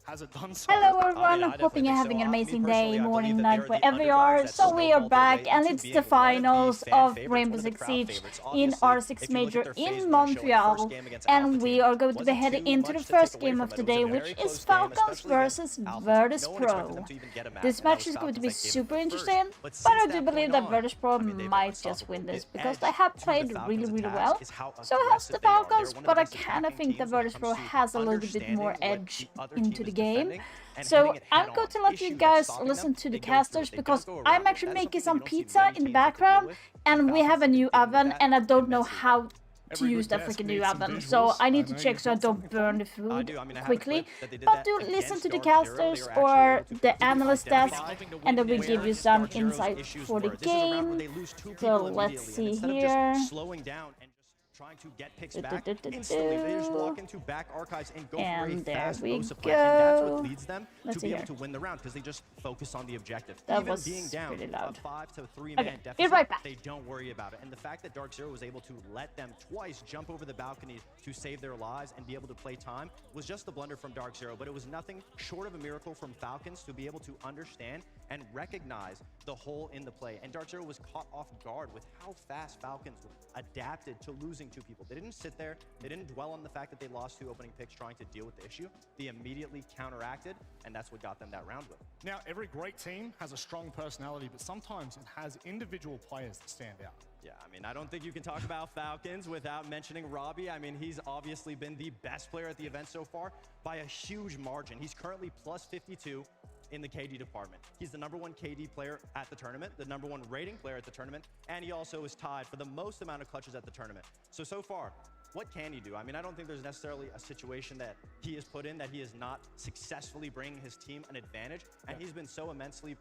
Has it done so? Hello everyone, I hoping you're having so. an Me amazing personally, day, I morning, believe that night, they're the wherever you underdogs are. that So we are snowballed their way back and into it's being the one of the finals fan of favorites, Rainbow one of the Six crowd Siege favorites. in Obviously, R6 if you look Major at their phase in one showing first Montreal. game against And Alpha we Team, are going to be wasn't heading too into the much to take first away game from of it. the It was a day, very which is close game, Falcons especially against versus Alpha Team. Virtus No one expected Pro. them to even get a map, This and that match was is going to be Falcons that gave super them the first. interesting, But but I since do that believe point that on, Virtus Pro I mean, they've been might just unstoppable. win this The because edge they have to the played Falcons' really attacks well. is how So has the aggressive they are. They're Falcons, one of but the I best kind of attacking think that teams when it Virtus comes Pro to has a little bit understanding more what edge the other into team the is game. defending and So hitting it I'm head going on. to let Issue you that's guys stopping listen them, to the they go through casters it. They because don't go I'm around it. actually That's making something some you don't see pizza many in the teams have to deal background with. and we Falcons have a have been new dealing with oven that and I don't know immensely well. how to Every use good that desk freaking new needs some oven. So visuals. I I need to know check you've so I got don't something for burn me? the I food do. I mean, I have a quickly. clip that they did But that do listen against to the Dark Zero. They casters were actually or able to the completely analyst desk identify and they will where give you some Dark Zero's insight issues for the were. This is a round where game. they lose two So people let's immediately, see and instead of here. just slowing down and just trying to get picks back instantly, they just walk into back archives and go for a And there fast we Osa play, and that's go. what leads them Let's to see be able here. to win the round because they just focus on the objective. That Even was being down pretty a loud. 5-3 Okay, man be deficit, right back. they don't worry about it. And the fact that Dark Zero was able to let them twice jump over the balcony to save their lives and be able to play time was just a blunder from Dark Zero, but it was nothing short of a miracle from Falcons to be able to understand and recognize the hole in the play. And Dark Zero was caught off guard with how fast Falcons adapted to losing two people. They didn't sit there, they didn't dwell on the fact that they lost two opening picks trying to deal with the issue. They immediately counteracted, and that's what got them that round win. Now, every great team has a strong personality, but sometimes it has individual players that stand out. Yeah, I mean, I don't think you can talk about Falcons without mentioning Robbie. I mean, he's obviously been the best player at the event so far by a huge margin. He's currently plus 52 in the KD department. He's the #1 KD player at the tournament, the #1 rating player at the tournament, and he also is tied for the most amount of clutches at the tournament. So far, what can he do? I mean, I don't think there's necessarily a situation that he has put in that he is not successfully bringing his team an advantage, and he's been so immensely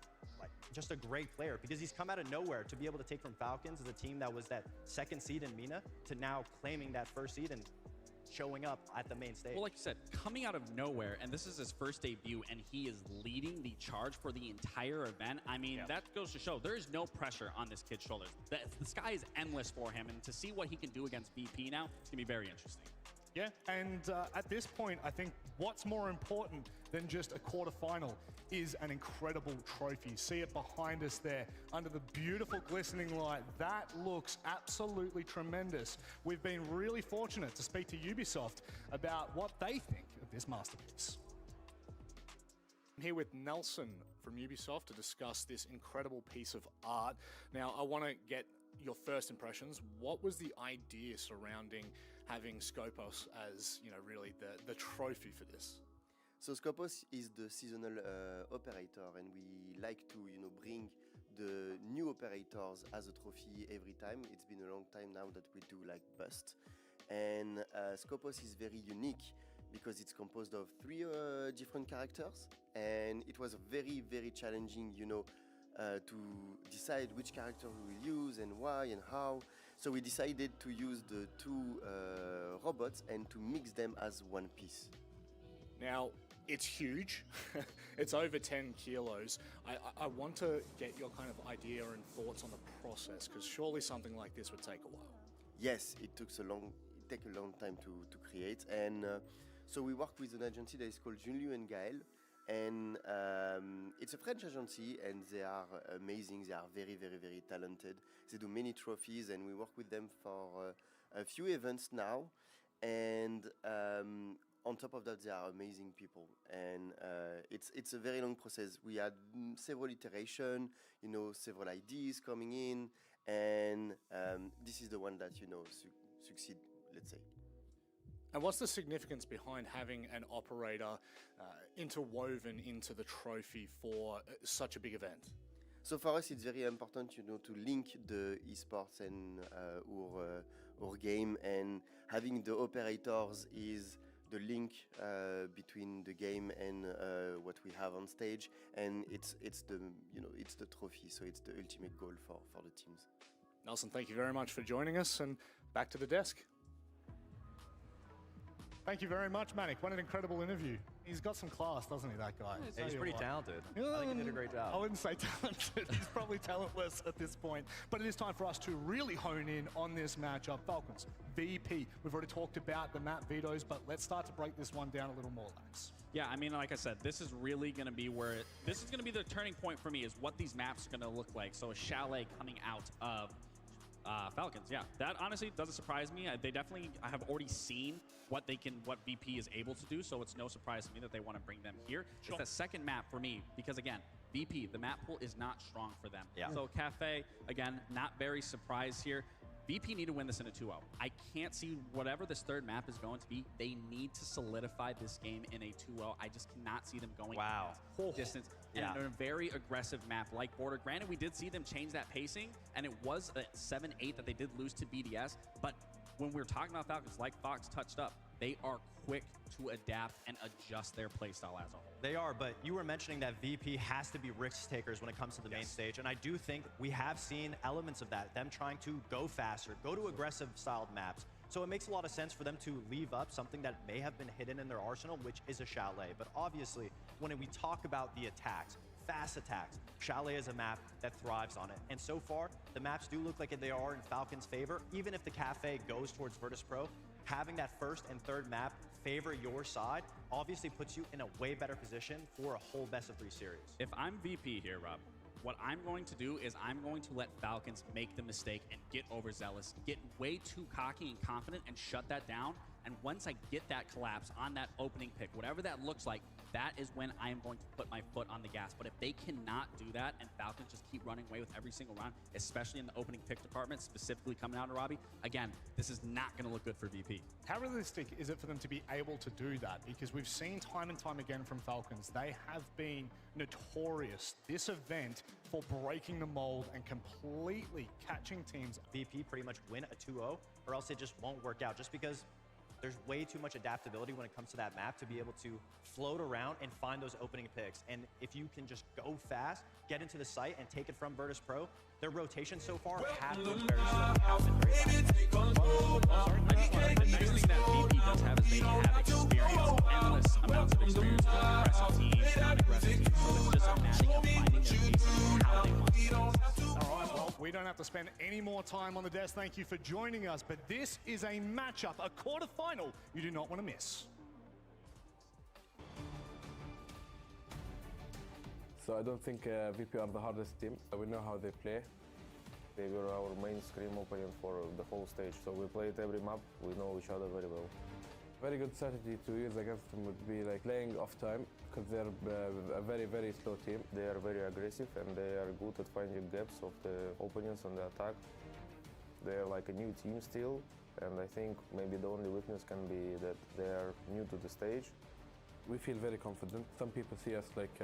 just a great player because he's come out of nowhere to be able to take from Falcons as a team that was that second seed in MENA to now claiming that first seed and showing up at the main stage. Well, like you said, coming out of nowhere, and this is his first debut, and he is leading the charge for the entire event. I mean, that goes to show there is no pressure on this kid's shoulders. The sky is endless for him, and to see what he can do against VP now, it's going to be very interesting. Yeah, and at this point, I think what's more important than just a quarterfinal is an incredible trophy. See it behind us there under the beautiful glistening light. That looks absolutely tremendous. We've been really fortunate to speak to Ubisoft about what they think of this masterpiece. I'm here with Nelson from Ubisoft to discuss this incredible piece of art. Now, I want to get your first impressions. What was the idea surrounding having Scopus as, really the trophy for this? So Scopus is the seasonal operator, and we like to, bring the new operators as a trophy every time. It's been a long time now that we do like Bust, and Scopus is very unique because it's composed of 3 different characters, and it was very, very challenging, to decide which character we will use and why and how. So we decided to use the 2 robots and to mix them as one piece. Now, it's huge. It's over 10 kilos. I want to get your kind of idea and thoughts on the process, because surely something like this would take a while. Yes, it takes a long time to create, and so we work with an agency that is called Julien and Gaël, and it's a French agency, and they are amazing. They are very, very, very talented. They do many trophies, and we work with them for a few events now, and on top of that, they are amazing people, and it's a very long process. We had several iterations, several ideas coming in, and this is the one that succeed, let's say. And what's the significance behind having an operator interwoven into the trophy for such a big event? So for us, it's very important, to link the esports and our game, and having the operators is the link between the game and what we have on stage, and it's the trophy, so it's the ultimate goal for the teams. Nelson, thank you very much for joining us, and back to the desk. Thank you very much, Manik. What an incredible interview. He's got some class, doesn't he, that guy? Yeah, he's pretty talented. I think he did a great job. I wouldn't say talented. He's probably talentless at this point. But it is time for us to really hone in on this matchup. Falcons, VP. We've already talked about the map vetoes, but let's start to break this one down a little more, Lax. Yeah, I mean, like I said, this is really going to be where this is going to be the turning point for me, is what these maps are going to look like. So a chalet coming out of Falcons, yeah, that honestly doesn't surprise me. They definitely have already seen what VP is able to do, so it's no surprise to me that they want to bring them here. Sure. It's the second map for me because, again, VP, the map pool is not strong for them. Yeah. So Cafe, again, not very surprised here. VP need to win this in a 2-0. I can't see whatever this third map is going to be. They need to solidify this game in a 2-0. I just cannot see them going distance. And in a very aggressive map like Border. Granted, we did see them change that pacing, and it was a 7-8 that they did lose to BDS. But when we're talking about Falcons, like Fox touched up, they are quick to adapt and adjust their playstyle as a whole. They are, but you were mentioning that VP has to be risk takers when it comes to the main stage, and I do think we have seen elements of that, them trying to go faster, go to aggressive styled maps. So it makes a lot of sense for them to leave up something that may have been hidden in their arsenal, which is a chalet. But obviously, when we talk about the attacks, fast attacks, chalet is a map that thrives on it. And so far, the maps do look like they are in Falcon's favor. Even if the Cafe goes towards Virtus Pro, having that first and third map favor your side obviously puts you in a way better position for a whole best-of-3 series. If I'm VP here, Rob, what I'm going to do is I'm going to let Falcons make the mistake and get overzealous, get way too cocky and confident and shut that down. And once I get that collapse on that opening pick, whatever that looks like, that is when I am going to put my foot on the gas. But if they cannot do that and Falcons just keep running away with every single round, especially in the opening pick department, specifically coming out of Robbie, again, this is not going to look good for VP. How realistic is it for them to be able to do that? Because we've seen time and time again from Falcons, they have been notorious this event for breaking the mold and completely catching teams. VP pretty much win a 2-0 or else it just won't work out, just because there's way too much adaptability when it comes to that map to be able to float around and find those opening picks. And if you can just go fast, get into the site, and take it from Virtus Pro, their rotation so far have been very slow. The nice thing that VP does have is they have experience, endless amounts of experience with aggressive teams, not aggressive teams. So it's just a matter of finding their pieces and how they want to play. All right, well, we don't have to spend any more time on the desk. Thank you for joining us. But this is a matchup, a quarterfinal you do not want to miss. So I don't think VP are the hardest team. We know how they play. They were our main scrim opponent for the whole stage. So we played every map. We know each other very well. Very good strategy to use against them would be like playing off time, because they're a very, very slow team. They are very aggressive and they are good at finding gaps of the opponents on the attack. They are like a new team still, and I think maybe the only weakness can be that they are new to the stage. We feel very confident. Some people see us like,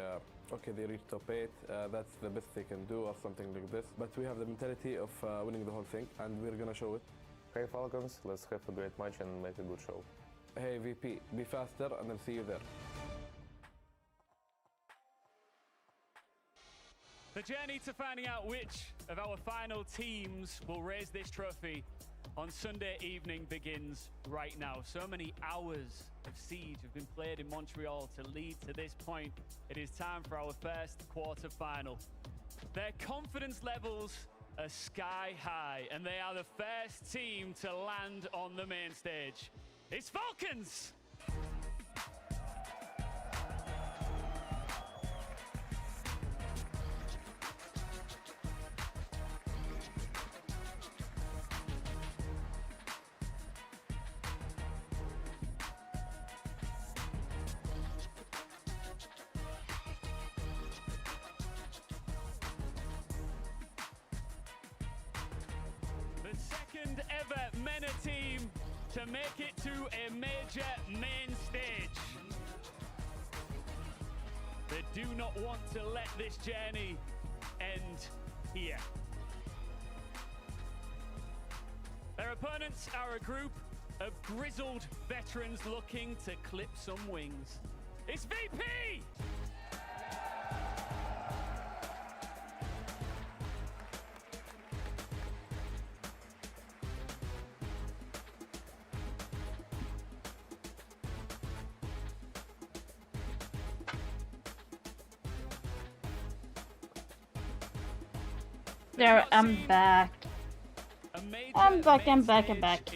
okay, they reached top 8, that's the best they can do or something like this. But we have the mentality of winning the whole thing, and we're gonna show it. Hey Falcons, let's have a great match and make a good show. Hey VP, be faster and I'll see you there. The journey to finding out which of our final teams will raise this trophy on Sunday evening begins right now. So many hours of Siege have been played in Montreal to lead to this point. It is time for our first quarter-final. Their confidence levels are sky high, and they are the first team to land on the main stage. It's Falcons! The second ever MENA team to make it to a major main stage. They do not want to let this journey end here. Their opponents are a group of grizzled veterans looking to clip some wings. It's VP! There, I'm back. I'm back.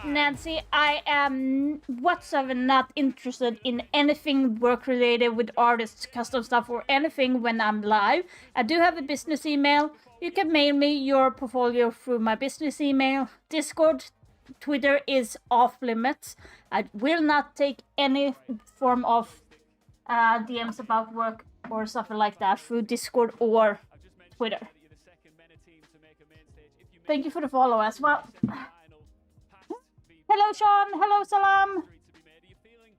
Nancy, I am whatsoever not interested in anything work-related with artists, custom stuff, or anything when I'm live. I do have a business email. You can mail me your portfolio through my business email. Discord, Twitter is off limits. I will not take any form of DMs about work or something like that through Discord or Twitter. Thank you for the follow as well. Hello, Sean. Hello, Salam.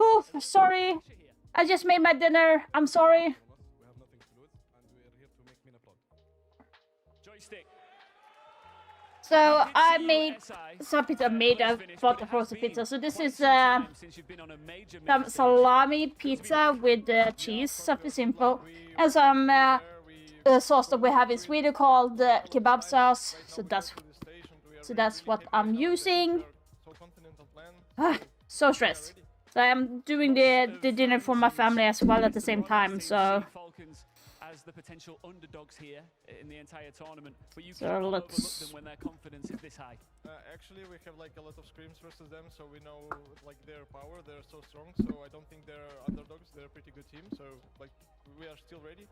Oof, sorry. I just made my dinner. I'm sorry. So I made some pizza. I bought a frozen pizza. So this is some salami pizza with cheese, something simple, and some sauce that we have in Sweden called kebab sauce. So that's what I'm using. So stressed. So I'm doing the dinner for my family as well at the same time. So as the potential underdogs here in the entire tournament, but you can't overlook them when their confidence is this high. Actually, we have like a lot of scrims versus them, so we know like their power. They're so strong, so I don't think they're underdogs. They're a pretty good team, so like we are still ready.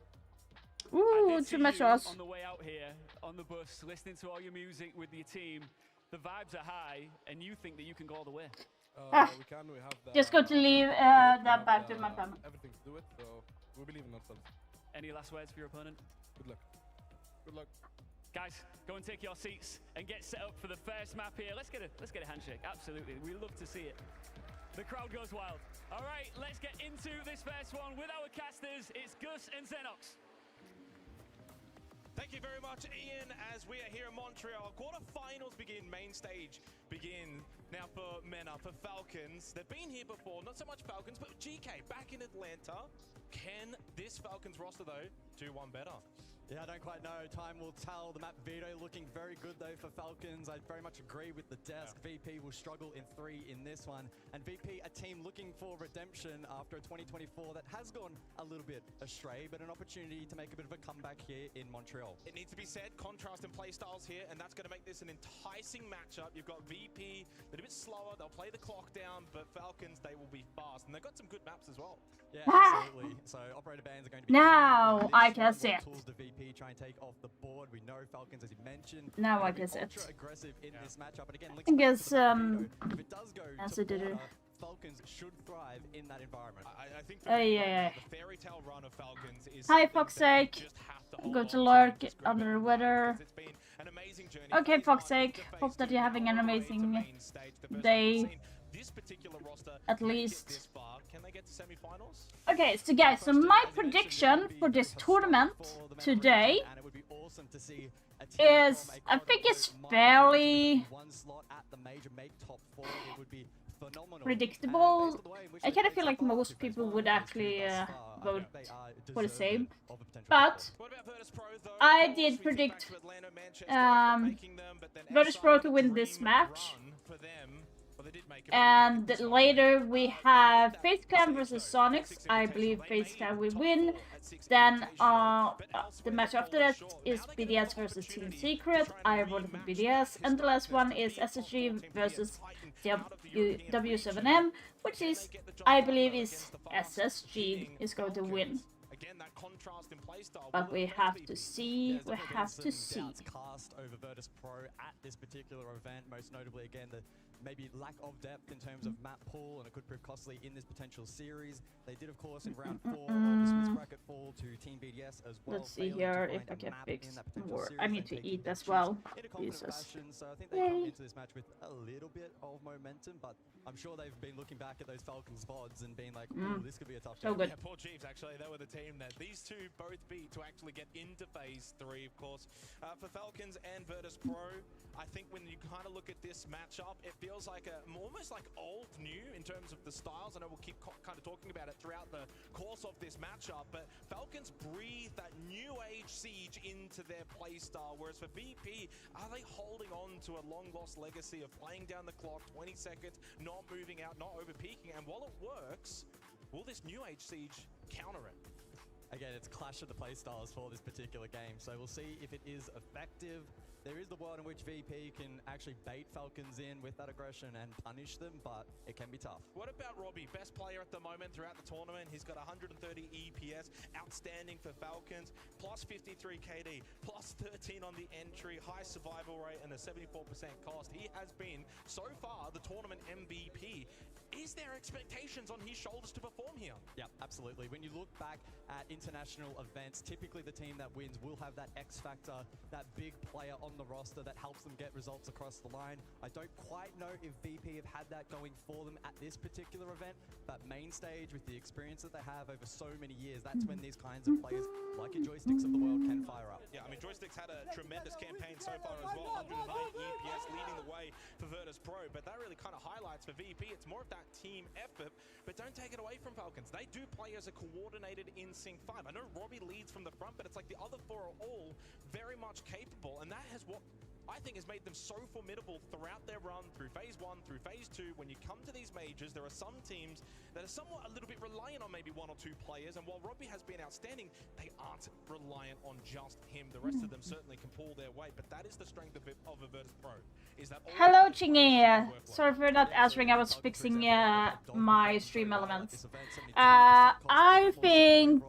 Ooh, too much sauce. On the way out here, on the bus, listening to all your music with your team, the vibes are high, and you think that you can go all the way. We can. We have just going to leave that back to my family. Everything to do it, so we believe in ourselves. Any last words for your opponent? Good luck. Good luck. Guys, go and take your seats and get set up for the first map here. Let's get a handshake. Absolutely. We love to see it. The crowd goes wild. All right, let's get into this first one with our casters. It's Gus and Xenox. Thank you very much, Ian, as we are here in Montreal. Quarterfinals begin, main stage begin now for MENA, for Falcons. They've been here before, not so much Falcons, but GK back in Atlanta. Can this Falcons roster, though, do one better? Yeah, I don't quite know. Time will tell. The map Vito looking very good, though, for Falcons. I very much agree with the desk. Yeah. VP will struggle in 3 in this one. And VP, a team looking for redemption after a 2024 that has gone a little bit astray, but an opportunity to make a bit of a comeback here in Montreal. It needs to be said, contrast in playstyles here, and that's going to make this an enticing matchup. You've got VP, they're a bit slower. They'll play the clock down, but Falcons, they will be fast. And they've got some good maps as well. Yeah, absolutely. So operator bans are going to be... Now I can see it. Tools to VP try and take off the board. We know Falcons, as you mentioned, now I guess it. Aggressive in this matchup. And again, I guess if it does go as it did. Falcons should thrive in that environment. I think the fairy tale run of Falcons is hi, Foxsake. Go to lurk under the weather. Okay, Foxsake. Hope that you're having an amazing day. This particular roster at least. Can they get to semi-finals? Okay, so guys, so my prediction for this tournament today is, I think it's fairly predictable. I kind of feel like most people would actually vote for the same, but I did predict Virtus Pro to win this match. And later we have FaZe Clan versus Sonics. I believe FaZe Clan will win. Then the match after that is BDS versus Team Secret. I voted for BDS. And the last one is SSG versus W7M, which is, I believe, is SSG is going to win. But we have to see. We have to see. Cast over Virtus Pro at this particular event, most notably again the maybe lack of depth in terms of map pool, and it could prove costly in this potential series. They did, of course, in round 4 of the Swiss bracket fall to Team BDS as well. Let's see here if I can fix more. I need to eat as well. Jesus. So I think they come into this match with a little bit of momentum, but I'm sure they've been looking back at those Falcons VODs and being like, ooh, this could be a tough game. So good. Yeah, poor Chiefs, actually, they were the team that these two both beat to actually get into phase 3, of course. For Falcons and Virtus Pro, I think when you kind of look at this matchup, it feels like almost like old new in terms of the styles. I know we'll keep kind of talking about it throughout the course of this matchup, but Falcons breathe that new age siege into their playstyle, whereas for VP, are they holding on to a long lost legacy of playing down the clock, 20 seconds, not moving out, not over peaking? And while it works, will this new age siege counter it? Again, it's clash of the playstyles for this particular game, so we'll see if it is effective. There is the world in which VP can actually bait Falcons in with that aggression and punish them, but it can be tough. What about Robbie? Best player at the moment throughout the tournament. He's got 130 EPS, outstanding for Falcons, plus 53 KD, plus 13 on the entry, high survival rate, and a 74% cost. He has been, so far, the tournament MVP. Is there expectations on his shoulders to perform here? Yeah, absolutely. When you look back at international events, typically the team that wins will have that X factor, that big player on the roster that helps them get results across the line. I don't quite know if VP have had that going for them at this particular event, but main stage with the experience that they have over so many years, that's when these kinds of players, like your Joysticks of the world, can fire up. Yeah, I mean, Joysticks had a tremendous campaign so far as well. 109 EPS leading the way for Virtus Pro, but that really kind of highlights for VP. It's more of that team effort, but don't take it away from Falcons. They do play as a coordinated in Sync 5. I know Robbie leads from the front, but it's like the other four are all very much capable, and that has what I think has made them so formidable throughout their run through phase 1, through phase 2. When you come to these majors, there are some teams that are somewhat a little bit reliant on maybe one or two players, and while Robbie has been outstanding, they aren't reliant on just him. The rest of them certainly can pull their weight, but that is the strength of a Virtus Pro. Is that Hello, Chingy. Sorry for not answering. I was fixing my stream elements. I think...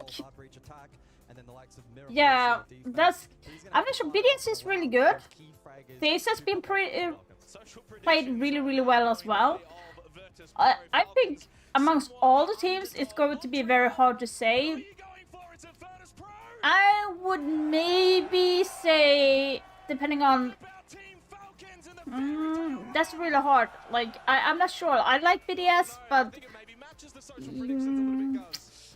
Yeah, that's... I'm not sure. BDS is really good. This has been played really, really well as well. I think amongst all the teams, it's going to be very hard to say. I would maybe say, depending on... that's really hard. Like, I'm not sure. I like BDS, but...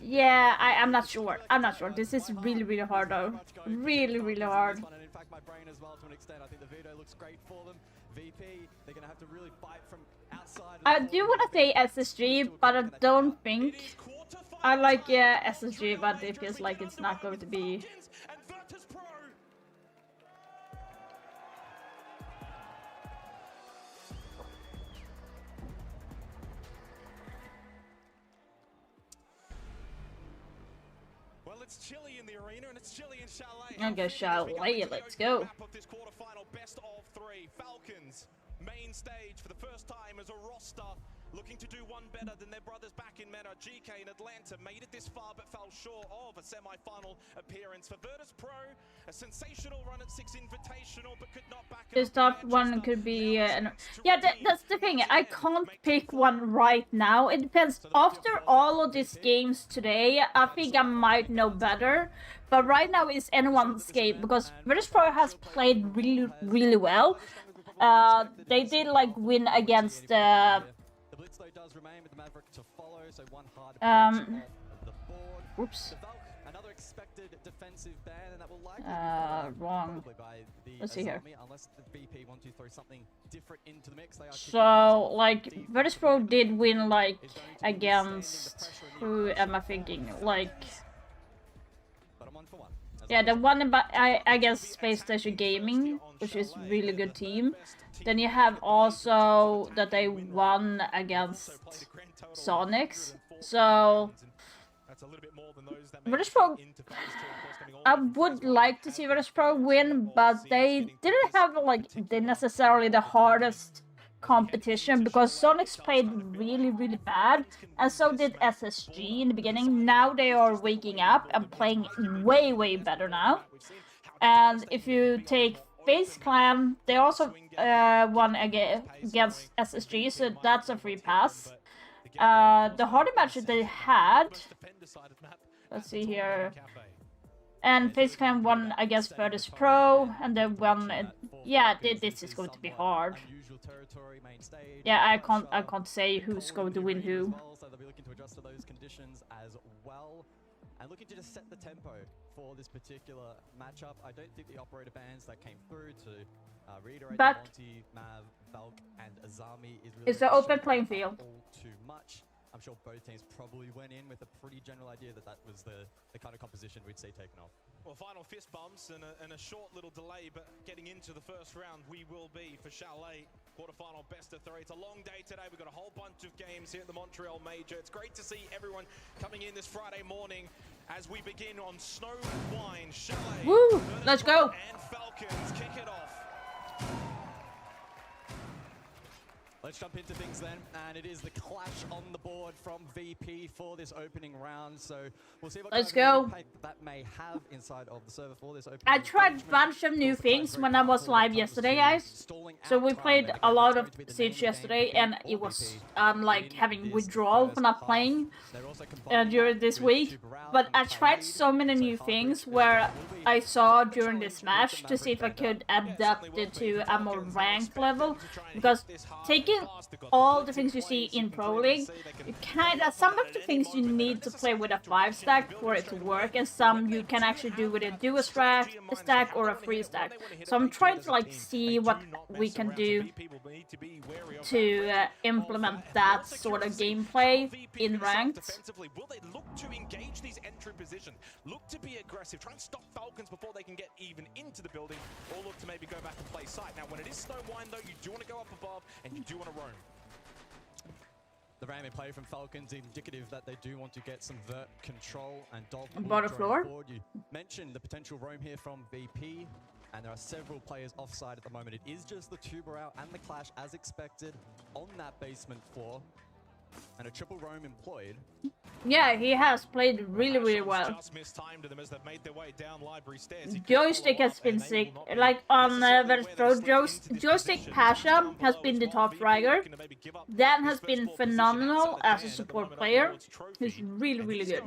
yeah, I'm not sure. I'm not sure. This is really, really hard, though. Really, really hard. My brain as well to an extent. I think the video looks great for them. VP, they're gonna have to really fight from outside. I do want to say SSG, but I don't think I like SSG, but it feels like it's not going to be. It's chilly in the arena and it's chilly in Chalet. Okay, Chalet, let's go. This quarterfinal best of 3. Falcons main stage for the first time as a roster, looking to do one better than their brothers back in Meta. GK in Atlanta made it this far but fell short of a semi-final appearance. For Virtus Pro, a sensational run at 6 Invitational but could not back this top one could be yeah, that's the thing. I can't pick one right now. It depends. After all of these games today, I think I might know better. But right now it's anyone's game because Virtus Pro has played really, really well. They did like win against oops. Another expected defensive ban, and that will likely wrong. Let's see here. Unless the BP want to throw something different into the mix. They are so like Virtus Pro did win like against who am I thinking? Like yeah, the one against Space Station Gaming, which is really good team. Then you have also that they won against Sonics. So Virtus Pro, I would like to see Virtus Pro win, but they didn't have like necessarily the hardest competition because Sonics played really, really bad, and so did SSG in the beginning. Now they are waking up and playing way, way better now. And if you take FaZe Clan, they also won against SSG, so that's a free pass. The harder matches they had, let's see here, and FaZe Clan won against Virtus Pro, and they won. Yeah, this is going to be hard. Yeah, I can't say who's going to win who. So they'll be looking to adjust to those conditions as well, and looking to just set the tempo for this particular matchup. I don't think the operator bans that came through to reiterate Monty, Mav, Valk, and Azami is really it's an open playing field. All too much. I'm sure both teams probably went in with a pretty general idea that that was the kind of composition we'd see taken off. Well, final fist bumps and a short little delay, but getting into the first round we will be for Chalet. Quarterfinal best of 3. It's a long day today. We've got a whole bunch of games here at the Montreal Major. It's great to see everyone coming in this Friday morning. as we begin on Snow Wine Chalet. Woo! Let's go. And Falcons kick it off. Let's jump into things then, and it is the clash on the board from VP for this opening round. So we'll see what Let's kind of go. impact that may have inside of the server for this opening. I tried a engagement. bunch of new things when I was live yesterday, guys. So we played a lot of Siege yesterday, and it was like having withdrawal for not playing during this week. But I tried so many new things where I saw during this match to see if I could adapt it to a more ranked level, because taking all the things you see in Pro League, you some of the things you need to play with a 5-stack for it to work, and some you can actually do with a duo stack or a 3-stack. So I'm trying to like see what we can do to implement that sort of gameplay in ranked. Will they look to engage these entry positions? Look to be aggressive, try and stop Falcons before they can get even into the building, or look to maybe go back and play site. Now, when it is Snow Wine, though, you do want to go up above and you do want to roam. The ramming play from Falcons indicative that they do want to get some vert control and Dolph Bottom floor. forward. You mentioned the potential roam here from VP, and there are several players offside at the moment. It is just the Tuberau and the Clash as expected on that basement floor, and a triple roam employed. Yeah, he has played really well. Just mistimed them as they've made their way down library stairs. Joystick has been sick. Like on Versus Pro, Joystick Pasha has been the top fragger. Dan has been phenomenal as a support player. He's really good.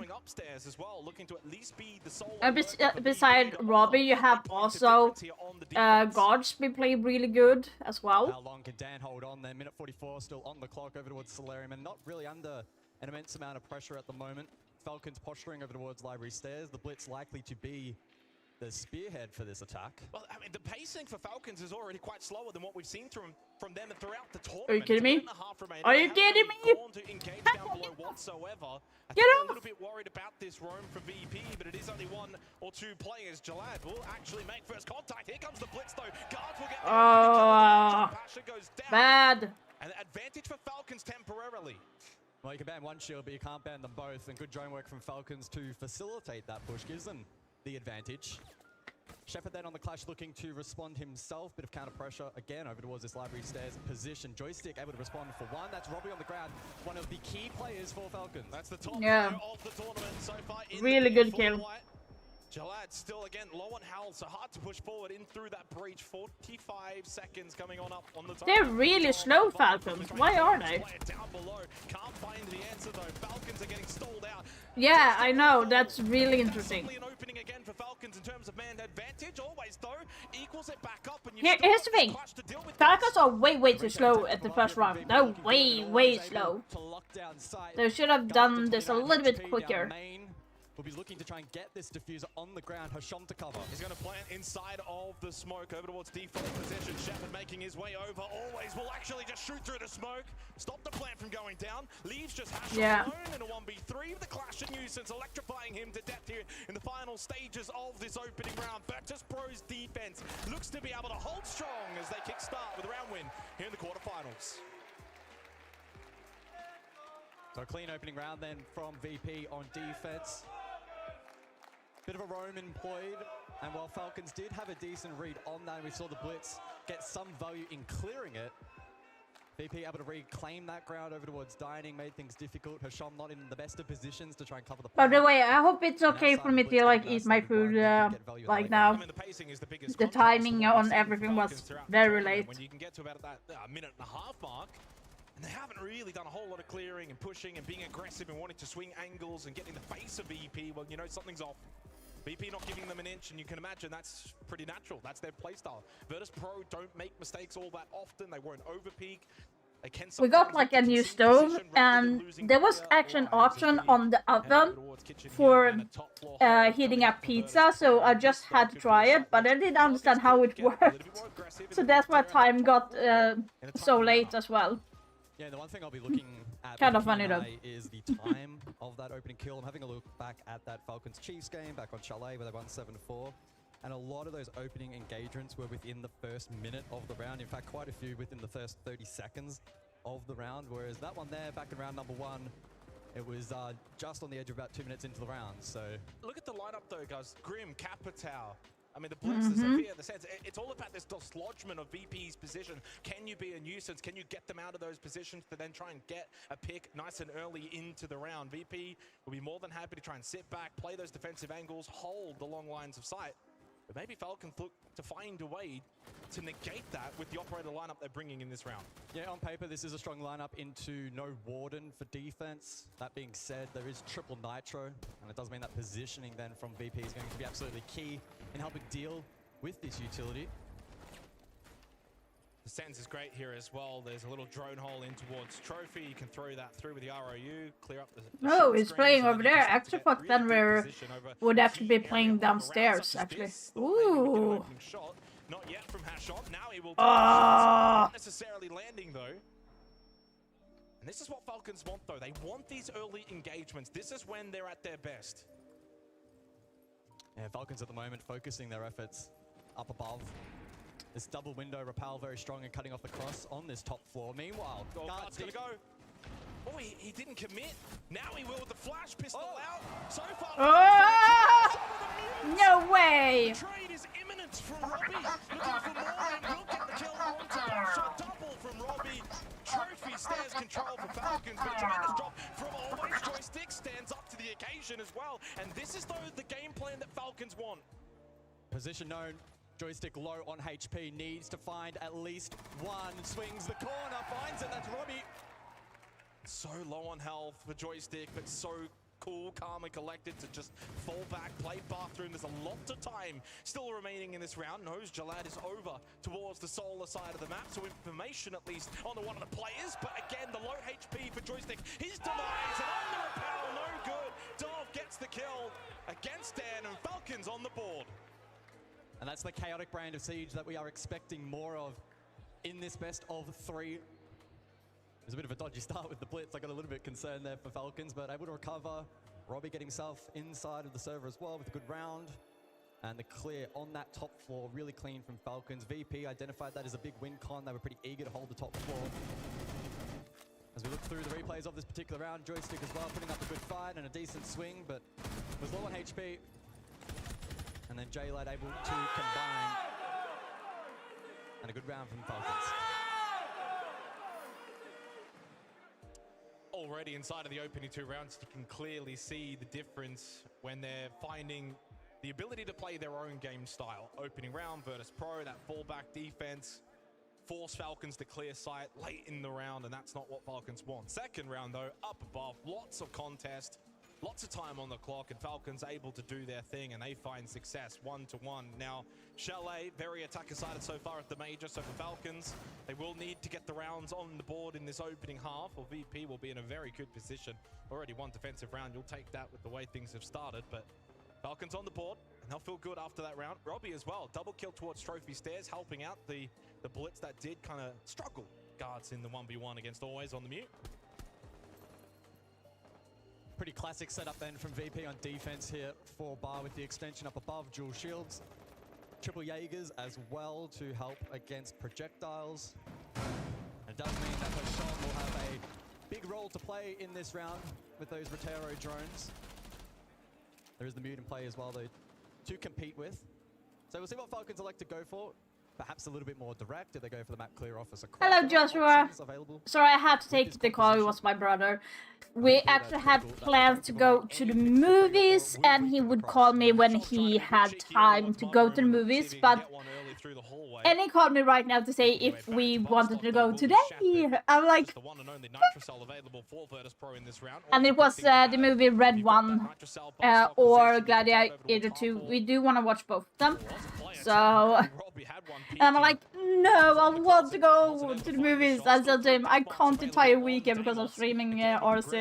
And beside Robbie, you have also Guards been playing really good as well. How long can Dan hold on there? Minute 44 still on the clock over towards Solarium, and not really under an immense amount of pressure at the moment. Falcons posturing over towards library stairs. The blitz likely to be the spearhead for this attack. Well, I mean, the pacing for Falcons is already quite slower than what we've seen from them throughout the tournament. Are you kidding me? Are you kidding me? Get I'm off! a little bit worried about this roam for VP, but it is only one or two players. Jalad will actually make first contact. Here comes the blitz, though. Guards will get the Pasha goes down. Bad. And advantage for Falcons temporarily. Well, you can ban one shield, but you can't ban them both. And good drone work from Falcons to facilitate that push gives them the advantage. Shepard then on the Clash looking to respond himself. Bit of counter pressure again over towards this library stairs position. Joystick able to respond for one. That's Robbie on the ground. One of the key players for Falcons. That's the top Yeah. of the tournament so far. Really good kill. Jalad still again low on health, so hard to push forward in through that breach. 45 seconds coming on up on the top. They're really slow, Falcons. Why are they? Down below. Can't find the answer though. Falcons are getting stalled out. Yeah, I know. That's really interesting. An opening again for Falcons in terms of man advantage. Always though equals it back up. And Here's the thing. Falcons are way too slow at the first round. They're way slow. They should have done this a little bit quicker. Will be looking to try and get this diffuser on the ground. Hasham to cover. He's going to plant inside of the smoke over towards default position. Shepard making his way over. Always will actually just shoot through the smoke. Stop the plant from going down. Leaves just Hasham alone in a 1v3. The Clash of Nuisance electrifying him to death here in the final stages of this opening round. Virtus Pro's defense looks to be able to hold strong as they kickstart with a round win here in the quarterfinals. So a clean opening round then from VP on defense. Bit of a roam employed, and while Falcons did have a decent read on that, we saw the blitz get some value in clearing it. VP able to reclaim that ground over towards dining, made things difficult. Hasham not in the best of positions to try and cover the By the way, I hope it's okay for me to like eat my food like now. The timing on everything was very late. When you can get to about that minute and a half mark, and they haven't really done a whole lot of clearing and pushing and being aggressive and wanting to swing angles and get in the face of VP, well, you know, something's off. VP not giving them an inch, and you can imagine that's pretty natural. That's their playstyle. Virtus Pro don't make mistakes all that often. They won't overpeak. They can We got like a new stove, and there was actually an option on the oven for heating up pizza, so I just had to try it, but I didn't understand how it worked. So that's why time got so late as well. Yeah, the one thing I'll be looking at Kind of funny though is the time of that opening kill. I'm having a look back at that Falcons Chiefs game back on Chalet where they won 7-4. And a lot of those opening engagements were within the first minute of the round. In fact, quite a few within the first 30 seconds of the round. Whereas that one there, back in round number one, It was just on the edge of about 2 minutes into the round, so... Look at the lineup though, guys. Grim, Capitao. I mean, the Blitz, the Sophia, the Sense. It's all about this dislodgement of VP's position. Can you be a nuisance? Can you get them out of those positions to then try and get a pick nice and early into the round? VP will be more than happy to try and sit back, play those defensive angles, hold the long lines of sight. But maybe Falcons look to find a way to negate that with the operator lineup they're bringing in this round. Yeah, on paper, this is a strong lineup into no Warden for defense. That being said, there is triple Nitro, and it does mean that positioning then from VP is going to be absolutely key in helping deal with this utility. The Sense is great here as well. There's a little drone hole in towards Trophy. You can throw that through with the ROU, clear up the Oh, he's playing over there. I actually thought Denver would actually be playing downstairs, actually. Ooh. Not yet from Hashon. Now he will not necessarily landing though. And this is what Falcons want though. They want these early engagements. This is when they're at their best. Yeah, Falcons at the moment focusing their efforts up above. This double window rappel very strong and cutting off the cross on this top floor. Meanwhile, Guard's gonna go. Oh, he didn't commit. Now he will with the flash pistol out. So far, no way. the trade is imminent from Robbie. Looking for more and will get the kill on to shot double from Robbie. Trophy stairs control for Falcons, but tremendous drop from always. Joystick stands up to the occasion as well. And this is though the game plan that Falcons want. Position known. Joystick low on HP, needs to find at least one. Swings the corner, finds it, that's Robbie. So low on health for Joystick, but so cool, calm and collected to just fall back, play bathroom. There's a lot of time still remaining in this round. Knows Jalad is over towards the solar side of the map, so information at least on the one of the players. But again, the low HP for Joystick, his demise, and on the rappel, no good. Dov gets the kill against Dan, and Falcons on the board. And that's the chaotic brand of Siege that we are expecting more of in this best of three. There's a bit of a dodgy start with the Blitz. I got a little bit concerned there for Falcons, but able to recover. Robbie getting himself inside of the server as well with a good round. And the clear on that top floor, really clean from Falcons. VP identified that as a big win con. They were pretty eager to hold the top floor. As we look through the replays of this particular round, Joystick as well, putting up a good fight and a decent swing, but was low on HP. And then J-Lad able to combine. And a good round from Falcons. Already inside of the opening two rounds, you can clearly see the difference when they're finding the ability to play their own game style. Opening round, Virtus Pro, that fallback defense, force Falcons to clear sight late in the round, and that's not what Falcons want. Second round though, up above, lots of contest. Lots of time on the clock, and Falcons able to do their thing, and they find success 1-1. Now, Chalet, very attacker-sided so far at the major, so for Falcons, they will need to get the rounds on the board in this opening half, or VP will be in a very good position. Already one defensive round, you'll take that with the way things have started, but Falcons on the board, and they'll feel good after that round. Robbie as well, double kill towards Trophy Stairs, helping out the Blitz that did kind of struggle. Guards in the 1v1 against Always on the mute. Pretty classic setup then from VP on defense here for Bar with the extension up above, dual shields. Triple Jaegers as well to help against projectiles. And it does mean that Hashon will have a big role to play in this round with those Rotero drones. There is the mutant play as well though to compete with. So we'll see what Falcons elect to go for. Perhaps a little bit more direct. Did they go for the map clear office? Hello, Joshua. Sorry, I had to take the call. It was my brother. We actually had plans to go to the movies, and he would call me when he had time to go to the movies. But and he called me right now to say if we wanted to go today. I'm like, and it was the movie Red 1 or Gladiator 2. We do want to watch both of them. So, and I'm like, no, I want to go to the movies. I said to him, I can't the entire weekend because I'm streaming R6.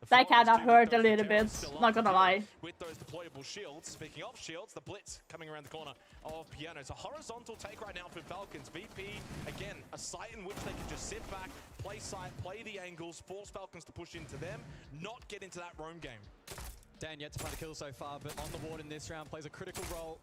That kind of hurt a little bit, not gonna lie. With those deployable shields, speaking of shields, the Blitz coming around the corner of Piano. It's a horizontal take right now for Falcons. VP, again, a site in which they can just sit back, play sight, play the angles, force Falcons to push into them, not get into that roam game. Dan yet to find a kill so far, but on the board in this round plays a critical role.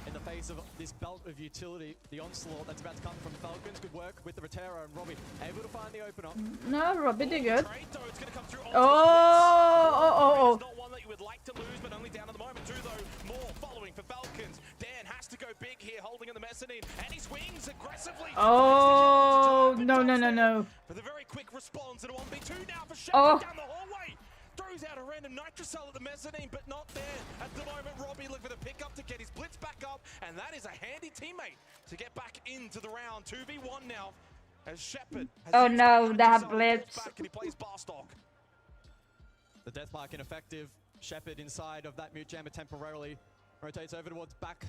in the face of this belt of utility, the onslaught that's about to come from Falcons. Good work with the Rotero and Robbie able to find the opener. No, Robbie did good. Trade, though, it's gonna come through onto Oh. It's not one that you would like to lose, but only down at the moment too, though. More following for Falcons. Dan has to go big here, holding in the mezzanine, and he swings aggressively. Oh, no. For the very quick response, and a 1v2 now for Shepard Oh. down the hallway. Throws out a random nitrocell at the mezzanine, but not there. At the moment, Robbie looking for the pickup to get his blitz back up, and that is a handy teammate to get back into the round. 2v1 now, as Shepard has Oh used no, that that nitrocell, blitz. back and he plays Barstock. The Deathmark ineffective. Shepard inside of that mute jammer temporarily rotates over towards back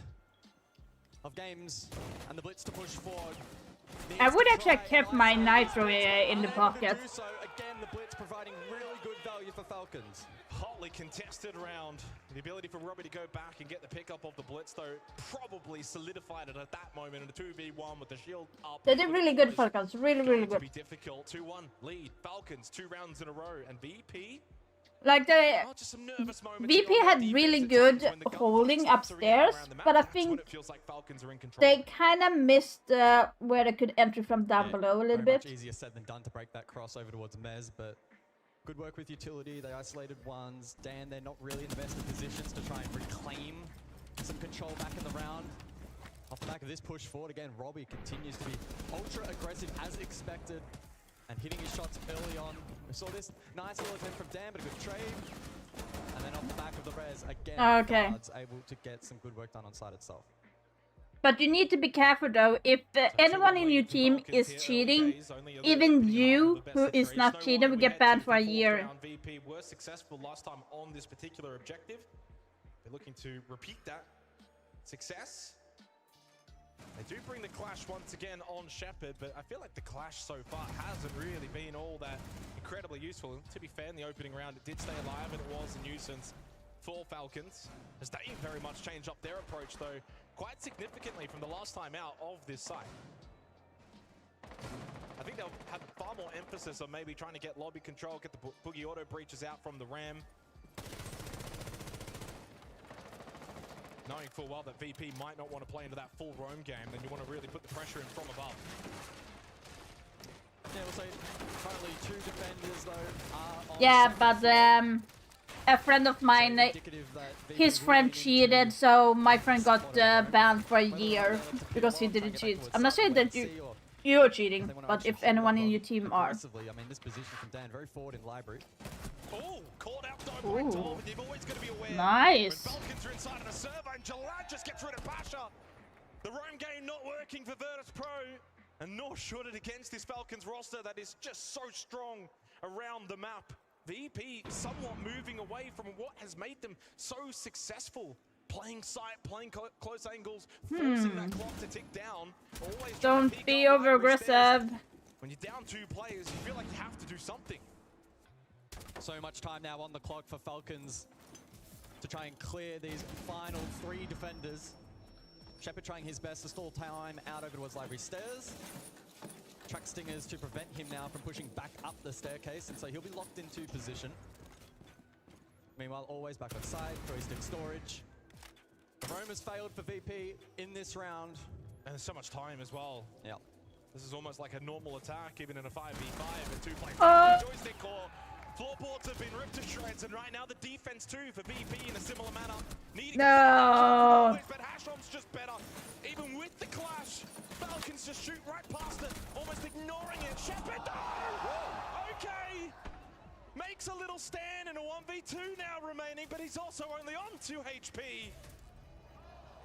of games, and the blitz to push forward. I would actually have kept my nitro in the pocket. So again, the blitz providing really good value for Falcons. Hotly contested round. The ability for Robbie to go back and get the pickup of the blitz, though, probably solidified it at that moment in a 2v1 with the shield up. They did really good, Falcons. Really Going to good. be difficult. 2-1 lead. Falcons 2 rounds in a row, and VP. Like the Oh, just some nervous moments VP here on had that really defense at good times when the gun holding stops upstairs, around the map. but I That's when think it feels like Falcons are in control. they kind of missed where they could enter from down below a little Very bit. much easier said than done to break that crossover towards Mez, but good work with utility. They isolated ones. Dan, they're not really in the best of positions to try and reclaim some control back in the round. Off the back of this push forward, again, Robbie continues to be ultra aggressive as expected and hitting his shots early on. We saw this nice little attempt from Dan, but a good trade. And then off the back of the res, again, Okay. Guards able to get some good work done on site itself. But you need to be careful though. If anyone in your team is cheating, even you who is not cheating will get banned for a year. VP were successful last time on this particular objective. They're looking to repeat that success. They do bring the clash once again on Shepard, but I feel like the clash so far hasn't really been all that incredibly useful. And to be fair, in the opening round, it did stay alive, and it was a nuisance for Falcons, as they very much changed up their approach, though, quite significantly from the last time out of this site. I think they'll have far more emphasis on maybe trying to get lobby control, get the boogie auto breaches out from the Ram. Knowing full well that VP might not want to play into that full roam game, then you want to really put the pressure in from above. Yeah, we'll say currently 2 defenders though are on Yeah, second but a friend of mine, indicative that VP his will friend need to cheated, so my friend got banned for a year because he didn't cheat. I'm not saying that you're cheating, but if anyone in your team are. aggressively. I mean, this position from Dan very forward in library. Oh, caught out though by Dom, and you've always got to be aware. Nice. When Falcons are inside of a server, and Jalad just gets rid of Pasha. The roam game not working for Virtus Pro, and nor should it against this Falcons roster that is just so strong around the map. VP somewhat moving away from what has made them so successful. Playing sight, playing close angles, forcing that clock to tick down. Always trying to Don't peek be up over library stairs. aggressive. When you're down 2 players, you feel like you have to do something. So much time now on the clock for Falcons to try and clear these final 3 defenders. Shepard trying his best to stall time out over towards library stairs. Track stingers to prevent him now from pushing back up the staircase, and so he'll be locked into position. Meanwhile, always back on side, joystick storage. The roam has failed for VP in this round. And there's so much time as well. Yeah. This is almost like a normal attack, even in a 5v5 and 2 players. Joystick core. Floorboards have been ripped to shreds, and right now the defense too for VP in a similar manner. Needing No. but Hashom's just better. Even with the clash, Falcons just shoot right past it, almost ignoring it. Shepard, no! Okay! Makes a little stand in a 1v2 now remaining, but he's also only on 2 HP.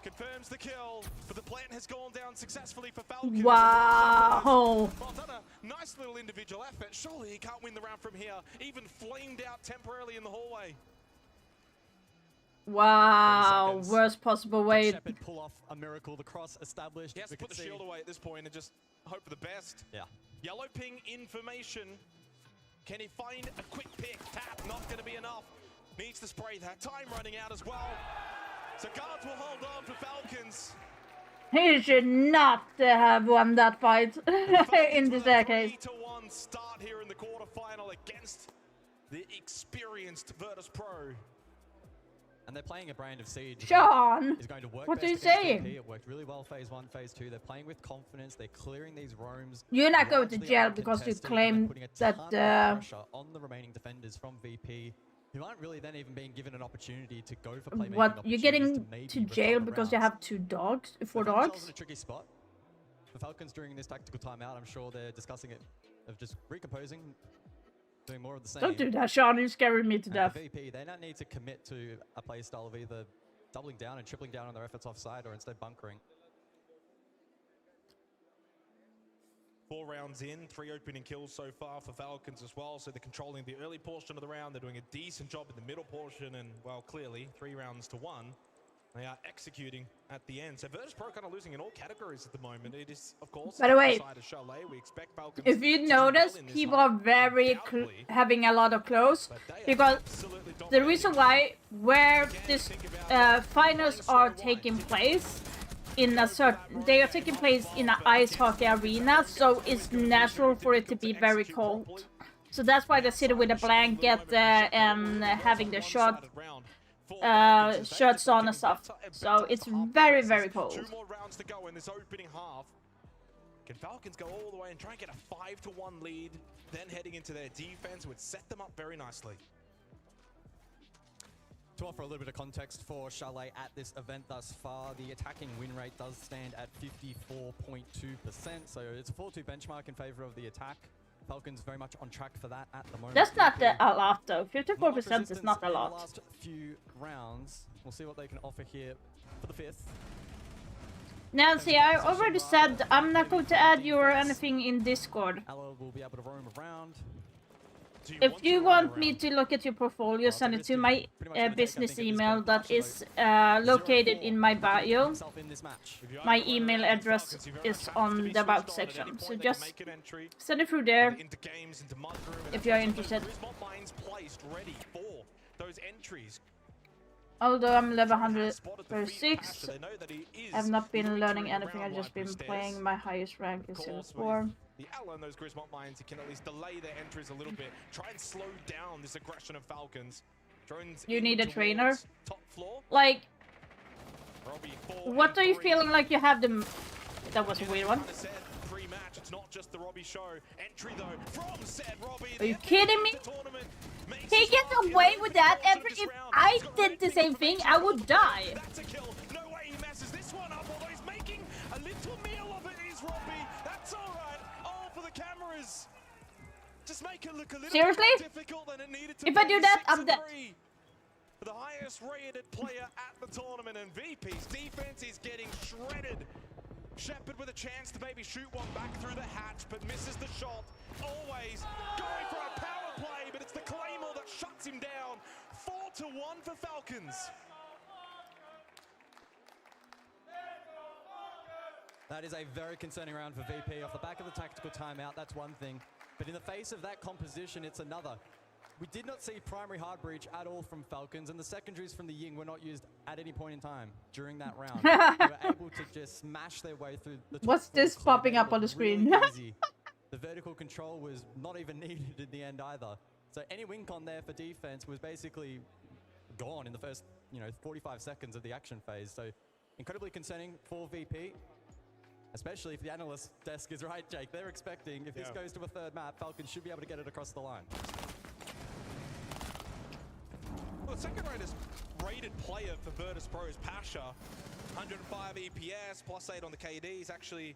Confirms the kill, but the plant has gone down successfully for Falcons. Wow. Well done, a nice little individual effort. Surely he can't win the round from here. Even flamed out temporarily in the hallway. Wow. Worst possible way. Shepard pull off a miracle. The cross established. He has to We put can the see- shield away at this point and just hope for the best. Yeah. Yellow ping information. Can he find a quick pick? Tap, not going to be enough. Needs to spray that. Time running out as well. So guards will hold on for Falcons. He should not have won that fight in this case. 3-1 start here in the quarterfinal against the experienced Virtus Pro. And they're playing a brand of Siege. Sean, Is going to work what do you best against say? VP. It worked really well phase 1, phase 2. They're playing with confidence. They're clearing these roams. You're not going to largely jail because you uncontested, and claim putting a that ton of pressure on the remaining defenders from VP, who aren't really then even being given an opportunity to go for playmaking. what you're getting maybe to jail recover because you rounds. have 4 dogs. They find themselves in a tricky spot. The Falcons during this tactical timeout, I'm sure they're discussing it, of just recomposing, doing more of the same. Don't do that, Sean. You're scaring me to And death. for VP, they now need to commit to a play style of either doubling down and tripling down on their efforts offside, or instead bunkering. 4 rounds in, 3 opening kills so far for Falcons as well. So they're controlling the early portion of the round. They're doing a decent job in the middle portion. And, well, clearly, 3 rounds to 1. They are executing at the end. So Virtus.pro kind of losing in all categories at the moment. It is, of course, By the way, side of Chalet. We expect Falcons if you to do notice, well in this people one, are very undoubtedly. having a lot of close But they are because absolutely the dominating. reason why where this finals are taking place in a certain, they are taking place in an ice hockey arena, so it's natural for it to be very cold. So that's why they're sitting with a blanket and having the shirts on and stuff. So it's very, very cold. 2 more rounds to go in this opening half. Can Falcons go all the way and try and get a 5-1 lead, then heading into their defense would set them up very nicely. To offer a little bit of context for Chalet at this event thus far, the attacking win rate does stand at 54.2%, so it's a 4-2 benchmark in favor of the attack. Falcons very much on track for that at the moment. That's not a lot though. 54% is not a In lot. the last few rounds, we'll see what they can offer here for the 5th. Nancy, I already said I'm not going to add you or anything in Discord. Ella will be able to roam around. If you want me to look at your portfolio, send it to my business email that is located in my bio. My email address is on the about section, so just send it through there if you are interested. Although I'm level 136, I've not been learning anything, I've just been playing. My highest rank is Silver 4. The Ella and those Grismont mines, you can at least delay their entries a little bit. Try and slow down this aggression of Falcons. Drones You need a towards trainer? top floor. Like, Robbie, 4 what and are you 3. feeling like you have them? That was a weird one. Kinda said pre-match, it's not just the Robbie show. Entry though from said Robbie. Are you kidding me? He gets away with that. If I did the same thing, I would die. That's a kill. No way he messes this one up, although he's making a little meal of it, is Robbie. That's alright. All for the cameras. Just make it look a little Seriously? bit more difficult than it needed to If be. I do that, 6 I'm and dead. 3. The highest rated player at the tournament, and VP's defense is getting shredded. Shepard with a chance to maybe shoot one back through the hatch, but misses the shot. Always going for a power play, but it's the Claymore that shuts him down. 4-1 for Falcons. That is a very concerning round for VP. Off the back of the tactical timeout, that's one thing. But in the face of that composition, it's another. We did not see primary hard breach at all from Falcons, and the secondaries from the Ying were not used at any point in time during that round. They were able to just smash their way through the top What's four this clean. popping They up on the looked screen? really easy. The vertical control was not even needed in the end either. So any win con there for defense was basically gone in the first, 45 seconds of the action phase. So incredibly concerning for VP. Especially if the analyst desk is right, Jake. They're expecting, if this goes to a 3rd map, Falcons should be able to get it across the line. Well, the second rated player for Virtus.pro is Pasha. 105 EPS, +8 on the KD. He's actually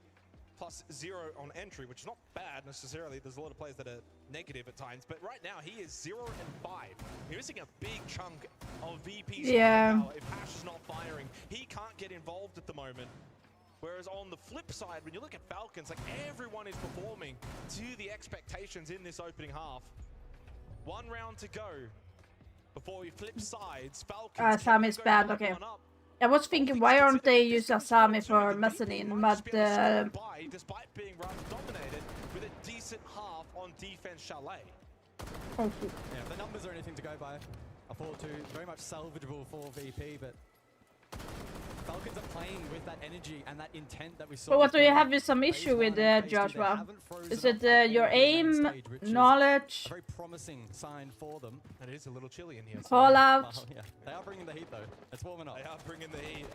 +0 on entry, which is not bad necessarily. There's a lot of players that are negative at times, but right now he is 0 and 5. You're missing a big chunk of VP's power if Pasha's not firing. He can't get involved at the moment. Whereas on the flip side, when you look at Falcons, like everyone is performing to the expectations in this opening half. 1 round to go before we flip sides. Falcons Sam is bad, okay. I was thinking, why aren't they using Asami for mezzanine, but despite being rather dominated with a decent half on defense Chalet. oh, Yeah, if the numbers are anything to go by, a 4-2, very much salvageable for VP, but Falcons are playing with that energy and that intent that we saw. But what do you have with some issue with, Joshua? Is it your the aim, main stage, which is knowledge, a very promising sign for them. And it is a little chilly in here. so- call out? Well, yeah, they are bringing the heat though. It's warming up. They are bringing the heat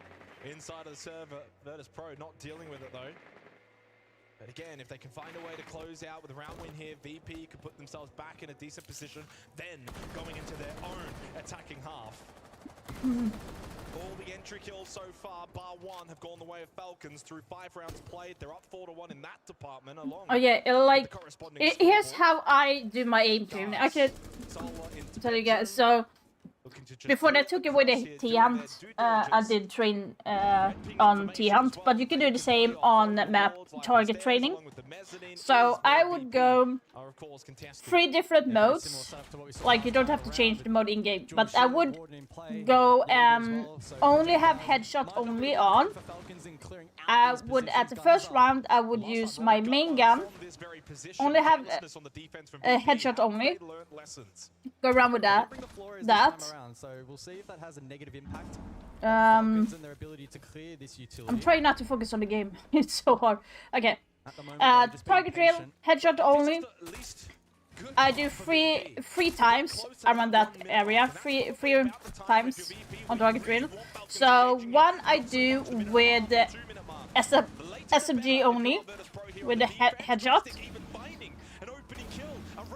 inside of the server. Virtus Pro not dealing with it though. But again, if they can find a way to close out with a round win here, VP could put themselves back in a decent position, then going into their own attacking half. All the entry kills so far, bar one, have gone the way of Falcons through 5 rounds played. They're up 4-1 in that department along. Oh yeah, with the corresponding here's scoreboard. how I do my aim stream. I can Solar into tell you guys. Spectrum, So looking to just before they flip took away across the here, T doing Hunt, their due I diligence. did train on T Hunt, but you can do the same on map target training. So I would go 3 different modes. Like you don't have to change the mode in game, but I would go only have headshot only on. I would at the first round I would use my main gun, only have a headshot only. Go around with that. So we'll see if that has a negative impact. Um, And their ability to clear this utility. I'm trying not to focus on the game. It's so hard. Okay. At the moment, they're just being Target drill, patient. headshot only. I do three times around that area. Three times on target drill. So one I do with the SMG only, with the headshot.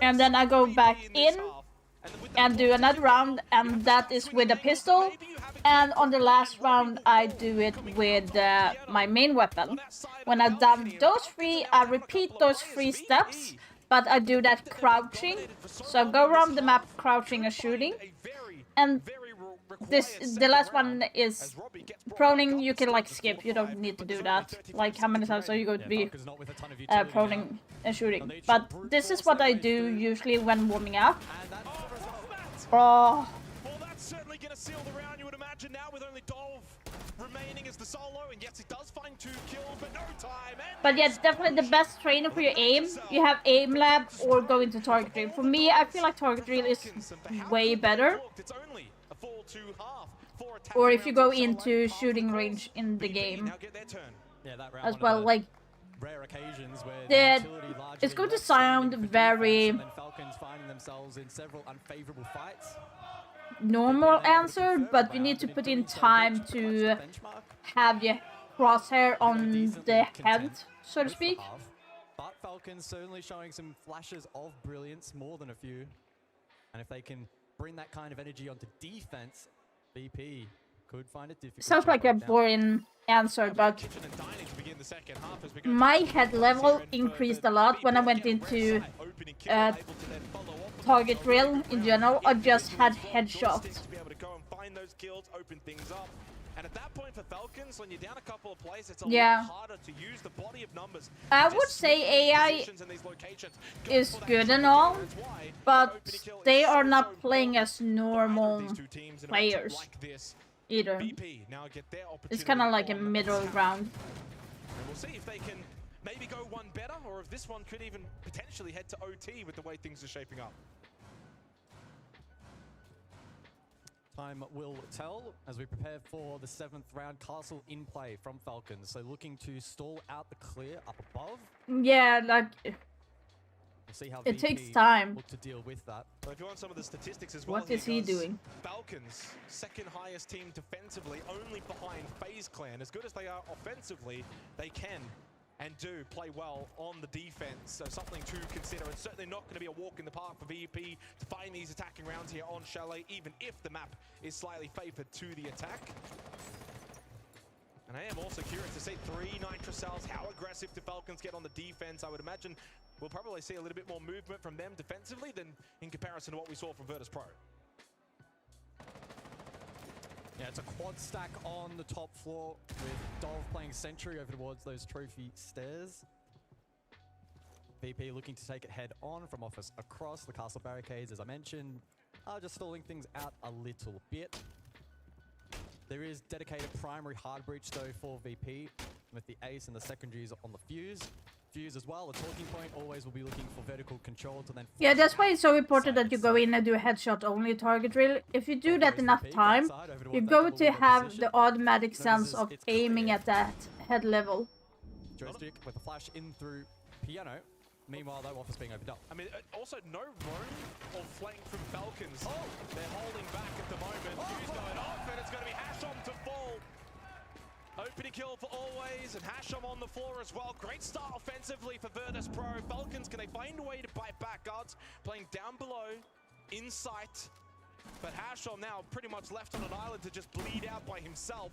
And then I go back in and do another round, and that is with a pistol. And on the last round I do it with my main weapon. When I've done those 3, I repeat those 3 steps, but I do that crouching. So I go around the map crouching and shooting. And the last one is proning. You can like skip, you don't need to do that. Like how many times are you going to be proning and shooting? But this is what I do usually when warming up. Oh. Well, that's certainly going to seal the round, you would imagine, now with only Dov remaining as the solo. And yes, he does find 2 kills, but no time. But yeah, it's definitely the best training for your aim. You have aim lab or go into target drill. For me, I feel like target drill is way better. Or if you go into shooting range in the game as well, like Rare occasions where that, the utility largely it's going to left standing sound for defense, very and then Falcons finding themselves in several unfavorable fights. normal answer, but you need to put in time to have your crosshair on the head, so to speak. But Falcons certainly showing some flashes of brilliance, more than a few. And if they can bring that kind of energy onto defense, VP could find it difficult. Sounds like a boring answer, but my head level increased a lot when I went into target drill in general. I just had headshots. And at that point for Falcons, when you're down a couple of plays, it's a Yeah. lot harder to use the body of numbers. I would say AI is good and all, but they are not playing as normal players either. It's kind of like a middle ground. And we'll see if they can maybe go one better, or if this one could even potentially head to OT with the way things are shaping up. Time will tell as we prepare for the 7th round. Castle in play from Falcons, so looking to stall out the clear up above. Yeah, like We'll see how it VP takes time. look to deal with that. But if you want some of the statistics as well, What is he doing? Falcons, 2nd highest team defensively, only behind FaZe Clan. As good as they are offensively, they can and do play well on the defense. So something to consider. It's certainly not going to be a walk in the park for VP to find these attacking rounds here on Chalet, even if the map is slightly favored to the attack. And I am also curious to see 3 Nitro cells. How aggressive do Falcons get on the defense? I would imagine we'll probably see a little bit more movement from them defensively than in comparison to what we saw from Virtus Pro. Yeah, it's a quad stack on the top floor with Dov playing sentry over towards those trophy stairs. VP looking to take it head on from office across the castle barricades, as I mentioned, just stalling things out a little bit. There is dedicated primary hard breach though for VP. with the ace and the secondaries on the fuse. Fuse as well, the talking point always will be looking for vertical control to then... Yeah, that's why it's so important that you go in and do a headshot only target drill. If you do that enough time, you're going to have the automatic sense of aiming at that head level. Joystick with a flash in through Piano. Meanwhile, though, Office being opened up. I mean, also no roam or flank from Falcons. Oh, they're holding back at the moment. Fuse going off, and it's going to be Hashom to fall. Opening kill for Always, and Hashom on the floor as well. Great start offensively for Virtus Pro. Falcons, can they find a way to bite back? Guards playing down below, in sight. But Hashom now pretty much left on an island to just bleed out by himself.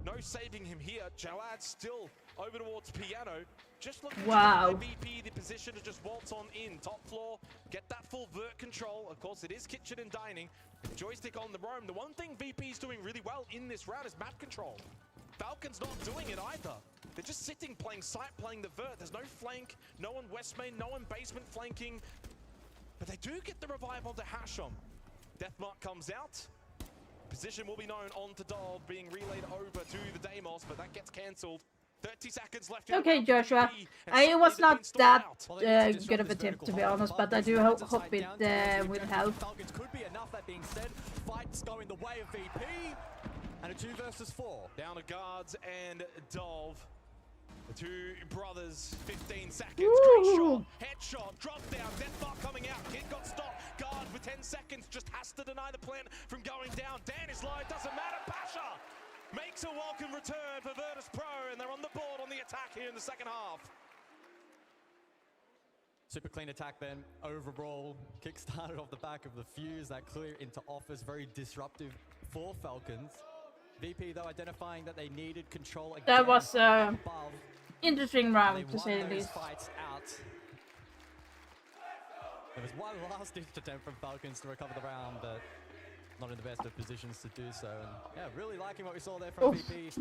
No saving him here. Jalad still over towards Piano. Just looking wow. to VP the position to just waltz on in. Top floor, get that full vert control. Of course, it is kitchen and dining. Joystick on the roam. The one thing VP is doing really well in this round is map control. Falcons not doing it either. They're just sitting, playing sight, playing the vert. There's no flank, no one west main, no one basement flanking. But they do get the revive onto Hashom. Deathmark comes out. Position will be known on to Dov, being relayed over to the Deimos, but that gets cancelled. 30 seconds left. Okay, Joshua. I was not that good of a tip, to be honest, but I do hope it will help. Falcons could be enough, that being said. Fights going the way of VP. And a 2 versus 4. Down to Guards and Dov. The two brothers, 15 seconds. Ooh. Great shot, headshot, drop down, Deathmark coming out. Kid got stopped. Guard with 10 seconds just has to deny the plant from going down. Dan is low, it doesn't matter. Pasha makes a welcome return for Virtus Pro, and they're on the board on the attack here in the second half. Super clean attack then, overall. Kick started off the back of the fuse, that clear into Office, very disruptive for Falcons. VP, though, identifying that they needed control again. That was interesting round, to say the least. Fights out. There was one last-ditch attempt from Falcons to recover the round, but not in the best of positions to do so. And yeah, really liking what we saw there from VP.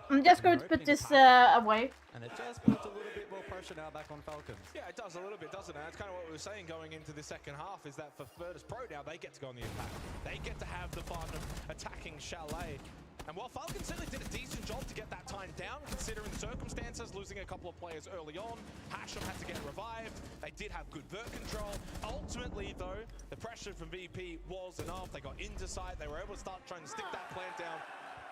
I'm just going to put this away. And it just puts a little bit more pressure now back on Falcons. Yeah, it does a little bit, doesn't it? That's kind of what we were saying going into the second half, is that for Virtus Pro now, they get to go on the attack. They get to have the fun of attacking Chalet. And while Falcons certainly did a decent job to get that time down, considering the circumstances, losing a couple of players early on, Hashom had to get revived. They did have good vert control. Ultimately, though, the pressure from VP was enough. They got into sight. They were able to start trying to stick that plant down.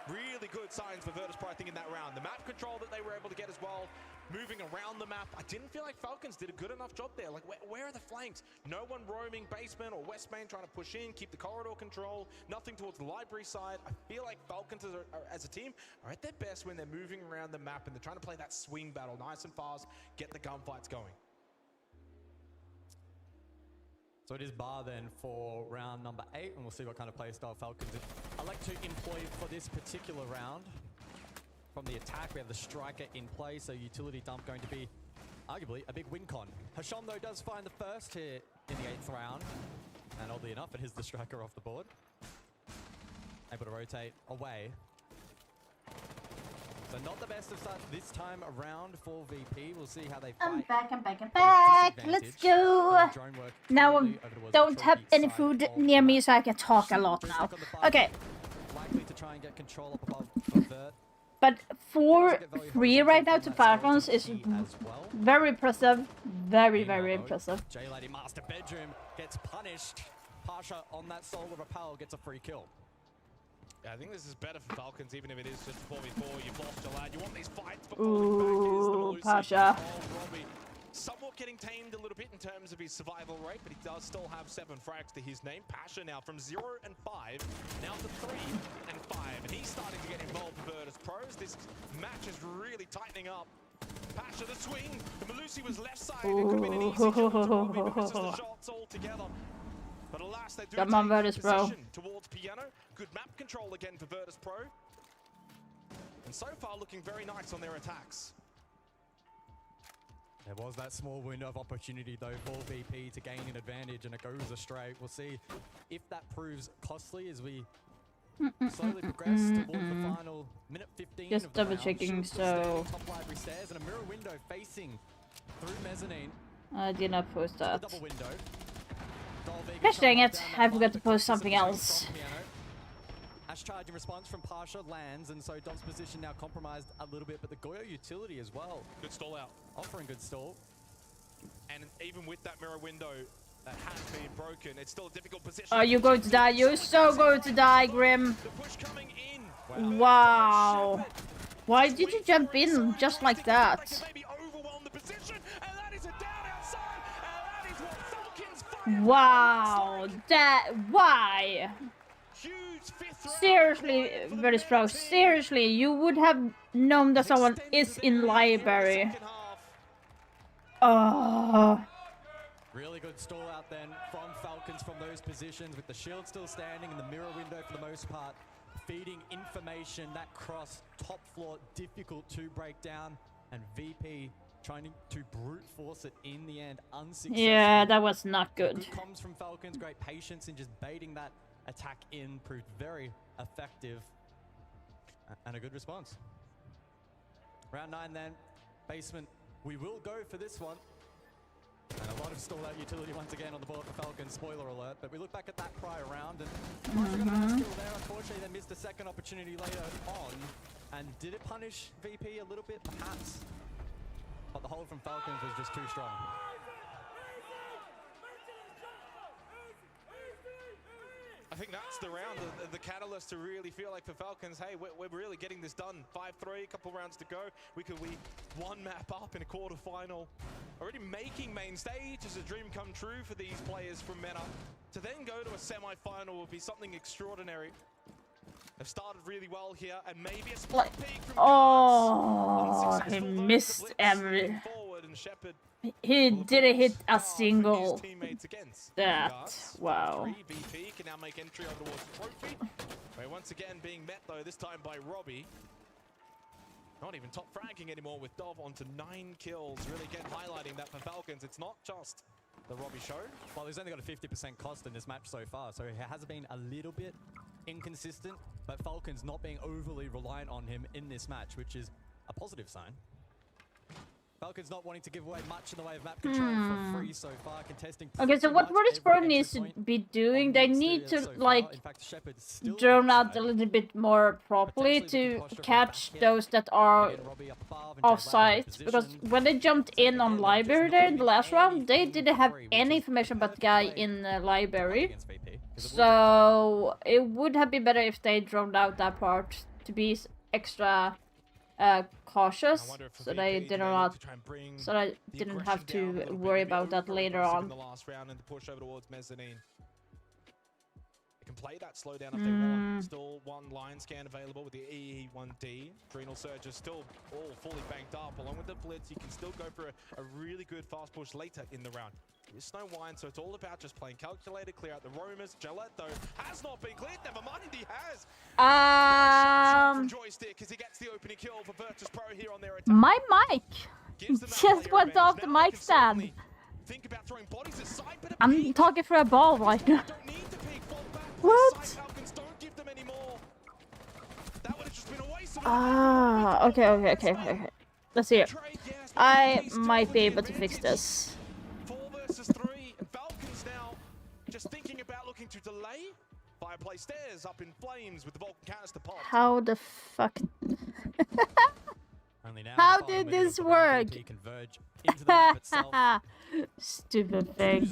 Really good signs for Virtus Pro, I think, in that round. The map control that they were able to get as well, moving around the map. I didn't feel like Falcons did a good enough job there. Like, where are the flanks? No one roaming basement or west main trying to push in, keep the corridor control. Nothing towards the library side. I feel like Falcons as a team are at their best when they're moving around the map and they're trying to play that swing battle nice and fast, get the gunfights going. So it is bar then for round number 8, and we'll see what kind of play style Falcons I like to employ for this particular round. From the attack, we have the striker in play, so utility dump going to be arguably a big win con. Hashom, though, does find the first hit in the 8th round, and oddly enough, it is the striker off the board. Able to rotate away. So not the best of starts this time around for VP. We'll see how they fight. I'm back. Let's go. Now I don't have any food near me, so I can talk a lot now. Okay. Likely to try and get control up above Vert. But 4-3 right now to Falcons is very impressive. Very, very impressive. J-Lady Master Bedroom gets punished. Pasha on that solar repel gets a free kill. Yeah, I think this is better for Falcons, even if it is just 4v4. You've lost your lad. You want these fights, but falling back is the Pasha. Robbie. Somewhat getting tamed a little bit in terms of his survival rate, but he does still have 7 frags to his name. Pasha now from 0 and 5, now to 3 and 5. And he's starting to get involved with Virtus Pros. This match is really tightening up. Pasha the swing. The Malusi was left side. It could have been an easy kill to Robbie, but misses the shots altogether. But alas, they do Come on, Virtus Pro. Towards Piano. Good map control again for Virtus Pro. And so far looking very nice on their attacks. There was that small window of opportunity, though, for VP to gain an advantage, and it goes astray. We'll see if that proves costly as we slowly progress towards the final minute 15 Just of the double checking, round. so Top library stairs and a mirror window facing through mezzanine. I did not post that. Double window. Gosh dang it, I forgot to post something else. Ash charge in response from Pasha lands, and so Dom's position now compromised a little bit, but the Goyo utility as well. Good stall out. Offering good stall. And even with that mirror window that has been broken, it's still a difficult position. Oh, you're going to die. You're so going to die, Grim. The push coming in. Wow. Why did you jump in just like that? Maybe overwhelm the position, and that is a down outside, and that is what Falcons find. Wow. Why? Huge fifth round. Seriously, Virtus Pro. Seriously, you would have known that someone is in library. Oh. Really good stall out then from Falcons from those positions, with the shield still standing and the mirror window for the most part, feeding information. That cross top floor difficult to break down, and VP trying to brute force it in the end, unsuccessful. Yeah, that was not good. Good comms from Falcons, great patience in just baiting that attack in, proved very effective, and a good response. Round 9 then, basement. We will go for this one. And a lot of stall out utility once again on the board for Falcons, spoiler alert. But we look back at that prior round, and Pasha got a nice kill there. Unfortunately, they missed a second opportunity later on. And did it punish VP a little bit? Perhaps. But the hold from Falcons was just too strong. I think that's the round, the catalyst to really feel like for Falcons, hey, we're really getting this done. 5-3, a couple rounds to go. We one map up in a quarterfinal. Already making main stage is a dream come true for these players from MENA. To then go to a semi-final would be something extraordinary. They've started really well here, and maybe a split peak from Oh, he missed every... He didn't hit a single that. Wow. VP can now make entry over towards the trophy. We're once again being met though, this time by Robbie. Not even top fragging anymore with Dov onto 9 kills. Really again highlighting that for Falcons, it's not just the Robbie show. Well, he's only got a 50% cost in this match so far, so he has been a little bit inconsistent, but Falcons not being overly reliant on him in this match, which is a positive sign. Falcons not wanting to give away much in the way of map control for free so far, contesting. Okay, so what Virtus Pro needs to be doing, they need to like drone out a little bit more properly to catch those that are off-site. Because when they jumped in on library there in the last round, they didn't have any information about the guy in the library. So it would have been better if they droned out that part to be extra cautious, so they did not, so I didn't have to worry about that later on. In the last round and the push over towards mezzanine. They can play that slow down if they want. Still one line scan available with the EE1D. Adrenal Surge is still all fully banked up. Along with the blitz, you can still go for a really good fast push later in the round. There's no wine, so it's all about just playing calculated, clear out the roamers. Gillette, though, has not been cleared. Never mind, he has. Joystick as he gets the opening kill for Virtus Pro here on their attack. My mic just went off the mic stand. Think about throwing bodies aside, but I'm talking for a ball right now. What? Ah, okay. Let's see it. I might be able to fix this. 4 versus 3, and Falcons now just thinking about looking to delay. Fireplace stairs up in flames with the Vulcan canister pop. How the fuck? How did this work? Stupid thing.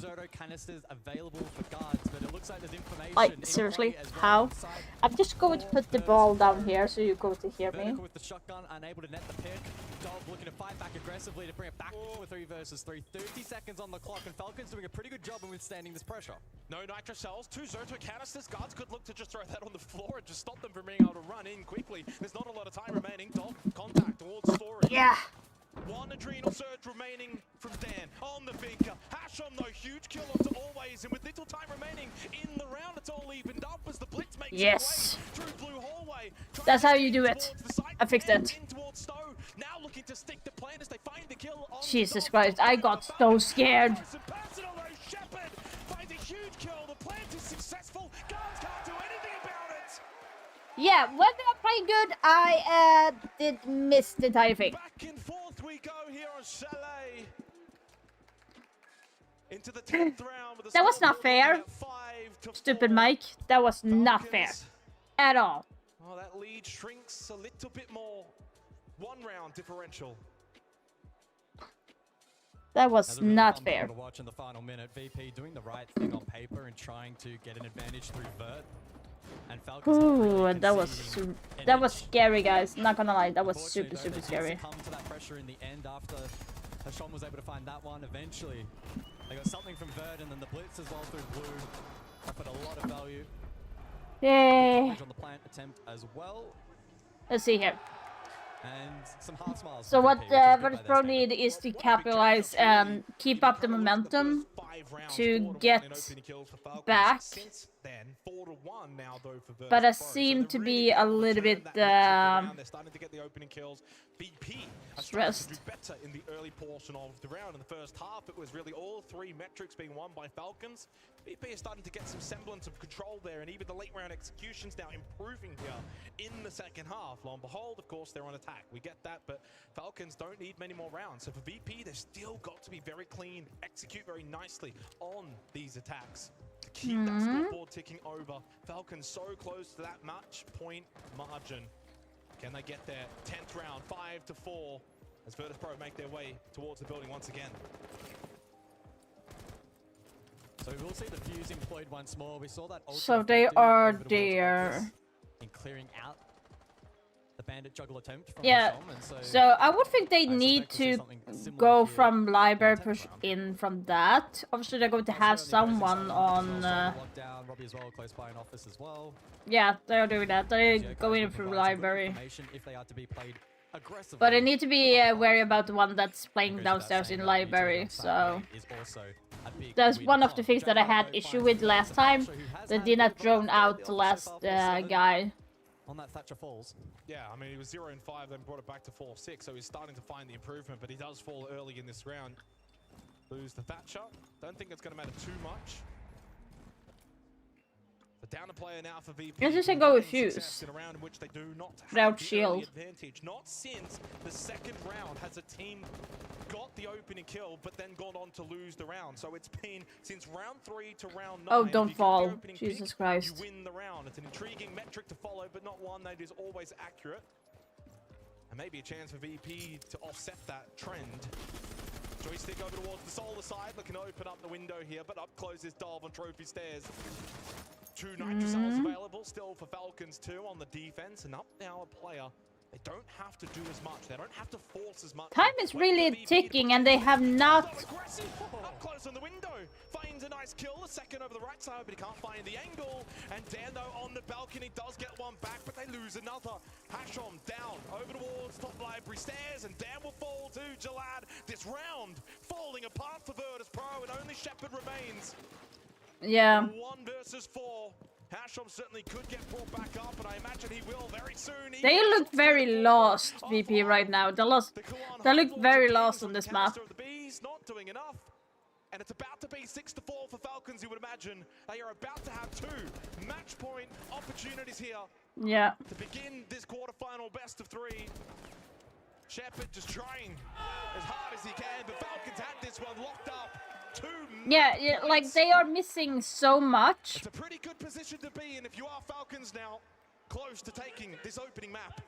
Like, seriously? How? I'm just going to put the ball down here so you're going to hear me. With the shotgun, unable to net the pick. Dov looking to fight back aggressively to bring it back to a 3 versus 3. 30 seconds on the clock, and Falcons doing a pretty good job in withstanding this pressure. No nitro cells, 2 Zerto canisters. Guards could look to just throw that on the floor and just stop them from being able to run in quickly. There's not a lot of time remaining. Dov, contact towards storage. Yeah. 1 Adrenal Surge remaining from Dan on the Finker. Hasham, though, huge kill onto Always, and with little time remaining in the round, it's all evened up as the Blitz makes yes. Through blue hallway. That's how you do it. I fixed it. Now looking to stick the plan as they find the kill. Jesus Christ, I got so scared. Finds a huge kill. The plant is successful. Guards can't do anything about it. Yeah, when they are playing good, I did miss the entire thing. Back and forth we go here on Chalet. Into the 10th round with that was not fair. Stupid Mike. That was not fair. at all. Oh, that lead shrinks a little bit more. 1 round differential. That was not fair. To watch in the final minute, VP doing the right thing on paper and trying to get an advantage through vert. And Falcons Ooh, that was scary, guys. Not gonna lie, that was super scary. Come to that pressure in the end after Hasham was able to find that one. Eventually, they got something from vert, and then the blitz as well through blue offered a lot of value. Yay! On the plant attempt as well. Let's see here. And some hard smiles. So what Virtus Pro need is to capitalize and keep up the momentum to get back. But I seem to be a little bit stressed. Better in the early portion of the round. In the first half, it was really all 3 metrics being won by Falcons. VP is starting to get some semblance of control there, and even the late round executions now improving here in the second half. Lo and behold, of course, they're on attack. We get that, but Falcons don't need many more rounds. So for VP, they've still got to be very clean, execute very nicely on these attacks to keep that scoreboard ticking over. Falcons so close to that match point margin. Can they get there? 10th round, 5-4, as Virtus Pro make their way towards the building once again. So we will see the fuse employed once more. We saw that. So they are there. In clearing out the bandit juggle attempt from yeah. Hasham, so I would think they need to go from library, push in from that. Obviously, they're going to have someone on. Robbie as well, close by an office as well. Yeah, they're doing that. They're going through library. If they are to be played aggressively. But I need to be wary about the one that's playing downstairs in library. So that's one of the things that I had issue with last time. They did not drone out the last guy. On that Thatcher falls. Yeah, I mean, he was 0-5, then brought it back to 4-6, so he's starting to find the improvement, but he does fall early in this round. Lose the Thatcher. Don't think it's going to matter too much. But down a player now for VP. Let's just go with Fuse. In a round in which they do not without have shield. Advantage. Not since the second round has a team got the opening kill, but then gone on to lose the round. So it's been since round 3 to round 9. Oh, don't fall. Jesus Christ. You win the round. It's an intriguing metric to follow, but not one that is always accurate. And maybe a chance for VP to offset that trend. Joystick over towards the solar side, looking to open up the window here, but up close is Dolph on trophy stairs. 2 nitro cells available still for Falcons too on the defense, and up now a player. They don't have to do as much. They don't have to force as much. Time is really ticking, and they have not. Up close on the window, finds a nice kill. The second over the right side, but he can't find the angle. And Dando on the balcony does get one back, but they lose another. Hasham down over towards top library stairs, and Dan will fall to Jalad. This round falling apart for Virtus Pro, and only Shepard remains. Yeah. 1 versus 4. Hasham certainly could get brought back up, and I imagine he will very soon. They look very lost, VP, right now. They look very lost on this map. Not doing enough. And it's about to be 6-4 for Falcons, you would imagine. They are about to have 2 match point opportunities here. Yeah. To begin this quarterfinal best of 3. Shepard just trying as hard as he can, but Falcons had this one locked up. Yeah, like they are missing so much. It's a pretty good position to be in if you are Falcons now, close to taking this opening map.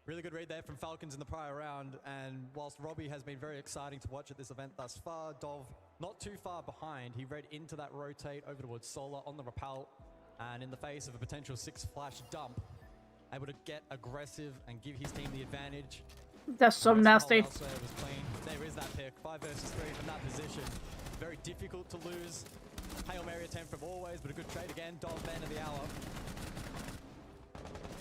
Really good read there from Falcons in the prior round, and whilst Robbie has been very exciting to watch at this event thus far, Dov not too far behind. He read into that rotate over towards Solar on the rappel, and in the face of a potential 6 flash dump, able to get aggressive and give his team the advantage. That's so nasty. There is that pick. 5 versus 3 from that position. Very difficult to lose. Hail Mary attempt from always, but a good trade again. Dog man of the hour.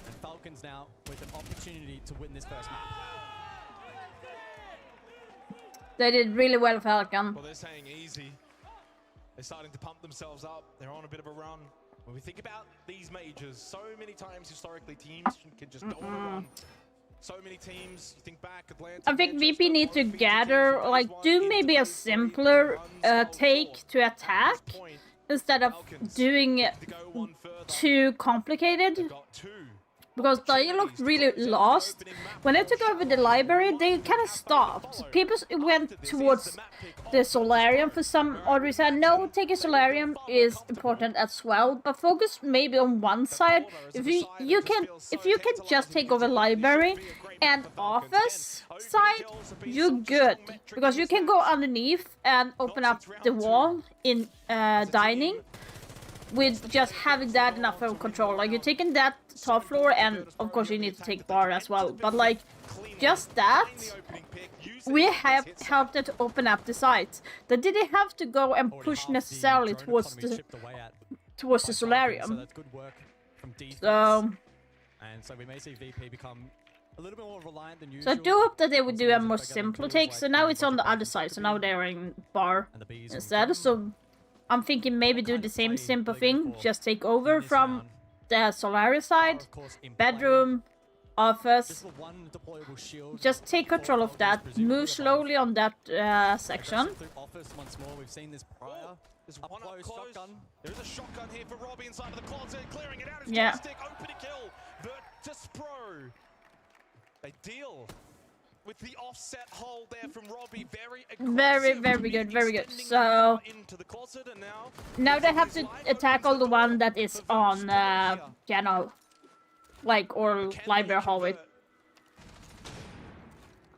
And Falcons now with an opportunity to win this first map. They did really well, Falcon. Well, they're saying easy. They're starting to pump themselves up. They're on a bit of a run. When we think about these majors, so many times historically teams can just go on a run. So many teams, you think back, Atlanta, I think VP needs to gather, like, do maybe a simpler take to attack instead of doing it too complicated. because they looked really lost. When they took over the library, they kind of stopped. People went towards the Solarium for some odd reason. I know taking Solarium is important as well, but focus maybe on one side. If you can just take over library and office side, you're good, because you can go underneath and open up the wall in dining. With just having that enough of control, like you're taking that top floor, and of course you need to take bar as well, but like just that, we have helped it to open up the sites. They didn't have to go and push necessarily towards the Solarium. So we may see VP become a little bit more reliant than usual. So I do hope that they would do a more simpler take. So now it's on the other side, so now they're in bar instead. So I'm thinking maybe do the same simple thing, just take over from the Solaris side, bedroom, office, just take control of that, move slowly on that section. There's a shotgun here for Robbie inside of the closet, clearing it out. Yeah. Open a kill. Virtus Pro. They deal with the offset hold there from Robbie. Very good. So now they have to tackle the one that is on like, or library hallway.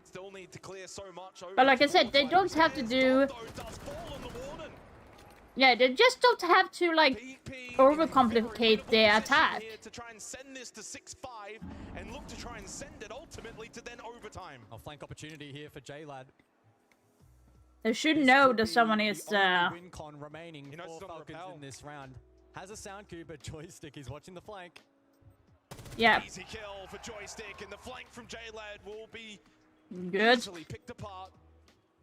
Still need to clear so much. But like I said, they don't have to do. Yeah, they just don't have to like overcomplicate the attack. To try and send this to 6-5 and look to try and send it ultimately to then overtime. A flank opportunity here for J-Lad. They should know that someone is win con remaining for Falcons in this round. Has a sound cube, but Joystick is watching the flank. Yeah. Easy kill for Joystick, and the flank from J-Lad will be good. Easily picked apart.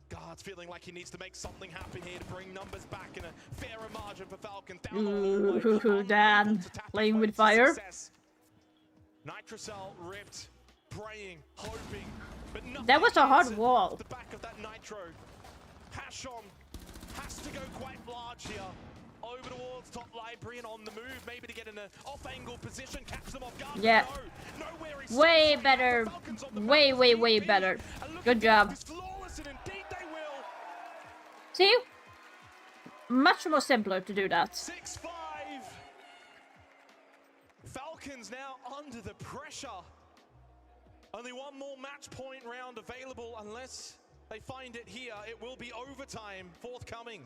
Guard's feeling like he needs to make something happen here to bring numbers back in a fairer margin for Falcons. Ooh, Dan, playing with fire. Nitrocell ripped, praying, hoping, but nothing. That was a hard wall. The back of that Nitro. Hashon has to go quite large here. Over towards top library and on the move, maybe to get in an off-angle position, catch them off guard. Yeah. No, way better. Way better. Good job. See? Much more simpler to do that. 6-5. Falcons now under the pressure. Only one more match point round available. Unless they find it here, it will be overtime forthcoming.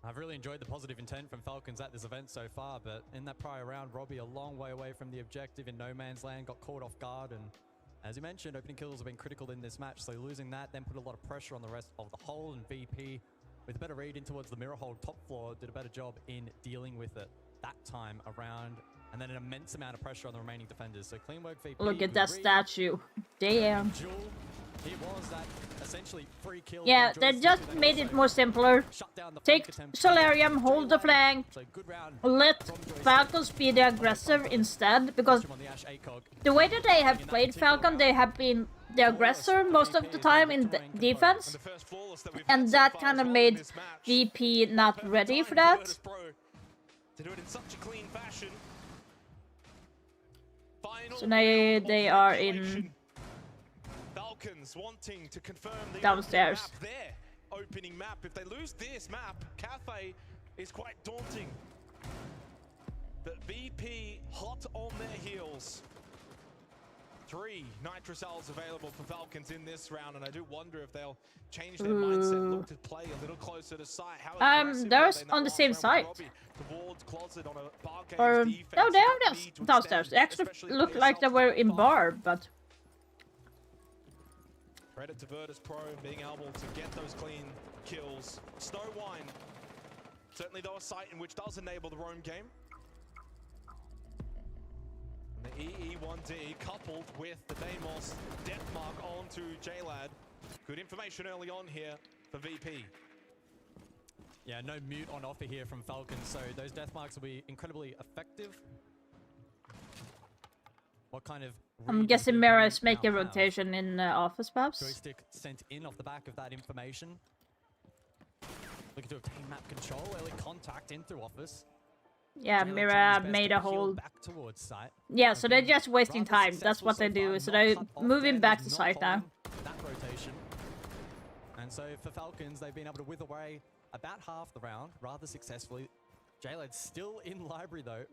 I've really enjoyed the positive intent from Falcons at this event so far, but in that prior round, Robbie a long way away from the objective in no man's land, got caught off guard, and as you mentioned, opening kills have been critical in this match, so losing that then put a lot of pressure on the rest of the hole, and VP, with a better read in towards the mirror hold top floor, did a better job in dealing with it that time around, and then an immense amount of pressure on the remaining defenders. So clean work, VP. Look at that statue. Damn. It was that essentially free kill. Yeah, they just made it more simpler. Take Solarium, hold the flank, let Falcons be the aggressor instead, because the way that they have played Falcon, they have been the aggressor most of the time in the defense, and that kind of made VP not ready for that. So now they are in wanting to confirm the downstairs. map there. Opening map. If they lose this map, Cafe is quite daunting. But VP hot on their heels. 3 Nitrocells available for Falcons in this round, and I do wonder if they'll change their mindset, look to play a little closer to site. They're on the same side. Or no, they are downstairs. They actually look like they were in bar, but. Credit to Virtus Pro being able to get those clean kills. Snowwine, certainly though a site in which does enable the roam game. And the EE1D coupled with the Deimos death mark onto J-Lad. Good information early on here for VP. Yeah, no mute on offer here from Falcons, so those death marks will be incredibly effective. What kind of... I'm guessing Mira is making a rotation in office, perhaps? Joystick sent in off the back of that information. Looking to obtain map control, early contact in through office. Yeah, Jalen Mira trying his best made to a peel whole... back towards site. Yeah, so they're Have been just wasting rather time. That's successful what so they do. far, So not they're cut off moving them, back to not site now. holding that rotation. And so for Falcons, they've been able to wither away about half the round rather successfully. Jaled's still in library though,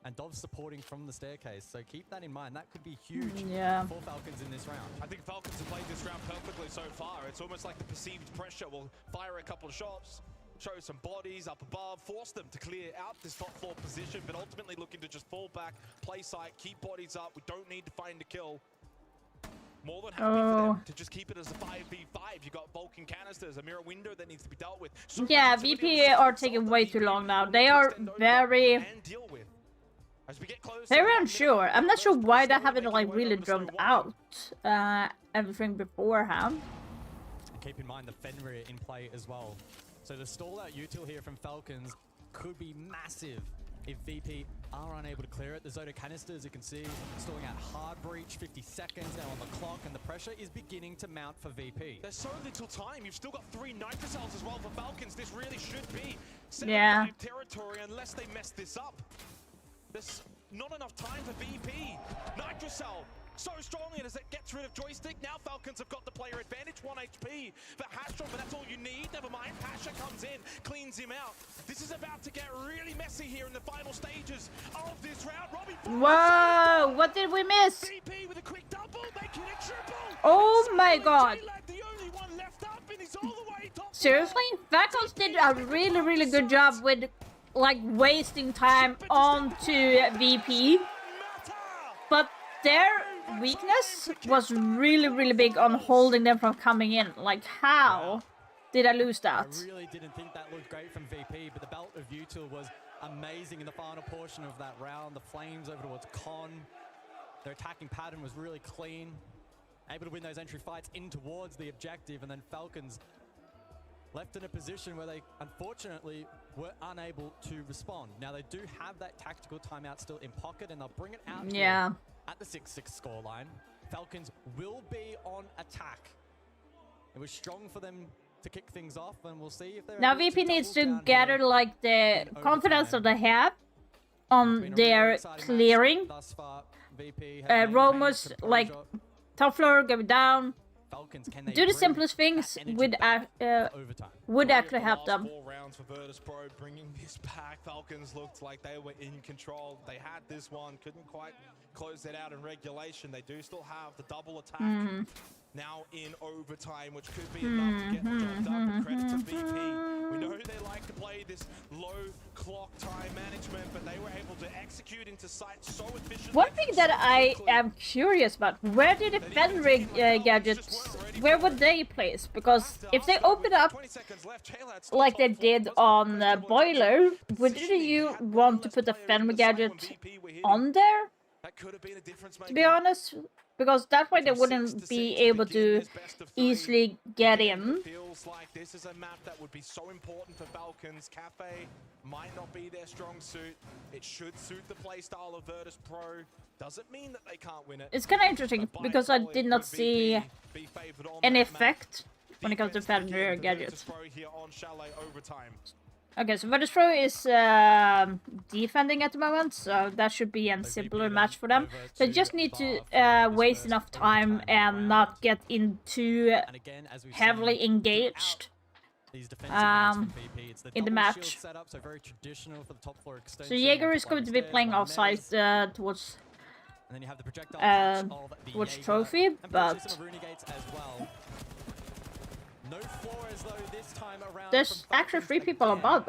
and Dov's supporting from the staircase. So keep that in mind. That could be huge for Falcons in this round. I think Falcons have played this round perfectly so far. It's almost like the perceived pressure will fire a couple of shots, show some bodies up above, force them to clear out this top 4 position, but ultimately looking to just fall back, play site, keep bodies up. We don't need to find a kill. More than happy for them to just keep it as a 5v5. You got Vulcan canisters, a mirror window that needs to be dealt with. So Yeah, VP are taking way too long now. They are very... Very unsure. I'm not sure why they haven't like really drummed out everything beforehand. And keep in mind the Fenrir in play as well. So the stall out util here from Falcons could be massive if VP are unable to clear it. The Zoda canister, as you can see, stalling out hard breach, 50 seconds now on the clock, and the pressure is beginning to mount for VP. There's so little time. You've still got 3 Nitrocells as well for Falcons. This really should be 7-5 territory unless they mess this up. There's not enough time for VP. Nitrocell so strongly, and as it gets rid of joystick, now Falcons have got the player advantage. 1 HP for Hastrom, but that's all you need. Never mind, Pasha comes in, cleans him out. This is about to get really messy here in the final stages of this round. Robbie, whoa, what did we miss? VP with a quick double, making it triple. Oh my god. The only one left up, and he's all the way top. Seriously? Falcons did a really good job with like wasting time onto VP. But their weakness was really big on holding them from coming in. Like, how did I lose that? I really didn't think that looked great from VP, but the belt of util was amazing in the final portion of that round. The flames over towards Con. Their attacking pattern was really clean. Able to win those entry fights in towards the objective, and then Falcons left in a position where they unfortunately were unable to respond. Now they do have that tactical timeout still in pocket, and they'll bring it out here at the 6-6 scoreline. Falcons will be on attack. It was strong for them to kick things off, and we'll see if they're now able VP to needs double to down gather here like the in confidence that overtime. they have on their clearing. Thus far, VP have Romus maintained like composure. top floor, go down. Falcons, can they Do the bring simplest that things energy would back for overtime? would actually help The last them. 4 rounds for Virtus Pro, bringing this back. Falcons looked like they were in control. They had this one, couldn't quite close it out in regulation. They do still have the double attack now in overtime, which could be enough to get the job done. But credit to VP. We know they like to play this low clock time management, but they were able to execute into sight so efficiently. One thing that I am curious about, where did the Fenrir gadgets, where would they place? Because if they open up like they did on Boiler, would you want to put a Fenrir gadget on there? That could have been a difference maker. To be honest, because that way they wouldn't be able to easily get in. Feels like this is a map that would be so important for Falcons. Cafe might not be their strong suit. It should suit the playstyle of Virtus Pro. Doesn't mean that they can't win it. It's kind of interesting because I did not see an effect when it comes to Fenrir gadgets. Okay, so Virtus Pro is defending at the moment, so that should be a simpler match for them. They just need to waste enough time and not get into heavily engaged in the match. So Jaeger is going to be playing offside towards Trophy, but there's actually 3 people above.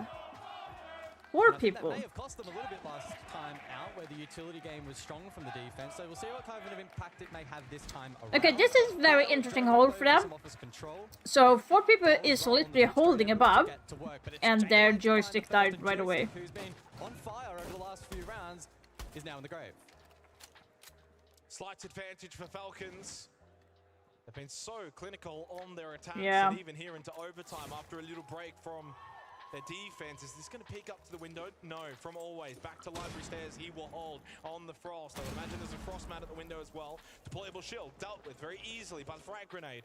4 people. That may have cost them a little bit last time out, where the utility game was strong from the defense. So we'll see what kind of impact it may have this time around. Okay, this is very interesting hold for them. So 4 people is literally holding above, and their joystick died right away. Who's been on fire over the last few rounds is now in the grave. Slight advantage for Falcons. They've been so clinical on their attacks, and even here into overtime after a little break from their defense. Is this going to peek up to the window? No, from always. Back to library stairs, he will hold on the frost. I would imagine there's a frost mat at the window as well. Deployable shield dealt with very easily by the frag grenade.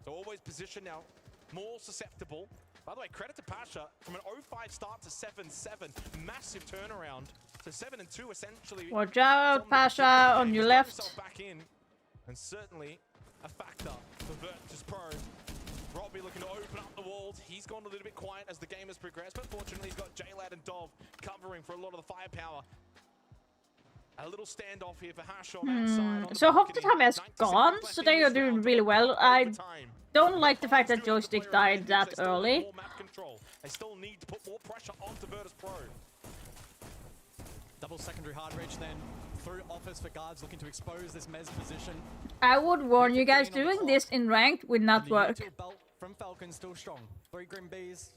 So always positioned now, more susceptible By the way, credit to Pasha from an 0-5 start to 7-7. Massive turnaround. So 7-2 essentially. Watch out, Pasha, on your left. Back in, and certainly a factor for Virtus Pro. Robbie looking to open up the walls. He's gone a little bit quiet as the game has progressed, but fortunately he's got JLad and Dov covering for a lot of the firepower. A little standoff here for Hash on that side. So half the time has gone, so they are doing really well. I don't like the fact that Joystick died that early. They still need to put more pressure onto Virtus Pro. Double secondary hard reach then through office for guards looking to expose this Mez position. I would warn you guys, doing this in ranked would not work. Belt from Falcons still strong. 3 Grim Bees.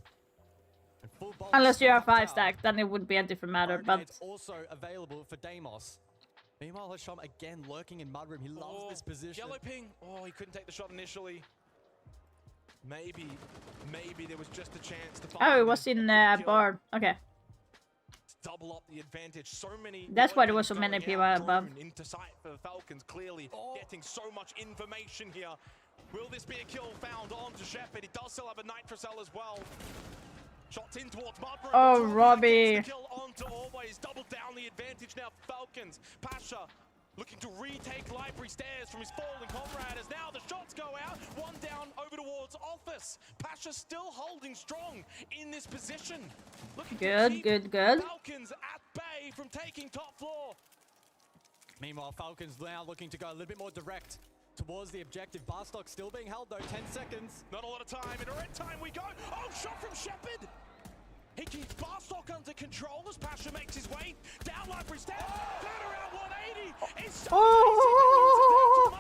Unless you are 5-stack, then it would be a different matter, but... also available for Deimos. Meanwhile, Hasham again lurking in Mudroom. He loves this position. Yellow ping. Oh, he couldn't take the shot initially. Maybe there was just a chance to find. Oh, it was in bar. Okay. Double up the advantage. So many. That's why there was so many people above. Into sight for the Falcons. Clearly getting so much information here. Will this be a kill found onto Shepard? He does still have a Nitrocell as well. Shots in towards Mudroom. Oh, Robbie. Kill onto Always. Double down the advantage now for Falcons. Pasha looking to retake Library Stairs from his fallen comrade as now the shots go out. One down over towards Office. Pasha still holding strong in this position. Good. Falcons at bay from taking top floor. Meanwhile, Falcons now looking to go a little bit more direct towards the objective. Barstock still being held though, 10 seconds. Not a lot of time. In a red time we go. Oh, shot from Shepard. He keeps Barstock under control as Pasha makes his way down Library Stairs. Down around 180. It's Oh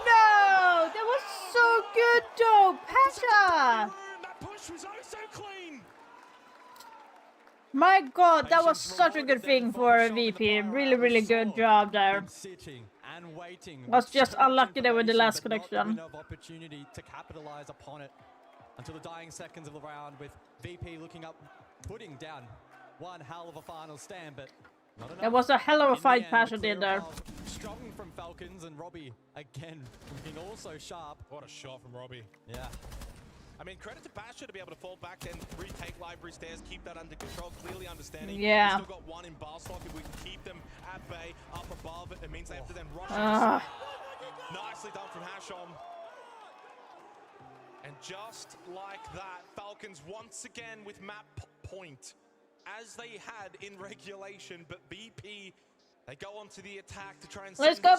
no! That was so good though, Pasha! That push was oh so clean. My god, that was such a good thing for a VP. Really good job there. Sitting and waiting. Was just unlucky there with the last connection. Opportunity to capitalize upon it until the dying seconds of the round, with VP looking up, putting down one hell of a final stand, but not enough. That was a hell of a fight Pasha did there. Strong from Falcons, and Robbie again looking also sharp. What a shot from Robbie. Yeah. I mean, credit to Pasha to be able to fall back and retake Library Stairs, keep that under control, clearly understanding. Yeah. We've still got one in Barstock. If we can keep them at bay, up above, it means they have to then rush. Nicely done from Hashom. And just like that, Falcons once again with map point, as they had in regulation, but BP, they go on to the attack to try and... Let's go,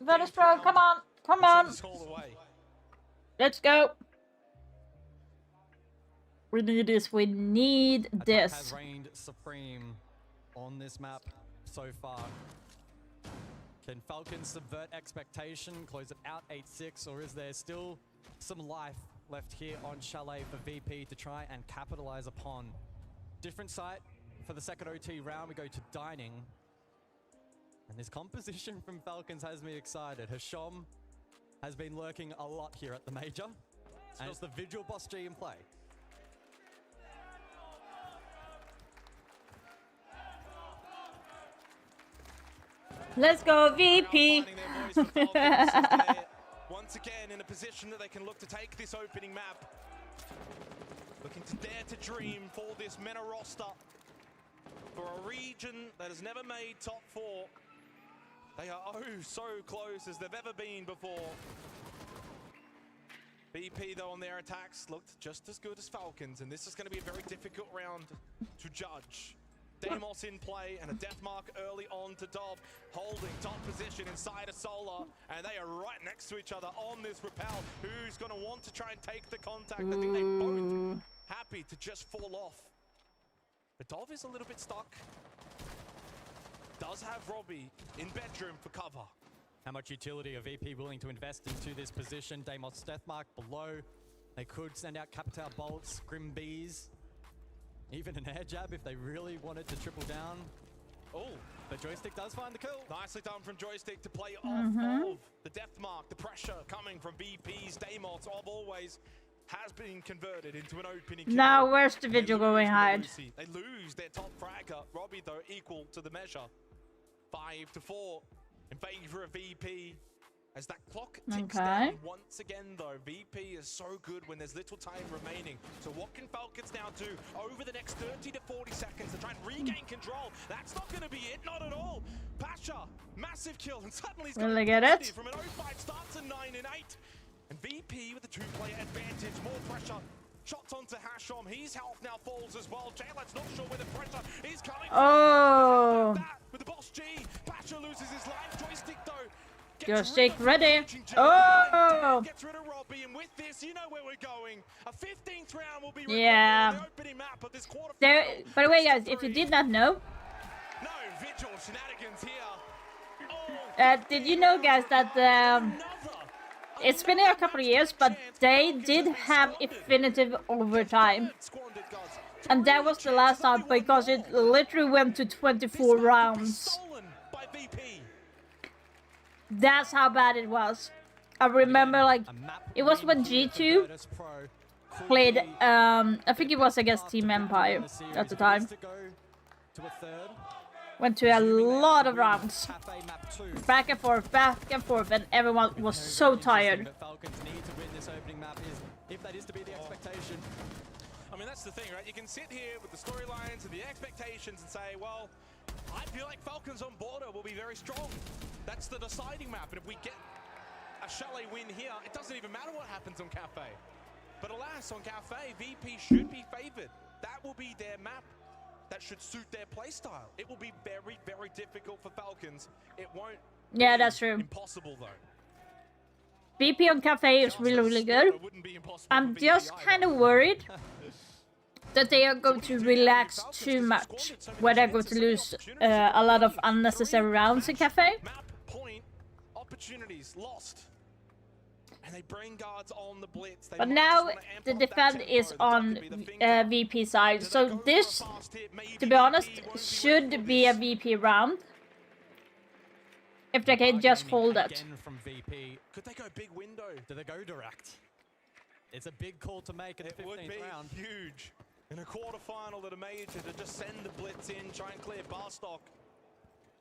Virtus Pro, come on. Let's go. We need this, we need this. Attack has reigned supreme on this map so far. Can Falcons subvert expectation, close it out 8-6, or is there still some life left here on Chalet for VP to try and capitalize upon? Different site for the second OT round. We go to Dining. And this composition from Falcons has me excited. Hasham has been lurking a lot here at the major. And it's the Vigil Boss G in play. Let's go, VP. Once again in a position that they can look to take this opening map. Looking to dare to dream for this MENA roster. For a region that has never made top 4. They are oh so close as they've ever been before. BP though on their attacks looked just as good as Falcons, and this is going to be a very difficult round to judge. Deimos in play and a death mark early on to Dov, holding top position inside of Solar, and they are right next to each other on this rappel. Who's going to want to try and take the contact? I think they both happy to just fall off. But Dov is a little bit stuck. Does have Robbie in bedroom for cover. How much utility are VP willing to invest into this position? Deimos death mark below. They could send out Capital Bolts, Grim Bees. Even an air jab if they really wanted to triple down. Oh, but Joystick does find the kill. Nicely done from Joystick to play off of the depth mark. The pressure coming from VP's Deimos of Always has been converted into an opening kill. Now where's the Vigil going hide? They lose their top fragger. Robbie though equal to the measure. 5-4 in favor of VP. As that clock ticks Okay. down once again, though, VP is so good when there's little time remaining. So what can Falcons now do over the next 30 to 40 seconds to try and regain control? That's not going to be it, not at all. Pasha, massive kill, and suddenly he's Will got they a get positive it? from an 0-5 start to 9 and 8. And VP with the two-player advantage, more pressure. Shots onto Hashom, his health now falls as well. Jaylad's not sure where the pressure is coming from. Oh, That with the boss G, Pasha loses his life. Joystick though. Joystick ready. Oh, Gets rid of Robbie, and with this, you know where we're going. A 15th round will be yeah. on the opening map of this quarterfinal. There. By the way, guys, if you did not know, No vigil shenanigans here. did you know, guys, that it's been a couple of years, but they did have infinitive overtime, and that was the last time because it literally went to 24 rounds. Stolen by VP. That's how bad it was. I remember, like, it was when G2 played, I think it was against Team Empire at the time. Went to a lot of rounds. Back and forth, and everyone was so tired. Falcons need to win this opening map if that is to be the expectation. I mean, that's the thing, right? You can sit here with the storylines and the expectations and say, well, I feel like Falcons on border will be very strong. That's the deciding map. And if we get a Chalet win here, it doesn't even matter what happens on Cafe. But alas, on Cafe, VP should be favored. That will be their map. That should suit their playstyle. It will be very, very difficult for Falcons. It won't Yeah, be that's true. impossible, though. VP on Cafe is really, really good. It wouldn't be impossible I'm for VP just either. kind of worried that they are going to relax too much, where they're going to lose a lot of unnecessary rounds in Cafe. Map point opportunities lost. And they bring guards on the blitz. They But might now just wanna amp the up that defense tempo. is The on duck could be the finger. VP side, Do they so go for a this, fast hit? Maybe to be honest, VP won't be should ready for be a this. VP round. If they can just hold it. Again from VP. Could they go big window? Do they go direct? It's a big call to make in the It would 15th be round. huge. In a quarterfinal at a major to just send the blitz in, try and clear bar stock.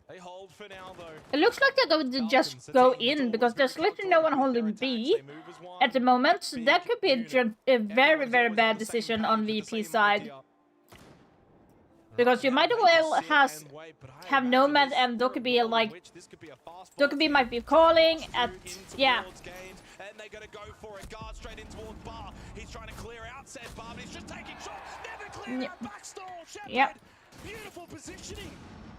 They hold for now though. It looks like they're going to just go in because there's literally no one holding B at the moment, so that could be a very, very bad decision on VP side. Because you might as well have Nomad and Dokkaebi, like, Dokkaebi might be calling at, yeah. And they're gonna go for it. Guard straight in towards Bar. He's trying to clear out said Bar, but he's just taking shots. Never clear that backstall. Shepard. Yep. Beautiful positioning.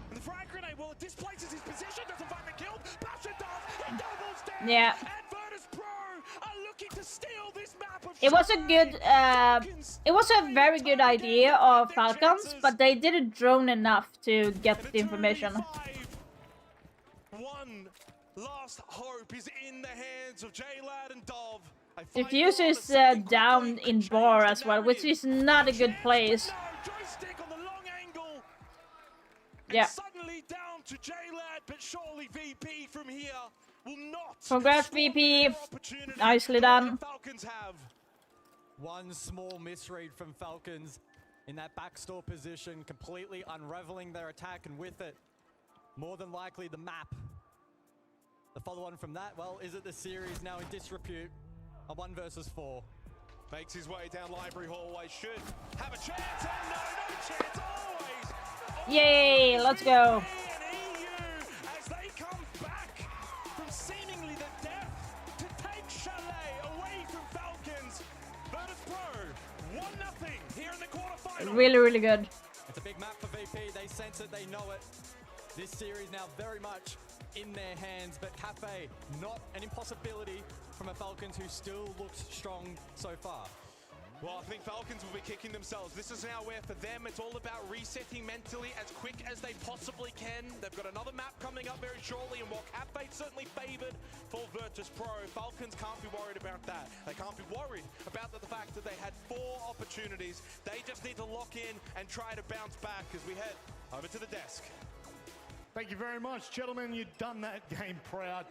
And the frag grenade, well, it displaces his position. Doesn't find the kill. Pasha does. He doubles down. Yeah. And Virtus Pro are looking to steal this map of It was a good, it was a very good idea of Falcons, but they didn't drone enough to get the information. One last hope is in the hands of J-Lad and Dov. Diffuse is down in bar as well, which is not a good place. Joystick on the long angle. Yeah. Suddenly down to J-Lad, but surely VP from here will not. Congrats, squander VP. their opportunity Nicely that done. the Falcons have. One small misread from Falcons in that backstore position, completely unraveling their attack, and with it, more than likely the map. The follow-on from that, well, is it the series now in disrepute? A 1 versus 4. Makes his way down Library Hallway, should have a chance, and no chance, always. Yay, let's go. And EU, as they come back from seemingly the death to take Chalet away from Falcons. Virtus Pro, 1-0 here in the quarterfinal. Really, really good. It's a big map for VP. They sense it, they know it. This series now very much in their hands, but Cafe, not an impossibility from a Falcons who still looks strong so far. Well, I think Falcons will be kicking themselves. This is now where for them it's all about resetting mentally as quick as they possibly can. They've got another map coming up very shortly, and while Cafe certainly favored for Virtus Pro, Falcons can't be worried about that. They can't be worried about the fact that they had 4 opportunities. They just need to lock in and try to bounce back as we head over to the desk. Thank you very much, gentlemen. You've done that game proud.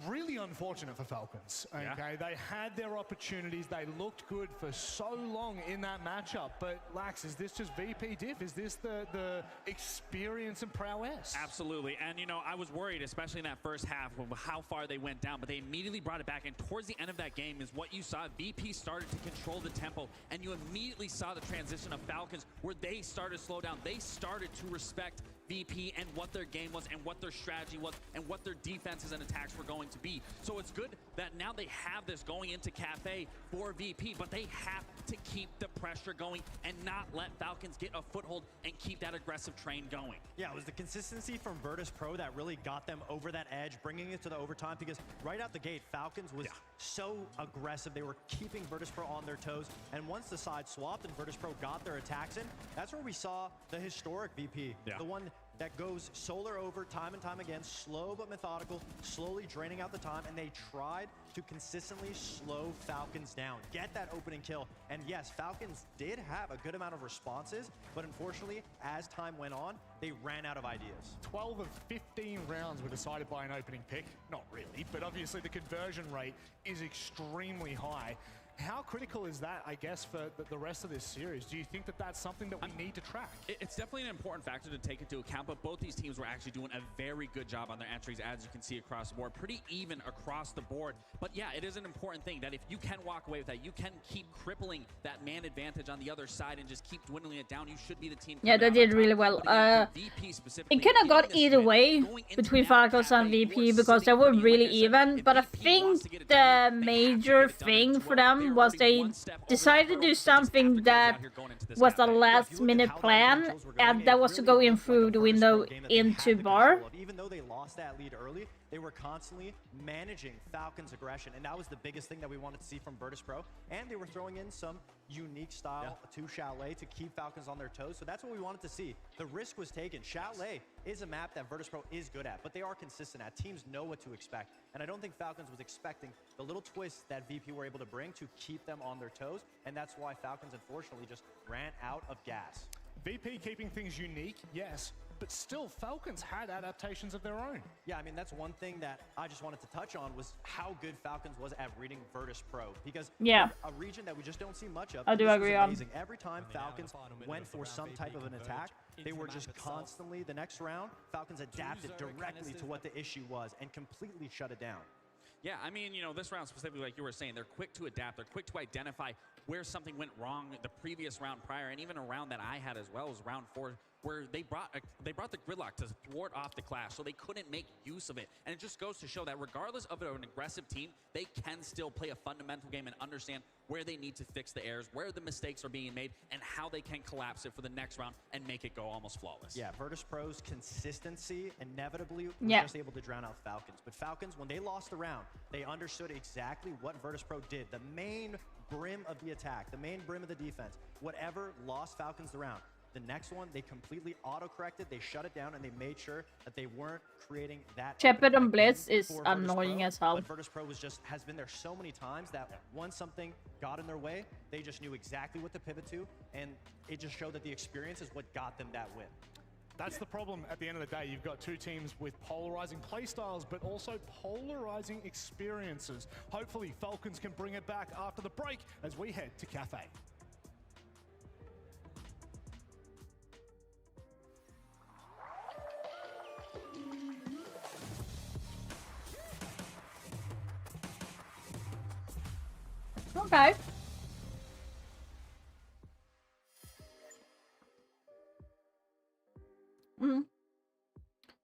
really unfortunate for Falcons. Okay, they had their opportunities. They looked good for so long in that matchup. But Lax, is this just VP diff? Is this the experience and prowess? Absolutely. And you know, I was worried, especially in that first half, with how far they went down. But they immediately brought it back. And towards the end of that game is what you saw. VP started to control the tempo, and you immediately saw the transition of Falcons, where they started to slow down. They started to respect VP and what their game was and what their strategy was and what their defenses and attacks were going to be. So it's good that now they have this going into Cafe for VP, but they have to keep the pressure going and not let Falcons get a foothold and keep that aggressive train going. Yeah, it was the consistency from Virtus Pro that really got them over that edge, bringing it to the overtime, because right out the gate, Falcons was so aggressive. They were keeping Virtus Pro on their toes, and once the side swapped and Virtus Pro got their attacks in, that's where we saw the historic VP, the one that goes solar over time and time again, slow but methodical, slowly draining out the time, and they tried to consistently slow Falcons down, get that opening kill. And yes, Falcons did have a good amount of responses, but unfortunately, as time went on, they ran out of ideas. 12 of 15 rounds were decided by an opening pick. Not really, but obviously the conversion rate is extremely high. How critical is that, I guess, for the rest of this series? Do you think that that's something that we need to track? It's definitely an important factor to take into account, but both these teams were actually doing a very good job on their entries, as you can see across the board. Pretty even across the board. But yeah, it is an important thing that if you can walk away with that, you can keep crippling that man advantage on the other side and just keep dwindling it down. You should be the team. Yeah, they did really well. It kind of got either way between Falcons and VP because they were really even, but I think the major thing for them was they decided to do something that was a last-minute plan, and that was to go in through the window into bar. Even though they lost that lead early, they were constantly managing Falcons' aggression, and that was the biggest thing that we wanted to see from Virtus Pro. And they were throwing in some unique style to Chalet to keep Falcons on their toes, so that's what we wanted to see. The risk was taken. Chalet is a map that Virtus Pro is good at, but they are consistent at. Teams know what to expect, and I don't think Falcons was expecting the little twists that VP were able to bring to keep them on their toes, and that's why Falcons unfortunately just ran out of gas. VP keeping things unique, yes, but still Falcons had adaptations of their own. Yeah, I mean, that's one thing that I just wanted to touch on was how good Falcons was at reading Virtus Pro, because a region that we just don't see much of. I do agree on. Every time Falcons went for some type of an attack, they were just constantly, the next round, Falcons adapted directly to what the issue was and completely shut it down. Yeah, I mean, you know, this round specifically, like you were saying, they're quick to adapt. They're quick to identify where something went wrong the previous round prior, and even a round that I had as well was round 4, where they brought the gridlock to thwart off the clash, so they couldn't make use of it. And it just goes to show that regardless of an aggressive team, they can still play a fundamental game and understand where they need to fix the errors, where the mistakes are being made, and how they can collapse it for the next round and make it go almost flawless. Yeah, Virtus Pro's consistency inevitably was just able to drown out Falcons. But Falcons, when they lost the round, they understood exactly what Virtus Pro did. The main brim of the attack, the main brim of the defense, whatever lost Falcons the round. The next one, they completely auto-corrected, they shut it down, and they made sure that they weren't creating that. Shepard on Blitz is annoying as hell. But Virtus Pro has been there so many times that once something got in their way, they just knew exactly what to pivot to, and it just showed that the experience is what got them that win. That's the problem at the end of the day. You've got two teams with polarizing playstyles, but also polarizing experiences. Hopefully, Falcons can bring it back after the break as we head to Cafe. Okay.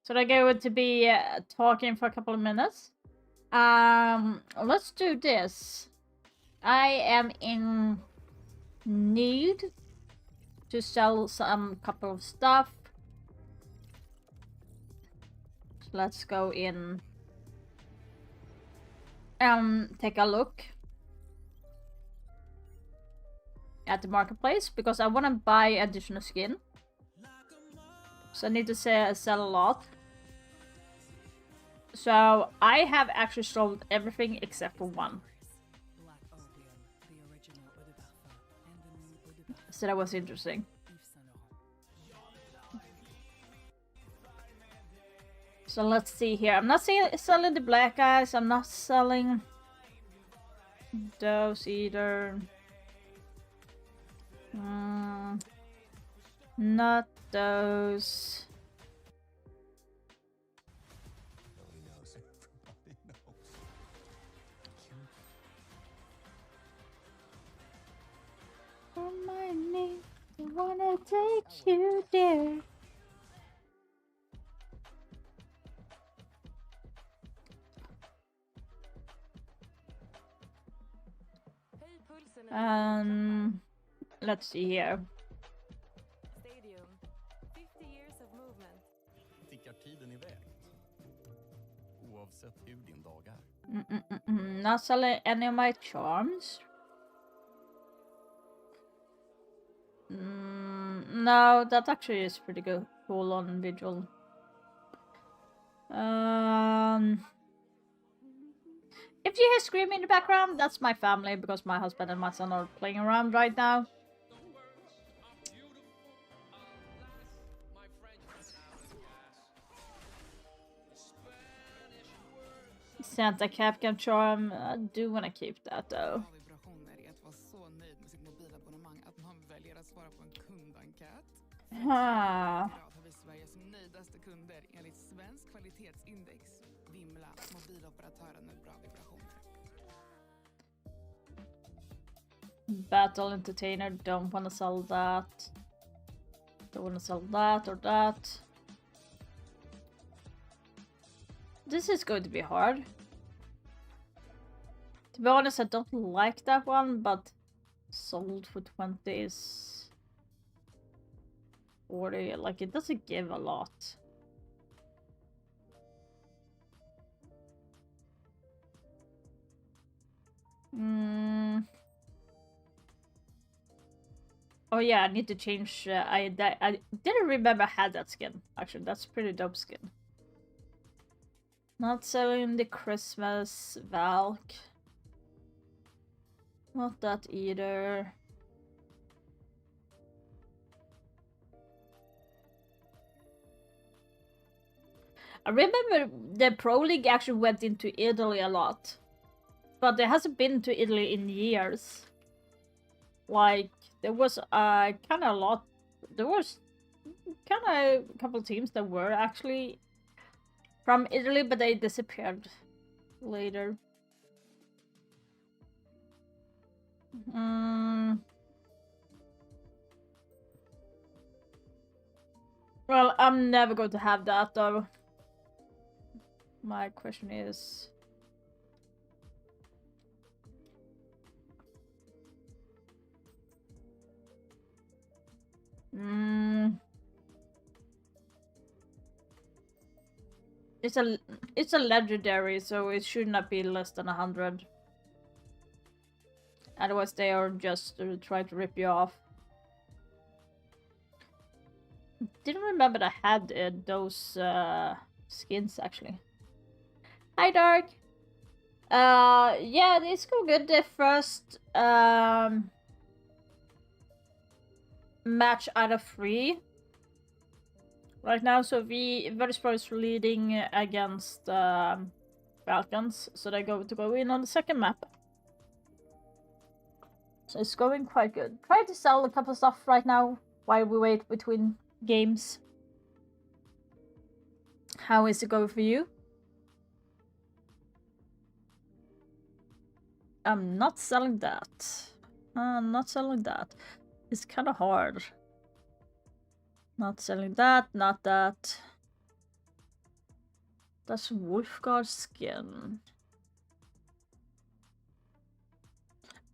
So they're going to be talking for a couple of minutes. Let's do this. I am in need to sell some couple of stuff. So let's go in take a look at the marketplace because I want to buy additional skin. So I need to sell a lot. So I have actually sold everything except for one. So that was interesting. So let's see here. I'm not selling the black eyes. I'm not selling those either. Not those. Remind me, I wanna take you there. Let's see here. Stadium, 50 years of movement. Tickar tiden iväg? Oavsett hur din dag är. Not selling any of my charms. No, that actually is pretty good. Cool on visual. If you hear screaming in the background, that's my family because my husband and my son are playing around right now. Santa Capcom charm. I do want to keep that though. Huh. Battle Entertainer, don't want to sell that. Don't want to sell that or that. This is going to be hard. To be honest, I don't like that one, but sold for 20 is 40. Like, it doesn't give a lot. Oh yeah, I need to change. I didn't remember I had that skin. Actually, that's pretty dope skin. Not selling the Christmas Valk. Not that either. I remember the Pro League actually went into Italy a lot. But it hasn't been to Italy in years. Like, there was kind of a lot. There was kind of a couple teams that were actually from Italy, but they disappeared later. Well, I'm never going to have that though. My question is... It's a legendary, so it should not be less than 100. Otherwise, they are just trying to rip you off. Didn't remember that I had those skins actually. Hi, Dark. Yeah, it's going good. The first match out of 3 right now, so Virtus Pro is leading against Falcons, so they go in on the second map. So it's going quite good. Try to sell a couple of stuff right now while we wait between games. How is it going for you? I'm not selling that. I'm not selling that. It's kind of hard. Not selling that, not that. That's Wolfguard skin.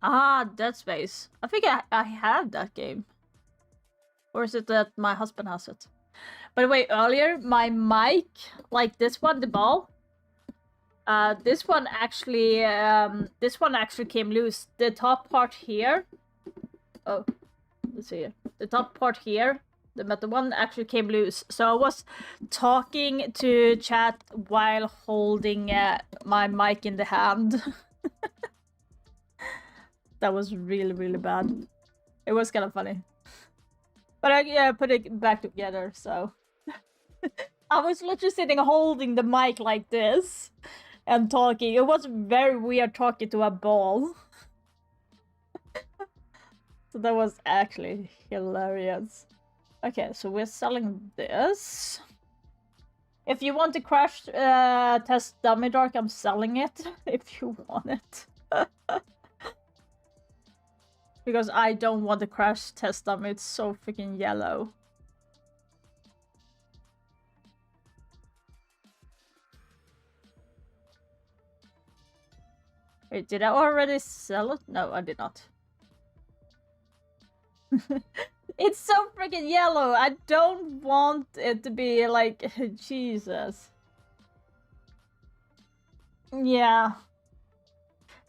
Ah, Dead Space. I think I have that game. Or is it that my husband has it? By the way, earlier, my mic, like this one, the ball, this one actually came loose. The top part here. Oh, let's see here. The top part here, the metal one, actually came loose. So I was talking to chat while holding my mic in the hand. That was really, really bad. It was kind of funny. But I put it back together, so... I was literally sitting holding the mic like this and talking. It was very weird talking to a ball. So that was actually hilarious. Okay, so we're selling this. If you want to crash test Dummy Dark, I'm selling it if you want it. Because I don't want to crash test Dummy, it's so freaking yellow. Wait, did I already sell it? No, I did not. It's so freaking yellow. I don't want it to be like Jesus. Yeah.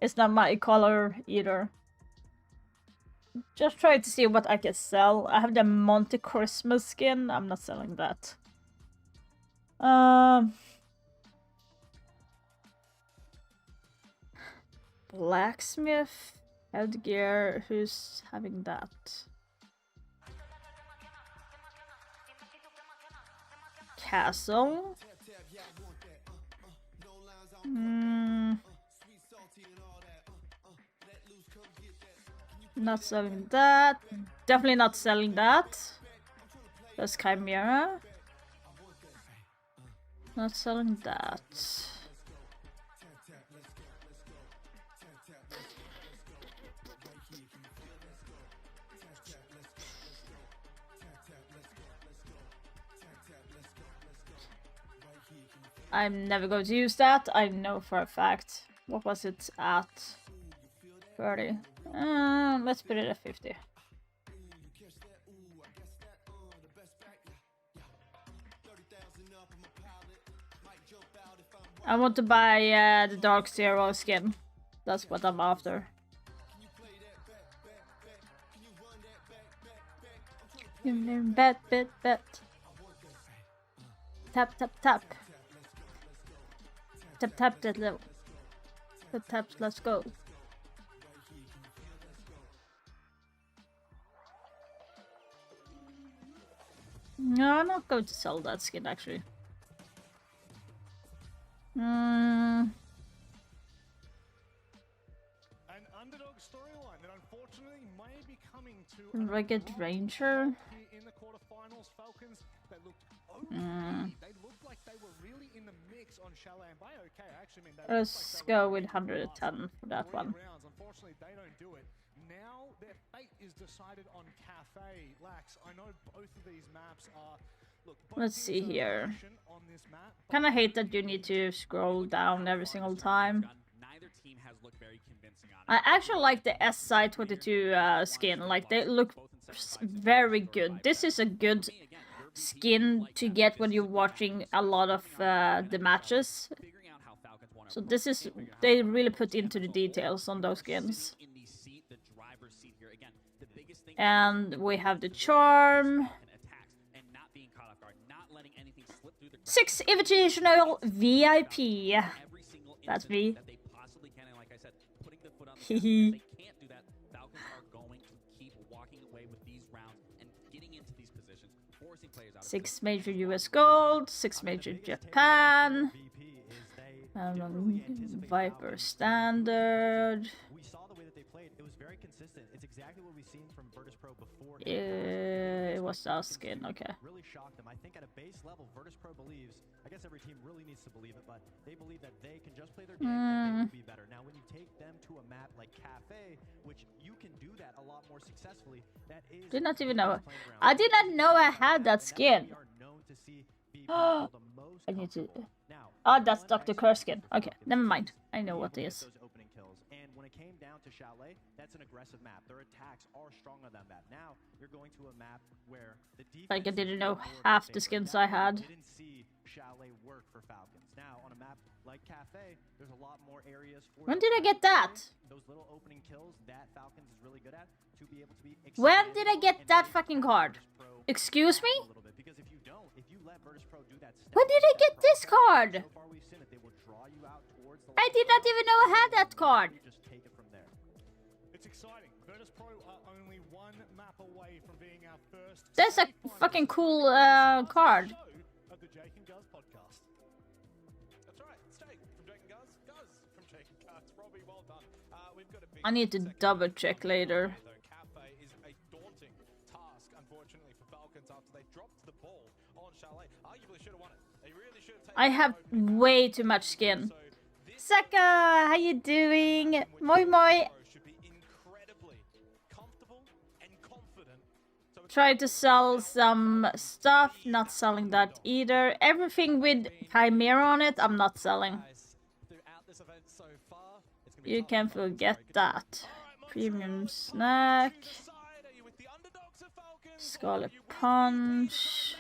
It's not my color either. Just try to see what I can sell. I have the Monte Christmas skin. I'm not selling that. Blacksmith, headgear. Who's having that? Castle. Not selling that. Definitely not selling that. That's Chimera. Not selling that. I'm never going to use that. I know for a fact. What was it at? 30. Let's put it at 50. I want to buy the Dark Zero skin. That's what I'm after. Bet. Tap. Tap that level. Tap, let's go. No, I'm not going to sell that skin actually. An underdog storyline that unfortunately may be coming to Rugged Ranger. in the quarterfinals. Falcons, they looked okay. They looked like they were really in the mix on Chalet and Bay. Okay, I actually mean Let's go with 110 for that one. Rounds. Unfortunately, they don't do it. Now their fate is decided on Cafe. Lax, I know both of these maps are. Look, let's see here. Kinda hate that you need to scroll down every single time. I actually like the SI22 skin. Like, they look very good. This is a good skin to get when you're watching a lot of the matches. So this is, they really put into the details on those skins. And we have the charm. 6 invitational VIP. That's me. Hehe. 6 major US gold, 6 major Japan. Viper standard. It was our skin, okay. Really shocked them. I think at a base level, Virtus Pro believes, I guess every team really needs to believe it, but they believe that they can just play their game and they will be better. Now, when you take them to a map like Cafe, which you can do that a lot more successfully, that is... Did not even know. I did not know I had that skin. I need to... Oh, that's Dr. Kerr skin. Okay, never mind. I know what it is. When it came down to Chalet, that's an aggressive map. Their attacks are stronger than that. Now you're going to a map where the defense, like, I didn't know half the skins I had. Didn't see Chalet work for Falcons. Now on a map like Cafe, there's a lot more areas for. When did I get that? Those little opening kills that Falcons is really good at to be able to be. When did I get that fucking card? Excuse me? Because if you don't, if you let Virtus Pro do that. When did I get this card? So far we've seen it. They will draw you out towards the. I did not even know I had that card. It's exciting. Virtus Pro are only one map away from being our first. That's a fucking cool card. Of the Jake and Robbie, well done. We've got a big I need to double check later. Cafe is a daunting task, unfortunately, for Falcons after they dropped the ball on Chalet. Arguably should have won it. They really should have taken I have way too much skin. Saka, how you doing? Moi moi. should be incredibly comfortable and confident. Try to sell some stuff, not selling that either. Everything with Chimera on it, I'm not selling. You can forget that. Premium snack. Scarlet Punch.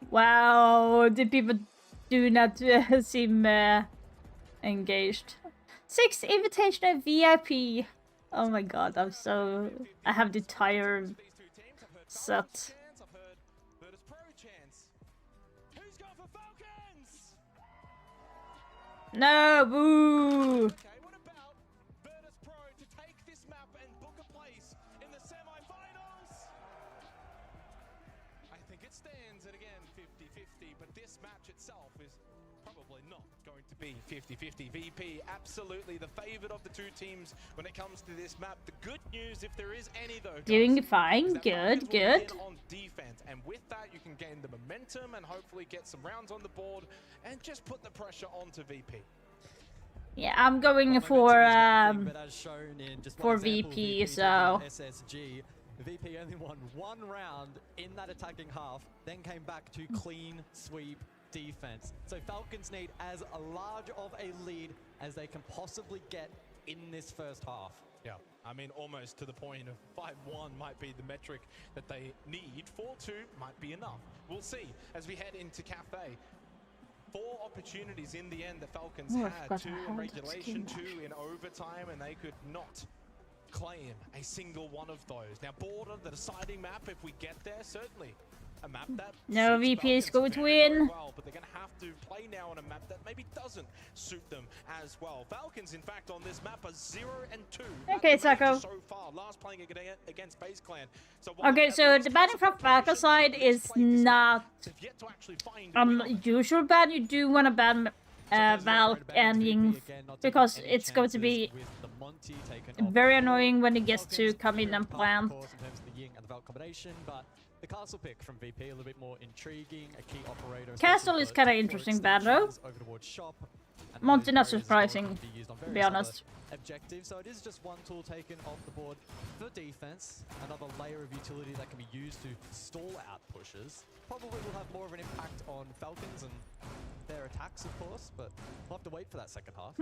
Wow, the people do not seem engaged. 6 invitational VIP. Oh my god, I have the entire set. No, boo! Okay, what about Virtus Pro to take this map and book a place in the semi-finals? I think it stands at again 50-50, but this match itself is probably not going to be 50-50. VP absolutely the favorite of the two teams when it comes to this map. The good news, if there is any though, Doing fine, good, good. On defense, and with that you can gain the momentum and hopefully get some rounds on the board and just put the pressure onto VP. Yeah, I'm going for VP, so SSG. VP only won 1 round in that attacking half, then came back to clean sweep defense. So Falcons need as large of a lead as they can possibly get in this first half. Yeah, I mean, almost to the point of 5-1 might be the metric that they need. 4-2 might be enough. We'll see as we head into Cafe. 4 opportunities in the end the Falcons had, 2 in regulation, 2 in overtime, and they could not claim a single one of those. Now, Border, the deciding map, if we get there, certainly a map that no VP is going to win. Well, but they're going to have to play now on a map that maybe doesn't suit them as well. Falcons, in fact, on this map are 0-2. Okay, Sako. So far, last playing against Base Clan. So okay, so the banning from Falcon side is not usual ban. You do want to ban Valk and Ying because it's going to be very annoying when it gets to come in and plant. The castle pick from VP a little bit more intriguing. A key operator. Castle is kind of interesting ban though. Monty not surprising, to be honest. Objective, so it is just 1 tool taken off the board for defense. Another layer of utility that can be used to stall out pushes. Probably will have more of an impact on Falcons and their attacks, of course, but we'll have to wait for that second half.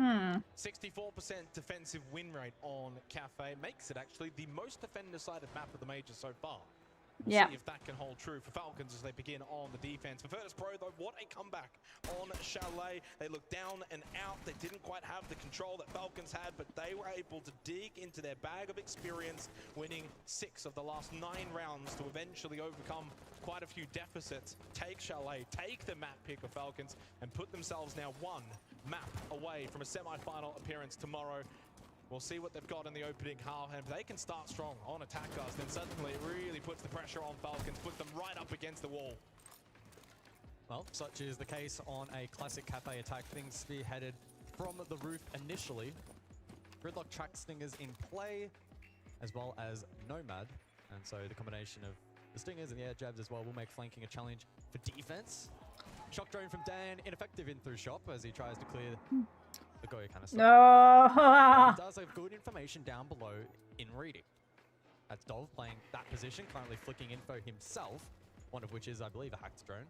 64% defensive win rate on Cafe makes it actually the most defender-sided map of the major so far. We'll see if that can hold true for Falcons as they begin on the defense. For Virtus Pro, though, what a comeback on Chalet. They looked down and out. They didn't quite have the control that Falcons had, but they were able to dig into their bag of experience, winning 6 of the last 9 rounds to eventually overcome quite a few deficits. Take Chalet, take the map pick of Falcons, and put themselves now 1 map away from a semi-final appearance tomorrow. We'll see what they've got in the opening half, and if they can start strong on attack guys, then suddenly it really puts the pressure on Falcons, puts them right up against the wall. Well, such is the case on a classic Cafe attack. Things spearheaded from the roof initially. Gridlock track stingers in play, as well as Nomad, and so the combination of the stingers and the air jabs as well will make flanking a challenge for defense. Shock drone from Dan, ineffective in through shop as he tries to clear the Goya canister. No. He does have good information down below in reading. That's Dov playing that position, currently flicking info himself, one of which is, I believe, a hacked drone.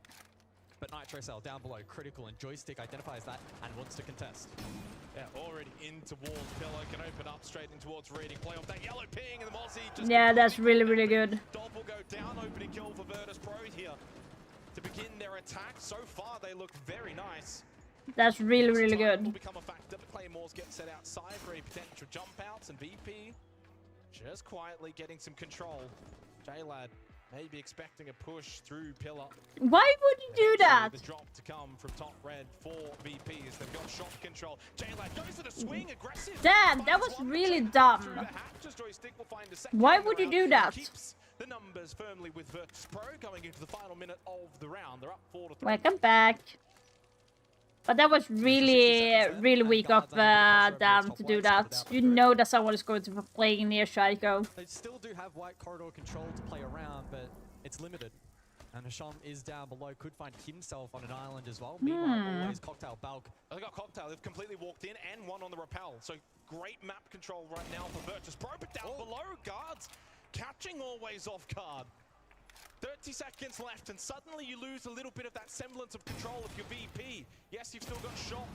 But Nitro Cell down below, critical, and Joystick identifies that and wants to contest. Yeah, already in towards Pillow, can open up straight in towards reading. Play off that yellow ping, and the Mozzie just... Yeah, that's really, really good. Dov will go down, opening kill for Virtus Pro here to begin their attack. So far, they look very nice. That's really, really good. Will become a factor. The Claymores get set outside for a potential jump outs, and VP just quietly getting some control. J-Lad maybe expecting a push through Pillar. Why would you do that? The drop to come from top red for VPs. They've got shot control. J-Lad goes to the swing, aggressive. Dad, that was really dumb. Why would you do that? The numbers firmly with Virtus Pro going into the final minute of the round. They're up 4-3. Welcome back. But that was really weak of them to do that. You know that someone is going to be playing near Shaiko. They still do have white corridor control to play around, but it's limited. And Hasham is down below, could find himself on an island as well. Meanwhile, always Cocktail Balk. They got Cocktail, they've completely walked in and one on the rappel. So great map control right now for Virtus Pro, but down below, guards catching always off guard. 30 seconds left, and suddenly you lose a little bit of that semblance of control of your VP. Yes, you've still got Shot,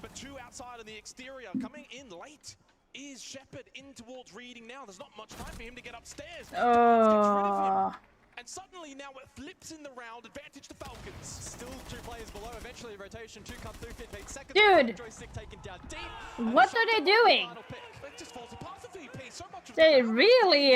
but two outside on the exterior. Coming in late is Shepard in towards reading now. There's not much time for him to get upstairs. Guards gets rid of him. And suddenly now it flips in the round, advantage to Falcons. Still two players below, eventually rotation, two come through, 15 seconds. Dude! Joystick taken down deep. What are they doing? It just falls apart for VP. So much of They really...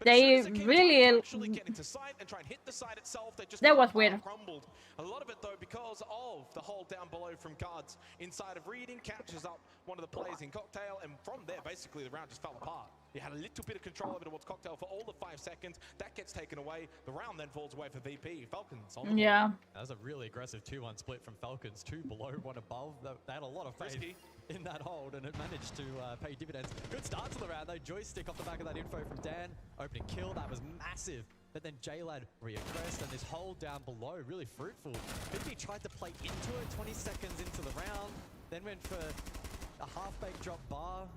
They really... actually get into sight and try and hit the side itself. They just That was weird. Crumbled. A lot of it though because of the hold down below from guards inside of reading, catches up one of the players in Cocktail, and from there basically the round just fell apart. You had a little bit of control over towards Cocktail for all the 5 seconds. That gets taken away. The round then falls away for VP. Falcons on the Yeah. That was a really aggressive 2-1 split from Falcons. 2 below, 1 above. They had a lot of faith in that hold, and it managed to pay dividends. Good start to the round, though. Joystick off the back of that info from Dan. Opening kill, that was massive. But then J-Lad reaggressed, and this hold down below, really fruitful. VP tried to play into it 20 seconds into the round, then went for a half-baked drop bar.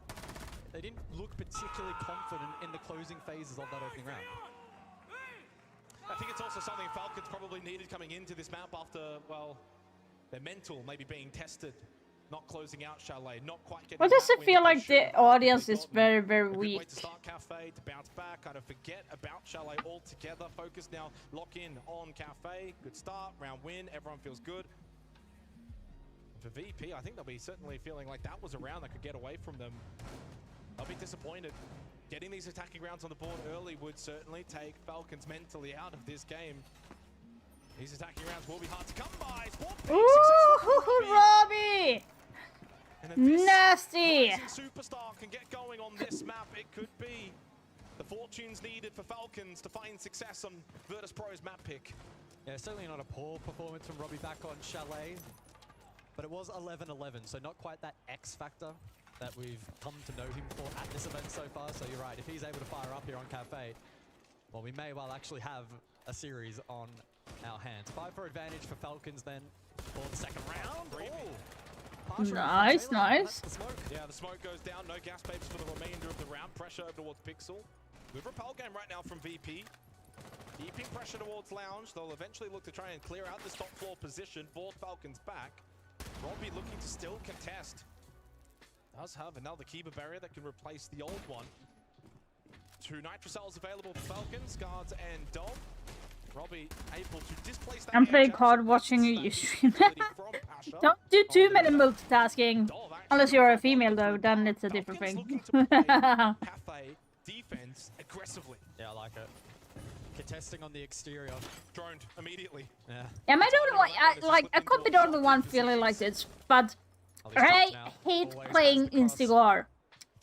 They didn't look particularly confident in the closing phases of that opening round. I think it's also something Falcons probably needed coming into this map after, well, their mental maybe being tested. Not closing out Chalet, not quite getting. Why does it feel like the audience is very weak? Way to start Cafe, to bounce back, kind of forget about Chalet altogether. Focus now, lock in on Cafe. Good start, round win, everyone feels good. For VP, I think they'll be certainly feeling like that was a round that could get away from them. They'll be disappointed. Getting these attacking rounds on the board early would certainly take Falcons mentally out of this game. These attacking rounds will be hard to come by. Ooh, Robbie! Nasty! Superstar can get going on this map. It could be the fortunes needed for Falcons to find success on Virtus Pro's map pick. Yeah, certainly not a poor performance from Robbie back on Chalet, but it was 11-11, so not quite that X factor that we've come to know him for at this event so far. So you're right, if he's able to fire up here on Cafe, well, we may well actually have a series on our hands. 5 for advantage for Falcons then for the second round. Nice. Yeah, the smoke goes down. No gas papers for the remainder of the round. Pressure over towards Pixel. Good repel game right now from VP. Keeping pressure towards Lounge. They'll eventually look to try and clear out this top floor position. Force Falcons back. Robbie looking to still contest. Does have another Kiba barrier that can replace the old one. 2 Nitrocells available for Falcons, Guards and Dom. Robbie able to displace that. I'm playing COD watching you stream. Don't do too many multitasking. Unless you're a female though, then it's a different thing. Cafe defense aggressively. Yeah, I like it. Contesting on the exterior. Droned immediately. Yeah. Am I the only one? I could be the only one feeling like this, but I hate playing in Cigar.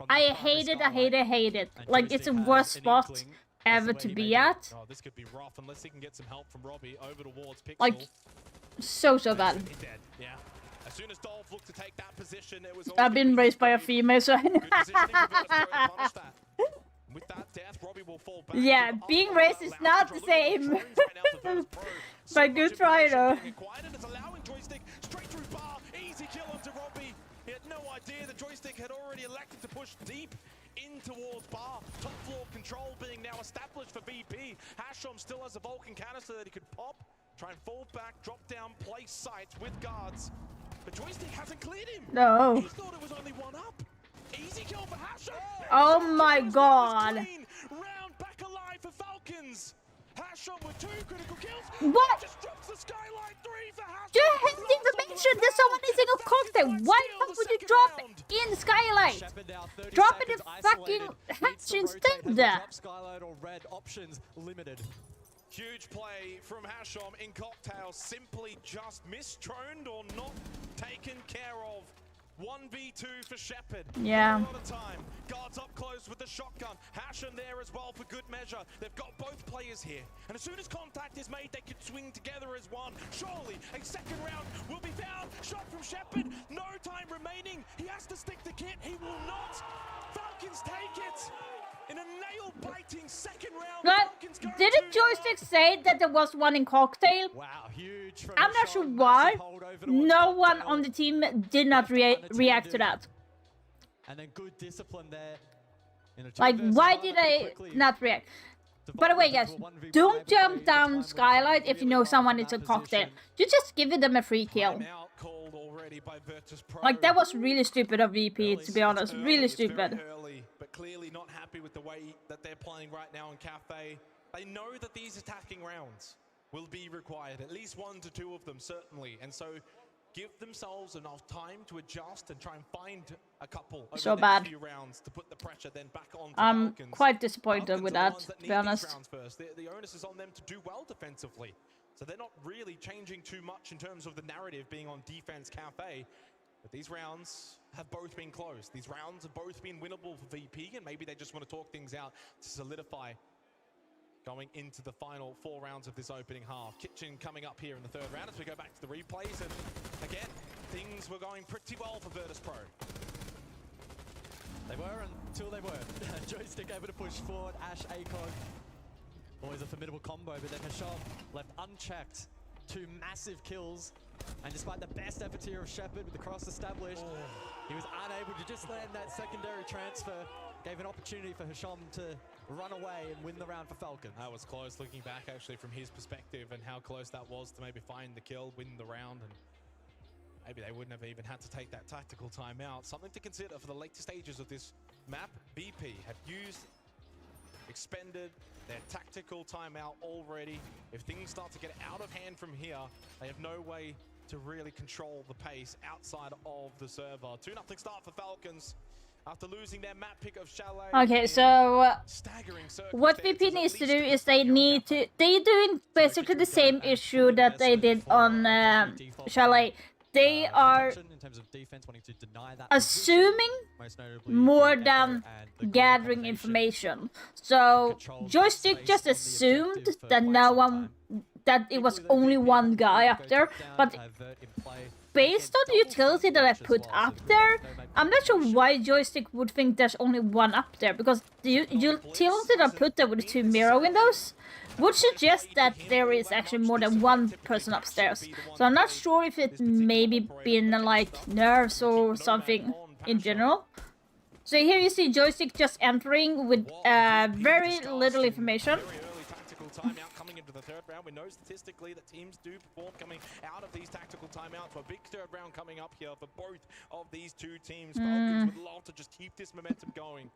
I hate it. Like, it's the worst spot ever to be at. Oh, this could be rough unless he can get some help from Robbie over towards Pixel. Like, so bad. Yeah. As soon as Dolph looked to take that position, it was I've been raised by a female, so with that death, Robbie will fall back. yeah, being raised is not the same. But good try though. It's allowing Joystick straight through bar. Easy kill onto Robbie. He had no idea the Joystick had already elected to push deep in towards bar. Top floor control being now established for VP. Hasham still has a Vulcan canister that he could pop. Try and fall back, drop down, place sights with guards. But Joystick hasn't cleared him. No. He thought it was only 1 up. Easy kill for Hasham. Oh my god. Round back alive for Falcons. Hasham with 2 critical kills. What? Just drops the skyline 3 for Hasham. You have information that someone is in a cocktail. Why the fuck would you drop in Skylight? Drop it in fucking hatch instead. Skylight or red options limited. Huge play from Hasham in Cocktail. Simply just mistroned or not taken care of. 1v2 for Shepard. Yeah. A lot of time. Guards up close with the shotgun. Hashem there as well for good measure. They've got both players here. And as soon as contact is made, they could swing together as one. Surely a second round will be found. Shot from Shepard. No time remaining. He has to stick the kit. He will not. Falcons take it. In a nail-biting second round. But didn't Joystick say that there was one in Cocktail? Wow, huge. I'm not sure why. No one on the team did not react to that. And then good discipline there. Like, why did I not react? By the way, guys, don't jump down Skylight if you know someone is a Cocktail. You just give them a free kill. Like, that was really stupid of VP, to be honest. Really stupid. But clearly not happy with the way that they're playing right now in Cafe. They know that these attacking rounds will be required, at least 1 to 2 of them, certainly. And so give themselves enough time to adjust and try and find a couple over the next few rounds to put the pressure then back on I'm Falcons. quite disappointed with that, to be honest. The onus is on them to do well defensively. So they're not really changing too much in terms of the narrative being on defense Cafe. But these rounds have both been close. These rounds have both been winnable for VP, and maybe they just want to talk things out to solidify going into the final 4 rounds of this opening half. Kitchen coming up here in the 3rd round as we go back to the replays. And again, things were going pretty well for Virtus Pro. They were until they weren't. Joystick able to push forward. Ash, ACOG. Always a formidable combo, but then Hasham left unchecked. 2 massive kills. And despite the best effort here of Shepard with the cross established, he was unable to just land that secondary transfer. Gave an opportunity for Hasham to run away and win the round for Falcon. That was close, looking back actually from his perspective and how close that was to maybe find the kill, win the round, and maybe they wouldn't have even had to take that tactical timeout. Something to consider for the later stages of this map. VP have expended their tactical timeout already. If things start to get out of hand from here, they have no way to really control the pace outside of the server. 2-0 start for Falcons after losing their map pick of Chalet. Okay, so what VP needs to do is they're doing basically the same issue that they did on Chalet. They are assuming more than gathering information. So Joystick just assumed that it was only one guy up there, but based on the utility that I put up there, I'm not sure why Joystick would think there's only one up there, because the utility that I put there with the 2 mirror windows would suggest that there is actually more than one person upstairs. So I'm not sure if it maybe been like nerves or something in general. So here you see Joystick just entering with very little information. Timeout coming into the 3rd round. We know statistically that teams do perform coming out of these tactical timeouts. So a big 3rd round coming up here for both of these 2 teams. Falcons would love to just keep this momentum going.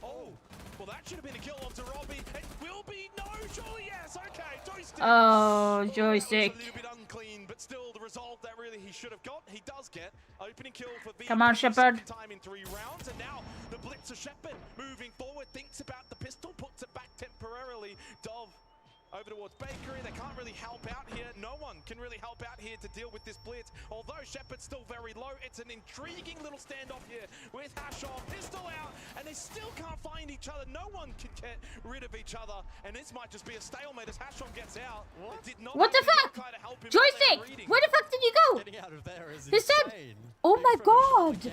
Oh, well that should have been a kill onto Robbie. It will be, no, surely yes, okay. Joystick. Oh, Joystick. A little bit unclean, but still the result that really he should have got, he does get. Opening kill for VP. Come on, Shepard. Time in 3 rounds, and now the blitzer Shepard moving forward, thinks about the pistol, puts it back temporarily. Dove over towards Bakery. They can't really help out here. No one can really help out here to deal with this blitz. Although Shepard's still very low, it's an intriguing little standoff here with Hasham. Pistol out, and they still can't find each other. No one can get rid of each other, and this might just be a stalemate as Hasham gets out. What the fuck? Joystick! Where the fuck did you go? Getting out of there is he said, insane. oh my god!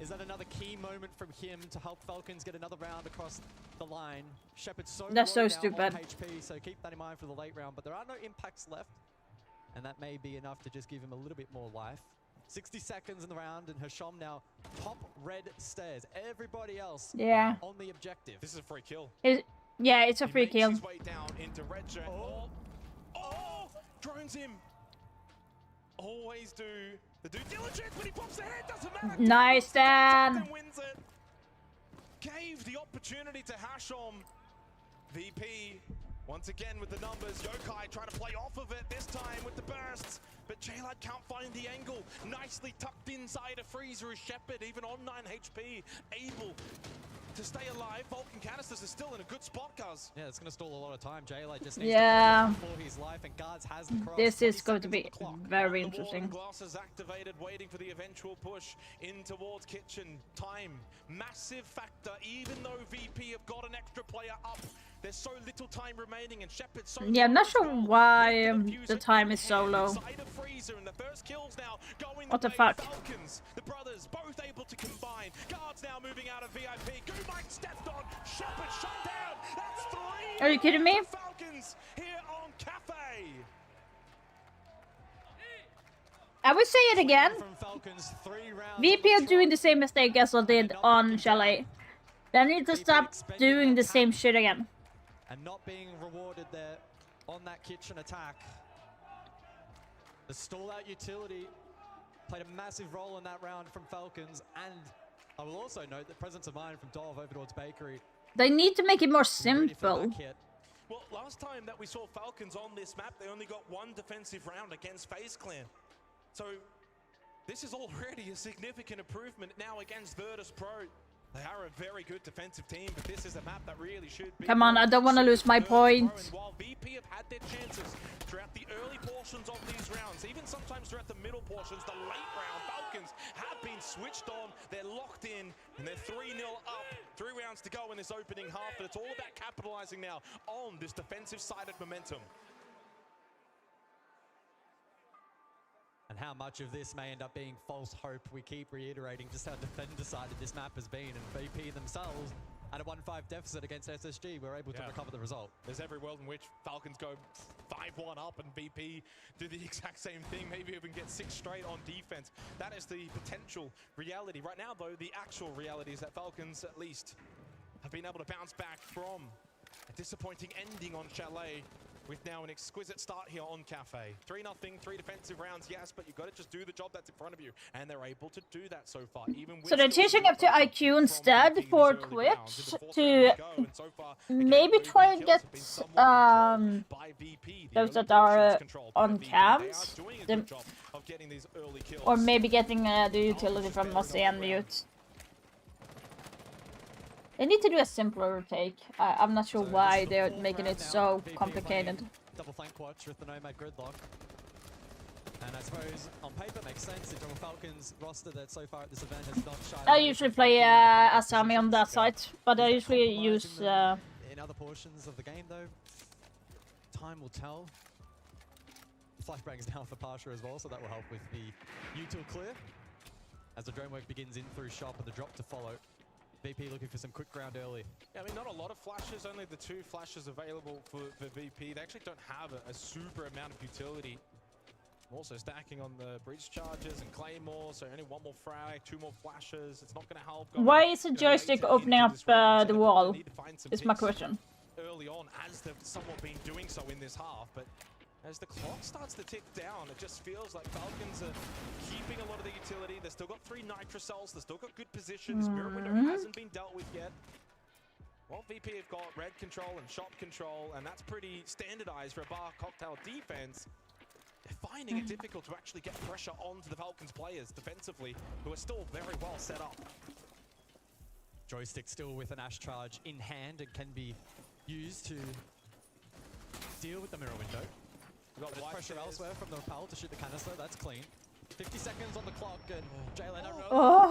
Is that another key moment from him to help Falcons get another round across the line? Shepard's so That's so low now stupid. on HP, so keep that in mind for the late round. But there are no impacts left, and that may be enough to just give him a little bit more life. 60 seconds in the round, and Hasham now top red stairs. Everybody else on the objective. This is a free kill. Yeah, it's a free kill. His way down into red zone. Oh, drones him. Always do the due diligence when he pops the head, doesn't matter. Nice, Dan. Wins it. Gave the opportunity to Hasham. VP once again with the numbers. Yokai trying to play off of it this time with the bursts, but J-Lad can't find the angle. Nicely tucked inside a freezer is Shepard, even on 9 HP, able to stay alive. Vulcan Canisters is still in a good spot, guys. Yeah, it's going to stall a lot of time. Jayla just needs Yeah. to for his life, and guards has the cross. This is 20 going to Seconds be on the clock. very On the wall, interesting. Glass is activated, waiting for the eventual push in towards Kitchen. Time, massive factor. Even though VP have got an extra player up, there's so little time remaining, and Shepard's so Yeah, I'm low not as sure well. why With the the diffuser time in is so hand low. inside of Freezer, and the first kills now going What the way fuck? of Falcons. The brothers both able to combine. Guards now moving out of VIP. Goomite stepped on. Shepard shut down. That's 3. Are you kidding me? for Falcons here on Cafe. I will say it again. From Falcons, 3 rounds VP on are the doing trot. the same mistake as I did on Chalet. They need to stop doing the same shit again. And not being rewarded there on that kitchen attack. The stall out utility played a massive role in that round from Falcons, and I will also note the presence of mind from Dov over towards Bakery. They need to make it more Ready for the simple. back hit. Well, last time that we saw Falcons on this map, they only got 1 defensive round against FaZe Clan. So this is already a significant improvement now against Virtus Pro. They are a very good defensive team, but this is a map that really should be... Come on, I don't want to lose my point. And while VP have had their chances throughout the early portions of these rounds, even sometimes throughout the middle portions, the late round, Falcons have been switched on. They're locked in, and they're 3-0 up. 3 rounds to go in this opening half, but it's all about capitalizing now on this defensive-sided momentum. And how much of this may end up being false hope. We keep reiterating just how defender-sided this map has been, and VP themselves at a 1-5 deficit against SSG were able to recover the result. There's every world in which Falcons go 5-1 up and VP do the exact same thing, maybe even get 6 straight on defense. That is the potential reality. Right now, though, the actual reality is that Falcons, at least, have been able to bounce back from a disappointing ending on Chalet, with now an exquisite start here on Cafe. 3-0, 3 defensive rounds, yes, but you've got to just do the job that's in front of you. And they're able to do that so far. Even with So they're changing up to IQ instead for Twitch to maybe try and get those that are on cams, or maybe getting the utility from Mossy and Mute. They need to do a simpler take. I'm not sure why they're making it so complicated. Double flank watch with the Nomad gridlock. And I suppose on paper makes sense. The Jungle Falcons roster that so far at this event has not shied. I usually play Asami on that side, but I usually use... In other portions of the game though, time will tell. Flashbang's down for Pasha as well, so that will help with the util clear. As the drone work begins in through shop and the drop to follow. VP looking for some quick ground early. Yeah, I mean, not a lot of flashes, only the 2 flashes available for VP. They actually don't have a super amount of utility. Also stacking on the breach charges and claymore, so only 1 more frag, 2 more flashes. It's not going to help. Why is the joystick opening up the wall? Is my question. Early on, as they've somewhat been doing so in this half, but as the clock starts to tick down, it just feels like Falcons are keeping a lot of the utility. They've still got 3 Nitro cells. They've still got good positions. Mirror window hasn't been dealt with yet. Well, VP have got red control and shop control, and that's pretty standardized for a bar cocktail defense. They're finding it difficult to actually get pressure onto the Falcons players defensively, who are still very well set up. Joystick still with an Ash charge in hand and can be used to deal with the mirror window. We've got pressure elsewhere from the Repel to shoot the canister. That's clean. 50 seconds on the clock, and Jalen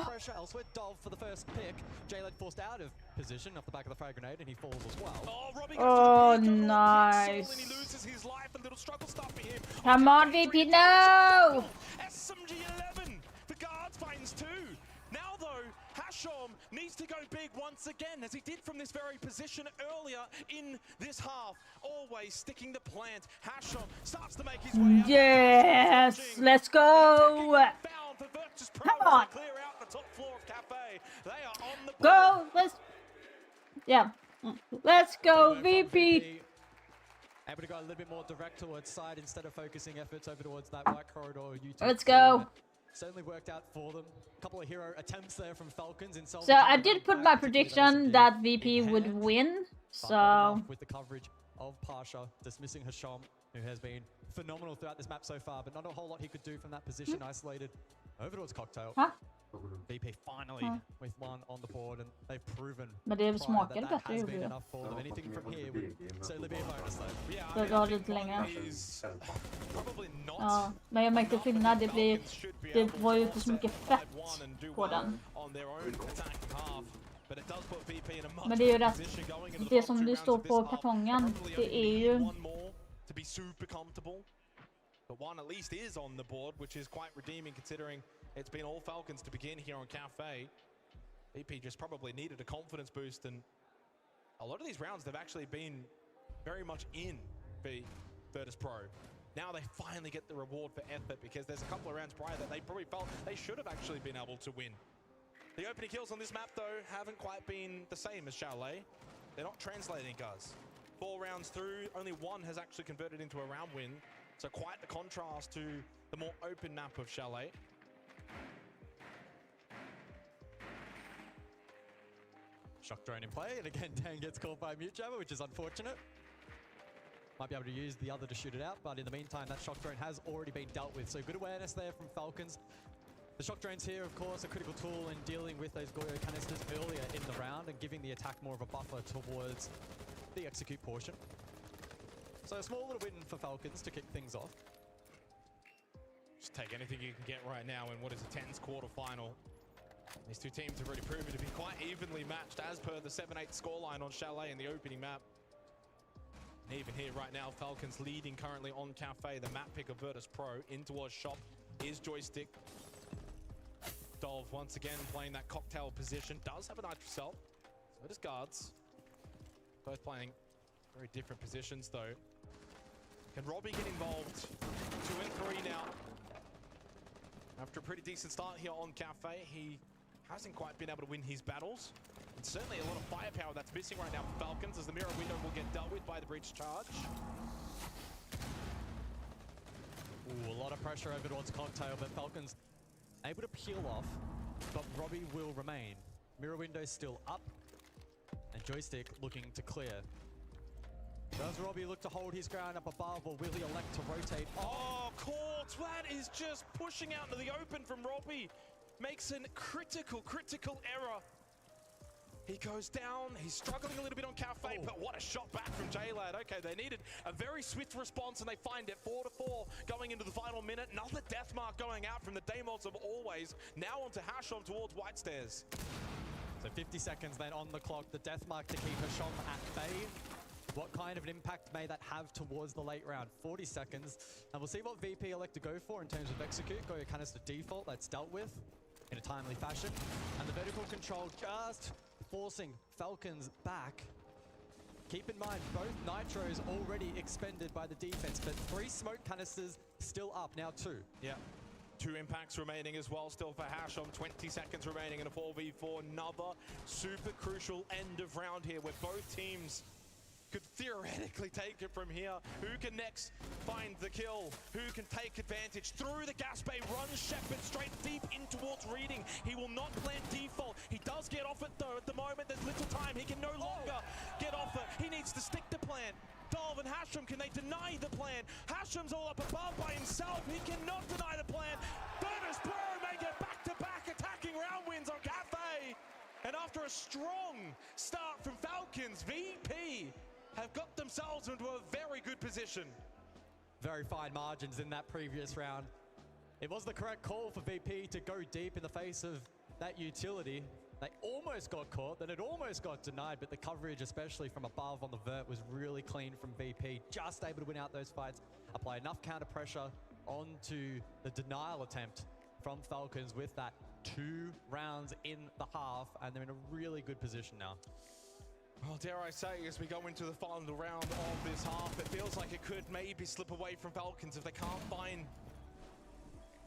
pressure elsewhere. Dov for the first pick. Jalen forced out of position off the back of the frag grenade, and he falls as well. Oh, nice. And he loses his life. A little struggle start for him. Come on, VP, no! SMG 11. The guards finds 2. Now, though, Hashom needs to go big once again, as he did from this very position earlier in this half. Always sticking the plant. Hashom starts to make his way out. Yes, let's go! Come on! Clear out the top floor of Cafe. They are on the Go! Let's go, VP! Able to go a little bit more direct towards side instead of focusing efforts over towards that right corridor. Let's go. Certainly worked out for them. A couple of hero attempts there from Falcons. So I did put my prediction that VP would win. So with the coverage of Pasha, dismissing Hasham, who has been phenomenal throughout this map so far, but not a whole lot he could do from that position, isolated over towards Cocktail. Huh? VP finally with one on the board, and they've proven Men det prior smakar that bättre has gjorde been det. enough for them. Anything from here would certainly be a bonus though. Yeah, Det var lite längre. is probably not Ja, men jag märkte skillnad. Det var ju inte så mycket fett på den. on their own attacking half. But it does put VP in a much Men det är ju better rätt. position going into the Det top som two det rounds står of this på half. kartongen, Probably det är only ju need one more to be super comfortable. But one at least is on the board, which is quite redeeming considering it's been all Falcons to begin here on Cafe. VP just probably needed a confidence boost, and a lot of these rounds they've actually been very much in Virtus Pro. Now they finally get the reward for effort, because there's a couple of rounds prior that they probably felt they should have actually been able to win. The opening kills on this map though haven't quite been the same as Chalet. They're not translating, guys. 4 rounds through, only one has actually converted into a round win. So quite the contrast to the more open map of Chalet. Shock drone in play, and again Dan gets caught by a mute jammer, which is unfortunate. Might be able to use the other to shoot it out, but in the meantime that shock drone has already been dealt with. So good awareness there from Falcons. The shock drones here, of course, a critical tool in dealing with those Goyo canisters earlier in the round and giving the attack more of a buffer towards the execute portion. So a small little win for Falcons to kick things off. Just take anything you can get right now in what is a tense quarterfinal. These two teams have already proven to be quite evenly matched as per the 7-8 scoreline on Chalet in the opening map. And even here right now, Falcons leading currently on Cafe. The map pick of Virtus Pro in towards shop is Joystick. Dov once again playing that cocktail position. Does have a nitrocell. So does Guards. Both playing very different positions though. Can Robbie get involved? 2 and 3 now. After a pretty decent start here on Cafe, he hasn't quite been able to win his battles. And certainly a lot of firepower that's missing right now for Falcons, as the mirror window will get dealt with by the breach charge. Ooh, a lot of pressure over towards Cocktail, but Falcons able to peel off, but Robbie will remain. Mirror window still up, and Joystick looking to clear. Does Robbie look to hold his ground up above, or will he elect to rotate? Oh, Court, that is just pushing out into the open from Robbie. Makes a critical error. He goes down, he's struggling a little bit on Cafe, but what a shot back from J-Lad. Okay, they needed a very swift response, and they find it. 4-4 going into the final minute. Another death mark going out from the Daemons of always. Now onto Hashom towards White Stairs. So 50 seconds then on the clock, the death mark to keep Hashom at bay. What kind of an impact may that have towards the late round? 40 seconds, and we'll see what VP elect to go for in terms of execute. Go your canister default, that's dealt with in a timely fashion. And the vertical control just forcing Falcons back. Keep in mind, both nitros already expended by the defense, but 3 smoke canisters still up, now 2. Yeah. 2 impacts remaining as well, still for Hashom. 20 seconds remaining in a 4v4. Another super crucial end of round here, where both teams could theoretically take it from here. Who can next find the kill? Who can take advantage? Through the gas bay runs Shepard straight deep in towards Reading. He will not plant default. He does get off it though. At the moment, there's little time. He can no longer get off it. He needs to stick to plan. Dov and Hashom, can they deny the plan? Hashom's all up above by himself. He cannot deny the plan. Virtus Pro may get back-to-back attacking round wins on Cafe. And after a strong start from Falcons, VP have got themselves into a very good position. Very fine margins in that previous round. It was the correct call for VP to go deep in the face of that utility. They almost got caught, then it almost got denied, but the coverage, especially from above on the vert, was really clean from VP. Just able to win out those fights, apply enough counter pressure onto the denial attempt from Falcons with that 2 rounds in the half, and they're in a really good position now. Well, dare I say, as we go into the final round of this half, it feels like it could maybe slip away from Falcons if they can't find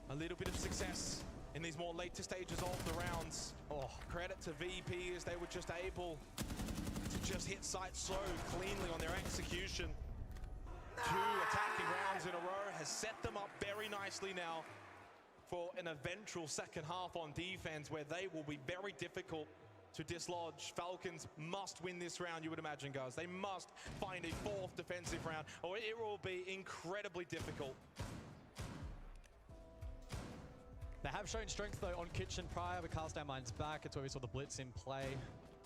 a little bit of success in these more later stages of the rounds. Oh, credit to VP as they were just able to just hit sights so cleanly on their execution. 2 attacking rounds in a row has set them up very nicely now for an eventual second half on defense, where they will be very difficult to dislodge. Falcons must win this round, you would imagine, guys. They must find a 4th defensive round, or it will be incredibly difficult. They have shown strength though on Kitchen prior. We cast our minds back. It's where we saw the Blitz in play.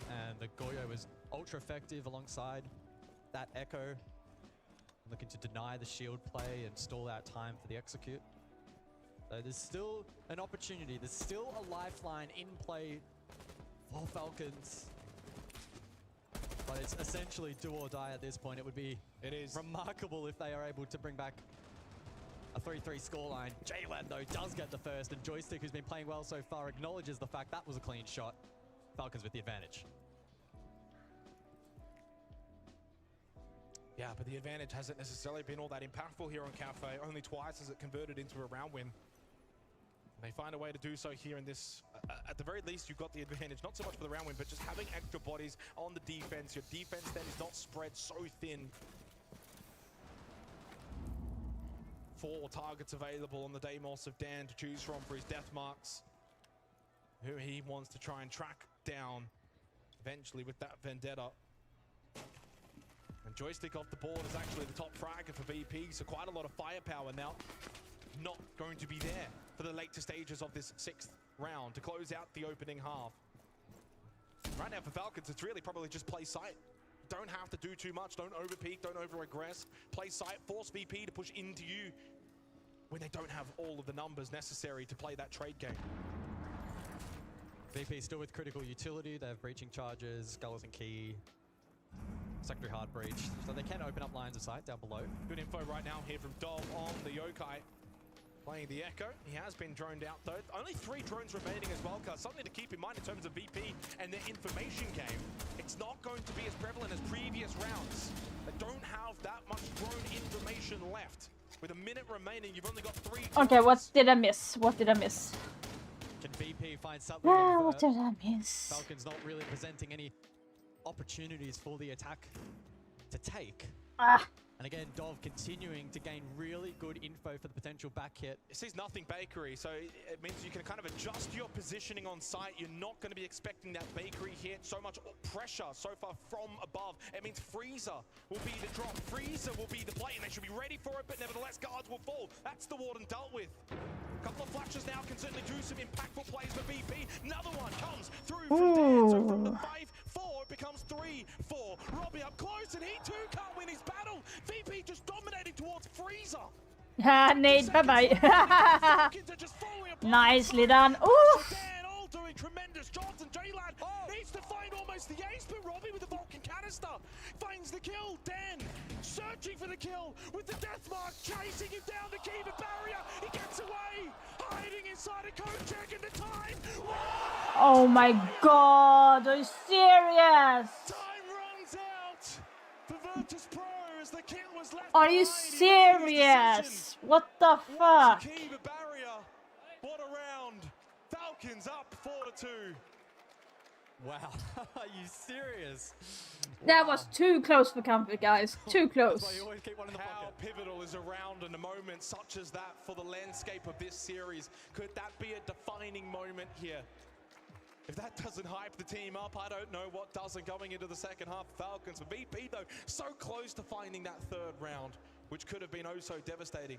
And the Goyo was ultra effective alongside that Echo. Looking to deny the shield play and stall out time for the execute. So there's still an opportunity. There's still a lifeline in play for Falcons. But it's essentially do or die at this point. It would be remarkable if they are able to bring back a 3-3 scoreline. Jaylan, though, does get the first, and Joystick, who's been playing well so far, acknowledges the fact that was a clean shot. Falcons with the advantage. Yeah, but the advantage hasn't necessarily been all that impactful here on Cafe. Only twice has it converted into a round win. And they find a way to do so here in this. At the very least, you've got the advantage, not so much for the round win, but just having extra bodies on the defense. Your defense then is not spread so thin. 4 targets available on the Deimos of Dan to choose from for his death marks, who he wants to try and track down eventually with that Vendetta. And Joystick off the board is actually the top fragger for VP, so quite a lot of firepower now. Not going to be there for the later stages of this 6th round to close out the opening half. Right now for Falcons, it's really probably just play sight. Don't have to do too much, don't over-peak, don't over-aggress. Play sight, force VP to push into you when they don't have all of the numbers necessary to play that trade game. VP still with critical utility. They have breaching charges, Scullers and Key, secondary hard breach, so they can open up lines of sight down below. Good info right now here from Dov on the Yokai. Playing the Echo. He has been droned out though. Only 3 drones remaining as well, cuz something to keep in mind in terms of VP and their information game. It's not going to be as prevalent as previous rounds. They don't have that much drone information left. With a minute remaining, you've only got 3 drones. Okay, what did I miss? What did I miss? Can VP find something? What did I miss? Falcons not really presenting any opportunities for the attack to take. And again, Dov continuing to gain really good info for the potential back hit. This is nothing bakery, so it means you can kind of adjust your positioning on site. You're not going to be expecting that bakery hit. So much pressure so far from above. It means Freezer will be the drop. Freezer will be the play, and they should be ready for it, but nevertheless, guards will fall. That's the Warden dealt with. A couple of flashes now can certainly do some impactful plays for VP. Another one comes through from Dan. So from the 5-4, it becomes 3-4. Robbie up close, and he too can't win his battle. VP just dominating towards Freezer. Nade, bye-bye. Nicely done. Ooh. Dan all doing tremendous jobs, and Jaylan needs to find almost the ace, but Robbie with the Vulcan canister finds the kill. Dan searching for the kill with the death mark, chasing him down the Kiva barrier. He gets away, hiding inside a code check, and the time. Oh my god, are you serious? Time runs out for Virtus Pro as the kill was left. Are you serious? What the fuck? Kiva barrier. What a round. Falcons up 4-2. Wow, are you serious? That was too close for comfort, guys. Too close. That's why you always keep one in the How pocket. pivotal is a round and a moment such as that for the landscape of this series? Could that be a defining moment here? If that doesn't hype the team up, I don't know what doesn't going into the second half of Falcons. For VP, though, so close to finding that 3rd round, which could have been oh so devastating.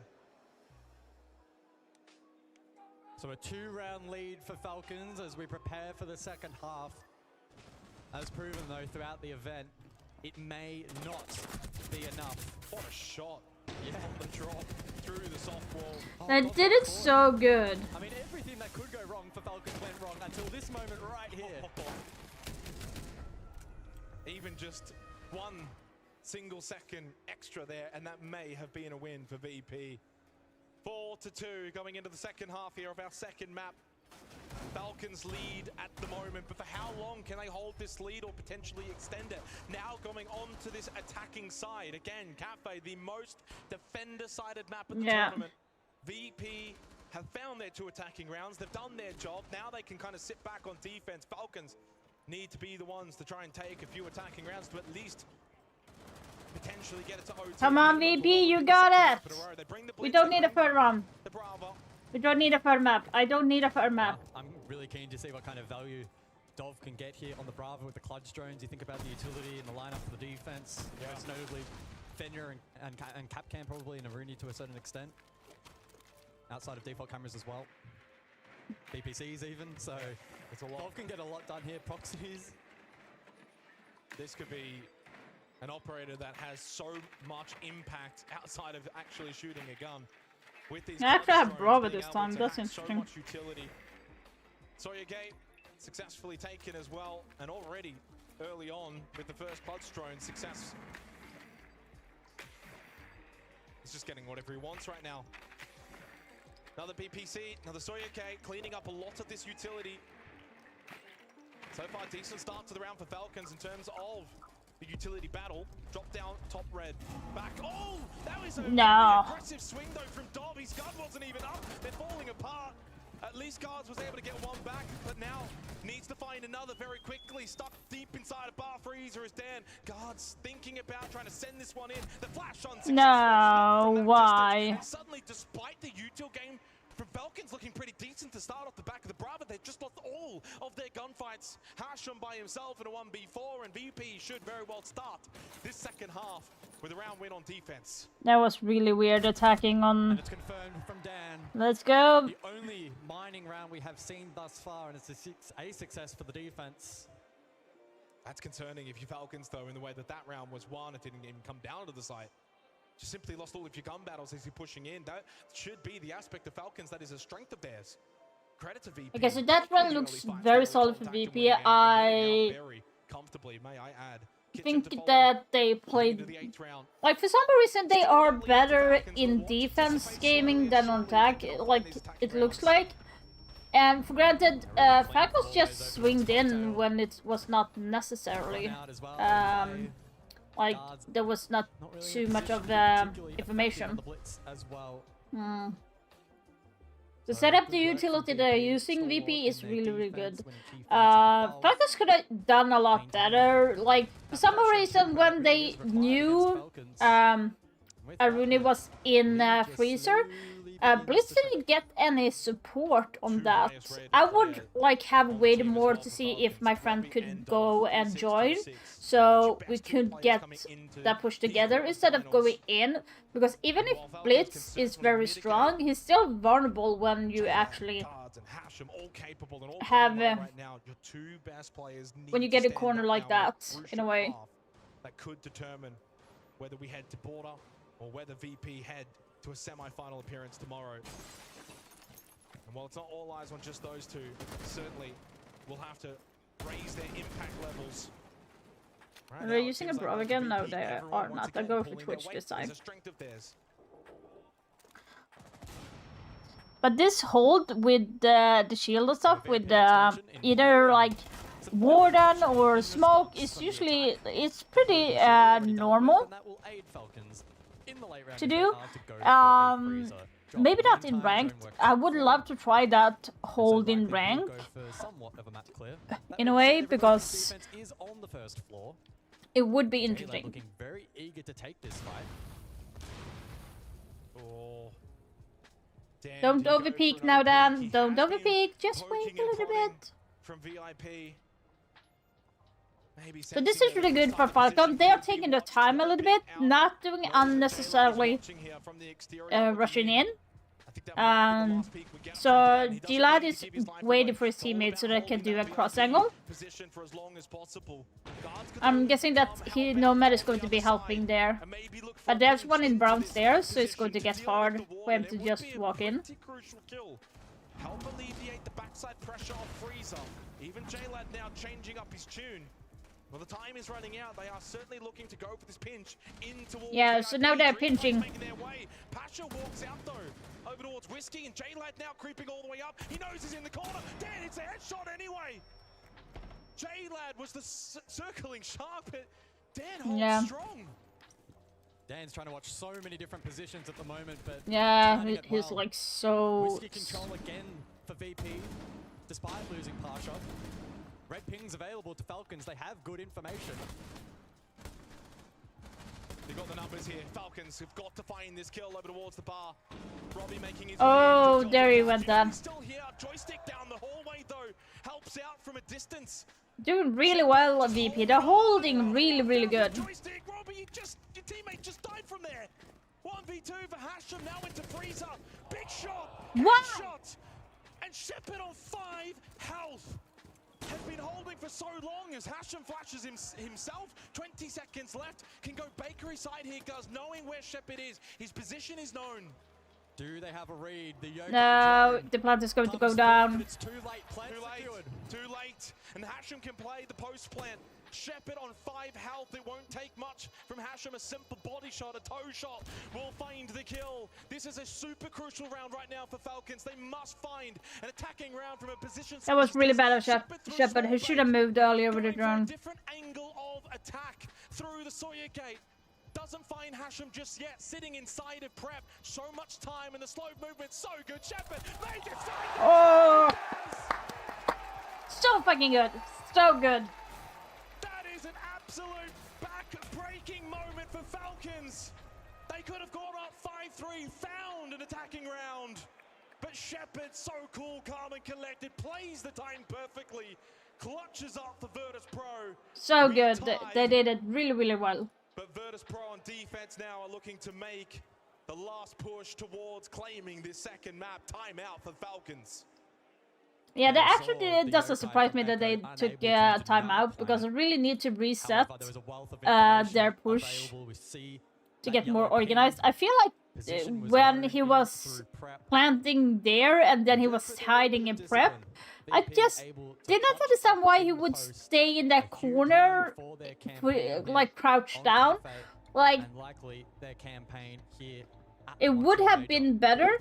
So a 2-round lead for Falcons as we prepare for the second half. As proven though throughout the event, it may not be enough. What a shot. Yeah. On the drop through the soft wall. They did it so good. I mean, everything that could go wrong for Falcons went wrong until this moment right here. Even just 1 single second extra there, and that may have been a win for VP. 4-2 going into the second half here of our second map. Falcons lead at the moment, but for how long can they hold this lead or potentially extend it? Now going on to this attacking side. Again, Cafe, the most defender-sided map of the tournament. VP have found their 2 attacking rounds. They've done their job. Now they can kind of sit back on defense. Falcons need to be the ones to try and take a few attacking rounds to at least potentially get it to OT. Come on, VP, you got it. We don't need a 3rd round. We don't need a 3rd map. I don't need a 3rd map. I'm really keen to see what kind of value Dov can get here on the Bravo with the Clutch drones. You think about the utility and the lineup for the defense. Most notably, Fenrir and Capcan probably, and Aruni to a certain extent. Outside of default cameras as well. BPCs even, so it's a lot. Dov can get a lot done here. Proxies. This could be an operator that has so much impact outside of actually shooting a gun. With these I actually have drones Bravo being this able time, to that's hack interesting. So much utility. Sawyer Gate successfully taken as well, and already early on with the first Clutch drone success. He's just getting whatever he wants right now. Another BPC, another Sawyer Gate, cleaning up a lot of this utility. So far, decent start to the round for Falcons in terms of the utility battle. Drop down, top red, back. Oh, that was a very aggressive swing though from Dov. His guard wasn't even up. They're falling apart. At least Guards was able to get one back, but now needs to find another very quickly. Stuck deep inside a bar freezer is Dan. Guards thinking about trying to send this one in. The flash on successful. No, why? And suddenly, despite the util game from Falcons looking pretty decent to start off the back of the Bravo, they just lost all of their gunfights. Hasham by himself in a 1v4, and VP should very well start this second half with a round win on defense. That was really weird attacking on. And it's confirmed from Dan. Let's go. The only mining round we have seen thus far, and it's a success for the defense. That's concerning if you Falcons, though, in the way that that round was won. It didn't even come down to the site. Just simply lost all of your gun battles as you're pushing in. That should be the aspect of Falcons that is a strength of theirs. Credit to VP. Okay, so that one looks very solid for VP. I very comfortably, may I add. think that they played, like, for some reason they are better in defense gaming than on attack, like it looks like. And for granted, Falcons just swinged in when it was not necessarily. Like, there was not too much of information. The setup, the utility they're using, VP, is really good. Falcons could have done a lot better. Like, for some reason, when they knew Aruni was in Freezer, Blitz didn't get any support on that. I would like have waited more to see if my friend could go and join, so we could get that push together instead of going in. Because even if Blitz is very strong, he's still vulnerable when you actually have when you get a corner like that, in a way. That could determine whether we head to border or whether VP head to a semi-final appearance tomorrow. And while it's not all eyes on just those two, certainly we'll have to raise their impact levels. Are they using a Bravo again? No, they are not. They'll go for Twitch this time. But this hold with the shield and stuff, with either like Warden or Smoke, is usually, it's pretty normal to do. Maybe not in ranked. I would love to try that hold in ranked, in a way, because it would be interesting. Looking very eager to take this fight. Don't overpeak now, Dan. Don't overpeak. Just wait a little bit. From VIP. So this is really good for Falcon. They are taking their time a little bit, not doing unnecessarily rushing in. So G-Lad is waiting for his teammates so they can do a cross angle. I'm guessing that Nomad is going to be helping there. But there's one in brown stairs, so it's going to get hard for him to just walk in. Help alleviate the backside pressure on Freezer. Even J-Lad now changing up his tune. Well, the time is running out. They are certainly looking to go for this pinch in towards. Yeah, so now they're pinching. Pasha walks out though, over towards Whiskey, and J-Lad now creeping all the way up. He knows he's in the corner. Dan, it's a headshot anyway. J-Lad was the circling sharp, but Dan holds strong. Dan's trying to watch so many different positions at the moment, but yeah, he's like so. Whiskey control again for VP, despite losing Pasha. Red ping's available to Falcons. They have good information. They've got the numbers here. Falcons have got to find this kill over towards the bar. Robbie making his oh, there he went down. Still here. Joystick down the hallway though helps out from a distance. Doing really well, VP. They're holding really good. Joystick, Robbie, your teammate just died from there. 1v2 for Hasham now into Freezer. Big shot. What? Shot. And And Shepard on 5 health. Has been holding for so long as Hashem flashes himself. 20 seconds left. Can go bakery side here, guys, knowing where Shepard is. His position is known. Do they have a read? The Yoko No, drone the plant is going to go comes down. through, but it's too late. Plant secured. Too late. And Hashem can play the post plant. Shepard on 5 health. It won't take much from Hashem. A simple body shot, a toe shot will find the kill. This is a super crucial round right now for Falcons. They must find an attacking round from a position. That was really bad of Shepard. He should have moved earlier with the drone. Different angle of attack through the Sawyer gate. Doesn't find Hashem just yet, sitting inside of prep. So much time and the slow movement, so good. Shepard, make it find. Oh! So fucking good. So good. That is an absolute back-breaking moment for Falcons. They could have gone up 5-3, found an attacking round. But Shepard, so cool, calm and collected, plays the time perfectly. Clutches up for Virtus Pro. So good. They did it really, really well. But Virtus Pro on defense now are looking to make the last push towards claiming this second map. Timeout for Falcons. Yeah, that actually doesn't surprise me that they took time out, because they really need to reset their push to get more organized. I feel like when he was planting there and then he was hiding in prep, I just did not understand why he would stay in that corner, like crouched down. Like, it would have been better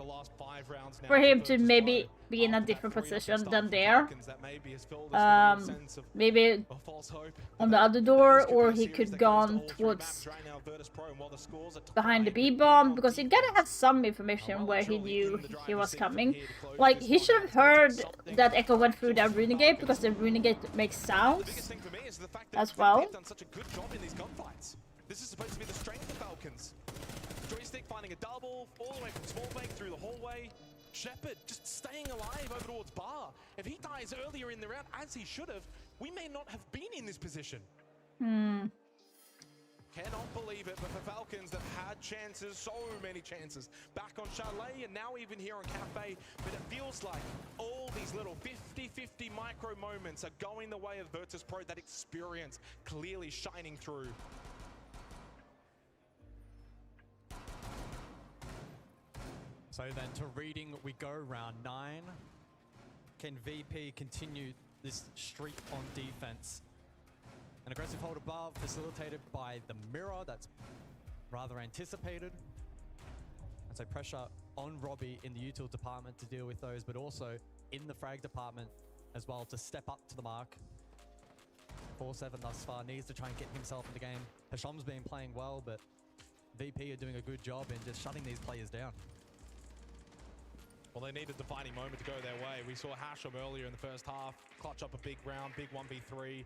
for him to maybe be in a different position than there. Maybe on the other door, or he could gone towards behind the B-bomb, because he gotta have some information where he knew he was coming. Like, he should have heard that Echo went through that Runegate, because the Runegate makes sounds as well. This is supposed to be the strength of Falcons. Joystick finding a double, all the way from small bank through the hallway. Shepard just staying alive over towards Bar. If he dies earlier in the round, as he should have, we may not have been in this position. Cannot believe it, but for Falcons, they've had chances, so many chances. Back on Chalet and now even here on Cafe, but it feels like all these little 50-50 micro moments are going the way of Virtus Pro, that experience clearly shining through. So then to reading, we go round 9. Can VP continue this streak on defense? An aggressive hold above, facilitated by the mirror. That's rather anticipated. And so pressure on Robbie in the util department to deal with those, but also in the frag department as well to step up to the mark. 4-7 thus far, needs to try and get himself in the game. Hasham's been playing well, but VP are doing a good job in just shutting these players down. Well, they needed a defining moment to go their way. We saw Hashem earlier in the first half clutch up a big round, big 1v3,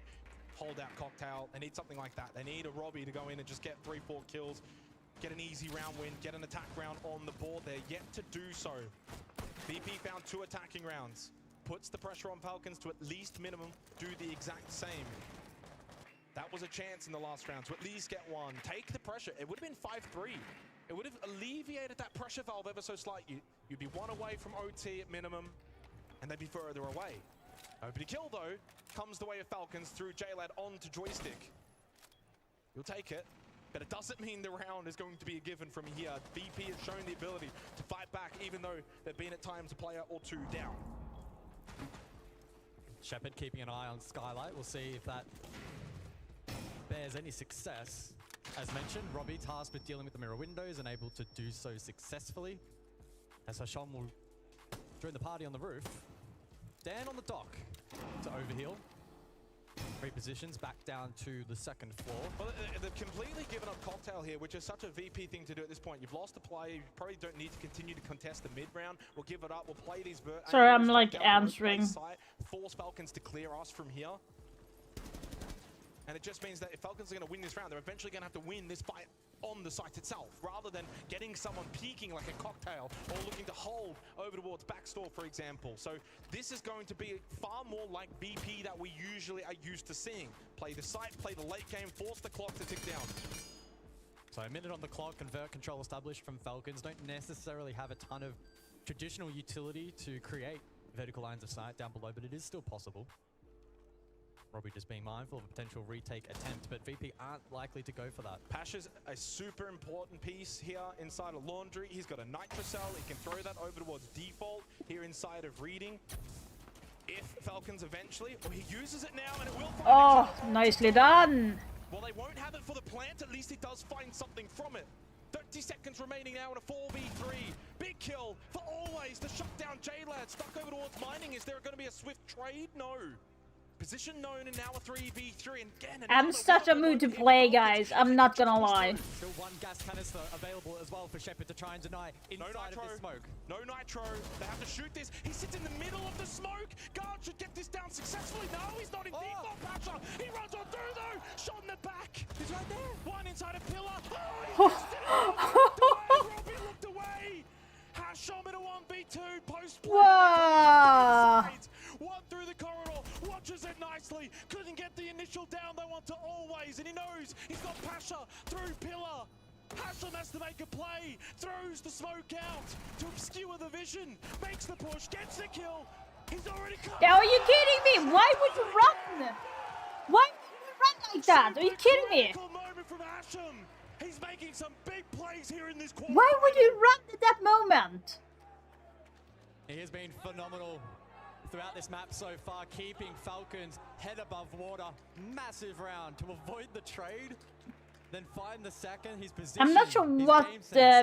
hold out Cocktail. They need something like that. They need a Robbie to go in and just get 3-4 kills, get an easy round win, get an attack round on the board. They're yet to do so. VP found 2 attacking rounds, puts the pressure on Falcons to at least minimum do the exact same. That was a chance in the last round to at least get one. Take the pressure. It would have been 5-3. It would have alleviated that pressure valve ever so slightly. You'd be 1 away from OT at minimum, and they'd be further away. Nobody kill, though, comes the way of Falcons through JLAD onto Joystick. You'll take it, but it doesn't mean the round is going to be a given from here. VP has shown the ability to fight back, even though they've been at times a player or 2 down. Shepard keeping an eye on Skylight. We'll see if that bears any success. As mentioned, Robbie tasked with dealing with the mirror windows and able to do so successfully. As Hasham will join the party on the roof. Dan on the dock to overheal. Repositions back down to the 2nd floor. Well, they've completely given up Cocktail here, which is such a VP thing to do at this point. You've lost the play. You probably don't need to continue to contest the mid round. We'll give it up. We'll play these. Sorry, I'm like answering. Force Falcons to clear us from here. And it just means that if Falcons are going to win this round, they're eventually going to have to win this fight on the site itself, rather than getting someone peeking like a Cocktail or looking to hold over towards backstore, for example. So this is going to be far more like VP that we usually are used to seeing. Play the site, play the late game, force the clock to tick down. So a minute on the clock, convert control established from Falcons. Don't necessarily have a ton of traditional utility to create vertical lines of sight down below, but it is still possible. Robbie just being mindful of a potential retake attempt, but VP aren't likely to go for that. Pasha's a super important piece here inside of Laundry. He's got a Nitro Cell. He can throw that over towards default here inside of Reading. If Falcons eventually, or he uses it now and it will find Oh, nicely done. Well, they won't have it for the plant. At least he does find something from it. 30 seconds remaining now in a 4v3. Big kill for Always to shut down J-Lad. Stuck over towards Mining. Is there going to be a swift trade? No. Position known and now a 3v3. And again, I'm such a mood to play, guys. I'm not gonna lie. Still one gas canister available as well for Shepard to try and deny inside of this smoke. No nitro. They have to shoot this. He sits in the middle of the smoke. Guard should get this down successfully. No, he's not in default. Pasha. He runs on through though. Shot in the back. He's right there. One inside a pillar. Oh, he Robbie looked away. Hasham in a 1v2 post. Wow. One through the corridor, watches it nicely, couldn't get the initial down, they want to Always, and he knows he's got Pasha through pillar. Hasham has to make a play, throws the smoke out to obscure the vision, makes the push, gets the kill. He's already cut. Are you kidding me? Why would you run? Why would you run like that? Are you kidding me? Moment from Hasham. He's making some big plays here in this quarter. Why would you run at that moment? He has been phenomenal throughout this map so far, keeping Falcons head above water. Massive round to avoid the trade, then find the second. His position, I'm not sure what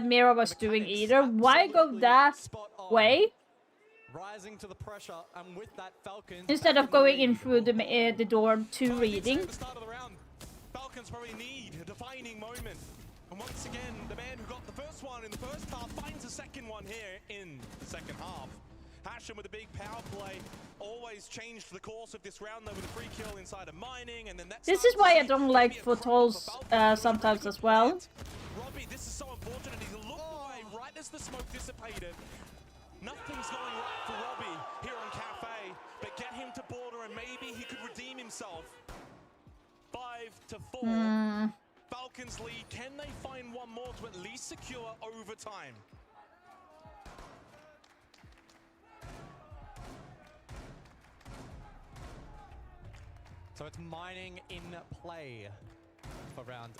Mira was doing either. Why go that way? Rising to the pressure, and with that Falcons instead of going in through the door to Reading. At the start of the round, Falcons probably need a defining moment. And once again, the man who got the first one in the first half finds the second one here in the second half. Hasham with a big power play, Always changed the course of this round though with a free kill inside of Mining, and then that. This is why I don't like footholds sometimes as well. Robbie, this is so unfortunate. He's looked away right as the smoke dissipated. Nothing's going right for Robbie here on Cafe, but get him to border and maybe he could redeem himself. 5-4. Falcons lead. Can they find one more to at least secure overtime? So it's Mining in play for round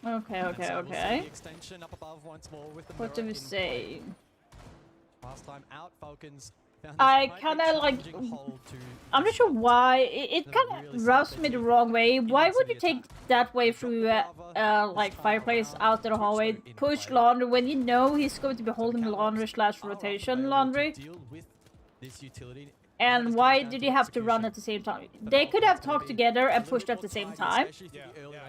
Okay,10. okay, We'll see okay. the extension up above once more with the What do we say? Last time out, Falcons found I kind of like. I'm not sure why. It kind of rubs me the wrong way. Why would you take that way through, like Fireplace out to the hallway, push Laundry when you know he's going to be holding Laundry / rotation Laundry? This utility. And why did you have to run at the same time? They could have talked together and pushed at the same time.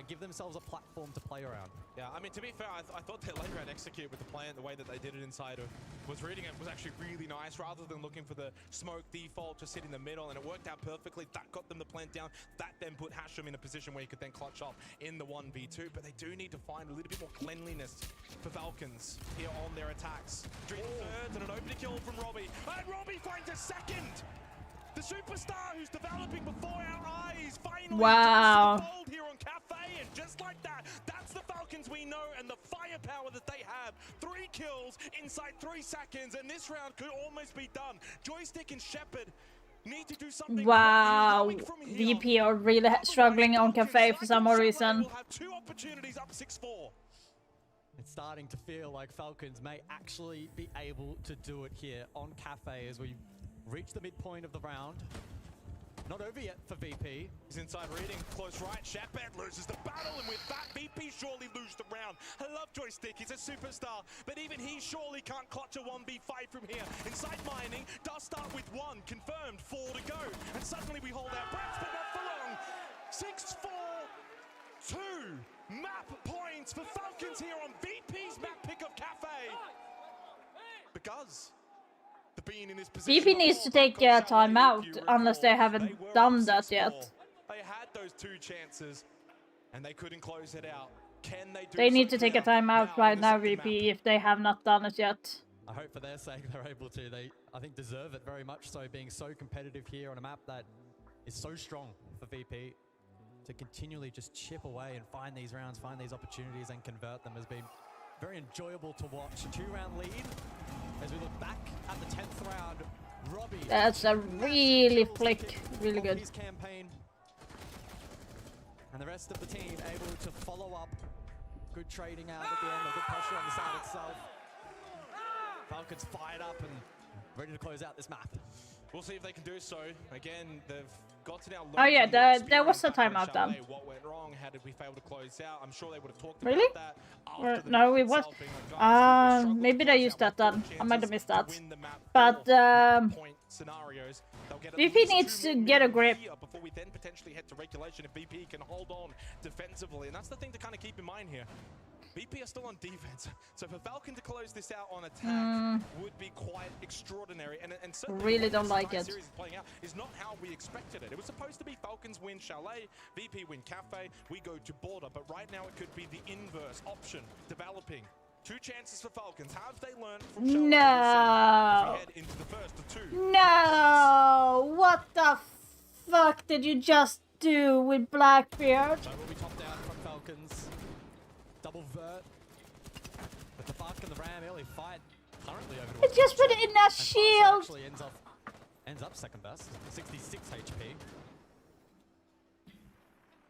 Give themselves a platform to play around. Yeah, I mean, to be fair, I thought that late round execute with the plan, the way that they did it inside of was Reading it was actually really nice, rather than looking for the smoke default to sit in the middle, and it worked out perfectly. That got them the plant down. That then put Hasham in a position where he could then clutch up in the 1v2, but they do need to find a little bit more cleanliness for Falcons here on their attacks. Dream thirds and an opening kill from Robbie, and Robbie finds a second! The superstar who's developing before our eyes finally wow. fold here on Cafe, and just like that, that's the Falcons we know and the firepower that they have. 3 kills inside 3 seconds, and this round could almost be done. Joystick and Shepard need to do something. Wow, VP are really struggling on Cafe for some more reason. We'll have 2 opportunities up 6-4. It's starting to feel like Falcons may actually be able to do it here on Cafe as we reach the midpoint of the round. Not over yet for VP. He's inside Reading, close right. Shepard loses the battle, and with that, VP surely lose the round. I love Joystick, he's a superstar, but even he surely can't clutch a 1v5 from here. Inside Mining, does start with 1, confirmed, 4 to go. And suddenly we hold our breaths, but not for long. 6-4, 2 map points for Falcons here on VP's map pick of Cafe. Because VP needs to take a timeout, unless they haven't done that yet. They had those 2 chances, and they couldn't close it out. Can they do They need to take a timeout right now, VP, if they have not done it yet. I hope for their sake they're able to. They, I think, deserve it very much so, being so competitive here on a map that is so strong for VP. To continually just chip away and find these rounds, find these opportunities and convert them has been very enjoyable to watch. 2-round lead. As we look back at the 10th round, That's a really flick. Really good. His campaign. And the rest of the team able to follow up. Good trading out at the end, or good pressure on the side itself. Falcons fired up and ready to close out this map. We'll see if they can do so. Again, they've got to now learn Oh yeah, from the there was a experience back timeout in done. Chalet. What went wrong? How did we fail to close out? I'm sure they would have talked Really? about that Or, after the no, match it was. itself, being like, guys, we struggled to Maybe they close used out that with then. four I might have chances missed to that. win the map. But Four point scenarios. They'll get at VP least needs 2 to more get a minutes grip. here before we then potentially head to regulation if VP can hold on defensively. And that's the thing to kind of keep in mind here. VP are still on defense, so for Falcon to close this out on attack would be quite extraordinary. And certainly Really the way don't this like entire it. series is playing out is not how we expected it. It was supposed to be Falcons win Chalet, VP win Cafe, we go to Border, but right now it could be the inverse option developing. 2 chances for Falcons. Have they learned from Chalet? No. As we head into the first of 2. No! What the fuck did you just do with Blackbeard? So will be top down from Falcons. Double vert. But the Buck and the Ram early fight currently over It towards just put Coach it in Check. that And Parser shield. actually ends up second best. 66 HP.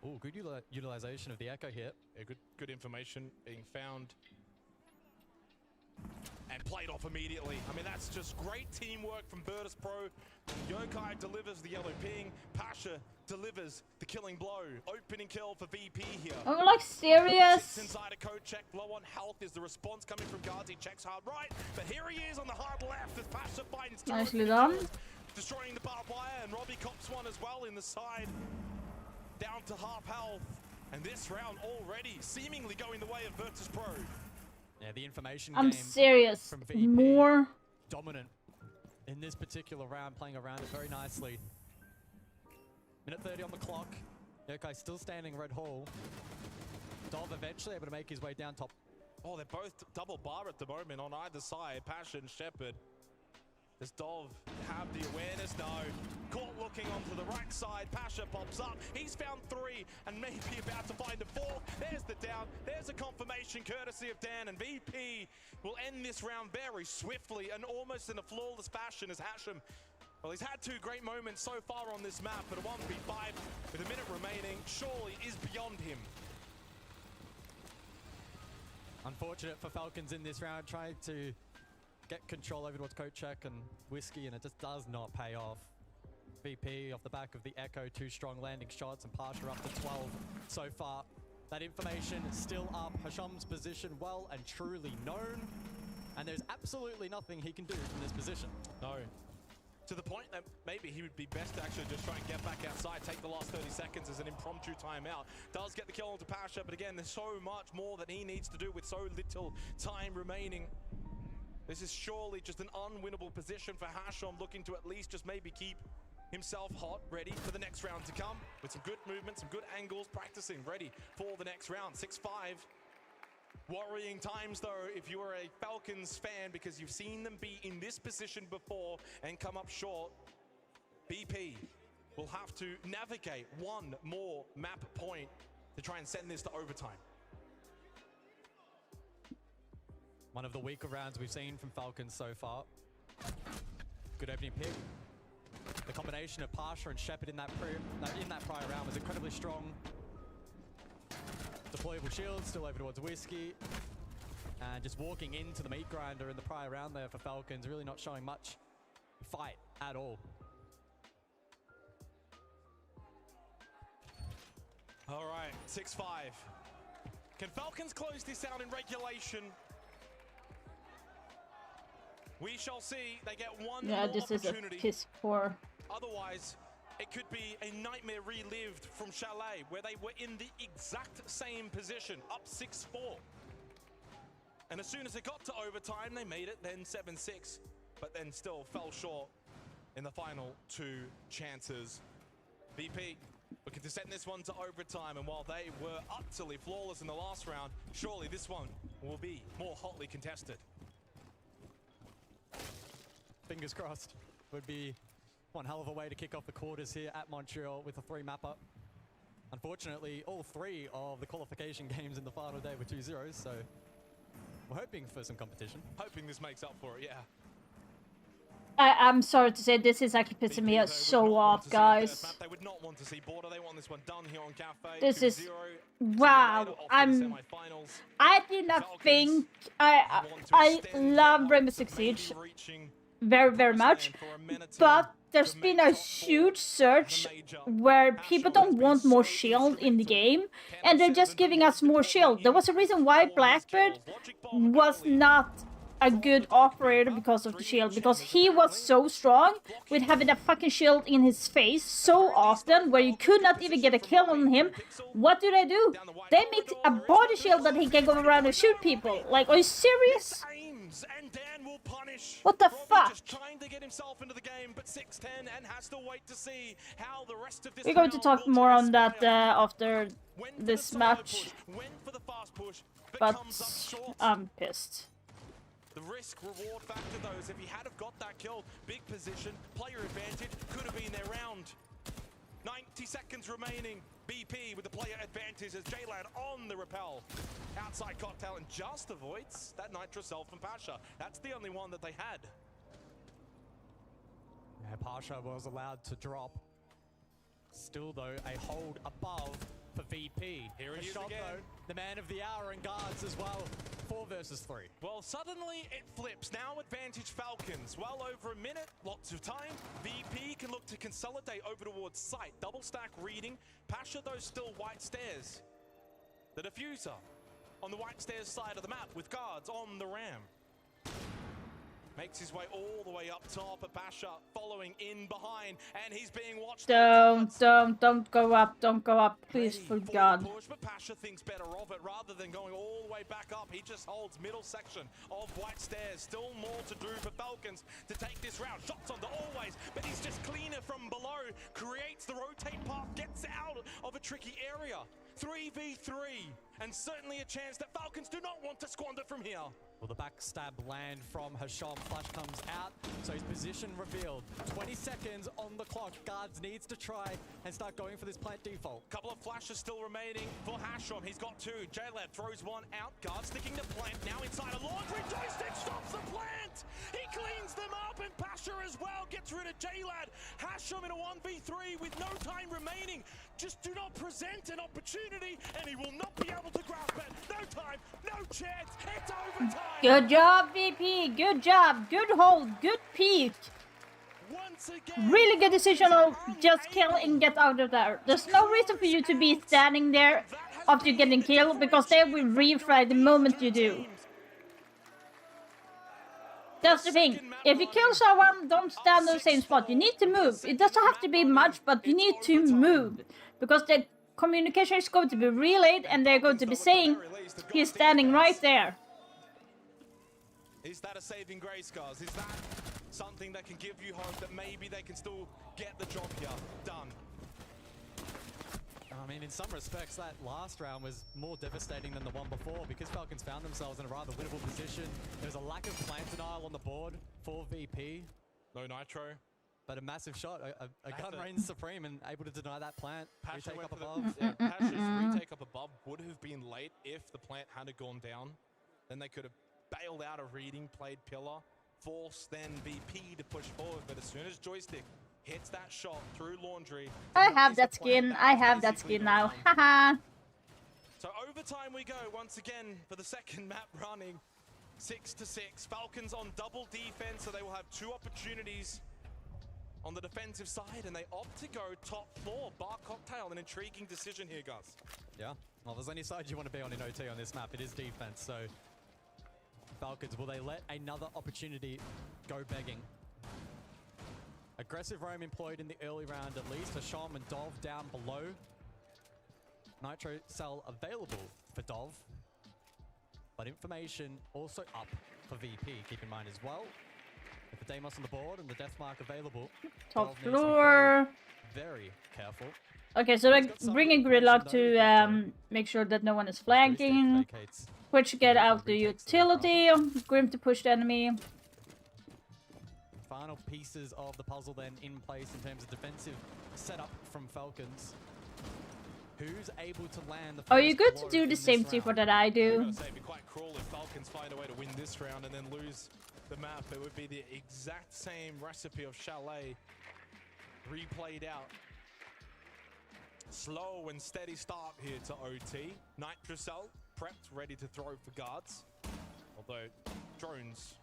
Oh, good utilization of the Echo here. Yeah, good information being found and played off immediately. I mean, that's just great teamwork from Virtus Pro. Yokai delivers the yellow ping. Pasha delivers the killing blow. Opening kill for VP here. I'm like serious. Sits inside a code check. Low on health is the response coming from guards. He checks hard right, but here he is on the hard left as Pasha finds two Nicely opening done. kills, destroying the barbed wire, and Robbie cops one as well in the side. Down to half health. And this round already seemingly going the way of Virtus Pro. Yeah, the information I'm game serious. from VP More. dominant in this particular round, playing around it very nicely. Minute 30 on the clock. Yokai still standing red hall. Dov eventually able to make his way down top. Oh, they're both double bar at the moment on either side. Passion, Shepard. Does Dov have the awareness? No. Caught looking onto the right side. Pasha pops up. He's found 3 and maybe about to find a 4th. There's the down. There's a confirmation courtesy of Dan. And VP will end this round very swiftly and almost in a flawless fashion as Hashem. Well, he's had 2 great moments so far on this map, but a 1v5 with a minute remaining surely is beyond him. Unfortunate for Falcons in this round, trying to get control over towards Kochek and Whiskey, and it just does not pay off. VP off the back of the Echo, 2 strong landing shots, and Pasha up to 12 so far. That information is still up. Hasham's position well and truly known, and there's absolutely nothing he can do from this position. No. To the point that maybe he would be best to actually just try and get back outside, take the last 30 seconds as an impromptu timeout. Does get the kill onto Pasha, but again, there's so much more that he needs to do with so little time remaining. This is surely just an unwinnable position for Hasham, looking to at least just maybe keep himself hot, ready for the next round to come. With some good movement, some good angles, practicing, ready for the next round. 6-5. Worrying times though if you are a Falcons fan, because you've seen them be in this position before and come up short. BP will have to navigate one more map point to try and send this to overtime. One of the weaker rounds we've seen from Falcons so far. Good opening pick. The combination of Pasha and Shepard in that prior round was incredibly strong. Deployable shield still over towards Whiskey. And just walking into the meat grinder in the prior round there for Falcons, really not showing much fight at all. All right, 6-5. Can Falcons close this out in regulation? We shall see. They get one more this is a opportunity. piss poor. Otherwise, it could be a nightmare relived from Chalet, where they were in the exact same position, up 6-4. And as soon as it got to overtime, they made it, then 7-6, but then still fell short in the final 2 chances. VP looking to send this one to overtime, and while they were utterly flawless in the last round, surely this one will be more hotly contested. Fingers crossed. Would be one hell of a way to kick off the quarters here at Montreal with a 3-mapper. Unfortunately, all 3 of the qualification games in the final day were 2-0, so we're hoping for some competition. Hoping this makes up for it, yeah. I'm sorry to say, this is actually pissing me so off, guys. This is... Wow, I did not think... I love Rainbow Six Siege very, very much, but there's been a huge surge where people don't want more shield in the game, and they're just giving us more shield. There was a reason why Blackbird was not a good operator because of the shield, because he was so strong with having a fucking shield in his face so often where you could not even get a kill on him. What do? They make a body shield that he can go around and shoot people. Like, are you serious? What the fuck? We're going to talk more on that after this match, but I'm pissed. The risk-reward factor, though, is if he had have got that kill, big position, player advantage, could have been their round. 90 seconds remaining. BP with the player advantage as J-Lad on the rappel. Outside cocktail and just avoids that Nitro self from Pasha. That's the only one that they had. Yeah, Pasha was allowed to drop. Still, though, a hold above for VP. Here he is shot, again. Though, the man of the hour and guards as well. 4 versus 3. Well, suddenly it flips. Now advantage Falcons. Well over a minute, lots of time. VP can look to consolidate over towards site. Double stack reading. Pasha, though, still white stairs. The diffuser on the white stairs side of the map with guards on the ram. Makes his way all the way up top, but Pasha following in behind, and he's being watched. Don't go up, please, for God. Push, but Pasha thinks better of it. Rather than going all the way back up, he just holds middle section of white stairs. Still more to do for Falcons to take this round. Shots on the always, but he's just cleaner from below. Creates the rotate path, gets out of a tricky area. 3v3, and certainly a chance that Falcons do not want to squander from here. Will the backstab land from Hasham? Flash comes out, so his position revealed. 20 seconds on the clock. Guards needs to try and start going for this plant default. Couple of flashes still remaining for Hasham. He's got 2. J-Lab throws one out. Guard sticking to plant. Now inside a laundry. Joystick stops the plant. He cleans them up, and Pasha as well gets rid of J-Lad. Hasham in a 1v3 with no time remaining. Just do not present an opportunity, and he will not be able to grasp it. No time, no chance. It's overtime. Good job, VP. Good job. Good hold. Good peek. Really good decision of just kill and get out of there. There's no reason for you to be standing there after getting killed, because they will refry the moment you do. That's the thing. If you kill someone, don't stand in the same spot. You need to move. It doesn't have to be much, but you need to move. Because the communication is going to be relayed, and they're going to be saying he's standing right there. Is that a saving grace, guys? Is that something that can give you hope that maybe they can still get the job here done? I mean, in some respects, that last round was more devastating than the one before, because Falcons found themselves in a rather winnable position. There was a lack of plant denial on the board for VP. No Nitro. But a massive shot. A gun reigns supreme and able to deny that plant. Pasha retake up above. above. Pasha's retake up above would have been late if the plant hadn't gone down. Then they could have bailed out a reading, played pillar, forced then VP to push forward. But as soon as Joystick hits that shot through laundry, I have that skin. I have that skin now. Haha. So overtime we go once again for the second map running. 6-6. Falcons on double defense, so they will have 2 opportunities on the defensive side, and they opt to go top 4. Bar Cocktail, an intriguing decision here, guys. Yeah. Well, there's any side you want to be on in OT on this map. It is defense, so Falcons, will they let another opportunity go begging? Aggressive roam employed in the early round at least. Hasham and Dov down below. Nitro cell available for Dov. But information also up for VP. Keep in mind as well, with the Deimos on the board and the death mark available, Top floor. Very careful. Okay, so like bringing Gridlock to make sure that no one is flanking. Twitch get out the utility. Grim to push the enemy. Final pieces of the puzzle then in place in terms of defensive setup from Falcons. Who's able to land the first Are you good to blow do in the this same round? thing that I do? It'd be quite cruel if Falcons find a way to win this round and then lose the map, it would be the exact same recipe of Chalet replayed out. Slow and steady start here to OT. Nitrocell prepped, ready to throw for guards. Although drones,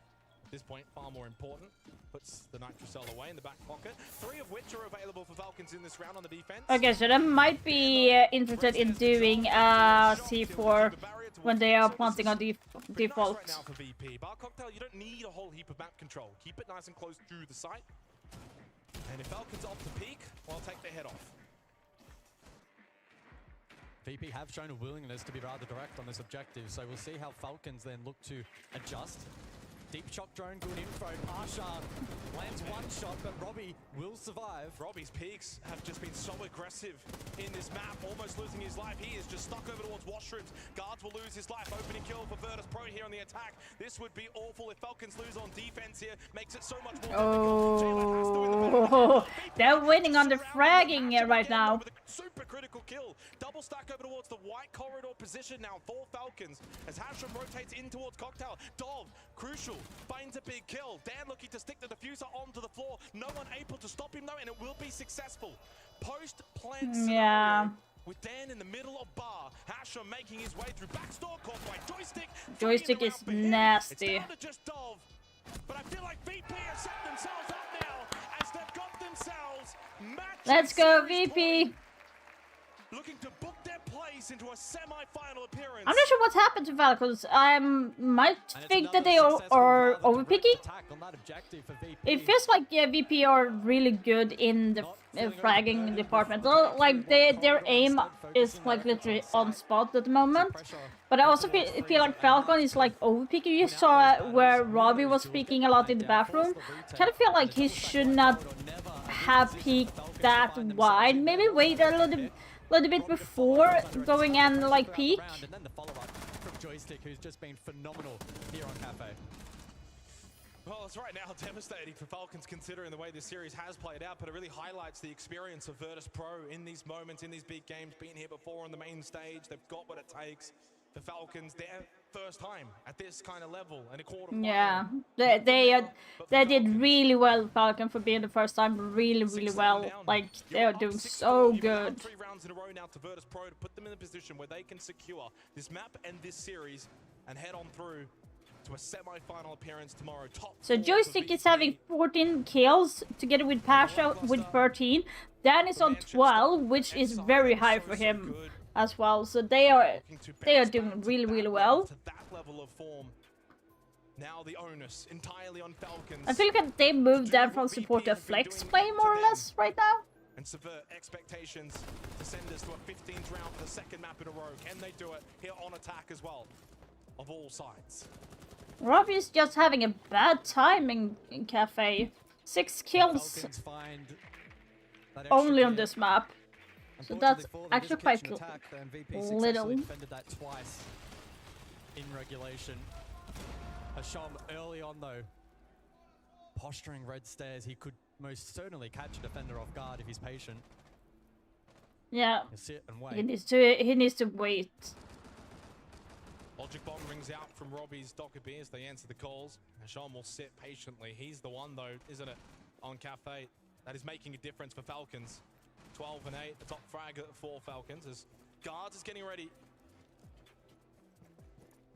at this point, far more important. Puts the Nitrocell away in the back pocket. 3 of which are available for Falcons in this round on the defense. Okay, so they might be interested in doing C4 when they are planting on default. Right now for VP. Bar Cocktail, you don't need a whole heap of map control. Keep it nice and close to the site. And if Falcons opt to peek, well, take their head off. VP have shown a willingness to be rather direct on this objective, so we'll see how Falcons then look to adjust. Deep shock drone, good info. Pasha lands 1 shot, but Robbie will survive. Robbie's peaks have just been so aggressive in this map, almost losing his life. He is just stuck over towards washrooms. Guards will lose his life. Opening kill for Virtus Pro here on the attack. This would be awful if Falcons lose on defense here. Makes it so much more difficult. Oh, they're winning on the fragging right now. Super critical kill. Double stack over towards the white corridor position now for Falcons as Hashram rotates in towards Cocktail. Dov, crucial, finds a big kill. Dan looking to stick the diffuser onto the floor. No one able to stop him though, and it will be successful. Post-plant scenario with Dan in the middle of bar. Hashram making his way through backstore, caught by Joystick. Joystick is nasty. It's down to just Dov, but I feel like VP have set themselves up now as they've got themselves match. Let's go, VP. Looking to book their place into a semi-final appearance. I'm not sure what's happened to Falcons. I might think that they are overpicking. It feels like VP are really good in the fragging department. Like their aim is like literally on spot at the moment. But I also feel like Falcon is like overpicking. You saw where Robbie was peeking a lot in the bathroom. Kind of feel like he should not have peeked that wide. Maybe wait a little bit before going and like peek. And then the follow-up from Joystick, who's just been phenomenal here on Cafe. Well, it's right now devastating for Falcons considering the way this series has played out, but it really highlights the experience of Virtus Pro in these moments, in these big games, being here before on the main stage. They've got what it takes. The Falcons, their first time at this kind of level in a quarterfinal. Yeah, they did really well, Falcon, for being the first time. Really well. Like they are doing so good. 3 rounds in a row now to Virtus Pro to put them in a position where they can secure this map and this series and head on through to a semi-final appearance tomorrow. So Joystick is having 14 kills together with Pasha with 13. Dan is on 12, which is very high for him as well. So they are doing really well. To that level of form. Now the onus entirely on Falcons. I feel like they moved Dan from support to flex play more or less right now. And subvert expectations to send us to a 15th round for the second map in a row. Can they do it here on attack as well? Of all sides. Robbie's just having a bad time in Cafe. 6 kills only on this map. So that's actually quite little. Defended that twice in regulation. Hasham early on though, posturing red stairs. He could most certainly catch a defender off guard if he's patient. Yeah, he'll sit and wait. He needs to wait. Logic bomb rings out from Robbie's Dockerby as they answer the calls. Hasham will sit patiently. He's the one though, isn't it, on Cafe that is making a difference for Falcons. 12 and 8, the top frag for Falcons as Guards is getting ready.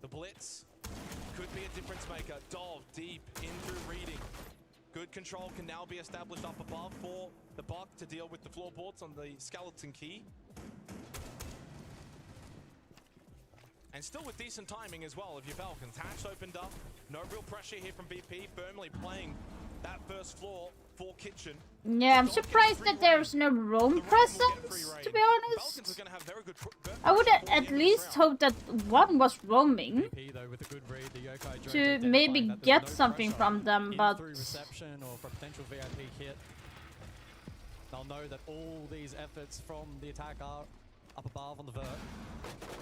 The blitz could be a difference maker. Dov deep in through reading. Good control can now be established up above for the Buck to deal with the floorboards on the skeleton key. And still with decent timing as well of your Falcons. Hatch opened up. No real pressure here from BP. Firmly playing that first floor for Kitchen. Yeah, I'm surprised that there's no roam presence, to be honest. I would at least hope that one was roaming to maybe get something from them, but... reception or for a potential VIP hit. They'll know that all these efforts from the attack are up above on the vert.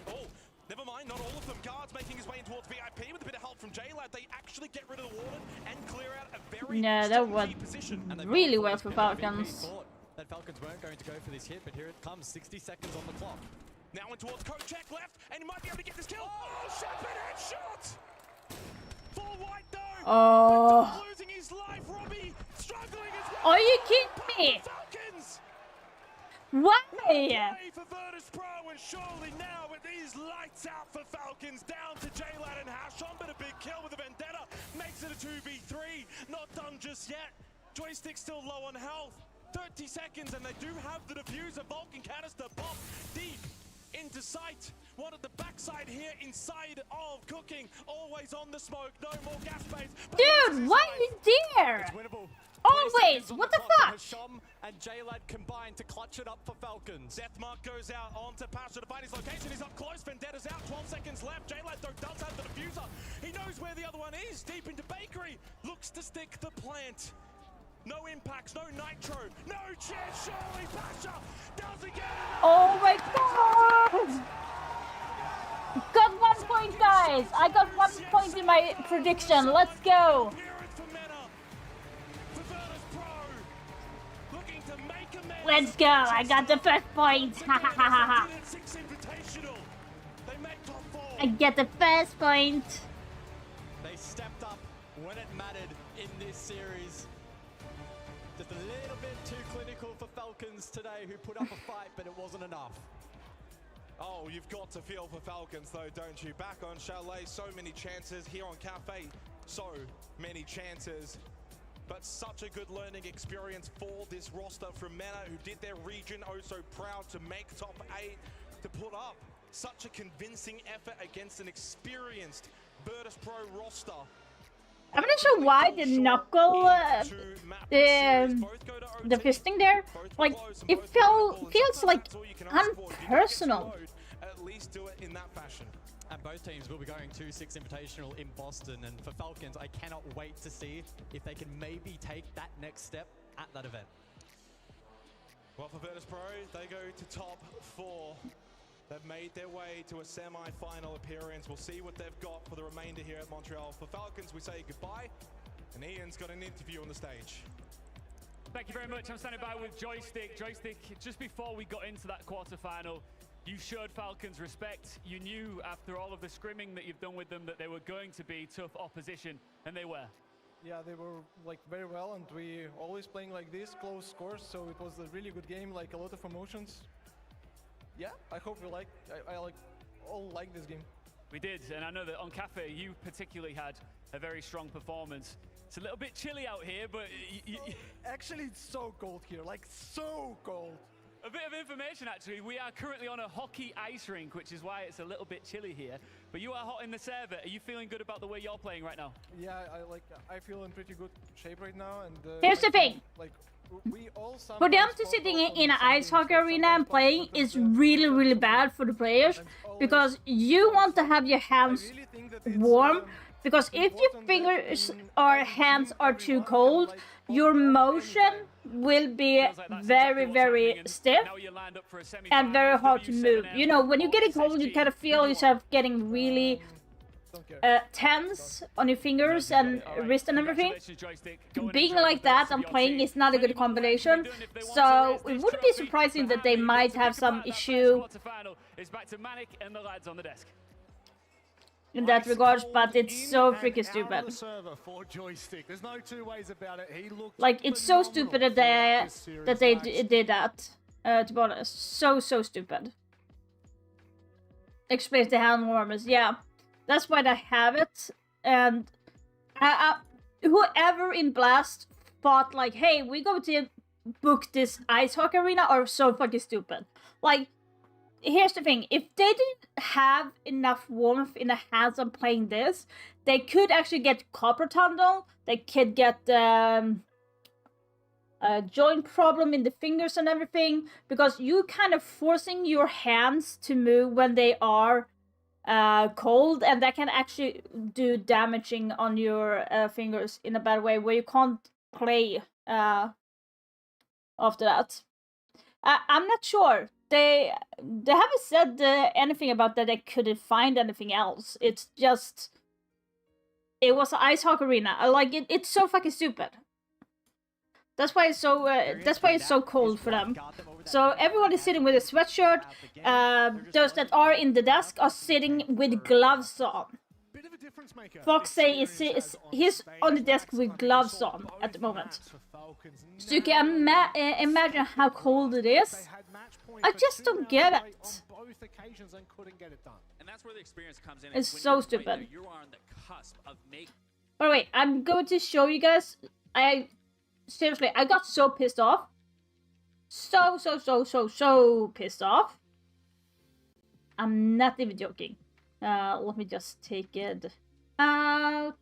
Oh! Never mind, not all of them. Guards making his way in towards VIP with a bit of help from J-Lad. They actually get rid of the warden and clear out a very that was position. really well for Falcons. Thought that Falcons weren't going to go for this hit, but here it comes. 60 seconds on the clock. Now in towards Kocek left, and he might be able to get this kill. Oh, Shepard headshot! For White though! Oh. Losing his life, Robbie struggling as well. Are you kidding me? Falcons. Why? Play for Virtus Pro, and surely now it is lights out for Falcons. Down to J-Lad and Hashon, but a big kill with the Vendetta makes it a 2v3. Not done just yet. Joystick still low on health. 30 seconds, and they do have the diffuser. Vulcan canister pop deep into sight. One at the backside here, inside of Cooking. Always on the smoke, no more gas space. Dude, why are you there? It's winnable. Always! What the fuck? Hasham and J-Lad combined to clutch it up for Falcons. Deathmark goes out onto Pasha to find his location. He's up close. Vendetta's out. 12 seconds left. J-Lad though does have the diffuser. He knows where the other one is. Deep into Bakery. Looks to stick the plant. No impacts, no nitro, no chance. Surely Pasha doesn't get it. Oh my god! Got 1 point, guys! I got 1 point in my prediction. Let's go! Let's go! I got the first point! Ha ha ha ha ha! I get the first point! They stepped up when it mattered in this series. Just a little bit too clinical for Falcons today, who put up a fight, but it wasn't enough. Oh, you've got to feel for Falcons though, don't you? Back on Chalet, so many chances. Here on Cafe, so many chances. But such a good learning experience for this roster from MENA, who did their region oh so proud to make top 8, to put up such a convincing effort against an experienced Virtus Pro roster. I'm not sure why the knuckle, the fisting there, like, it feels like unpersonal. At least do it in that fashion. And both teams will be going to 6 Invitational in Boston, and for Falcons, I cannot wait to see if they can maybe take that next step at that event. Well, for Virtus Pro, they go to top 4. They've made their way to a semi-final appearance. We'll see what they've got for the remainder here at Montreal. For Falcons, we say goodbye, and Ian's got an interview on the stage. Thank you very much. I'm standing by with Joystick. Joystick, just before we got into that quarterfinal, you showed Falcons respect. You knew after all of the scrimming that you've done with them that they were going to be tough opposition, and they were. Yeah, they were like very well, and we always playing like this, close scores, so it was a really good game, like a lot of emotions. Yeah, I hope we like, I all like this game. We did, and I know that on Cafe you particularly had a very strong performance. It's a little bit chilly out here, but actually it's so cold here, like so cold. A bit of information actually, we are currently on a hockey ice rink, which is why it's a little bit chilly here. But you are hot in the server. Are you feeling good about the way you're playing right now? Yeah, I feel in pretty good shape right now, and here's the thing. Like, for them to sitting in an ice hockey arena and playing is really bad for the players, because you want to have your hands warm, because if your fingers or hands are too cold, your motion will be very stiff and very hard to move. You know, when you're getting cold, you kind of feel yourself getting really tense on your fingers and wrist and everything. Being like that and playing is not a good combination, so it wouldn't be surprising that they might have some issue in that regards, but it's so freaking stupid. Like, it's so stupid that they did that, to be honest. So stupid. Especially the hand warmers, yeah. That's why they have it, and whoever in Blast thought like, hey, we're going to book this ice hockey arena are so fucking stupid. Like, here's the thing, if they didn't have enough warmth in the hands on playing this, they could actually get carpal tunnel, they could get a joint problem in the fingers and everything, because you kind of forcing your hands to move when they are cold, and that can actually do damaging on your fingers in a bad way, where you can't play after that. I'm not sure. They haven't said anything about that they couldn't find anything else. It's just, it was an ice hockey arena. I like it. It's so fucking stupid. That's why it's so cold for them. So everyone is sitting with a sweatshirt. Those that are in the desk are sitting with gloves on. Bit of a different Fox say he's on the desk with gloves on at the moment. So you can imagine how cold it is. I just don't get it. And that's where the experience comes in. It's so stupid. You are on the cusp of making. By the way, I'm going to show you guys. Seriously, I got so pissed off. So pissed off. I'm not even joking. Let me just take it out.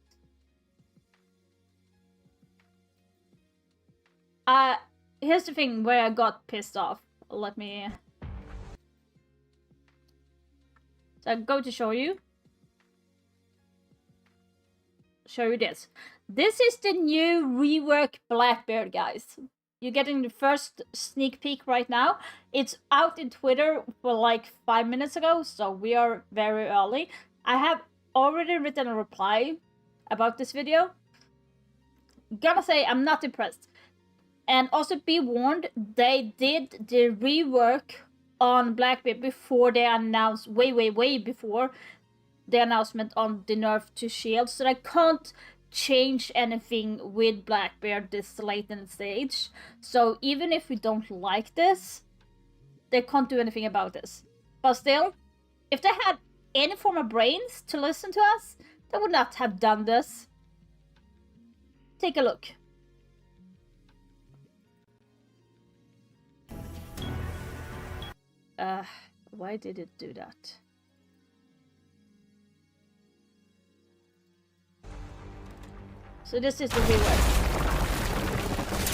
Here's the thing where I got pissed off. Let me... So I'm going to show you. Show you this. This is the new rework Blackbeard, guys. You're getting the first sneak peek right now. It's out in Twitter for like 5 minutes ago, so we are very early. I have already written a reply about this video. Gotta say, I'm not impressed. And also be warned, they did the rework on Blackbeard before they announced, way before the announcement on the nerf to shield, so I can't change anything with Blackbeard this late in the stage. So even if we don't like this, they can't do anything about this. But still, if they had any form of brains to listen to us, they would not have done this. Take a look. Why did it do that? So this is the rework.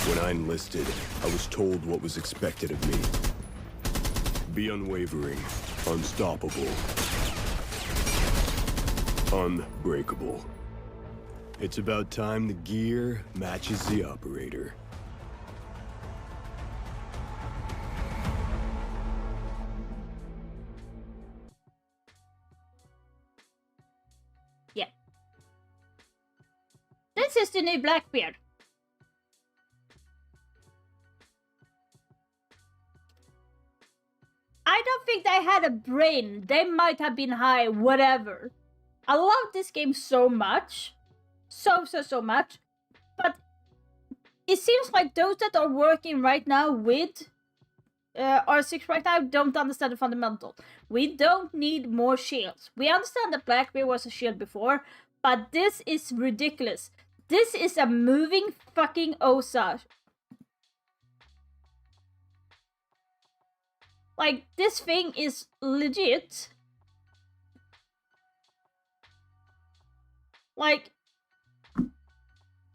When I enlisted, I was told what was expected of me. Be unwavering, unstoppable, unbreakable. It's about time the gear matches the operator. Yeah. This is the new Blackbeard. I don't think they had a brain. They might have been high, whatever. I love this game so much. So much. But it seems like those that are working right now with R6 right now don't understand the fundamental. We don't need more shields. We understand that Blackbeard was a shield before, but this is ridiculous. This is a moving fucking Osa. Like, this thing is legit. Like,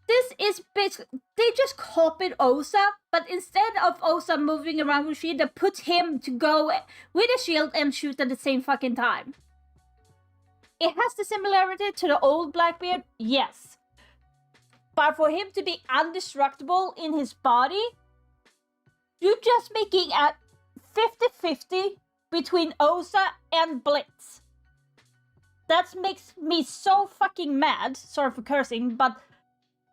this is basically, they just copied Osa, but instead of Osa moving around with shield, they put him to go with a shield and shoot at the same fucking time. It has the similarity to the old Blackbeard, yes. But for him to be indestructible in his body, you're just making a 50-50 between Osa and Blitz. That makes me so fucking mad. Sorry for cursing, but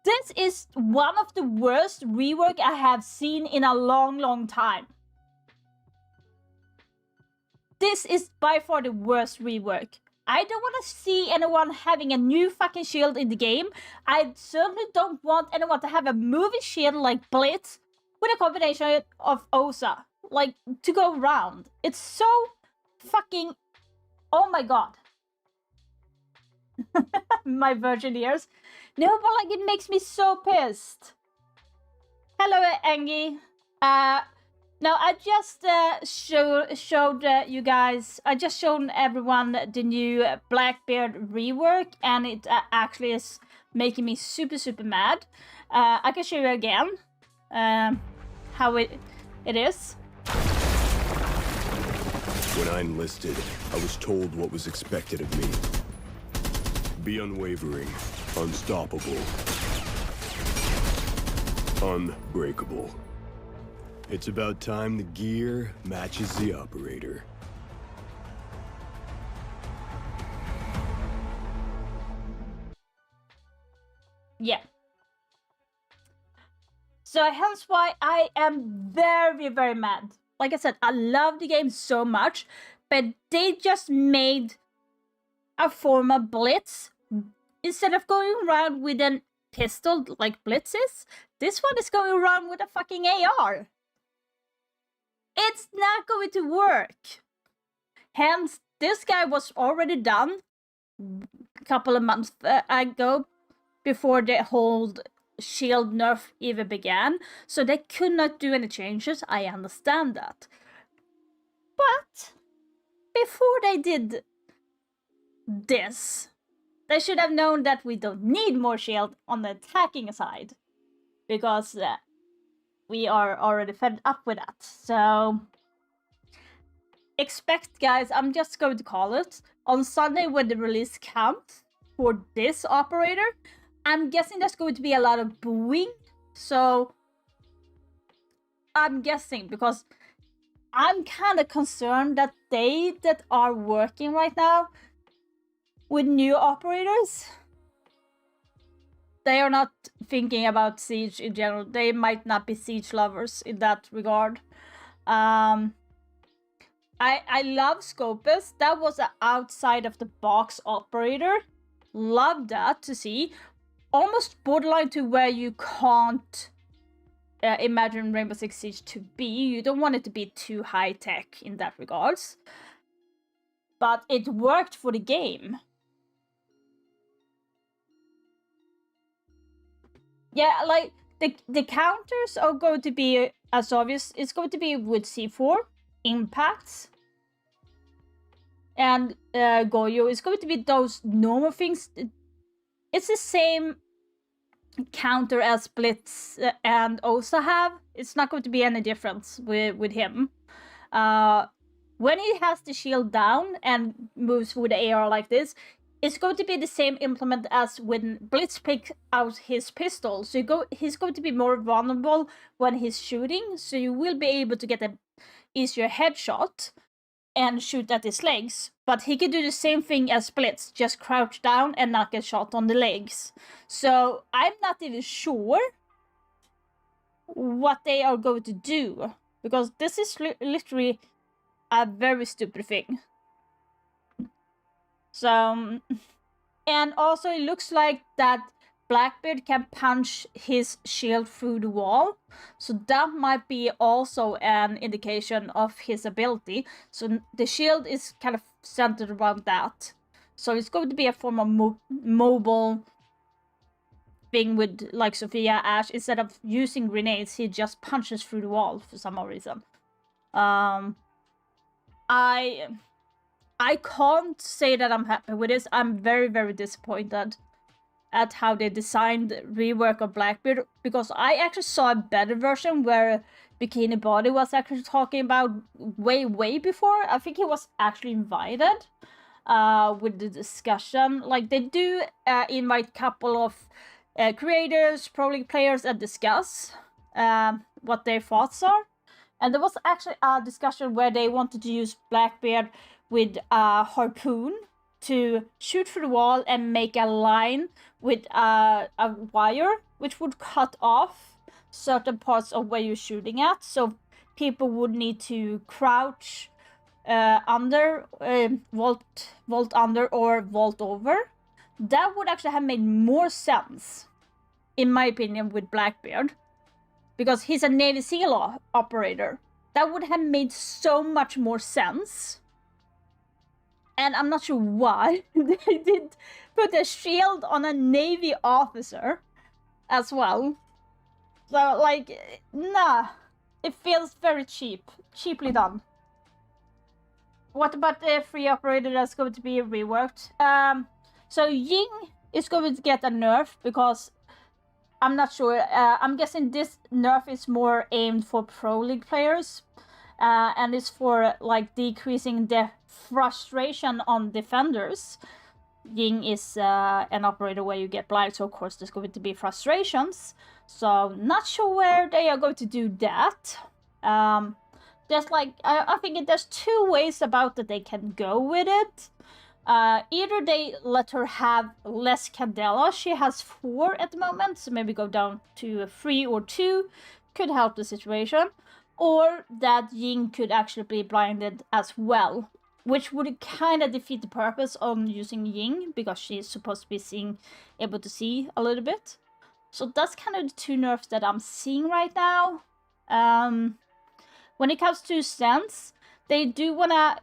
this is one of the worst rework I have seen in a long time. This is by far the worst rework. I don't want to see anyone having a new fucking shield in the game. I certainly don't want anyone to have a moving shield like Blitz with a combination of Osa. Like, to go around. It's so fucking... Oh my god. My virgin ears. No, but like, it makes me so pissed. Hello, Angie. Now, I just showed you guys... I just showed everyone the new Blackbeard rework, and it actually is making me super mad. I can show you again how it is. When I enlisted, I was told what was expected of me. Be unwavering, unstoppable, unbreakable. It's about time the gear matches the operator. Yeah. So hence why I am very mad. Like I said, I love the game so much, but they just made a form of Blitz instead of going around with an pistol like Blitz is, this one is going around with a fucking AR. It's not going to work. Hence, this guy was already done a couple of months ago, before the whole shield nerf even began, so they could not do any changes. I understand that. But before they did this, they should have known that we don't need more shield on the attacking side, because we are already fed up with that. So expect, guys, I'm just going to call it, on Sunday when the release comes for this operator, I'm guessing there's going to be a lot of booing. So I'm guessing, because I'm kind of concerned that they that are working right now with new operators, they are not thinking about Siege in general. They might not be Siege lovers in that regard. I love Scopus. That was an outside of the box operator. Love that to see. Almost borderline to where you can't imagine Rainbow Six Siege to be. You don't want it to be too high tech in that regards. But it worked for the game. Yeah, like the counters are going to be as obvious. It's going to be with C4, impacts, and Goyo. It's going to be those normal things. It's the same counter as Blitz and Osa have. It's not going to be any difference with him. When he has the shield down and moves with the AR like this, it's going to be the same implement as when Blitz picks out his pistol. So he's going to be more vulnerable when he's shooting, so you will be able to get an easier headshot and shoot at his legs. But he can do the same thing as Blitz, just crouch down and not get shot on the legs. So I'm not even sure what they are going to do, because this is literally a very stupid thing. So, and also it looks like that Blackbeard can punch his shield through the wall, so that might be also an indication of his ability. So the shield is kind of centered around that. So it's going to be a form of mobile thing with, like, Sophia Ash. Instead of using grenades, he just punches through the wall for some reason. I can't say that I'm happy with this. I'm very, very disappointed at how they designed rework of Blackbeard, because I actually saw a better version where Bikini Body was actually talking about way before. I think he was actually invited with the discussion. Like, they do invite a couple of creators, pro league players, and discuss what their thoughts are. And there was actually a discussion where they wanted to use Blackbeard with a harpoon to shoot through the wall and make a line with a wire, which would cut off certain parts of where you're shooting at. So people would need to crouch under, vault under, or vault over. That would actually have made more sense, in my opinion, with Blackbeard, because he's a Navy SEAL operator. That would have made so much more sense. And I'm not sure why they did put a shield on a Navy officer as well. So, like, nah. It feels very cheap. Cheaply done. What about the free operator that's going to be reworked? So Ying is going to get a nerf, because I'm not sure. I'm guessing this nerf is more aimed for pro league players. And it's for, like, decreasing the frustration on defenders. Ying is an operator where you get blind, so of course there's going to be frustrations. So not sure where they are going to do that. There's like, I think there's two ways about that they can go with it. Either they let her have less Candela. She has 4 at the moment, so maybe go down to 3 or 2 could help the situation. Or that Ying could actually be blinded as well. which would kind of defeat the purpose of using Ying, because she's supposed to be able to see a little bit. So that's kind of the two nerfs that I'm seeing right now. When it comes to Sense, they do want to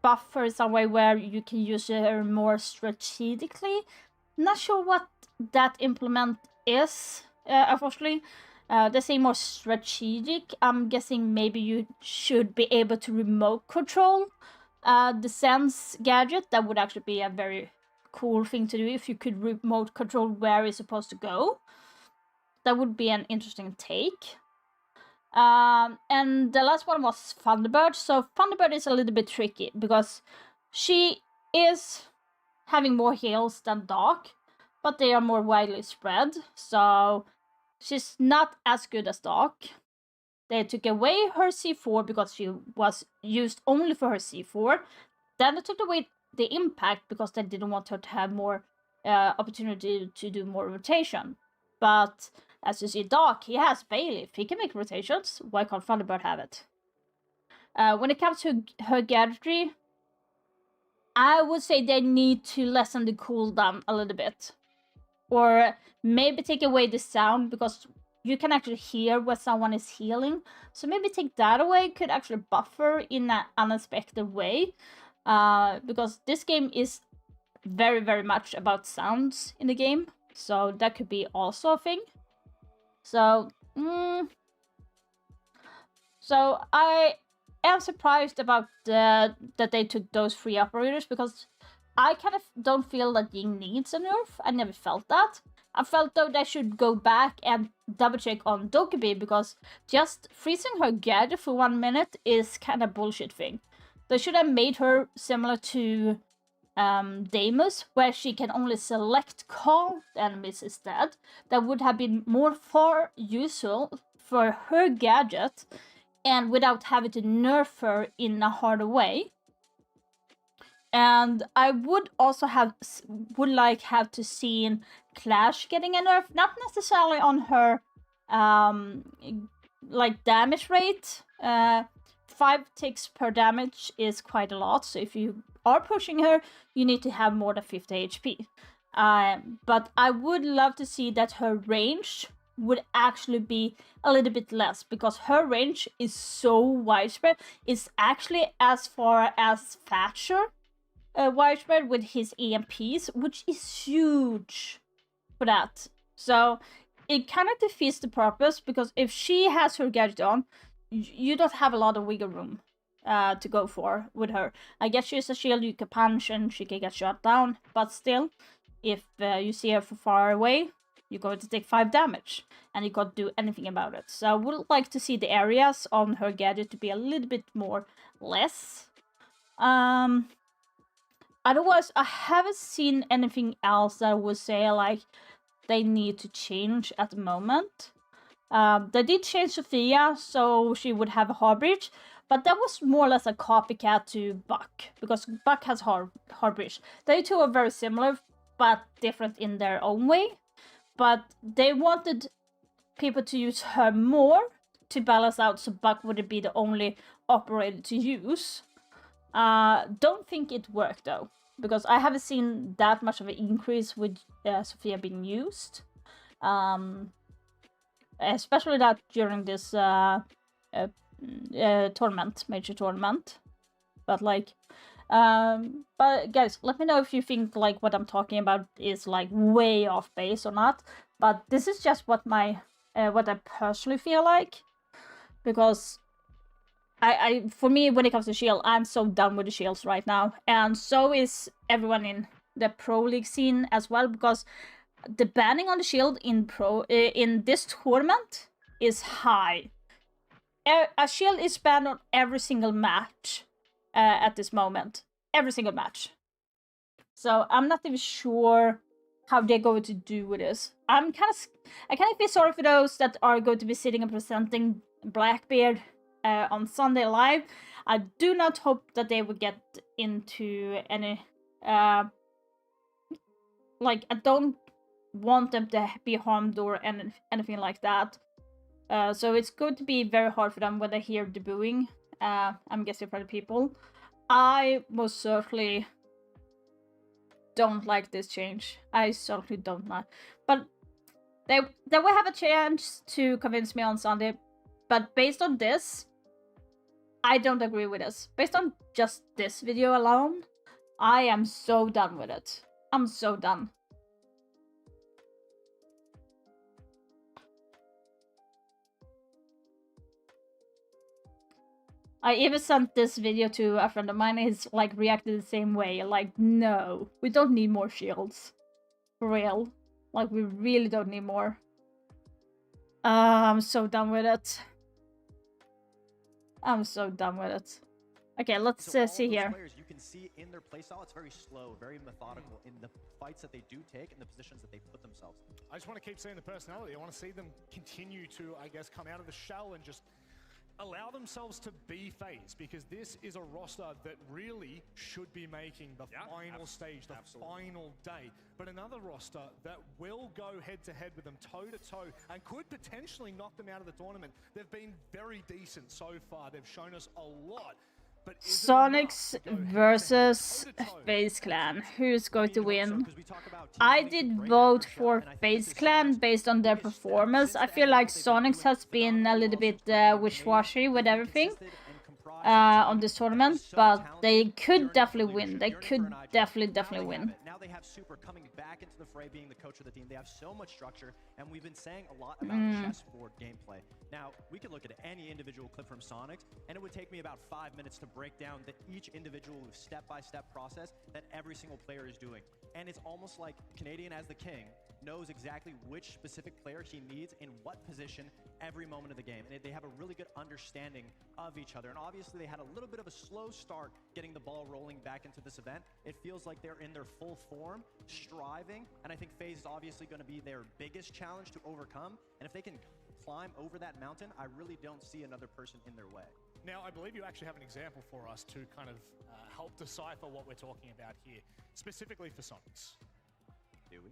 buff her in some way where you can use her more strategically. Not sure what that implement is, unfortunately. They say more strategic. I'm guessing maybe you should be able to remote control the Sense gadget. That would actually be a very cool thing to do if you could remote control where it's supposed to go. That would be an interesting take. And the last one was Thunderbird. So Thunderbird is a little bit tricky because she is having more heals than Doc, but they are more widely spread. So she's not as good as Doc. They took away her C4 because she was used only for her C4. Then they took away the impact because they didn't want her to have more opportunity to do more rotation. But as you see, Doc, he has Bailey. If he can make rotations, why can't Thunderbird have it? When it comes to her gadgetry, I would say they need to lessen the cooldown a little bit. Or maybe take away the sound, because you can actually hear when someone is healing. So maybe take that away, could actually buffer in an unexpected way. Because this game is very, very much about sounds in the game. So that could be also a thing. So I am surprised about that they took those 3 operators, because I kind of don't feel that Ying needs a nerf. I never felt that. I felt though they should go back and double check on Dokkaebi, because just freezing her gadget for 1 minute is kind of bullshit thing. They should have made her similar to Damus, where she can only select call the enemies instead. That would have been more far useful for her gadget, and without having to nerf her in a harder way. And I would also have to see Clash getting a nerf, not necessarily on her like damage rate. 5 ticks per damage is quite a lot, so if you are pushing her, you need to have more than 50 HP. But I would love to see that her range would actually be a little bit less, because her range is so widespread. It's actually as far as Thatcher widespread with his EMPs, which is huge for that. So it kind of defeats the purpose, because if she has her gadget on, you don't have a lot of wiggle room to go for with her. I guess she's a shield you can punch and she can get shot down, but still, if you see her from far away, you're going to take 5 damage, and you can't do anything about it. So I would like to see the areas on her gadget to be a little bit more less. Otherwise, I haven't seen anything else that I would say like they need to change at the moment. They did change Sophia, so she would have a hard breach, but that was more or less a copycat to Buck, because Buck has hard breach. They two are very similar, but different in their own way. But they wanted people to use her more to balance out, so Buck would be the only operator to use. Don't think it worked though, because I haven't seen that much of an increase with Sophia being used. Especially that during this tournament, major tournament. But like, but guys, let me know if you think like what I'm talking about is like way off base or not. But this is just what what I personally feel like, because for me, when it comes to shield, I'm so done with the shields right now, and so is everyone in the pro league scene as well, because the banning on the shield in this tournament is high. A shield is banned on every single match at this moment. Every single match. So I'm not even sure how they're going to do with this. I kind of feel sorry for those that are going to be sitting and presenting Blackbeard on Sunday live. I do not hope that they will get into any like, I don't want them to be harmed or anything like that. So it's going to be very hard for them when they hear the booing. I'm guessing for the people. I most certainly don't like this change. I certainly don't like. But they will have a chance to convince me on Sunday. But based on this, I don't agree with this. Based on just this video alone, I am so done with it. I'm so done. I even sent this video to a friend of mine. He's like reacted the same way. Like, no, we don't need more shields. For real. Like, we really don't need more. I'm so done with it. I'm so done with it. Okay, let's see here. Players, you can see in their playstyle, it's very slow, very methodical in the fights that they do take and the positions that they put themselves in. I just want to keep seeing the personality. I want to see them continue to, I guess, come out of the shell and just allow themselves to be FaZe, because this is a roster that really should be making the final stage, the final day. But another roster that will go head-to-head with them toe-to-toe and could potentially knock them out of the tournament. They've been very decent so far. They've shown us a lot. But Sonics versus FaZe Clan. Who's going to win? I did vote for FaZe Clan based on their performance. I feel like Sonics has been a little bit wish-washy with everything on this tournament, but they could definitely win. They could definitely win. Now they have Super coming back into the fray, being the coach of the team. They have so much structure, and we've been saying a lot about chessboard gameplay. Now, we could look at any individual clip from Sonics, and it would take me about 5 minutes to break down each individual step-by-step process that every single player is doing. And it's almost like Canadian as the king knows exactly which specific player he needs in what position every moment of the game. And they have a really good understanding of each other. And obviously they had a little bit of a slow start getting the ball rolling back into this event. It feels like they're in their full form, striving. And I think FaZe is obviously going to be their biggest challenge to overcome. And if they can climb over that mountain, I really don't see another person in their way. Now, I believe you actually have an example for us to kind of help decipher what we're talking about here, specifically for Sonics. Do we?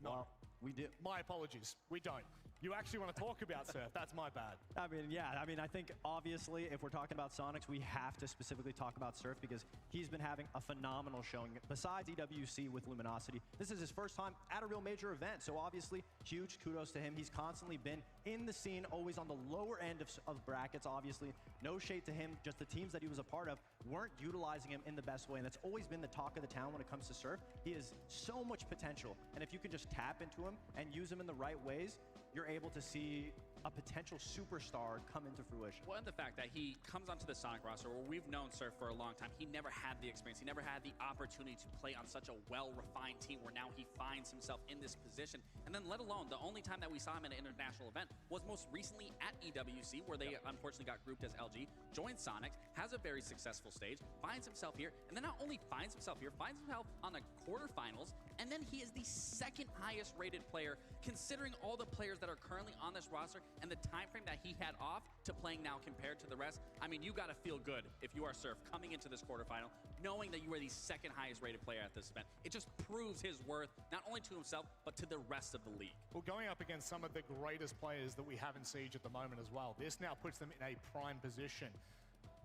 No. Well, we do. My apologies. We don't. You actually want to talk about Surf. That's my bad. I mean, yeah. I mean, I think obviously if we're talking about Sonics, we have to specifically talk about Surf because he's been having a phenomenal showing. Besides EWC with Luminosity, this is his first time at a real major event. So obviously, huge kudos to him. He's constantly been in the scene, always on the lower end of brackets, obviously. No shade to him. Just the teams that he was a part of weren't utilizing him in the best way. And that's always been the talk of the town when it comes to Surf. He has so much potential. And if you can just tap into him and use him in the right ways, you're able to see a potential superstar come into fruition. Well, and the fact that he comes onto the Sonic roster where we've known Surf for a long time, he never had the experience, he never had the opportunity to play on such a well-refined team where now he finds himself in this position. And then let alone, the only time that we saw him in an international event was most recently at EWC, where they unfortunately got grouped as LG, joined Sonics, has a very successful stage, finds himself here, and then not only finds himself here, finds himself on the quarterfinals, and then he is the second highest rated player, considering all the players that are currently on this roster and the time frame that he had off to playing now compared to the rest. I mean, you got to feel good if you are Surf coming into this quarterfinal, knowing that you are the second highest rated player at this event. It just proves his worth, not only to himself, but to the rest of the league. Well, going up against some of the greatest players that we have in Siege at the moment as well, this now puts them in a prime position.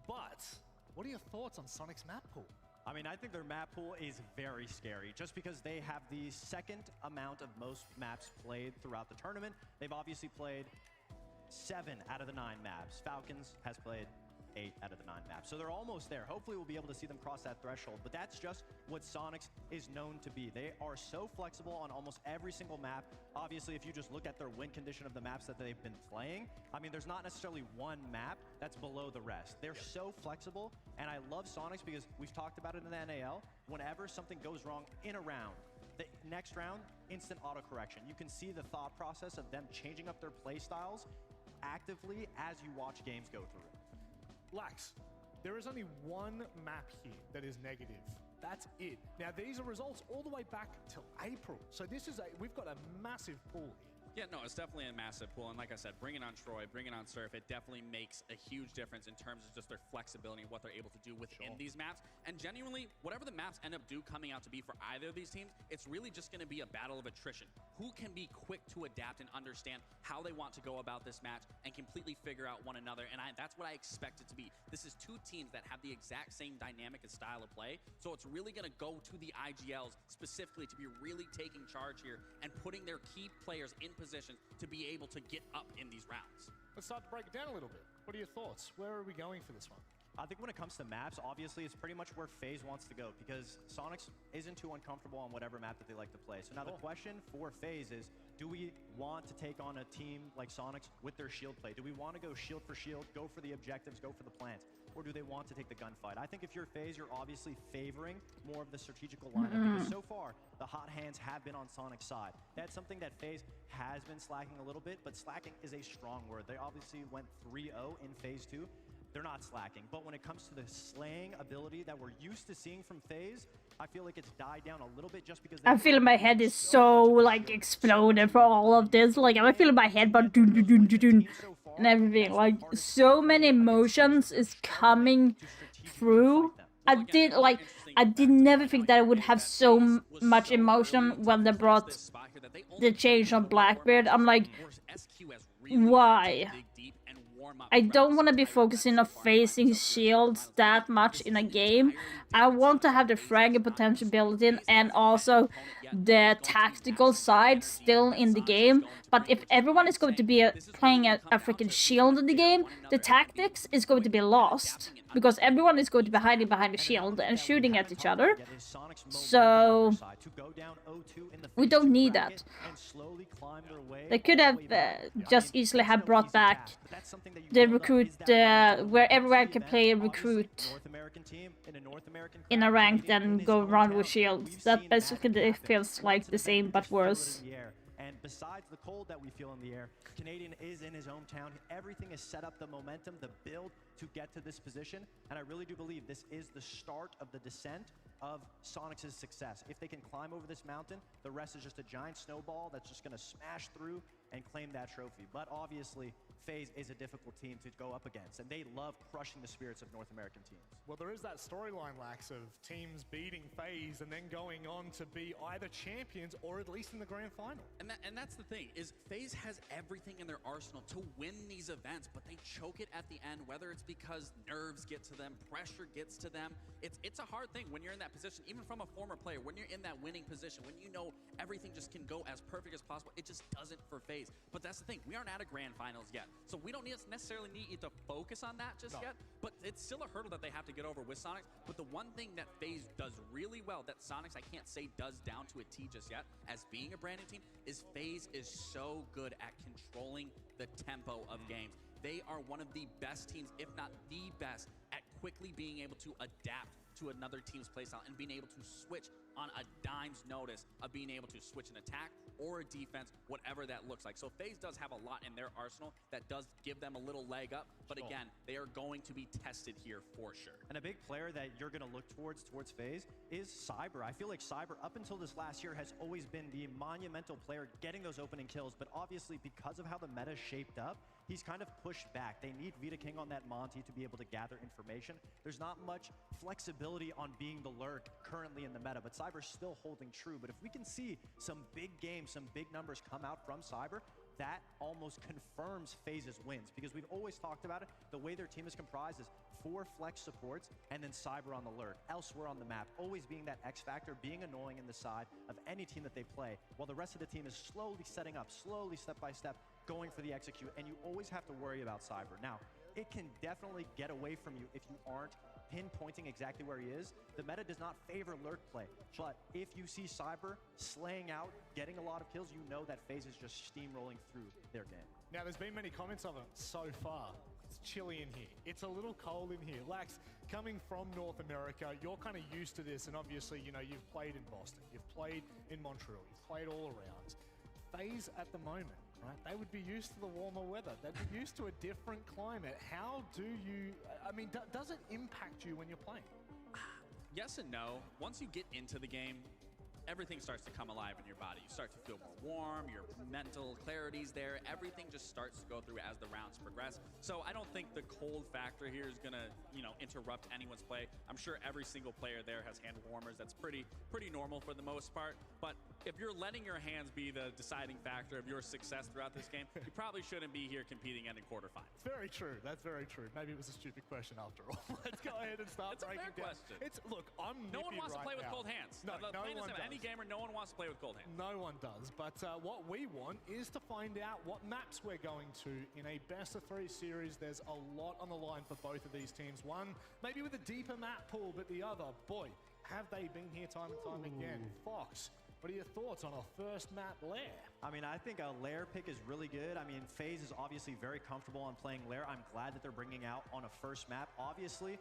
But what are your thoughts on Sonic's map pool? I mean, I think their map pool is very scary just because they have the second amount of most maps played throughout the tournament. They've obviously played 7 out of the 9 maps. Falcons has played 8 out of the 9 maps. So they're almost there. Hopefully we'll be able to see them cross that threshold. But that's just what Sonics is known to be. They are so flexible on almost every single map. Obviously, if you just look at their win condition of the maps that they've been playing, I mean, there's not necessarily one map that's below the rest. They're so flexible, and I love Sonics because we've talked about it in the NAL. Whenever something goes wrong in a round, the next round, instant autocorrection. You can see the thought process of them changing up their play styles actively as you watch games go through. Lax, there is only one map here that is negative. That's it. Now, these are results all the way back till April. So this is we've got a massive pool here. Yeah, no, it's definitely a massive pool. And like I said, bringing on Troy, bringing on Surf, it definitely makes a huge difference in terms of just their flexibility and what they're able to do within these maps. And genuinely, whatever the maps end up coming out to be for either of these teams, it's really just going to be a battle of attrition. Who can be quick to adapt and understand how they want to go about this match and completely figure out one another. And that's what I expect it to be. This is two teams that have the exact same dynamic and style of play. So it's really going to go to the IGLs specifically to be really taking charge here and putting their key players in position to be able to get up in these rounds. Let's start to break it down a little bit. What are your thoughts? Where are we going for this one? I think when it comes to maps, obviously it's pretty much where FaZe wants to go because Sonics isn't too uncomfortable on whatever map that they like to play. So now the question for FaZe is, do we want to take on a team like Sonics with their shield play? Do we want to go shield for shield, go for the objectives, go for the plants? Or do they want to take the gunfight? I think if you're FaZe, you're obviously favoring more of the strategical lineup because so far, the hot hands have been on Sonic's side. That's something that FaZe has been slacking a little bit, but slacking is a strong word. They obviously went 3-0 in Phase 2. They're not slacking. But when it comes to the slaying ability that we're used to seeing from FaZe, I feel like it's died down a little bit just because I feel my head is so like exploded for all of this. Like I feel my head but dun, dun, dun, dun, dun, and everything. Like so many emotions is coming through. I did never think that I would have so much emotion when they brought the change on Blackbeard. I'm like, why? I don't want to be focusing on facing shields that much in a game. I want to have the fragging potential built in and also the tactical side still in the game. But if everyone is going to be playing a freaking shield in the game, the tactics is going to be lost. Because everyone is going to be hiding behind the shield and shooting at each other. So we don't need that. They could have just easily have brought back the recruit where everyone can play a recruit in a rank and go around with shields. That basically feels like the same but worse. And besides the cold that we feel in the air, Canadian is in his hometown. Everything is set up, the momentum, the build to get to this position. And I really do believe this is the start of the descent of Sonics' success. If they can climb over this mountain, the rest is just a giant snowball that's just going to smash through and claim that trophy. But obviously, FaZe is a difficult team to go up against, and they love crushing the spirits of North American teams. Well, there is that storyline, Lax, of teams beating FaZe and then going on to be either champions or at least in the grand final. And that's the thing, is FaZe has everything in their arsenal to win these events, but they choke it at the end, whether it's because nerves get to them, pressure gets to them. It's a hard thing when you're in that position, even from a former player, when you're in that winning position, when you know everything just can go as perfect as possible, it just doesn't for FaZe. But that's the thing, we aren't at a grand finals yet. So we don't necessarily need you to focus on that just yet, but it's still a hurdle that they have to get over with Sonics. But the one thing that FaZe does really well that Sonics, I can't say does down to a T just yet, as being a brand new team, is FaZe is so good at controlling the tempo of games. They are one of the best teams, if not the best, at quickly being able to adapt to another team's playstyle and being able to switch on a dime's notice of being able to switch an attack or a defense, whatever that looks like. So FaZe does have a lot in their arsenal that does give them a little leg up, but again, they are going to be tested here for sure. And a big player that you're going to look towards FaZe is Cyber. I feel like Cyber, up until this last year, has always been the monumental player getting those opening kills, but obviously because of how the meta shaped up, he's kind of pushed back. They need Vita King on that Monty to be able to gather information. There's not much flexibility on being the lurk currently in the meta, but Cyber's still holding true. But if we can see some big games, some big numbers come out from Cyber, that almost confirms FaZe's wins, because we've always talked about it. The way their team is comprised is 4 flex supports and then Cyber on the lurk, elsewhere on the map, always being that X factor, being annoying in the side of any team that they play, while the rest of the team is slowly setting up, slowly step by step, going for the execute, and you always have to worry about Cyber. Now, it can definitely get away from you if you aren't pinpointing exactly where he is. The meta does not favor lurk play, but if you see Cyber slaying out, getting a lot of kills, you know that FaZe is just steamrolling through their game. Now, there's been many comments of it so far. It's chilly in here. It's a little cold in here. Lax, coming from North America, you're kind of used to this, and obviously, you know, you've played in Boston, you've played in Montreal, you've played all around. FaZe at the moment, right? They would be used to the warmer weather. They'd be used to a different climate. How do you, I mean, does it impact you when you're playing? Yes and no. Once you get into the game, everything starts to come alive in your body. You start to feel more warm, your mental clarity's there, everything just starts to go through as the rounds progress. So I don't think the cold factor here is gonna, you know, interrupt anyone's play. I'm sure every single player there has hand warmers. That's pretty normal for the most part. But if you're letting your hands be the deciding factor of your success throughout this game, you probably shouldn't be here competing in quarterfinals. Very true. That's very true. Maybe it was a stupid question after all. Let's go ahead and start breaking down. Question. Look, I'm no one wants right to play with now. cold hands. No, no one does. Any gamer, no one wants to play with cold hands. No one does. But what we want is to find out what maps we're going to in a best-of-3 series. There's a lot on the line for both of these teams. One, maybe with a deeper map pool, but the other, boy, have they been here time and time again. Fox, what are your thoughts on our first map, Lair? I mean, I think a Lair pick is really good. I mean, FaZe is obviously very comfortable on playing Lair. I'm glad that they're bringing out on a first map. Obviously,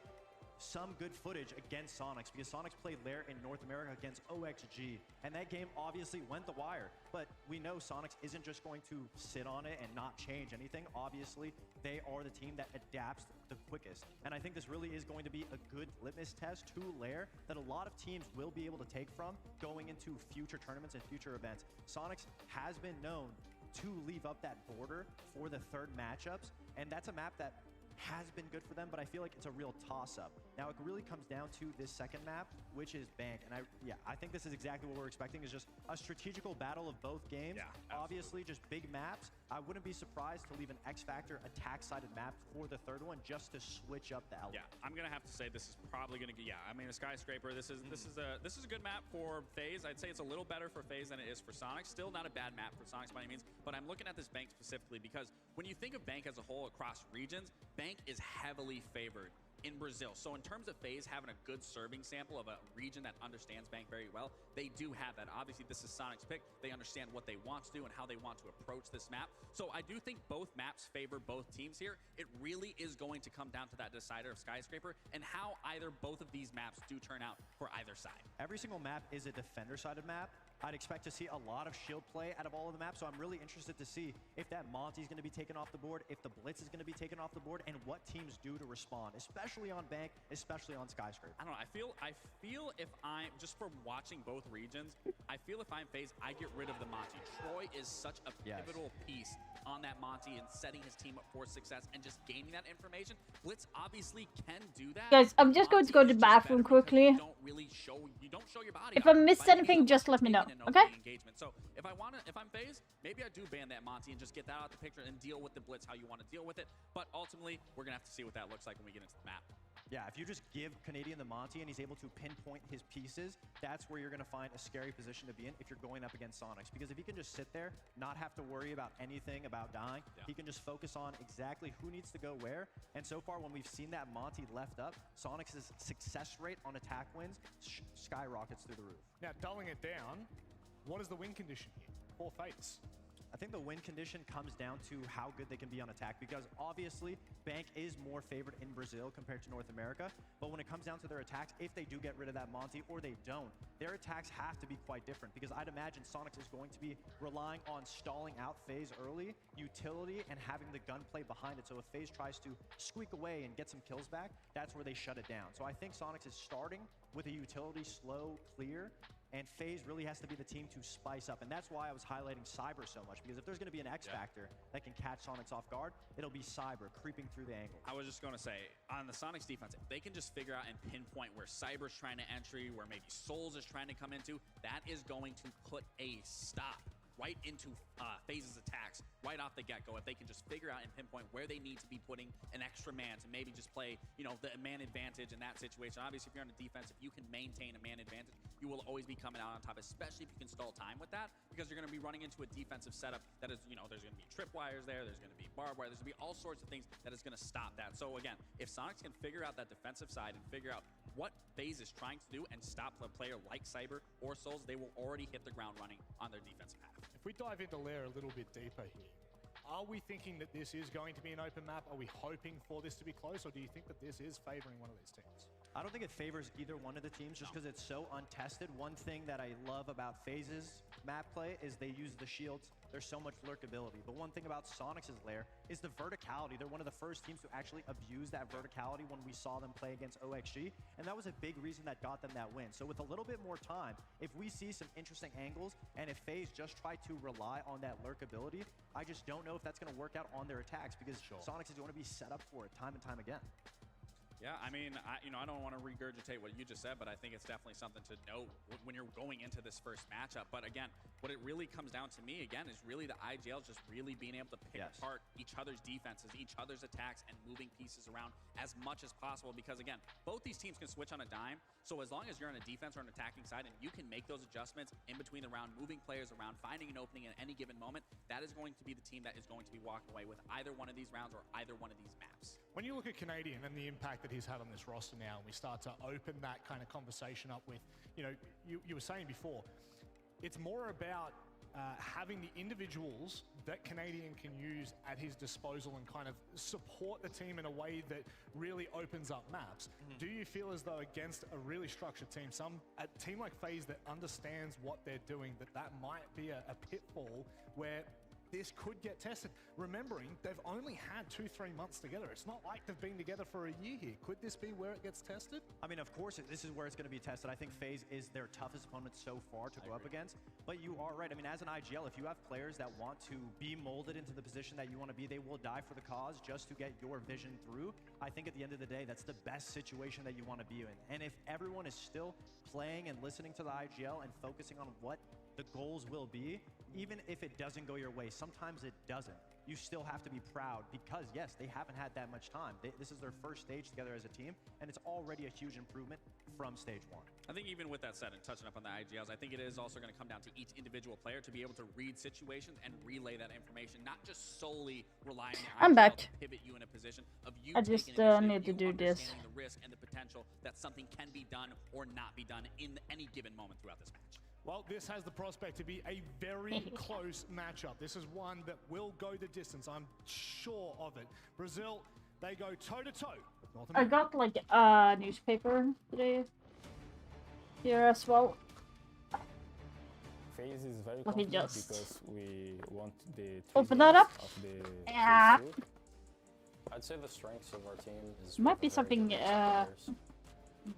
some good footage against Sonics, because Sonics played Lair in North America against OXG, and that game obviously went the wire. But we know Sonics isn't just going to sit on it and not change anything. Obviously, they are the team that adapts the quickest. And I think this really is going to be a good litmus test to Lair that a lot of teams will be able to take from going into future tournaments and future events. Sonics has been known to leave up that border for the third matchups, and that's a map that has been good for them, but I feel like it's a real toss-up. Now, it really comes down to this second map, which is Bank. And I think this is exactly what we're expecting, is just a strategical battle of both games. Yeah, obviously, just big maps. I wouldn't be surprised to leave an X-Factor attack-sided map for the third one, just to switch up the element. Yeah, I'm gonna have to say this is probably gonna. Yeah, I mean, a Skyscraper. This is a good map for FaZe. I'd say it's a little better for FaZe than it is for Sonic. Still not a bad map for Sonic by any means. But I'm looking at this Bank specifically because when you think of Bank as a whole across regions, Bank is heavily favored in Brazil. So in terms of FaZe having a good serving sample of a region that understands Bank very well, they do have that. Obviously, this is Sonic's pick. They understand what they want to do and how they want to approach this map. So I do think both maps favor both teams here. It really is going to come down to that decider of Skyscraper and how either both of these maps do turn out for either side. Every single map is a defender-sided map. I'd expect to see a lot of shield play out of all of the maps, so I'm really interested to see if that Monty is going to be taken off the board, if the Blitz is going to be taken off the board, and what teams do to respond, especially on Bank, especially on Skyscraper. I don't know. I feel if I'm, just from watching both regions, I feel if I'm FaZe, I get rid of the Monty. Troy is such a pivotal piece on that Monty and setting his team up for success and just gaining that information. Blitz obviously can do that. Guys, I'm just going to go to the bathroom quickly. You don't show your body. If I missed anything, just let me know. Okay? Engagement. So if I'm FaZe, maybe I do ban that Monty and just get that out of the picture and deal with the Blitz how you want to deal with it. But ultimately, we're gonna have to see what that looks like when we get into the map. Yeah, if you just give Canadian the Monty and he's able to pinpoint his pieces, that's where you're going to find a scary position to be in if you're going up against Sonics. Because if he can just sit there, not have to worry about anything about dying, he can just focus on exactly who needs to go where. And so far, when we've seen that Monty left up, Sonics' success rate on attack wins skyrockets through the roof. Now, dulling it down, what is the win condition here for FaZe? I think the win condition comes down to how good they can be on attack, because obviously Bank is more favored in Brazil compared to North America. But when it comes down to their attacks, if they do get rid of that Monty or they don't, their attacks have to be quite different, because I'd imagine Sonics is going to be relying on stalling out FaZe early, utility, and having the gunplay behind it. So if FaZe tries to squeak away and get some kills back, that's where they shut it down. So I think Sonics is starting with a utility slow clear, and FaZe really has to be the team to spice up. And that's why I was highlighting Cyber so much, because if there's going to be an X Factor that can catch Sonics off guard, it'll be Cyber creeping through the angle. I was just going to say, on the Sonics defense, if they can just figure out and pinpoint where Cyber's trying to entry, where maybe Souls is trying to come into, that is going to put a stop right into FaZe's attacks right off the get-go. If they can just figure out and pinpoint where they need to be putting an extra man to maybe just play, you know, the man advantage in that situation. Obviously, if you're on a defense, if you can maintain a man advantage, you will always be coming out on top, especially if you can stall time with that, because you're going to be running into a defensive setup that is, you know, there's going to be tripwires there's going to be barbed wire, there's going to be all sorts of things that is going to stop that. So again, if Sonics can figure out that defensive side and figure out what FaZe is trying to do and stop a player like Cyber or Souls, they will already hit the ground running on their defensive half. If we dive into Lair a little bit deeper here, are we thinking that this is going to be an open map? Are we hoping for this to be close, or do you think that this is favoring one of these teams? I don't think it favors either one of the teams just because it's so untested. One thing that I love about FaZe's map play is they use the shields. There's so much lurkability. But one thing about Sonic's lair is the verticality. They're one of the first teams to actually abuse that verticality when we saw them play against OXG. And that was a big reason that got them that win. So with a little bit more time, if we see some interesting angles, and if FaZe just try to rely on that lurkability, I just don't know if that's going to work out on their attacks, because Sonics is going to be set up for it time and time again. Yeah, I mean, I don't want to regurgitate what you just said, but I think it's definitely something to note when you're going into this first matchup. But again, what it really comes down to me, again, is really the IGLs just really being able to pick apart each other's defenses, each other's attacks, and moving pieces around as much as possible. Because again, both these teams can switch on a dime. So as long as you're on a defense or an attacking side and you can make those adjustments in between the round, moving players around, finding an opening at any given moment, that is going to be the team that is going to be walking away with either one of these rounds or either one of these maps. When you look at Canadian and the impact that he's had on this roster now, and we start to open that kind of conversation up with, you know, you were saying before, it's more about having the individuals that Canadian can use at his disposal and kind of support the team in a way that really opens up maps. Do you feel as though against a really structured team, a team like FaZe that understands what they're doing, that might be a pitfall where this could get tested? Remembering they've only had 2-3 months together. It's not like they've been together for a year here. Could this be where it gets tested? I mean, of course, this is where it's going to be tested. I think FaZe is their toughest opponent so far to go up against. But you are right. I mean, as an IGL, if you have players that want to be molded into the position that you want to be, they will die for the cause just to get your vision through. I think at the end of the day, that's the best situation that you want to be in. And if everyone is still playing and listening to the IGL and focusing on what the goals will be, even if it doesn't go your way, sometimes it doesn't, you still have to be proud, because yes, they haven't had that much time. This is their first stage together as a team, and it's already a huge improvement from stage one. I think even with that said, and touching up on the IGLs, I think it is also going to come down to each individual player to be able to read situations and relay that information, not just solely relying on the IGL to pivot you in a position of you I just need to do this. The risk and the potential that something can be done or not be done in any given moment throughout this match. Well, this has the prospect to be a very close matchup. This is one that will go the distance. I'm sure of it. Brazil, they go toe-to-toe with North America. I got like a newspaper today here as well. FaZe is very confident because we want the open that up. Yeah. I'd say the strengths of our team is might be something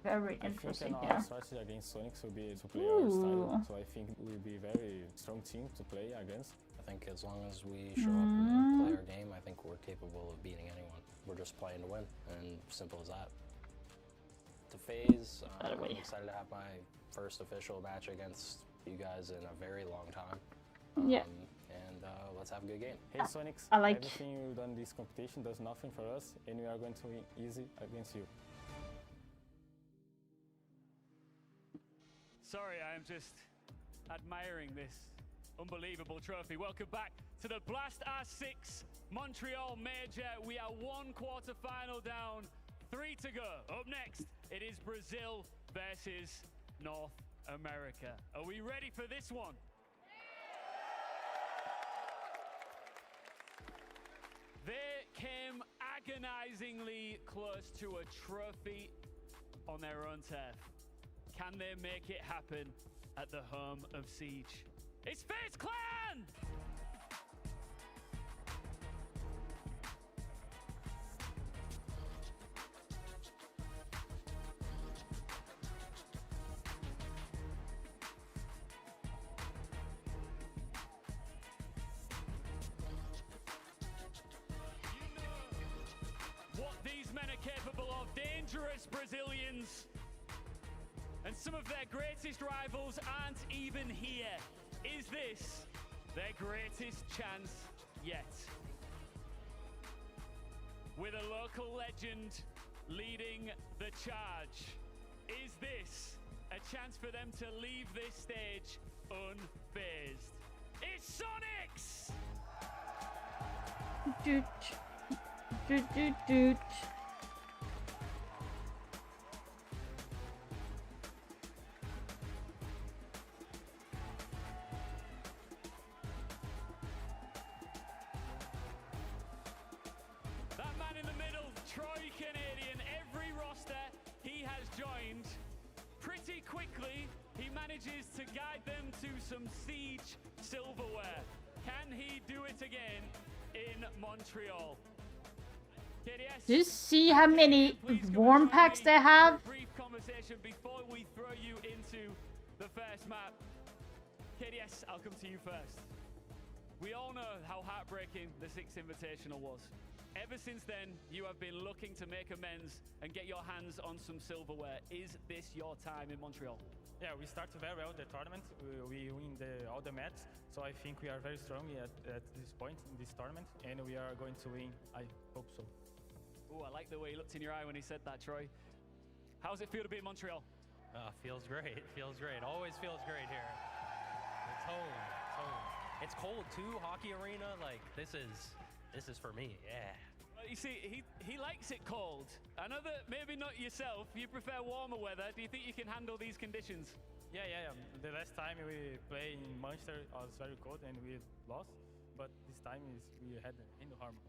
very interesting here. Our strategy against Sonics will be to play our style, so I think we'll be a very strong team to play against. I think as long as we show up and play our game, I think we're capable of beating anyone. We're just playing to win, and simple as that. To FaZe, I'm excited to have my first official match against you guys in a very long time. Yeah. And let's have a good game. Hey Sonics, I like everything you've done in this competition does nothing for us, and we are going to win easy against you. Sorry, I am just admiring this unbelievable trophy. Welcome back to the Blast R6 Montreal Major. We are one quarterfinal down, 3 to go. Up next, it is Brazil versus North America. Are we ready for this one? They came agonizingly close to a trophy on their own turf. Can they make it happen at the home of Siege? It's FaZe Clan! What these men are capable of, dangerous Brazilians. And some of their greatest rivals aren't even here. Is this their greatest chance yet? With a local legend leading the charge, is this a chance for them to leave this stage unfazed? It's Sonics! Doot. Doot, doot, doot. That man in the middle, Troy Canadian, every roster he has joined, pretty quickly he manages to guide them to some Siege silverware. Can he do it again in Montreal? KDS, Do you see how many warm packs they have? brief conversation before we throw you into the first map. KDS, I'll come to you first. We all know how heartbreaking the 6th Invitational was. Ever since then, you have been looking to make amends and get your hands on some silverware. Is this your time in Montreal? Yeah, we started very well the tournament. We win all the matches, so I think we are very strong at this point in this tournament, and we are going to win. I hope so. Oh, I like the way he looked in your eye when he said that, Troy. How's it feel to be in Montreal? Feels great. Feels great. Always feels great here. It's home. It's home. It's cold too. Hockey arena. Like this is for me. Yeah. Well, you see, he likes it cold. I know that maybe not yourself. You prefer warmer weather. Do you think you can handle these conditions? Yeah. The last time we played in Manchester was very cold and we lost, but this time we had the hand harm,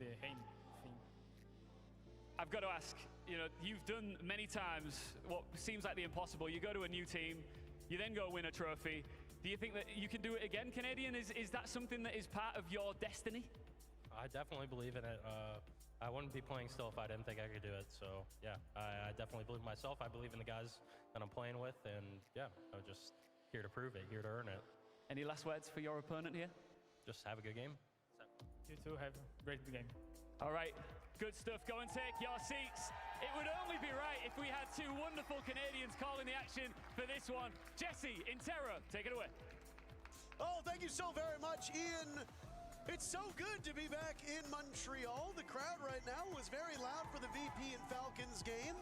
the hand thing. I've got to ask, you know, you've done many times what seems like the impossible. You go to a new team, you then go win a trophy. Do you think that you can do it again, Canadian? Is that something that is part of your destiny? I definitely believe in it. I wouldn't be playing still if I didn't think I could do it. So yeah, I definitely believe in myself. I believe in the guys that I'm playing with, and yeah, I'm just here to prove it, here to earn it. Any last words for your opponent here? Just have a good game. You two have a great game. All right, good stuff. Go and take your seats. It would only be right if we had two wonderful Canadians calling the action for this one. Jesse, in Terror, take it away. Oh, thank you so very much, Ian. It's so good to be back in Montreal. The crowd right now was very loud for the VP and Falcons game.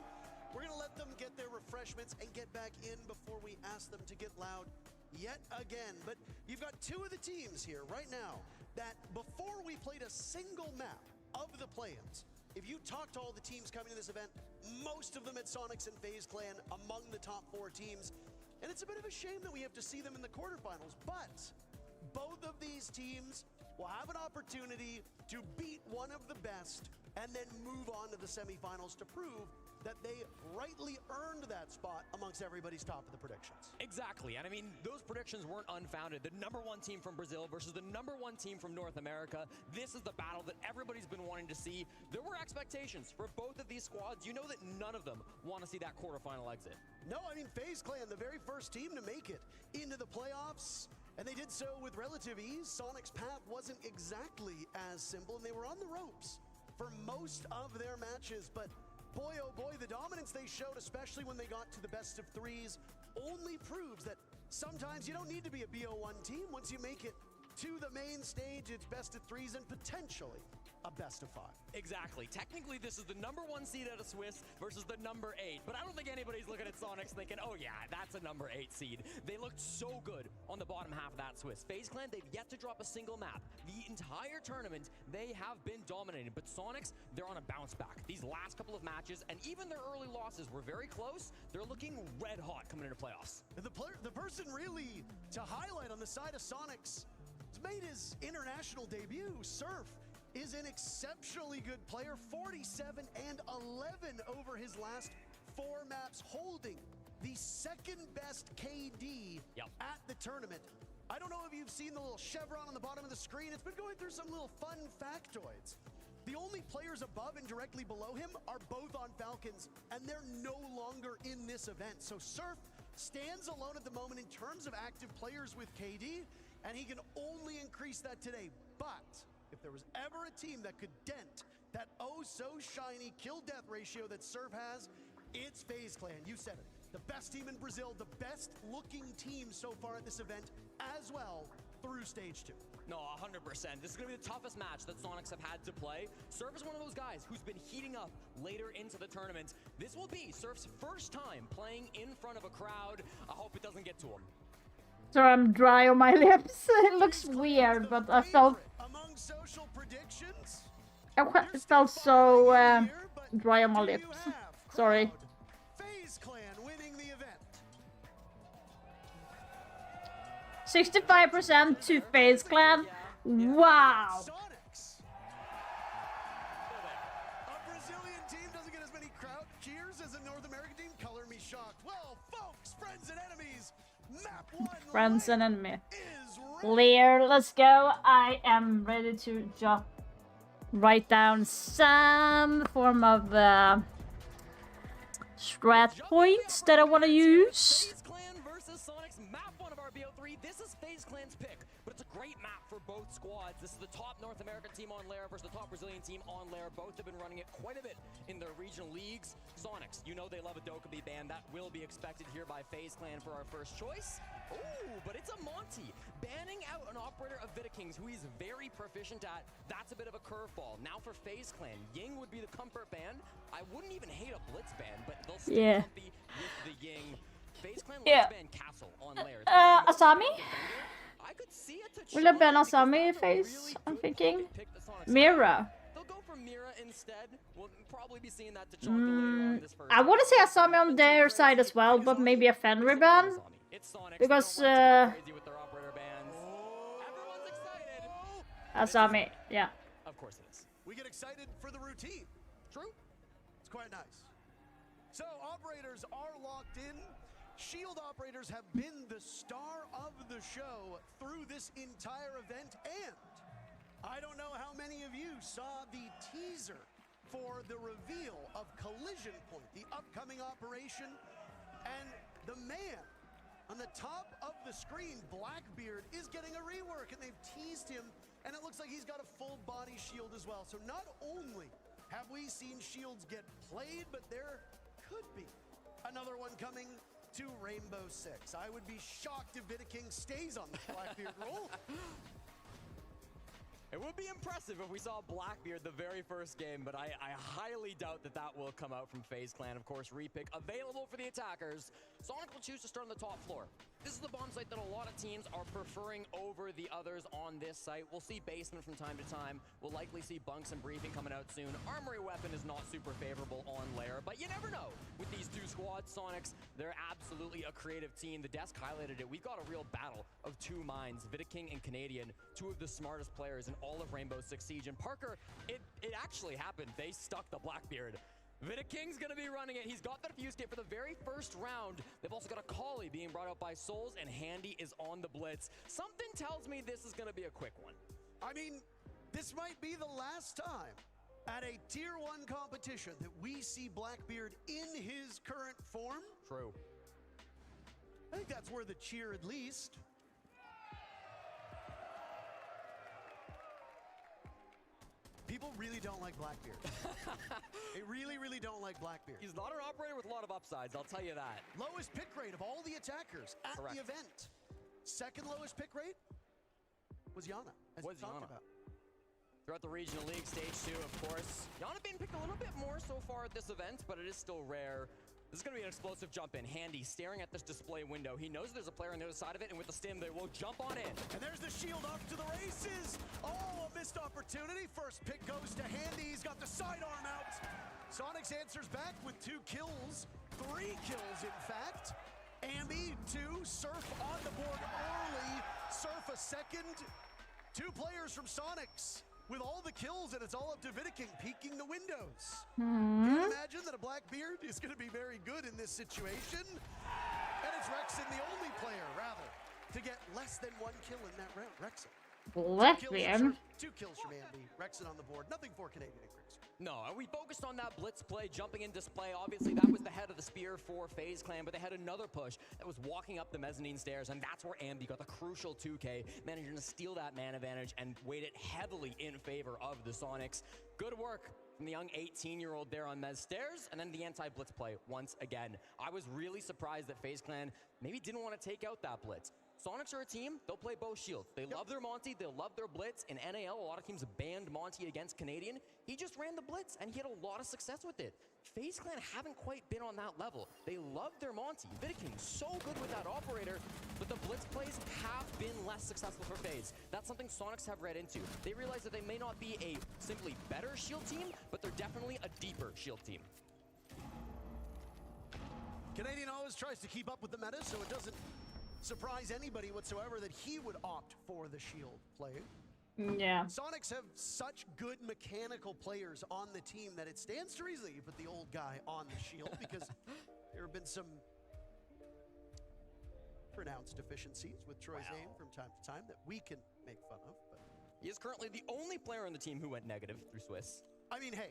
We're going to let them get their refreshments and get back in before we ask them to get loud yet again. But you've got two of the teams here right now that before we played a single map of the play-ins, if you talk to all the teams coming to this event, most of them at Sonics and FaZe Clan among the top 4 teams. And it's a bit of a shame that we have to see them in the quarterfinals, but both of these teams will have an opportunity to beat one of the best and then move on to the semifinals to prove that they rightly earned that spot amongst everybody's top of the predictions. Exactly, and I mean, those predictions weren't unfounded. The #1 team from Brazil versus the #1 team from North America. This is the battle that everybody's been wanting to see. There were expectations for both of these squads. You know that none of them want to see that quarterfinal exit. No, I mean, FaZe Clan, the very first team to make it into the playoffs, and they did so with relative ease. Sonic's path wasn't exactly as simple, and they were on the ropes for most of their matches, but boy, oh boy, the dominance they showed, especially when they got to the best of 3s, only proves that sometimes you don't need to be a BO1 team. Once you make it to the main stage, it's best of 3s and potentially a best of 5. Exactly. Technically, this is the #1 seed out of Swiss versus the #8. But I don't think anybody's looking at Sonics thinking, oh yeah, that's a #8 seed. They looked so good on the bottom half of that Swiss. FaZe Clan, they've yet to drop a single map. The entire tournament, they have been dominating. But Sonics, they're on a bounce back. These last couple of matches, and even their early losses were very close. They're looking red hot coming into playoffs. The person really to highlight on the side of Sonics has made his international debut. Surf is an exceptionally good player, 47 and 11 over his last 4 maps, holding the second best KD at the tournament. I don't know if you've seen the little chevron on the bottom of the screen. It's been going through some little fun factoids. The only players above and directly below him are both on Falcons, and they're no longer in this event. So Surf stands alone at the moment in terms of active players with KD, and he can only increase that today. But if there was ever a team that could dent that oh-so-shiny kill-death ratio that Surf has, it's FaZe Clan. You said it. The best team in Brazil, the best-looking team so far at this event as well through Stage 2. No, 100%. This is going to be the toughest match that Sonics have had to play. Surf is one of those guys who's been heating up later into the tournament. This will be Surf's first time playing in front of a crowd. I hope it doesn't get to him. Sorry, I'm dry on my lips. It looks weird, but I felt... Among social predictions, it felt so dry on my lips. Sorry. FaZe Clan winning the event. 65% to FaZe Clan. Wow. A Brazilian team doesn't get as many crowd cheers as a North American team. Color me shocked. Well, folks, friends and enemies, Friends and enemy. Clear, let's go. I am ready to write down some form of strat points that I want to use. FaZe Clan versus Sonic's map 1 of our BO3. This is FaZe Clan's pick, but it's a great map for both squads. This is the top North American team on Lair versus the top Brazilian team on Lair. Both have been running it quite a bit in their regional leagues. Sonics, you know they love a Dokkaebi ban. That will be expected here by FaZe Clan for our first choice. Ooh, but it's a Monty. Banning out an operator of Vitakings who he's very proficient at, that's a bit of a curveball. Now for FaZe Clan, Ying would be the comfort ban. I wouldn't even hate a Blitz ban, but they'll stay comfy with the Ying. FaZe Clan likes to ban Castle on Lair. Asami? I could see it to Will it ban Asami face? I'm thinking. Mira. They'll go for Mira instead. We'll probably be seeing that to Chonka later on this first. I want to see Asami on their side as well, but maybe a Fenrir ban. Because Asami, yeah. Of course it is. We get excited for the routine. True? It's quite nice. So operators are locked in. Shield operators have been the star of the show through this entire event, and I don't know how many of you saw the teaser for the reveal of Collision Point, the upcoming operation, and the man on the top of the screen, Blackbeard, is getting a rework, and they've teased him, and it looks like he's got a full body shield as well. So not only have we seen shields get played, but there could be another one coming to Rainbow Six. I would be shocked if Vidaking stays on the Blackbeard role. It would be impressive if we saw Blackbeard the very first game, but I highly doubt that that will come out from FaZe Clan. Of course, repick available for the attackers. Sonic will choose to start on the top floor. This is the bomb site that a lot of teams are preferring over the others on this site. We'll see basement from time to time. We'll likely see bunks and briefing coming out soon. Armory weapon is not super favorable on Lair, but you never know. With these two squads, Sonics, they're absolutely a creative team. The desk highlighted it. We've got a real battle of two minds, Vidaking and Canadian, two of the smartest players in all of Rainbow Six Siege. And Parker, it actually happened. They stuck the Blackbeard. Vidaking's gonna be running it. He's got that fuse kit for the very first round. They've also got a Collie being brought out by Souls, and Handy is on the blitz. Something tells me this is gonna be a quick one. I mean, this might be the last time at a tier 1 competition that we see Blackbeard in his current form. True. I think that's worth a cheer at least. People really don't like Blackbeard. They really, really don't like Blackbeard. He's not an operator with a lot of upsides, I'll tell you that. Lowest pick rate of all the attackers at the event. Second lowest pick rate was Yana, as we talked about. Throughout the regional league, stage 2, of course. Yana being picked a little bit more so far at this event, but it is still rare. This is going to be an explosive jump in. Handy staring at this display window. He knows there's a player on the other side of it, and with the stim, they will jump on in. And there's the shield off to the races. Oh, a missed opportunity. First pick goes to Handy. He's got the sidearm out. Sonics answers back with 2 kills. 3 kills, in fact. Ambi, 2. Surf on the board early. Surf a second. 2 players from Sonics with all the kills, and it's all up to Vidaking peeking the windows. Can't imagine that a Blackbeard is going to be very good in this situation. And it's Rexon, the only player, rather, to get less than 1 kill in that round. Rexon. Blackbeard? 2 kills from Ambi. Rexon on the board. Nothing for Canadian Rexon. No, we focused on that blitz play, jumping in display. Obviously, that was the head of the spear for FaZe Clan, but they had another push that was walking up the mezzanine stairs, and that's where Ambi got the crucial 2K, managing to steal that man advantage and weighted heavily in favor of the Sonics. Good work from the young 18-year-old there on Mez stairs, and then the anti-blitz play once again. I was really surprised that FaZe Clan maybe didn't want to take out that blitz. Sonics are a team, they'll play both shields. They love their Monty, they love their blitz. In NAL, a lot of teams banned Monty against Canadian. He just ran the blitz, and he had a lot of success with it. FaZe Clan haven't quite been on that level. They love their Monty. Vidaking so good with that operator, but the blitz plays have been less successful for FaZe. That's something Sonics have read into. They realize that they may not be a simply better shield team, but they're definitely a deeper shield team. Canadian always tries to keep up with the meta, so it doesn't surprise anybody whatsoever that he would opt for the shield play. Yeah. Sonics have such good mechanical players on the team that it stands to reason you put the old guy on the shield because there have been some pronounced deficiencies with Troy's aim from time to time that we can make fun of. But he is currently the only player on the team who went negative through Swiss. I mean, hey,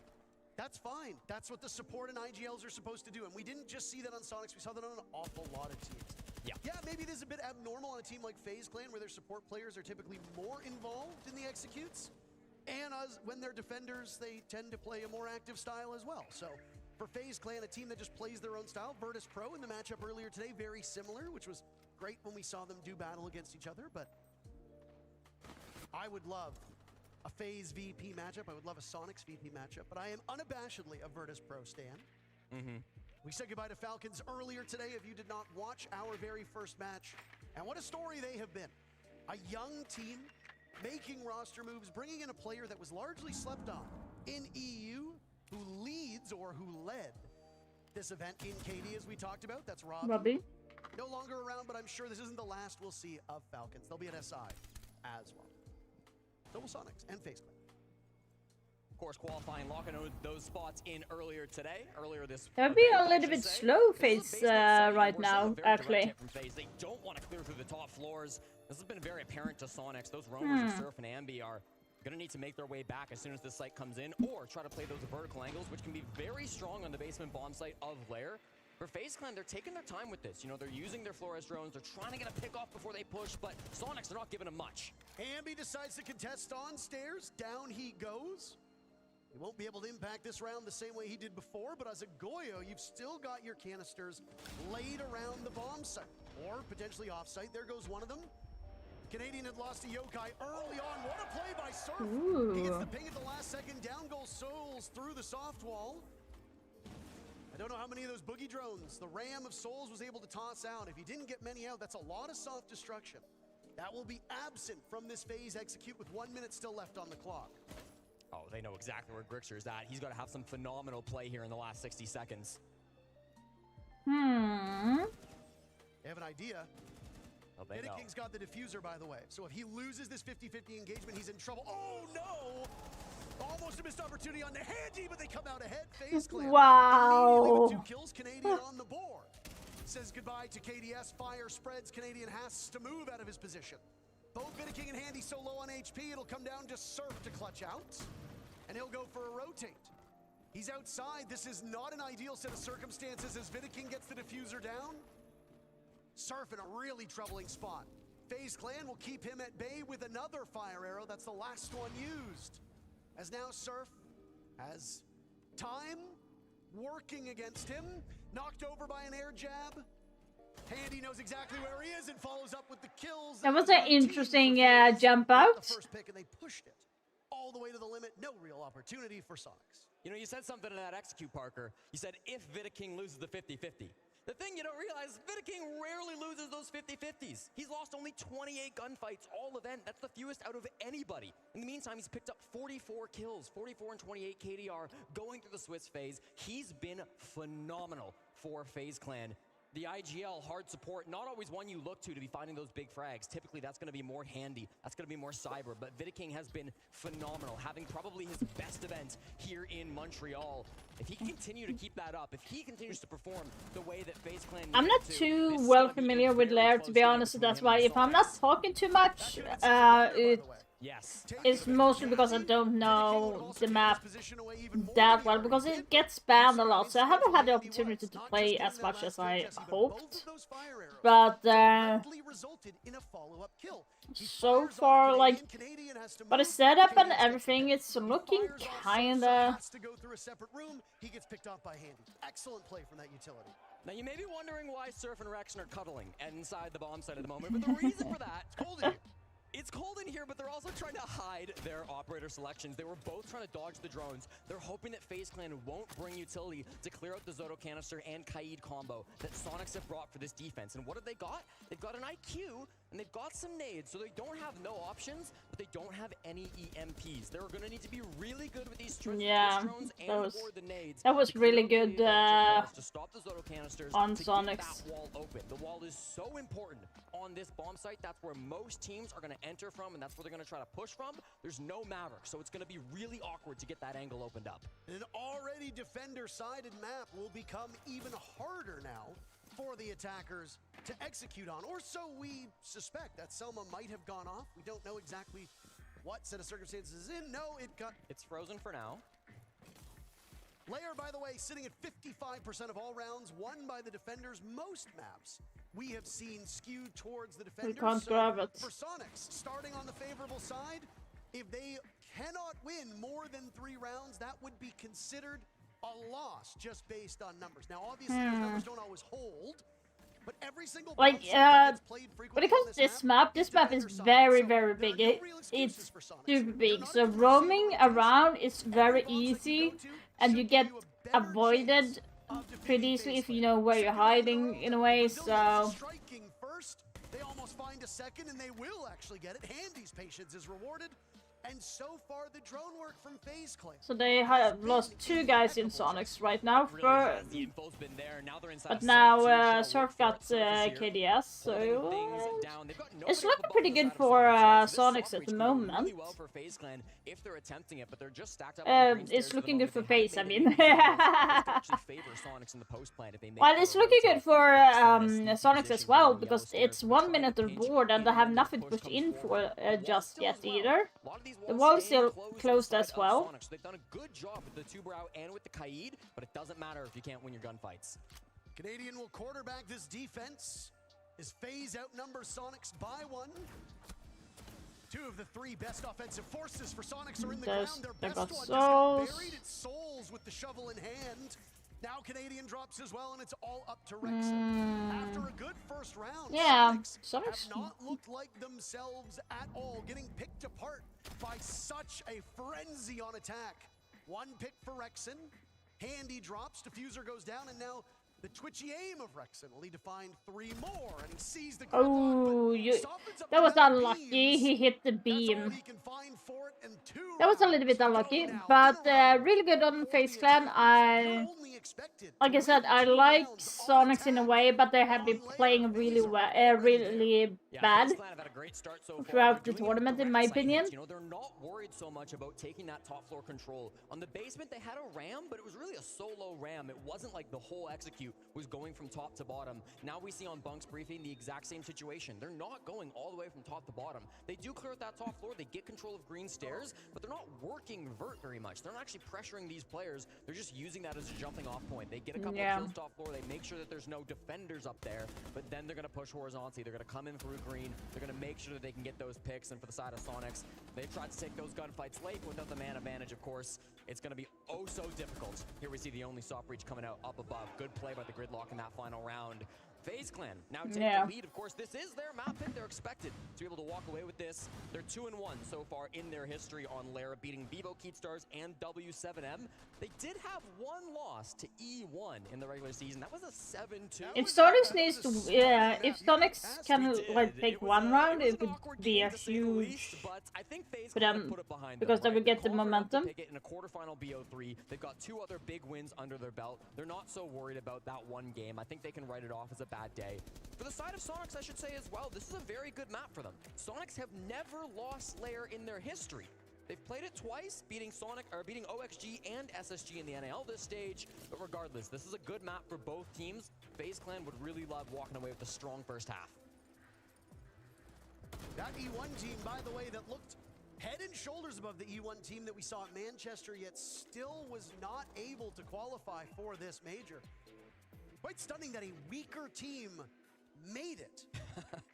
that's fine. That's what the support and IGLs are supposed to do. And we didn't just see that on Sonics, we saw that on an awful lot of teams. Yeah, maybe it is a bit abnormal on a team like FaZe Clan where their support players are typically more involved in the executes. And when they're defenders, they tend to play a more active style as well. So for FaZe Clan, a team that just plays their own style, Virtus Pro in the matchup earlier today, very similar, which was great when we saw them do battle against each other. But I would love a FaZe VP matchup. I would love a Sonics VP matchup, but I am unabashedly a Virtus Pro stan. We said goodbye to Falcons earlier today if you did not watch our very first match. And what a story they have been. A young team making roster moves, bringing in a player that was largely slept on in EU, who leads or who led this event in KD, as we talked about. That's Robbie. No longer around, but I'm sure this isn't the last we'll see of Falcons. They'll be at SI as well. So will Sonics and FaZe Clan. Of course, qualifying, locking those spots in earlier today, earlier this. That'd be a little bit slow FaZe right now, actually. They don't want to clear through the top floors. This has been very apparent to Sonics. Those roamers of Surf and Ambi are going to need to make their way back as soon as this site comes in, or try to play those vertical angles, which can be very strong on the basement bomb site of Lair. For FaZe Clan, they're taking their time with this. You know, they're using their Flores drones. They're trying to get a pick off before they push, but Sonics are not giving them much. Ambi decides to contest on stairs. Down he goes. He won't be able to impact this round the same way he did before, but as a Goyo, you've still got your canisters laid around the bomb site, or potentially off-site. There goes one of them. Canadian had lost to Yokai early on. What a play by Surf. He gets the ping at the last second. Down goes Souls through the soft wall. I don't know how many of those boogie drones the Ram of Souls was able to toss out. If he didn't get many out, that's a lot of soft destruction. That will be absent from this phase execute with 1 minute still left on the clock. Oh, they know exactly where Grixer's at. He's got to have some phenomenal play here in the last 60 seconds. They have an idea. Oh, they know. King's got the diffuser, by the way. So if he loses this 50-50 engagement, he's in trouble. Oh, no! Almost a missed opportunity on the Handy, but they come out ahead. FaZe Clan. Wow. With 2 kills, Canadian on the board. Says goodbye to KDS. Fire spreads. Canadian has to move out of his position. Both King and Handy so low on HP, it'll come down to Surf to clutch out. And he'll go for a rotate. He's outside. This is not an ideal set of circumstances as King gets the diffuser down. Surf in a really troubling spot. FaZe Clan will keep him at bay with another fire arrow. That's the last one used. As now Surf has time working against him. Knocked over by an air jab. Handy knows exactly where he is and follows up with the kills. That was an interesting jump out. The first pick and they pushed it all the way to the limit. No real opportunity for Sonics. You know, you said something in that execute, Parker. You said if King loses the 50-50. The thing you don't realize, King rarely loses those 50-50s. He's lost only 28 gunfights all event. That's the fewest out of anybody. In the meantime, he's picked up 44 kills, 44 and 28 KDR going through the Swiss phase. He's been phenomenal for FaZe Clan. The IGL, hard support, not always one you look to be finding those big frags. Typically, that's going to be more Handy. That's going to be more Cyber. But King has been phenomenal, having probably his best event here in Montreal. If he can continue to keep that up, if he continues to perform the way that FaZe Clan I'm not too well familiar with Lair, to be honest. So that's why if I'm not talking too much, it's mostly because I don't know the map that well, because it gets banned a lot, so I haven't had the opportunity to play as much as I hoped. But so far, like, but the setup and everything, it's looking kinda. He gets picked off by Handy. Excellent play from that utility. Now you may be wondering why Surf and Rex are cuddling inside the bomb site at the moment, but the reason for that, it's cold in here. It's cold in here, but they're also trying to hide their operator selections. They were both trying to dodge the drones. They're hoping that FaZe Clan won't bring utility to clear out the Zoto canister and Kaid combo that Sonics have brought for this defense. And what have they got? They've got an IQ, and they've got some nades, so they don't have no options, but they don't have any EMPs. They're going to need to be really good with these drones and or the nades. That was really good to stop the Zoto canisters on to Sonics. Get that wall open. The wall is so important on this bomb site. That's where most teams are going to enter from, and that's where they're going to try to push from. There's no Maverick, so it's going to be really awkward to get that angle opened up. An already defender-sided map will become even harder now for the attackers to execute on, or so we suspect. That Selma might have gone off. We don't know exactly what set of circumstances is in. No, It's frozen for now. Lair, by the way, sitting at 55% of all rounds won by the defenders. Most maps we have seen skewed towards the defenders. We can't grab it. For Sonics, starting on the favorable side, if they cannot win more than 3 rounds, that would be considered a loss just based on numbers. Now, obviously, those numbers don't always hold, but every single like when it comes to this map is very big. It's super big, so roaming around is very easy, and you get avoided pretty easily if you know where you're hiding in a way. So striking first, they almost find a second, and they will actually get it. Handy's patience is rewarded. And so far, the drone work from FaZe Clan. So they have lost 2 guys in Sonics right now. But now Surf got KDS, so it's looking pretty good for Sonics at the moment. It's looking good for FaZe, I mean. Well, it's looking good for Sonics as well, because it's 1 minute on board and they have nothing pushed in for just yet either. The wall is still closed as well. They've done a good job with the Tubarão and with the Kaid, but it doesn't matter if you can't win your gunfights. Canadian will quarterback this defense as FaZe outnumbers Sonics by 1. 2 of the 3 best offensive forces for Sonics are in the ground. Their best one just got buried. It's Souls with the shovel in hand. Now Canadian drops as well, and it's all up to Rexon. After a good first round, Sonics have not looked like themselves at all, getting picked apart by such a frenzy on attack. 1 pick for Rexon. Handy drops, Diffuser goes down, and now the twitchy aim of Rexon will need to find 3 more, and he sees the that was unlucky. He hit the beam. That was a little bit unlucky, but really good on FaZe Clan. Like I said, I like Sonics in a way, but they have been playing really well, really bad throughout the tournament, in my opinion. You know, they're not worried so much about taking that top floor control. On the basement, they had a ram, but it was really a solo ram. It wasn't like the whole execute was going from top to bottom. Now we see on Bunk's briefing the exact same situation. They're not going all the way from top to bottom. They do clear out that top floor. They get control of green stairs, but they're not working vert very much. They're not actually pressuring these players. They're just using that as a jumping off point. They get a couple of kills top floor. They make sure that there's no defenders up there, but then they're going to push horizontally. They're going to come in through green. They're going to make sure that they can get those picks. And for the side of Sonics, they've tried to take those gunfights late without the man advantage, of course. It's going to be oh so difficult. Here we see the only soft breach coming out up above. Good play by the Gridlock in that final round. FaZe Clan now take the lead. Of course, this is their map pick. They're expected to be able to walk away with this. They're 2-1 so far in their history on Lara, beating Bebo, Keatstars, and W7M. They did have 1 loss to E1 in the regular season. That was a 7-2. If Sonics needs to, if Sonics can like take 1 round, it would be a huge for them, because they would get the momentum. In a quarterfinal BO3, they've got 2 other big wins under their belt. They're not so worried about that 1 game. I think they can write it off as a bad day. For the side of Sonics, I should say as well, this is a very good map for them. Sonics have never lost Slayer in their history. They've played it twice, beating OXG and SSG in the NAL this stage. But regardless, this is a good map for both teams. FaZe Clan would really love walking away with a strong first half. That E1 team, by the way, that looked head and shoulders above the E1 team that we saw at Manchester, yet still was not able to qualify for this major. Quite stunning that a weaker team made it.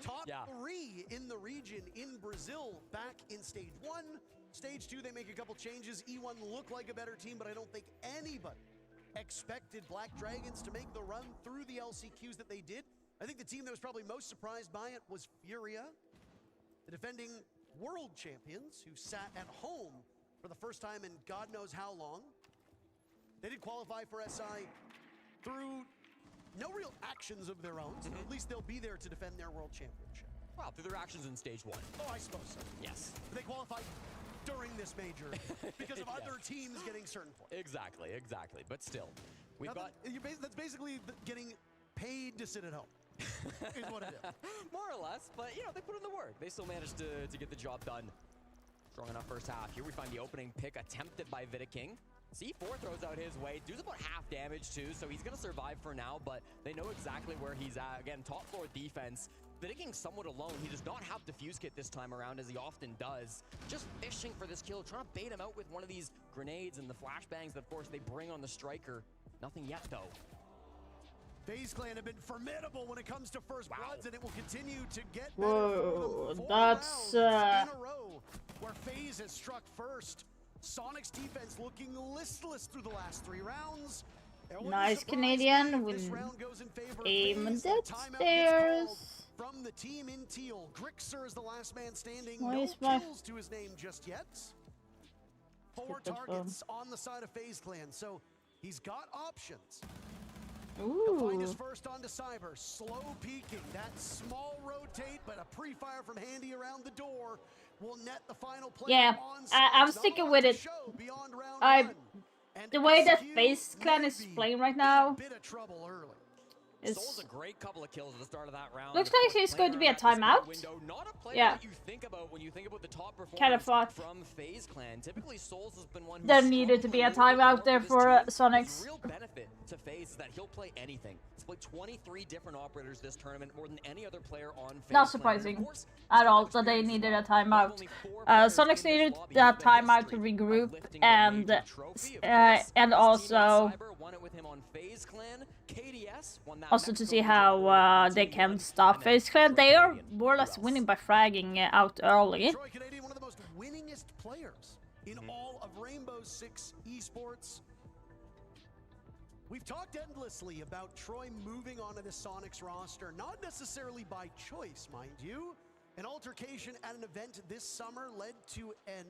Top 3 in the region in Brazil back in stage 1. Stage 2, they make a couple changes. E1 looked like a better team, but I don't think anybody expected Black Dragons to make the run through the LCQs that they did. I think the team that was probably most surprised by it was Furia, the defending world champions who sat at home for the first time in God knows how long. They did qualify for SI through no real actions of their own, so at least they'll be there to defend their world championship. Well, through their actions in stage 1. Oh, I suppose so. Yes. But they qualified during this major because of other teams getting certain points. Exactly. But still, we've got... That's basically getting paid to sit at home. Is what it is. More or less, but you know, they put in the work. They still managed to get the job done. Strong enough first half. Here we find the opening pick attempted by Vida King. C4 throws out his way. Dude's about half damage too, so he's going to survive for now, but they know exactly where he's at. Again, top floor defense. Thinking somewhat alone. He does not have defuse kit this time around, as he often does. Just fishing for this kill, trying to bait him out with one of these grenades and the flashbangs that, of course, they bring on the striker. Nothing yet, though. FaZe Clan have been formidable when it comes to first bloods, and it will continue to get Whoa, better. that's in a row where FaZe has struck first. Sonic's defense looking listless through the last 3 rounds. nice Canadian with aim and stairs. From the team in teal, Grixer is the last man standing. Why No is my- kills to his name just yet. 4 targets on the side of FaZe Clan, so he's got options. He'll find his first onto Cyber. Slow peeking. That small rotate, but a pre-fire from Handy around the door will net the final play. Yeah, I'm sticking with it. The way that FaZe Clan is playing right now is... Soul's a great couple of kills at the start of that round. Looks like he's going to be a timeout. Not a player Yeah. that you think about when you think about the top Kind of performance thought from FaZe Clan. Typically, Souls has been one who's there needed to be a timeout there for Sonics. The real benefit to FaZe is that he'll play anything. He's played 23 different operators this tournament, more than any other player on FaZe Not Clan. surprising at all that they needed a timeout. Sonics needed that timeout to regroup and also also to see how they can stop FaZe Clan. They are more or less winning by fragging out early. Troy Canadian, one of the most winningest players in all of Rainbow Six esports. We've talked endlessly about Troy moving onto the Sonics roster, not necessarily by choice, mind you. An altercation at an event this summer led to an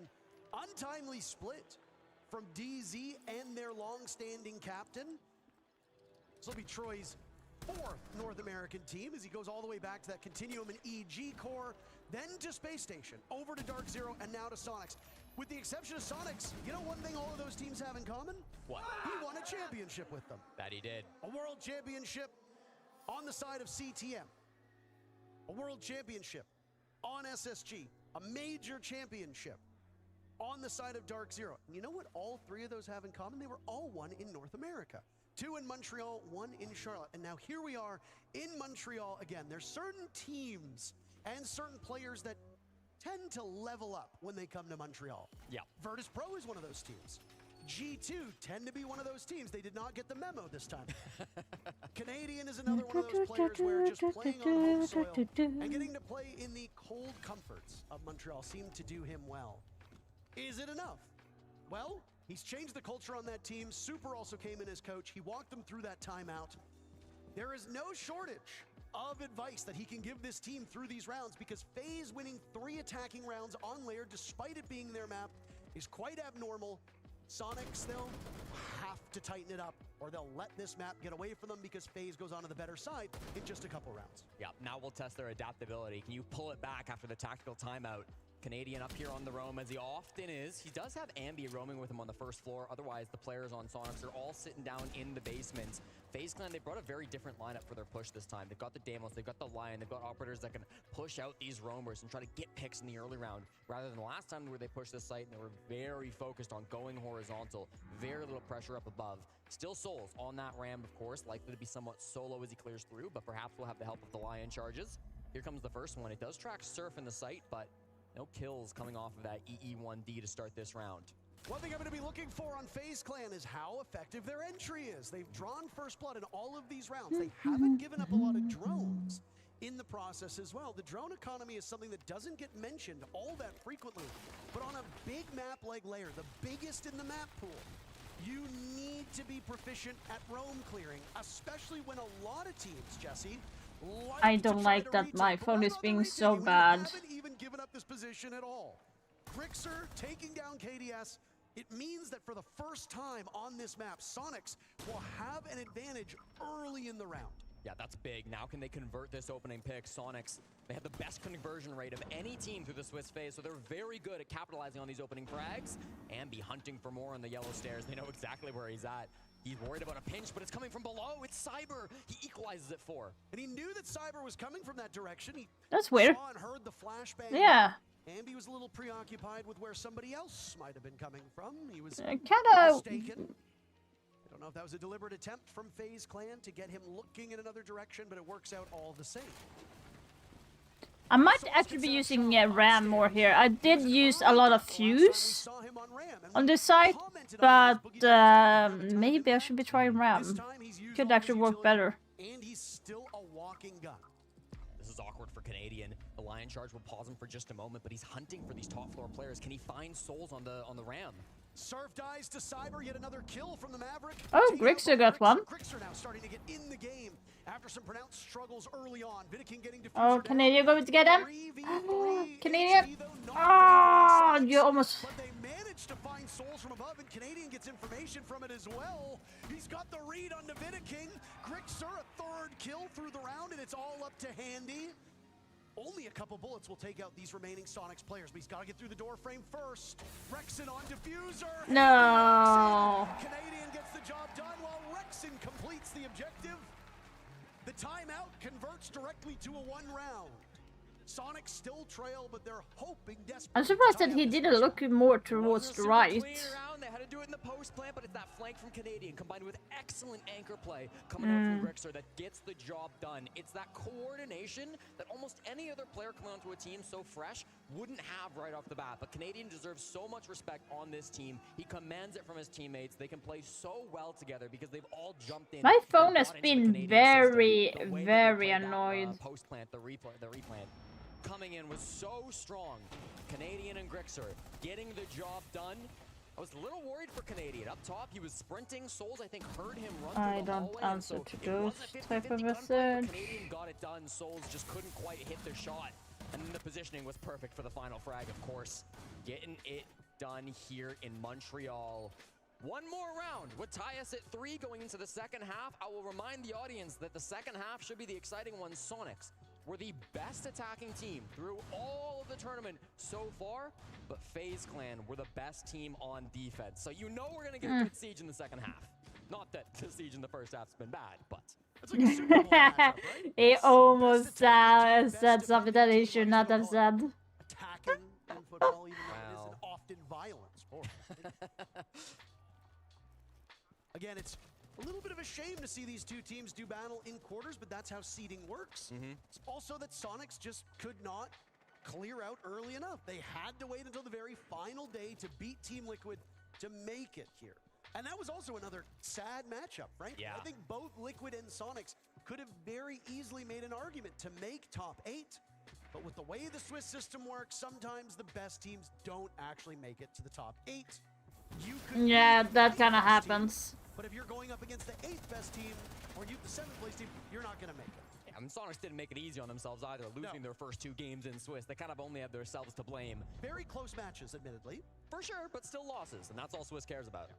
untimely split from DZ and their long-standing captain. This will be Troy's 4th North American team as he goes all the way back to that Continuum and EG core, then to Space Station, over to Dark Zero, and now to Sonics. With the exception of Sonics, you know one thing all of those teams have in common? What? He won a championship with them. That he did. A world championship on the side of CTM. A world championship on SSG. A major championship on the side of Dark Zero. And you know what all 3 of those have in common? They were all won in North America. 2 in Montreal, 1 in Charlotte. And now here we are in Montreal again. There's certain teams and certain players that tend to level up when they come to Montreal. Yeah. Virtus Pro is one of those teams. G2 tend to be one of those teams. They did not get the memo this time. Canadian is another one of those players where just playing on home soil and getting to play in the cold comforts of Montreal seemed to do him well. Is it enough? Well, he's changed the culture on that team. Super also came in as coach. He walked them through that timeout. There is no shortage of advice that he can give this team through these rounds because FaZe winning 3 attacking rounds on layer, despite it being their map, is quite abnormal. Sonics, they'll have to tighten it up or they'll let this map get away from them because FaZe goes on to the better side in just a couple rounds. Yeah, now we'll test their adaptability. Can you pull it back after the tactical timeout? Canadian up here on the roam as he often is. He does have Ambi roaming with him on the first floor. Otherwise, the players on Sonics are all sitting down in the basement. FaZe Clan, they brought a very different lineup for their push this time. They've got the Damos, they've got the Lion, they've got operators that can push out these roamers and try to get picks in the early round. Rather than the last time where they pushed this site and they were very focused on going horizontal. Very little pressure up above. Still Souls on that ram, of course. Likely to be somewhat solo as he clears through, but perhaps we'll have the help of the Lion charges. Here comes the first one. It does track Surf in the site, but no kills coming off of that EE1D to start this round. One thing I'm going to be looking for on FaZe Clan is how effective their entry is. They've drawn first blood in all of these rounds. They haven't given up a lot of drones in the process as well. The drone economy is something that doesn't get mentioned all that frequently. But on a big map like Lair, the biggest in the map pool, you need to be proficient at roam clearing, especially when a lot of teams, Jesse, I don't like that my phone is being so bad. haven't even given up this position at all. Grixer taking down KDS. It means that for the first time on this map, Sonics will have an advantage early in the round. Yeah, that's big. Now can they convert this opening pick? Sonics, they have the best conversion rate of any team through the Swiss phase, so they're very good at capitalizing on these opening frags. Ambi hunting for more on the yellow stairs. They know exactly where he's at. He's worried about a pinch, but it's coming from below. It's Cyber. He equalizes it for. And he knew that Cyber was coming from that direction. He That's weird. saw and heard the flashbang. Yeah. Ambi was a little preoccupied with where somebody else might have been coming from. He was kind of mistaken. I don't know if that was a deliberate attempt from FaZe Clan to get him looking in another direction, but it works out all the same. I might actually be using RAM more here. I did use a lot of Fuse on this side, but maybe I should be trying RAM. Could actually work better. And he's still a walking gun. This is awkward for Canadian. The Lion Charge will pause him for just a moment, but he's hunting for these top floor players. Can he find souls on the RAM? Surf dies to Cyber, yet another kill from the Maverick. Oh, Grixer got one. Grixer now starting to get in the game after some pronounced struggles early on. Vidiking getting Oh, Canadian going to get him? Canadian! Oh, you almost... But they managed to find souls from above, and Canadian gets information from it as well. He's got the read on Vidiking. Grixer, a third kill through the round, and it's all up to Handy. Only a couple bullets will take out these remaining Sonics players, but he's got to get through the door frame first. Rexon on Diffuser. No. Canadian gets the job done while Rexon completes the objective. The timeout converts directly to a 1 round. Sonics still trail, but they're hoping desperately. I'm surprised that he didn't look more towards the right. They had to do it in the post plant, but it's that flank from Canadian combined with excellent anchor play coming out from Grixer that gets the job done. It's that coordination that almost any other player coming onto a team so fresh wouldn't have right off the bat. But Canadian deserves so much respect on this team. He commands it from his teammates. They can play so well together because they've all jumped in. My phone has been very annoyed. Post plant, the replant. Coming in was so strong. Canadian and Grixer getting the job done. I was a little worried for Canadian. Up top, he was sprinting. Souls, I think, heard him run through the hallway. I don't answer to those type of gunfight, message. Canadian got it done. Souls just couldn't quite hit their shot. And then the positioning was perfect for the final frag, of course. Getting it done here in Montreal. One more round would tie us at 3 going into the second half. I will remind the audience that the second half should be the exciting one. Sonics were the best attacking team through all of the tournament so far, but FaZe Clan were the best team on defense. So you know we're going to get a good siege in the second half. Not that the siege in the first half's been bad, but... It's like a Super Bowl matchup, right? He almost said something that he should not have said. Attacking in football, even though it is an often violent sport. Again, it's a little bit of a shame to see these two teams do battle in quarters, but that's how seeding works. It's also that Sonics just could not clear out early enough. They had to wait until the very final day to beat Team Liquid to make it here. And that was also another sad matchup, frankly. Yeah. I think both Liquid and Sonics could have very easily made an argument to make top 8. But with the way the Swiss system works, sometimes the best teams don't actually make it to the top 8. You could Yeah, that kind of happens. But if you're going up against the 8th best team, or you the 7th place team, you're not going to make it. Yeah, I mean, Sonics didn't make it easy on themselves either, losing their first 2 games in Swiss. They kind of only have themselves to blame. Very close matches, admittedly. For sure, but still losses, and that's all Swiss cares about.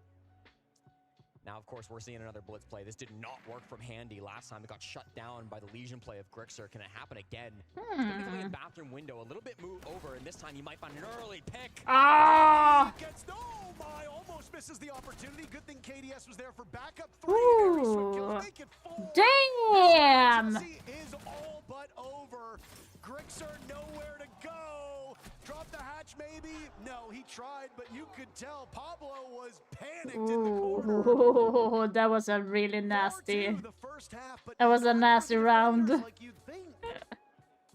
Now, of course, we're seeing another blitz play. This did not work from Handy last time. It got shut down by the Legion play of Grixer. Can it happen again? Technically in bathroom window, a little bit move over, and this time you might find an early pick. Ah! Oh my, almost misses the opportunity. Good thing KDS was there for backup 3. Very swift kills, make it 4. Damn! Is all but over. Grixer nowhere to go. Drop the hatch maybe? No, he tried, but you could tell Pablo was panicked in the corner. Ooh, that was a really nasty. The first half, but that was a nasty round. Like you'd think.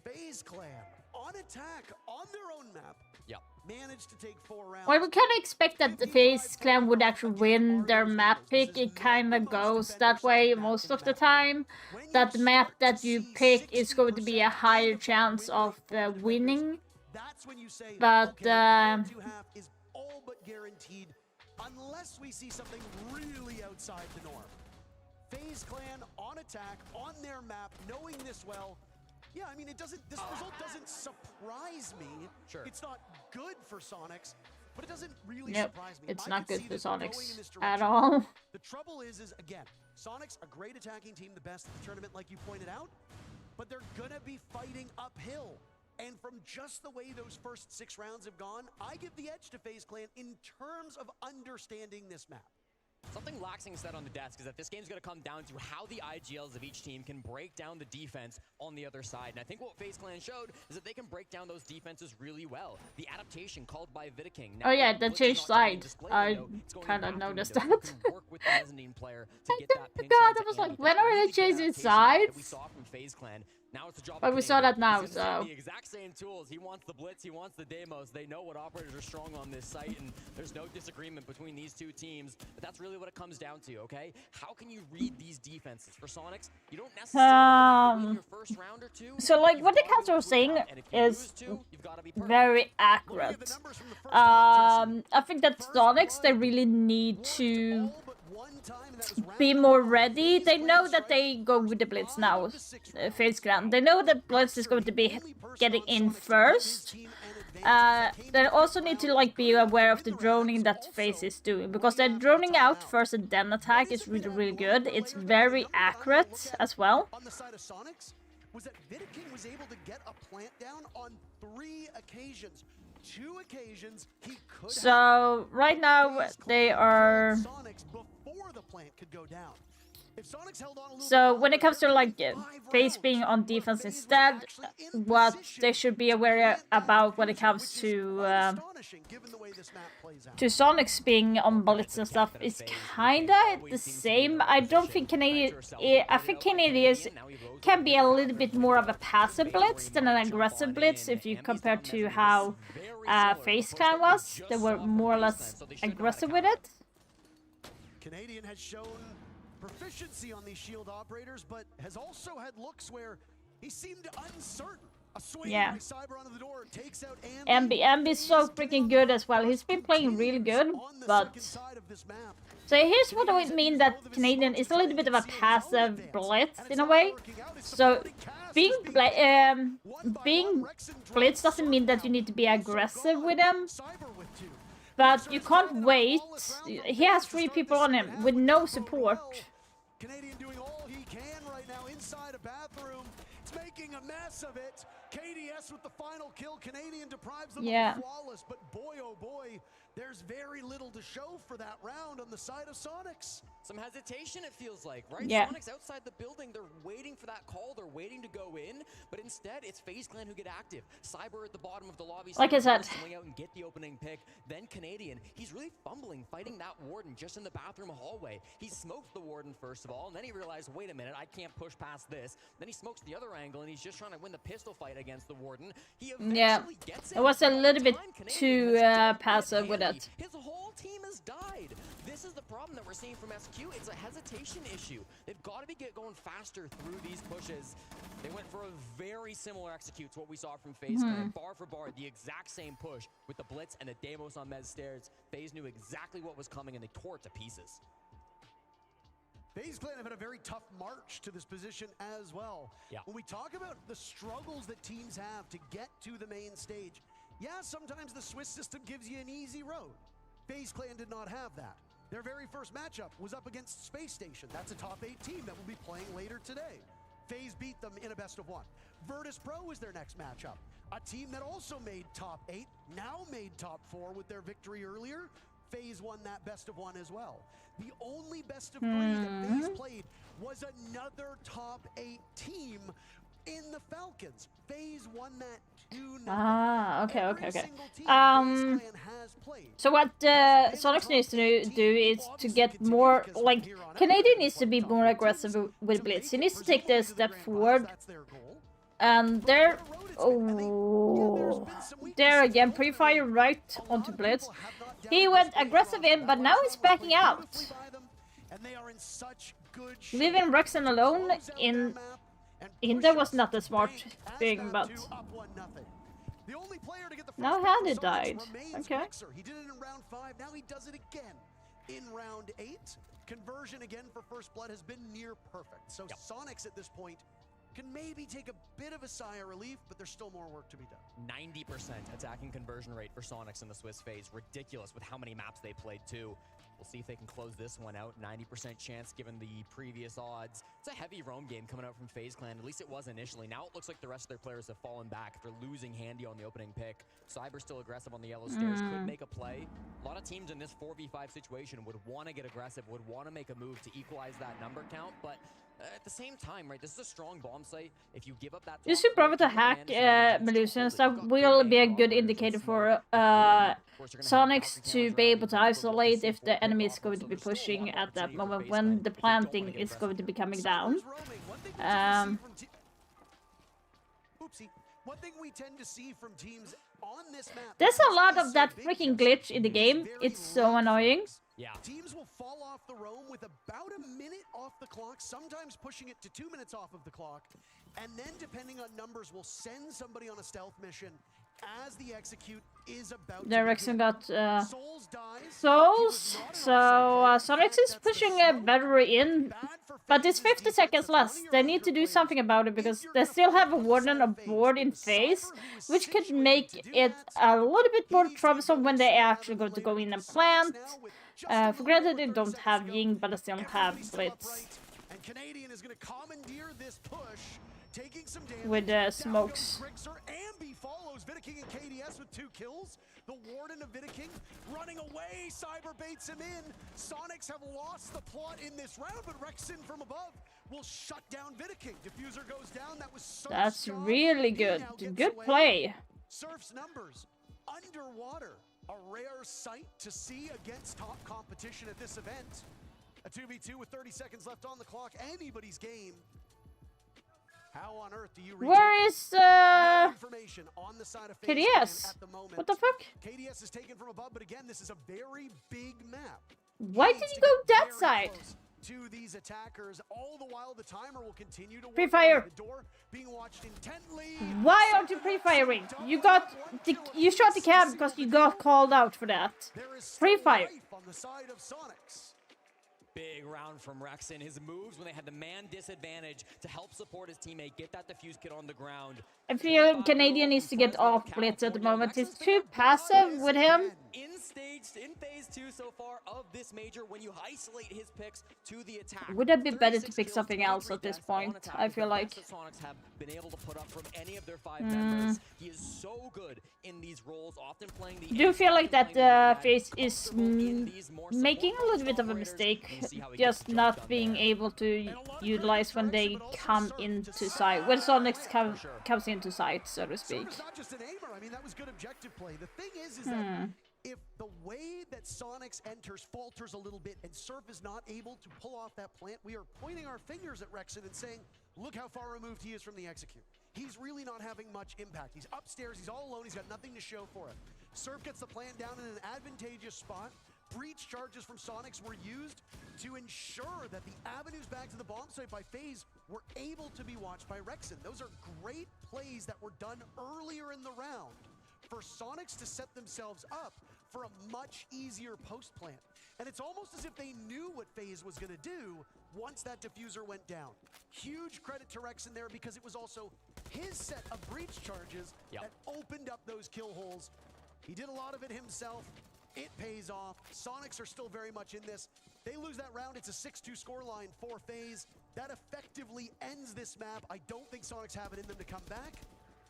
FaZe Clan on attack on their own map. Yep. Managed to take 4 rounds. Well, we kind of expect that the FaZe Clan would actually win their map pick. It kind of goes that way most of the time. That the map that you pick is going to be a higher chance of winning. That's when you say, but okay, is all but guaranteed unless we see something really outside the norm. FaZe Clan on attack on their map, knowing this well. Yeah, I mean, this result doesn't surprise me. Sure. It's not good for Sonics, but it doesn't really Yep, surprise me. it's I not could good see for this Sonics going in this at direction. all. The trouble is again, Sonics, a great attacking team, the best at the tournament, like you pointed out, but they're gonna be fighting uphill. And from just the way those first 6 rounds have gone, I give the edge to FaZe Clan in terms of understanding this map. Something Laxing said on the desk is that this game's going to come down to how the IGLs of each team can break down the defense on the other side. And I think what FaZe Clan showed is that they can break down those defenses really well. The adaptation called by Vidaking. Oh yeah, the change side. I kind of noticed that. Work with the mezzanine player to get that pinch God, I onto was like, Andy. when are they Really good changing adaptation that we sides? saw from FaZe Clan. Now it's the job But of we saw Canadian. that now, He's gonna so. take the exact same tools. He wants the blitz, he wants the demos. They know what operators are strong on this site, and there's no disagreement between these two teams. But that's really what it comes down to, okay? How can you read these defenses? For Sonics, you don't necessarily have to win your first round or two. So like what the cats are saying is very accurate. I think that Sonics, they really need to be more ready. They know that they go with the blitz now, FaZe Clan. They know that blitz is going to be getting in first. They also need to like be aware of the droning that FaZe is doing, because they're droning out first and then attack is really good. It's very accurate as well. On the side of Sonics was that Vidaking was able to get a plant down on 3 occasions. 2 occasions he could So right now they are. before the plant could go down. If Sonics held on a little So when it comes to like FaZe being on defense instead, what they should be aware about when it comes to Sonics being on blitz and stuff is kinda the same. I don't think Canadian. I think Canadians can be a little bit more of a passive blitz than an aggressive blitz if you compare to how FaZe Clan was. They were more or less aggressive with it. Canadian has shown proficiency on these shield operators, but has also had looks where he seemed uncertain. A swing by Cyber onto the door takes out Ambi is so freaking good as well. He's been playing really good, but so here's what I mean that Canadian is a little bit of a passive blitz in a way. So being blitz doesn't mean that you need to be aggressive with him. But you can't wait. He has 3 people on him with no support. Canadian doing all he can right now inside a bathroom. It's making a mess of it. KDS with the final kill. Canadian deprives them of flawless, but boy oh boy, there's very little to show for that round on the side of Sonics. Some hesitation, it feels like, right? Yeah. Sonics outside the building, they're waiting for that call, they're waiting to go in, but instead it's FaZe Clan who get active. Cyber at the bottom of the lobby, like I said, swing out and get the opening pick. Then Canadian, he's really fumbling, fighting that Warden just in the bathroom hallway. He smoked the Warden first of all, and then he realized, wait a minute, I can't push past this. Then he smokes the other angle, and he's just trying to win the pistol fight against the Warden. He eventually gets it. It was a little bit too passive with it. His whole team has died. This is the problem that we're seeing from SQ. It's a hesitation issue. They've got to be going faster through these pushes. They went for a very similar execute to what we saw from FaZe Clan. Bar for bar, the exact same push with the blitz and the demos on Mez stairs. FaZe knew exactly what was coming and they tore it to pieces. FaZe Clan have had a very tough march to this position as well. Yeah. When we talk about the struggles that teams have to get to the main stage, yeah, sometimes the Swiss system gives you an easy road. FaZe Clan did not have that. Their very first matchup was up against Space Station. That's a top 8 team that will be playing later today. FaZe beat them in a best of 1. Virtus Pro is their next matchup. A team that also made top 8, now made top 4 with their victory earlier. FaZe won that best of 1 as well. The only best of 3 that FaZe played was another top 8 team in the Falcons. FaZe won that 2-0. Okay. So what Sonics needs to do is to get more, like, Canadian needs to be more aggressive with blitz. He needs to take the step forward. And there again, pre-fire right onto blitz. He went aggressive in, but now he's backing out. Leaving Rexen alone in there was not a smart thing, but now Handy died. Okay. He did it in round 5, now he does it again in round 8. Conversion again for first blood has been near perfect. So Sonics at this point can maybe take a bit of a sigh of relief, but there's still more work to be done. 90% attacking conversion rate for Sonics in the Swiss phase. Ridiculous with how many maps they played too. We'll see if they can close this one out. 90% chance given the previous odds. It's a heavy roam game coming out from FaZe Clan. At least it was initially. Now it looks like the rest of their players have fallen back after losing Handy on the opening pick. Cyber's still aggressive on the yellow stairs. Could make a play. A lot of teams in this 4v5 situation would want to get aggressive, would want to make a move to equalize that number count, but at the same time, right, this is a strong bomb site. If you give up that... You should probably to hack Melusians. That will be a good indicator for Sonics to be able to isolate if the enemy is going to be pushing at that moment when the planting is going to be coming down. One thing we tend to see from teams on this map, there's a lot of that freaking glitch in the game. It's so annoying. Yeah. Teams will fall off the roam with about a minute off the clock, sometimes pushing it to 2 minutes off of the clock, and then depending on numbers, will send somebody on a stealth mission as the execute is about to Rexon got Souls, so Sonics is pushing a battery in, but it's 50 seconds less. They need to do something about it because they still have a warden aboard in FaZe, which could make it a little bit more troublesome when they actually going to go in and plant. For granted, they don't have Ying, but they still have Blitz. And Canadian is going to commandeer this push, taking some damage with smokes. Ambi follows Vidaking and KDS with 2 kills. The Warden of Vidaking running away. Cyber baits him in. Sonics have lost the plot in this round, but Rexon from above will shut down Vidaking. Diffuser goes down. That was so That's really good. Good play. Surf's numbers underwater. A rare sight to see against top competition at this event. A 2v2 with 30 seconds left on the clock. Anybody's game. How on earth do you where is no information on the side of KDS? at the moment. What the fuck? KDS is taken from above, but again, this is a very big map. Why did you go that side? To these attackers, all the while the timer will continue to Pre-fire. the door, being watched intently. Why aren't you pre-firing? You shot the cab because you got called out for that. Pre-fire. On the side of Sonics. Big round from Rexon. His moves when they had the man disadvantage to help support his teammate, get that defuse kit on the ground. I feel Canadian needs to get off Blitz at the moment. He's too passive with him. In phase 2 so far of this major, when you isolate his picks to the attack. Would it be better to pick something else at this point? I feel like. Sonics have been able to put up from any of their 5 members. He is so good in these roles, often playing the. Do you feel like that FaZe is making a little bit of a mistake, just not being able to utilize when they come into sight, when Sonics comes into sight, so to speak? Not just an aimer. I mean, that was good objective play. The thing is that if the way that Sonics enters falters a little bit and Surf is not able to pull off that plant, we are pointing our fingers at Rexon and saying, look how far removed he is from the execute. He's really not having much impact. He's upstairs, he's all alone, he's got nothing to show for it. Surf gets the plant down in an advantageous spot. Breach charges from Sonics were used to ensure that the avenues back to the bomb site by FaZe were able to be watched by Rexon. Those are great plays that were done earlier in the round for Sonics to set themselves up for a much easier post plant. And it's almost as if they knew what FaZe was going to do once that diffuser went down. Huge credit to Rexon there because it was also his set of breach charges that opened up those kill holes. He did a lot of it himself. It pays off. Sonics are still very much in this. They lose that round. It's a 6-2 scoreline for FaZe. That effectively ends this map. I don't think Sonics have it in them to come back.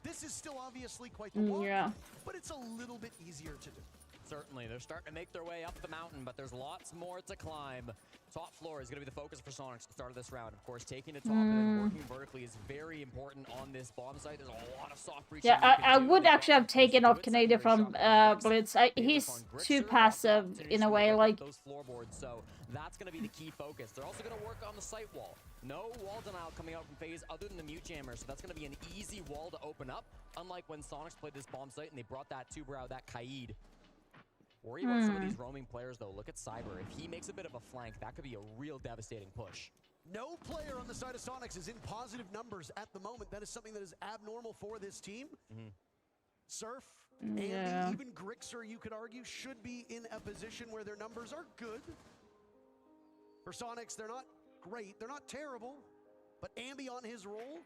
This is still obviously quite the walk, but it's a little bit easier to do. Certainly, they're starting to make their way up the mountain, but there's lots more to climb. Top floor is going to be the focus for Sonics at the start of this round. Of course, taking the top and then working vertically is very important on this bomb site. There's a lot of soft breaching. Yeah, I would actually have taken off Canadian from Blitz. He's too passive in a way, like. Those floorboards, so that's going to be the key focus. They're also going to work on the site wall. No wall denial coming out from FaZe other than the mute jammer, so that's going to be an easy wall to open up. Unlike when Sonics played this bomb site and they brought that two-brow, that Kaid. Worry about some of these roaming players, though. Look at Cyber. If he makes a bit of a flank, that could be a real devastating push. No player on the side of Sonics is in positive numbers at the moment. That is something that is abnormal for this team. Surf, and even Grixer, you could argue, should be in a position where their numbers are good. For Sonics, they're not great. They're not terrible. But Ambi on his roll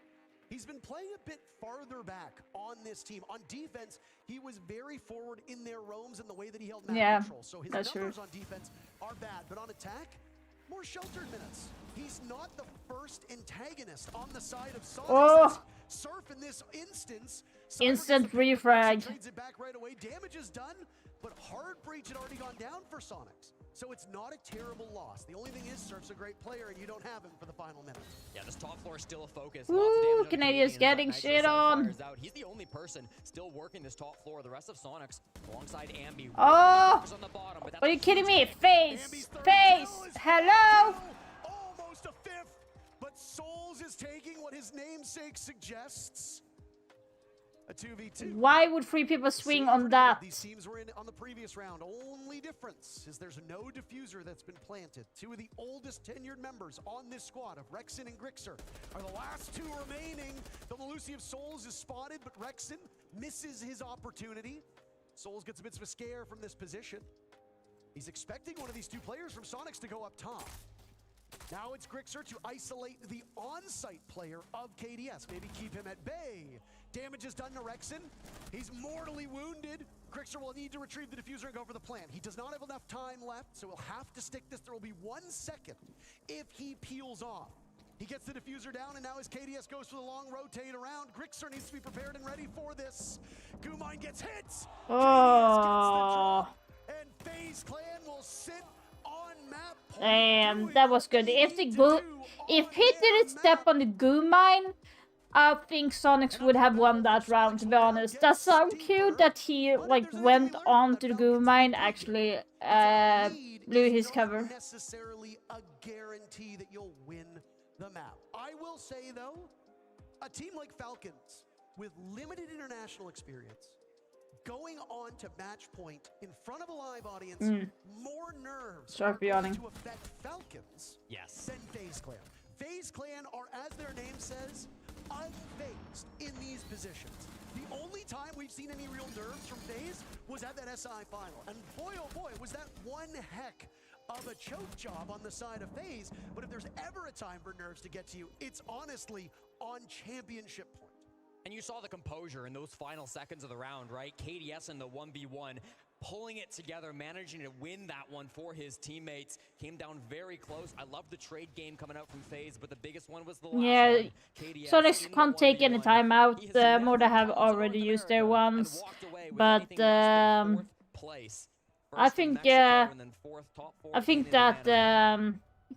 He's been playing a bit farther back on this team. On defense, he was very forward in their roams and the way that he held map control. So his numbers on defense are bad, but on attack, more sheltered minutes. He's not the first antagonist on the side of Sonic. Oh. Surf in this instance. Instant refrag. Trades it back right away. Damage is done, but hard breach had already gone down for Sonics. So it's not a terrible loss. The only thing is Surf's a great player and you don't have him for the final minute. Yeah, this top floor is still a focus. Ooh, Canadian's getting shit on. He's the only person still working this top floor. The rest of Sonics alongside Ambi. Oh! Are you kidding me? Face! Hello! Almost a fifth, but Souls is taking what his namesake suggests. A 2v2. Why would 3 people swing on that? These teams were in on the previous round. Only difference is there's no diffuser that's been planted. 2 of the oldest tenured members on this squad of Rexon and Grixer are the last 2 remaining. The Melusi of Souls is spotted, but Rexon misses his opportunity. Souls gets a bit of a scare from this position. He's expecting one of these 2 players from Sonics to go up top. Now it's Grixer to isolate the on-site player of KDS. Maybe keep him at bay. Damage is done to Rexon. He's mortally wounded. Grixer will need to retrieve the diffuser and go for the plant. He does not have enough time left, so he'll have to stick this. There will be 1 second if he peels off. He gets the diffuser down, and now his KDS goes for the long rotate around. Grixer needs to be prepared and ready for this. Gumine gets hit. Oh. KDS gets the drop, and FaZe Clan will sit on map. Damn, that was good. If he didn't step on the goo mine, I think Sonics would have won that round, to be honest. That's so cute that he like went on to the goo mine, actually blew his cover. Necessarily a guarantee that you'll win the map. I will say though, a team like Falcons with limited international experience going on to match point in front of a live audience, more nerves are going to affect Falcons than FaZe Clan. FaZe Clan are, as their name says, unfazed in these positions. The only time we've seen any real nerves from FaZe was at that SI final. And boy, oh boy, was that one heck of a choke job on the side of FaZe. But if there's ever a time for nerves to get to you, it's honestly on championship point. And you saw the composure in those final seconds of the round, right? KDS in the 1v1, pulling it together, managing to win that one for his teammates. Came down very close. I love the trade game coming out from FaZe, but the biggest one was the last one. KDS Sonics can't take any time out. More have already used their ones. But I think that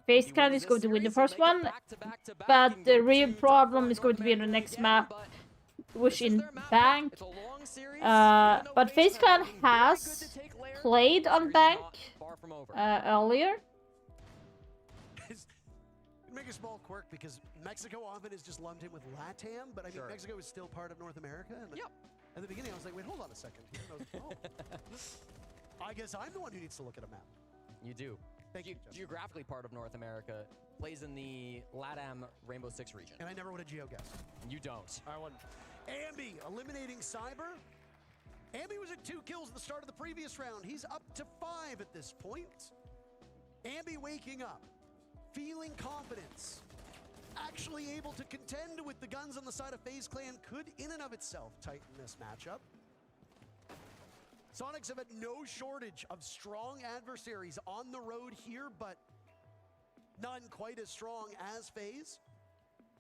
FaZe Clan is going to win the first one, but the real problem is going to be in the next map, which in Bank. But FaZe Clan has played on Bank earlier. Make a small quirk because Mexico often is just lumped in with LATAM, but I mean Mexico is still part of North America. And at the beginning I was like, wait, hold on a second. I guess I'm the one who needs to look at a map. You do. Thank you. Geographically part of North America, plays in the LATAM Rainbow Six region. And I never would have geo-guessed. You don't. I wouldn't. Ambi eliminating Cyber. Ambi was at 2 kills at the start of the previous round. He's up to 5 at this point. Ambi waking up, feeling confidence, actually able to contend with the guns on the side of FaZe Clan could in and of itself tighten this matchup. Sonics have had no shortage of strong adversaries on the road here, but none quite as strong as FaZe.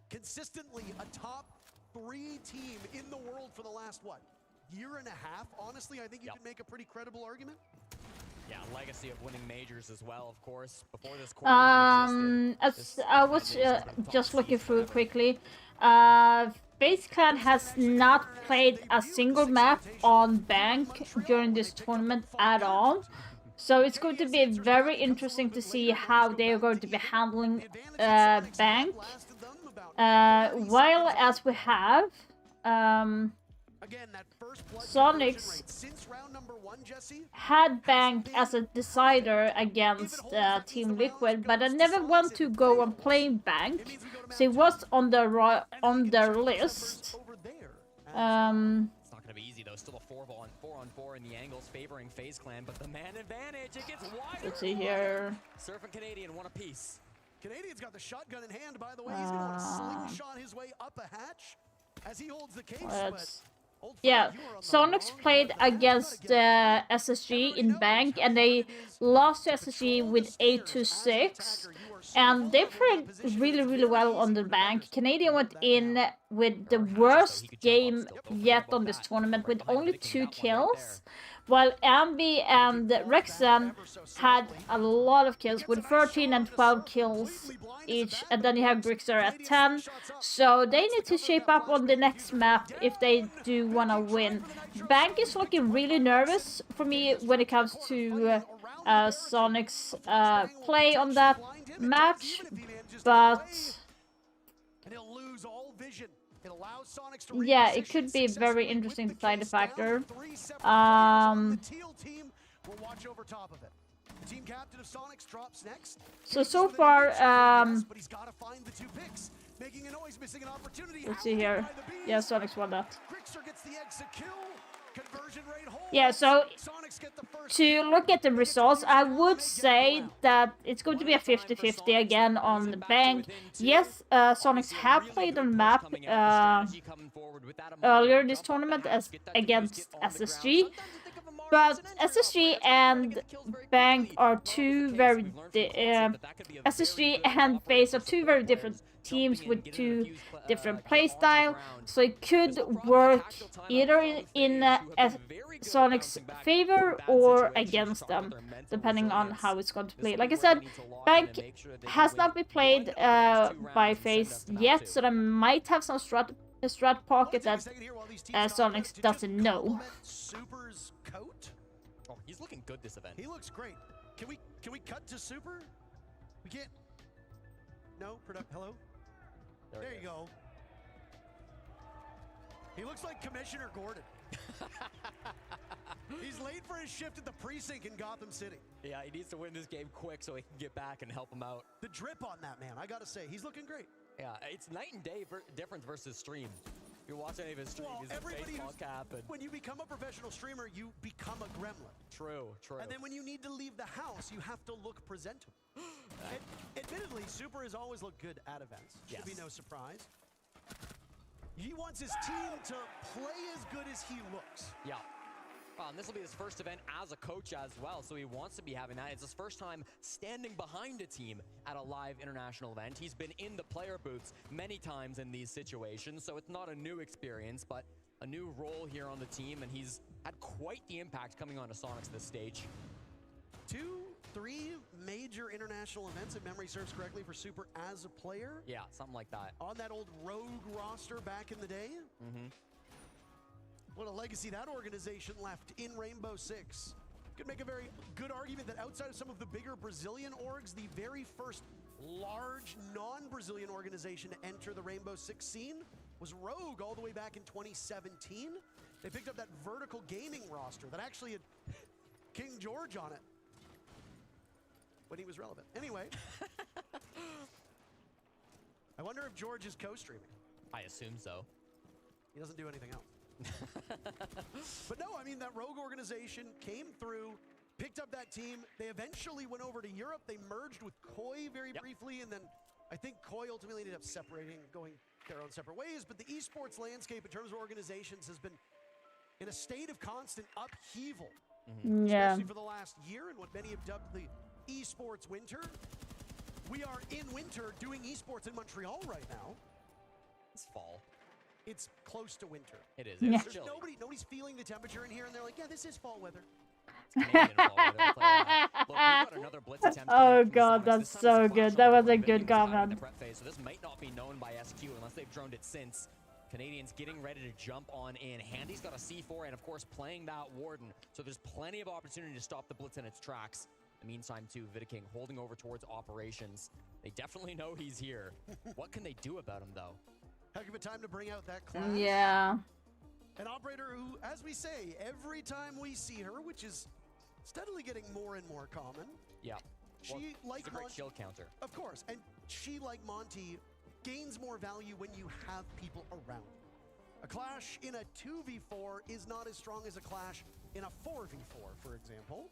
Consistently a top 3 team in the world for the last, year and a half? Honestly, I think you can make a pretty credible argument. Yeah, legacy of winning majors as well, of course. Before this as I was just looking through quickly, FaZe Clan has not played a single map on Bank during this tournament at all. So it's going to be very interesting to see how they are going to be handling Bank. While as we have Sonics had Bank as a decider against Team Liquid, but I never want to go on playing Bank, so it was on their list. It's not going to be easy though. Still a 4-on-4 in the angles favoring FaZe Clan, but the man advantage, it gets wider. Let's see here. Surf and Canadian, one apiece. Canadian's got the shotgun in hand, by the way. He's going to want to slingshot his way up a hatch as he holds the case. But yeah, Sonics played against SSG in Bank, and they lost to SSG with 8-6. And they played really, really well on the Bank. Canadian went in with the worst game yet on this tournament with only 2 kills. While Ambi and Rexen had a lot of kills with 13 and 12 kills each. And then you have Grixer at 10. So they need to shape up on the next map if they do want to win. Bank is looking really nervous for me when it comes to Sonic's play on that match. But yeah, it could be a very interesting deciding factor. So far, let's see here. Yeah, Sonics won that. Yeah, so to look at the results, I would say that it's going to be a 50-50 again on the Bank. Yes, Sonics have played on map earlier this tournament as against SSG. But SSG and Bank are two very SSG and FaZe are two very different teams with two different playstyle, so it could work either in Sonic's favor or against them, depending on how it's going to play. Like I said, Bank has not been played by FaZe yet, so they might have some strat pocket that Sonics doesn't know. Oh, he's looking good this event. He looks great. Can we cut to Super? We can't. No, hello. There you go. He looks like Commissioner Gordon. He's late for his shift at the precinct in Gotham City. Yeah, he needs to win this game quick so he can get back and help him out. The drip on that man, I gotta say, he's looking great. Yeah, it's night and day difference versus stream. If you watch any of his streams, he's a baseball cap. And when you become a professional streamer, you become a gremlin. True. And then when you need to leave the house, you have to look presentable. Admittedly, Super has always looked good at events. Should be no surprise. He wants his team to play as good as he looks. Yeah. And this will be his first event as a coach as well, so he wants to be having that. It's his first time standing behind a team at a live international event. He's been in the player booths many times in these situations, so it's not a new experience, but a new role here on the team, and he's had quite the impact coming onto Sonics this stage. 2-3 major international events, if memory serves correctly, for Super as a player. Yeah, something like that. On that old Rogue roster back in the day. What a legacy that organization left in Rainbow Six. Could make a very good argument that outside of some of the bigger Brazilian orgs, the very first large non-Brazilian organization to enter the Rainbow Six scene was Rogue all the way back in 2017. They picked up that vertical gaming roster that actually had King George on it when he was relevant. Anyway, I wonder if George is co-streaming. I assume so. He doesn't do anything else. But no, I mean, that Rogue organization came through, picked up that team. They eventually went over to Europe. They merged with Koi very briefly, and then I think Koi ultimately ended up separating, going their own separate ways. But the esports landscape in terms of organizations has been in a state of constant upheaval, especially for the last year and what many have dubbed the esports winter. We are in winter doing esports in Montreal right now. It's fall. It's close to winter. It is. Yeah. It's chilly. Nobody's feeling the temperature in here, and they're like, yeah, this is fall weather. Canadian fall weather, I'll tell you that. Look, we've got another blitz attempt. Oh god, that's so good. That was a good comment. So this might not be known by SQ unless they've droned it since. Canadians getting ready to jump on in. Handy's got a C4 and, of course, playing that Warden. So there's plenty of opportunity to stop the blitz in its tracks. In the meantime, too, Vidaking holding over towards operations. They definitely know he's here. What can they do about him, though? Heck of a time to bring out that class. Yeah. An operator who, as we say, every time we see her, which is steadily getting more and more common. Yeah. She, like a great kill counter. Of course. And she, like Monty, gains more value when you have people around. A clash in a 2v4 is not as strong as a clash in a 4v4, for example.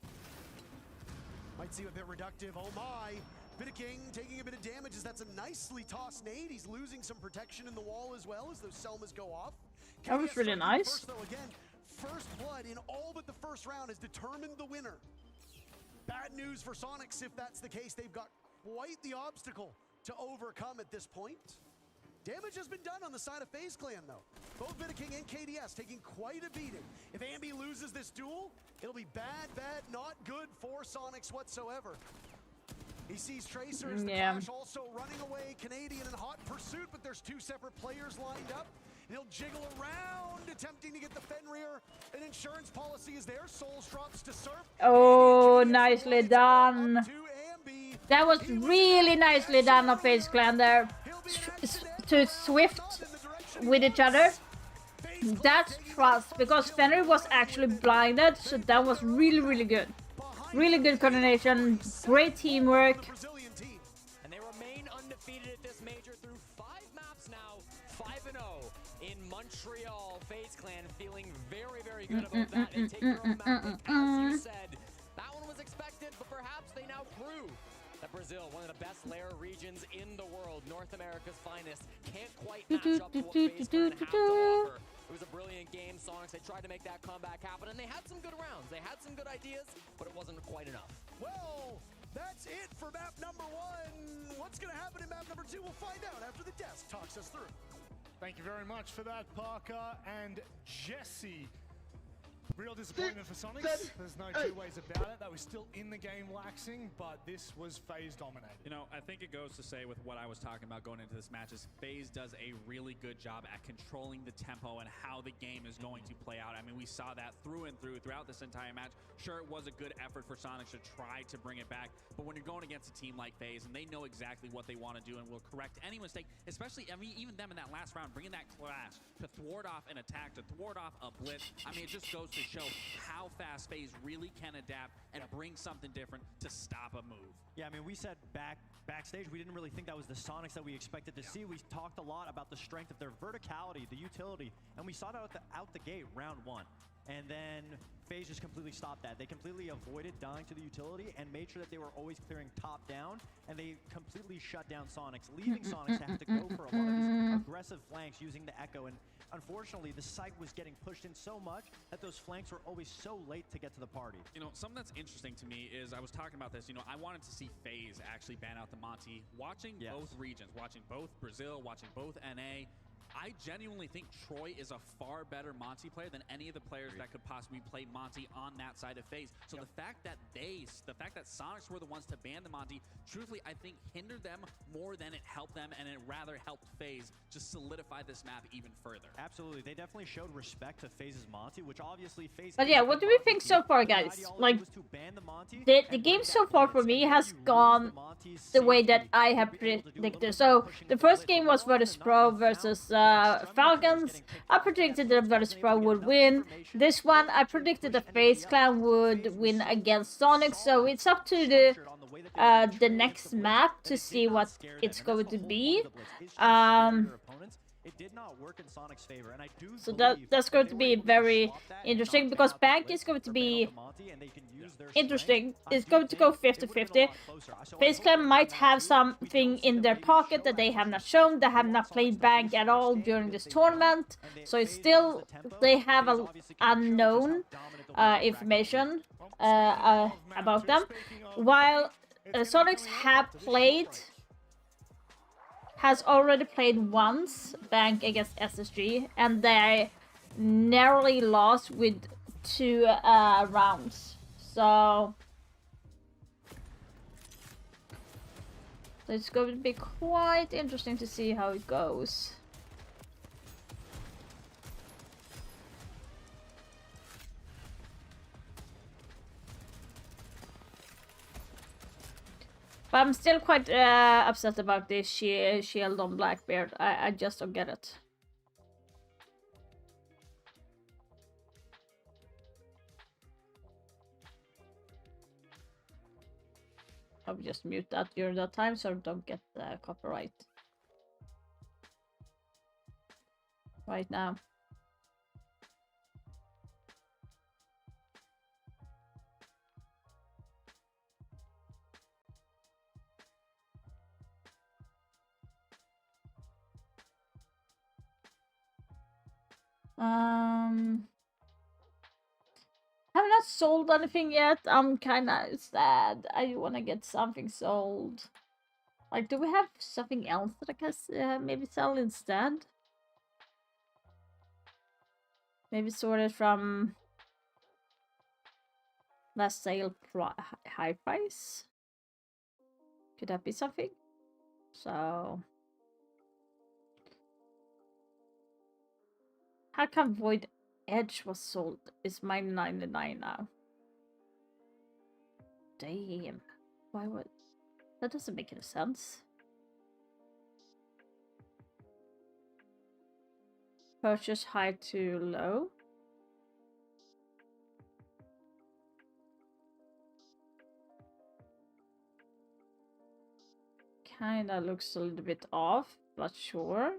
Might seem a bit reductive. Oh my. Bit of King taking a bit of damage as that's a nicely tossed nade. He's losing some protection in the wall as well as those Selmas go off. That was really nice. First, though, again, first blood in all but the first round has determined the winner. Bad news for Sonics if that's the case. They've got quite the obstacle to overcome at this point. Damage has been done on the side of FaZe Clan, though. Both Bit of King and KDS taking quite a beating. If Ambi loses this duel, it'll be bad, not good for Sonics whatsoever. He sees Tracer as the Clash also running away. Canadian in hot pursuit, but there's two separate players lined up. And he'll jiggle around, attempting to get the Fenrir. An insurance policy is there. Souls drops to Surf. Oh, nicely done. That was really nicely done of FaZe Clan there. To Swift with each other. That's trust, because Fenrir was actually blinded, so that was really, really good. Really good coordination, great teamwork. And they remain undefeated at this major through 5 maps now, 5-0 in Montreal. FaZe Clan feeling very, very good about that. They take their own map, as you said. That one was expected, but perhaps they now prove that Brazil, one of the best layer regions in the world, North America's finest, can't quite match up to what FaZe Clan have to offer. It was a brilliant game, Sonics. They tried to make that comeback happen, and they had some good rounds. They had some good ideas, but it wasn't quite enough. Well, that's it for map number 1. What's going to happen in map number 2? We'll find out after the desk talks us through. Thank you very much for that, Parker and Jesse. Real disappointment for Sonics. There's no two ways about it. They were still in the game waxing, but this was FaZe dominated. You know, I think it goes to say with what I was talking about going into this match is FaZe does a really good job at controlling the tempo and how the game is going to play out. I mean, we saw that through and through throughout this entire match. Sure, it was a good effort for Sonics to try to bring it back, but when you're going against a team like FaZe and they know exactly what they want to do and will correct any mistake, especially, I mean, even them in that last round, bringing that clash to thwart off an attack, to thwart off a blitz. I mean, it just goes to show how fast FaZe really can adapt and bring something different to stop a move. Yeah, I mean, we said backstage, we didn't really think that was the Sonics that we expected to see. We talked a lot about the strength of their verticality, the utility, and we saw that out the gate, round 1. And then FaZe just completely stopped that. They completely avoided dying to the utility and made sure that they were always clearing top down, and they completely shut down Sonics, leaving Sonics to have to go for a lot of these aggressive flanks using the Echo. And unfortunately, the site was getting pushed in so much that those flanks were always so late to get to the party. You know, something that's interesting to me is, I was talking about this, you know, I wanted to see FaZe actually ban out the Monty. Watching both regions, watching both Brazil, watching both NA, I genuinely think Troy is a far better Monty player than any of the players that could possibly play Monty on that side of FaZe. So the fact that Sonics were the ones to ban the Monty, truthfully, I think hindered them more than it helped them, and it rather helped FaZe just solidify this map even further. Absolutely, they definitely showed respect to FaZe's Monty, which obviously FaZe. But yeah, what do we think so far, guys? Like, the game so far for me has gone the way that I have predicted. So the first game was Virtus Pro versus Falcons. I predicted that Virtus Pro would win. This one, I predicted that FaZe Clan would win against Sonic. So it's up to the next map to see what it's going to be. It did not work in Sonic's favor, and I do so that's going to be very interesting, because Bank is going to be interesting. It's going to go 50-50. FaZe Clan might have something in their pocket that they have not shown. They have not played Bank at all during this tournament, so it's still, they have a unknown information about them, while Sonics has already played once Bank against SSG, and they narrowly lost with 2 rounds. So it's going to be quite interesting to see how it goes. But I'm still quite upset about this shield on Blackbeard. I just don't get it. I'll just mute that during that time so I don't get copyright. Right now. Have not sold anything yet. I'm kind of sad. I want to get something sold. Like, do we have something else that I can maybe sell instead? Maybe sorted from last sale high price? Could that be something? So... How come Void Edge was sold? It's mine 99 now. Damn. Why would... That doesn't make any sense. Purchase high to low. Kinda looks a little bit off, but sure.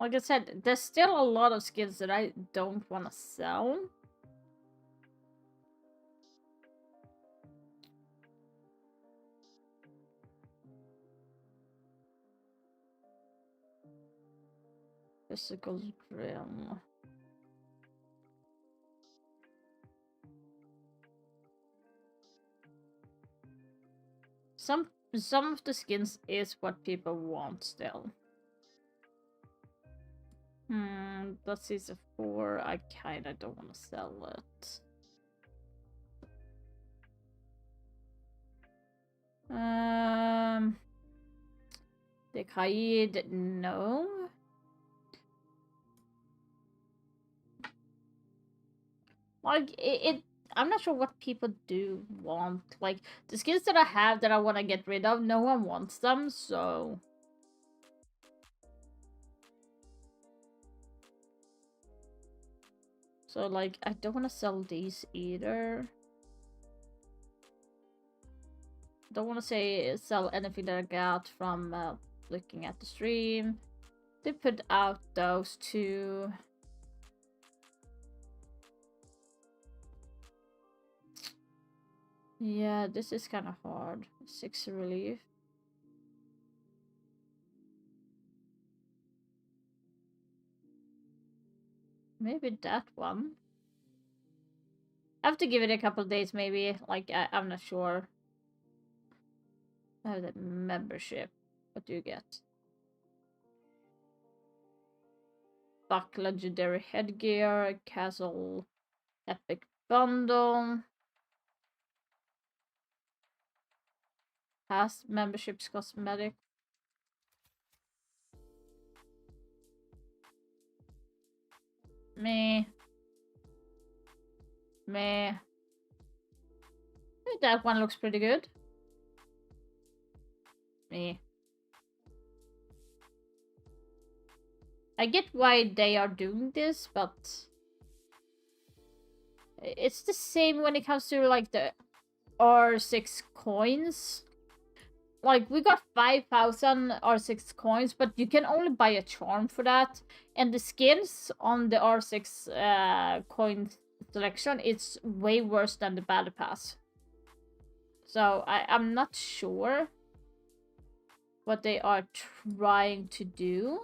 Like I said, there's still a lot of skins that I don't want to sell. Physical realm. Some of the skins is what people want still. That's season 4. I kinda don't want to sell it. The Kaid, no. Like I'm not sure what people do want. Like the skins that I have that I want to get rid of, no one wants them, so. So like I don't want to sell these either. Don't want to say sell anything that I got from looking at the stream. They put out those two. Yeah, this is kind of hard. 6 relief. Maybe that one. I have to give it a couple days, maybe. Like, I'm not sure. I have the membership. What do you get? Buck Legendary Headgear, Castle Epic Bundle. Past memberships cosmetic. Meh. Meh. I think that one looks pretty good. Meh. I get why they are doing this, but it's the same when it comes to like the R6 coins. Like we got 5,000 R6 coins, but you can only buy a charm for that. And the skins on the R6 coin selection, it's way worse than the battle pass. So I'm not sure what they are trying to do.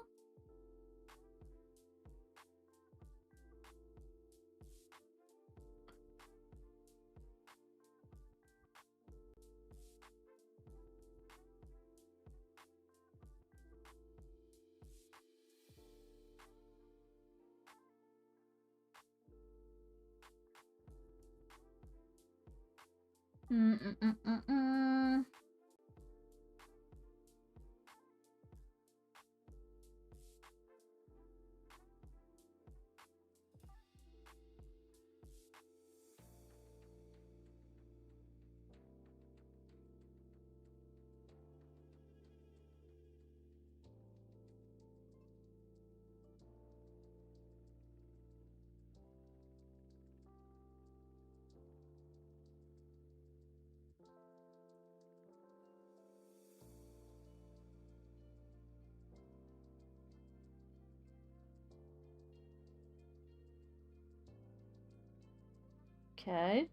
Okay.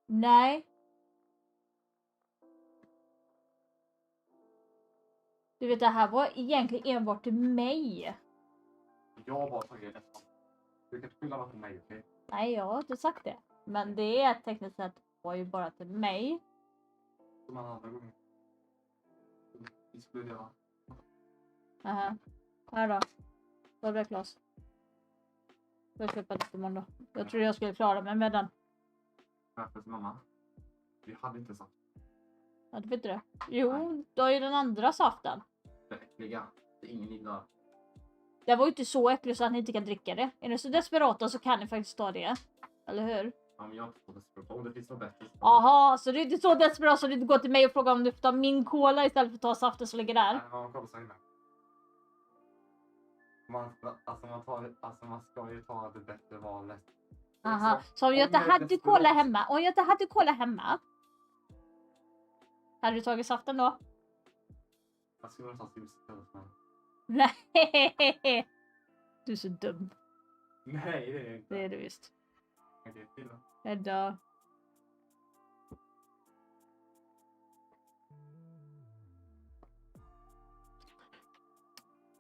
Nej. Du vet, det här var egentligen enbart till mig. Jag bara tagit nästan. Du kan inte skylla på mig, okej? Nej, jag har inte sagt det. Men det är tekniskt sett var ju bara till mig. Som alla andra gånger. Vi skulle göra. Aha. Här då. Vad blir Klas? Jag ska köpa lite imorgon då. Jag tror jag skulle klara mig med den. Kaffes mamma. Vi hade inte saft. Ja, du vet det. Jo, då är ju den andra saften. Det äckliga. Det är ingen gillar. Det var ju inte så äckligt så att ni inte kan dricka det. Är ni så desperata så kan ni faktiskt ta det. Eller hur? Ja, men jag är inte så desperat. Om det finns något bättre. Aha, så du är inte så desperat så du inte går till mig och frågar om du får ta min cola istället för att ta saften som ligger där. Ja, kolla så inne. Man ska ju ta det bättre valet. Aha, så om jag inte hade cola hemma. Om jag inte hade cola hemma. Hade du tagit saften då? Jag skulle ta snus istället. Nej. Du är så dum. Nej, det är inte. Det är du visst. Okej, till då. Hejdå.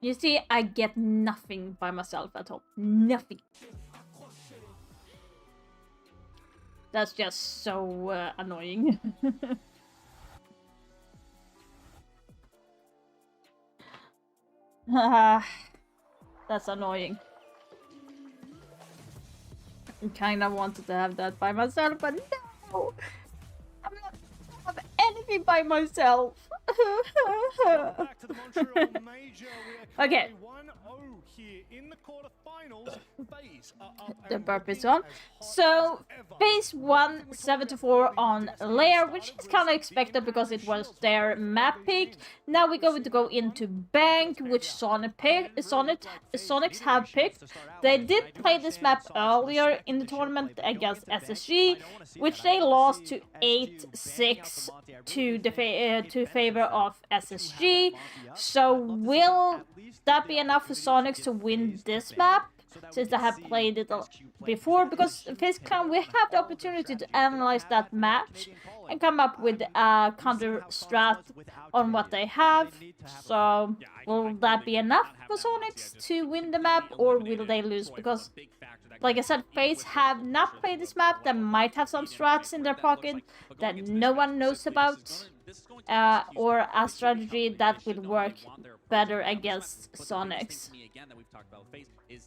You see, I get nothing by myself at home. Nothing. That's just so annoying. That's annoying. I kind of wanted to have that by myself, but no! I'm not gonna have anything by myself. Back to the Montreal Major. We are Okay. 1-0 here in the quarterfinals. FaZe are up The and burpees looking on. as So hot as ever. FaZe won 7-4 on Lair, which is kind of expected because it was their map pick. Now we're going to go into Bank, which Sonics have picked. They did play this map earlier in the tournament against SSG, which they lost to 8-6 to favor of SSG. So will that be enough for Sonics to win this map? Since I have played it before, because FaZe Clan, we have the opportunity to analyze that match and come up with a counter strat on what they have. So will that be enough for Sonics to win the map, or will they lose? Because like I said, FaZe have not played this map. They might have some strats in their pocket that no one knows about, or a strategy that will work better against Sonics.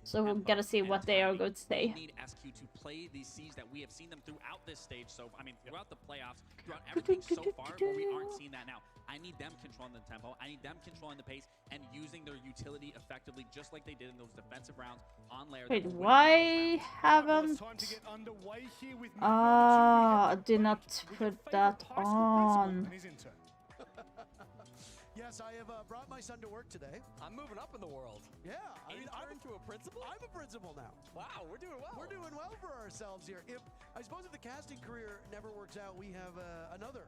So we're gonna see what they are going to say. Need SQ to play these C's that we have seen them throughout this stage. So I mean, throughout the playoffs, throughout everything so far, but we aren't seeing that now. I need them controlling the tempo. I need them controlling the pace and using their utility effectively, just like they did in those defensive rounds on Lair. Wait, why haven't? Ah, I did not put that on. Yes, I have brought my son to work today. I'm moving up in the world. Yeah, I mean, I'm a principal. I'm a principal now. Wow, we're doing well. We're doing well for ourselves here. I suppose if the casting career never works out, we have another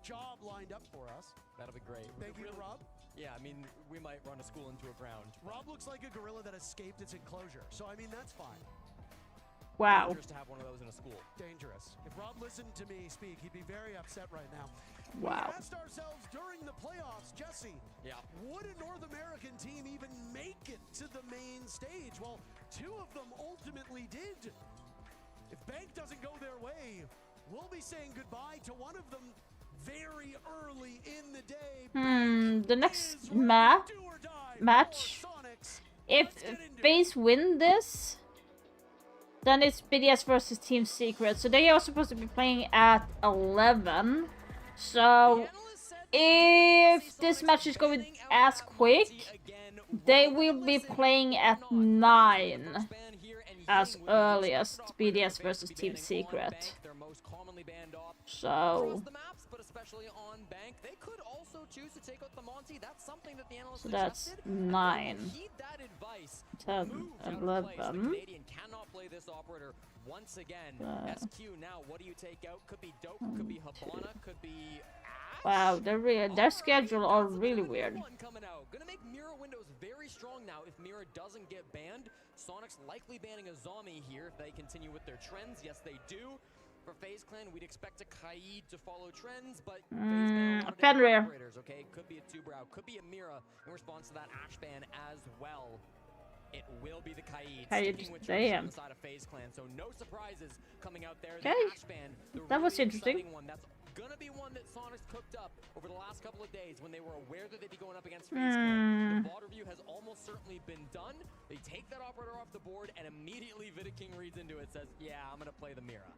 job lined up for us. That'll be great. Thank you, Rob. Yeah, I mean, we might run a school into a ground. Rob looks like a gorilla that escaped its enclosure, so I mean, that's fine. Wow. Dangerous to have one of those in a school. Dangerous. If Rob listened to me speak, he'd be very upset right now. Wow. We asked ourselves during the playoffs, Jesse, would a North American team even make it to the main stage? Well, two of them ultimately did. If Bank doesn't go their way, we'll be saying goodbye to one of them very early in the day. The next match, if FaZe win this, then it's BDS versus Team Secret. So they are supposed to be playing at 11. So if this match is going as quick, they will be playing at 9 as early as BDS versus Team Secret. So that's 9, 10, 11. Once again, SQ now, what do you take out? Could be Dope, could be Habana, could be Ash. Wow, their schedule are really weird. Coming out. Gonna make Mira windows very strong now if Mira doesn't get banned. Sonic's likely banning a zombie here if they continue with their trends. Yes, they do. For FaZe Clan, we'd expect a Kaid to follow trends, but Fenrir. Okay, could be a Two-Brow, could be a Mira in response to that Ash ban as well. It will be the Kaid sticking with on the side of FaZe Clan, so no surprises coming out there. Okay, the Ash ban, that was interesting. One. That's gonna be one that Sonic's cooked up over the last couple of days when they were aware that they'd be going up against FaZe Clan. The VOD review has almost certainly been done. They take that operator off the board, and immediately Vidiking reads into it, says, "Yeah, I'm gonna play the Mira."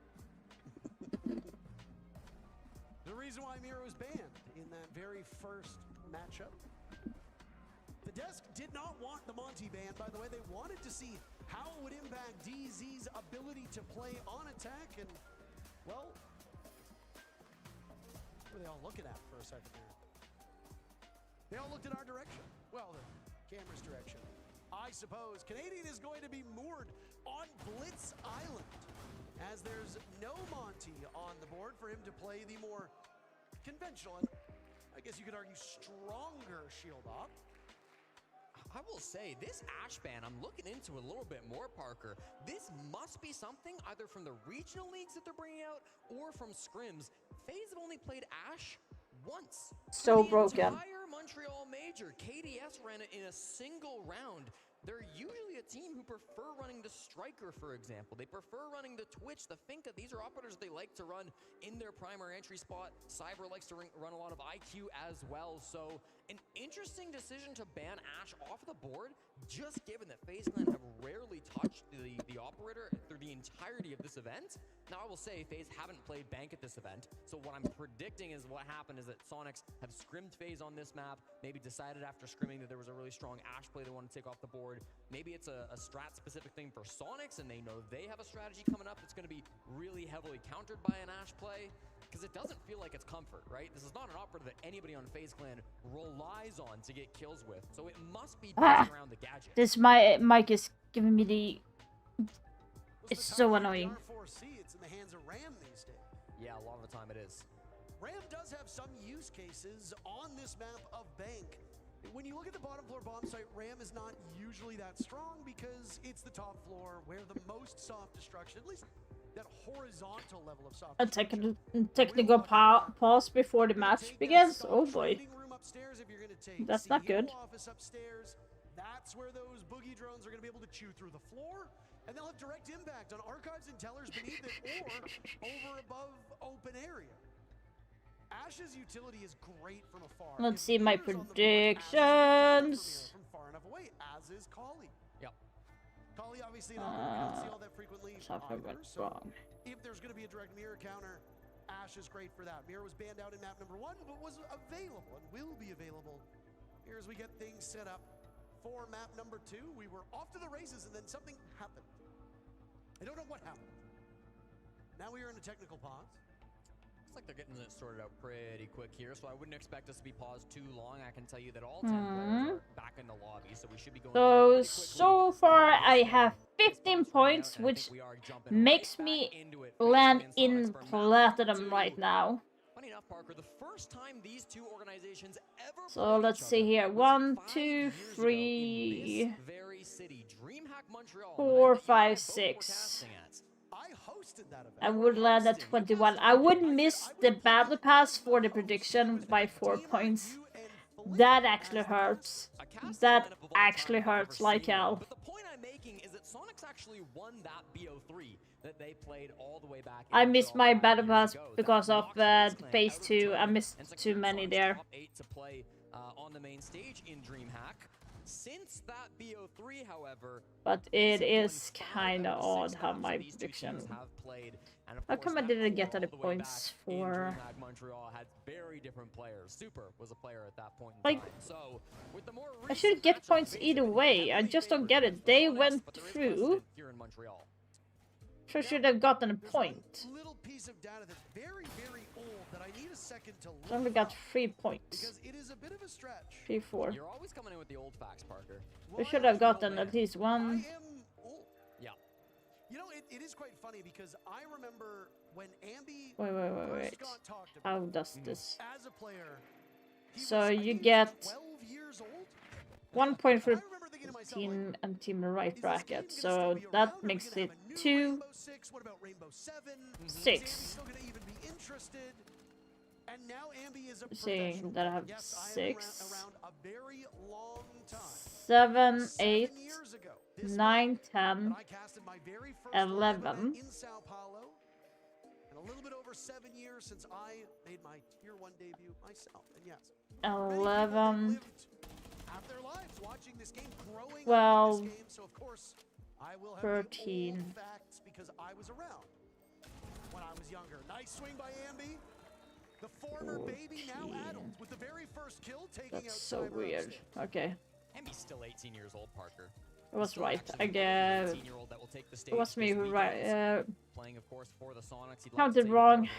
The reason why Mira was banned in that very first matchup. The desk did not want the Monty ban, by the way. They wanted to see how it would impact DZ's ability to play on attack, and, well, what were they all looking at for a second there? They all looked in our direction. Well, the camera's direction. I suppose Canadian is going to be moored on Blitz Island, as there's no Monty on the board for him to play the more conventional, and I guess you could argue stronger shield op. I will say, this Ash ban, I'm looking into a little bit more, Parker. This must be something either from the regional leagues that they're bringing out or from scrims. FaZe have only played Ash once. So broken. Entire Montreal Major, KDS ran it in a single round. They're usually a team who prefer running the Striker, for example. They prefer running the Twitch, the Finka. These are operators they like to run in their primary entry spot. Cyber likes to run a lot of IQ as well. So an interesting decision to ban Ash off the board, just given that FaZe Clan have rarely touched the operator through the entirety of this event. Now, I will say FaZe haven't played Bank at this event. So what I'm predicting is what happened is that Sonics have scrimmed FaZe on this map, maybe decided after scrimming that there was a really strong Ash play they want to take off the board. Maybe it's a strat-specific thing for Sonics, and they know they have a strategy coming up that's going to be really heavily countered by an Ash play, because it doesn't feel like it's comfort, right? This is not an operator that anybody on FaZe Clan relies on to get kills with, so it must be around the gadget. This mic is giving me the... It's so annoying. It's in the hands of Ram these days. Yeah, a lot of the time it is. Ram does have some use cases on this map of Bank. When you look at the bottom floor bomb site, Ram is not usually that strong because it's the top floor where the most soft destruction, at least that horizontal level of soft destruction. A technical pause before the match begins? Oh boy. That's not good. That's where those boogie drones are going to be able to chew through the floor, and they'll have direct impact on archives and tellers beneath it or over above open area. Ash's utility is great from afar. Let's see my predictions. From far enough away, as is Kali. Yep. Kali obviously we don't see all that frequently either, so if there's going to be a direct mirror counter, Ash is great for that. Mirror was banned out in map number 1, but was available and will be available here as we get things set up for map number 2. We were off to the races and then something happened. I don't know what happened. Now we are in a technical pause. Looks like they're getting it sorted out pretty quick here, so I wouldn't expect us to be paused too long. I can tell you that all 10 players are back in the lobby, so we should be going so far I have 15 points, which makes me land in platinum right now. Funny enough, Parker, the first time these two organizations ever so let's see here. 1, 2, 3, 4, 5, 6. hosted that event. I would land at 21. I would miss the battle pass for the prediction by 4 points. That actually hurts. That actually hurts like hell. But the point I'm making is that Sonics actually won that BO3 that they played all the way back. I missed my battle pass because of phase 2. I missed too many there. Top 8 to play on the main stage in DreamHack. Since that BO3, however, but it is kind of odd how my prediction. How come I didn't get any points for? Montreal had very different players. Super was a player at that point in like, time. So, with the more I should get points either way. I just don't get it. They went through. Here in Montreal. Sure should have gotten a point. Little piece of data that's very, very old that I need a second to look. I only got 3 points. Because it is a bit of a stretch. 3, 4. You're always coming in with the old facts, Parker. We should have gotten at least one. Yeah. You know, it is quite funny because I remember when Ambi Wait. How does this? As a player, so you get 12 years old? 1 point for team and team right bracket. So that makes it 2, 6. And now Ambi is a Saying that I have yes, 6, around a very long time. 7, 8, years ago, 9, 10, I casted my very first 11. in Sao Paulo, and a little bit over 7 years since I made my tier 1 debut myself. And yes, 11, have their lives watching this game, growing 12, up in this game, so of course I will have 13. the old facts because I was around when I was younger. Nice swing by Ambi. The former baby, now adult, with the very first kill, taking That's out so weird. Okay. Ambi's still 18 years old, Parker. It was right. I guess it was me who counted wrong.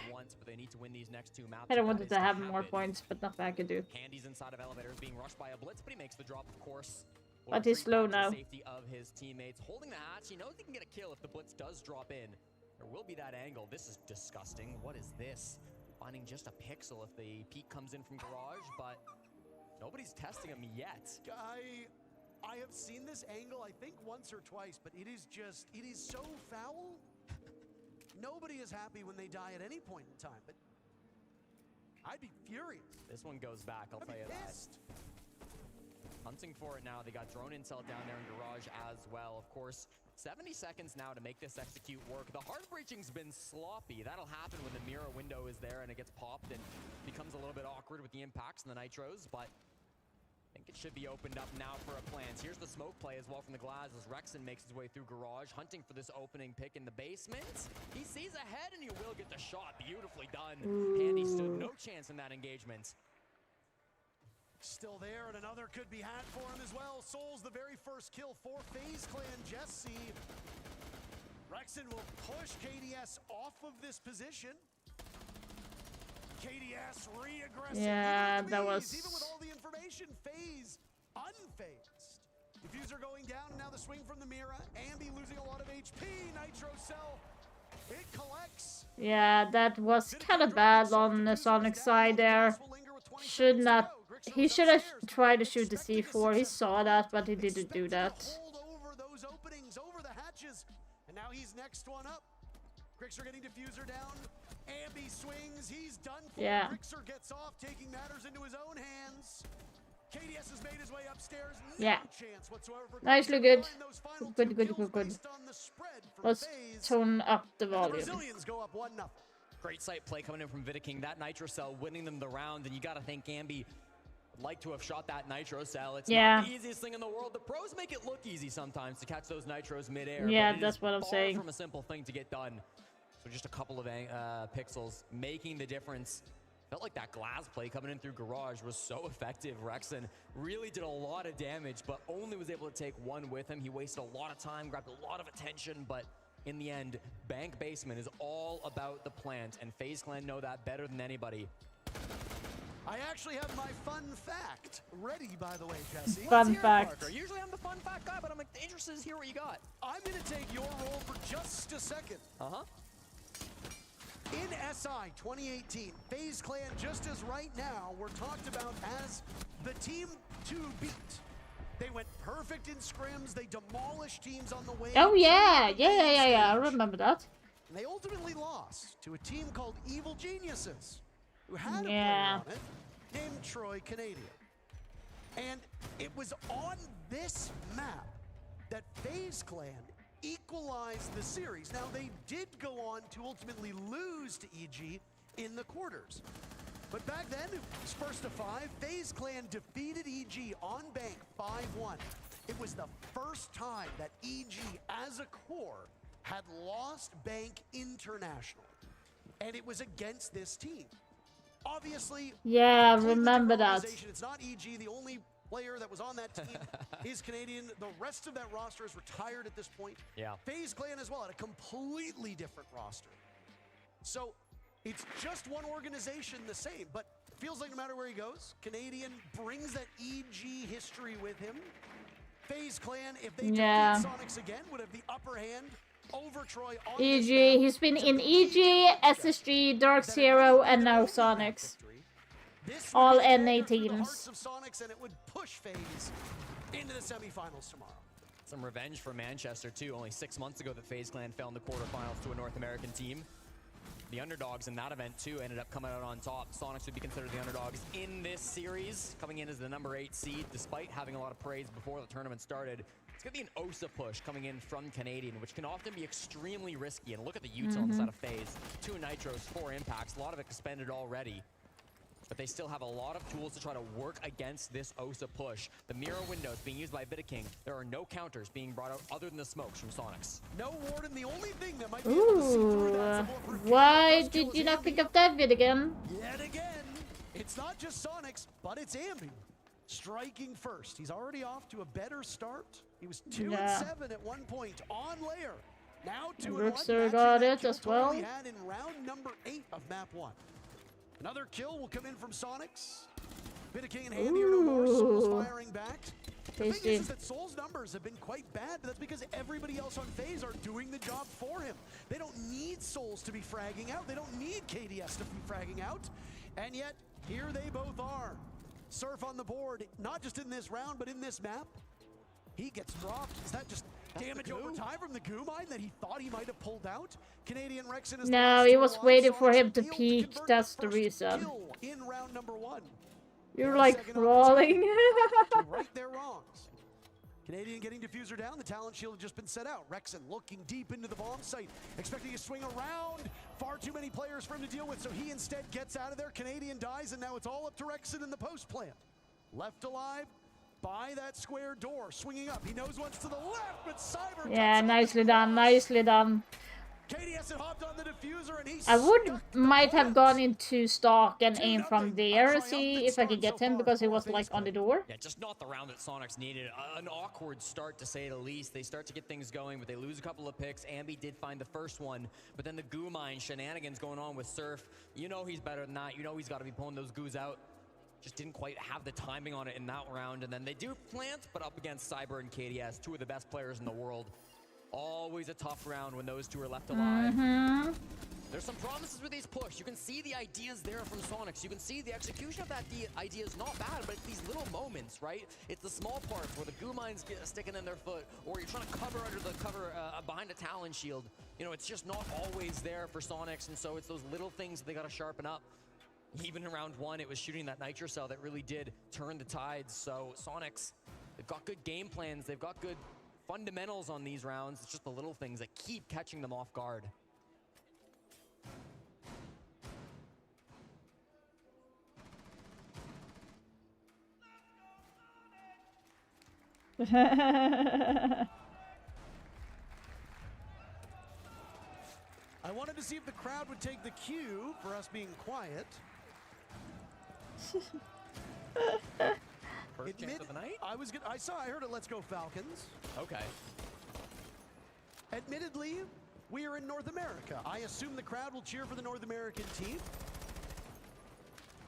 I wanted to have more points, but nothing I could do. Candy's inside of elevators, being rushed by a blitz, but he makes the drop, of course. But he's slow now. Safety of his teammates, holding the hatch. He knows he can get a kill if the blitz does drop in. There will be that angle. This is disgusting. What is this? Finding just a pixel if the peek comes in from garage, but nobody's testing him yet. I have seen this angle, I think once or twice, but it is so foul. Nobody is happy when they die at any point in time, but I'd be furious. This one goes back, I'll tell you that. Hunting for it now. They got drone intel down there in garage as well. Of course, 70 seconds now to make this execute work. The hard breaching's been sloppy. That'll happen when the mirror window is there and it gets popped and becomes a little bit awkward with the impacts and the nitros, but I think it should be opened up now for a plans. Here's the smoke play as well from the Glaz as Rexon makes his way through garage, hunting for this opening pick in the basement. He sees ahead and he will get the shot. Beautifully done. Handy stood no chance in that engagement. Still there, and another could be had for him as well. Soul's the very first kill for FaZe Clan Jesse. Rexon will push KDS off of this position. KDS re-aggressive. Yeah, that was... Even with all the information, FaZe unfazed. Diffuser going down, now the swing from the Mira. Ambi losing a lot of HP. Nitro Cell, it collects. Yeah, that was kind of bad on the Sonic side there. Should not... He should have tried to shoot the C4. He saw that, but he didn't do that. Over those openings, over the hatches, and now he's next one up. Grixer getting diffuser down. Ambi swings. He's done for. Yeah. Grixer gets off, taking matters into his own hands. KDS has made his way upstairs. No Yeah. chance whatsoever for Nicely good. Good. Let's tone up the volume. Brazilians go up 1-0. Great sight play coming in from Vidiking. That Nitro Cell winning them the round, and you got to think Ambi would like to have shot that Nitro Cell. It's not the easiest thing in the world. The pros make it look easy sometimes to catch those Nitros midair. Yeah, but that's what I'm saying. From a simple thing to get done. So just a couple of pixels making the difference. Felt like that glass play coming in through garage was so effective. Rexon really did a lot of damage, but only was able to take one with him. He wasted a lot of time, grabbed a lot of attention, but in the end, Bank Basement is all about the plant, and FaZe Clan know that better than anybody. I actually have my fun fact ready, by the way, Jesse. Fun fact. Usually I'm the fun fact guy, but I'm interested to hear what you got. I'm going to take your role for just a second. In SI 2018, FaZe Clan, just as right now, were talked about as the team to beat. They went perfect in scrims. They demolished teams on the way. Oh yeah. I remember that. And they ultimately lost to a team called Evil Geniuses, who had a player Yeah. on it named Troy Canadian. And it was on this map that FaZe Clan equalized the series. Now, they did go on to ultimately lose to EG in the quarters. But back then, it was first to 5. FaZe Clan defeated EG on bank 5-1. It was the first time that EG, as a core, had lost bank internationally. And it was against this team. Obviously, Yeah, completely remember different that. organization. It's not EG. The only player that was on that team is Canadian. The rest of that roster is retired at this point. Yeah. FaZe Clan as well had a completely different roster. So it's just one organization the same, but it feels like no matter where he goes, Canadian brings that EG history with him. FaZe Clan, if they Yeah. defeat Sonics again, would have the upper hand over Troy on EG, he's been in EG, SSG, Dark Zero, and now Sonics. All NA teams. of Sonics, and it would push FaZe into the semifinals tomorrow. Some revenge for Manchester, too. Only 6 months ago, the FaZe Clan fell in the quarterfinals to a North American team. The underdogs in that event, too, ended up coming out on top. Sonics would be considered the underdogs in this series, coming in as the number 8 seed, despite having a lot of praise before the tournament started. It's going to be an OSA push coming in from Canadian, which can often be extremely risky. And look at the util on the side of FaZe. 2 nitros, 4 impacts, a lot of it expended already. But they still have a lot of tools to try to work against this OSA push. The mirror windows being used by Vidaking. There are no counters being brought out other than the smokes from Sonics. No Warden, the only thing that might be able to see through that Ooh, why did you not think of that vid again? Yet again, it's not just Sonics, but it's Ambi. Striking first. He's already off to a better start. He was 2-7 at one point on layer. Now 2-1. Rookster got it as well. He had in round number 8 of map 1. Another kill will come in from Sonics. Vidaking and Handy are no more. Soul's firing back. The thing is that Soul's numbers have been quite bad, but that's because everybody else on FaZe are doing the job for him. They don't need Souls to be fragging out. They don't need KDS to be fragging out. And yet, here they both are. Surf on the board, not just in this round, but in this map. He gets dropped. Is that just damage over time from the goo mine that he thought he might have pulled out? Canadian Rexon is No, he was waiting for him to peek. That's the reason. in round number 1. You're like crawling. To right their wrongs. Canadian getting diffuser down. The talent shield had just been set out. Rexon looking deep into the bomb site, expecting to swing around. Far too many players for him to deal with, so he instead gets out of there. Canadian dies, and now it's all up to Rexon in the post plant. Left alive by that square door, swinging up. He knows what's to the left, but Cyber. Yeah, nicely done, nicely done. KDS had hopped on the diffuser, and he's I might have gone into stock and aim from there, see if I could get him, because he was like on the door. Yeah, just not the round that Sonics needed. An awkward start, to say the least. They start to get things going, but they lose a couple of picks. Ambi did find the first one, but then the goo mine shenanigans going on with Surf. You know he's better than that. You know he's got to be pulling those goos out. Just didn't quite have the timing on it in that round. And then they do plant, but up against Cyber and KDS, 2 of the best players in the world. Always a tough round when those 2 are left alive. There's some promises with these push. You can see the ideas there from Sonics. You can see the execution of that idea is not bad, but it's these little moments, right? It's the small parts where the goo mines get sticking in their foot, or you're trying to cover under the cover behind a talon shield. You know, it's just not always there for Sonics, and so it's those little things that they got to sharpen up. Even in round 1, it was shooting that nitro cell that really did turn the tides. So Sonics, they've got good game plans. They've got good fundamentals on these rounds. It's just the little things that keep catching them off guard. I wanted to see if the crowd would take the cue for us being quiet. First chance of the night? I heard it. Let's go Falcons. Okay. Admittedly, we are in North America. I assume the crowd will cheer for the North American team.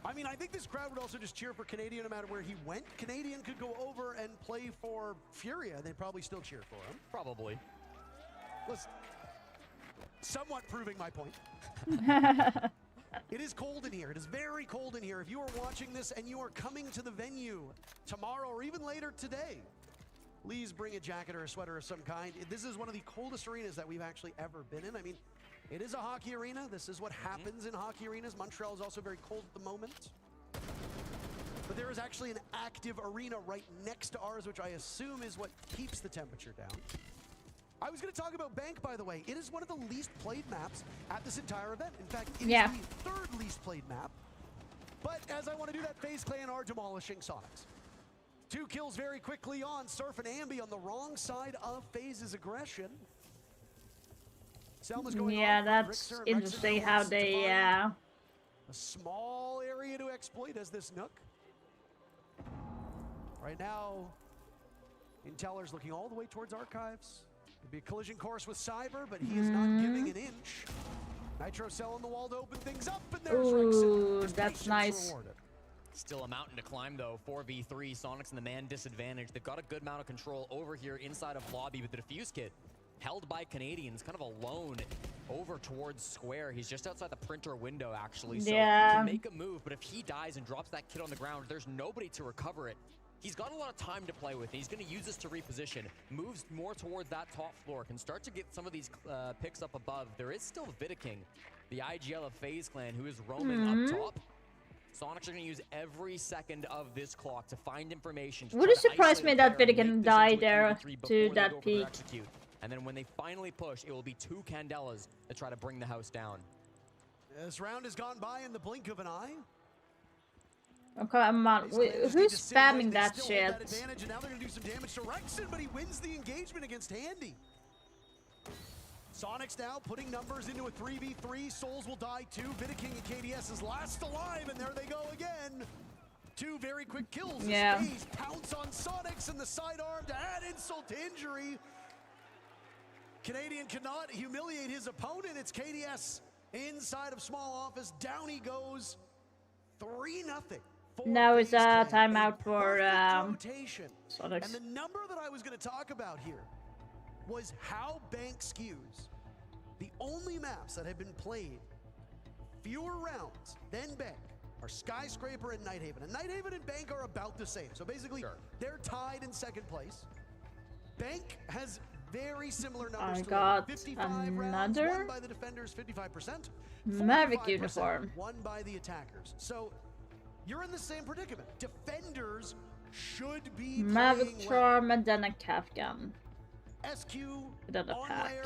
I mean, I think this crowd would also just cheer for Canadian no matter where he went. Canadian could go over and play for Furia, and they'd probably still cheer for him. Probably. Listen, somewhat proving my point. It is cold in here. It is very cold in here. If you are watching this and you are coming to the venue tomorrow or even later today, please bring a jacket or a sweater of some kind. This is one of the coldest arenas that we've actually ever been in. I mean, It is a hockey arena. This is what happens in hockey arenas. Montreal is also very cold at the moment. But there is actually an active arena right next to ours, which I assume is what keeps the temperature down. I was going to talk about Bank, by the way. It is one of the least played maps at this entire event. In fact, it is the third least played map. But as I want to do that, FaZe Clan are demolishing Sonics. 2 kills very quickly on Surf and Ambi on the wrong side of FaZe's aggression. Selma's going on that's Rixer, and interesting Rexer how wants to they find a small area to exploit as this Nook. Right now, Inteller's looking all the way towards Archives. It'd be a collision course with Cyber, but he is not giving an inch. Nitro Cell on the wall to open things up, and there's Rexer. That's nice. Rewarded. Still a mountain to climb, though. 4v3, Sonics in the man disadvantage. They've got a good amount of control over here inside of lobby with the defuse kit. Held by Canadians, kind of alone over towards Square. He's just outside the printer window, actually. So he can make a move, but if he dies and drops that kit on the ground, there's nobody to recover it. He's got a lot of time to play with. He's going to use this to reposition. Moves more towards that top floor. Can start to get some of these picks up above. There is still Vidiking, the IGL of FaZe Clan, who is roaming up top. Sonics are going to use every second of this clock to find information. Would it surprise me that Vidiking died there to that peak? And then when they finally push, it will be 2 Candelas to try to bring the house down. This round has gone by in the blink of an eye. Okay, who's spamming that shit? Advantage, and now they're going to do some damage to Rexon, but he wins the engagement against Handy. Sonics now putting numbers into a 3v3. Souls will die too. Vidiking and KDS is last alive, and there they go again. 2 very quick kills. FaZe pounce on Sonics and the sidearm to add insult to injury. Canadian cannot humiliate his opponent. It's KDS inside of small office. Down he goes. 3-0. Now it's a timeout for Sonics. And the number that I was going to talk about here was how Bank skews. The only maps that have been played fewer rounds than Bank are Skyscraper and Nighthaven. And Nighthaven and Bank are about the same. So basically, they're tied in second place. Bank has very similar numbers. I got 55 rounds won by the defenders, 55%. Maverick uniform won by the attackers. So you're in the same predicament. Defenders should be Maverick charm and then a calf gun. SQ then a pack. Layer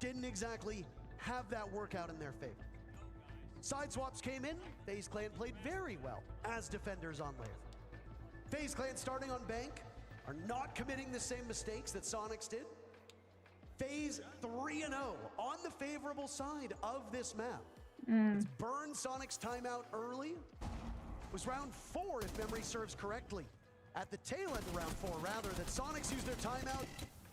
didn't exactly have that work out in their favor. Side swaps came in. FaZe Clan played very well as defenders on layer. FaZe Clan starting on Bank are not committing the same mistakes that Sonics did. FaZe 3-0 on the favorable side of this map. It's burned Sonic's timeout early. It was round 4, if memory serves correctly. At the tail end of round 4, rather, that Sonics used their timeout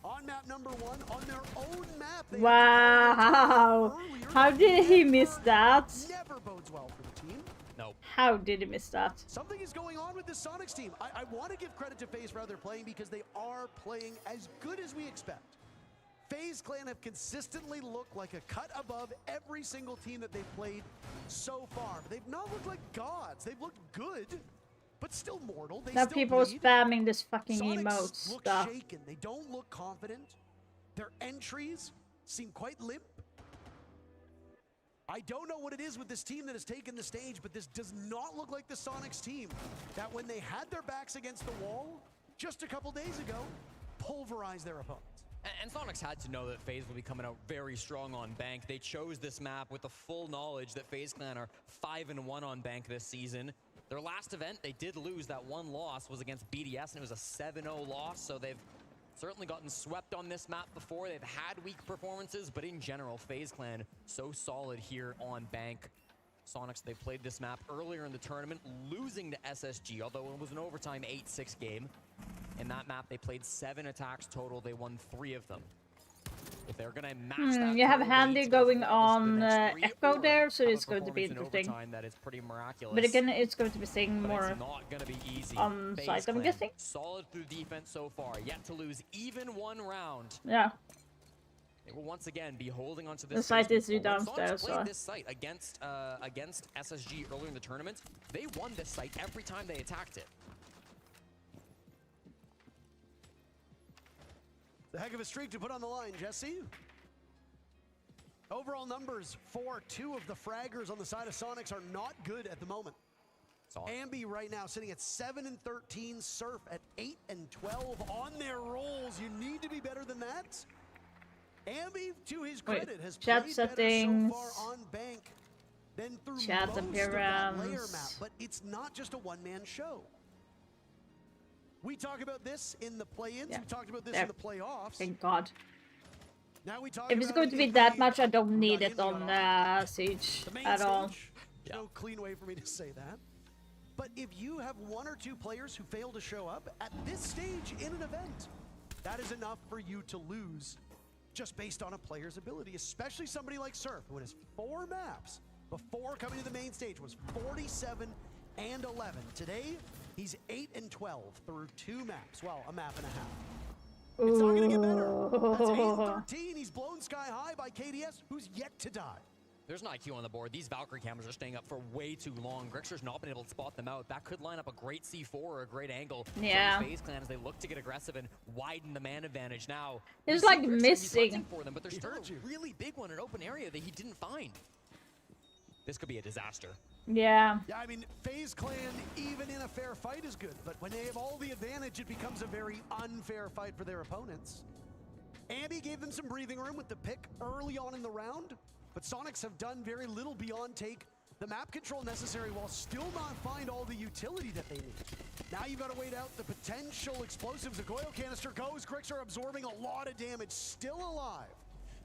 on map number 1 on their own map. Wow! How did he miss that? Never bodes well for the team. No. How did he miss that? Something is going on with this Sonics team. I want to give credit to FaZe for how they're playing because they are playing as good as we expect. FaZe Clan have consistently looked like a cut above every single team that they've played so far. But they've not looked like gods. They've looked good, but still mortal. They now still people bleed. spamming this fucking Sonics emote look stuff. shaken. They don't look confident. Their entries seem quite limp. I don't know what it is with this team that has taken the stage, but this does not look like the Sonics team that when they had their backs against the wall just a couple days ago, pulverized their opponents. And Sonics had to know that FaZe would be coming out very strong on Bank. They chose this map with the full knowledge that FaZe Clan are 5-1 on Bank this season. Their last event, they did lose. That one loss was against BDS, and it was a 7-0 loss, so they've certainly gotten swept on this map before. They've had weak performances, but in general, FaZe Clan so solid here on Bank. Sonics, they played this map earlier in the tournament, losing to SSG, although it was an overtime 8-6 game. In that map, they played 7 attacks total. They won 3 of them. If they're going to match that, you have Handy going on Echo there, so it's going to be interesting. That is pretty miraculous. But again, it's going to be staying But more it's not going to be easy. on FaZe site, I'm Clan, guessing. Solid through defense so far, yet to lose even one round. Yeah. They will once again be holding onto this. The site is When downstairs. Sonics played this site against SSG earlier in the tournament, they won this site every time they attacked it. The heck of a streak to put on the line, Jesse. Overall numbers for 2 of the fraggers on the side of Sonics are not good at the moment. Ambi right now sitting at 7 and 13, Surf at 8 and 12 on their rolls. You need to be better than that. Ambi, to his credit, has chat played settings, better so far on bank than through chat most of that layer appearance. map. But it's not just a one-man show. We talk about this in the play-ins. Yeah. We talked about this There. in the playoffs. Thank God. Now we talk If it's about going to be in that the- much, I don't need it on Siege the main at all. stage. There's no clean way for me to say that. But if you have 1 or 2 players who fail to show up at this stage in an event, that is enough for you to lose just based on a player's ability, especially somebody like Surf, who in his 4 maps before coming to the main stage was 47 and 11. Today, he's 8 and 12 through 2 maps. Well, a map and a half. It's not going to get better. That's 8 and 13. He's blown sky high by KDS, who's yet to die. There's an IQ on the board. These Valkyrie cameras are staying up for way too long. Grixer's not been able to spot them out. That could line up a great C4 or a great angle Yeah. from FaZe Clan as they look to get aggressive and widen the man advantage. Now, It's we see like Grixer, he's missing. hunting for them, but there's still a really big one, an open area that he didn't find. This could be a disaster. Yeah. Yeah, I mean, FaZe Clan, even in a fair fight, is good. But when they have all the advantage, it becomes a very unfair fight for their opponents. Ambi gave them some breathing room with the pick early on in the round. But Sonics have done very little beyond take the map control necessary while still not find all the utility that they need. Now you've got to wait out the potential explosives. The Goyle canister goes. Grixer absorbing a lot of damage, still alive.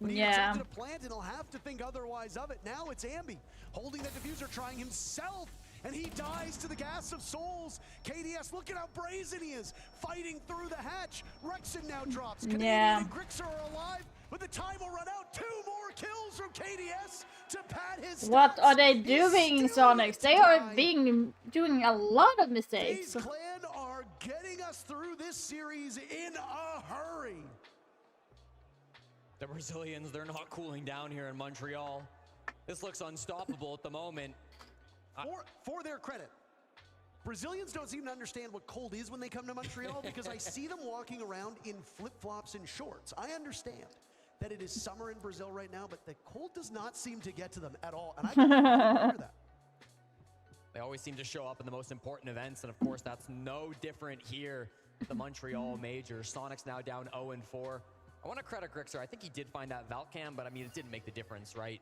But he Yeah. attempted a plant and he'll have to think otherwise of it. Now it's Ambi holding that diffuser, trying himself, and he dies to the gas of souls. KDS, look at how brazen he is, fighting through the hatch. Rexon now drops. Canadian Yeah. and Grixer are alive, but the time will run out. 2 more kills from KDS to pad his What stats. are they He's doing, still Sonics? yet to They are die. doing a lot of mistakes. FaZe Clan are getting us through this series in a hurry. The Brazilians, they're not cooling down here in Montreal. This looks unstoppable at the moment. For their credit, Brazilians don't seem to understand what cold is when they come to Montreal because I see them walking around in flip-flops and shorts. I understand that it is summer in Brazil right now, but the cold does not seem to get to them at all. And I don't remember that. They always seem to show up in the most important events, and of course, that's no different here at the Montreal Major. Sonics now down 0-4. I want to credit Grixer. I think he did find that Valcam, but I mean, it didn't make the difference, right?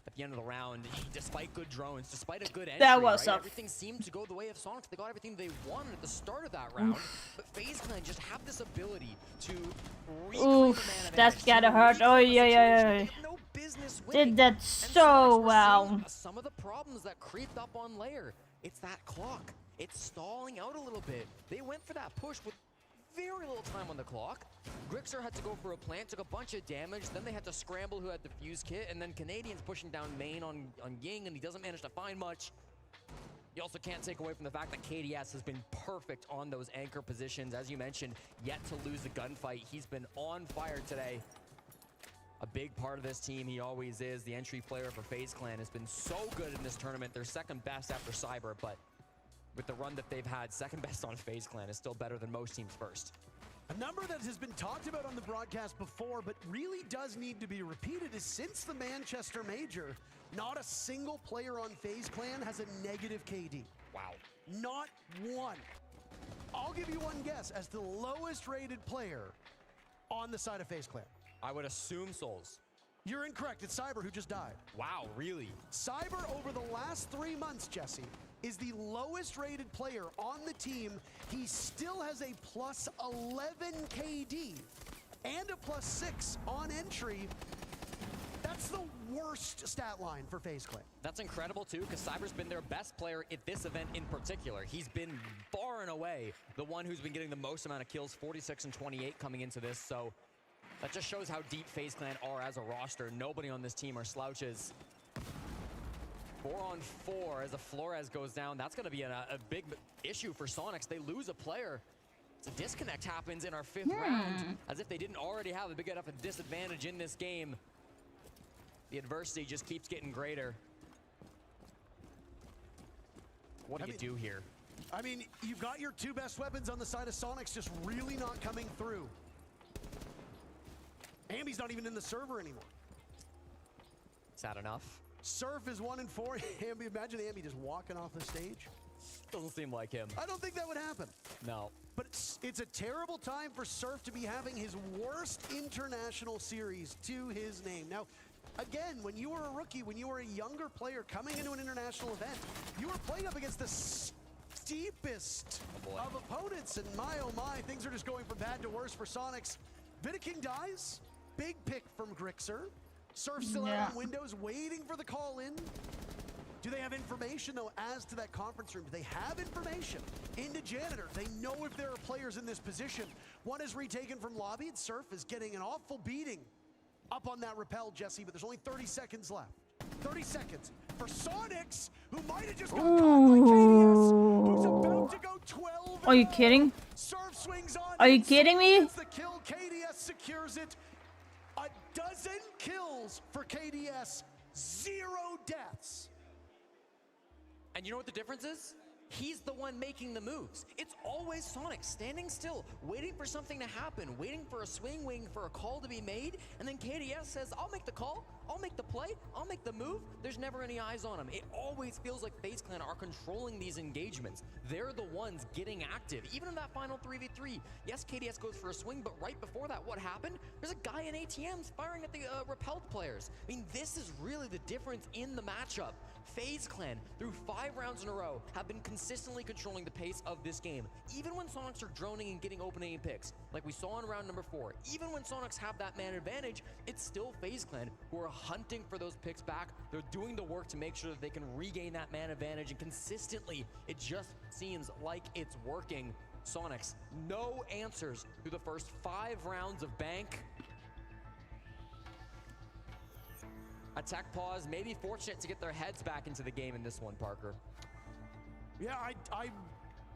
At the end of the round, despite good drones, despite a good entry, That was right? up. Everything seemed to go the way of Sonics. They got everything they wanted at the start of that round, but FaZe Clan just have this ability to Oof, that's gotta hurt. Oh yeah. Did that so well. Some of the problems that creeped up on layer, it's that clock. It's stalling out a little bit. They went for that push with very little time on the clock. Grixer had to go for a plant, took a bunch of damage, then they had to scramble who had the fuse kit, and then Canadians pushing down main on Ying, and he doesn't manage to find much. You also can't take away from the fact that KDS has been perfect on those anchor positions. As you mentioned, yet to lose the gunfight. He's been on fire today. A big part of this team, he always is. The entry player for FaZe Clan has been so good in this tournament. They're second best after Cyber, but with the run that they've had, second best on FaZe Clan is still better than most teams first. A number that has been talked about on the broadcast before, but really does need to be repeated, is since the Manchester Major, not a single player on FaZe Clan has a negative KD. Wow. Not one. I'll give you one guess as the lowest rated player on the side of FaZe Clan. I would assume Souls. You're incorrect. It's Cyber who just died. Wow, really? Cyber over the last 3 months, Jesse, is the lowest rated player on the team. He still has a plus 11 KD and a plus 6 on entry. That's the worst stat line for FaZe Clan. That's incredible too, because Cyber's been their best player at this event in particular. He's been far and away the one who's been getting the most amount of kills, 46 and 28 coming into this, so that just shows how deep FaZe Clan are as a roster. Nobody on this team are slouches. 4-on-4 as a Flores goes down. That's going to be a big issue for Sonics. They lose a player. So a disconnect happens in our 5th round, as if they didn't already have a big enough disadvantage in this game. The adversity just keeps getting greater. What do you do here? I mean, you've got your 2 best weapons on the side of Sonics just really not coming through. Ambi's not even in the server anymore. Is that enough? Surf is 1-4. Ambi, imagine Ambi just walking off the stage. Doesn't seem like him. I don't think that would happen. No. But it's a terrible time for Surf to be having his worst international series to his name. Now, again, when you were a rookie, when you were a younger player coming into an international event, you were playing up against the steepest of opponents, and my oh my, things are just going from bad to worse for Sonics. Vidiking dies. Big pick from Grixer. Surf still out on Windows, waiting for the call in. Do they have information, though, as to that conference room? Do they have information into Janitor? They know if there are players in this position. One is retaken from lobby, and Surf is getting an awful beating up on that rappel, Jesse, but there's only 30 seconds left. 30 seconds for Sonics, who might have just got caught by KDS, who's about to go 12. Are you kidding? Surf swings on. Are you kidding me? The kill, KDS secures it. A dozen kills for KDS, 0 deaths. And you know what the difference is? He's the one making the moves. It's always Sonic standing still, waiting for something to happen, waiting for a swing, waiting for a call to be made, and then KDS says, I'll make the call, I'll make the play, I'll make the move. There's never any eyes on him. It always feels like FaZe Clan are controlling these engagements. They're the ones getting active. Even in that final 3v3, yes, KDS goes for a swing, but right before that, what happened? There's a guy in ATMs firing at the repelled players. I mean, this is really the difference in the matchup. FaZe Clan, through 5 rounds in a row, have been consistently controlling the pace of this game. Even when Sonics are droning and getting open aim picks, like we saw in round number 4, even when Sonics have that man advantage, it's still FaZe Clan who are hunting for those picks back. They're doing the work to make sure that they can regain that man advantage, and consistently, it just seems like it's working. Sonics, no answers through the first 5 rounds of Bank. Attack pause, maybe fortunate to get their heads back into the game in this one, Parker. Yeah, I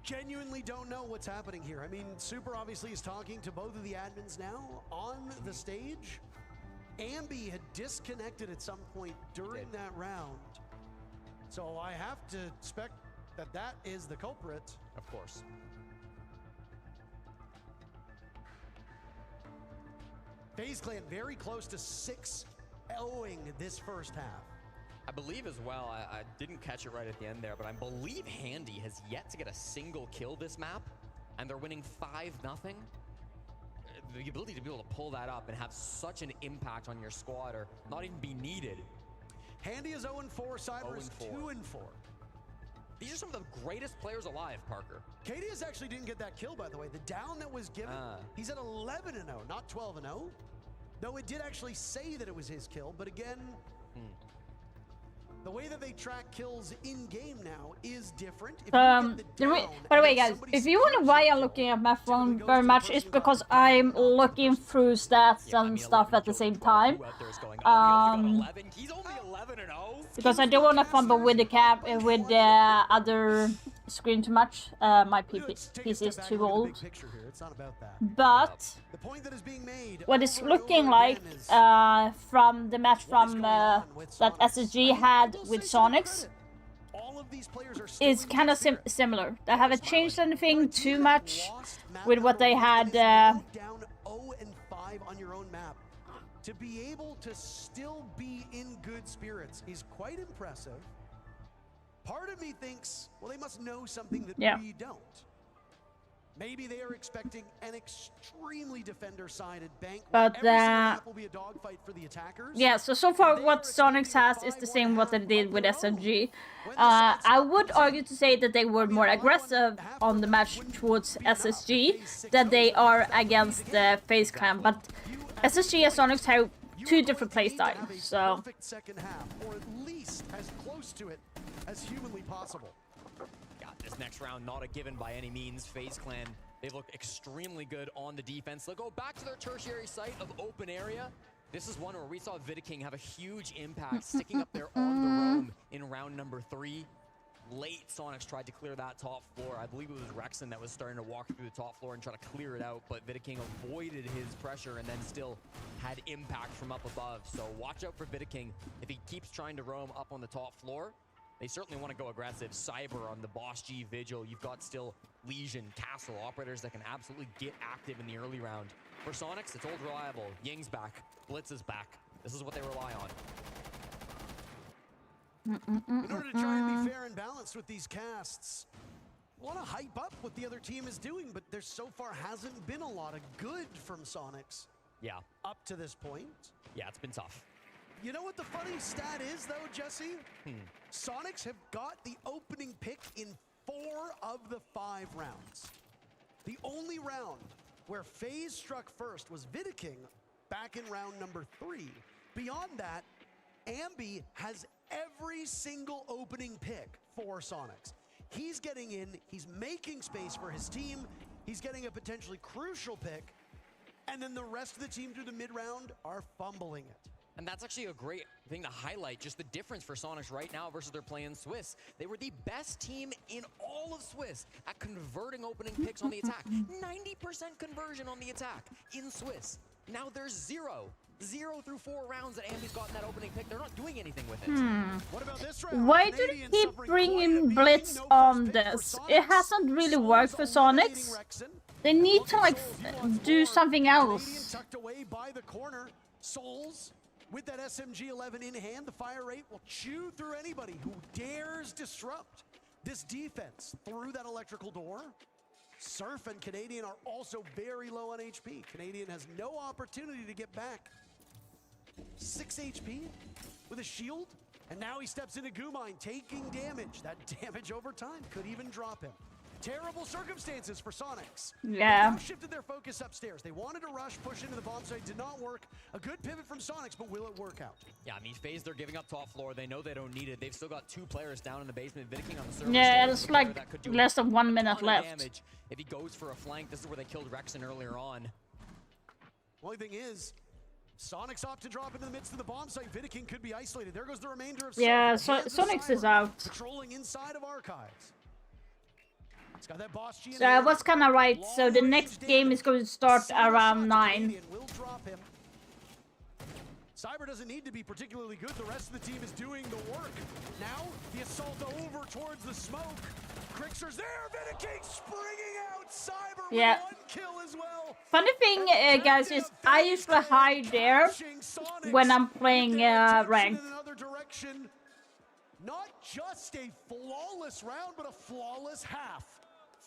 genuinely don't know what's happening here. I mean, Super obviously is talking to both of the admins now on the stage. Ambi had disconnected at some point during that round. So I have to expect that that is the culprit. Of course. FaZe Clan very close to 6-0ing this first half. I believe as well, I didn't catch it right at the end there, but I believe Handy has yet to get a single kill this map, and they're winning 5-0. The ability to be able to pull that up and have such an impact on your squad or not even be needed. Handy is 0-4, Cyber is 2-4. These are some of the greatest players alive, Parker. KDS actually didn't get that kill, by the way. The down that was given, he's at 11-0, not 12-0. Though it did actually say that it was his kill, but again, the way that they track kills in-game now is different. By the way, guys, if you wonder why I'm looking at my phone very much, it's because I'm looking through stats and stuff at the same time. Because I don't want to fumble with the with the other screen too much. My PC is too old. But what it's looking like from the match from that SSG had with Sonics is kind of similar. They haven't changed anything too much with what they had. Down 0-5 on your own map. To be able to still be in good spirits is quite impressive. Part of me thinks, well, they must know something that we don't. Maybe they are expecting an extremely defender-sided Bank. But every single map will be a dogfight for the attackers. Yeah, so far what Sonics has is the same what they did with SMG. I would argue to say that they were more aggressive on the match towards SSG than they are against the FaZe Clan, but SSG and Sonics have 2 different playstyles, so. Perfect second half, or at least as close to it as humanly possible. God, this next round not a given by any means. FaZe Clan, they look extremely good on the defense. They'll go back to their tertiary site of open area. This is one where we saw Vidiking have a huge impact, sticking up there on the roam in round number 3. Late, Sonics tried to clear that top floor. I believe it was Rexon that was starting to walk through the top floor and try to clear it out, but Vidiking avoided his pressure and then still had impact from up above. So watch out for Vidiking. If he keeps trying to roam up on the top floor, they certainly want to go aggressive. Cyber on the Boss G Vigil. You've got still Legion, Castle, operators that can absolutely get active in the early round. For Sonics, it's old reliable. Ying's back. Blitz is back. This is what they rely on. In order to try and be fair and balanced with these casts, I want to hype up what the other team is doing, but there so far hasn't been a lot of good from Sonics. Yeah. Up to this point. Yeah, it's been tough. You know what the funny stat is, though, Jesse? Sonics have got the opening pick in 4 of the 5 rounds. The only round where FaZe struck first was Vidiking back in round number 3. Beyond that, Ambi has every single opening pick for Sonics. He's getting in, he's making space for his team, he's getting a potentially crucial pick, and then the rest of the team through the mid-round are fumbling it. And that's actually a great thing to highlight, just the difference for Sonics right now versus their play in Swiss. They were the best team in all of Swiss at converting opening picks on the attack. 90% conversion on the attack in Swiss. Now there's 0 through 4 rounds that Ambi's gotten that opening pick. They're not doing anything with it. What about this round? Why do they keep bringing Blitz on this? It hasn't really worked for Sonics. They need to like do something else. Tucked away by the corner. Souls with that SMG-11 in hand. The fire rate will chew through anybody who dares disrupt this defense through that electrical door. Surf and Canadian are also very low on HP. Canadian has no opportunity to get back. 6 HP with a shield, and now he steps into Gumine, taking damage. That damage over time could even drop him. Terrible circumstances for Sonics. Yeah. They now shifted their focus upstairs. They wanted to rush, push into the bomb site, did not work. A good pivot from Sonics, but will it work out? Yeah, I mean, FaZe, they're giving up top floor. They know they don't need it. They've still got 2 players down in the basement. Vidiking on the surface. Yeah, it's like less than 1 minute left. Damage. If he goes for a flank, this is where they killed Rexon earlier on. Only thing is, Sonics opt to drop into the midst of the bomb site. Vidiking could be isolated. There goes the remainder of Sonics is out. Patrolling inside of Archives. It's got that boss G. So I was kind of right. So the next game is going to start around 9. Will drop him. Cyber doesn't need to be particularly good. The rest of the team is doing the work. Now the assault over towards the smoke. Crixer's there. Vidiking springing out. Cyber with 1 kill as well. Funny thing, guys, is I usually hide there when I'm playing ranked. Not just a flawless round, but a flawless half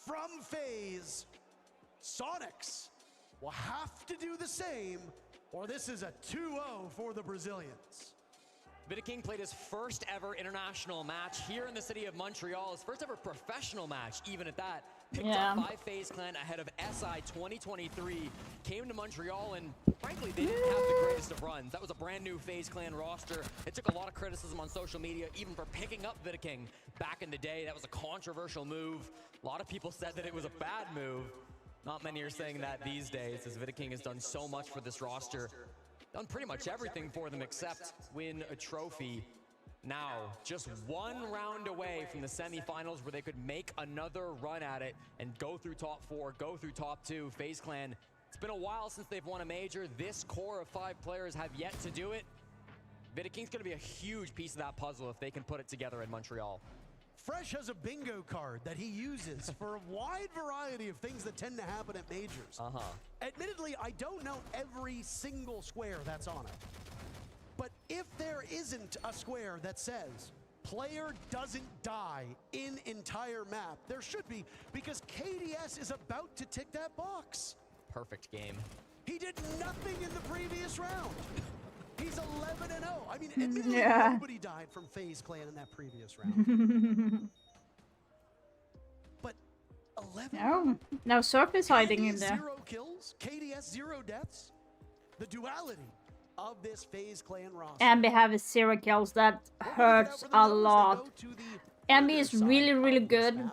from FaZe. Sonics will have to do the same, or this is a 2-0 for the Brazilians. Vidiking played his first ever international match here in the city of Montreal. His first ever professional match, even at that. Picked up by FaZe Clan ahead of SI 2023. Came to Montreal and frankly, they didn't have the greatest of runs. That was a brand new FaZe Clan roster. It took a lot of criticism on social media, even for picking up Vidiking back in the day. That was a controversial move. A lot of people said that it was a bad move. Not many are saying that these days, as Vidiking has done so much for this roster. Done pretty much everything for them except win a trophy. Now, just 1 round away from the semifinals where they could make another run at it and go through top 4, go through top 2. FaZe Clan, it's been a while since they've won a major. This core of 5 players have yet to do it. Vidiking's going to be a huge piece of that puzzle if they can put it together in Montreal. Fresh has a bingo card that he uses for a wide variety of things that tend to happen at majors. Admittedly, I don't know every single square that's on it. But if there isn't a square that says, player doesn't die in entire map, there should be, because KDS is about to tick that box. Perfect game. He did nothing in the previous round. He's 11-0. I mean, admittedly, nobody died from FaZe Clan in that previous round. But 11. No, no, Surf is hiding in there. 0 kills, KDS 0 deaths. The duality of this FaZe Clan roster. Ambi have 0 kills. That hurts a lot. Ambi is really, really good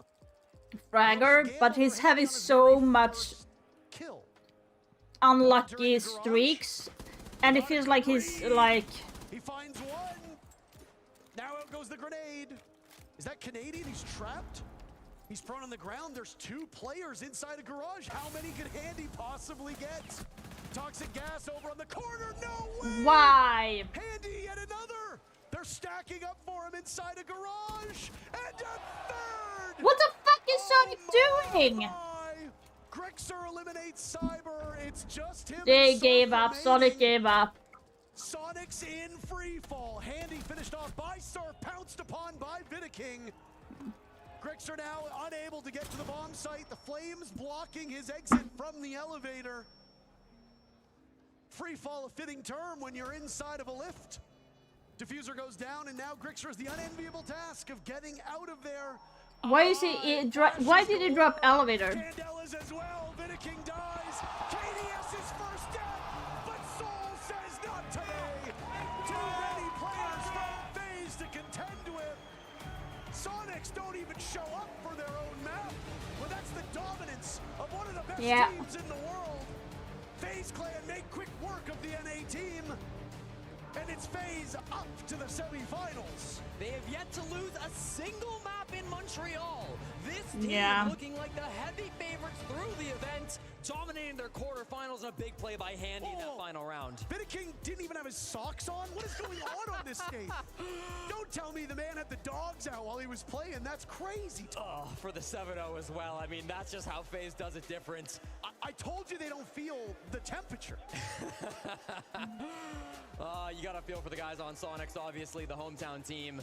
fragger, but he's having so much unlucky streaks. And it feels like he's like... He finds one. Now out goes the grenade. Is that Canadian? He's trapped. He's prone on the ground. There's 2 players inside a garage. How many could Handy possibly get? Toxic gas over on the corner. No way. Why? Handy yet another. They're stacking up for him inside a garage. And a third. What the fuck is Sonic doing? Grexer eliminates Cyber. It's just him. They gave up. Sonic gave up. Sonics in free fall. Handy finished off by Surf, pounced upon by Vidiking. Grixer now unable to get to the bomb site. The flames blocking his exit from the elevator. Free fall, a fitting term when you're inside of a lift. Diffuser goes down, and now Grixer has the unenviable task of getting out of there. Why is why did he drop elevator? Candela's as well. Vidiking dies. KDS's first death, but Soul says not today. Too many players from FaZe to contend with. Sonics don't even show up for their own map. Well, that's the dominance of one of the best teams in the world. FaZe Clan make quick work of the NA team. And it's FaZe up to the semifinals. They have yet to lose a single map in Montreal. This team looking like the heavy favorites through the event, dominating their quarterfinals in a big play by Handy in that final round. Vidiking didn't even have his socks on? What is going on this game? Don't tell me the man had the dogs out while he was playing. That's crazy. Oh, for the 7-0 as well. I mean, that's just how FaZe does it different. I told you they don't feel the temperature. You gotta feel for the guys on Sonics, obviously, the hometown team.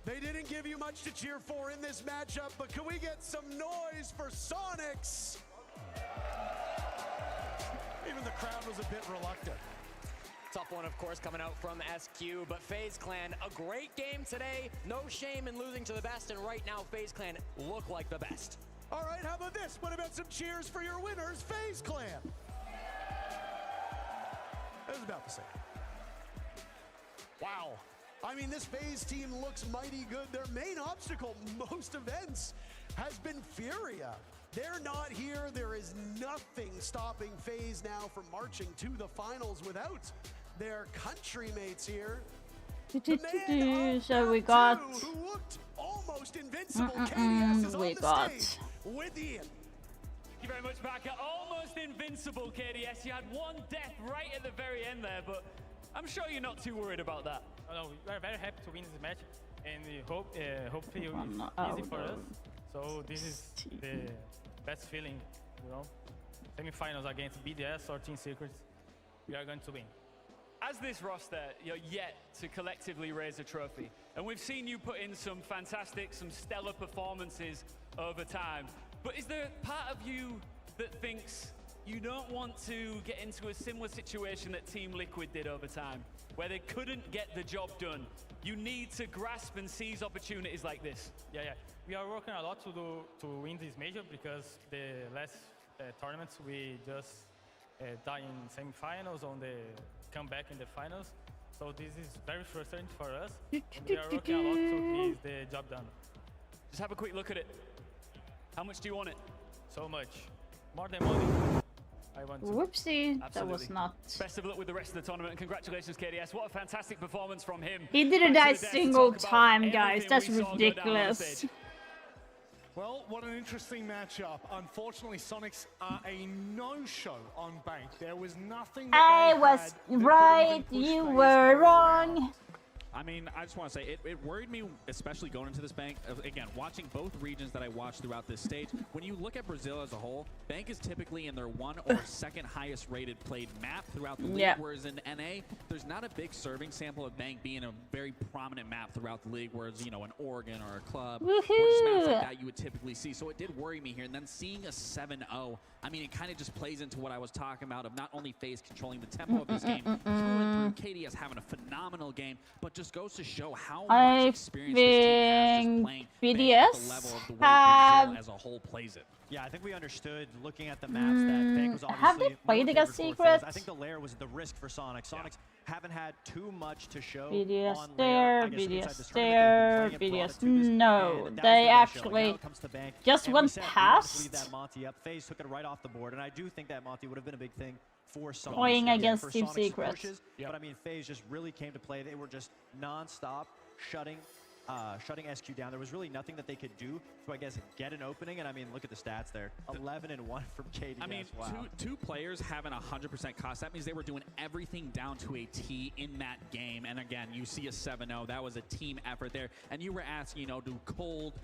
They didn't give you much to cheer for in this matchup, but can we get some noise for Sonics? Even the crowd was a bit reluctant. Tough one, of course, coming out from SQ, but FaZe Clan, a great game today. No shame in losing to the best, and right now, FaZe Clan look like the best. All right, how about this? What about some cheers for your winners, FaZe Clan? I was about to say. Wow. I mean, this FaZe team looks mighty good. Their main obstacle, most events, has been Furia. They're not here. There is nothing stopping FaZe now from marching to the finals without their country mates here. So we got... who looked almost invincible. KDS is we on the got... stage with Ian. Thank you very much, Baka. Almost invincible, KDS. You had one death right at the very end there, but I'm sure you're not too worried about that. Oh, no, we are very happy to win this match, and we hopefully it's easy for us. So this is the best feeling, you know. Semifinals against BDS or Team Secrets, we are going to win. As this roster, you're yet to collectively raise a trophy, and we've seen you put in some fantastic, some stellar performances over time. But is there part of you that thinks you don't want to get into a similar situation that Team Liquid did over time, where they couldn't get the job done? You need to grasp and seize opportunities like this. Yeah. We are working a lot to win this major, because the last tournaments we just die in semifinals, on the comeback in the finals. So this is very frustrating for us. And we are working a lot to get the job done. Just have a quick look at it. How much do you want it? So much. More than money. I want to. Whoopsie, Absolutely. that was not... Best of luck with the rest of the tournament, and congratulations, KDS. What a fantastic performance from him. He didn't die a single time, guys. That's ridiculous. Well, what an interesting matchup. Unfortunately, Sonics are a no-show on Bank. There was nothing that I they was had that right, you were wrong. I mean, I just want to say, it worried me, especially going into this Bank. Again, watching both regions that I watched throughout this stage, when you look at Brazil as a whole, Bank is typically in their one or second highest rated played map throughout the league, whereas in NA, there's not a big serving sample of Bank being a very prominent map throughout the league, whereas, you know, an Oregon or a club, or just maps like that you would typically see. So it did worry me here. And then seeing a 7-0, I mean, it kind of just plays into what I was talking about of not only FaZe controlling the tempo of this game, through and through, KDS having a phenomenal game, but just goes to show how much experience this team has just playing BDS at the level of the way Brazil as a whole plays it. Yeah, I think we understood, looking at the maps, that Bank was obviously have they played against Secrets? I think the lair was the risk for Sonic. Sonics haven't had too much to show BDS on there, lair. BDS there, BDS no. They actually just went past. That Monty up. FaZe took it right off the board, and I do think that Monty would have been a big thing for Sonic. Playing against Team Secrets. But I mean, FaZe just really came to play. They were just non-stop shutting shutting SQ down. There was really nothing that they could do to, I guess, get an opening. And I mean, look at the stats there. 11-1 from KDS. I mean, wow. two players having 100% cost. That means they were doing everything down to a T in that game. And again, you see a 7-0. That was a team effort there. And you were asking, you know, do cold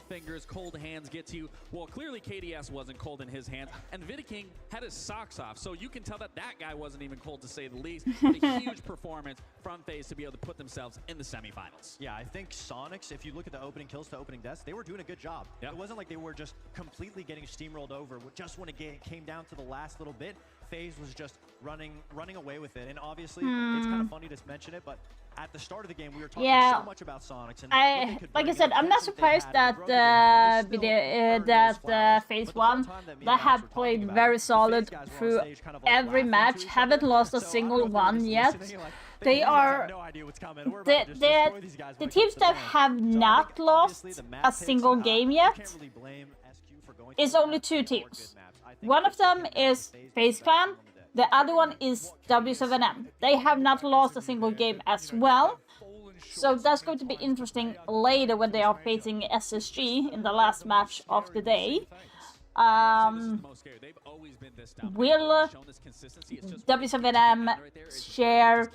fingers, cold hands get to you? Well, clearly KDS wasn't cold in his hands. And Vidiking had his socks off. So you can tell that that guy wasn't even cold, to say the least. But a huge performance from FaZe to be able to put themselves in the semifinals. Yeah, I think Sonics, if you look at the opening kills to opening deaths, they were doing a good job. It wasn't like they were just completely getting steamrolled over. Just when it came down to the last little bit, FaZe was just running away with it. And obviously, it's kind of funny to mention it, but at the start of the game, we were talking so much about Sonics. And like I said, I'm not surprised that FaZe won. They have played very solid through every match. Haven't lost a single one yet. They are the teams that have not lost a single game yet is only 2 teams. One of them is FaZe Clan. The other one is W7M. They have not lost a single game as well. So that's going to be interesting later when they are facing SSG in the last match of the day. Will W7M share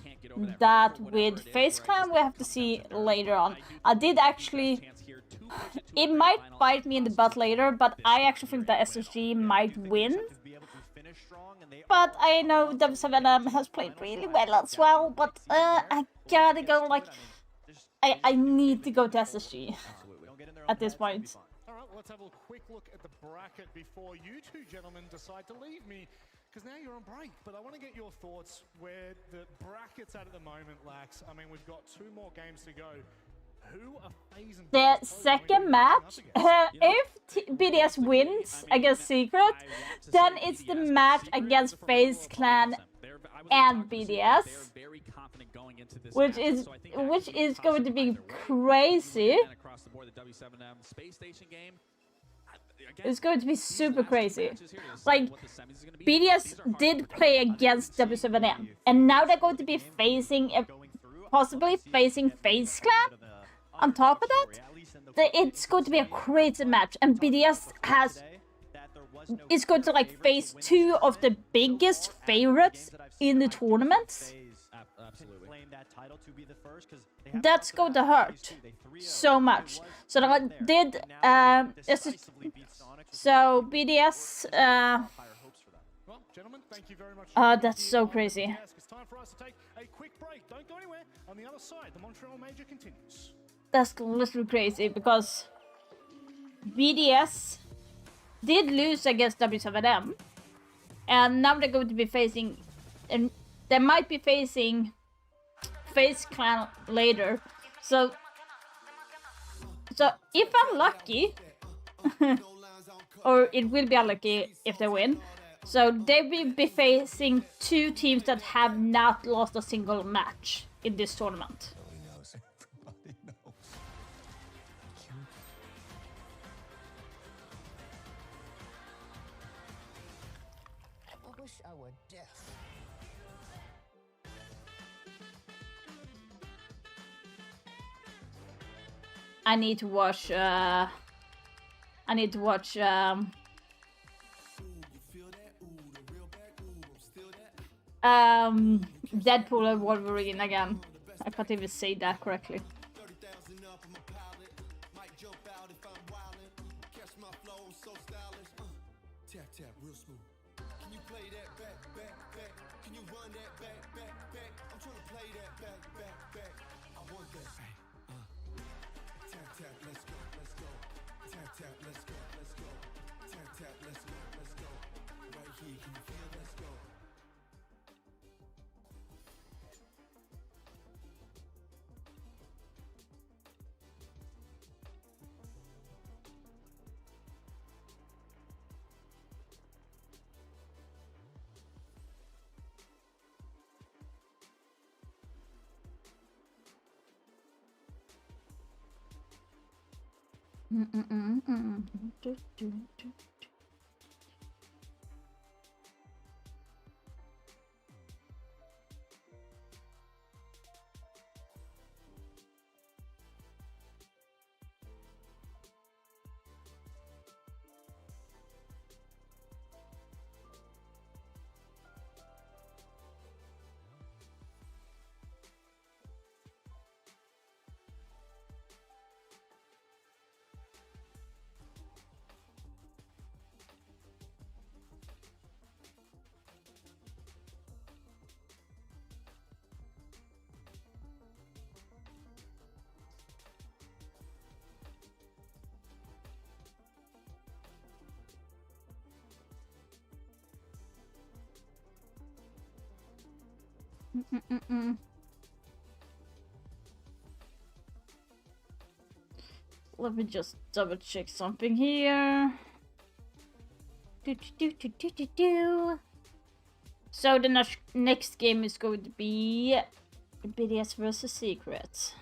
that with FaZe Clan? We have to see later on. I did actually... It might bite me in the butt later, but I actually think that SSG might win. But I know W7M has played really well as well, but I gotta go, like... I need to go to SSG at this point. Alright, let's have a quick look at the bracket before you two gentlemen decide to leave me, because now you're on break. But I want to get your thoughts where the bracket's at the moment, Lax. I mean, we've got 2 more games to go. Who are FaZe and the second match, if BDS wins against Secret, then it's the match against FaZe Clan and BDS, which is going to be crazy. It's going to be super crazy. Like, BDS did play against W7M, and now they're going to be facing, possibly facing FaZe Clan. On top of that, it's going to be a crazy match, and BDS is going to like face 2 of the biggest favorites in the tournament. That's going to hurt so much. So that did so BDS. Gentlemen, thank you very much. That's so crazy. It's time for us to take a quick break. Don't go anywhere. On the other side, the Montreal Major continues. That's literally crazy because BDS did lose against W7M, and now they're going to be facing, and they might be facing FaZe Clan later. So if I'm lucky, or it will be unlucky if they win. So they will be facing 2 teams that have not lost a single match in this tournament. I need to watch Deadpool and Wolverine again. I can't even say that correctly. Let me just double check something here. So the next game is going to be BDS versus Secret.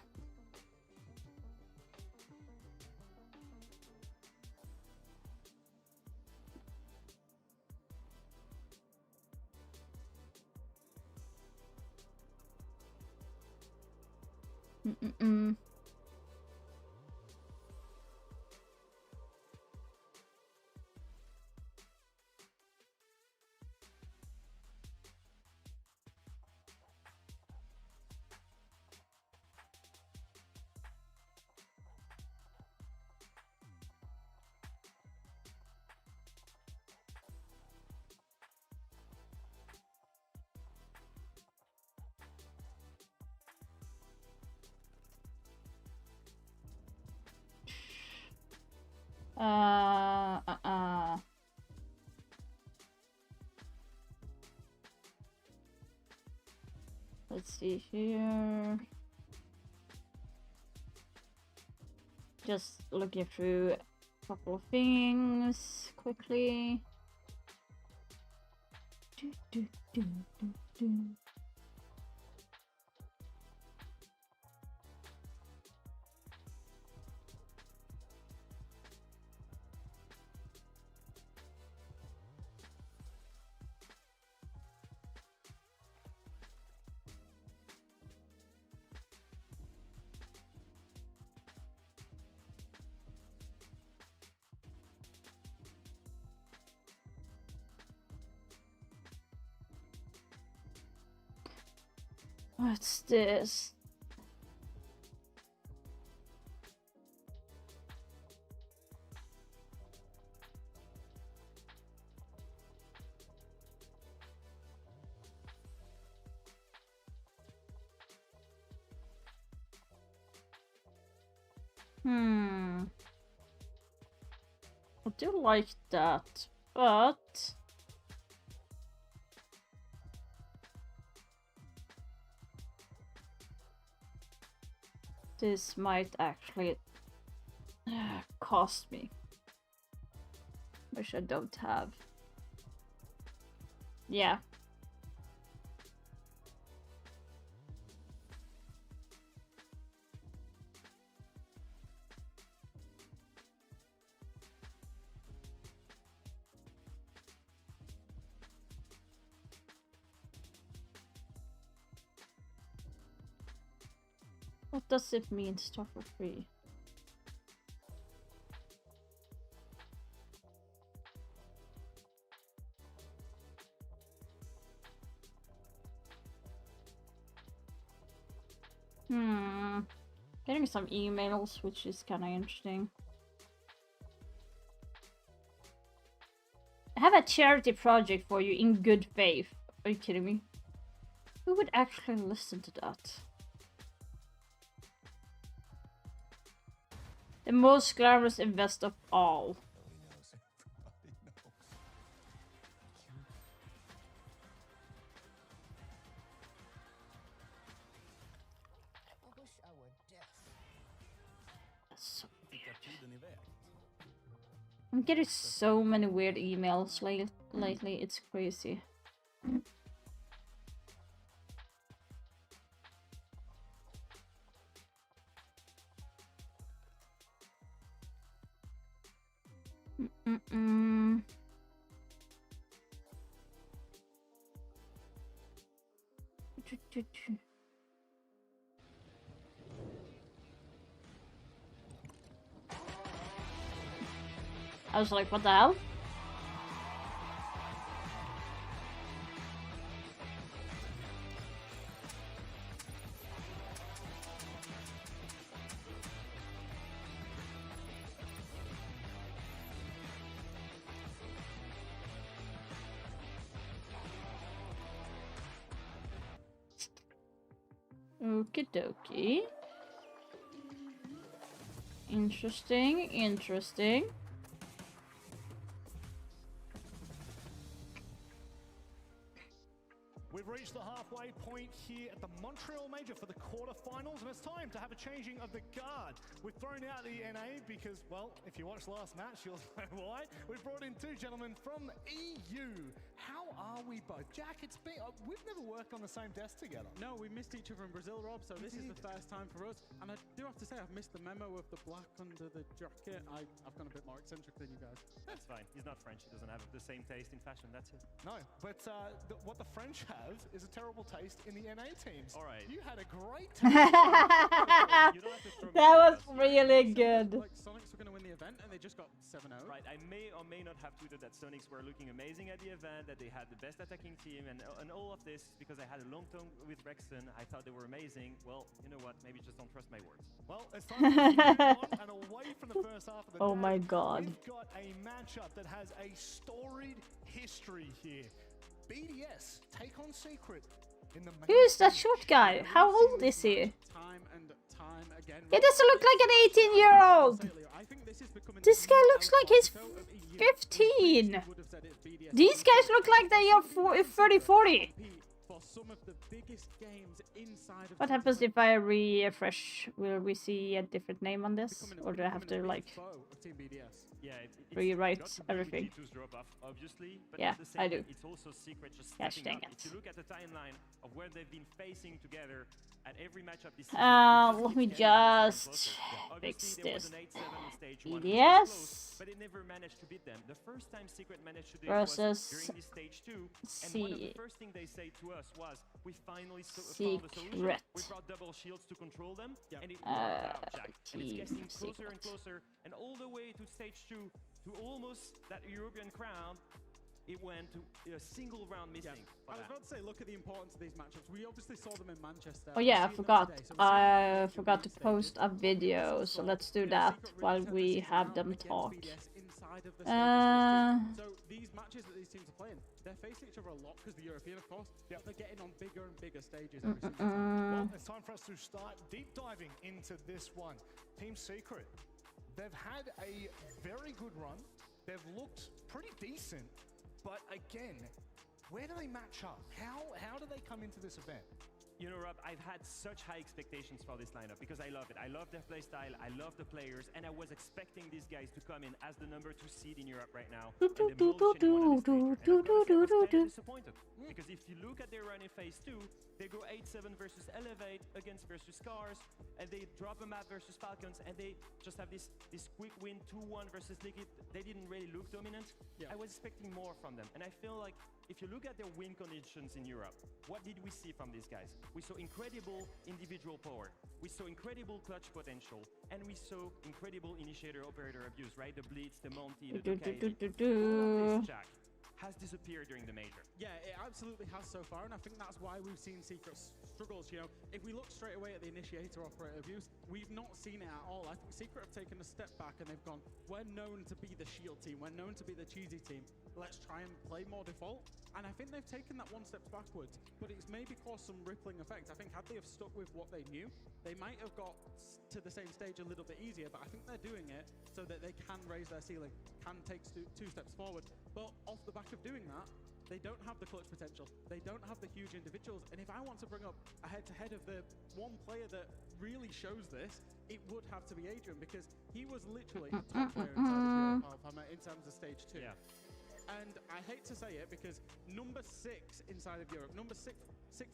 Let's see here. Just looking through a couple of things quickly. What's this? I do like that, but this might actually cost me, which I don't have. Yeah. What does it mean, stuff for free? Getting some emails, which is kind of interesting. I have a charity project for you in good faith. Are you kidding me? Who would actually listen to that? The most glamorous invest of all. That's so weird. I'm getting so many weird emails lately, it's crazy. I was like, what the hell? Okie dokie. Interesting, interesting. We've reached the halfway point here at the Montreal Major for the quarterfinals, and it's time to have a changing of the guard. We've thrown out the NA because, well, if you watched last match, you'll know why. We've brought in two gentlemen from EU. How are we both? Jack, it's been, we've never worked on the same desk together. No, we missed each other in Brazil, Rob, so this is the first time for us. And I do have to say, I've missed the memo of the black under the jacket. I've gone a bit more eccentric than you guys. That's fine. He's not French. He doesn't have the same taste in fashion. That's it. No, but what the French have is a terrible taste in the NA teams. All right. You had a great That was really good. Like Sonics were going to win the event, and they just got 7-0. Right. I may or may not have tweeted that Sonics were looking amazing at the event, that they had the best attacking team, and all of this because I had a long term with Rexton. I thought they were amazing. Well, you know what? Maybe just don't trust my words. Well, it's time to move on and away from the first half of the Oh day. my God. We've got a matchup that has a storied history here. BDS take on Secret in the main Who's that stage. short guy? How old is he? Time and time again. He doesn't look like an 18-year-old. I think this is becoming This guy looks like he's 15. These guys look like they are 30, 40. For some of the biggest games inside of What happens if I refresh? Will we see a different name on this? Or do I have to like Yeah, rewrite got to be everything? Vegito's drop off, obviously, but Yeah, at the same I do. time, it's also Secret just Gosh stepping dang up. it. If you look at the timeline of where they've been facing together at every matchup this season, Let me just fix this. BDS but it never managed to beat them. The first time Secret managed to do it versus was during this stage 2, and one of the first things they said to us was, we finally found a solution. Secret. We brought double shields to control them, and it worked out, Jack. And it's getting closer and closer, and all the way to stage 2, to almost that European crown, it went to a single round missing. I was about to say, look at the importance of these matchups. We obviously saw them in Manchester. Oh yeah, I forgot. I forgot to post a video, so let's do that while we have them talk. So these matches that these teams are playing, they're facing each other a lot because the European, of course, they're getting on bigger and bigger stages every single time. Well, it's time for us to start deep diving into this one. Team Secret, they've had a very good run. They've looked pretty decent, but again, where do they match up? How do they come into this event? You know, Rob, I've had such high expectations for this lineup because I love it. I love their play style, I love the players, and I was expecting these guys to come in as the number 2 seed in Europe right now. And they most in one of the stages. And I was kind of disappointed because if you look at their run in phase 2, they go 8-7 versus Elevate against versus Scars, and they drop a map versus Falcons, and they just have this quick win 2-1 versus Liquid. They didn't really look dominant. I was expecting more from them, and I feel like if you look at their win conditions in Europe, what did we see from these guys? We saw incredible individual power. We saw incredible clutch potential. And we saw incredible initiator-operator abuse, right? The Blitz, the Monty, the Ducati. All of this, Jack, has disappeared during the major. Yeah, it absolutely has so far, and I think that's why we've seen Secret struggles. You know, if we look straight away at the initiator-operator abuse, we've not seen it at all. I think Secret have taken a step back and they've gone, we're known to be the shield team, we're known to be the cheesy team. Let's try and play more default. And I think they've taken that one step backwards, but it's maybe caused some rippling effects. I think had they have stuck with what they knew, they might have got to the same stage a little bit easier, but I think they're doing it so that they can raise their ceiling, can take two steps forward. But off the back of doing that, they don't have the clutch potential. They don't have the huge individuals. And if I want to bring up a head-to-head of the one player that really shows this, it would have to be Adrian, because he was literally a top player inside of Hammer in terms of stage 2. Yeah. And I hate to say it because number 6 inside of Europe, number 6th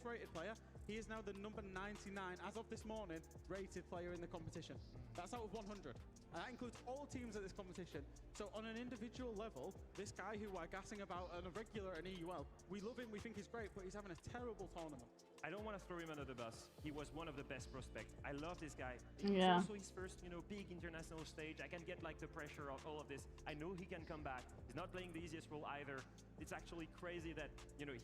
rated player, he is now the number 99 as of this morning rated player in the competition. That's out of 100. And that includes all teams at this competition. So on an individual level, this guy who we're gassing about on a regular at EUL, we love him, we think he's great, but he's having a terrible tournament. I don't want to throw him under the bus. He was one of the best prospects. I love this guy. Yeah. It's also his first, big international stage. I can get like the pressure of all of this. I know he can come back. He's not playing the easiest role either. It's actually crazy that,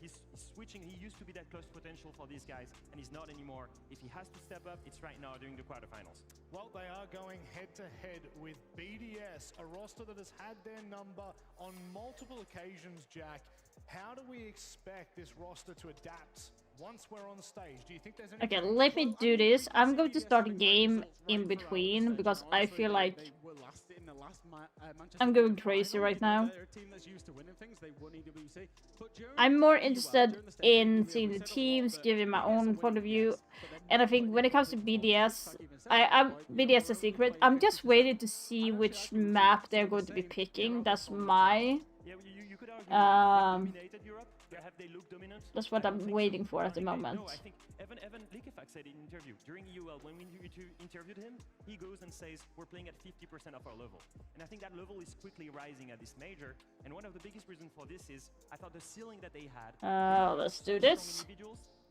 he's switching. He used to be that close potential for these guys, and he's not anymore. If he has to step up, it's right now during the quarterfinals. Well, they are going head-to-head with BDS, a roster that has had their number on multiple occasions, Jack. How do we expect this roster to adapt once we're on stage, do you think there's any... Okay, let me do this. I'm going to start a game in between because I feel like I'm going crazy right now. I'm more interested in seeing the teams, giving my own point of view. And I think when it comes to BDS, BDS is secret. I'm just waiting to see which map they're going to be picking. That's my... that's what I'm waiting for at the moment. No, I think Evan Likefak said in an interview during UL when we interviewed him, he goes and says we're playing at 50% of our level, and I think that level is quickly rising at this major. And one of the biggest reasons for this is I thought the ceiling that they had. Let's do this.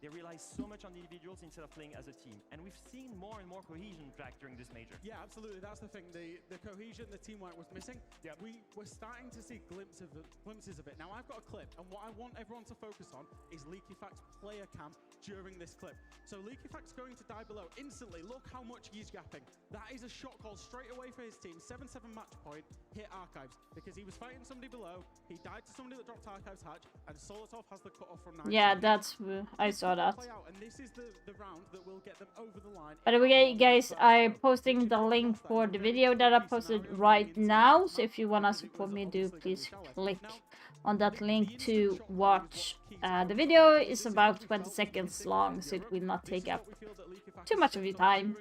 They rely so much on the individuals instead of playing as a team. And we've seen more and more cohesion track during this major. Yeah, absolutely. That's the thing. The cohesion, the teamwork was missing. Yeah, we're starting to see glimpses of it. Now, I've got a clip, and what I want everyone to focus on is Leakyfact's player cam during this clip. So Leakyfact's going to die below instantly. Look how much he's gapping. That is a shot call straight away for his team. 7-7 match point, hit archives. Because he was fighting somebody below, he died to somebody that dropped archives hatch, and Solotov has the cutoff from 9. Yeah, that's... I saw that. And this is the round that will get them over the line. By the way, guys, I'm posting the link for the video that I posted right now. So if you want to support me, do please click on that link to watch. The video is about 20 seconds long, so it will not take up too much of your time.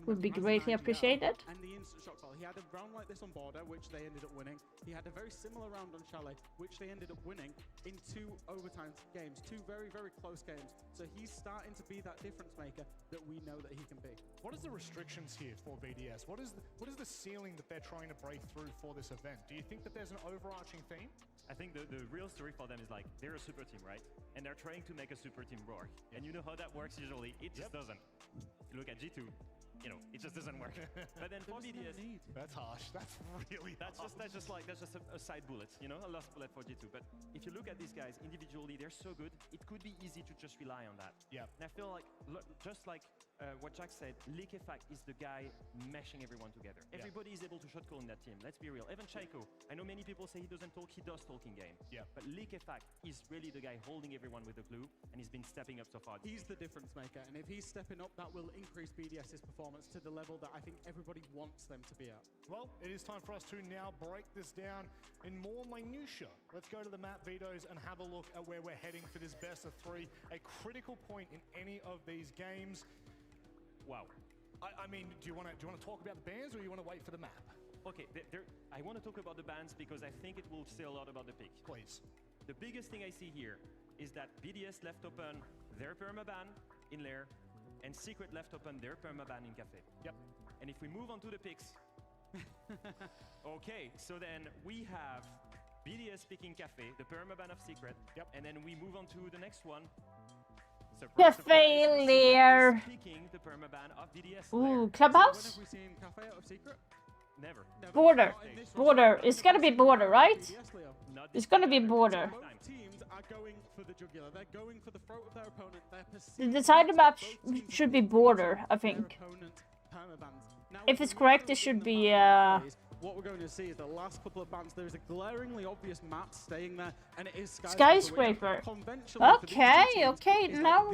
Would be greatly appreciated. And the instant shot call. He had a round like this on Border, which they ended up winning. He had a very similar round on Chalet, which they ended up winning in 2 overtime games. 2 very, very close games. So he's starting to be that difference maker that we know that he can be. What is the restrictions here for BDS? What is the ceiling that they're trying to break through for this event? Do you think that there's an overarching theme? I think the real story for them is like they're a super team, right? And they're trying to make a super team roar. And you know how that works usually? It just doesn't. If you look at G2, you know, it just doesn't work. But then for BDS, that's harsh. That's really that's just a side bullet, you know, a lost bullet for G2. But if you look at these guys individually, they're so good. It could be easy to just rely on that. Yeah. And I feel like just like what Jack said, Leakyfact is the guy meshing everyone together. Yeah. Everybody is able to shot call in that team. Let's be real. Even Chaiko, I know many people say he doesn't talk. He does talk in game. Yeah. But Leakyfact is really the guy holding everyone with the glue, and he's been stepping up so far. He's the difference maker, and if he's stepping up, that will increase BDS's performance to the level that I think everybody wants them to be at. Well, it is time for us to now break this down in more minutia. Let's go to the map vetoes and have a look at where we're heading for this best of 3, a critical point in any of these games. Wow. I mean, do you want to talk about the bans, or you want to wait for the map? Okay, I want to talk about the bans because I think it will say a lot about the pick. Please. The biggest thing I see here is that BDS left open their permaban in Lair, and Secret left open their permaban in Cafe. Yep. And if we move on to the picks, okay, so then we have BDS picking Cafe, the permaban of Secret. Yep. And then we move on to the next one. Cafe Lair. Picking the permaban of BDS. Ooh, Clubhouse? When have we seen Cafe out of Secret? Never. Border. Border. It's gonna be Border, right? It's gonna be Border. Both teams are going for the jugular. They're going for the throat of their opponent. The decided map should be Border, I think. If it's correct, it should be what we're going to see is the last couple of bans. There is a glaringly obvious map staying there, and it is Skyscraper. Okay, okay, no.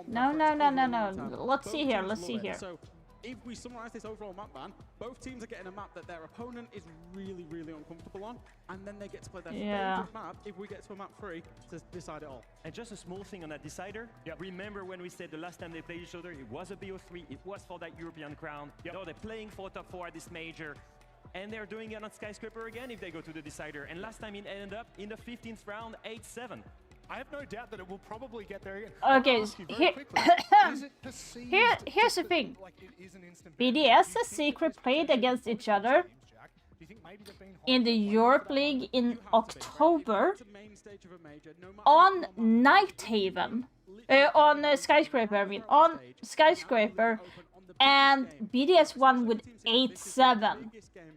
No. Let's see here, let's see here. So, if we summarize this overall map ban, both teams are getting a map that their opponent is really, really uncomfortable on, and then they get to play their favorite map, if we get to a map 3, to decide it all. And just a small thing on that decider. Yep. Remember when we said the last time they played each other, it was a BO3, it was for that European crown. Yep. Now they're playing for top 4 at this major. And they're doing it on Skyscraper again if they go to the decider. And last time it ended up in the 15th round, 8-7. I have no doubt that it will probably get there again. Okay, here's the thing. BDS and Secret played against each other in the Europe League in October on Nighthaven. On Skyscraper, I mean. On Skyscraper. And BDS won with 8-7.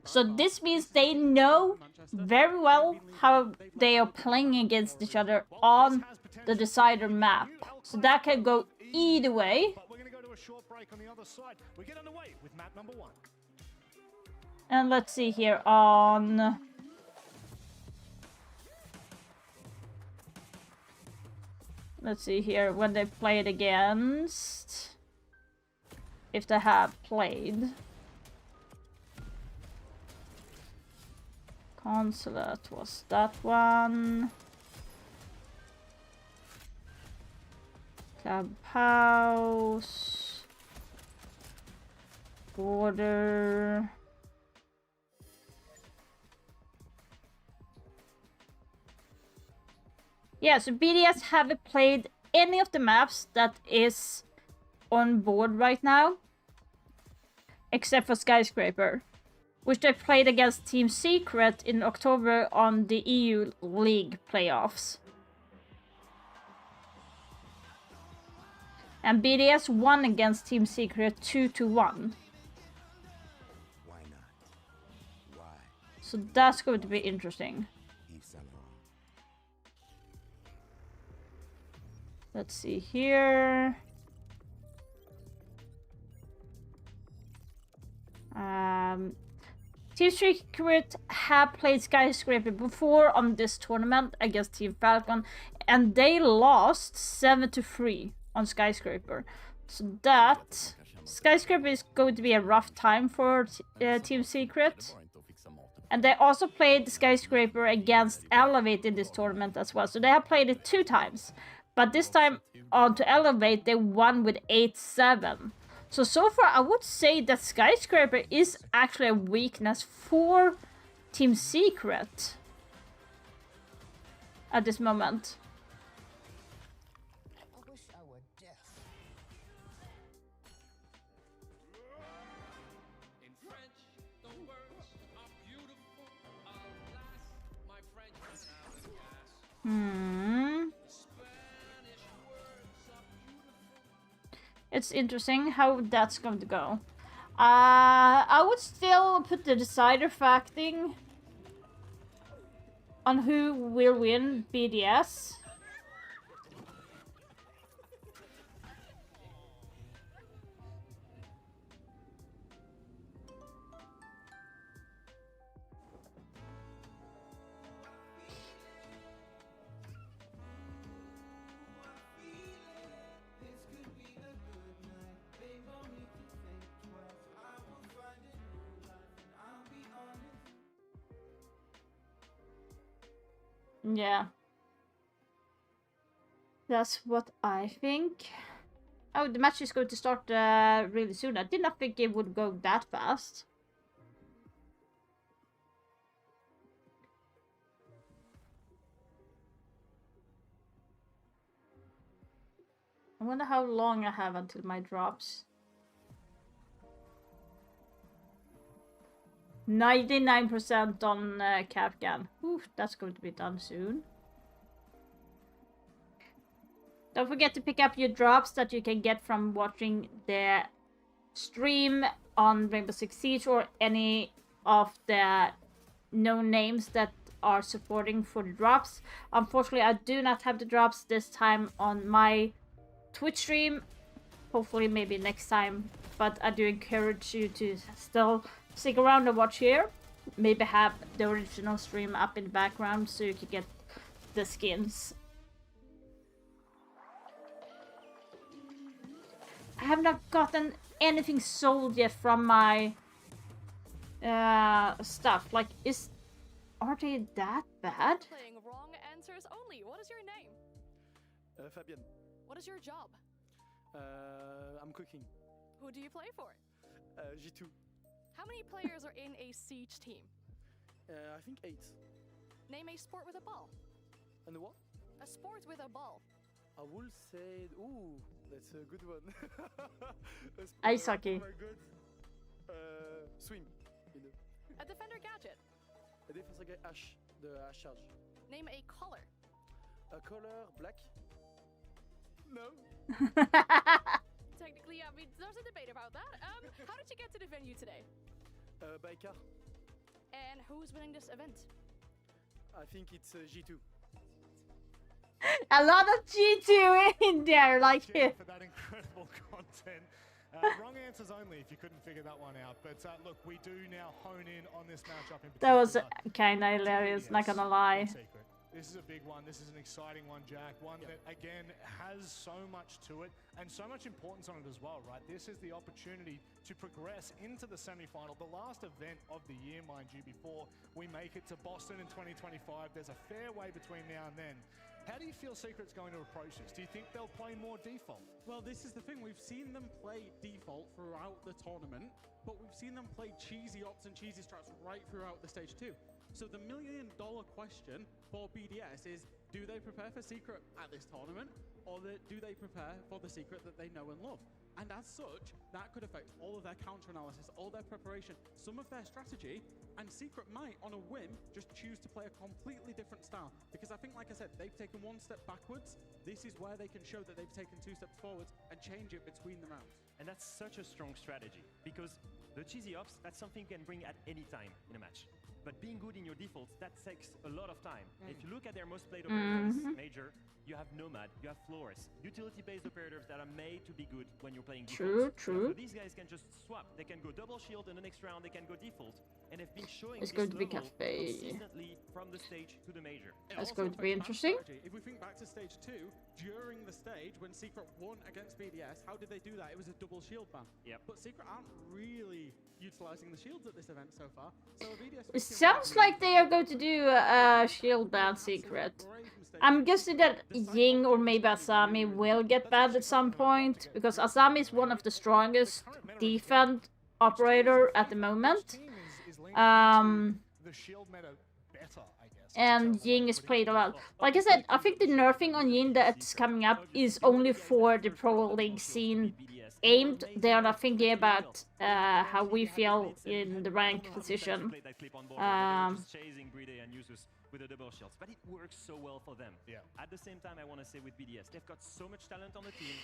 So this means they know very well how they are playing against each other on the decider map. So that can go either way. But we're going to go to a short break on the other side. We get underway with map number 1. And let's see here on... Let's see here when they played against. If they have played. Consulate was that one. Clubhouse. Border. Yeah, so BDS haven't played any of the maps that is on board right now. Except for Skyscraper. Which they played against Team Secret in October on the EU League playoffs. And BDS won against Team Secret 2-1. Why not? Why? So that's going to be interesting. Let's see here. Team Secret have played Skyscraper before on this tournament against Team Falcon, and they lost 7-3 on Skyscraper. So that Skyscraper is going to be a rough time for Team Secret. And they also played Skyscraper against Elevate in this tournament as well. So they have played it 2 times. But this time on to Elevate, they won with 8-7. So far, I would say that Skyscraper is actually a weakness for Team Secret at this moment. I wish I were deaf. In French, the words are beautiful. Alas, my French is out of gas. It's interesting how that's going to go. I would still put the decider facting on who will win BDS. Yeah. That's what I think. Oh, the match is going to start really soon. I did not think it would go that fast. I wonder how long I have until my drops. 99% on Capcan. Oof, that's going to be done soon. Don't forget to pick up your drops that you can get from watching the stream on Rainbow Six Siege or any of the known names that are supporting for the drops. Unfortunately, I do not have the drops this time on my Twitch stream. Hopefully, maybe next time. But I do encourage you to still stick around and watch here. Maybe have the original stream up in the background so you can get the skins. I have not gotten anything sold yet from my stuff. Like, are they that bad? Playing wrong answers only. What is your name? Fabian. What is your job? I'm cooking. Who do you play for? G2. How many players are in a Siege team? I think 8. Name a sport with a ball. And what? A sport with a ball. I will say... Ooh, that's a good one. Ice hockey. Oh my god. Swim. You know. A defender gadget. A defense H. The H charge. Name a color. A color black. No. Technically, yeah, there's a debate about that. How did you get to the venue today? By car. And who's winning this event? I think it's G2. A lot of G2 in there, like it. For that incredible content. Wrong answers only if you couldn't figure that one out. But look, we do now hone in on this matchup in particular. That was kind of hilarious, not gonna lie. This is a big one. This is an exciting one, Jack. One that, again, has so much to it and so much importance on it as well, right? This is the opportunity to progress into the semi-final, the last event of the year, mind you, before we make it to Boston in 2025. There's a fair way between now and then. How do you feel Secret's going to approach this? Do you think they'll play more default? Well, this is the thing. We've seen them play default throughout the tournament, but we've seen them play cheesy ops and cheesy strats right throughout the stage too. So the million-dollar question for BDS is, do they prepare for Secret at this tournament, or do they prepare for the Secret that they know and love? And as such, that could affect all of their counter-analysis, all their preparation, some of their strategy, and Secret might, on a whim, just choose to play a completely different style. Because I think, like I said, they've taken one step backwards. This is where they can show that they've taken 2 steps forwards and change it between the rounds. And that's such a strong strategy, because the cheesy ops, that's something you can bring at any time in a match. But being good in your defaults, that takes a lot of time. If you look at their most played operators, Major, you have Nomad, you have Flores, utility-based operators that are made to be good when you're playing defaults. True. So these guys can just swap. They can go double shield, and the next round they can go default. And they've been showing It's this going to be level cafe. consistently from the stage to the major. Also That's going to be affects interesting. strategy. If we think back to stage 2, during the stage when Secret won against BDS, how did they do that? It was a double shield ban. But Secret aren't really utilizing the shields at this event so far. So BDS It sounds like they are going to do a shield ban Secret. I'm guessing that Ying or maybe Asami will get banned at some point, because Asami is one of the strongest defense operator at the moment. The shield meta better, I guess. And Ying is played a lot. Like I said, I think the nerfing on Ying that's coming up is only for the Pro League scene aimed. They are not thinking about how we feel in the rank position. Chasing Bride and Usus with the double shields, but it works so well for them. At the same time, I want to say with BDS, they've got so much talent on the team,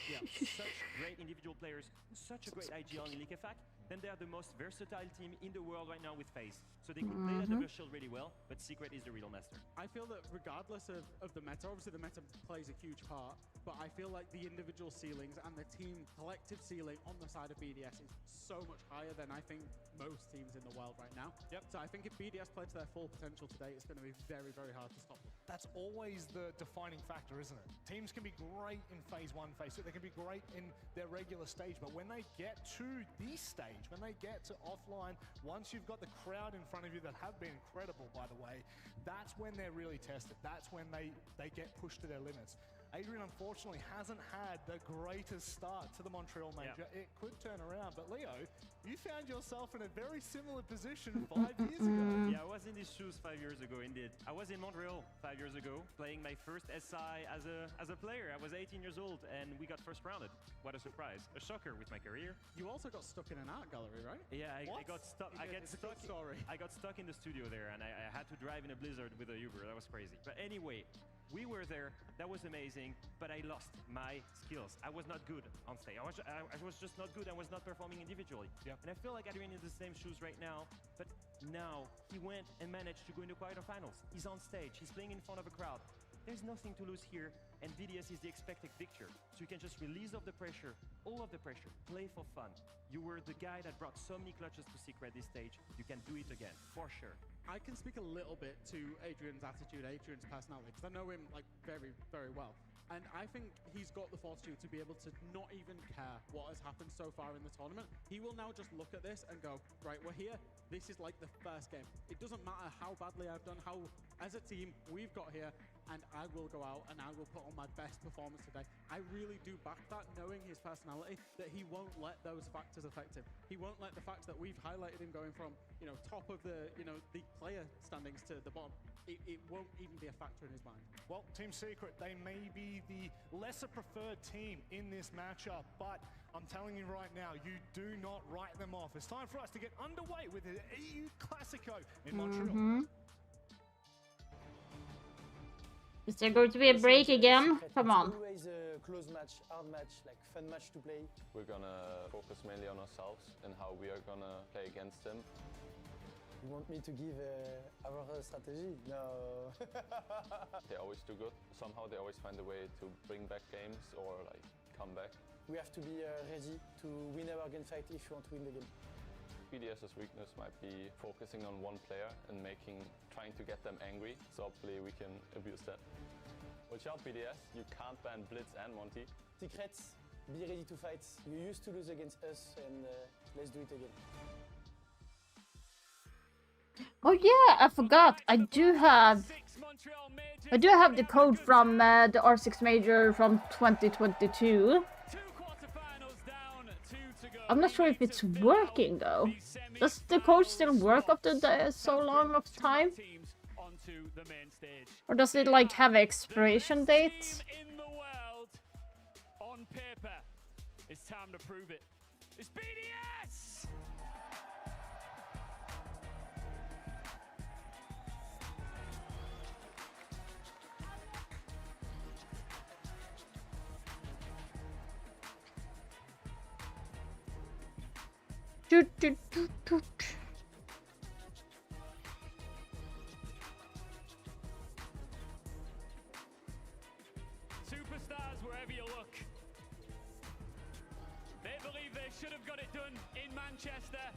such great individual players, such a great IGL in Liquefact. Then they are the most versatile team in the world right now with FaZe. So they could play that double shield really well, but Secret is the real master. I feel that regardless of the meta, obviously the meta plays a huge part, but I feel like the individual ceilings and the team collective ceiling on the side of BDS is so much higher than I think most teams in the world right now. So I think if BDS play to their full potential today, it's going to be very, very hard to stop them. That's always the defining factor, isn't it? Teams can be great in phase 1, phase 2, they can be great in their regular stage, but when they get to this stage, when they get to offline, once you've got the crowd in front of you that have been incredible, by the way, that's when they're really tested. That's when they get pushed to their limits. Adrian, unfortunately, hasn't had the greatest start to the Montreal Major. It could turn around, but Leo, you found yourself in a very similar position 5 years ago. Yeah, I was in these shoes 5 years ago, indeed. I was in Montreal 5 years ago, playing my first SI as a player. I was 18 years old, and we got first rounded. What a surprise. A shocker with my career. You also got stuck in an art gallery, right? Yeah, I got stuck. I got stuck in the studio there, and I had to drive in a blizzard with a Uber. That was crazy. But anyway, we were there. That was amazing, but I lost my skills. I was not good on stage. I was just not good. I was not performing individually. And I feel like Adrian is in the same shoes right now, but now he went and managed to go into quarterfinals. He's on stage. He's playing in front of a crowd. There's nothing to lose here, and VDS is the expected victor. So you can just release of the pressure, all of the pressure, play for fun. You were the guy that brought so many clutches to Secret this stage. You can do it again, for sure. I can speak a little bit to Adrian's attitude, Adrian's personality, because I know him like very, very well. And I think he's got the fortitude to be able to not even care what has happened so far in the tournament. He will now just look at this and go, right, we're here. This is like the first game. It doesn't matter how badly I've done, how as a team we've got here, and I will go out and I will put on my best performance today. I really do back that, knowing his personality, that he won't let those factors affect him. He won't let the fact that we've highlighted him going from, top of the, the player standings to the bottom. It won't even be a factor in his mind. Well, Team Secret, they may be the lesser preferred team in this matchup, but I'm telling you right now, you do not write them off. It's time for us to get underway with the EU Classico in Montreal. Is there going to be a break again? Come on. Always a close match, hard match, like fun match to play. We're gonna focus mainly on ourselves and how we are gonna play against them. You want me to give our strategy? No. They always do good. Somehow they always find a way to bring back games or like come back. We have to be ready to win our game fight if you want to win the game. BDS's weakness might be focusing on one player and trying to get them angry. So hopefully we can abuse that. Watch out, BDS. You can't ban Blitz and Monty. Secrets, be ready to fight. You used to lose against us, and let's do it again. Oh yeah, I forgot. I do have the code from the R6 Major from 2022. I'm not sure if it's working though. Does the code still work after so long of time? Or does it like have an expiration date? On paper, it's time to prove it. It's BDS! Superstars wherever you look. They believe they should have got it done in Manchester,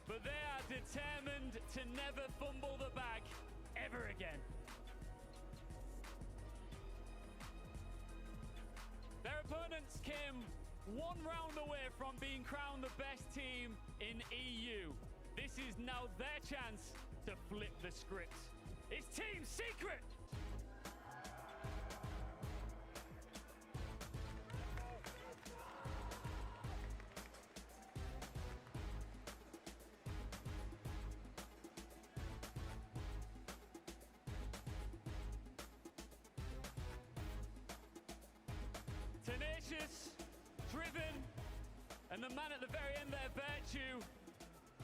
but they are determined to never fumble the bag ever again. Their opponents came one round away from being crowned the best team in EU. This is now their chance to flip the script. It's Team Secret! Tenacious, driven, and the man at the very end there, Virtue.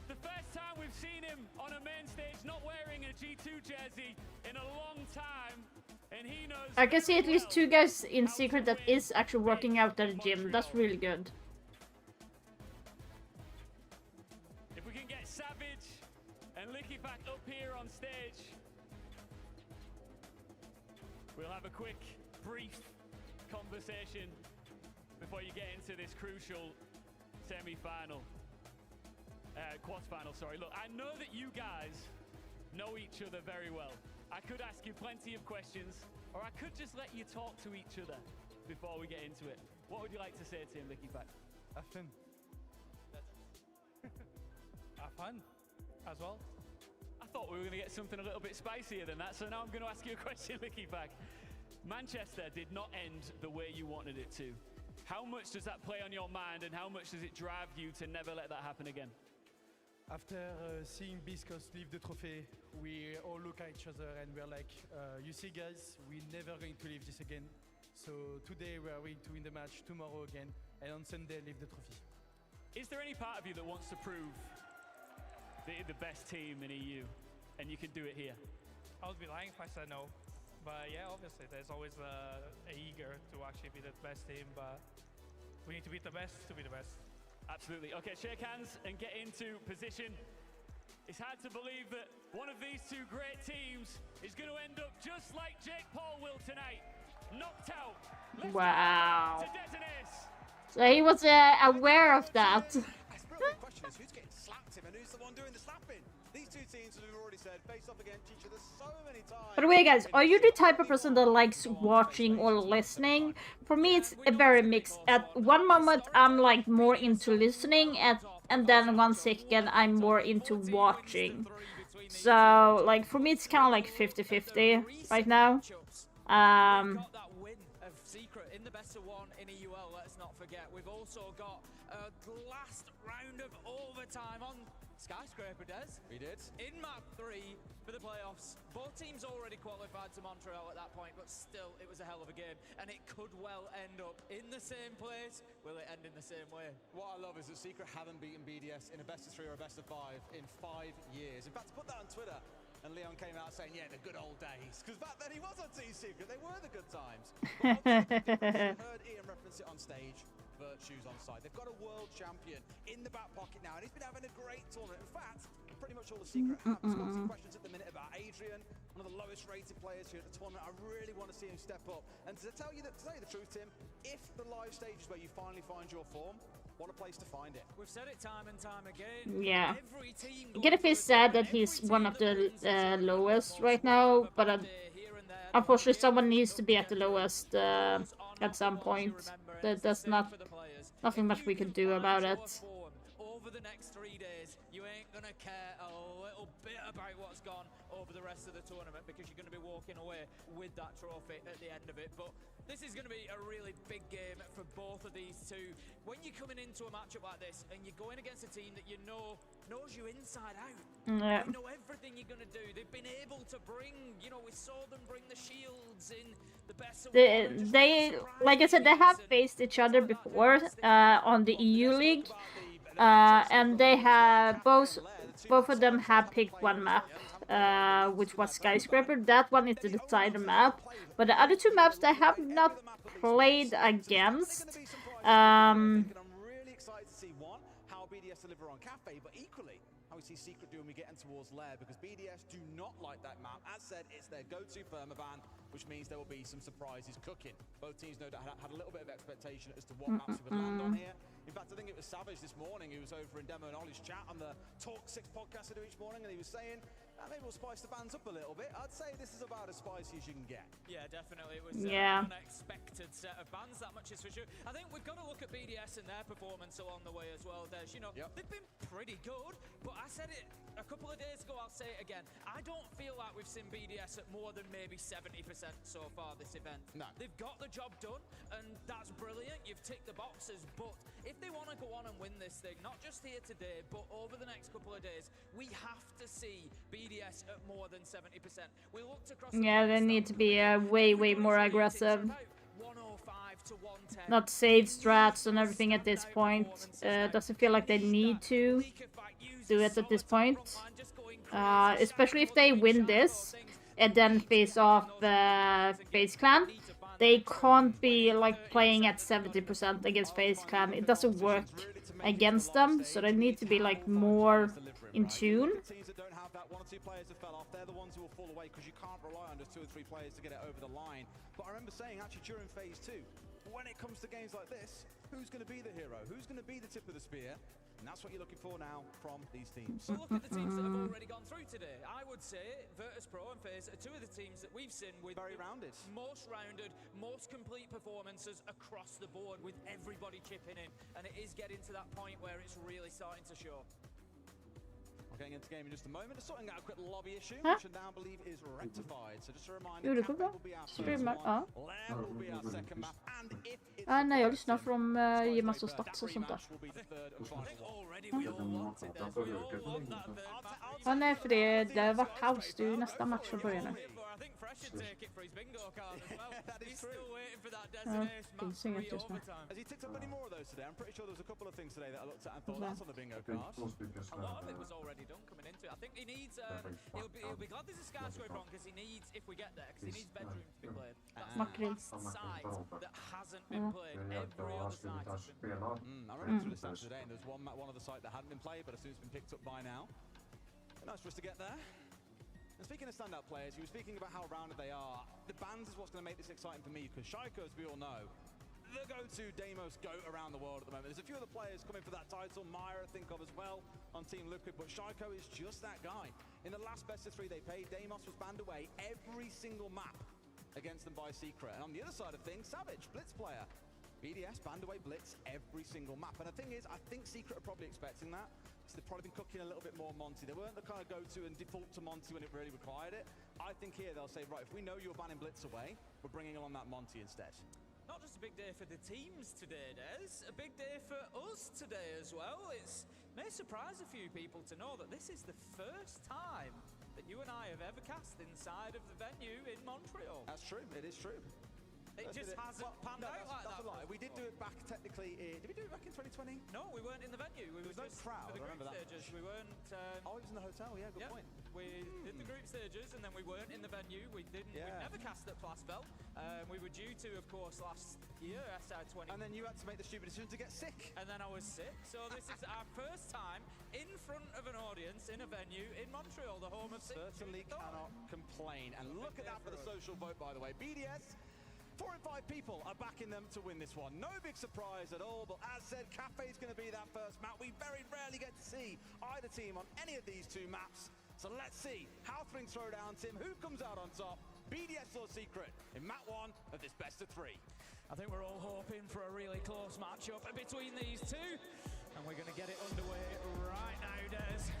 The first time we've seen him on a main stage not wearing a G2 jersey in a long time, and he knows... I can see at least 2 guys in Secret that is actually working out at the gym. That's really good. If we can get Savage and Licky back up here on stage, we'll have a quick, brief conversation before you get into this crucial semi-final. Quarterfinal, sorry. Look, I know that you guys know each other very well. I could ask you plenty of questions, or I could just let you talk to each other before we get into it. What would you like to say to him, Licky Pack? Have fun. Have fun as well. I thought we were going to get something a little bit spicier than that, so now I'm going to ask you a question, Licky Pack. Manchester did not end the way you wanted it to. How much does that play on your mind, and how much does it drive you to never let that happen again? After seeing Biscos leave the trophy, we all look at each other and we're like, you see guys, we're never going to leave this again. So today we are going to win the match, tomorrow again, and on Sunday leave the trophy. Is there any part of you that wants to prove that you're the best team in EU, and you can do it here? I would be lying if I said no. But yeah, obviously, there's always eager to actually be the best team, but we need to beat the best to be the best. Absolutely. Okay, shake hands and get into position. It's hard to believe that one of these two great teams is going to end up just like Jake Paul will tonight, knocked out. Let's wow. To detonate. So he was aware of that. The question is, who's getting slapped him and who's the one doing the slapping? These two teams, as we've already said, face off against each other so many times. By the way, guys, are you the type of person that likes watching or listening? For me, it's a very mixed. At one moment, I'm like more into listening, and then one second, I'm more into watching. So, like, for me, it's kind of like 50-50 right now. That win of Secret in the best of one in EUL, let's not forget. We've also got a last round of overtime on Skyscraper, Des. We did. In map 3 for the playoffs. Both teams already qualified to Montreal at that point, but still, it was a hell of a game. And it could well end up in the same place. Will it end in the same way? What I love is that Secret haven't beaten BDS in a best of 3 or a best of 5 in 5 years. In fact, to put that on Twitter, and Leon came out saying, yeah, the good old days. Because back then he was on Team Secret. They were the good times. But heard Ian reference it on stage. Virtue's on side. They've got a world champion in the back pocket now, and he's been having a great tournament. In fact, pretty much all the Secret have. There's got some questions at the minute about Adrian, one of the lowest rated players here at the tournament. I really want to see him step up. And to tell you the truth, Tim, if the live stage is where you finally find your form, what a place to find it. We've said it time and time again. Yeah. Gonna feel sad that he's one of the lowest right now, but unfortunately someone needs to be at the lowest at some point. That's nothing much we can do about it. Over the next 3 days, you ain't gonna care a little bit about what's gone over the rest of the tournament because you're gonna be walking away with that trophy at the end of it. But this is gonna be a really big game for both of these two. When you're coming into a matchup like this and you're going against a team that you know knows you inside out, yeah. they know everything you're gonna do. They've been able to bring, you know, we saw them bring the shields in the best. They like I said, they have faced each other before on the EU League. And they have both of them have picked one map, which was Skyscraper. That one is the decider map, but the other two maps they have not played against. I'm really excited to see how BDS deliver on Cafe, but equally how we see Secret do when we get in towards Lair, because BDS do not like that map. As said, it's their go-to Firmaban, which means there will be some surprises cooking. Both teams no doubt had a little bit of expectation as to what maps we would land on here. In fact, I think it was Savage this morning who was over in Demo and Ollie's chat on the Talk 6 podcast I do each morning, and he was saying, maybe we'll spice the bands up a little bit. I'd say this is about as spicy as you can get. Yeah, definitely. It was an unexpected set of bands, that much is for sure. I think we've got to look at BDS and their performance along the way as well. There's, you know, they've been pretty good, but I said it a couple of days ago, I'll say it again. I don't feel like we've seen BDS at more than maybe 70% so far this event. No. They've got the job done, and that's brilliant. You've ticked the boxes, but if they want to go on and win this thing, not just here today, but over the next couple of days, we have to see BDS at more than 70%. We looked across they need to be way more aggressive. 105 to 110. Not save strats and everything at this point. Doesn't feel like they need to do it at this point. Especially if they win this and then face off FaZe Clan. They can't be like playing at 70% against FaZe Clan. It doesn't work against them, so they need to be like more in tune. Teams that don't have that, one or two players that fell off, they're the ones who will fall away because you can't rely on just 2 or 3 players to get it over the line. But I remember saying actually during phase 2, when it comes to games like this, who's going to be the hero? Who's going to be the tip of the spear? And that's what you're looking for now from these teams. So look at the teams that have already gone through today. I would say Virtus Pro and FaZe are two of the teams that we've seen with very rounded, most complete performances across the board, with everybody chipping in. And it is getting to that point where it's really starting to show. Getting into game in just a moment, just sorting out a quick lobby issue, which I now believe is rectified. So just a reminder, Cafe will be our first one, Lair will be our second map, and if it's nej, jag lyssnar för de ger massa stats och sånt där. Nej, för det har varit paus. Det är ju nästa match som börjar nu. Finns inget just nu. Has he ticked up any more of those today? I'm pretty sure there was a couple of things today that I looked at and thought that's on the bingo card. A lot of it was already done coming into it. I think he needs. He'll be glad there's a skyscraper on because he needs, if we get there, because he needs bedroom to be played. That's the last site that hasn't been played. Every other site has been played. I ran through the stats today, and there's one other site that hadn't been played, but I assume it's been picked up by now. Nice for us to get there. And speaking of standout players, you were speaking about how rounded they are. The bands is what's going to make this exciting for me, because Shaiko, as we all know, the go-to Deimos goat around the world at the moment. There's a few other players coming for that title. Maya, I think of as well on Team Liquid, but Shaiko is just that guy. In the last best of 3 they played, Deimos was banned away every single map against them by Secret. And on the other side of things, Savage, Blitz player. BDS banned away Blitz every single map. And the thing is, I think Secret are probably expecting that. So they've probably been cooking a little bit more Monty. They weren't the kind of go-to and default to Monty when it really required it. I think here they'll say, right, if we know you're banning Blitz away, we're bringing along that Monty instead. Not just a big day for the teams today, Des. A big day for us today as well. It may surprise a few people to know that this is the first time that you and I have ever cast inside of the venue in Montreal. That's true. It is true. It just hasn't panned out like that. That's a lie. We did do it back technically. Did we do it back in 2020? No, we weren't in the venue. We were just crowd. for the group stages. We weren't. Oh, it was in the hotel. Yeah, good point. We did the group stages, and then we weren't in the venue. We didn't. We never cast at Plasbel. We were due to, of course, last year SI20. And then you had to make the stupid decision to get sick. And then I was sick. So this is our first time in front of an audience in a venue in Montreal, the home of. Certainly cannot complain. And look at that for the social vote, by the way. BDS. 4 in 5 people are backing them to win this one. No big surprise at all, but as said, Cafe's going to be that first map. We very rarely get to see either team on any of these two maps. So let's see how things throw down, Tim. Who comes out on top? BDS or Secret in map 1 of this best of 3. I think we're all hoping for a really close matchup between these two. And we're going to get it underway right now, Des.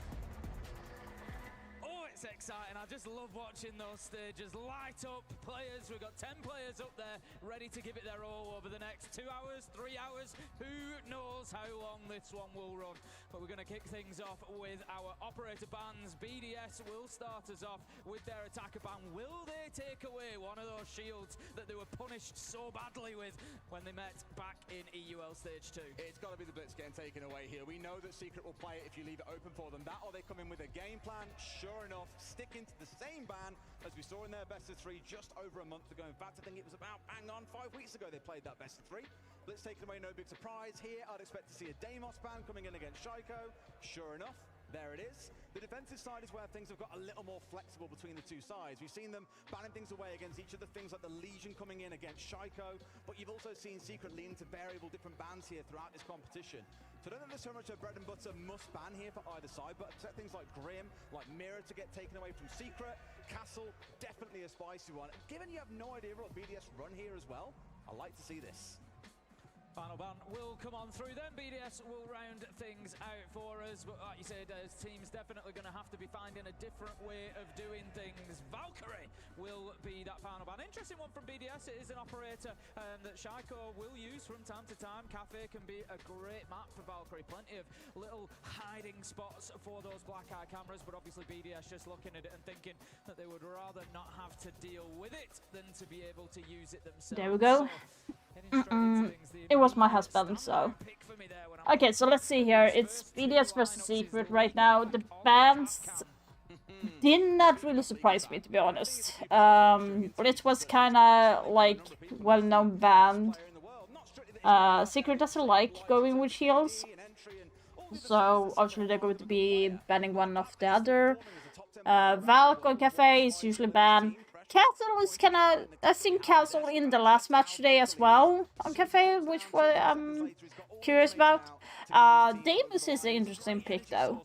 Oh, it's exciting. I just love watching those stages light up. Players, we've got 10 players up there ready to give it their all over the next 2 hours, 3 hours. Who knows how long this one will run? But we're going to kick things off with our operator bands. BDS will start us off with their attacker band. Will they take away one of those shields that they were punished so badly with when they met back in EUL Stage 2? It's got to be the Blitz getting taken away here. We know that Secret will play it if you leave it open for them. That or they come in with a game plan. Sure enough, sticking to the same ban as we saw in their best of 3 just over a month ago. In fact, I think it was about bang on 5 weeks ago they played that best of 3. Blitz taken away, no big surprise here. I'd expect to see a Deimos ban coming in against Shaiko. Sure enough, there it is. The defensive side is where things have got a little more flexible between the two sides. We've seen them banning things away against each of the things like the Legion coming in against Shaiko, but you've also seen Secret lean to variable different bans here throughout this competition. So I don't think there's so much a bread and butter must ban here for either side, but except things like Grim, like Mirror to get taken away from Secret, Castle, definitely a spicy one. And given you have no idea what BDS run here as well, I like to see this. Final ban will come on through then. BDS will round things out for us. But like you said, team's definitely going to have to be finding a different way of doing things. Valkyrie will be that final ban. Interesting one from BDS. It is an operator that Shaiko will use from time to time. Cafe can be a great map for Valkyrie. Plenty of little hiding spots for those black eye cameras. But obviously BDS just looking at it and thinking that they would rather not have to deal with it than to be able to use it themselves. There we go. It was my husband, so. Okay, so let's see here. It's BDS versus Secret right now. The bands did not really surprise me, to be honest. Blitz was kind of like well-known band. Secret doesn't like going with shields, so obviously they're going to be banning one of the other. Valk on Cafe is usually banned. Castle is kind of... I've seen Castle in the last match today as well on Cafe, which I'm curious about. Davis is an interesting pick, though.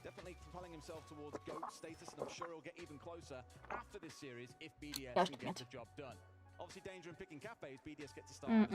Definitely propelling himself towards GOAT status, and I'm sure he'll get even closer after this series if BDS can get the job done. Obviously, danger in picking Cafes. BDS get to start on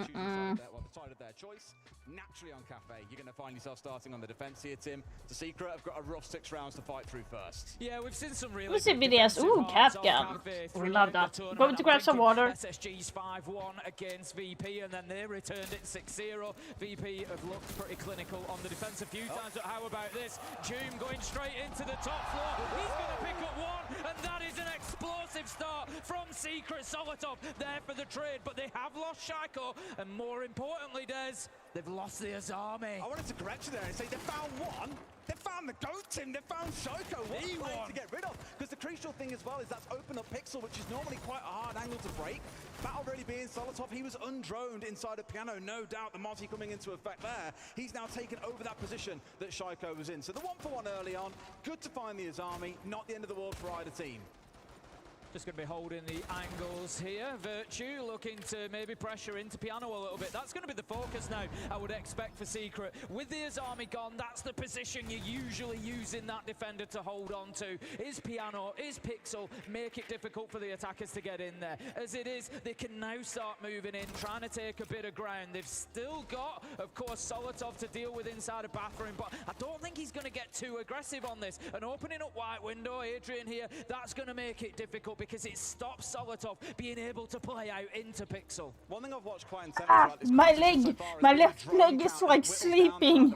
the side of their choice. Naturally on Cafe, you're going to find yourself starting on the defense here, Tim. The Secret have got a rough 6 rounds to fight through first. Yeah, we've seen some really good BDS. Ooh, cap gun. We love that. Going to grab some water. SSG's 5-1 against VP, and then they returned it 6-0. VP have looked pretty clinical on the defense a few times, but how about this? Joom going straight into the top floor. He's going to pick up one, and that is an explosive start from Secret. Solotov there for the trade, but they have lost Shaiko, and more importantly, Des, they've lost the Azami. I wanted to correct you there and say they found one. They found the GOAT, Tim. They found Shaiko. What a play to get rid of. Because the crucial thing as well is that's opened up Pixel, which is normally quite a hard angle to break. Battle really being Solotov. He was undroned inside a piano. No doubt the multi coming into effect there. He's now taken over that position that Shaiko was in. So the 1-for-1 early on. Good to find the Azami. Not the end of the world for either team. Just going to be holding the angles here. Virtue looking to maybe pressure into Piano a little bit. That's going to be the focus now, I would expect, for Secret. With the Azami gone, that's the position you're usually using that defender to hold on to. Is Piano, is Pixel, make it difficult for the attackers to get in there. As it is, they can now start moving in, trying to take a bit of ground. They've still got, of course, Solotov to deal with inside a bathroom, but I don't think he's going to get too aggressive on this. And opening up White Window, Adrian here, that's going to make it difficult, because it stops Solotov being able to play out into Pixel. One thing I've watched quite intensely my left leg is like sleeping.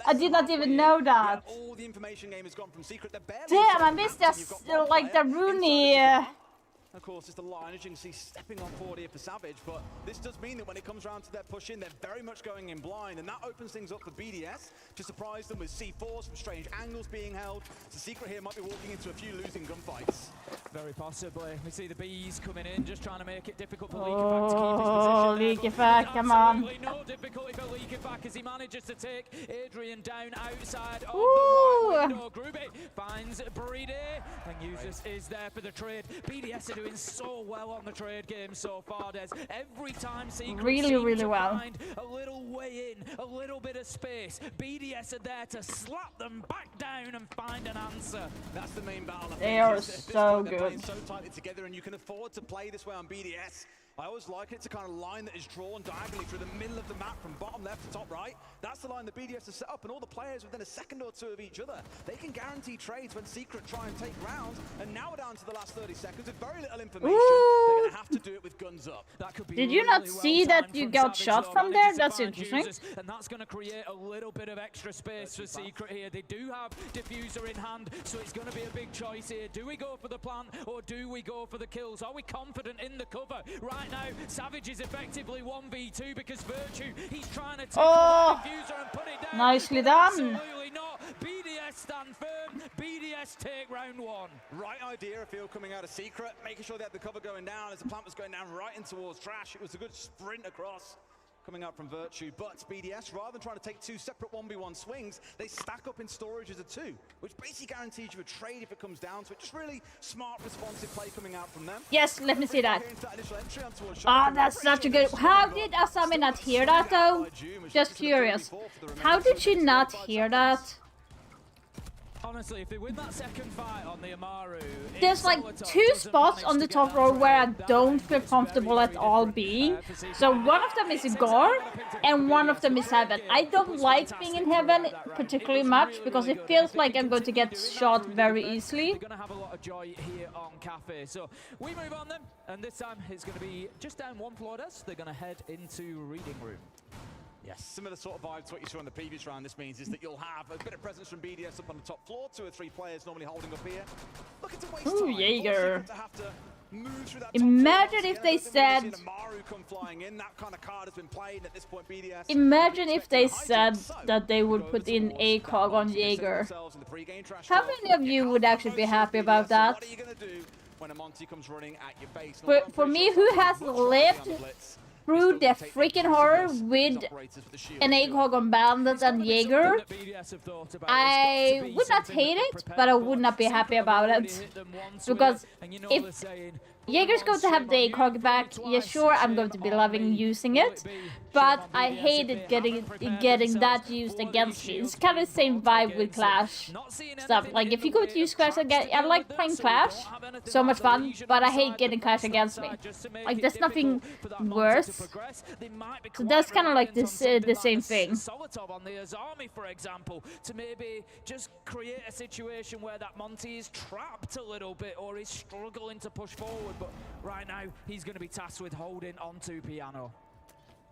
I did not even know that. All the information game has gone from Secret. Damn, I missed that, like the Rooney. Of course, it's the lineage. You can see stepping on forward here for Savage, but this does mean that when it comes around to their push in, they're very much going in blind, and that opens things up for BDS to surprise them with C4s from strange angles being held. So Secret here might be walking into a few losing gunfights. Very possibly. We see the Bees coming in, just trying to make it difficult for Leakyfact to keep his position. Oh, Leakyfact, come on. No difficulty for Leakyfact back as he manages to take Adrian down outside of the white window. Grube finds Brede, and Usus is there for the trade. BDS are doing so well on the trade game so far, Des. Every time Secret really to well. find a little way in, a little bit of space, BDS are there to slap them back down and find an answer. That's the main battle. They are so good. Playing so tightly together, and you can afford to play this way on BDS. I always like it. It's a kind of line that is drawn diagonally through the middle of the map from bottom left to top right. That's the line that BDS has set up, and all the players within a second or two of each other. They can guarantee trades when Secret try and take rounds, and now we're down to the last 30 seconds with very little information. They're going to have to do it with guns up. That could be Did you not see that you got shot from there? That's interesting. And that's going to create a little bit of extra space for Secret here. They do have Diffuser in hand, so it's going to be a big choice here. Do we go for the plant, or do we go for the kills? Are we confident in the cover? Right now, Savage is effectively 1v2 because Virtue, he's trying to take Diffuser and put it down. Nicely done. Absolutely not. BDS stand firm. BDS take round one. Right idea, I feel, coming out of Secret, making sure they had the cover going down as the plant was going down right in towards Trash. It was a good sprint across coming out from Virtue, but BDS, rather than trying to take two separate 1v1 swings, they stack up in storage as a two, which basically guarantees you a trade if it comes down to it. Just really smart, responsive play coming out from them. Yes, let me see that. That's such a good... How did Asami not hear that, though? Just curious. How did she not hear that? Honestly, if they win that second fight on the Amaru, there's like two spots on the top row where I don't feel comfortable at all being. So one of them is Igor and one of them is Heaven. I don't like being in Heaven particularly much because it feels like I'm going to get shot very easily. They're going to have a lot of joy here on Cafe. So we move on then, and this time it's going to be just down one floor desk. They're going to head into Reading Room. Yes, similar sort of vibe to what you saw in the previous round. This means is that you'll have a bit of presence from BDS up on the top floor, 2 or 3 players normally holding up here. Looking to waste time. Jaeger. To have to move through that Imagine if they said... Imagine if they said that they would put in ACOG on Jaeger. How many of you would actually be happy about that? For me, who has lived through the freaking horror with an ACOG on Bandit and Jaeger, I would not hate it, but I would not be happy about it. Because if Jaeger's going to have the ACOG back, yeah, sure, I'm going to be loving using it, but I hated getting that used against me. It's kind of the same vibe with Clash stuff. Like, if you go to use Clash again, I like playing Clash, so much fun, but I hate getting Clash against me. Like, there's nothing worse. So that's kind of like this, the same thing. Solotov on the Azami, for example, to maybe just create a situation where that Monty is trapped a little bit or is struggling to push forward. But right now, he's going to be tasked with holding onto Piano.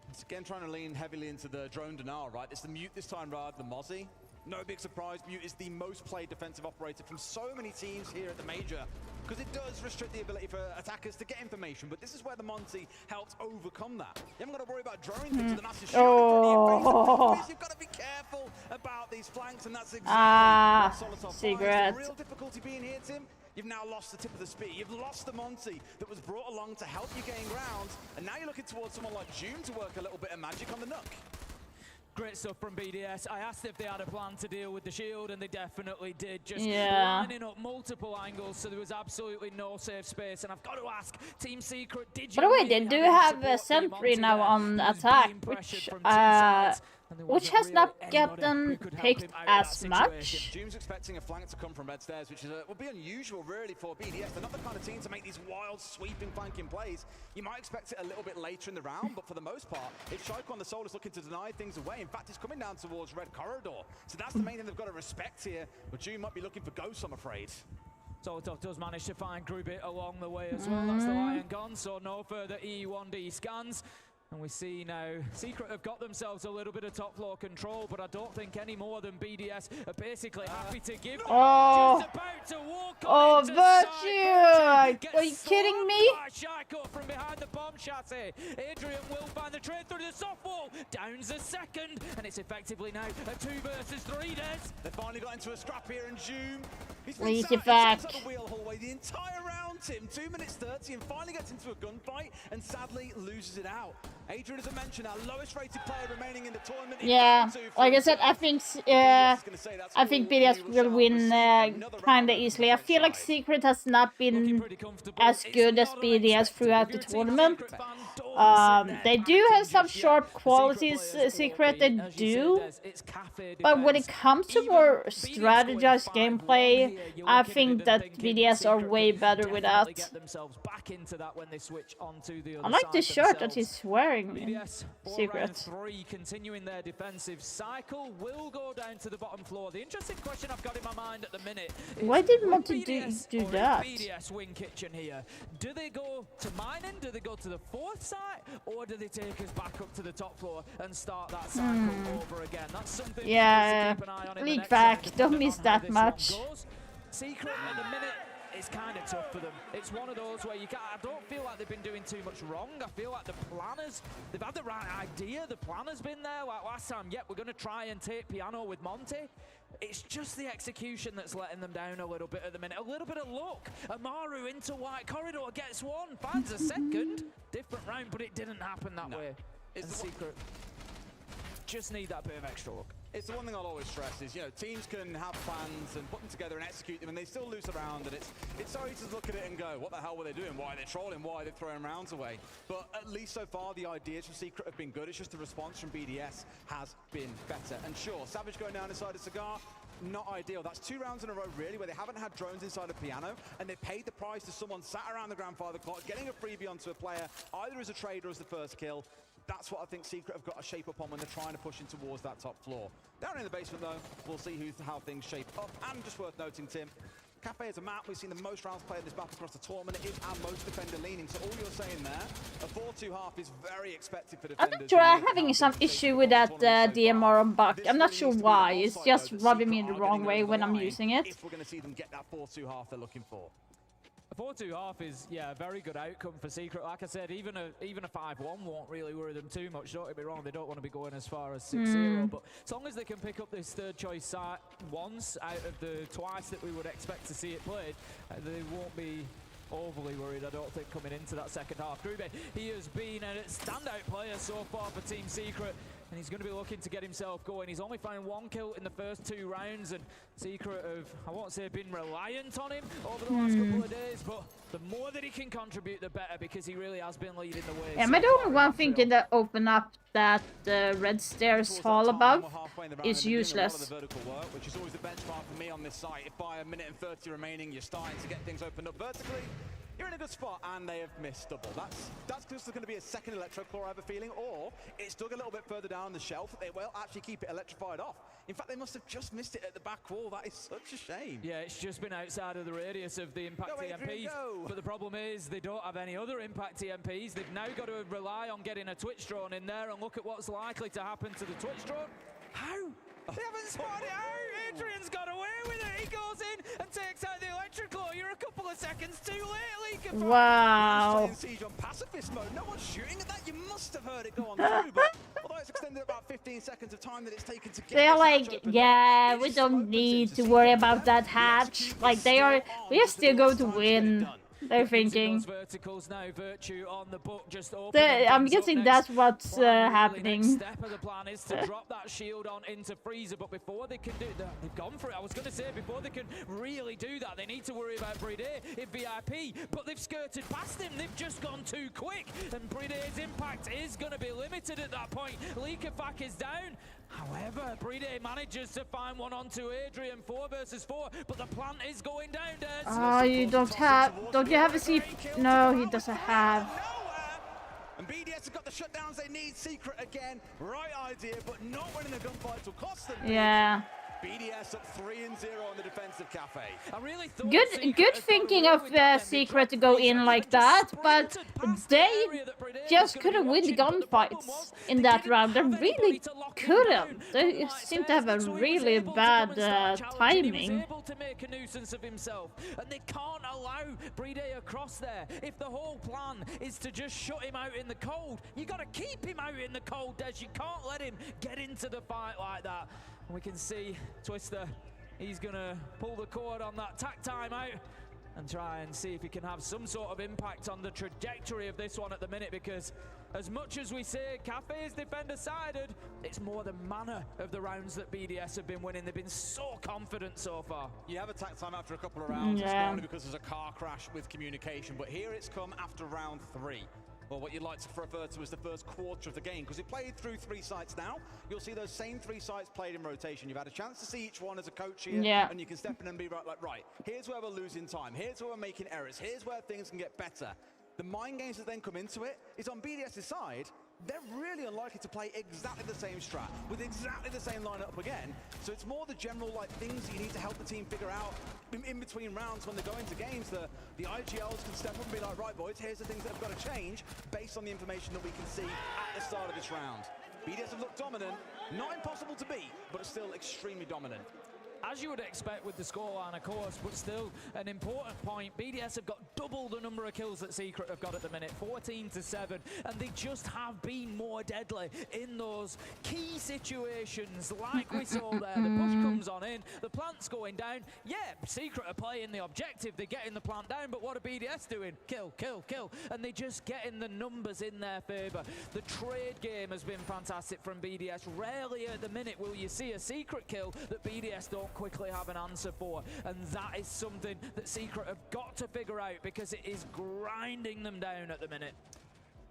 It's again trying to lean heavily into the drone denial, right? It's the Mute this time rather than Mozzie. No big surprise, Mute is the most played defensive operator from so many teams here at the Major, because it does restrict the ability for attackers to get information, but this is where the Monty helps overcome that. You haven't got to worry about drawing things with a massive shield in front of your face. You've got to be careful about these flanks, and that's exactly what Solotov finds. The real difficulty being here, Tim, you've now lost the tip of the speed. You've lost the Monty that was brought along to help you gain ground, and now you're looking towards someone like June to work a little bit of magic on the Nook. Great stuff from BDS. I asked if they had a plan to deal with the shield, and they definitely did. Just lining up multiple angles, so there was absolutely no safe space. And I've got to ask, Team Secret, did you... By the way, they do have a Sentry now on attack, which has not gotten picked as much. June's expecting a flank to come from red stairs, which is would be unusual really for BDS. They're not the kind of team to make these wild sweeping flanking plays. You might expect it a little bit later in the round, but for the most part, if Shaiko on the Soul is looking to deny things away, in fact, he's coming down towards red corridor. So that's the main thing they've got to respect here. But June might be looking for ghosts, I'm afraid. Solotov does manage to find Grubit along the way as well. That's the Lion gone, so no further E1D scans. And we see now, Secret have got themselves a little bit of top floor control, but I don't think any more than BDS are basically happy to give. Just about to walk on Virtue! Are you kidding me? Shaiko from behind the bomb chassis. Adrian will find the trade through the soft wall. Downs a second, and it's effectively now a 2 versus 3, Des. They finally got into a scrap here in June. He's back. The wheel hallway the entire round, Tim. 2 minutes 30, and finally gets into a gunfight, and sadly loses it out. Adrian, as I mentioned, our lowest rated player remaining in the tournament. Yeah, like I said, I think BDS will win kinda easily. I feel like Secret has not been as good as BDS throughout the tournament. They do have some sharp qualities, Secret, they do. But when it comes to more strategized gameplay, I think that BDS are way better with that. I like the shirt that he's wearing. Secret. 3 continuing their defensive cycle will go down to the bottom floor. The interesting question I've got in my mind at the minute is, why did want to do that? BDS win kitchen here? Do they go to mining? Do they go to the 4th site? Or do they take us back up to the top floor and start that cycle over again? That's something yeah, league back, don't miss that much. Secret at the minute, it's kind of tough for them. It's one of those where I don't feel like they've been doing too much wrong. I feel like the planners, they've had the right idea. The planner's been there. Like last time, we're going to try and take piano with Monty. It's just the execution that's letting them down a little bit at the minute. A little bit of luck. Amaru into White Corridor gets one, finds a second. Different round, but it didn't happen that way. It's Secret. Just need that bit of extra luck. It's the one thing I'll always stress is, teams can have plans and put them together and execute them, and they still lose around, and it's so easy to look at it and go, what the hell were they doing? Why are they trolling? Why are they throwing rounds away? But at least so far, the ideas from Secret have been good. It's just the response from BDS has been better. And sure, Savage going down inside a Cigar, not ideal. That's 2 rounds in a row, really, where they haven't had drones inside a piano, and they paid the price to someone sat around the grandfather clock, getting a freebie onto a player, either as a trade or as the first kill. That's what I think Secret have got to shape up on when they're trying to push in towards that top floor. Down in the basement, though, we'll see how things shape up. And just worth noting, Tim, Cafe is a map. We've seen the most rounds played in this map across the tournament. It is our most defender leaning. So all you're saying there, a 4-2 half is very expected for defenders. I'm not sure I'm having some issue with that DMR on Buck. I'm not sure why. It's just rubbing me the wrong way when I'm using it. If we're going to see them get that 4-2 half they're looking for. A 4-2 half is, a very good outcome for Secret. Like I said, even a 5-1 won't really worry them too much. Don't get me wrong, they don't want to be going as far as 6-0. But as long as they can pick up this third choice site once out of the twice that we would expect to see it played, they won't be overly worried, I don't think, coming into that second half. Grube, he has been a standout player so far for Team Secret, and he's going to be looking to get himself going. He's only found 1 kill in the first 2 rounds, and Secret have, I won't say been reliant on him over the last couple of days, but the more that he can contribute, the better, because he really has been leading the way. Yeah, am I the only one thinking that open up that red stairs hall above is useless? Which is always the benchmark for me on this site. If by 1 minute and 30 remaining, you're starting to get things opened up vertically, you're in a good spot, and they have missed double. That's just going to be a second Electrocore, I have a feeling, or it's dug a little bit further down the shelf. They will actually keep it electrified off. In fact, they must have just missed it at the back wall. That is such a shame. Yeah, it's just been outside of the radius of the impact EMPs. But the problem is they don't have any other impact EMPs. They've now got to rely on getting a Twitch drone in there, and look at what's likely to happen to the Twitch drone. How? They haven't spotted it out! Adrian's got away with it! He goes in and takes out the electrical. You're a couple of seconds too late, Leaker. Wow. Siege on pacifist mode. No one's shooting at that. You must have heard it go on through, but although it's extended about 15 seconds of time that it's taken to get they're like, yeah, we don't need to worry about that hatch. Like, we are still going to win. They're thinking. I'm guessing that's what's happening. The next step of the plan is to drop that shield on into Freezer, but before they can do that, they've gone for it. I was going to say, before they can really do that, they need to worry about Bride in VIP, but they've skirted past him. They've just gone too quick, and Bride's impact is going to be limited at that point. Leakafak is down. However, Bride manages to find one onto Adrian, 4 versus 4, but the plant is going down, Des. Oh, don't you have a C? No, he doesn't have. And BDS have got the shutdowns they need. Secret again, right idea, but not winning the gunfight will cost them. Yeah. BDS up 3-0 on the defensive Cafe. I really thought good thinking of Secret to go in like that, but they just couldn't win the gunfights in that round. They really couldn't. They seem to have a really bad timing. Able to make a nuisance of himself, and they can't allow Bride across there. If the whole plan is to just shut him out in the cold, you got to keep him out in the cold, Des. You can't let him get into the fight like that. We can see Twister, he's going to pull the cord on that tack time out and try and see if he can have some sort of impact on the trajectory of this one at the minute, because as much as we say Cafe is defender-sided, it's more the manner of the rounds that BDS have been winning. They've been so confident so far. You have attack time after a couple of rounds. It's Yeah. normally because there's a car crash with communication, but here it's come after round 3. Or what you'd like to refer to as the first quarter of the game, because it played through 3 sites now. You'll see those same 3 sites played in rotation. You've had a chance to see each one as a coach here, Yeah. and you can step in and be right, here's where we're losing time, here's where we're making errors, here's where things can get better. The mind games that then come into it is on BDS's side. They're really unlikely to play exactly the same strat with exactly the same lineup again. So it's more the general things that you need to help the team figure out in between rounds when they go into games. The IGLs can step up and be like, right boys, here's the things that have got to change based on the information that we can see at the start of this round. BDS have looked dominant, not impossible to beat, but still extremely dominant. As you would expect with the scoreline, of course, but still an important point. BDS have got double the number of kills that Secret have got at the minute, 14-7, and they just have been more deadly in those key situations, like we saw there. The push comes on in, the plant's going down. Yeah, Secret are playing the objective, they're getting the plant down, but what are BDS doing? Kill, kill, kill, and they're just getting the numbers in their favour. The trade game has been fantastic from BDS. Rarely at the minute will you see a Secret kill that BDS don't quickly have an answer for, and that is something that Secret have got to figure out, because it is grinding them down at the minute.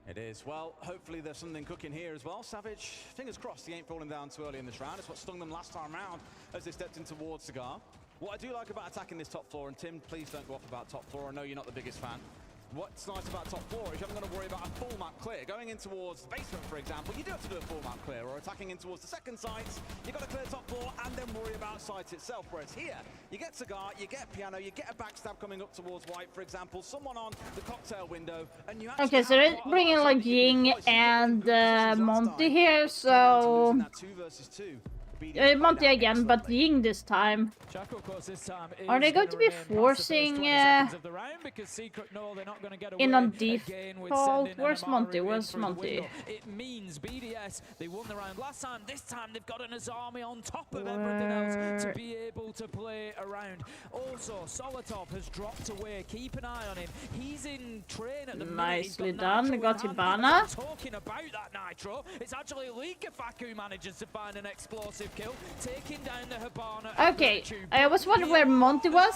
It is. Well, hopefully there's something cooking here as well. Savage, fingers crossed he ain't falling down too early in this round. It's what stung them last time round as they stepped in towards Cigar. What I do like about attacking this top floor, and Tim, please don't go off about top floor, I know you're not the biggest fan. What's nice about top floor is you haven't got to worry about a full map clear. Going in towards the basement, for example, you do have to do a full map clear, or attacking in towards the second sites, you've got to clear top floor and then worry about sites itself. Whereas here, you get Cigar, you get Piano, you get a backstab coming up towards White, for example, someone on the cocktail window, and you actually Okay, so they're bringing like Ying and Monty here, so 2 versus 2. Monty again, but Ying this time. Chaco, of course, this time Are they going to be forcing in on default? Where's Monty? Where's Monty? It means BDS, they won the round last time. This time they've got an Azami on top of everything else to be able to play around. Also, Solotov has dropped away. Keep an eye on him. He's in train at the minute. Nicely done. Got Hibana. Talking about that Nitro, it's actually Likafak who manages to find an explosive kill, taking down the Hibana. Okay, I was wondering where Monty was.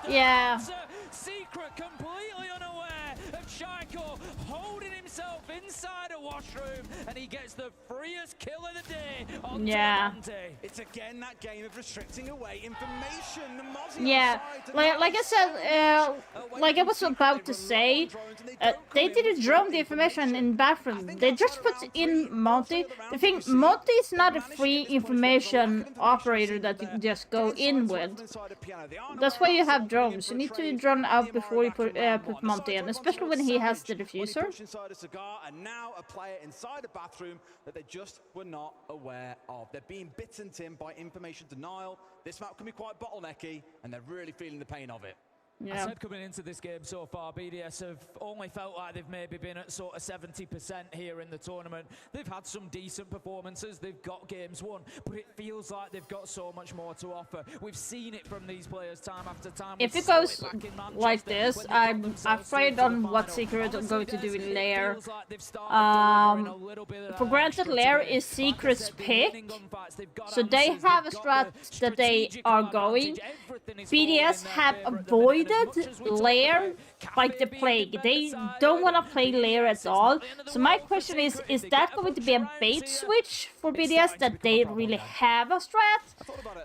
Yeah. Secret completely unaware of Shaiko holding himself inside a washroom, and he gets the freest kill of the day on Monte. It's again that game of restricting away information. The Yeah, like I said, like I was about to say, they didn't drone the information in bathroom. They just put in Monty. The thing, Monty is not a free information operator that you just go in with. That's why you have drones. You need to drone out before you put Monty in, especially when he has the diffuser. And now a player inside a bathroom that they just were not aware of. They're being bitten, Tim, by information denial. This map can be quite bottlenecky, and they're really feeling the pain of it. I said coming into this game so far, BDS have only felt like they've maybe been at sort of 70% here in the tournament. They've had some decent performances, they've got games won, but it feels like they've got so much more to offer. We've seen it from these players time after time. If it goes like this, I'm afraid on what Secret are going to do in Lair. For granted, Lair is Secret's pick, so they have a strat that they are going. BDS have avoided Lair like the plague. They don't want to play Lair at all. So my question is that going to be a bait switch for BDS, that they really have a strat,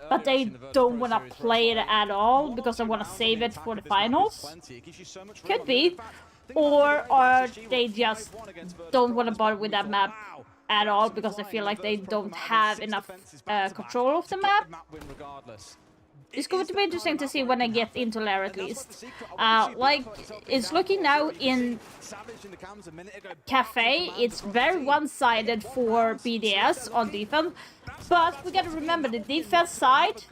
but they don't want to play it at all because they want to save it for the finals? Could be. Or they just don't want to bother with that map at all because they feel like they don't have enough control of the map. It's going to be interesting to see when I get into Lair at least. Like, it's looking now in Cafe, it's very one-sided for BDS on defense. But we gotta remember the defense side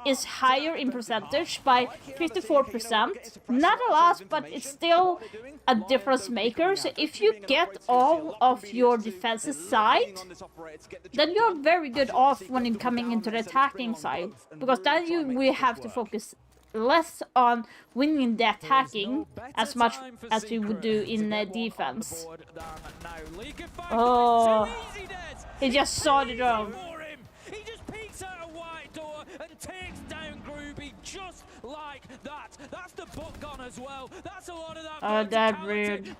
is higher in percentage by 54%. Not a lot, but it's still a difference maker. So if you get all of your defensive side, then you're very good off when you're coming into the attacking side. Because then we have to focus less on winning the attacking as much as we would do in defense. Oh, he just saw the drone. He just peeks out a wide door and takes down Groovy just like that. That's the butt gone as well. That's a lot of that. Oh, that rude.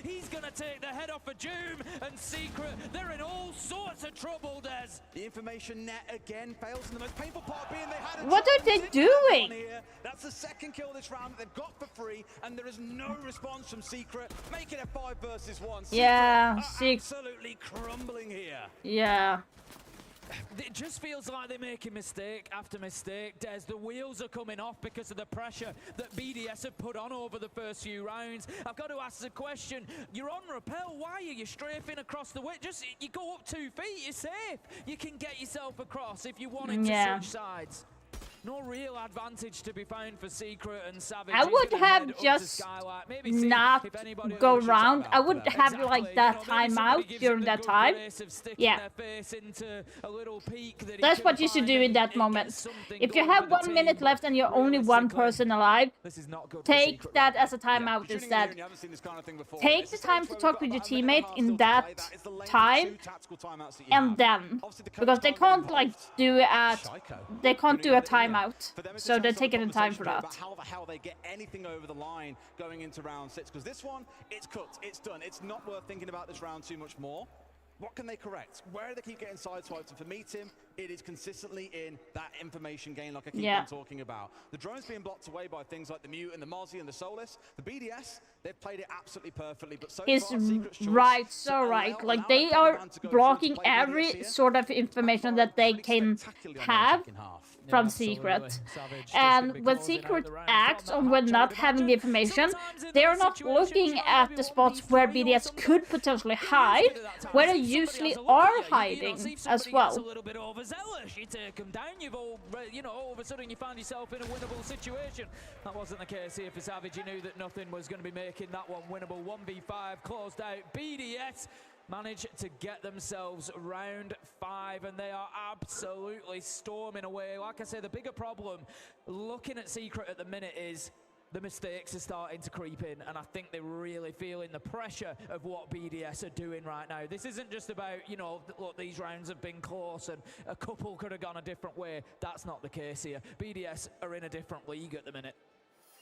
He's gonna take the head off of Doom and Secret. They're in all sorts of trouble, Des. The information net again fails in the most painful part being they had a What are they doing? That's the second kill this round that they've got for free, and there is no response from Secret, making it 5 versus 1. Yeah, absolutely crumbling here. Yeah. It just feels like they're making mistake after mistake, Des. The wheels are coming off because of the pressure that BDS have put on over the first few rounds. I've got to ask the question, you're on rappel, why are you strafing across the way? Just, you go up 2 feet, you're safe. You can get yourself across if you wanted to switch sides. No real advantage to be found for Secret and Savage. I would have just not go round. I would have like that timeout during that time. Yeah. That's what you should do in that moment. If you have 1 minute left and you're only one person alive, take that as a timeout instead. Take the time to talk with your teammate in that time, and then, because they can't like do a timeout. So they're taking the time for that. How the hell they get anything over the line going into round 6, because this one, it's cooked, it's done. It's not worth thinking about this round too much more. What can they correct? Where do they keep getting sideswiped? And for me, Tim, it is consistently in that information gain like I keep on talking about. The drone's being blocked away by things like the Mute and the Mozzie and the Solus. The BDS, they've played it absolutely perfectly, but so far, Secret's choice right, so right. Like, they are blocking every sort of information that they can have from Secret. And when Secret acts on when not having the information, they're not looking at the spots where BDS could potentially hide, where they usually are hiding as well. A little bit overzealous. You take them down, you've all, you know, all of a sudden you find yourself in a winnable situation. That wasn't the case here for Savage. He knew that nothing was going to be making that one winnable. 1v5 closed out. BDS managed to get themselves round 5, and they are absolutely storming away. Like I say, the bigger problem looking at Secret at the minute is the mistakes are starting to creep in, and I think they're really feeling the pressure of what BDS are doing right now. This isn't just about, you know, look, these rounds have been close and a couple could have gone a different way. That's not the case here. BDS are in a different league at the minute.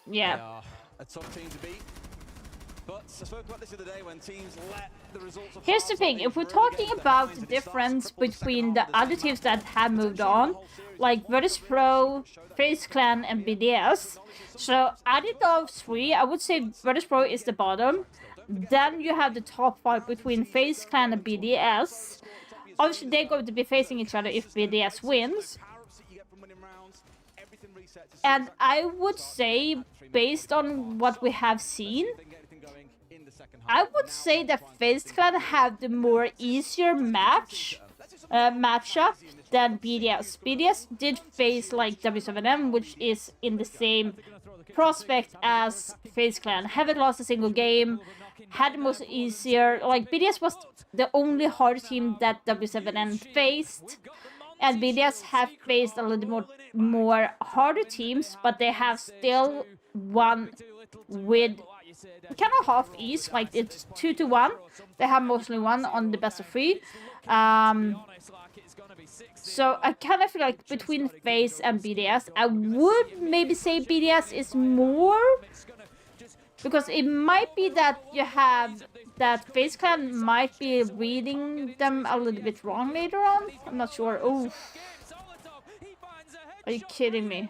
Yeah. They are a tough team to beat. But I spoke about this the other day when teams let the results of Here's the thing, if we're talking about the difference between the other teams that have moved on, like Virtus Pro, FaZe Clan and BDS, so out of those 3, I would say Virtus Pro is the bottom. Then you have the top 5 between FaZe Clan and BDS. Obviously they're going to be facing each other if BDS wins. And I would say, based on what we have seen, I would say that FaZe Clan have the more easier matchup than BDS. BDS did face like W7M, which is in the same prospect as FaZe Clan. Haven't lost a single game, had the most easier. Like, BDS was the only hard team that W7M faced, and BDS have faced a little more harder teams, but they have still won with kind of half ease, like it's 2-1. They have mostly won on the best of 3. So I kind of feel like between FaZe and BDS, I would maybe say BDS is more, because it might be that you have that FaZe Clan might be reading them a little bit wrong later on. I'm not sure. Oh, are you kidding me?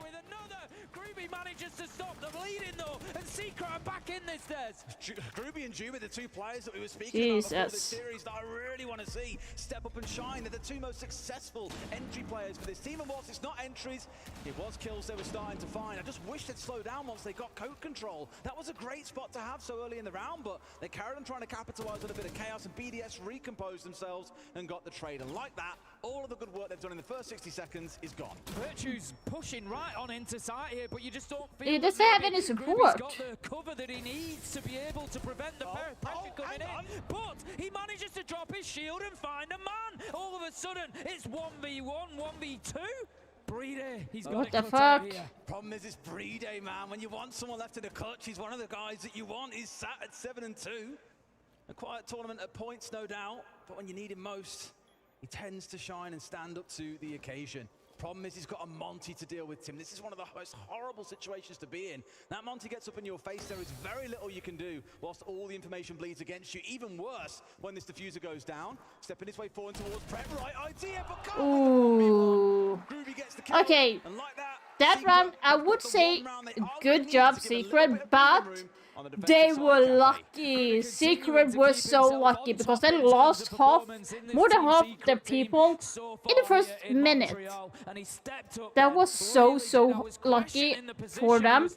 Manages to stop the bleeding though, and Secret are back in this, Des. Groovy and Juba, the 2 players that we were speaking about before this series that I really want to see step up and shine. They're the 2 most successful entry players for this team, and whilst it's not entries, it was kills they were starting to find. I just wish they'd slow down once they got coat control. That was a great spot to have so early in the round, but they carried on trying to capitalize on a bit of chaos, and BDS recomposed themselves and got the trade. And like that, all of the good work they've done in the first 60 seconds is gone. Virtue's pushing right on into side here, but you just don't feel he doesn't have any support. Got the cover that he needs to be able to prevent the pressure coming in, but he manages to drop his shield and find a man. All of a sudden, it's 1v1, 1v2. Breedy, he's got What it the cut out fuck? here. Problem is, it's Breedy, man. When you want someone left in the clutch, he's one of the guys that you want. He's sat at 7-2. A quiet tournament at points, no doubt. But when you need him most, he tends to shine and stand up to the occasion. Problem is, he's got a Monty to deal with, Tim. This is one of the most horrible situations to be in. That Monty gets up in your face. There is very little you can do whilst all the information bleeds against you. Even worse when this diffuser goes down. Stepping his way forward towards Prep. Right idea, but come Ooh. Groovy gets the kill. Okay. And like That round, I would say, good job, Secret, but they were lucky. Secret was so lucky because they lost more than half the people in the first minute. That was so lucky for them.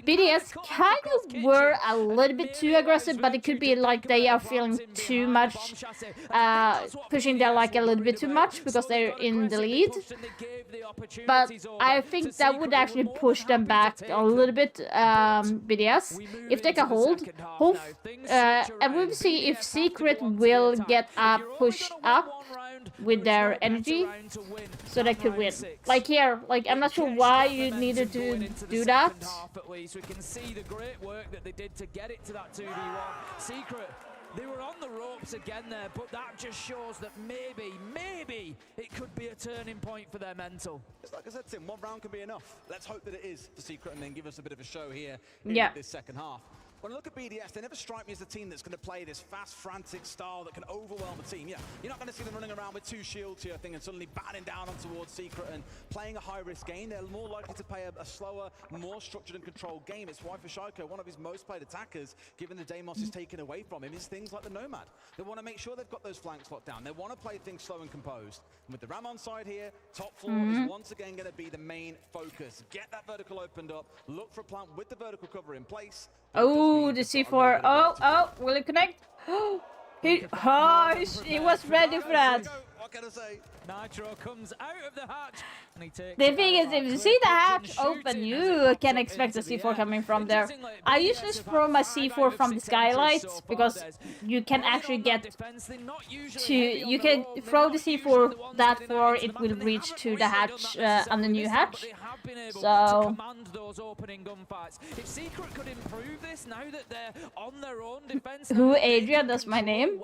BDS kind of were a little bit too aggressive, but it could be like they are feeling too much, pushing their like a little bit too much because they're in the lead. But I think that would actually push them back a little bit, BDS, if they can hold. And we'll see if Secret will get a push up with their energy so they could win. Like here, like I'm not sure why you needed to do that. We can see the great work that they did to get it to that 2v1. Secret, they were on the ropes again there, but that just shows that maybe it could be a turning point for their mental. It's like I said, Tim, one round can be enough. Let's hope that it is for Secret and then give us a bit of a show here in this second half. When I look at BDS, they never strike me as a team that's going to play this fast, frantic style that can overwhelm a team. Yeah, you're not going to see them running around with two shields here thing and suddenly batting down on towards Secret and playing a high-risk game. They're more likely to play a slower, more structured and controlled game. It's why for Shaiko, one of his most played attackers, given the Deimos is taken away from him, is things like the Nomad. They want to make sure they've got those flanks locked down. They want to play things slow and composed. And with the Ram on side here, top floor is once again going to be the main focus. Get that vertical opened up, look for a plant with the vertical cover in place. Oh, the C4. Oh, will it connect? He was ready for that. What can I say? Nitro comes out of the hatch and he takes The thing is, if you see the hatch open, you can expect a C4 coming from there. I usually throw my C4 from the skylights because you can actually get to. You can throw the C4 that far, it will reach to the hatch on the new hatch. So. If Secret could improve this now that they're on their own defense. Who, Adrian? That's my name.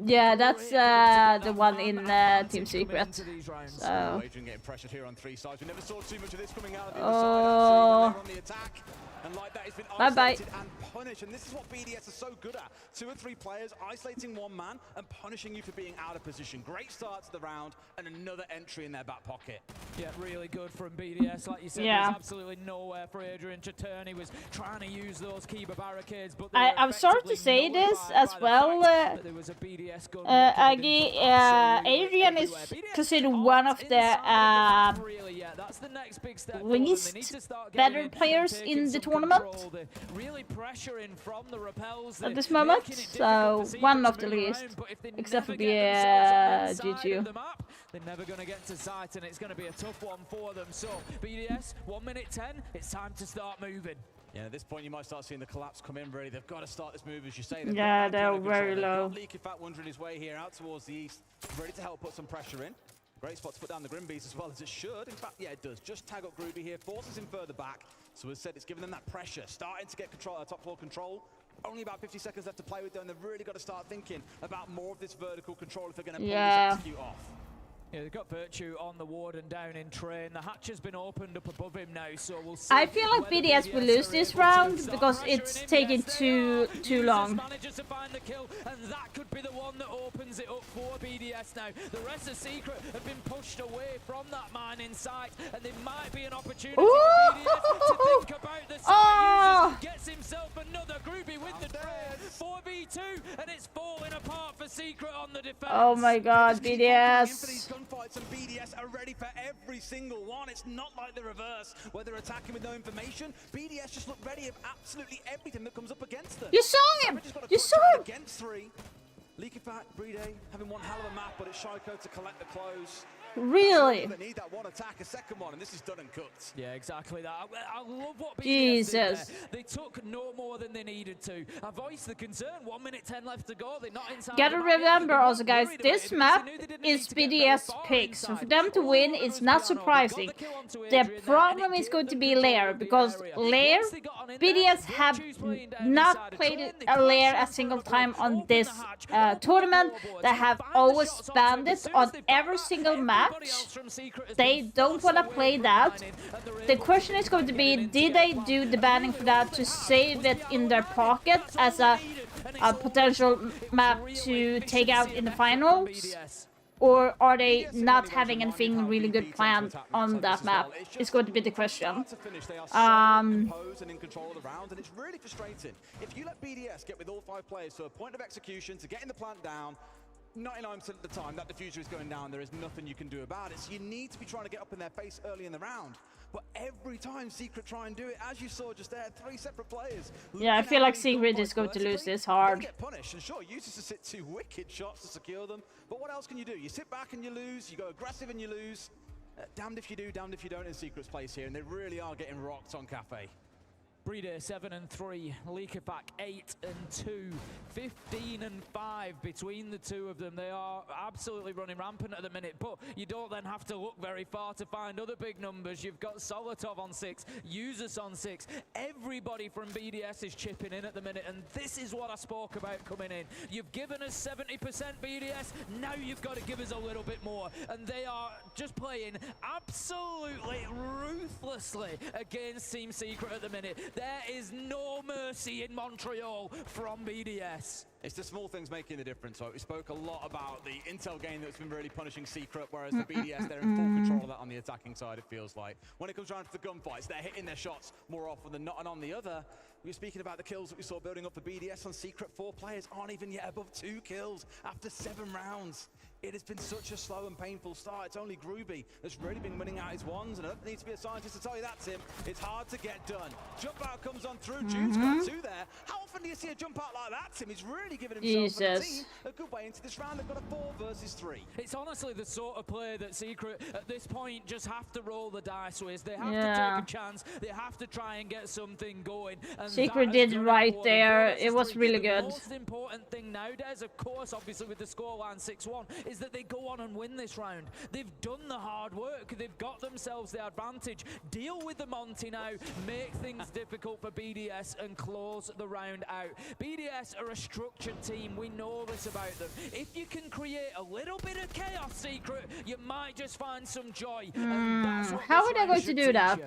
Yeah, that's the one in Team Secret. So. Adrian getting pressured here on three sides. We never saw too much of this coming out of the other side. On the attack. And like that, he's been isolated and punished. And this is what BDS is so good at. 2 or 3 players isolating one man and punishing you for being out of position. Great start to the round and another entry in their back pocket. Yeah, really good from BDS. Like you said, there's absolutely nowhere for Adrian to turn. He was trying to use those Kiba barricades, but I'm sorry to say this as well, Aggie. Adrian is considered one of the least better players in the tournament at this moment, so one of the least, except for the GG. They're never going to get to sight, and it's going to be a tough one for them. So, BDS, 1 minute 10, it's time to start moving. Yeah, at this point, you might start seeing the collapse come in, really. They've got to start this move, as you say. Yeah, they're very low. Leakyfat wandering his way here out towards the east, ready to help put some pressure in. Great spot to put down the Grim Beast as well as it should. In fact, yeah, it does. Just tag up Groovy here, forces him further back. So as said, it's giving them that pressure, starting to get control, top floor control. Only about 50 seconds left to play with, though, and they've really got to start thinking about more of this vertical control if they're going to pull this execute off. Yeah, they've got Virtue on the ward and down in train. The hatch has been opened up above him now, so we'll see. I feel like BDS will lose this round because it's taking too long. Manages to find the kill, and that could be the one that opens it up for BDS now. The rest of Secret have been pushed away from that mine in sight, and there might be an opportunity for BDS to think about the site users. Gets himself another Groovy with the trade. 4v2, and it's falling apart for Secret on the defense. Oh my god, BDS. Fights and BDS are ready for every single one. It's not like the reverse where they're attacking with no information. BDS just look ready of absolutely everything that comes up against them. You saw him! You saw him! Against 3. Leakyfat, Breedy having one hell of a map, but it's Shaiko to collect the close. Really? They need that one attack, a second one, and this is done and cooked. Yeah, exactly that. I love what BDS Jesus. did there. They took no more than they needed to. I voiced the concern. 1 minute 10 left to go. They're not inside. Gotta remember also, guys, this map is BDS pick, so for them to win is not surprising. The problem is going to be Lair, because Lair, BDS have not played a Lair a single time on this tournament. They have always spanned it on every single match. They don't want to play that. The question is going to be, did they do the banning for that to save it in their pocket as a potential map to take out in the finals? Or are they not having anything really good planned on that map? It's going to be the question. And in control of the round, and it's really frustrating. If you let BDS get with all 5 players to a point of execution, to getting the plant down, 99% of the time that diffuser is going down, there is nothing you can do about it. So you need to be trying to get up in their face early in the round. But every time Secret try and do it, as you saw just there, 3 separate players. Yeah, I feel like Secret is going to lose this hard. Get punished, and sure, uses to sit 2 wicked shots to secure them. But what else can you do? You sit back and you lose. You go aggressive and you lose. Damned if you do, damned if you don't in Secret's place here, and they really are getting rocked on Cafe. Breeder 7-3, Leakerback 8-2, 15-5 between the two of them. They are absolutely running rampant at the minute, but you don't then have to look very far to find other big numbers. You've got Solotov on 6, Usus on 6. Everybody from BDS is chipping in at the minute, and this is what I spoke about coming in. You've given us 70% BDS, now you've got to give us a little bit more, and they are just playing absolutely ruthlessly against Team Secret at the minute. There is no mercy in Montreal from BDS. It's the small things making the difference. So we spoke a lot about the intel game that's been really punishing Secret, whereas the BDS, they're in full control of that on the attacking side, it feels like. When it comes around to the gunfights, they're hitting their shots more often than not. And on the other, we were speaking about the kills that we saw building up for BDS on Secret. 4 players aren't even yet above 2 kills after 7 rounds. It has been such a slow and painful start. It's only Groovy that's really been winning out his ones, and I don't need to be a scientist to tell you that, Tim. It's hard to get done. Jump out comes on through. Jude's got 2 there. How often do you see a jump out like that, Tim? He's really given himself and the team a good way into this round. They've got a 4 versus 3. It's honestly the sort of play that Secret at this point just have to roll the dice with. They have to take a chance. They have to try and get something going. And Secret did right there. It was really good. The most important thing nowadays, of course, obviously with the scoreline 6-1, is that they go on and win this round. They've done the hard work. They've got themselves the advantage. Deal with the Monty now, make things difficult for BDS and close the round out. BDS are a structured team. We know this about them. If you can create a little bit of chaos, Secret, you might just find some joy. And that's what how are they going to do that?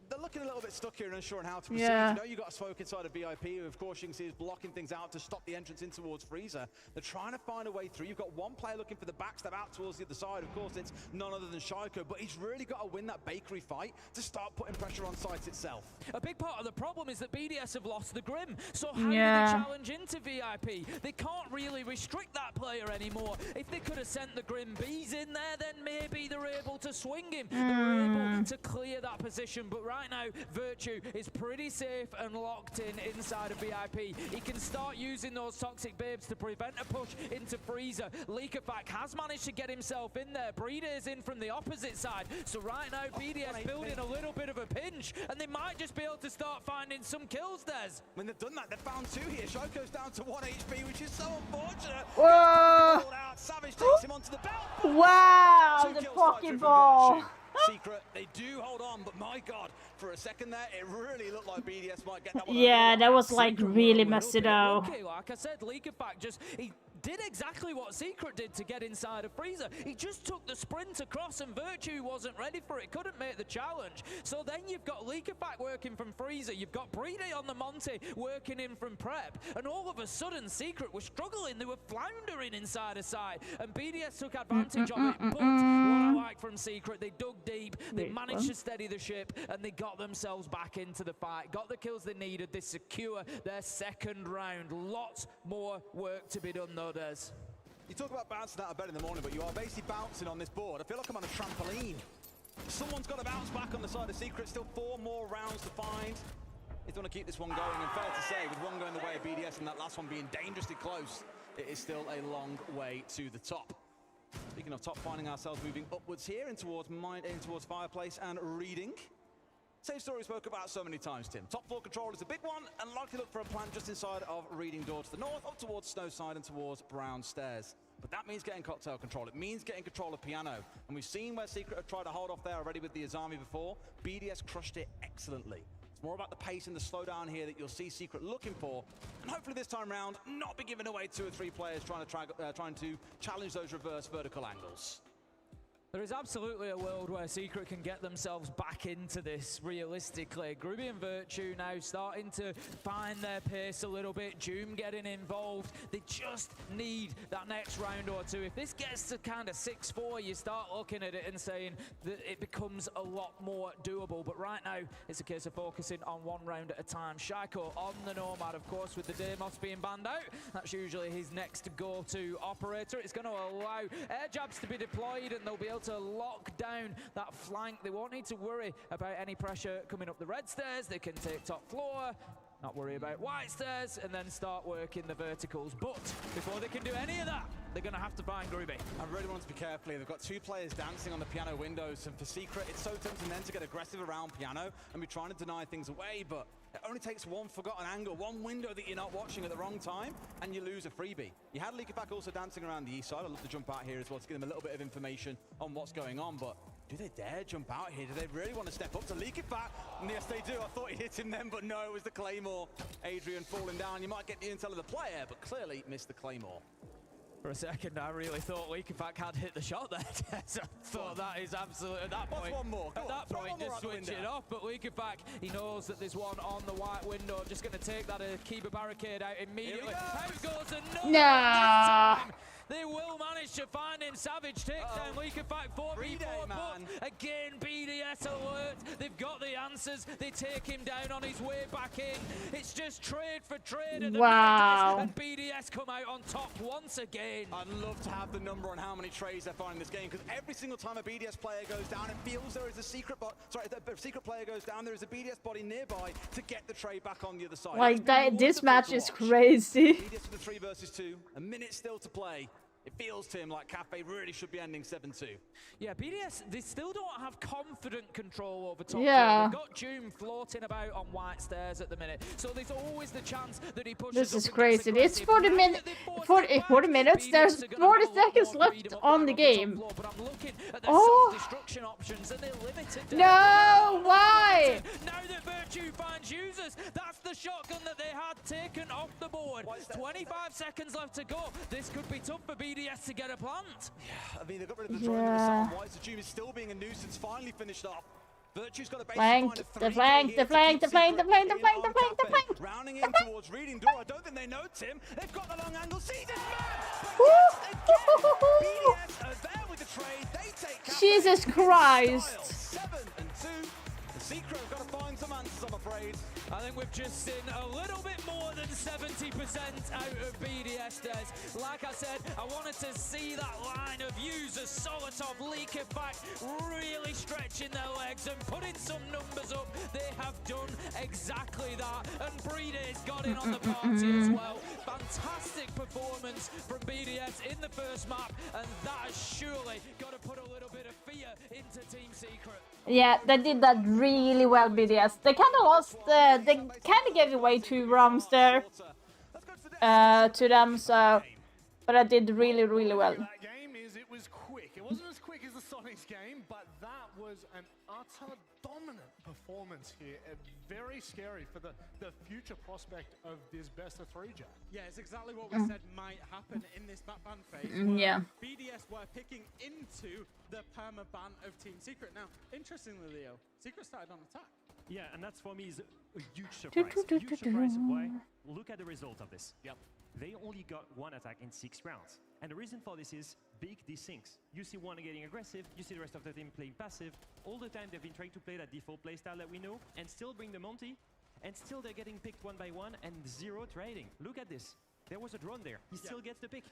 They're looking a little bit stuck here and unsure on how to proceed. Yeah. You know you got a smoke inside of VIP, who of course you can see is blocking things out to stop the entrance in towards Freezer. They're trying to find a way through. You've got 1 player looking for the backstab out towards the other side. Of course, it's none other than Shaiko, but he's really got to win that bakery fight to start putting pressure on site itself. A big part of the problem is that BDS have lost the Grim. So how do they challenge into VIP? They can't really restrict that player anymore. If they could have sent the Grim Bees in there, then maybe they're able to swing him. They're able to clear that position. But right now, Virtue is pretty safe and locked in inside of VIP. He can start using those toxic babes to prevent a push into Freezer. Leakerback has managed to get himself in there. Breeder is in from the opposite side. So right now, BDS building a little bit of a pinch, and they might just be able to start finding some kills, Des. When they've done that, they've found 2 here. Shaiko's down to 1 HP, which is so unfortunate. Whoa! Savage takes him onto the belt. Wow, the Pokeball. Secret, they do hold on, but my God, for a second there, it really looked like BDS might get that one. Yeah, that was like really messy though. Okay, like I said, Leakerback he did exactly what Secret did to get inside of Freezer. He just took the sprint across, and Virtue wasn't ready for it, couldn't make the challenge. So then you've got Leakerback working from Freezer, you've got Breeder on the Monty working in from Prep, and all of a sudden Secret was struggling. They were floundering inside a side, and BDS took advantage of it. But what I like from Secret, they dug deep, they managed to steady the ship, and they got themselves back into the fight, got the kills they needed, they secure their 2nd round. Lots more work to be done though, Des. You talk about bouncing out of bed in the morning, but you are basically bouncing on this board. I feel like I'm on a trampoline. Someone's got to bounce back on the side of Secret. Still 4 more rounds to find. If they want to keep this one going, and fair to say, with one going the way of BDS and that last one being dangerously close, it is still a long way to the top. Speaking of top, finding ourselves moving upwards here in towards Fireplace and Reading. Same story we spoke about so many times, Tim. Top floor control is a big one, and likely look for a plant just inside of Reading door to the north, up towards Snowside and towards Brown Stairs. But that means getting cocktail control. It means getting control of Piano. And we've seen where Secret have tried to hold off there already with the Azami before. BDS crushed it excellently. It's more about the pace and the slowdown here that you'll see Secret looking for. And hopefully this time round, not be giving away 2 or 3 players trying to challenge those reverse vertical angles. There is absolutely a world where Secret can get themselves back into this realistically. Groovy and Virtue now starting to find their pace a little bit. Doom getting involved. They just need that next round or two. If this gets to kind of 6-4, you start looking at it and saying that it becomes a lot more doable. But right now, it's a case of focusing on 1 round at a time. Shaiko on the Nomad, of course, with the Deimos being banned out. That's usually his next go-to operator. It's going to allow air jabs to be deployed, and they'll be able to lock down that flank. They won't need to worry about any pressure coming up the red stairs. They can take top floor, not worry about white stairs, and then start working the verticals. But before they can do any of that, they're going to have to find Groovy. I really want to be careful here. They've got 2 players dancing on the Piano windows, and for Secret, it's so tempting then to get aggressive around Piano and be trying to deny things away, but it only takes 1 forgotten angle, 1 window that you're not watching at the wrong time, and you lose a freebie. You had Leakyback also dancing around the east side. I'd love to jump out here as well to give them a little bit of information on what's going on, but do they dare jump out here? Do they really want to step up to Leakyback? And yes, they do. I thought he hit him then, but no, it was the Claymore. Adrian falling down. You might get the intel of the player, but clearly missed the Claymore. For a second, I really thought Leakyback had hit the shot there. I thought that is absolutely, at that point, one more? At that point, just switch it off. But Leakyback, he knows that there's one on the white window. Just going to take that Akiba barricade out immediately. Out goes another. Nah. They will manage to find him. Savage takes down Leakyback 4v4, but again, BDS alert. They've got the answers. They take him down on his way back in. It's just trade for trade at the wow. and BDS come out on top once again. I'd love to have the number on how many trades they're finding in this game, because every single time a BDS player goes down, it feels there is a secret secret player goes down, there is a BDS body nearby to get the trade back on the other side. Like that, this match is crazy. BDS with the 3 versus 2, a minute still to play. It feels to him like Cafe really should be ending 7-2. Yeah, BDS, they still don't have confident control over top. Yeah. They've got Doom floating about on white stairs at the minute, so there's always the chance that he pushes. This is crazy. It's 40 minutes. 40 minutes. There's 40 seconds left on the game. Oh. Options and they're limited. No, why? Now that Virtue finds users, that's the shotgun that they had taken off the board. 25 seconds left to go. This could be tough for BDS to get a plant. Yeah, I mean, they got rid of the drone. Yeah. White Doom is still being a nuisance. Finally finished off. Virtue's got a base flank, the flank. Rounding in towards Reading door. I don't think they know Tim. They've got the long angle. See this man! BDS are there with the trade. They take Jesus Christ. 7-2. The Secret have got to find some answers, I'm afraid. I think we've just seen a little bit more than 70% out of BDS Des. Like I said, I wanted to see that line of users, Solotov, Leakyback, really stretching their legs and putting some numbers up. They have done exactly that. And Breede's got in on the party as well. Fantastic performance from BDS in the first map, and that has surely got to put a little bit of fear into Team Secret. Yeah, they did that really well, BDS. They kind of lost, they kind of gave away 2 rounds there to them, so, but I did really, really well. That game is, it was quick. It wasn't as quick as the Sonics game, but that was an utter dominant performance here. Very scary for the future prospect of this best-of-3, Jack. Yeah, it's exactly what we said might happen in this map ban phase. Yeah. BDS were picking into the perma ban of Team Secret. Now, interestingly, Leo, Secret started on attack. Yeah, and that's for me is a huge surprise. Huge surprise. Why? Look at the result of this. Yep. They only got 1 attack in 6 rounds. And the reason for this is big desyncs. You see one getting aggressive, you see the rest of the team playing passive. All the time they've been trying to play that default playstyle that we know and still bring the Monty. And still they're getting picked 1 by 1 and 0 trading. Look at this. There was a drone there. He still gets the pick.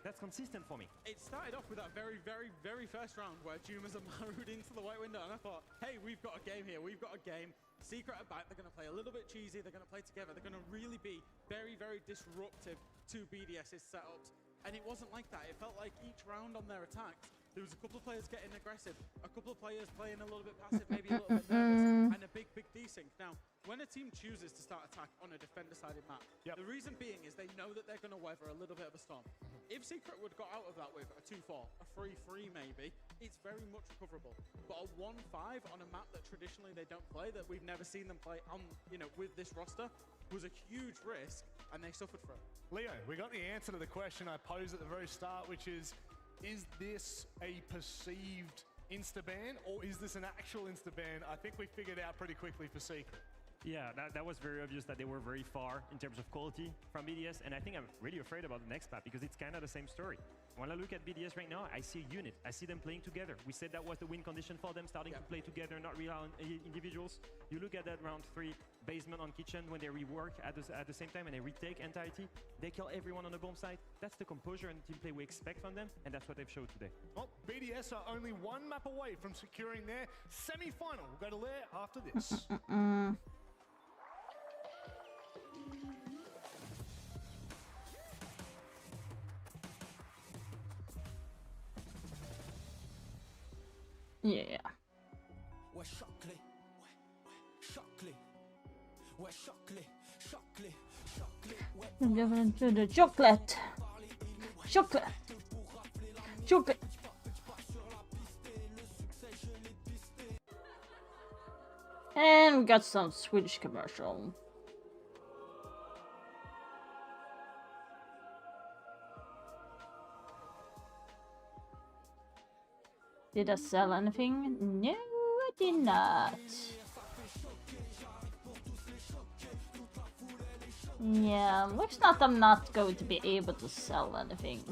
That's consistent for me. It started off with that very, very, very first round where Jumas are married into the white window, and I thought, hey, we've got a game here. We've got a game. Secret are back. They're going to play a little bit cheesy. They're going to play together. They're going to really be very, very disruptive to BDS's setups. And it wasn't like that. It felt like each round on their attacks, there was a couple of players getting aggressive, a couple of players playing a little bit passive, maybe a little bit nervous, and a big desync. Now, when a team chooses to start attack on a defender-sided map, the reason being is they know that they're going to weather a little bit of a storm. If Secret would got out of that with a 2-4, a 3-3 maybe, it's very much recoverable. But a 1-5 on a map that traditionally they don't play, that we've never seen them play on, with this roster, was a huge risk, and they suffered for it. Leo, we got the answer to the question I posed at the very start, which is this a perceived insta-ban, or is this an actual insta-ban? I think we figured out pretty quickly for Secret. Yeah, that was very obvious that they were very far in terms of quality from BDS, and I think I'm really afraid about the next map because it's kind of the same story. When I look at BDS right now, I see a unit. I see them playing together. We said that was the win condition for them, starting to play together, not rely on individuals. You look at that round 3 basement on kitchen when they rework at the same time and they retake entirety. They kill everyone on the bomb site. That's the composure and team play we expect from them, and that's what they've showed today. Well, BDS are only one map away from securing their semi-final. We'll go to Lair after this. Yeah. I'm going into the chocolate. Chocolate. Chocolate. And we got some Swedish commercial. Did I sell anything? No, I did not. Yeah, looks like I'm not going to be able to sell anything.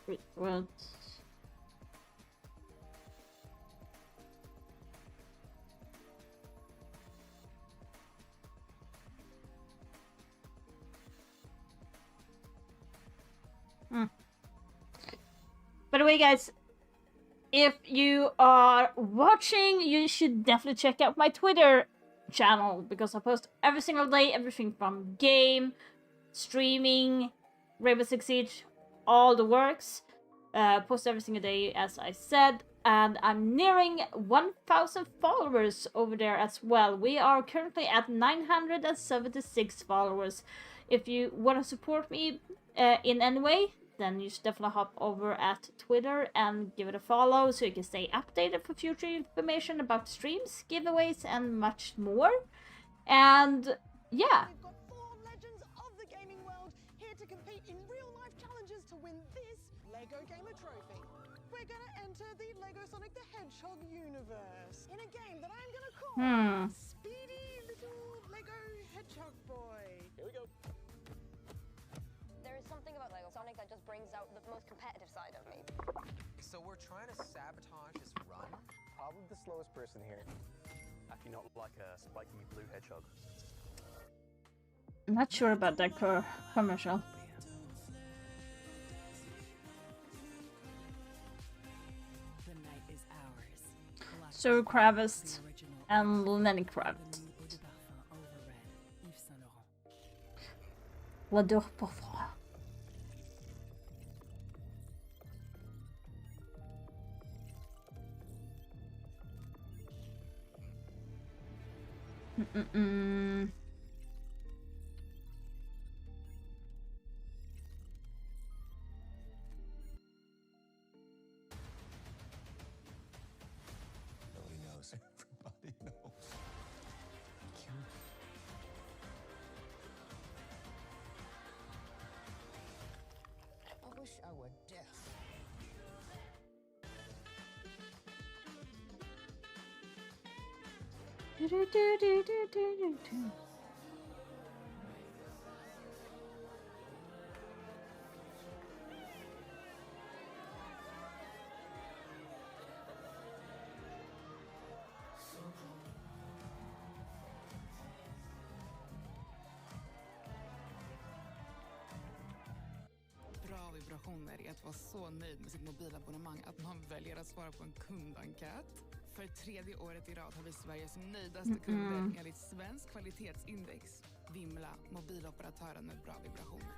Wait, what? By the way, guys, if you are watching, you should definitely check out my Twitter channel, because I post every single day, everything from game, streaming, Rainbow Six Siege, all the works. Post every single day, as I said, and I'm nearing 1,000 followers over there as well. We are currently at 976 followers. If you want to support me in any way, then you should definitely hop over at Twitter and give it a follow so you can stay updated for future information about streams, giveaways, and much more. And yeah. We've got 4 legends of the gaming world here to compete in real-life challenges to win this LEGO Gamer Trophy. We're gonna enter the LEGO Sonic the Hedgehog universe in a game that I'm gonna call Speedy Little LEGO Hedgehog Boy. Here we go. There is something about LEGO Sonic that just brings out the most competitive side of me. So we're trying to sabotage this run? Probably the slowest person here. Acting not like a spiky blue hedgehog. I'm not sure about that commercial. So Kravitz and Lenny Kravitz. L'adore pour froid. Nobody knows everybody. our death. Bra vibrationer är att vara så nöjd med sitt mobilabonnemang att man väljer att svara på en kundenkät. För tredje året i rad har vi Sveriges nöjdaste kunder enligt Svensk kvalitetsindex. Vimla, mobiloperatören med bra vibrationer.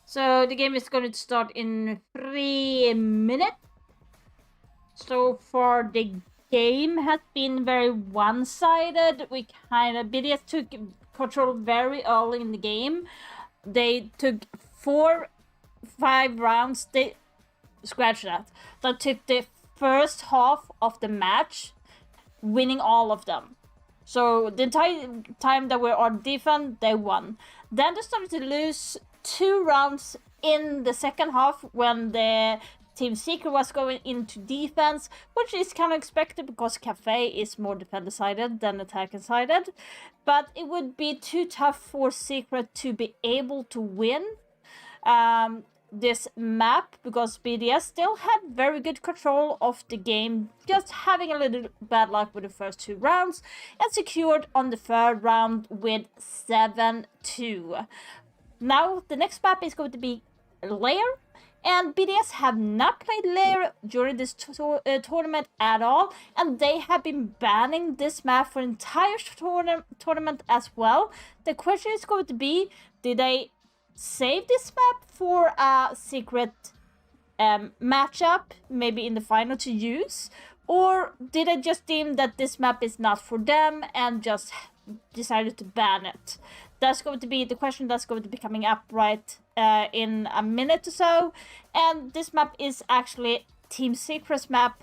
So the game is going to start in 3 minutes. So far the game has been very one-sided. BDS took control very early in the game. They took 4-5 rounds. They scratch that. They took the first half of the match, winning all of them. So the entire time that we were on defense, they won. Then they started to lose 2 rounds in the second half when the Team Secret was going into defense, which is kind of expected because Cafe is more defender-sided than attacker-sided. But it would be too tough for Secret to be able to win this map because BDS still had very good control of the game, just having a little bad luck with the first 2 rounds and secured on the 3rd round with 7-2. Now, the next map is going to be Lair, and BDS have not played Lair during this tournament at all, and they have been banning this map for the entire tournament as well. The question is going to be, did they save this map for a secret matchup, maybe in the final to use, or did they just deem that this map is not for them and just decided to ban it? That's going to be the question that's going to be coming up right in a minute or so. And this map is actually Team Secret's map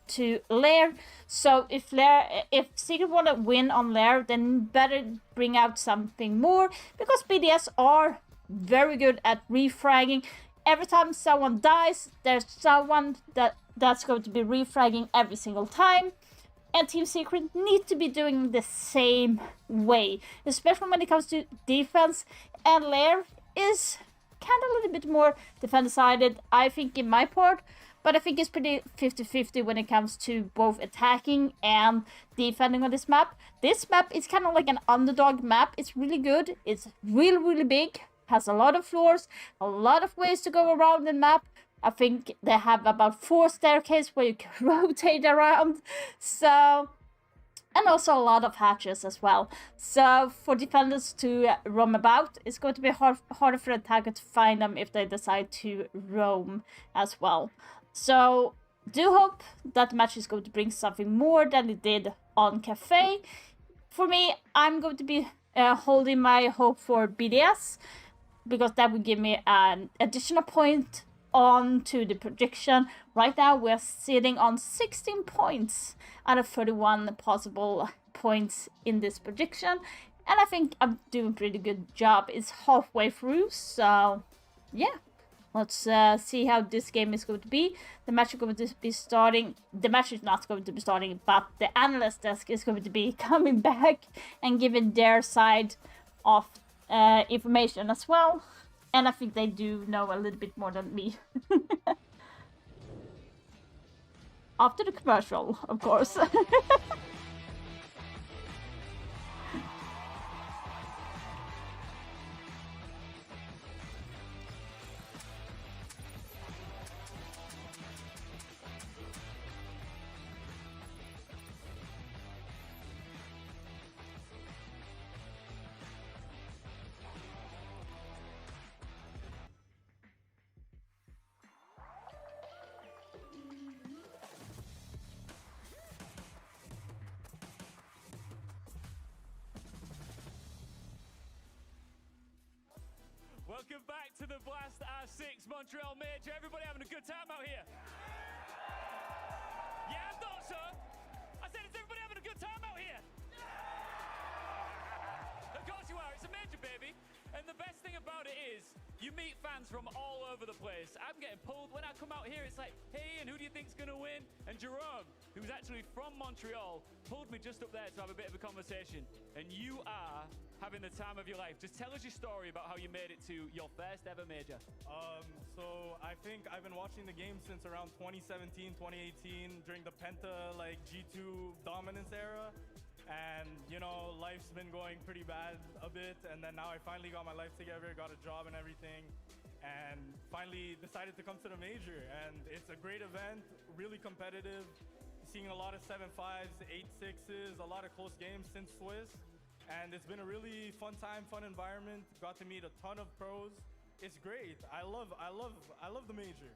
to Lair. So if Secret want to win on Lair, then better bring out something more, because BDS are very good at refragging. Every time someone dies, there's someone that's going to be refragging every single time. And Team Secret need to be doing the same way, especially when it comes to defense. And Lair is kind of a little bit more defender-sided, I think, in my part. But I think it's pretty 50-50 when it comes to both attacking and defending on this map. This map is kind of like an underdog map. It's really good. It's really, really big. Has a lot of floors, a lot of ways to go around the map. I think they have about 4 staircases where you can rotate around. So, and also a lot of hatches as well. So for defenders to roam about, it's going to be harder for the attacker to find them if they decide to roam as well. So do hope that the match is going to bring something more than it did on Cafe. For me, I'm going to be holding my hope for BDS, because that would give me an additional point on to the prediction. Right now we're sitting on 16 points out of 31 possible points in this prediction, and I think I'm doing a pretty good job. It's halfway through, so yeah, let's see how this game is going to be. The match is going to be starting. The match is not going to be starting, but the analyst desk is going to be coming back and giving their side of information as well. And I think they do know a little bit more than me. After the commercial, of course. Welcome back to the Blast R6 Montreal Major. Everybody having a good time out here? Yeah, I thought so. I said, is everybody having a good time out here? Of course you are. It's a major, baby. And the best thing about it is you meet fans from all over the place. I'm getting pulled. When I come out here, it's like, hey, and who do you think's going to win? And Jerome, who's actually from Montreal, pulled me just up there to have a bit of a conversation. And you are having the time of your life. Just tell us your story about how you made it to your first ever major. So I think I've been watching the game since around 2017, 2018, during the Penta, like, G2 dominance era. And, you know, life's been going pretty bad a bit. And then now I finally got my life together, got a job and everything. And finally decided to come to the major. And it's a great event, really competitive. Seeing a lot of 7-5s, 8-6s, a lot of close games since Swiss. And it's been a really fun time, fun environment. Got to meet a ton of pros. It's great. I love the major.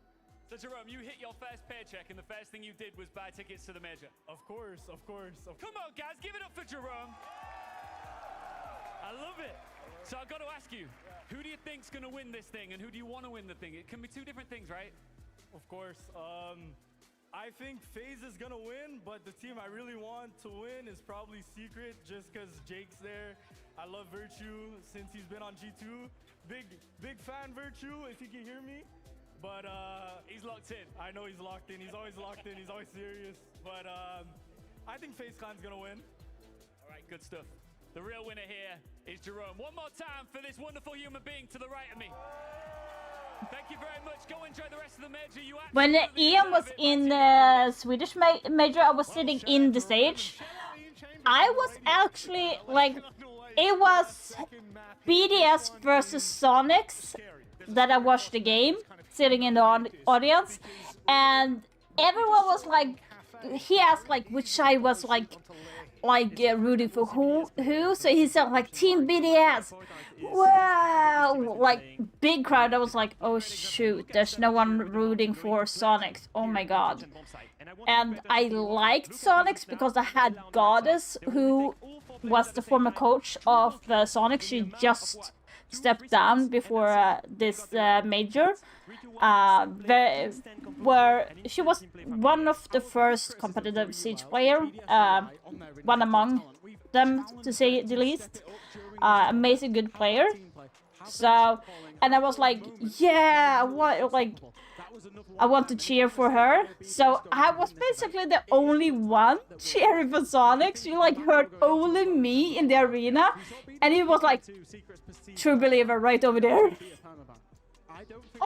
So Jerome, you hit your first paycheck and the first thing you did was buy tickets to the major. Of course. Come on, guys, give it up for Jerome. I love it. So I've got to ask you, who do you think's going to win this thing and who do you want to win the thing? It can be two different things, right? Of course. I think FaZe is gonna win, but the team I really want to win is probably Secret, just because Jake's there. I love Virtue since he's been on G2. Big fan, Virtue, if you can hear me. But he's locked in. I know he's locked in. He's always locked in. He's always serious. But I think FaZe Clan's gonna win. All right, good stuff. The real winner here is Jerome. One more time for this wonderful human being to the right of me. Thank you very much. Go enjoy the rest of the major. When Ian was in Swedish major, I was sitting in the stage. I was actually like, it was BDS versus Sonics that I watched the game, sitting in the audience, and everyone was like, he asked like which I was like rooting for who, so he said like Team BDS. Wow, like big crowd. I was like, oh shoot, there's no one rooting for Sonics. Oh my god. And I liked Sonics because I had Goddess, who was the former coach of Sonics. She just stepped down before this major, where she was one of the first competitive Siege player, one among them to say the least. Amazing good player. So, and I was like, yeah, I want to cheer for her. So I was basically the only one cheering for Sonics. You like heard only me in the arena, and it was like true believer right over there. And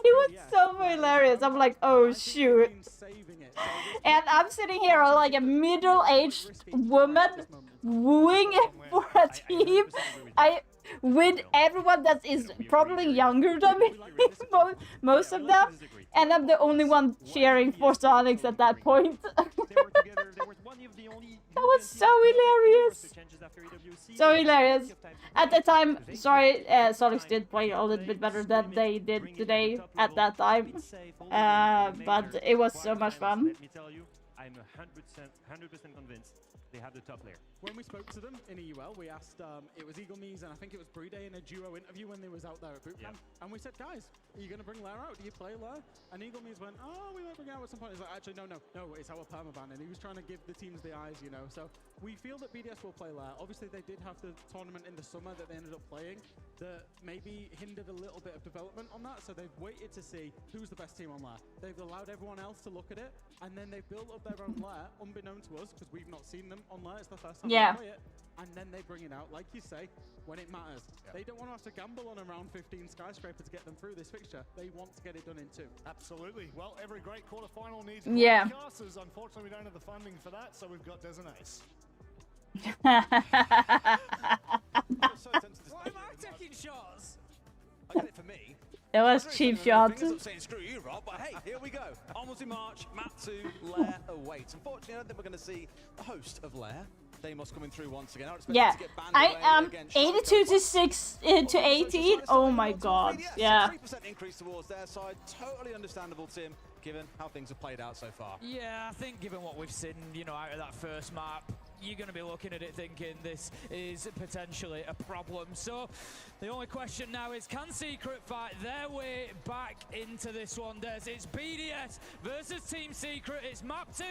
it was so hilarious. I'm like, oh shoot. And I'm sitting here like a middle-aged woman wooing for a team. With everyone that is probably younger than me, most of them, and I'm the only one cheering for Sonics at that point. That was so hilarious. So hilarious. At the time, sorry, Sonics did play a little bit better than they did today at that time. But it was so much fun. Let me tell you, I'm 100% convinced they have the top layer. When we spoke to them in EUL, we asked, it was Eagle Mees and I think it was Bruday in a duo interview when they was out there at bootcamp. Yeah. And we said, guys, are you going to bring Lair out? Do you play Lair? And Eagle Mees went, oh, we might bring out at some point. He's like, actually, no, it's our permaban. And he was trying to give the teams the eyes, you know. So we feel that BDS will play Lair. Obviously, they did have the tournament in the summer that they ended up playing that maybe hindered a little bit of development on that. So they've waited to see who's the best team on Lair. They've allowed everyone else to look at it. And then they've built up their own Lair, unbeknown to us, because we've not seen them on Lair. It's the first time they play it. And then they bring it out, like you say, when it matters. Yep. They don't want to have to gamble on a round 15 skyscraper to get them through this fixture. They want to get it done in 2. Absolutely. Well, every great quarterfinal needs broadcasters. Unfortunately, we don't have the funding for that, so we've got Des and Ace. Why am I taking shots? I get it for me. It was cheap shots. I'm saying screw you, Rob, but hey, here we go. Onwards in March, map 2, Lair awaits. Unfortunately, I don't think we're going to see the host of Lair. Deimos coming through once again. Yeah, I am 82 to 6 to 18. Oh my god, yeah. 3% increase towards their side. Totally understandable, Tim, given how things have played out so far. Yeah, I think given what we've seen, you know, out of that first map, you're going to be looking at it thinking this is potentially a problem. So the only question now is, can Secret fight their way back into this one? It's BDS versus Team Secret. It's map 2,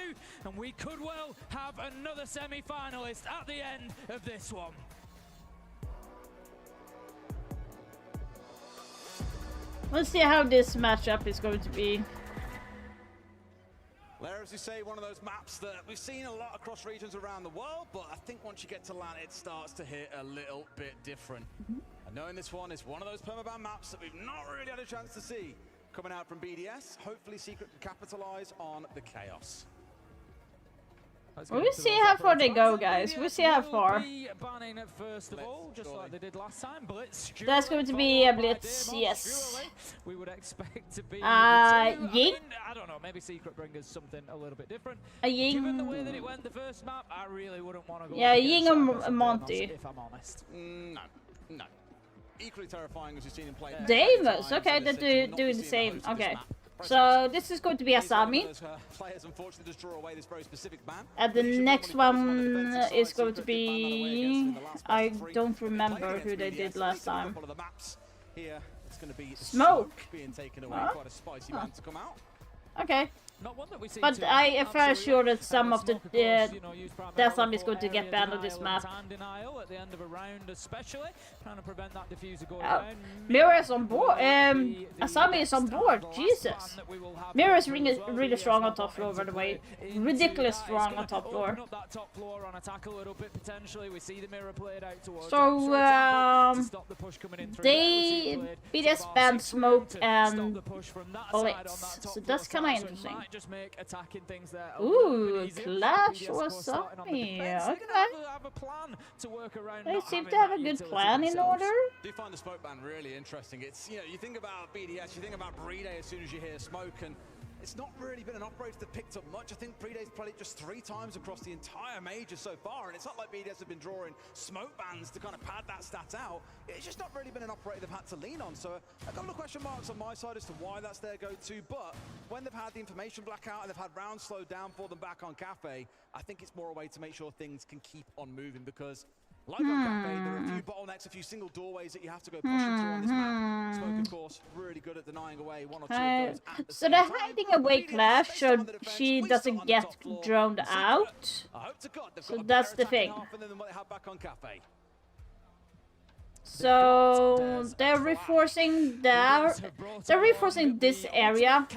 and we could well have another semi-finalist at the end of this one. Let's see how this matchup is going to be. Lair, as you say, one of those maps that we've seen a lot across regions around the world, but I think once you get to LAN, it starts to hit a little bit different. And knowing this one is one of those permaban maps that we've not really had a chance to see coming out from BDS, hopefully Secret can capitalize on the chaos. We'll see how far they go, guys. We'll see how far. Banning first of all, just like they did last time. Blitz. That's going to be a Blitz, yes. We would expect to be Ying. I don't know, maybe Secret bring us something a little bit different. Ying. Given the way that it went the first map, I really wouldn't want to go. Yeah, Ying or Monty. If I'm honest. No. Equally terrifying as you've seen him play. Davis, okay, they're doing the same. Okay. So this is going to be Asami. And the next one is going to be... I don't remember who they did last time. Smoke. Okay. But I am fairly sure that some of the Asami is going to get banned on this map. Mira is on board. Asami is on board. Jesus. Mira is really strong on top floor, by the way. Ridiculous strong on top floor. So they BDS banned Smoke and Blitz. So that's kind of interesting. Just make attacking things there. Ooh, Clash was up here. Okay. They seem to have a good plan in order. Do you find the smoke ban really interesting? It's, you know, you think about BDS, you think about Brede as soon as you hear smoke, and it's not really been an operator that picked up much. I think Brede's played it just 3 times across the entire major so far, and it's not like BDS have been drawing smoke bans to kind of pad that stat out. It's just not really been an operator they've had to lean on. So a couple of question marks on my side as to why that's their go-to, but when they've had the information blackout and they've had rounds slowed down for them back on Cafe, I think it's more a way to make sure things can keep on moving, because like on Cafe, there are a few bottlenecks, a few single doorways that you have to go pushing through on this map. Smoke, of course, really good at denying away 1 or 2 of those at the so they're hiding away Clash so she doesn't get drowned out. So that's the thing. So they're reinforcing this area.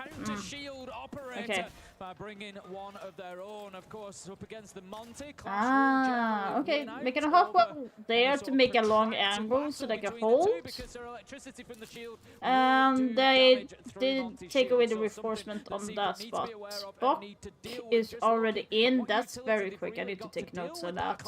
Okay. By bringing one of their own, of course, up against the Monty. Okay, making a hop there to make a long angle so they can hold. They did take away the reinforcement on that spot. Spock is already in. That's very quick. I need to take notes of that.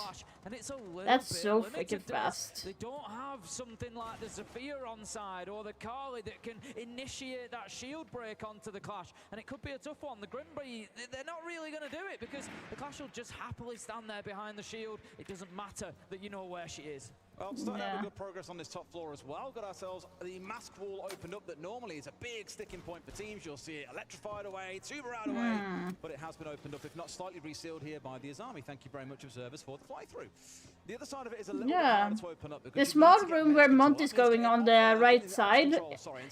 That's so freaking fast. They don't have something like the Zephyr on side or the Carly that can initiate that shield break onto the Clash, and it could be a tough one. The Grimby, they're not really going to do it because the Clash will just happily stand there behind the shield. It doesn't matter that you know where she is. Well, starting out with good progress on this top floor as well. Got ourselves the mask wall opened up that normally is a big sticking point for teams. You'll see it electrified away, tuber out away, but it has been opened up, if not slightly resealed here by the Azami. Thank you very much, observers, for the fly-through. The other side of it is a little bit harder to open up. The small room where Monty is going on the right side,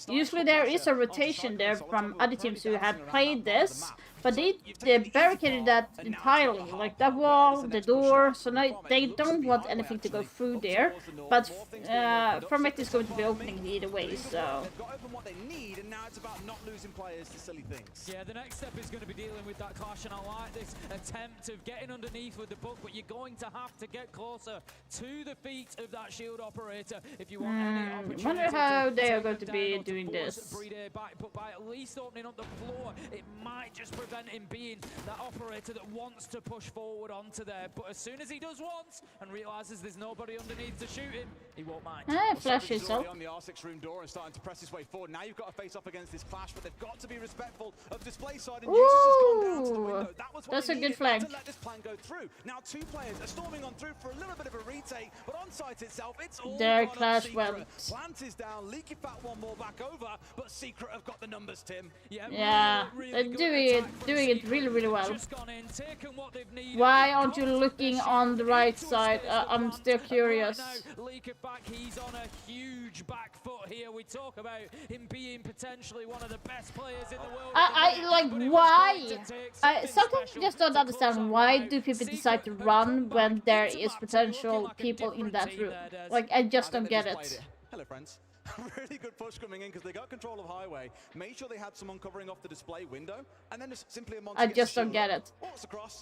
usually there is a rotation there from other teams who have played this, but they barricaded that entirely, like that wall, the door, so now they don't want anything to go through there, but Formet is going to be opening either way, so... They've got open what they need, and now it's about not losing players to silly things. Yeah, the next step is going to be dealing with that Clash, and I like this attempt of getting underneath with the book, but you're going to have to get closer to the feet of that shield operator if you want any opportunity. I wonder how they are going to be doing this. But by at least opening up the floor, it might just prevent him being that operator that wants to push forward onto there. But as soon as he does once and realizes there's nobody underneath to shoot him, he won't mind. Flash is up on the R6 room door and starting to press his way forward. Now you've got to face off against this Clash, but they've got to be respectful of display side, and Uses has gone down to the window. That was what that's they a good needed flank. to let this plan go through. Now 2 players are storming on through for a little bit of a retake, but on site itself, it's all Their gone on clash Secret. went. Plant is down, Leaky Fat one more back over, but Secret have got the numbers, Tim. Yeah, they're doing it really well. Why aren't you looking on the right side? I'm still curious. He's on a huge back foot here. We talk about him being potentially one of the best players in the world. I like why. I sometimes just don't understand why do people decide to run when there is potential people in that room. Like I just don't get it. Hello, friends. Really good push coming in because they got control of highway. Made sure they had someone covering off the display window, and then just simply a I just don't get it.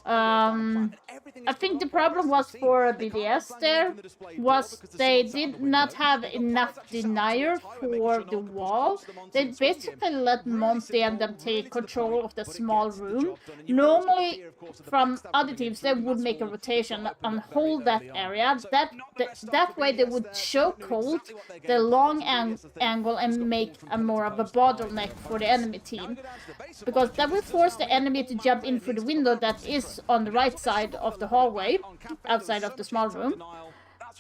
I think the problem was for BDS there was they did not have enough denier for the wall. They basically let Monty and them take control of the small room. Normally, from other teams, they would make a rotation and hold that area. That way they would choke hold the long angle and make a more of a bottleneck for the enemy team, because that will force the enemy to jump in through the window that is on the right side of the hallway outside of the small room.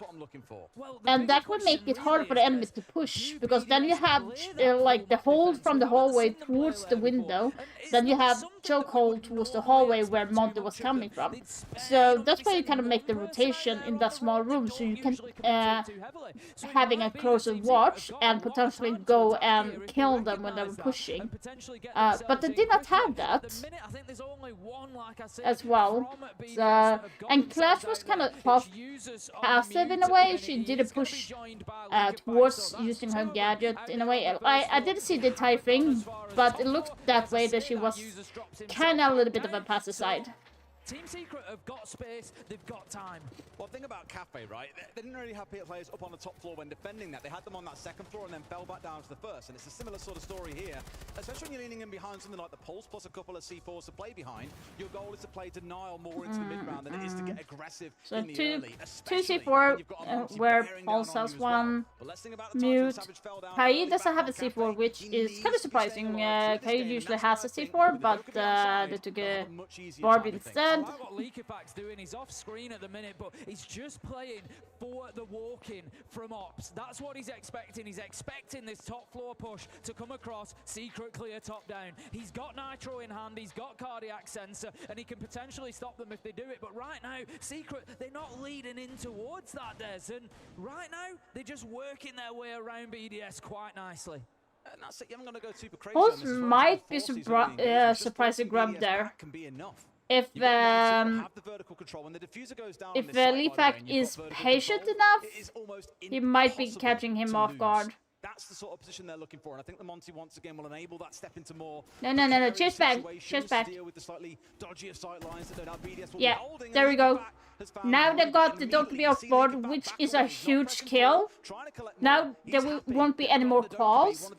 What I'm looking for. And that would make it harder for the enemy to push, because then you have like the hold from the hallway towards the window, then you have choke hold towards the hallway where Monty was coming from. So that's why you kind of make the rotation in that small room, so you can having a closer watch and potentially go and kill them when they're pushing. But they did not have that as well. So, and Clash was kind of passive in a way. She did a push towards using her gadget in a way. I didn't see the entire thing, but it looked that way, that she was kind of a little bit of a passive side. Team Secret have got space, they've got time. Well, think about Cafe, right? They didn't really have players up on the top floor when defending that. They had them on that second floor and then fell back down to the first. And it's a similar sort of story here, especially when you're leaning in behind something like the Pulse plus a couple of C4s to play behind. Your goal is to play denial more into the mid-round than it is to get aggressive in the early. Two C4 where Pulse has one. Mute. Kai doesn't have a C4, which is kind of surprising. Kai usually has a C4, but they took a Barbie instead. What Leakerback's doing, he's off screen at the minute, but he's just playing for the walk-in from Ops. That's what he's expecting. He's expecting this top floor push to come across, Secret clear top down. He's got Nitro in hand, he's got cardiac sensor, and he can potentially stop them if they do it. But right now, Secret, they're not leading in towards that, Des. And right now, they're just working their way around BDS quite nicely. And that's it. I'm going to go super crazy. Pulse might be surprising grab there. If Leafak is patient enough, he might be catching him off guard. That's the sort of position they're looking for, and I think the Monty once again will enable that step into more. No, chase back. Yeah, there we go. Now they got the Donkey off board, which is a huge kill. Now there won't be any more calls,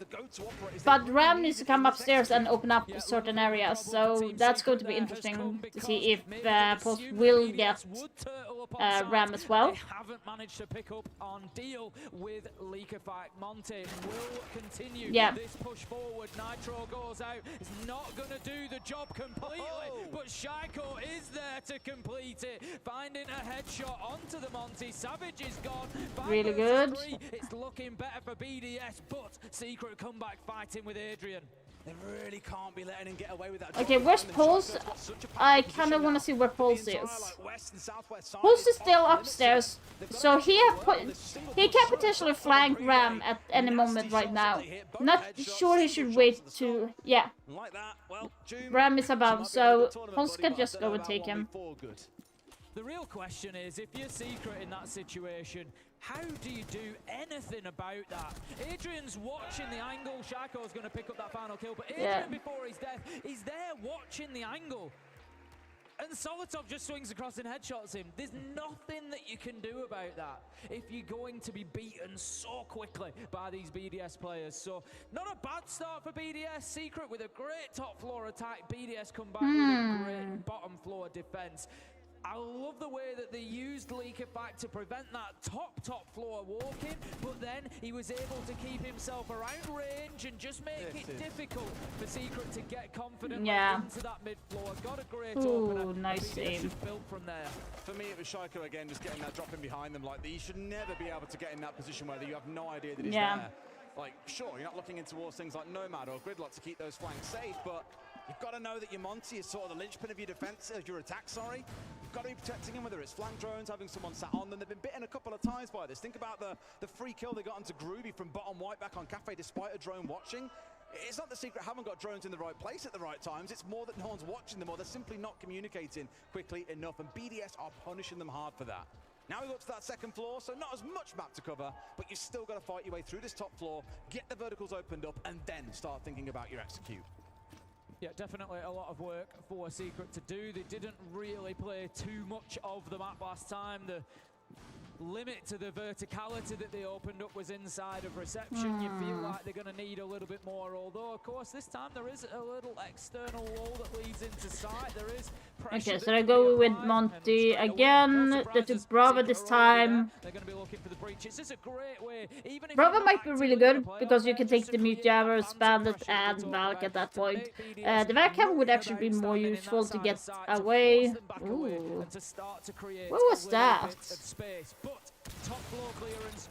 but Ram needs to come upstairs and open up certain areas, so that's going to be interesting to see if Pulse will get Ram as well. They haven't managed to pick up on deal with Leakerfight. Monty will continue this push forward. Nitro goes out. It's not going to do the job completely, but Shaiko is there to complete it. Finding a headshot onto the Monty. Savage is gone. Really good. It's looking better for BDS, but Secret come back fighting with Adrian. They really can't be letting him get away with that. Okay, where's Pulse? I kind of want to see where Pulse is. Pulse is still upstairs, so he can potentially flank Ram at any moment right now. Not sure he should wait to... Yeah. Ram is above, so Pulse can just go and take him. The real question is, if you're Secret in that situation, how do you do anything about that? Adrian's watching the angle. Shaco's going to pick up that final kill, but Adrian, before his death, is there watching the angle. And Solotov just swings across and headshots him. There's nothing that you can do about that if you're going to be beaten so quickly by these BDS players. So, not a bad start for BDS. Secret with a great top floor attack. BDS come back with a great bottom floor defense. I love the way that they used Leak Effect to prevent that top floor walking, but then he was able to keep himself around range and just make it difficult for Secret to get confidently into that mid floor. Got a great opener. Nice aim. Built from there. For me, it was Shaiko again, just getting that drop in behind them. Like, you should never be able to get in that position where you have no idea that he's there. Like, sure, you're not looking in towards things like Nomad or Gridlock to keep those flanks safe, but you've got to know that your Monty is sort of the linchpin of your defense, of your attack, sorry. You've got to be protecting him, whether it's flank drones, having someone sat on them. They've been bitten a couple of times by this. Think about the free kill they got onto Groovy from bottom white back on Cafe despite a drone watching. It's not that Secret haven't got drones in the right place at the right times. It's more that no one's watching them or they're simply not communicating quickly enough. And BDS are punishing them hard for that. Now we go up to that second floor, so not as much map to cover, but you've still got to fight your way through this top floor, get the verticals opened up, and then start thinking about your execute. Yeah, definitely a lot of work for Secret to do. They didn't really play too much of the map last time. The limit to the verticality that they opened up was inside of reception. You feel like they're going to need a little bit more, although of course this time there is a little external wall that leads into sight. There is pressure. Okay, so I go with Monty again. They took Bravo this time. They're going to be looking for the breaches. This is a great way. Even if Bravo might be really good because you can take the Mute Jammer, Bandit, and Valk at that point. The Valk would actually be more useful to get away. Ooh. What was that?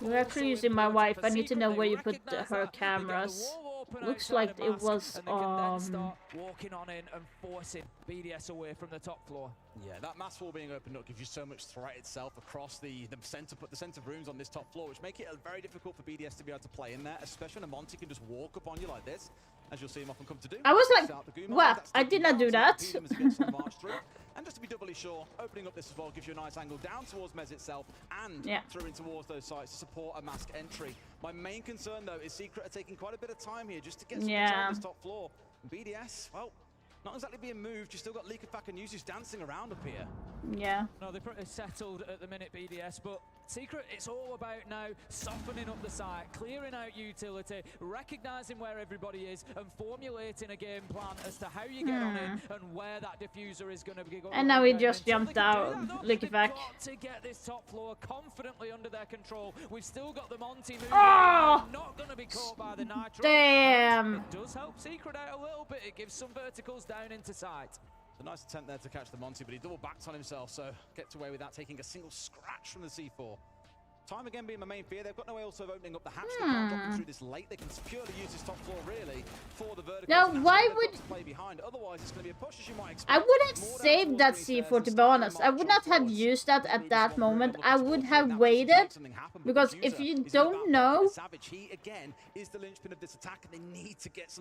We're actually using my wife. I need to know where you put her cameras. Looks like it was walking on in and forcing BDS away from the top floor. Yeah, that mass wall being opened up gives you so much threat itself across the center rooms on this top floor, which make it very difficult for BDS to be able to play in there, especially when a Monty can just walk up on you like this, as you'll see him often come to do. I was like, what? I did not do that. And just to be doubly sure, opening up this as well gives you a nice angle down towards Mez itself and through in towards those sites to support a mask entry. My main concern, though, is Secret are taking quite a bit of time here just to get some control of this top floor. BDS, well, not exactly being moved. You still got Leakafak and Yuzus dancing around up here. Yeah. No, they're pretty settled at the minute, BDS, but Secret, it's all about now softening up the site, clearing out utility, recognizing where everybody is, and formulating a game plan as to how you get on in and where that diffuser is going to be going. And now he just jumped out. Leakafak. Got to get this top floor confidently under their control. We've still got the Monty moving. Oh! Not going to be caught by the Nitro. Damn. It does help Secret out a little bit. It gives some verticals down into sight. A nice attempt there to catch the Monty, but he double backed on himself, so gets away with that, taking a single scratch from the C4. Time again being my main fear. They've got no way also of opening up the hatch. They can't drop them through this late. They can purely use this top floor really for the vertical. Now, why would play behind? Otherwise, it's going to be a push as you might expect. I would have saved that C4 to be honest. I would not have used that at that moment. I would have waited because if you don't know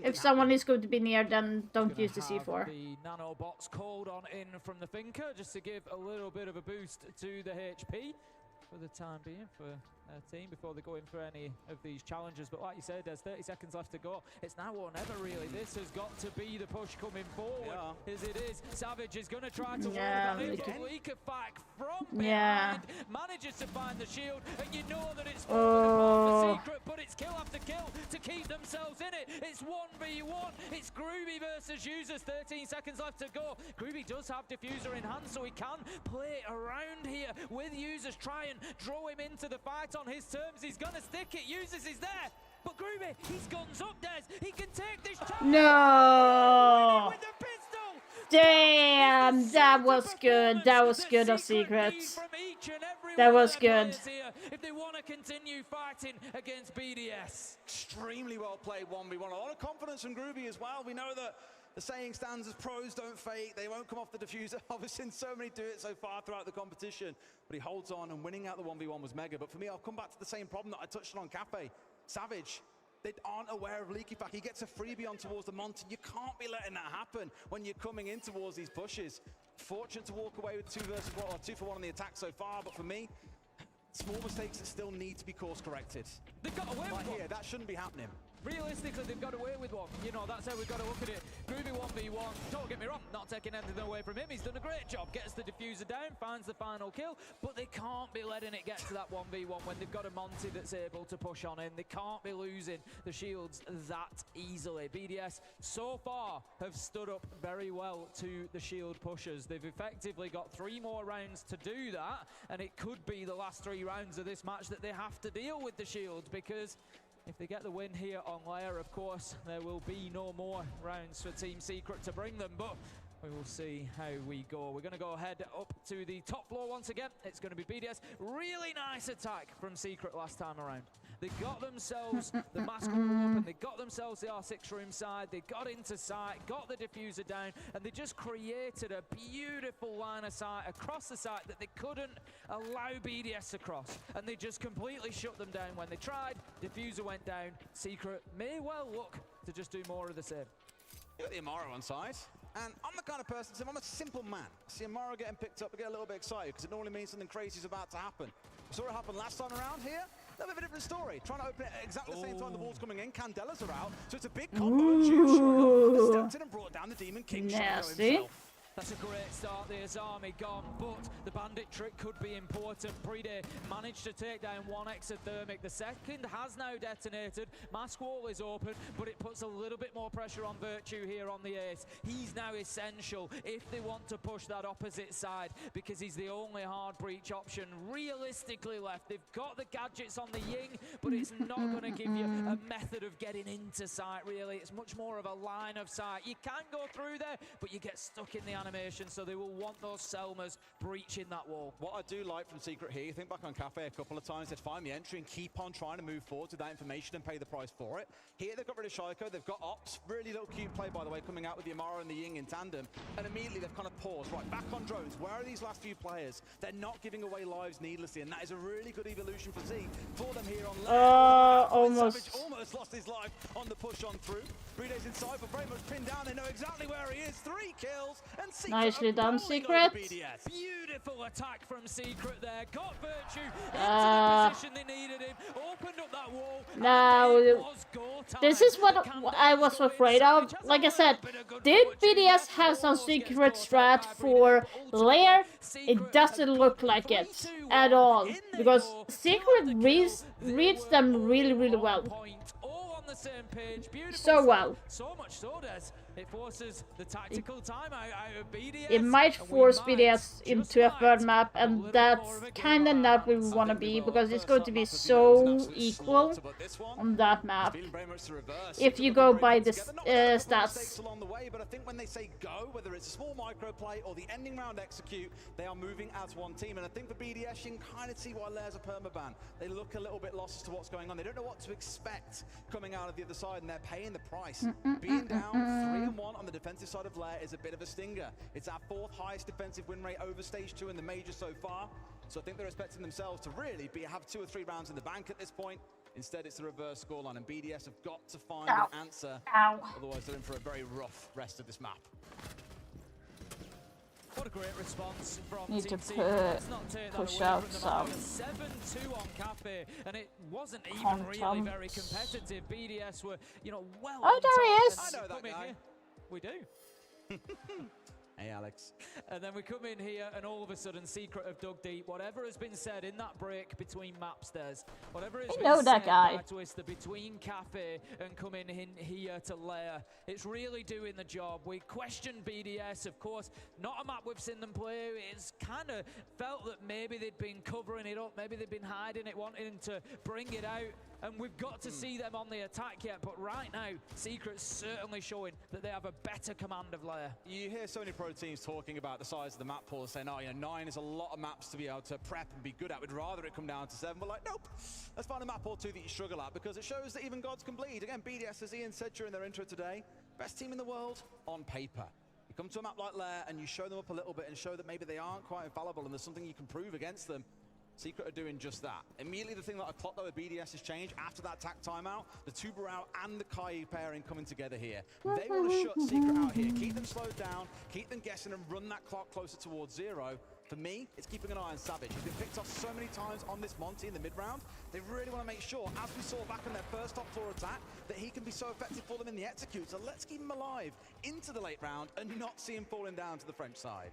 if someone is going to be near, then don't use the C4. The nanobots called on in from the Finker just to give a little bit of a boost to the HP. For the time being, for their team, before they go in for any of these challenges. But like you said, there's 30 seconds left to go. It's now or never, really. This has got to be the push coming forward, as it is. Savage is going to try to leak a fact from behind. Manages to find the shield, and you know that it's for Secret, but it's kill after kill to keep themselves in it. It's 1v1. It's Groovy versus Users. 13 seconds left to go. Groovy does have diffuser in hand, so he can play around here with Users. Try and draw him into the fight on his terms. He's gonna stick it. Users is there, but Groovy, he's guns up, Des. He can take this chance. No. Damn, that was good. That was good of Secret. That was good. If they want to continue fighting against BDS. Extremely well played 1v1. A lot of confidence from Groovy as well. We know that the saying stands as pros don't fake. They won't come off the diffuser. I've seen so many do it so far throughout the competition. But he holds on, and winning out the 1v1 was mega. But for me, I'll come back to the same problem that I touched on Cafe. Savage, they aren't aware of Leaky Pack. He gets a freebie on towards the Monty. You can't be letting that happen when you're coming in towards these pushes. Fortunate to walk away with 2 versus 1, or 2 for 1 on the attack so far. But for me, small mistakes that still need to be course corrected. They've got away with here, that shouldn't be happening. Realistically, they've got away with one. You know, that's how we've got to look at it. Groovy 1v1. Don't get me wrong, not taking anything away from him. He's done a great job. Gets the diffuser down, finds the final kill, but they can't be letting it get to that 1v1 when they've got a Monty that's able to push on in. They can't be losing the shields that easily. BDS so far have stood up very well to the shield pushers. They've effectively got 3 more rounds to do that, and it could be the last 3 rounds of this match that they have to deal with the shields, because if they get the win here on Lair, of course, there will be no more rounds for Team Secret to bring them, but we will see how we go. We're going to go ahead up to the top floor once again. It's going to be BDS. Really nice attack from Secret last time around. They got themselves the mask roll up, and they got themselves the R6 room side. They got into sight, got the diffuser down, and they just created a beautiful line of sight across the site that they couldn't allow BDS across. And they just completely shut them down when they tried. Diffuser went down. Secret may well look to just do more of the same. You got the Amaro on side, and I'm the kind of person, Tim, I'm a simple man. I see Amaro getting picked up, I get a little bit excited, because it normally means something crazy is about to happen. We saw it happen last time around here. A little bit of a different story. Trying to open it at exactly the same time the wall's coming in. Candelas are out, so it's a big combo. And Juice showing up, stepped in and brought down the Demon King Shadow himself. That's a great start. The Azami gone, but the bandit trick could be important. Pride managed to take down one exothermic. The second has now detonated. Mask wall is open, but it puts a little bit more pressure on Virtue here on the ace. He's now essential if they want to push that opposite side, because he's the only hard breach option realistically left. They've got the gadgets on the Ying, but it's not going to give you a method of getting into sight, really. It's much more of a line of sight. You can go through there, but you get stuck in the animation, so they will want those Selmas breaching that wall. What I do like from Secret here, you think back on Cafe a couple of times, they'd find the entry and keep on trying to move forward with that information and pay the price for it. Here they've got rid of Shaiko, they've got Ops, really little cute play by the way, coming out with the Amaro and the Ying in tandem, and immediately they've kind of paused. Right, back on drones, where are these last few players? They're not giving away lives needlessly, and that is a really good evolution for Z for them here on left. Almost. Savage almost lost his life on the push on through. Bride's inside, but very much pinned down. They know exactly where he is. 3 kills, and Secret Nicely done, Secret. Beautiful attack from Secret there. Got Virtue into the position they needed him. Opened up that wall. Now, this is what I was afraid of. Like I said, did BDS have some secret strat for Lair? It doesn't look like it at all, because Secret reads them really, really well. The same page. So well. So much so that it forces the tactical time out of BDS. It might force BDS into a third map, and that's kind of not where we want to be, because it's going to be so equal on that map if you go by the stats. Along the way, but I think when they say go, whether it's a small micro play or the ending round execute, they are moving as one team. And I think for BDS, you can kind of see why Lair's a permaban. They look a little bit lost as to what's going on. They don't know what to expect coming out of the other side, and they're paying the price. Being down 3-1 on the defensive side of Lair is a bit of a stinger. It's our 4th highest defensive win rate over stage 2 in the major so far. So I think they're expecting themselves to really have 2 or 3 rounds in the bank at this point. Instead, it's the reverse scoreline, and BDS have got to find an answer. Otherwise, they're in for a very rough rest of this map. What a great response from Need Team to Secret. Let's not take that push away out from them. some 7-2 on Cafe, and it wasn't even really very competitive. BDS were, you know, well on there he top. is. I know that guy. We do. Hey, Alex. And then we come in here, and all of a sudden, Secret have dug deep. Whatever has been said in that break between maps, whatever has been said by Twister between Cafe and coming in here to Lair, it's really doing the job. We questioned BDS, of course, not a map we've seen them play. It's kind of felt that maybe they'd been covering it up, maybe they'd been hiding it, wanting to bring it out. And we've got to see them on the attack yet, but right now, Secret's certainly showing that they have a better command of Lair. You hear so many pro teams talking about the size of the map pool, saying, oh, you know, 9 is a lot of maps to be able to prep and be good at. We'd rather it come down to 7. We're like, nope, let's find a map or 2 that you struggle at, because it shows that even gods can bleed. Again, BDS, as Ian said during their intro today, best team in the world on paper. You come to a map like Lair and you show them up a little bit and show that maybe they aren't quite infallible and there's something you can prove against them. Secret are doing just that. Immediately, the thing that I clocked though with BDS has changed after that tack timeout. The Tubarão and the Kai pairing coming together here. They want to shut Secret out here, keep them slowed down, keep them guessing and run that clock closer towards 0. For me, it's keeping an eye on Savage. He's been picked off so many times on this Monty in the mid-round. They really want to make sure, as we saw back in their first top floor attack, that he can be so effective for them in the execute. So let's keep him alive into the late round and not see him falling down to the French side.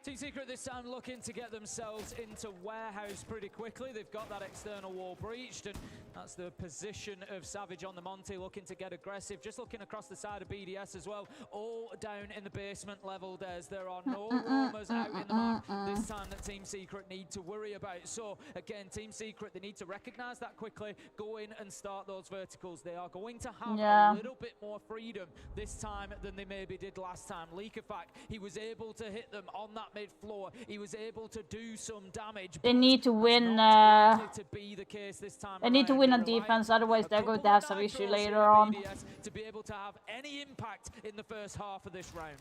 Team Secret this time looking to get themselves into warehouse pretty quickly. They've got that external wall breached, and that's the position of Savage on the Monty, looking to get aggressive. Just looking across the side of BDS as well, all down in the basement level. There are no roamers out in the map this time that Team Secret need to worry about. So again, Team Secret, they need to recognize that quickly, go in and start those verticals. They are going to have a little bit more freedom this time than they maybe did last time. Leakafak, he was able to hit them on that mid-floor. He was able to do some damage. They need to win. They need to win on defense, otherwise they're going to have some issue later on. To be able to have any impact in the first half of this round.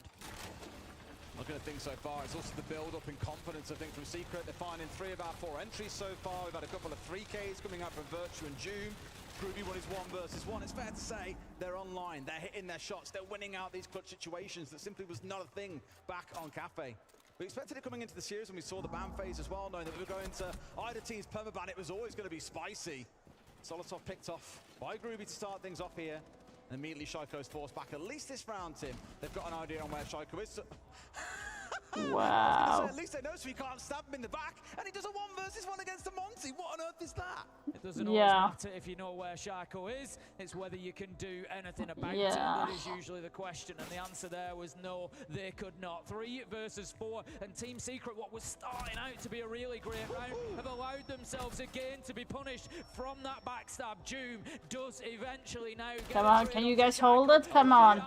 Looking at things so far, it's also the build-up in confidence, I think, from Secret. They're finding 3 of our 4 entries so far. We've had a couple of 3Ks coming out from Virtue and Doom. Groovy won his 1 versus 1. It's fair to say they're online, they're hitting their shots, they're winning out these clutch situations that simply was not a thing back on Cafe. We expected it coming into the series when we saw the ban phase as well, knowing that we were going to either team's permaban. It was always going to be spicy. Solotov picked off by Groovy to start things off here. And immediately Shaiko's forced back, at least this round, Tim. They've got an idea on where Shaiko is. Wow. At least they know so he can't stab him in the back, and he does a 1 versus 1 against a Monty. What on earth is that? It doesn't always matter if you know where Shaiko is, it's whether you can do anything about it. That is usually the question, and the answer there was no, they could not. 3 versus 4, and Team Secret, what was starting out to be a really great round, have allowed themselves again to be punished from that backstab. Doom does eventually now get Come on, can you guys hold it? Come on.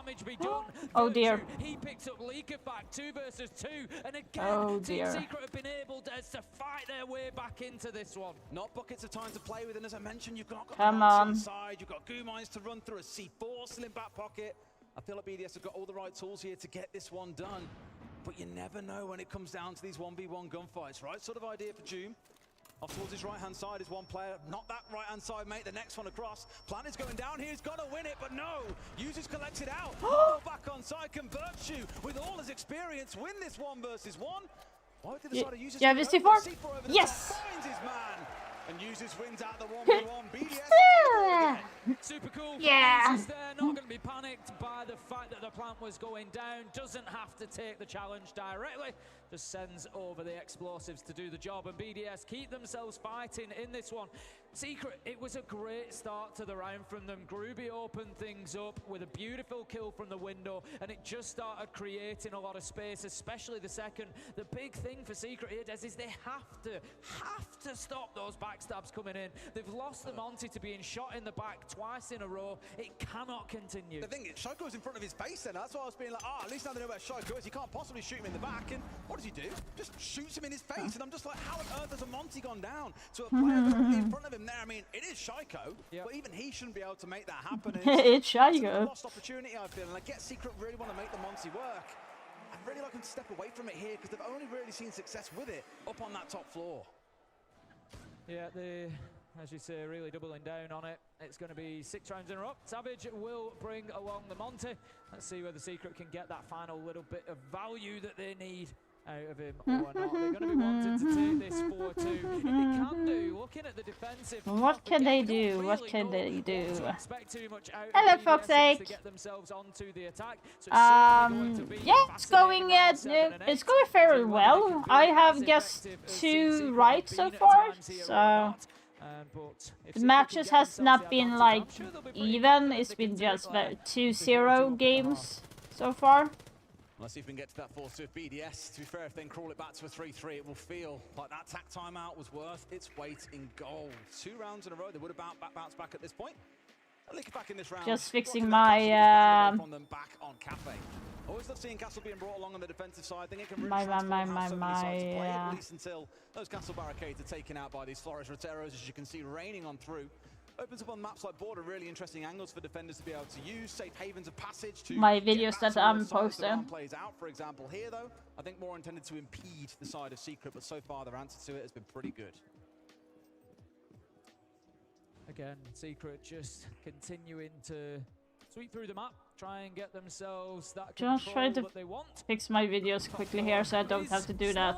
Oh dear. He picks up Leakafak 2 versus 2, and again, Team Secret have been able to fight their way back into this one. Not buckets of time to play with, and as I mentioned, you've got Come on. Side, you've got Goo Mines to run through, a C4 still in back pocket. I feel like BDS have got all the right tools here to get this one done, but you never know when it comes down to these 1v1 gunfights, right? Sort of idea for Doom. Off towards his right-hand side is one player. Not that right-hand side, mate. The next one across. Plan is going down here. He's got to win it, but no. Users collects it out. Back on side. Can Virtue, with all his experience, win this 1 versus 1? Why did the side of Users have a C4? Yes! Finds his man. And Users wins out the 1v1. BDS. Super cool. Yeah. They're not going to be panicked by the fact that the plant was going down. Doesn't have to take the challenge directly. Just sends over the explosives to do the job. And BDS keep themselves fighting in this one. Secret, it was a great start to the round from them. Groovy opened things up with a beautiful kill from the window, and it just started creating a lot of space, especially the second. The big thing for Secret here, Des, is they have to stop those backstabs coming in. They've lost the Monty to being shot in the back twice in a row. It cannot continue. The thing is, Shaiko's in front of his face then. That's why I was being like, at least now they know where Shaiko is. He can't possibly shoot him in the back. And what does he do? Just shoots him in his face. And I'm just like, how on earth has a Monty gone down to a player directly in front of him there? I mean, it is Shaiko, but even he shouldn't be able to make that happen. It's Shaiko. It's a lost opportunity, I feel, and I get Secret really want to make the Monty work. I'd really like him to step away from it here because they've only really seen success with it up on that top floor. Yeah, they, as you say, really doubling down on it. It's going to be 6 rounds in a row. Savage will bring along the Monty. Let's see whether Secret can get that final little bit of value that they need out of him or not. They're going to be wanting to take this 4-2. If they can do, looking at the defensive. What can they do? What can they do? Expect too much out Hello, of Foxake. to get themselves onto the attack. So yeah, it's going fairly well. I have guessed 2 right so far, so the matches has not been like even. It's been just 2-0 games so far. Let's see if we can get to that 4-2 of BDS. To be fair, if they can crawl it back to a 3-3, it will feel like that tack timeout was worth its weight in gold. 2 rounds in a row, they would have bounced back at this point. Back in this round. Just fixing my from them back on Cafe. Always love seeing Castle being brought along on the defensive side. I think it can really at least until those Castle barricades are taken out by these Flores Roteros, as you can see, raining on through. Opens up on maps like Border, really interesting angles for defenders to be able to use, safe havens of passage to my videos that I'm posting. Plays out, for example, here though, I think more intended to impede the side of Secret, but so far their answer to it has been pretty good. Again, Secret just continuing to sweep through the map, try and get themselves that Just control try to that they want. fix my videos quickly here so I don't have to do that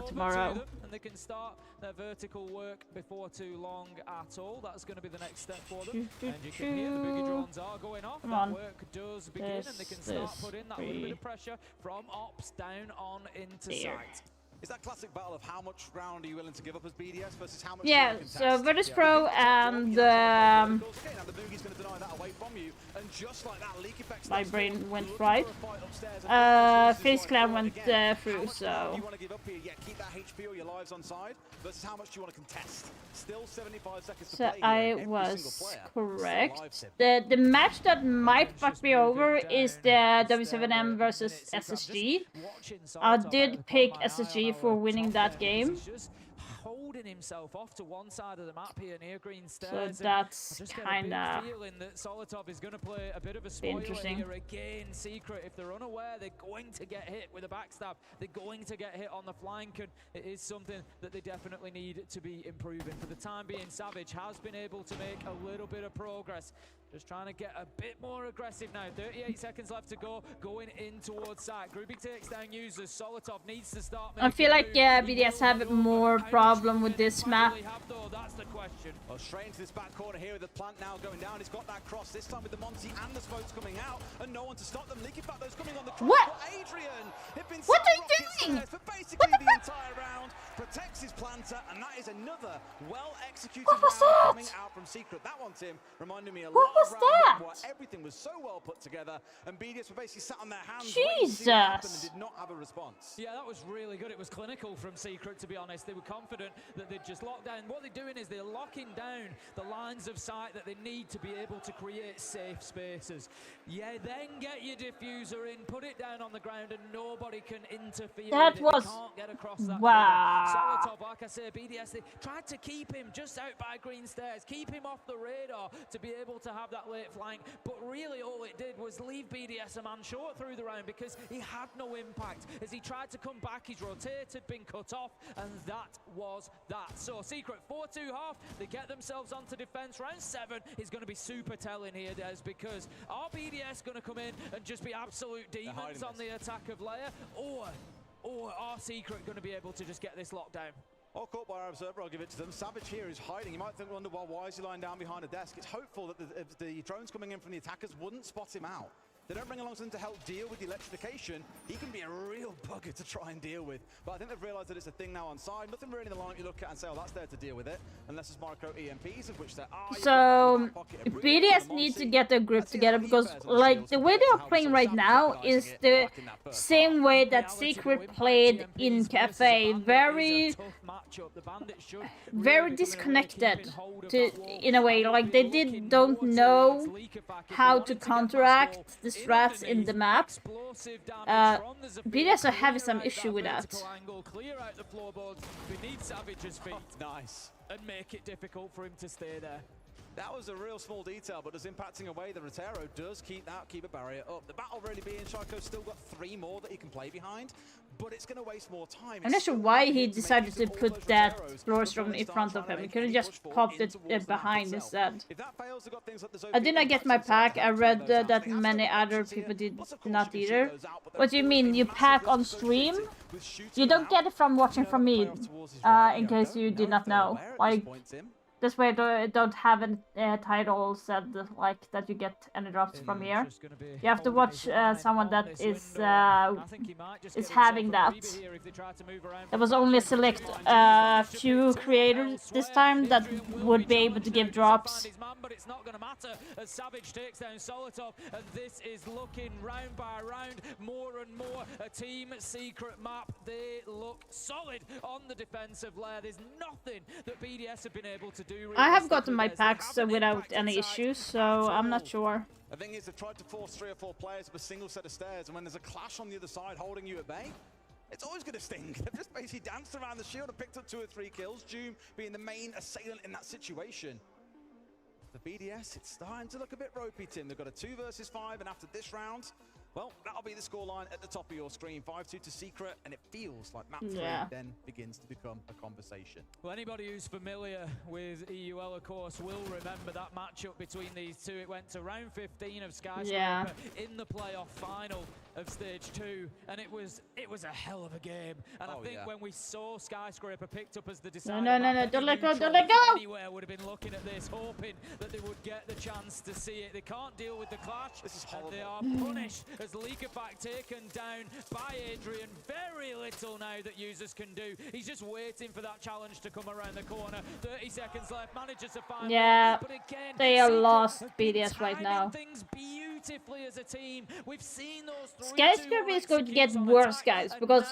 tomorrow. And they can start their vertical work before too long at all. That's going to be the next step for them. And you can hear the boogie drones are going off. Come that on. work does begin, and they can start putting that little bit of pressure from ops down on into sight. Is that classic battle of how much ground are you willing to give up as BDS versus how much Yeah, so Virtus Pro and my brain went fried. FaZe Clan went through, so you want to give up here, keep that HP or your lives on side versus how much do you want to contest. Still 75 seconds to play here. I was correct. The match that might fuck me over is the W7M versus SSG. I did pick SSG for winning that game. Holding himself off to one side of the map here near green stairs. So that's kind of feeling that Solotov is going to play a bit of a spoiler here again. Secret, if they're unaware, they're going to get hit with a backstab. They're going to get hit on the flank, and it is something that they definitely need to be improving. For the time being, Savage has been able to make a little bit of progress. Just trying to get a bit more aggressive now. 38 seconds left to go. Going in towards site. Groovy takes down users. Solotov needs to start. I feel like BDS have more problem with this map. That's the question. Well, straight into this back corner here with the plant now going down. He's got that cross this time with the Monty and the smokes coming out, and no one to stop them. Leaky back those coming on the cross. What? Adrian, what are you doing? For basically the entire round, protects his planter, and that is another well-executed round coming out from Secret. That one, Tim, reminded me a lot of round where everything was so well put together, and BDS were basically sat on their hands Jesus! and did not have a response. Yeah, that was really good. It was clinical from Secret, to be honest. They were confident that they'd just lock down. What they're doing is they're locking down the lines of sight that they need to be able to create safe spaces. Yeah, then get your diffuser in, put it down on the ground, and nobody can interfere. That was can't get across that wow. Solotov, like I say, BDS, they tried to keep him just out by green stairs, keep him off the radar to be able to have that late flank. But really, all it did was leave BDS a man short through the round because he had no impact. As he tried to come back, he's rotated, been cut off, and that was that. So Secret 4-2 half, they get themselves onto defense. Round 7 is going to be super telling here, Des, because are BDS going to come in and just be absolute demons on the attack of Leia, or are Secret going to be able to just get this lockdown? All caught by our observer, I'll give it to them. Savage here is hiding. You might wonder, well, why is he lying down behind a desk? It's hopeful that the drones coming in from the attackers wouldn't spot him out. They don't bring along something to help deal with the electrification. He can be a real bugger to try and deal with. But I think they've realized that it's a thing now on side. Nothing really in the line you look at and say, oh, that's there to deal with it. Unless it's micro EMPs, of which there are. So BDS need to get their grip together, because like the way they are playing right now is the same way that Secret played in Cafe. Very disconnected in a way. Like they don't know how to counteract the strats in the map. BDS are having some issue with that. Clear out the floorboards beneath Savage's feet. Nice. And make it difficult for him to stay there. That was a real small detail, but as impacting away, the Rotero does keep a barrier up. The battle really being Sharko's still got 3 more that he can play behind, but it's going to waste more time. I'm not sure why he decided to put that floor storm in front of him. He could have just popped it behind instead. I did not get my pack. I read that many other people did not either. What do you mean? You pack on stream? You don't get it from watching from me, in case you did not know. Like, this way I don't have a title said like that you get any drops from here. You have to watch someone that is having that. There was only a select few creators this time that would be able to give drops. But it's not going to matter as Savage takes down Solotov, and this is looking round by round more and more a team secret map. They look solid on the defensive layer. There's nothing that BDS have been able to do. I have gotten my packs without any issues, so I'm not sure. The thing is, they've tried to force 3 or 4 players up a single set of stairs, and when there's a clash on the other side holding you at bay, it's always going to sting. They've just basically danced around the shield and picked up 2 or 3 kills, Doom being the main assailant in that situation. For BDS, it's starting to look a bit ropey, Tim. They've got a 2 versus 5, and after this round, Well, that'll be the scoreline at the top of your screen. 5-2 to Secret, and it feels like map 3 then begins to become a conversation. Well, anybody who's familiar with EUL, of course, will remember that matchup between these two. It went to round 15 of Skyscraper in the playoff final of Stage 2, and it was a hell of a game. And I think when we saw Skyscraper picked up as the decider, No, don't let go, don't let go! Anywhere would have been looking at this, hoping that they would get the chance to see it. They can't deal with the clash. This is horrible. They are punished as Leakerback taken down by Adrian. Very little now that users can do. He's just waiting for that challenge to come around the corner. 30 seconds left. Manages to find but again, they are lost BDS right now. Things beautifully as a team. We've seen those Skyscraper is going to get worse, guys, because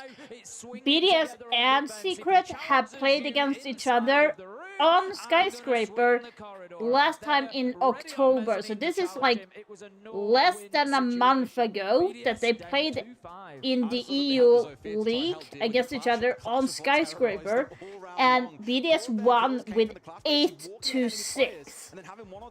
BDS and Secret have played against each other on Skyscraper last time in October. So this is like less than a month ago that they played in the EU League against each other on Skyscraper, and BDS won with 8-6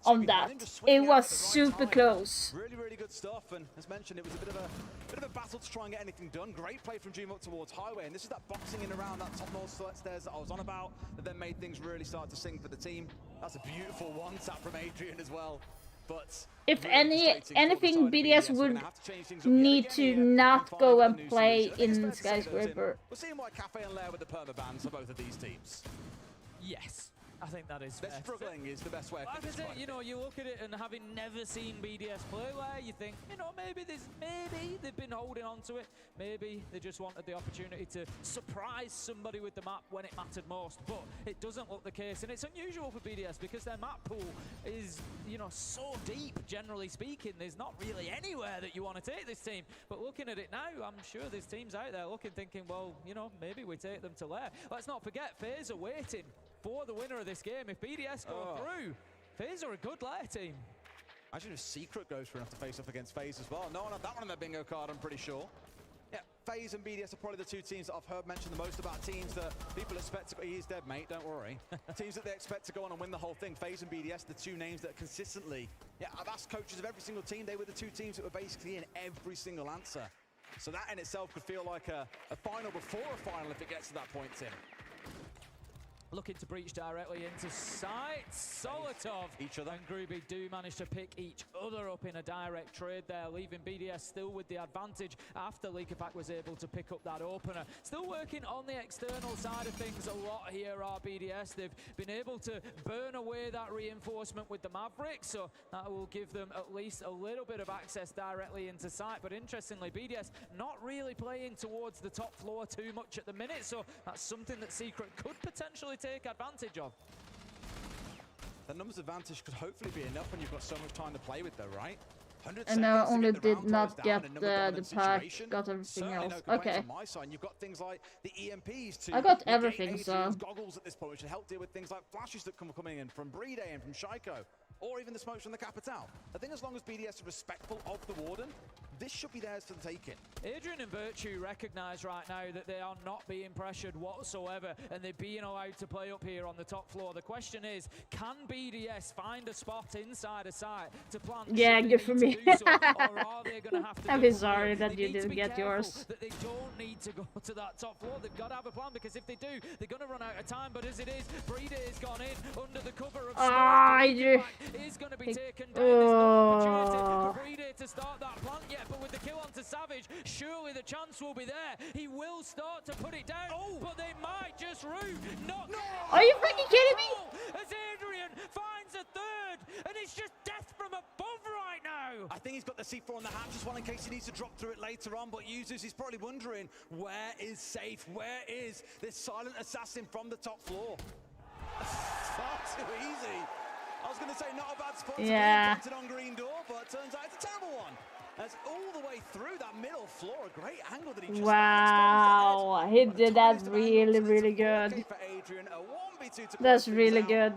on that. It was super close. Really good stuff, and as mentioned, it was a bit of a battle to try and get anything done. Great play from Dream up towards Highway, and this is that boxing in around that top north stairs that I was on about, that then made things really start to sing for the team. That's a beautiful one tap from Adrian as well. But if anything, BDS would need to not go and play in Skyscraper. We're seeing why Cafe and Lair with the perma bans for both of these teams. Yes. I think that is fair. Struggling is the best way of describing it. You know, you look at it and having never seen BDS play Lair, you think, you know, maybe they've been holding on to it. Maybe they just wanted the opportunity to surprise somebody with the map when it mattered most. But it doesn't look the case, and it's unusual for BDS because their map pool is, you know, so deep, generally speaking. There's not really anywhere that you want to take this team. But looking at it now, I'm sure there's teams out there looking, thinking, well, you know, maybe we take them to Lair. Let's not forget, FaZe are waiting for the winner of this game. If BDS go through, FaZe are a good Lair team. Imagine if Secret goes through enough to face off against FaZe as well. No one had that one on their bingo card, I'm pretty sure. Yeah, FaZe and BDS are probably the two teams that I've heard mentioned the most about teams that people expect to go. He is dead, mate, don't worry. Teams that they expect to go on and win the whole thing. FaZe and BDS, the two names that consistently, I've asked coaches of every single team, they were the two teams that were basically in every single answer. So that in itself could feel like a final before a final if it gets to that point, Tim. Looking to breach directly into sight. Solotov and Groovy do manage to pick each other up in a direct trade there, leaving BDS still with the advantage after Leakerback was able to pick up that opener. Still working on the external side of things a lot here are BDS. They've been able to burn away that reinforcement with the Maverick, so that will give them at least a little bit of access directly into sight. But interestingly, BDS not really playing towards the top floor too much at the minute, so that's something that Secret could potentially take advantage of. The numbers advantage could hopefully be enough when you've got so much time to play with, though, right? And I only did not get the pack, got everything else. Okay. On my side, you've got things like the EMPs to I got everything, so goggles at this point, which should help deal with things like flashes that coming in from Brede and from Shaiko, or even the smokes from the Capital. I think as long as BDS are respectful of the Warden, this should be theirs for the taking. Adrian and Virtue recognise right now that they are not being pressured whatsoever, and they're being allowed to play up here on the top floor. The question is, can BDS find a spot inside a site to plant? Yeah, good for me. Or are they going to have to I'm be sorry that you didn't get yours. That they don't need to go to that top floor. They've got to have a plan, because if they do, they're going to run out of time. But as it is, Brede has gone in under the cover of smoke. Is going to be taken down. There's no opportunity for Brede to start that plant yet, but with the kill onto Savage, surely the chance will be there. He will start to put it down, but they might just root. Not Are you freaking kidding me? As Adrian finds a third, and it's just death from above right now. I think he's got the C4 on the hatch as well in case he needs to drop through it later on, but users, he's probably wondering, where is safe? Where is this silent assassin from the top floor? Far too easy. I was going to say not a bad spot to be planted on green door, but turns out it's a terrible one. That's all the way through that middle floor. A great angle that he just wow, he did that really, really good. That's really good.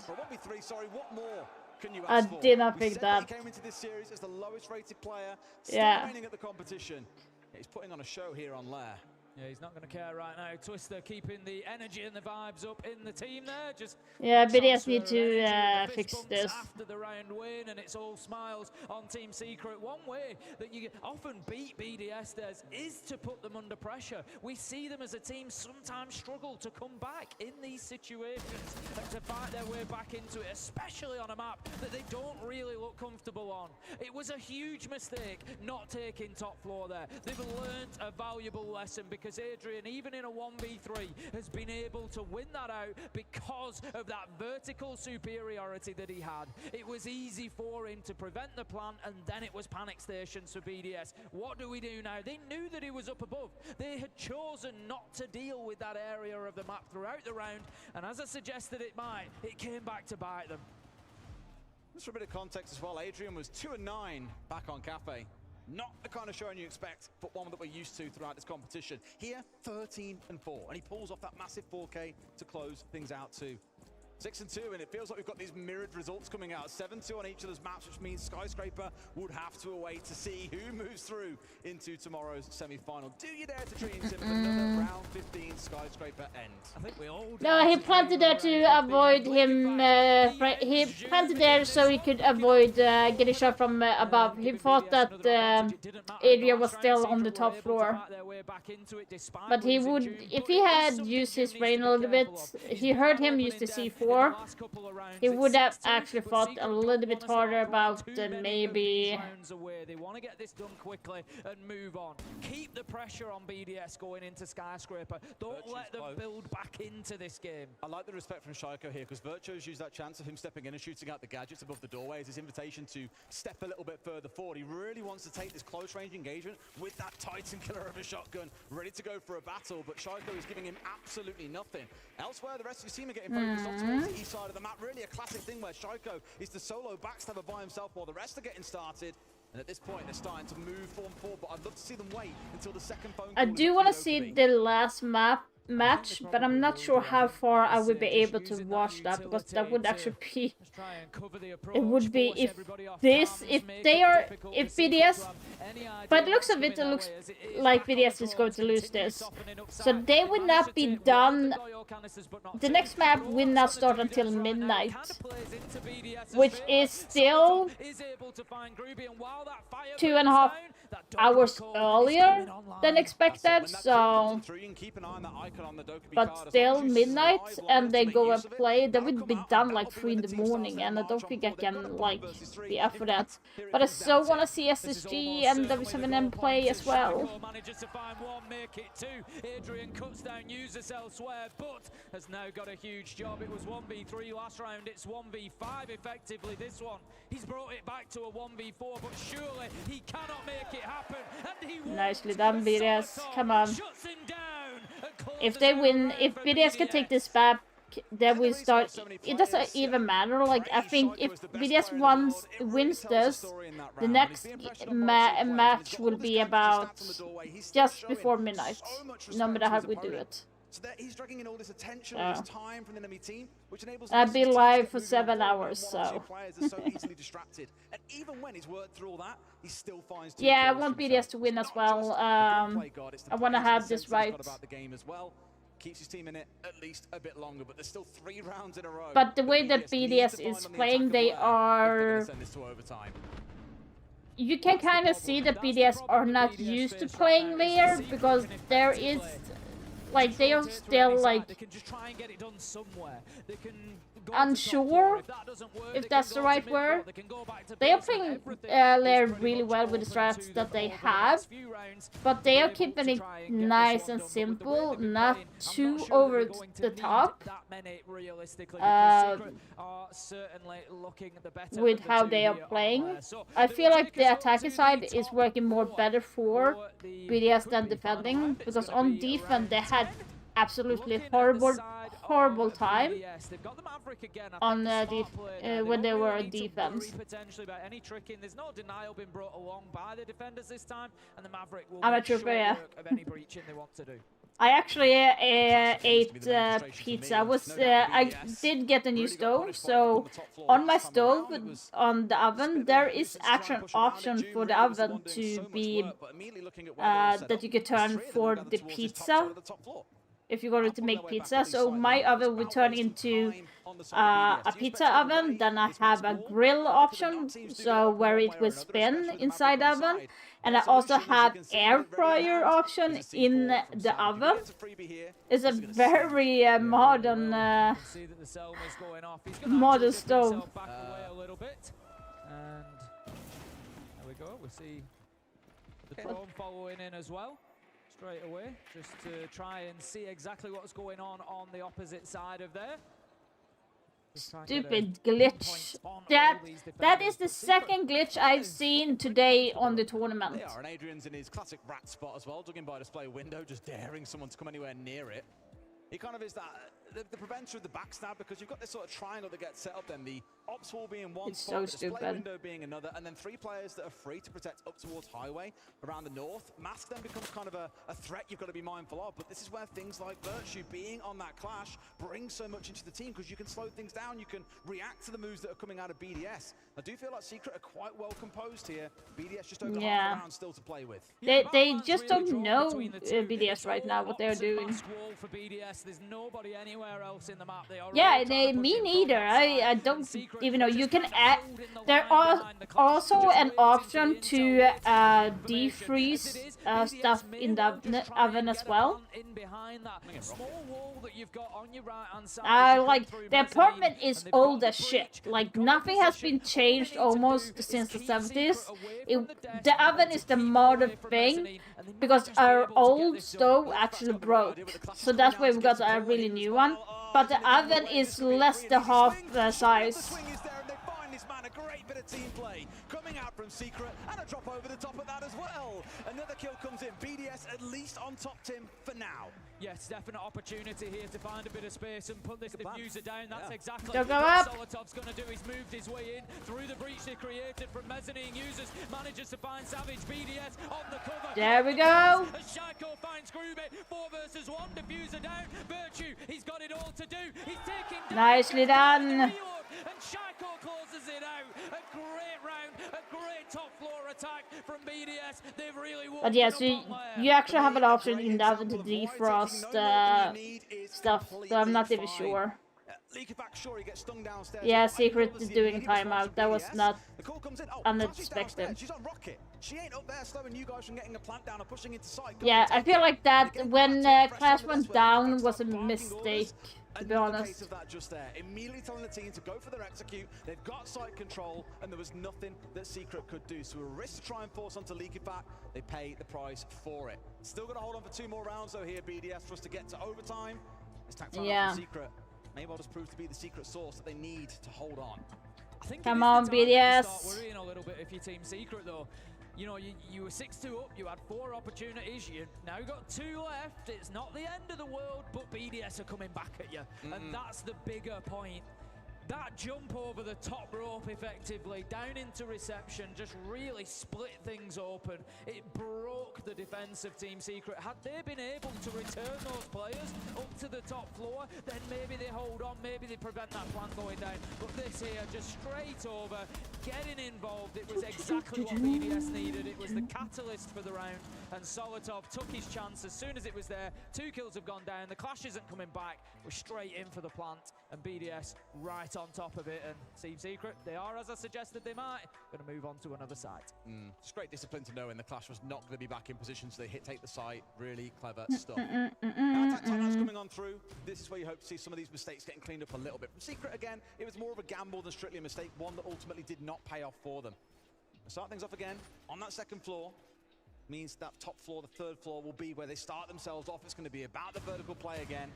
I did not pick that. He came into this series as the lowest rated player, still remaining at the competition. He's putting on a show here on Lair. Yeah, he's not going to care right now. Twister keeping the energy and the vibes up in the team there. Just yeah, BDS transfer need of to energy, the fix fist this. bumps after the round win, and it's all smiles on Team Secret. One way that you often beat BDS is to put them under pressure. We see them as a team sometimes struggle to come back in these situations and to fight their way back into it, especially on a map that they don't really look comfortable on. It was a huge mistake not taking top floor there. They've learnt a valuable lesson because Adrian, even in a 1v3, has been able to win that out because of that vertical superiority that he had. It was easy for him to prevent the plant, and then it was panic stations for BDS. What do we do now? They knew that he was up above. They had chosen not to deal with that area of the map throughout the round, and as I suggested it might, it came back to bite them. Just for a bit of context as well, Adrian was 2-9 back on Cafe. Not the kind of showing you expect, but one that we're used to throughout this competition. Here, 13-4, and he pulls off that massive 4K to close things out too. 6-2, and it feels like we've got these mirrored results coming out. 7-2 on each of those maps, which means Skyscraper would have to await to see who moves through into tomorrow's semi-final. Do you dare to dream of another round 15 Skyscraper end? I think we all do. No, he planted there to avoid him. He planted there so he could avoid getting shot from above. He thought that Adrian was still on the top floor. But he would, if he had used his brain a little bit, he heard him use the C4. He would have actually fought a little bit harder about maybe. They want to get this done quickly and move on. Keep the pressure on BDS going into Skyscraper. Don't let them build back into this game. I like the respect from Shaiko here, because Virtuo's used that chance of him stepping in and shooting out the gadgets above the doorway as his invitation to step a little bit further forward. He really wants to take this close range engagement with that Titan killer of a shotgun, ready to go for a battle, but Shaiko is giving him absolutely nothing. Elsewhere, the rest of his team are getting focused on towards the east side of the map. Really a classic thing where Shaiko is the solo backstabber by himself while the rest are getting started. And at this point, they're starting to move form forward, but I'd love to see them wait until the second phone call. I do want to see the last match, but I'm not sure how far I would be able to watch that, because that would actually be. It would be if BDS. By the looks of it, it looks like BDS is going to lose this. So they will not be done. The next map will not start until midnight, which is still 2.5 hours earlier than expected. So, but still midnight, and they go and play. They would be done like 3 in the morning, and I don't think I can like be up for that. But I so want to see SSG and W7M play as well. Manages to find one, make it 2. Adrian cuts down users elsewhere, but has now got a huge job. It was 1v3 last round. It's 1v5 effectively this one. He's brought it back to a 1v4, but surely he cannot make it happen. And he Nicely done, BDS. Come on. If they win, if BDS can take this back, then we start. It doesn't even matter. Like, I think if BDS wins this, the next match will be about just before midnight, no matter how we do it. So that he's dragging in all this attention, all this time from the enemy team, which enables I've been live for 7 hours, so. Players are so easily distracted, and even when he's worked through all that, he still finds. Yeah, I want BDS to win as well. I want to have this right. About the game as well. Keeps his team in it at least a bit longer, but there's still 3 rounds in a row. But the way that BDS is playing, they are. You can kind of see that BDS are not used to playing layer, because there is. Like, they are still, like, unsure, if that's the right word. They are playing layer really well with the strats that they have, but they are keeping it nice and simple, not too over the top, with how they are playing. I feel like the attacking side is working more better for BDS than defending, because on defense they had absolutely horrible time on when they were on defense. There's no denial been brought along by the defenders this time, and the Maverick will I'm a trooper, yeah. of any breaching they want to do. I actually ate pizza. I did get a new stove, so on my stove on the oven there is actually an option for the oven to be that you could turn for the pizza if you wanted to make pizza. So my oven would turn into a pizza oven. Then I have a grill option, so where it will spin inside the oven. And I also have air fryer option in the oven. It's a very modern modern stove. Back away a little bit, and there we go. We see the drone following in as well, straight away, just to try and see exactly what's going on the opposite side of there. Stupid glitch. That is the second glitch I've seen today on the tournament. Yeah, and Adrian's in his classic rat spot as well, dug by display window, just daring someone to come anywhere near it. He kind of is that the preventer of the backstab, because you've got this sort of triangle that gets set up then, the ops wall being one spot, the display window being another, and then 3 players that are free to protect up towards highway around the north. Mask then becomes kind of a threat you've got to be mindful of, but this is where things like Virtue being on that clash brings so much into the team, because you can slow things down, you can react to the moves that are coming out of BDS. I do feel like Secret are quite well composed here. BDS just over half the round still to play with. They just don't know BDS right now what they're doing. For BDS, there's nobody anywhere else in the map. Yeah, me neither. I don't even know. You can add. There are also an option to defreeze stuff in the oven as well. Like the apartment is old as shit. Like nothing has been changed almost since the 70s. The oven is the modern thing because our old stove actually broke. So that's why we got a really new one. But the oven is less than half the size. Great bit of team play coming out from Secret, and a drop over the top of that as well. Another kill comes in. BDS at least on top, Tim, for now. Yes, definite opportunity here to find a bit of space and put this diffuser down. That's exactly what Solotov's going to do. He's moved his way in through the breach they created from mezzanine users. Manages to find Savage. BDS on the cover. There we go. As Shaiko finds Grubit. 4 versus 1. Diffuser down. Virtue, he's got it all to do. He's taking down. Nicely done. And Shaiko closes it out. A great round, a great top floor attack from BDS. They've really won. But yes, you actually have an option in the oven to defrost stuff, so I'm not even sure. Yeah, Secret is doing a timeout. That was not unexpected. Yeah, I feel like that when Clash went down was a mistake, to be honest. Immediately telling the team to go for their execute. They've got site control, and there was nothing that Secret could do. So a risk to try and force onto Leaky Pack. They pay the price for it. Still got to hold on for 2 more rounds though here, BDS, for us to get to overtime. This tactile from Secret may well just prove to be the secret source that they need to hold on. I think come on, BDS. Start worrying a little bit if you're Team Secret though. You know, you were 6-2 up, you had 4 opportunities, you now got 2 left. It's not the end of the world, but BDS are coming back at you. And that's the bigger point. That jump over the top rope effectively, down into reception, just really split things open. It broke the defense of Team Secret. Had they been able to return those players up to the top floor, then maybe they hold on, maybe they prevent that plan going down. But this here, just straight over, getting involved, it was exactly what BDS needed. It was the catalyst for the round, and Solotov took his chance as soon as it was there. 2 kills have gone down, the clash isn't coming back. We're straight in for the plant, and BDS right on top of it. And Team Secret, they are, as I suggested they might, going to move on to another site. It's great discipline to know, and the clash was not going to be back in position, so they take the site. Really clever stuff. Now attack timeout's coming on through. This is where you hope to see some of these mistakes getting cleaned up a little bit. From Secret, again, it was more of a gamble than strictly a mistake, one that ultimately did not pay off for them. Start things off again on that second floor. Means that top floor, the 3rd floor, will be where they start themselves off. It's going to be about the vertical play again.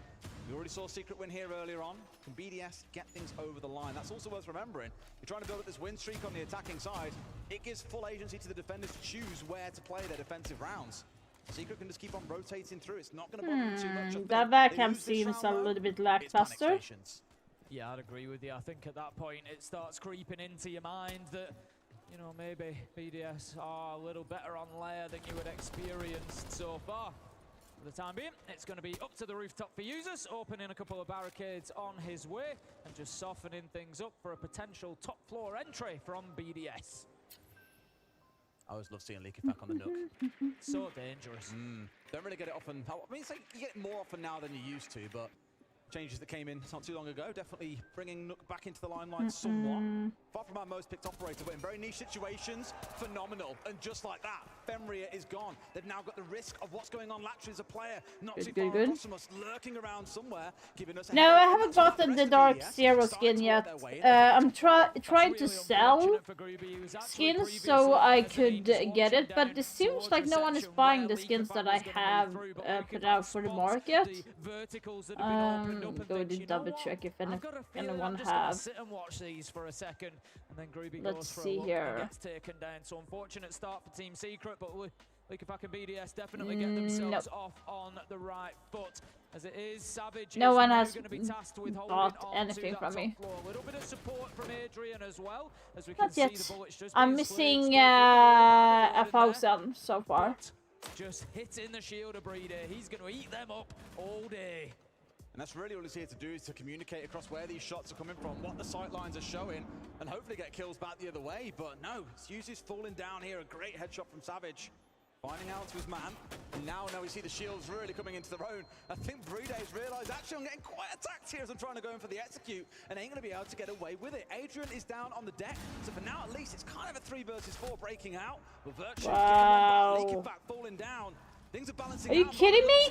We already saw Secret win here earlier on. Can BDS get things over the line? That's also worth remembering. You're trying to build up this win streak on the attacking side. It gives full agency to the defenders to choose where to play their defensive rounds. Secret can just keep on rotating through. It's not going to bother them too much. That backhand seems a little bit lackluster. Yeah, I'd agree with you. I think at that point it starts creeping into your mind that, you know, maybe BDS are a little better on layer than you had experienced so far. For the time being, it's going to be up to the rooftop for users, opening a couple of barricades on his way and just softening things up for a potential top floor entry from BDS. I always love seeing Leaky back on the Nook. So dangerous. Don't really get it often. I mean, you get it more often now than you used to, but changes that came in not too long ago definitely bringing Nook back into the limelight somewhat. Far from our most picked operator, but in very niche situations, phenomenal. And just like that, Fenrir is gone. They've now got the risk of what's going on laterally as a player, not too far across from us, lurking around somewhere, giving us a No, I haven't gotten the Dark Zero skin yet. I'm trying to sell skins so I could get it, but it seems like no one is buying the skins that I have put out for the market. Go to double check if anyone has. Sit and watch these for a second, and then Groovy Let's goes see for a here. and gets taken down. So unfortunate start for Team Secret, but Leakifak and BDS definitely get themselves off on the right foot. As it is, Savage No is one now has going to be tasked with bought holding on anything to from that me. top floor. A little bit of support from Adrian as well, as we can Not see yet. the bullets just I'm being sprayed missing straight from the 1,000 so far. just hitting the shield of Breeder. He's going to eat them up all day. And that's really all he's here to do, is to communicate across where these shots are coming from, what the sight lines are showing, and hopefully get kills back the other way. But no, Suzy's falling down here. A great headshot from Savage. Finding out to his man. And now we see the shields really coming into their own. I think Breeday's realised, actually, I'm getting quite attacked here as I'm trying to go in for the execute, and ain't going to be able to get away with it. Adrian is down on the deck, so for now, at least, it's kind of a 3 versus 4 breaking out. But Virtue getting one back, falling down. Things are balancing out. Are you kidding me?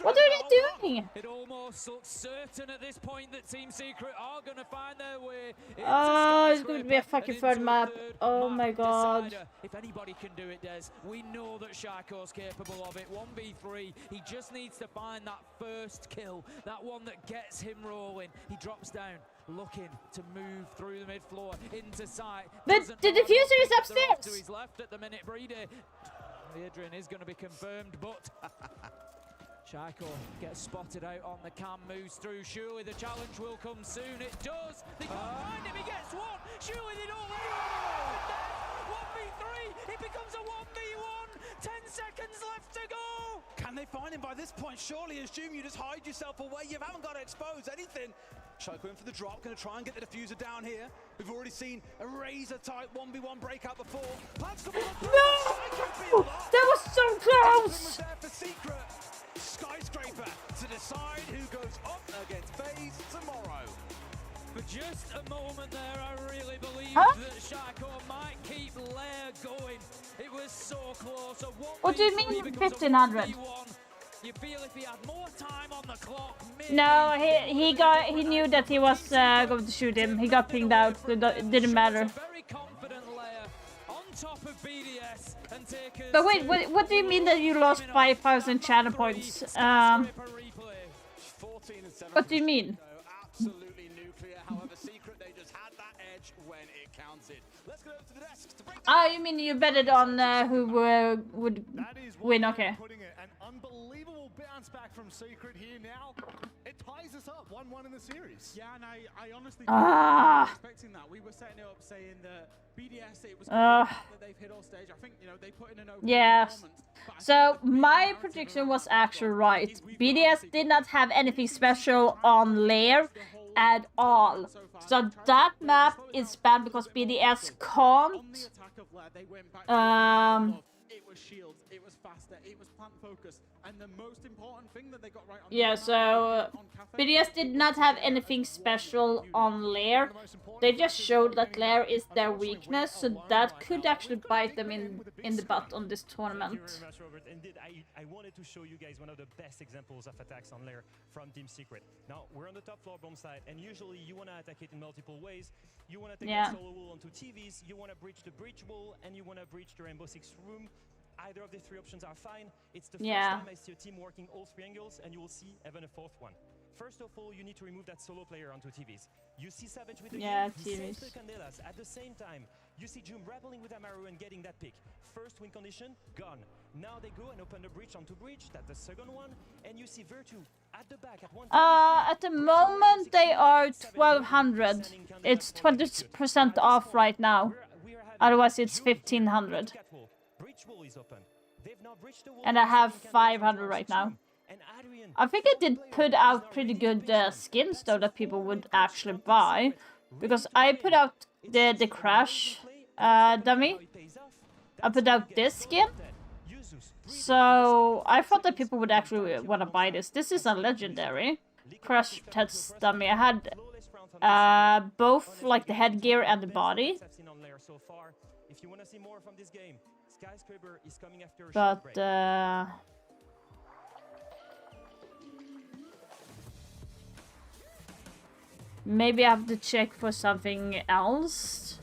What are they doing? It almost looks certain at this point that Team Secret are going to find their way. Oh, it's going to be a fucking third map. Oh my god. Decider. If anybody can do it, Des, we know that Shaiko's capable of it. 1v3, he just needs to find that first kill, that one that gets him rolling. He drops down, looking to move through the mid-floor into sight. But the diffuser is upstairs. To his left at the minute, Breeder. Adrian is going to be confirmed, but Shaiko gets spotted out on the cam, moves through. Surely the challenge will come soon. It does. They can't find him. He gets one. Surely they don't let him. 1v3. It becomes a 1v1. 10 seconds left to go. Can they find him by this point? Surely, assume you just hide yourself away. You haven't got to expose anything. Shaiko in for the drop, going to try and get the diffuser down here. We've already seen a razor-type 1v1 breakout before. No! That was so close! There for Secret. Skyscraper to decide who goes up against FaZe tomorrow. For just a moment there, I really believed Huh? that Shaiko might keep Lair going. It was so close. What do you mean 1500? You feel if he had more time on the clock, No, he knew that he was going to shoot him. He got pinged out. So it didn't matter. very confident Lair on top of BDS and takers. But wait, what do you mean that you lost 5,000 channel points? What do you mean? Absolutely nuclear. However, Secret, they just had that edge when it counted. Let's go to the desk to break. Oh, you mean you betted on who would win? Okay. An unbelievable bounce back from Secret here now. It ties us up 1-1 in the series. Yeah, and I honestly Ah. wasn't expecting that. We were setting it up saying that BDS, it was that they've hit all stage. I think, they put in an open Yes. performance. But I So my prediction was actually right. BDS did not have anything special on Lair at all. So that map is bad because BDS can't. it was shields, it was faster, it was plant focus, and the most important thing that they got right on Yeah, so BDS did not have anything special on Lair. They just showed that Lair is their weakness, so that could actually bite them in the butt on this tournament. Thank you very much, Robert. Indeed, I wanted to show you guys one of the best examples of attacks on Lair from Team Secret. Now, we're on the top floor bomb side, and usually you want to attack it in multiple ways. You want to take that solo wall onto TVs, you want to breach the breach wall, and you want to breach the Rainbow Six room. Either of the three options are fine. It's the first time I see a team working all three angles, and you will see even a fourth one. First of all, you need to remove that solo player onto TVs. You see Savage with the he saves the Candelas. At the same time, you see Jum rappelling with Amaru and getting that pick. First win condition, gone. Now they go and open the breach onto breach. That's the second one. And you see Virtue at the back at one. At the moment they are 1200. It's 20% off right now. Otherwise it's 1500. Breach wall is open. And I have 500 right now. I think I did put out pretty good skins though that people would actually buy. Because I put out the Crash dummy. I put out this skin. So I thought that people would actually want to buy this. This is a legendary Crash test dummy. I had both like the headgear and the body. But maybe I have to check for something else.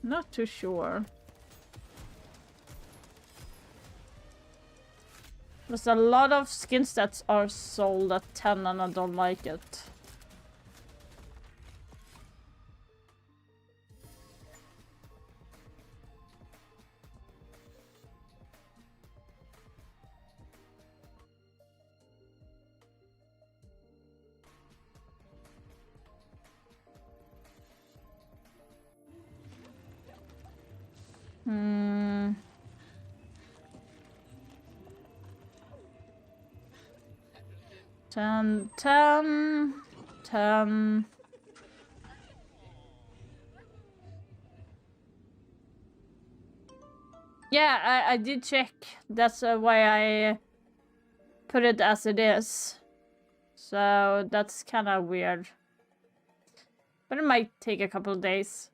Not too sure. There's a lot of skin stats are sold at 10 and I don't like it. Hmm. Ten. Yeah, I did check. That's why I put it as it is. So that's kind of weird. But it might take a couple of days.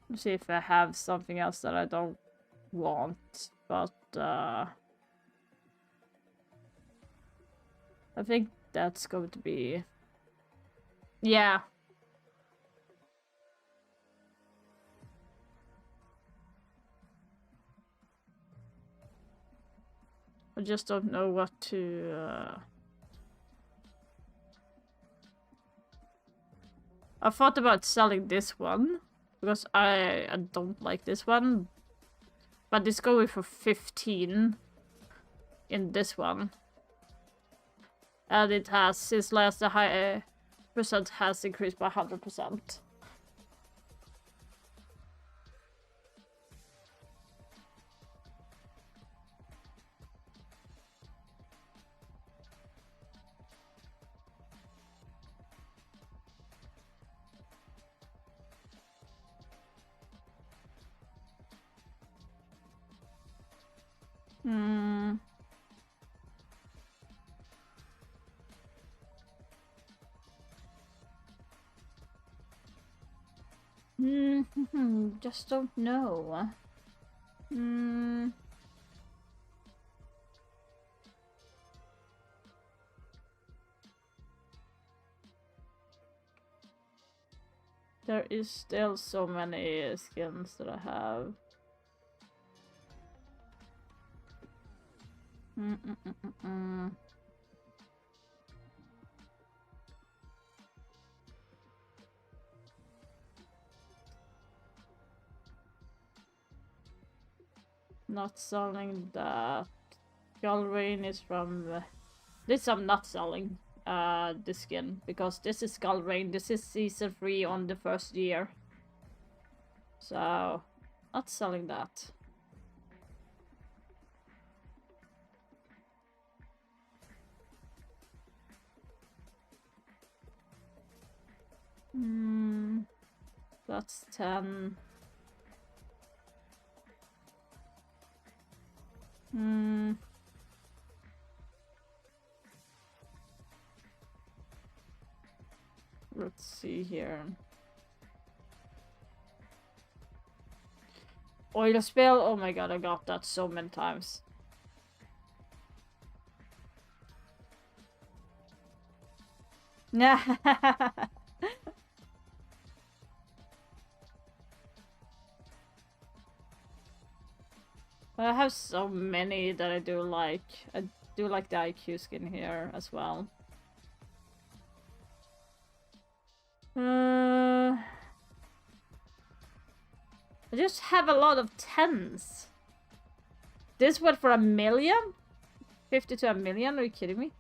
Let's see if I have something else that I don't want. But I think that's going to be... Yeah. I just don't know what to... I thought about selling this one. Because I don't like this one. But it's going for 15 in this one. And it has, since last the high percent has increased by 100%. Hmm. Just don't know. There is still so many skins that I have. Not selling that. Skullrain is from... This I'm not selling, this skin. Because this is Skullrain. This is season 3 on the first year. So, not selling that. That's 10. Let's see here. Oil spill. Oh my god, I got that so many times. I have so many that I do like. I do like the IQ skin here as well. I just have a lot of 10s. This went for 1 million? 50 to a million? Are you kidding me?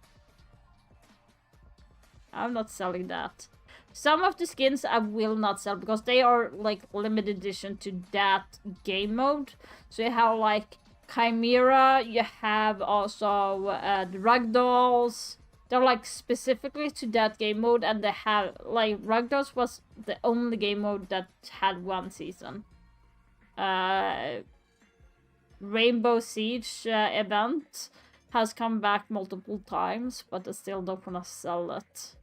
I'm not selling that. Some of the skins I will not sell because they are like limited edition to that game mode. So you have like Chimera, you have also the Ragdolls. They're like specifically to that game mode, and they have like Ragdolls was the only game mode that had one season. Rainbow Siege event has come back multiple times, but I still don't wanna sell it.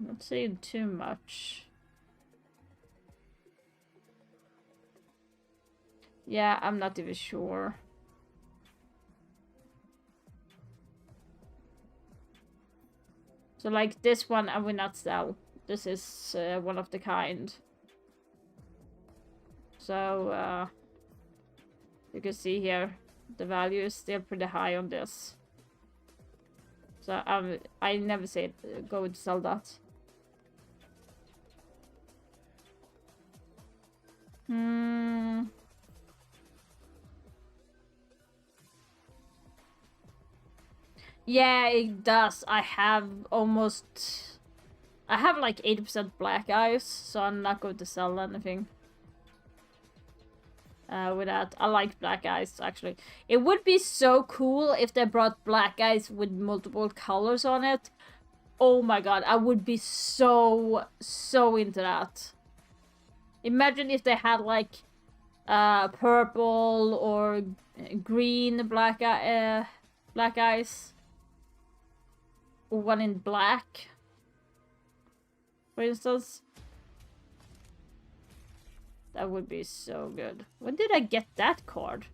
Not saying too much. Yeah, I'm not even sure. So like this one I will not sell. This is one of the kind. So you can see here the value is still pretty high on this. So I never say go and sell that. Yeah, it does. I have like 80% black eyes, so I'm not going to sell anything with that. I like black eyes, actually. It would be so cool if they brought black eyes with multiple colors on it. Oh my god, I would be so into that. Imagine if they had like purple or green black eyes. Or one in black, for instance. That would be so good. When did I get that card?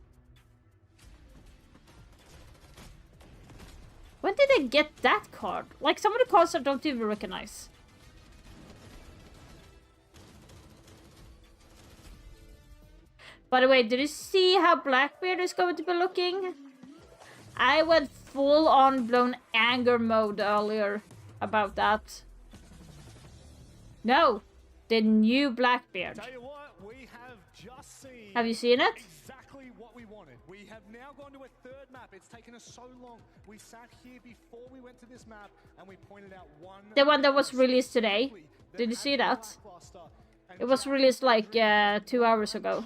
When did I get that card? Like, some of the cards I don't even recognize. By the way, did you see how Blackbeard is going to be looking? I went full-on blown anger mode earlier about that. No, the new Blackbeard. Tell you what, we have just seen. Have you seen it? Exactly what we wanted. We have now gone to a third map. It's taken us so long. We sat here before we went to this map, and we pointed out The one that was released today. Did you see that? It was released like 2 hours ago.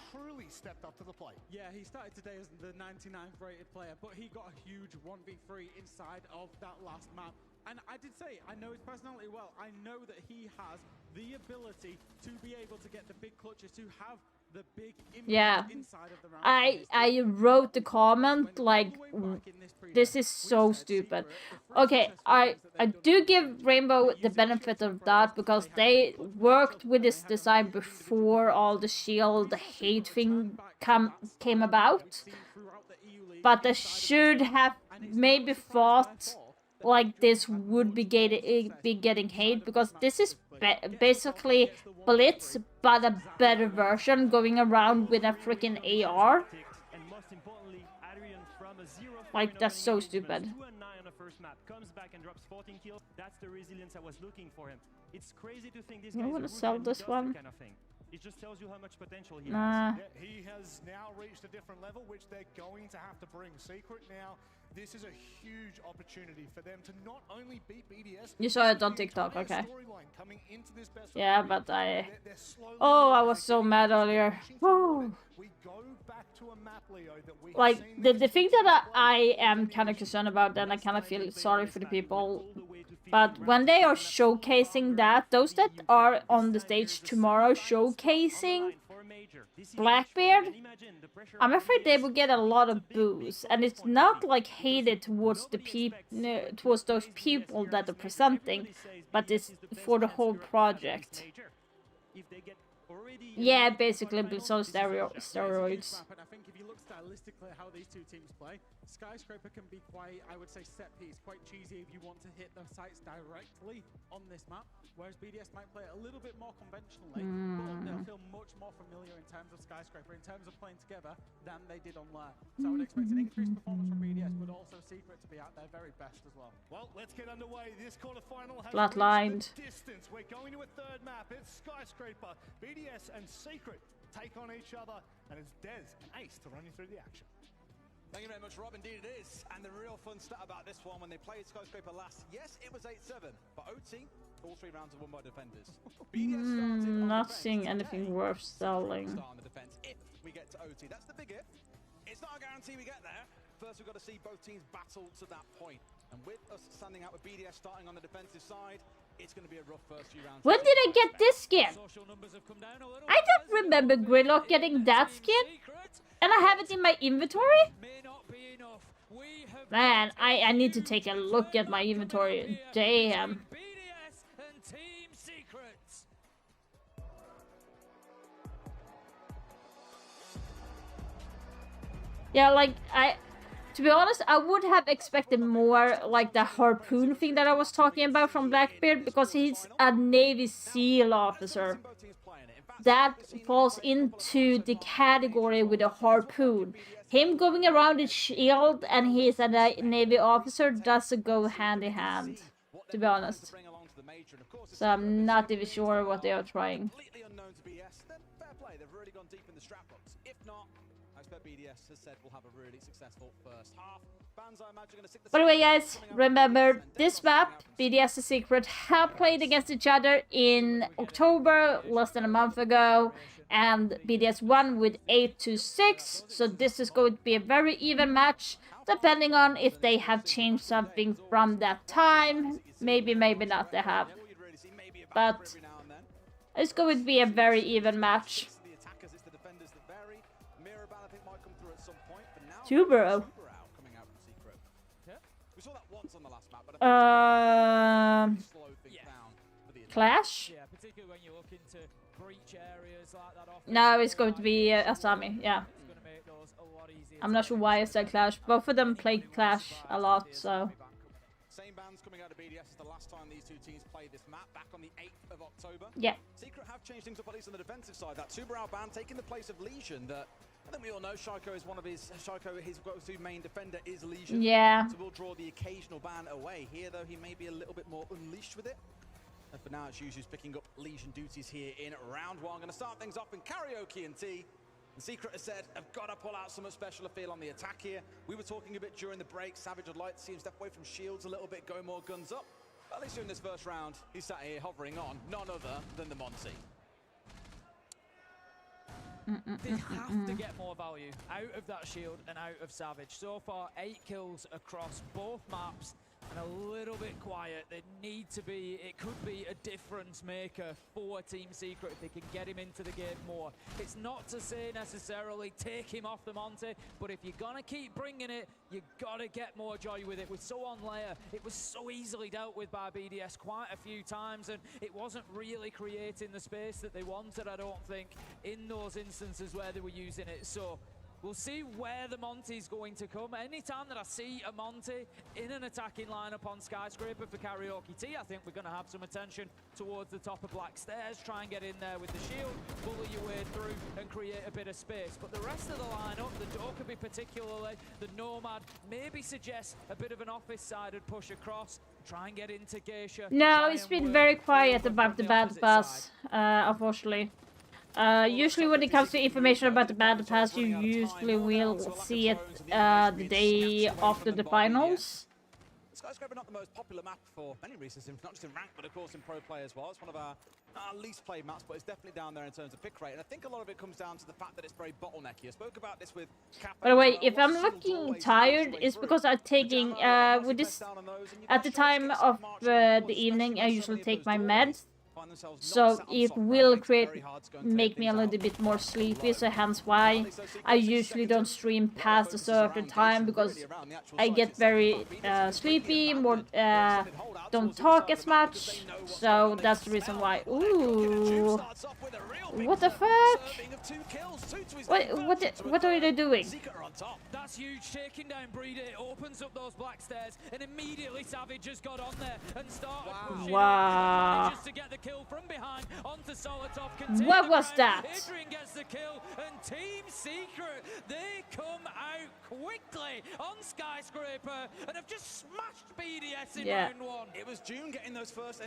Stepped up to the plate. Yeah, he started today as the 99th rated player, but he got a huge 1v3 inside of that last map. And I did say, I know his personality well. I know that he has the ability to be able to get the big clutches, to have the big impact inside of the round. I wrote the comment like, this is so stupid. Okay, I do give Rainbow the benefit of that because they worked with this design before all the shield hate thing came about. But they should have maybe thought like this would be getting hate, because this is basically Blitz but a better version going around with a freaking AR. Like, that's so stupid. I want to sell this one. It just tells you how much potential he has. Yeah, he has now reached a different level, which they're going to have to bring. Secret now, this is a huge opportunity for them to not only beat BDS. You saw it on TikTok, okay. Yeah, but I was so mad earlier. Woo. Like, the thing that I am kind of concerned about, and I kind of feel sorry for the people, but when they are showcasing that, those that are on the stage tomorrow showcasing Blackbeard, I'm afraid they will get a lot of boos, and it's not like hated towards the towards those people that are presenting, but it's for the whole project. Yeah, basically Blizzard steroids. And I think if you look stylistically how these two teams play. Skyscraper can be quite, I would say, set piece, quite cheesy if you want to hit the sights directly on this map, whereas BDS might play it a little bit more conventionally, but they'll feel much more familiar in terms of Skyscraper, in terms of playing together, than they did on Lair. So I would expect an increased performance from BDS, but also Secret to be at their very best as well. Well, let's get underway. This quarterfinal has Flatlined. reached the distance. We're going to a third map. It's Skyscraper, BDS, and Secret take on each other, and it's Dez and Ace to run you through the action. Thank you very much, Rob. Indeed it is. And the real fun stat about this one, when they played Skyscraper last, yes, it was 8-7, but OT, all 3 rounds are won by defenders. Not seeing anything worth selling. Start on the defense if we get to OT. That's the big if. It's not a guarantee we get there. First, we've got to see both teams battle to that point. And with us standing out with BDS starting on the defensive side, it's going to be a rough first few rounds. When did I get this skin? I don't remember Gridlock getting that skin. And I have it in my inventory? Man, I need to take a look at my inventory. Damn. Yeah, like, to be honest, I would have expected more like the harpoon thing that I was talking about from Blackbeard, because he's a Navy SEAL officer. That falls into the category with a harpoon. Him going around with shield and he's a Navy officer doesn't go hand in hand, to be honest. So I'm not even sure what they are trying. Completely unknown to BDS, then fair play. They've really gone deep in the strap box. If not, I expect BDS has said we'll have a really successful first half. Fans, I imagine, going to stick the. By the way, guys, remember this map, BDS and Secret have played against each other in October, less than a month ago, and BDS won with 8-6. So this is going to be a very even match, depending on if they have changed something from that time. Maybe, maybe not. They have, but it's going to be a very even match. Tubero. Clash? No, it's going to be Asami, yeah. I'm not sure why I said Clash. Both of them played Clash a lot, so. Same bands coming out of BDS as the last time these two teams played this map, back on the 8th of October. Yeah. Secret have changed things up, at least on the defensive side. That Tuberau band taking the place of Legion, that I think we all know Shaiko is one of his, his go-to main defender is Legion. Yeah. So we'll draw the occasional ban away. Here, though, he may be a little bit more unleashed with it. And for now, it's Yuzu's picking up Legion duties here in round 1. Going to start things off in Karaoke and T. And Secret has said, I've got to pull out something special to feel on the attack here. We were talking a bit during the break. Savage would like to see him step away from shields a little bit, go more guns up. But at least in this first round, he's sat here hovering on none other than the Monty. They have to get more value out of that shield and out of Savage. So far, 8 kills across both maps and a little bit quiet. They need to be, it could be a difference maker for Team Secret if they can get him into the game more. It's not to say necessarily take him off the Monty, but if you're gonna keep bringing it, you gotta get more joy with it. With So on Layer, it was so easily dealt with by BDS quite a few times, and it wasn't really creating the space that they wanted, I don't think, in those instances where they were using it. So we'll see where the Monty's going to come. Anytime that I see a Monty in an attacking lineup on Skyscraper for Karaoke T, I think we're going to have some attention towards the top of Black Stairs, try and get in there with the shield, bully your way through and create a bit of space. But the rest of the lineup, the Dokkaebi particularly, the Nomad, maybe suggests a bit of an office-sided push across, try and get into Geisha. No, it's been very quiet about the Battle Pass, unfortunately. Usually when it comes to information about the Battle Pass, you usually will see it the day after the finals. Skyscraper not the most popular map for many reasons, not just in rank, but of course in pro play as well. It's one of our least played maps, but it's definitely down there in terms of pick rate. And I think a lot of it comes down to the fact that it's very bottlenecky. I spoke about this with Kappa. By the way, if I'm looking tired, it's because I'm taking, with this, at the time of the evening, I usually take my meds. So it will make me a little bit more sleepy, so hence why I usually don't stream past a certain time, because I get very sleepy, don't talk as much, so that's the reason why. Ooh, what the fuck? What are they doing? That's huge, taking down Breeder. It opens up those black stairs, and immediately Savage has got on there and started pushing. Wow. Manages to get the kill from behind onto Solotov. What was that? Adrian gets the kill, and Team Secret, they come out quickly on Skyscraper and have just smashed BDS in round one. It was June getting those first the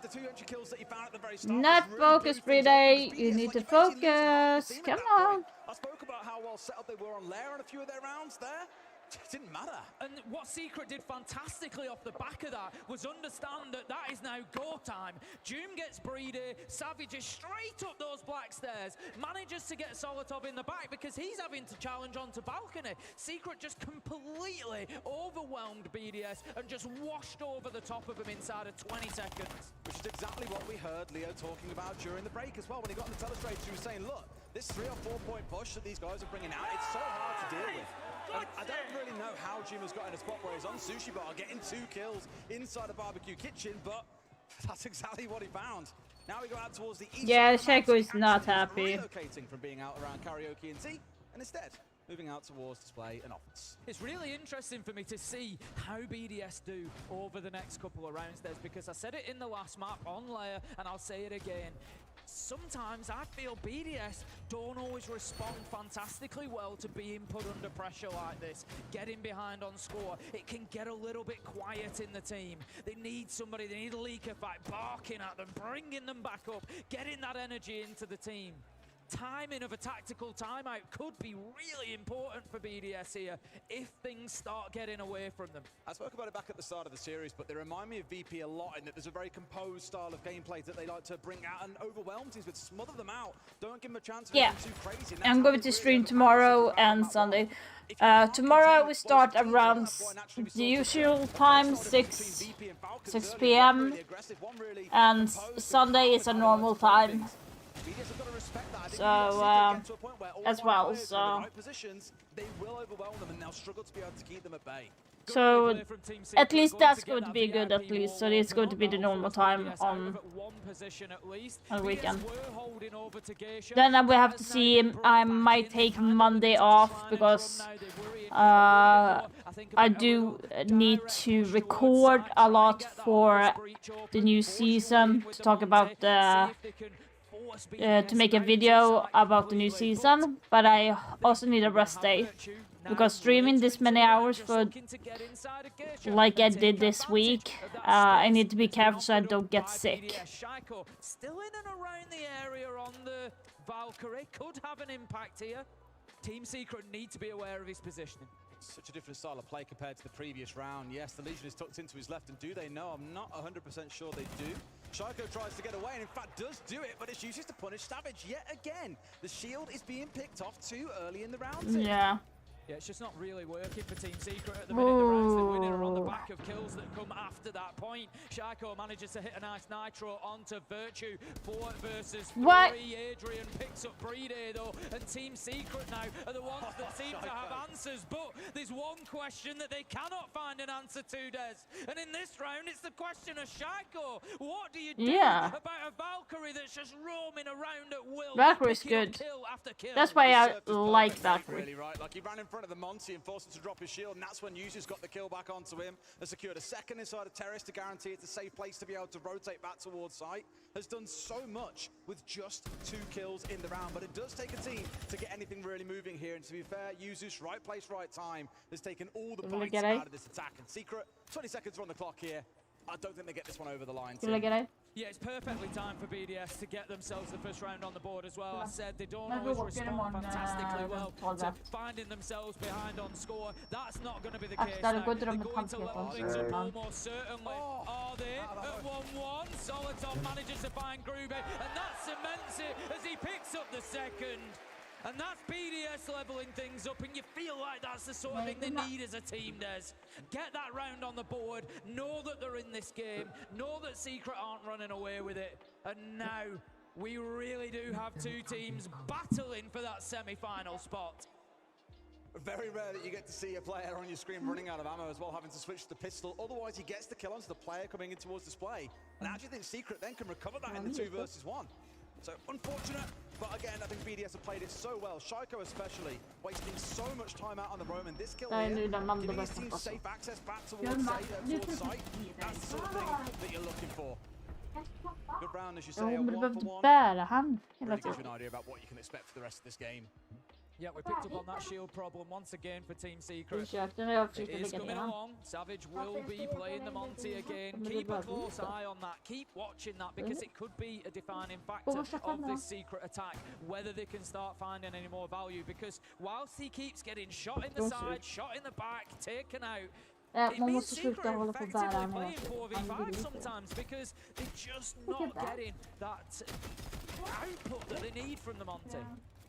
two entry kills that he found at the very start. Not focus, Breeder. You need to focus. Come on. I spoke about how well set up they were on Lair on a few of their rounds there. It didn't matter. And what Secret did fantastically off the back of that was understand that that is now go time. Doom gets Breeder, Savage is straight up those black stairs, manages to get Solotov in the back because he's having to challenge onto balcony. Secret just completely overwhelmed BDS and just washed over the top of him inside of 20 seconds. Which is exactly what we heard Leo talking about during the break as well. When he got on the telestrator, he was saying, look, this 3 or 4 point push that these guys are bringing out, it's so hard to deal with. And I don't really know how Jim has got in a spot where he's on Sushi Bar getting 2 kills inside a barbecue kitchen, but that's exactly what he found. Now we go out towards the east. Yeah, Shaco is not happy. Relocating from being out around karaoke and tea, and instead moving out towards display and offense. It's really interesting for me to see how BDS do over the next couple of rounds, Des, because I said it in the last map on Lair, and I'll say it again. Sometimes I feel BDS don't always respond fantastically well to being put under pressure like this. Getting behind on score, it can get a little bit quiet in the team. They need somebody, they need a leaker fight, barking at them, bringing them back up, getting that energy into the team. Timing of a tactical timeout could be really important for BDS here if things start getting away from them. I spoke about it back at the start of the series, but they remind me of VP a lot in that there's a very composed style of gameplay that they like to bring out and overwhelm teams with, smother them out. Don't give them a chance to get too crazy. I'm going to stream tomorrow and Sunday. Tomorrow we start around the usual time, 6 p.m. and Sunday is a normal time. So as well, so at least that's going to be good, at least, so it's going to be the normal time on the weekend. Then I will have to see, I might take Monday off because I do need to record a lot for the new season to talk about the to make a video about the new season, but I also need a rest day because streaming this many hours for like I did this week, I need to be careful so I don't get sick. Still in and around the area on the Valkyrie could have an impact here. Team Secret need to be aware of his positioning. Such a different style of play compared to the previous round. Yes, the Legion is tucked into his left, and do they know? I'm not 100% sure they do. Shaiko tries to get away, and in fact does do it, but it's uses to punish Savage yet again. The shield is being picked off too early in the round. Yeah. Yeah, it's just not really working for Team Secret at the minute. The rounds they're winning are on the back of kills that come after that point. Shaiko manages to hit a nice nitro onto Virtue. 4 versus 3. Adrian picks up Breeder though, and Team Secret now are the ones that seem to have answers. But there's one question that they cannot find an answer to, Des. And in this round, it's the question of Shaiko. What do you do about a Valkyrie that's just roaming around at will? Valkyrie's good. Kill after kill. That's why I like Valkyrie. Really right, like he ran in front of the Monty and forced him to drop his shield, and that's when Yuzu's got the kill back onto him. Has secured a second inside of Terrace to guarantee it's a safe place to be able to rotate back towards site. Has done so much with just 2 kills in the round, but it does take a team to get anything really moving here. And to be fair, Yuzu's right place, right time has taken all the bites out of this attack. And Secret, 20 seconds are on the clock here. I don't think they get this one over the line. Yeah, it's perfectly timed for BDS to get themselves the first round on the board as well. I said they don't always respond fantastically well to finding themselves behind on score. That's not going to be the case now. They're going to level things up almost certainly. Are they at 1-1? Solotov manages to find Grube, and that cements it as he picks up the second. And that's BDS leveling things up, and you feel like that's the sort of thing they need as a team, Des. Get that round on the board, know that they're in this game, know that Secret aren't running away with it, And now we really do have two teams battling for that semi-final spot. Very rare that you get to see a player on your screen running out of ammo as well, having to switch to the pistol. Otherwise, he gets the kill onto the player coming in towards display. And I actually think Secret then can recover that in the 2 versus 1. So unfortunate, but again, I think BDS have played it so well. Shaiko especially, wasting so much time out on the roam, and this kill here, giving his team safe access back towards site. That's the sort of thing that you're looking for. Good round, as you say, a 1-for-1. Really gives you an idea about what you can expect for the rest of this game. Yeah, we picked up on that shield problem once again for Team Secret. It It is coming along. Savage will be playing the Monty again. Keep a close eye on that. Keep watching that because it could be a defining factor of this Secret attack. Whether they can start finding any more value, because whilst he keeps getting shot in the side, shot in the back, taken out, it means Secret are effectively playing 4v5 sometimes because they're just not getting that output that they need from the Monty.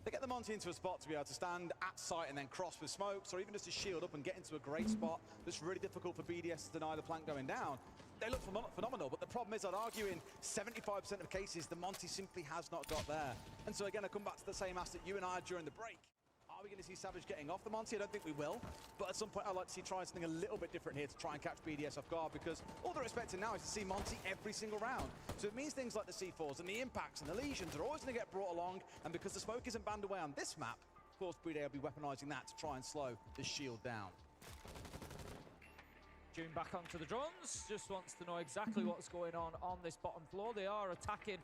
They get the Monty into a spot to be able to stand at sight and then cross with smokes, or even just to shield up and get into a great spot that's really difficult for BDS to deny the plant going down. They look phenomenal, but the problem is, I'd argue in 75% of cases, the Monty simply has not got there. And so again, I come back to the same ask that you and I had during the break. Are we going to see Savage getting off the Monty? I don't think we will. But at some point, I'd like to see trying something a little bit different here to try and catch BDS off guard, because all they're expecting now is to see Monty every single round. So it means things like the C4s and the impacts and the lesions are always going to get brought along. And because the smoke isn't banned away on this map, of course, BD will be weaponizing that to try and slow the shield down. June back onto the drones, just wants to know exactly what's going on this bottom floor. They are attacking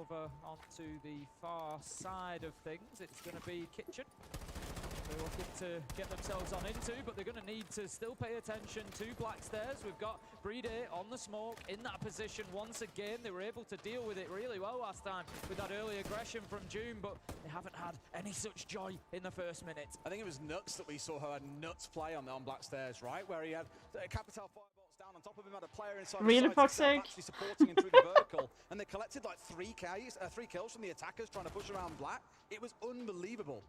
over onto the far side of things. It's going to be Kitchen. They're looking to get themselves on into, but they're going to need to still pay attention to Black Stairs. We've got Brede on the smoke in that position once again. They were able to deal with it really well last time with that early aggression from June, but they haven't had any such joy in the first minute. I think it was Nuts that we saw her had Nuts play on Black Stairs, right? Where he had Capital Firebolts down on top of him, had a player inside really the side actually supporting him through the vertical, and they collected like 3 kills from the attackers trying to push around Black. It was unbelievable.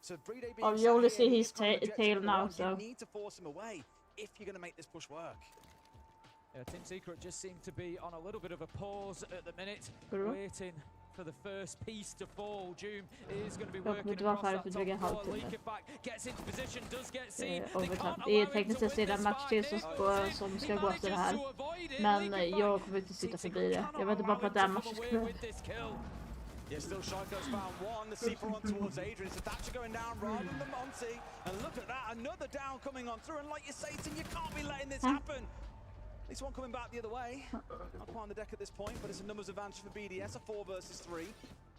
So Brede being you only see his tail now, so you need to force him away if you're going to make this push work. Yeah, Team Secret just seem to be on a little bit of a pause at the minute, waiting for the first piece to fall. June is going to be working across that top floor. Leakerback gets into position, does get seen. Det är tekniskt sett en match till som ska gå efter det här. Men jag kommer inte sitta förbi det. Jag vet inte bara för att det är en match. Yeah, still Shaiko's found one. The C4 on towards Adrian. It's a Thatcher going down rather than the Monty. And look at that, another down coming on through. And like you're saying, you can't be letting this happen. At least one coming back the other way. Up on the deck at this point, but it's a numbers advantage for BDS, a 4 versus 3.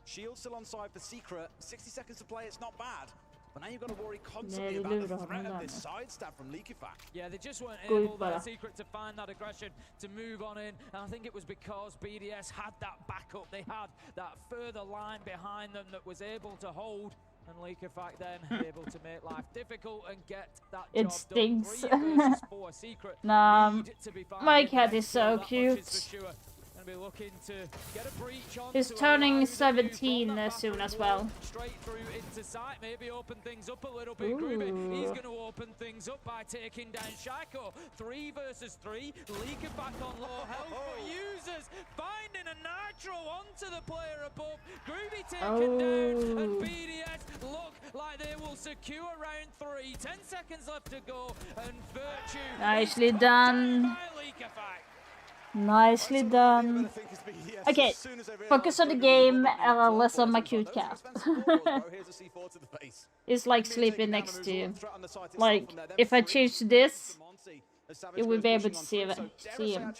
Shield still on side for Secret. 60 seconds to play, it's not bad. But now you've got to worry constantly about the threat of this side stab from Leakyfack. Yeah, they just weren't able, that Secret, to find that aggression, to move on in. And I think it was because BDS had that backup. They had that further line behind them that was able to hold. And Leakyfack then able to make life difficult and get that it job stinks. done. 3 versus 4. Secret my cat is so cute. Be looking to get a breach on. He's turning 17 soon as well. Straight through into sight, maybe open things up a little bit. Groovy, he's going to open things up by taking down Shaiko. 3 versus 3. Leakerback on low health for users, finding a nitro onto the player above. Groovy taken down, and BDS look like they will secure round 3. 10 seconds left to go, and Virtue nicely done. Nicely done. Okay, focus on the game and less on my cute cat. It's like sleeping next to you. Like, if I change to this, you will be able to see him.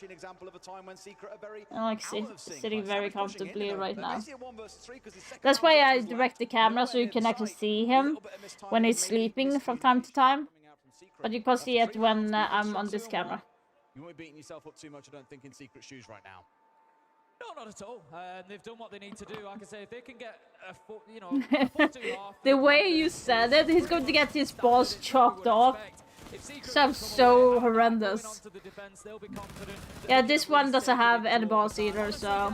And like sitting very comfortably right now. That's why I direct the camera so you can actually see him when he's sleeping from time to time. But you can't see it when I'm on this camera. You won't be beating yourself up too much, I don't think, in Secret shoes right now. No, not at all. They've done what they need to do. Like I say, if they can get a foot, you know, a foot too off. The way you said it, he's going to get his balls chopped off. Sounds so horrendous. Yeah, this one doesn't have any balls either, so.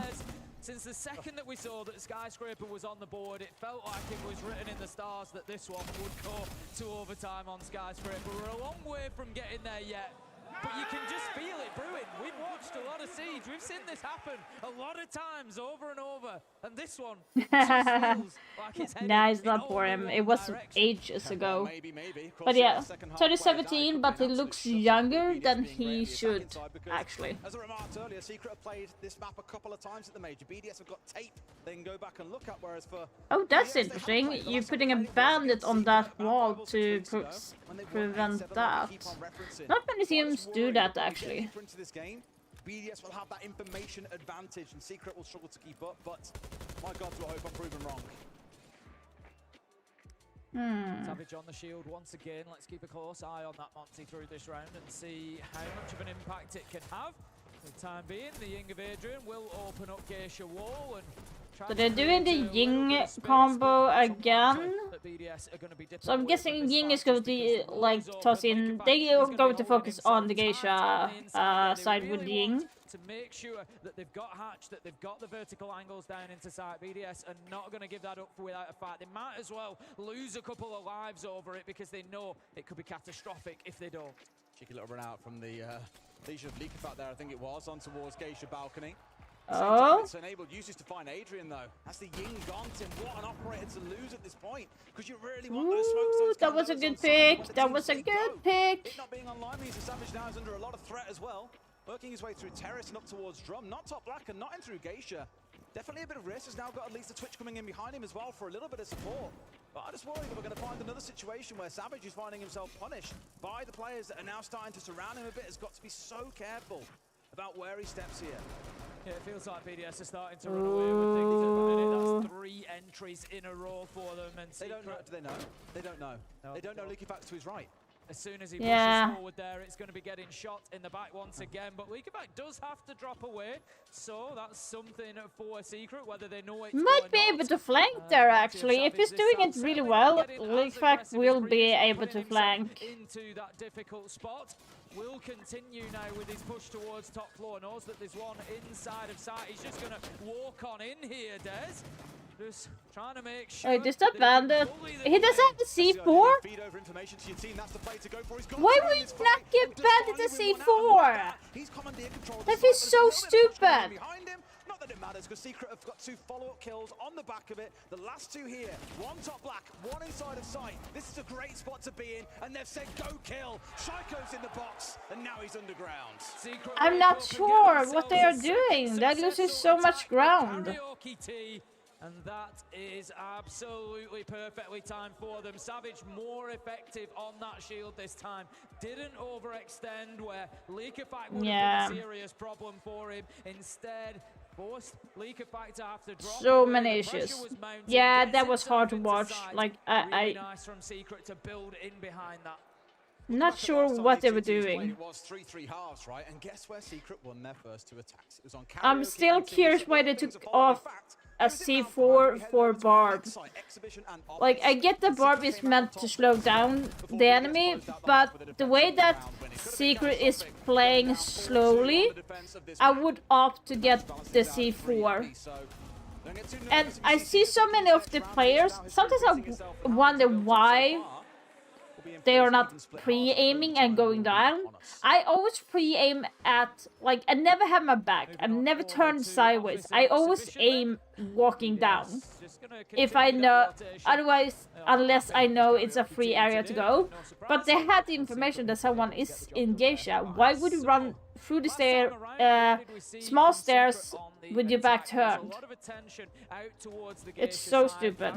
Since the second that we saw that Skyscraper was on the board, it felt like it was written in the stars that this one would go to overtime on Skyscraper. We're a long way from getting there yet. but you can just feel it brewing. We've watched a lot of Siege. We've seen this happen a lot of times over and over. And this one just feels like it's heading Nah, it's not in for only him. one It was direction. ages ago. Maybe. But yeah, 2017, but he looks younger than he should, actually. As I remarked earlier, Secret have played this map a couple of times at the major. BDS have got tape they can go back and look at, whereas for Oh, that's interesting. You're putting a bandit on that wall to prevent that. Not many teams do that, actually. into this game, BDS will have that information advantage, and Secret will struggle to keep up. But my God, do I hope I'm proven wrong. Savage on the shield once again. Let's keep a close eye on that Monty through this round and see how much of an impact it can have. For the time being, the Ying of Adrian will open up Geisha wall and So they're doing the Ying combo again. So I'm guessing Ying is going to like toss in. They are going to focus on the Geisha side with Ying. To make sure that they've got Hatch, that they've got the vertical angles down into sight. BDS are not going to give that up without a fight. They might as well lose a couple of lives over it because they know it could be catastrophic if they don't. Cheeky little run out from the Legion of Leak out there, I think it was, on towards Geisha balcony. Oh. It's enabled users to find Adrian though. That's the Ying gone, Tim. What an operator to lose at this point. Because you really want those smokes. Those That was a good pick. That was a good pick. It not being online means the Savage now is under a lot of threat as well. Working his way through Terrace and up towards Drum. Not top black and not in through Geisha. Definitely a bit of risk. Has now got at least a Twitch coming in behind him as well for a little bit of support. But I just worry that we're going to find another situation where Savage is finding himself punished by the players that are now starting to surround him a bit. Has got to be so careful about where he steps here. Yeah, it feels like BDS are starting to run away with things at the minute. That's 3 entries in a row for them. And they don't know. Do they know? They don't know. No, they don't know Liquifax to his right. As soon as he pushes forward there, it's going to be getting shot in the back once again. But Liquifax does have to drop away. So that's something for Secret, whether they know it. Might be able to flank there, actually. If he's doing it really well, Liquifax will be able to flank. Into that difficult spot. Will continue now with his push towards top floor. Knows that there's one inside of sight. He's just going to walk on in here, Des. Just trying to make sure. Wait, is that bandit? He doesn't have a C4? Why would you not give bandit a C4? That feels so stupid. Not that it matters, because Secret have got 2 follow-up kills on the back of it. The last 2 here, 1 top black, 1 inside of sight. This is a great spot to be in, and they've said go kill. Shaiko's in the box, and now he's underground. I'm not sure what they are doing. That loses so much ground. And that is absolutely perfectly timed for them. Savage more effective on that shield this time. Didn't overextend where Liquifax would have been a serious problem for him. Instead, forced Liquifax to have to drop. So many issues. Yeah, that was hard to watch. Like, really nice from Secret to build in behind that. Not sure what they were doing. It was 3-3 halves, right? And guess where Secret won their first 2 attacks? It was on I'm still curious why they took off a C4 for Barb. Like, I get the Barb is meant to slow down the enemy, but the way that Secret is playing slowly, I would opt to get the C4. And I see so many of the players, sometimes I wonder why they are not pre-aiming and going down. I always pre-aim at, like, I never have my back. I never turn sideways. I always aim walking down. If I know, otherwise, unless I know it's a free area to go. But they had the information that someone is in Geisha. Why would you run through the small stairs with your back turned? It's so stupid.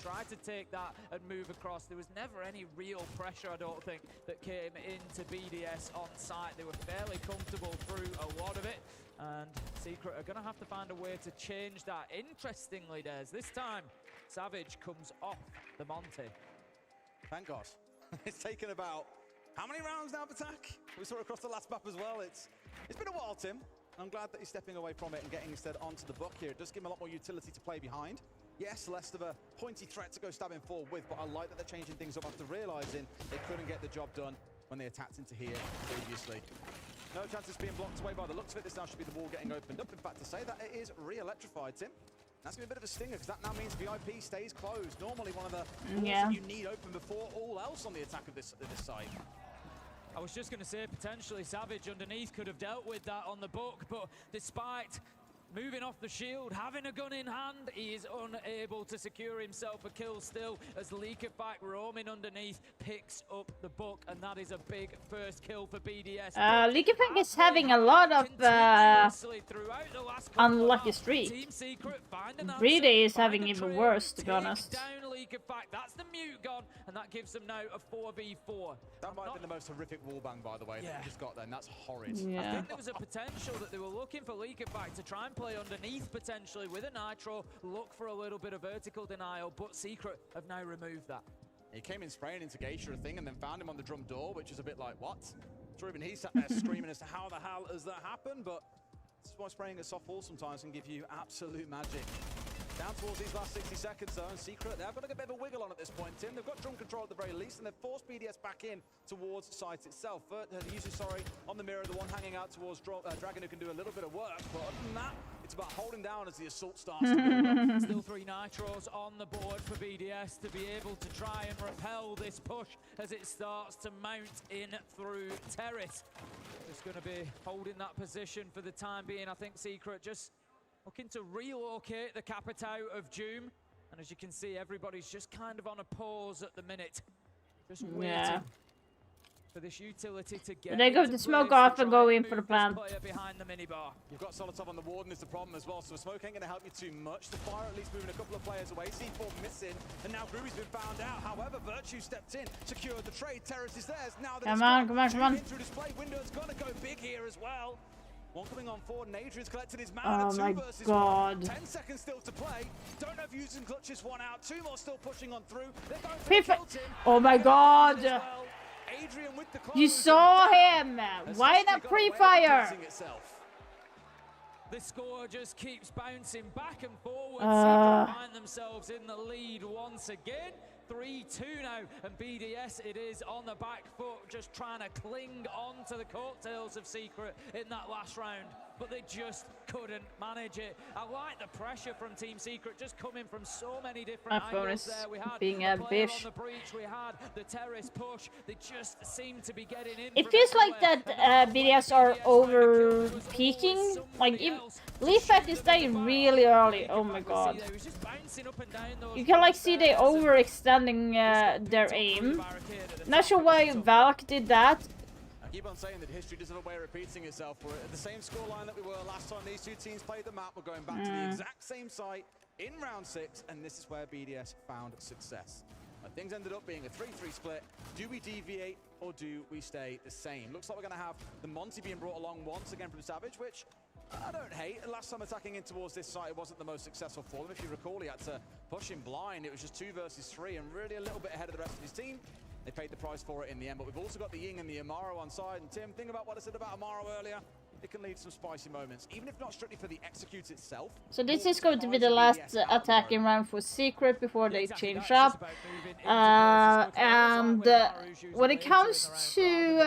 Tried to take that and move across. There was never any real pressure, I don't think, that came into BDS on site. They were fairly comfortable through a lot of it. And Secret are going to have to find a way to change that. Interestingly, this time, Savage comes off the Monty. Thank God. It's taken about how many rounds now of attack? We saw it across the last map as well. It's been a while, Tim. I'm glad that he's stepping away from it and getting instead onto the book here. It does give him a lot more utility to play behind. Yes, less of a pointy threat to go stabbing forward with, but I like that they're changing things up after realizing they couldn't get the job done when they attacked into here previously. No chance it's being blocked away by the looks of it. This now should be the wall getting opened up. In fact, to say that it is re-electrified, Tim. That's going to be a bit of a stinger, because that now means VIP stays closed. Normally one of the walls that you need open before all else on the attack of this site. I was just going to say, potentially Savage underneath could have dealt with that on the book, but despite moving off the shield, having a gun in hand, he is unable to secure himself a kill still as Leakerfack roaming underneath picks up the book, and that is a big first kill for BDS. Leakerfack is having a lot of unlucky streak. Brede is having even worse, to be honest. Down Leakerfack, that's the mute gun, and that gives them now a 4v4. That might have been the most horrific wallbang, by the way, that we just got then. That's horrid. Yeah. I think there was a potential that they were looking for Leakerfack to try and play underneath potentially with a nitro, look for a little bit of vertical denial, but Secret have now removed that. He came in spraying into Geisha a thing and then found him on the drum door, which is a bit like, what? Sure, even he sat there screaming as to how the hell has that happened, but this is why spraying a soft wall sometimes can give you absolute magic. Down towards these last 60 seconds though, and Secret, they've got a bit of a wiggle on at this point, Tim. They've got drum control at the very least, and they've forced BDS back in towards site itself. Sorry, on the mirror, the one hanging out towards Dragon, who can do a little bit of work, but other than that, it's about holding down as the assault starts to build up. Still 3 nitros on the board for BDS to be able to try and repel this push as it starts to mount in through Terrace. Just going to be holding that position for the time being. I think Secret just looking to relocate the Capitao of Doom. And as you can see, everybody's just kind of on a pause at the minute. Just waiting for this utility to get. They go to smoke off and go in for the plant. Behind the minibar. You've got Solotov on the Warden is the problem as well, so the smoke ain't going to help you too much. The fire at least moving a couple of players away. C4 missing, and now Groovy's been found out. However, Virtue stepped in, secured the trade. Terrace is theirs. Now that come on. Through display, Window's going to go big here as well. One coming on forward, and Adrian's collected his Oh my god. 10 seconds still to play. Don't know if Houston clutches one out. 2 more still pushing on through. They're going for the oh my god. Adrian with the You saw him. Why not pre-fire? The score just keeps bouncing back and forward. Secret find themselves in the lead once again. 3-2 now, and BDS it is on the back foot, just trying to cling on to the coattails of Secret in that last round, but they just couldn't manage it. I like the pressure from Team Secret just coming from so many different angles there. We had being a a player bitch. on the breach, we had the terrace push, they just seem to be getting in. It feels like that BDS are over peaking. Like Leafact is dying really early. Oh my god. You can like see they overextending their aim. Not sure why Valk did that. I keep on saying that history doesn't have a way of repeating itself. We're at the same scoreline that we were last time these two teams played the map. We're going back to the exact same site in round 6, and this is where BDS found success. Things ended up being a 3-3 split. Do we deviate or do we stay the same? Looks like we're going to have the Monty being brought along once again from Savage, which I don't hate. Last time attacking in towards this site, it wasn't the most successful for them. If you recall, he had to push him blind. It was just 2 versus 3 and really a little bit ahead of the rest of his team. They paid the price for it in the end, but we've also got the Ying and the Amaro on side. And Tim, think about what I said about Amaro earlier. It can lead to some spicy moments, even if not strictly for the execute itself. So this is going to be the last attacking round for Secret before they change up. And when it comes to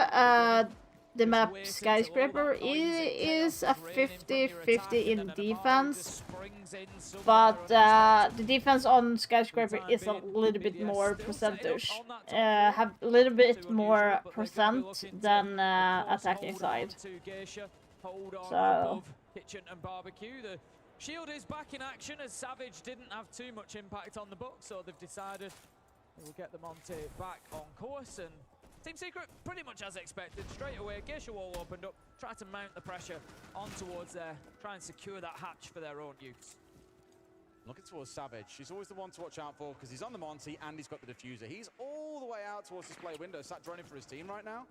the map Skyscraper, it is a 50-50 in defense, but the defense on Skyscraper is a little bit more percentage, have a little bit more percent than attacking side. So Kitchen and Barbecue. The shield is back in action as Savage didn't have too much impact on the book, so they've decided they will get the Monte back on course. And Team Secret, pretty much as expected, straight away, Geisha wall opened up, try to mount the pressure on towards there, try and secure that hatch for their own use. Looking towards Savage, he's always the one to watch out for because he's on the Monty and he's got the diffuser. He's all the way out towards display window, sat droning for his team right now.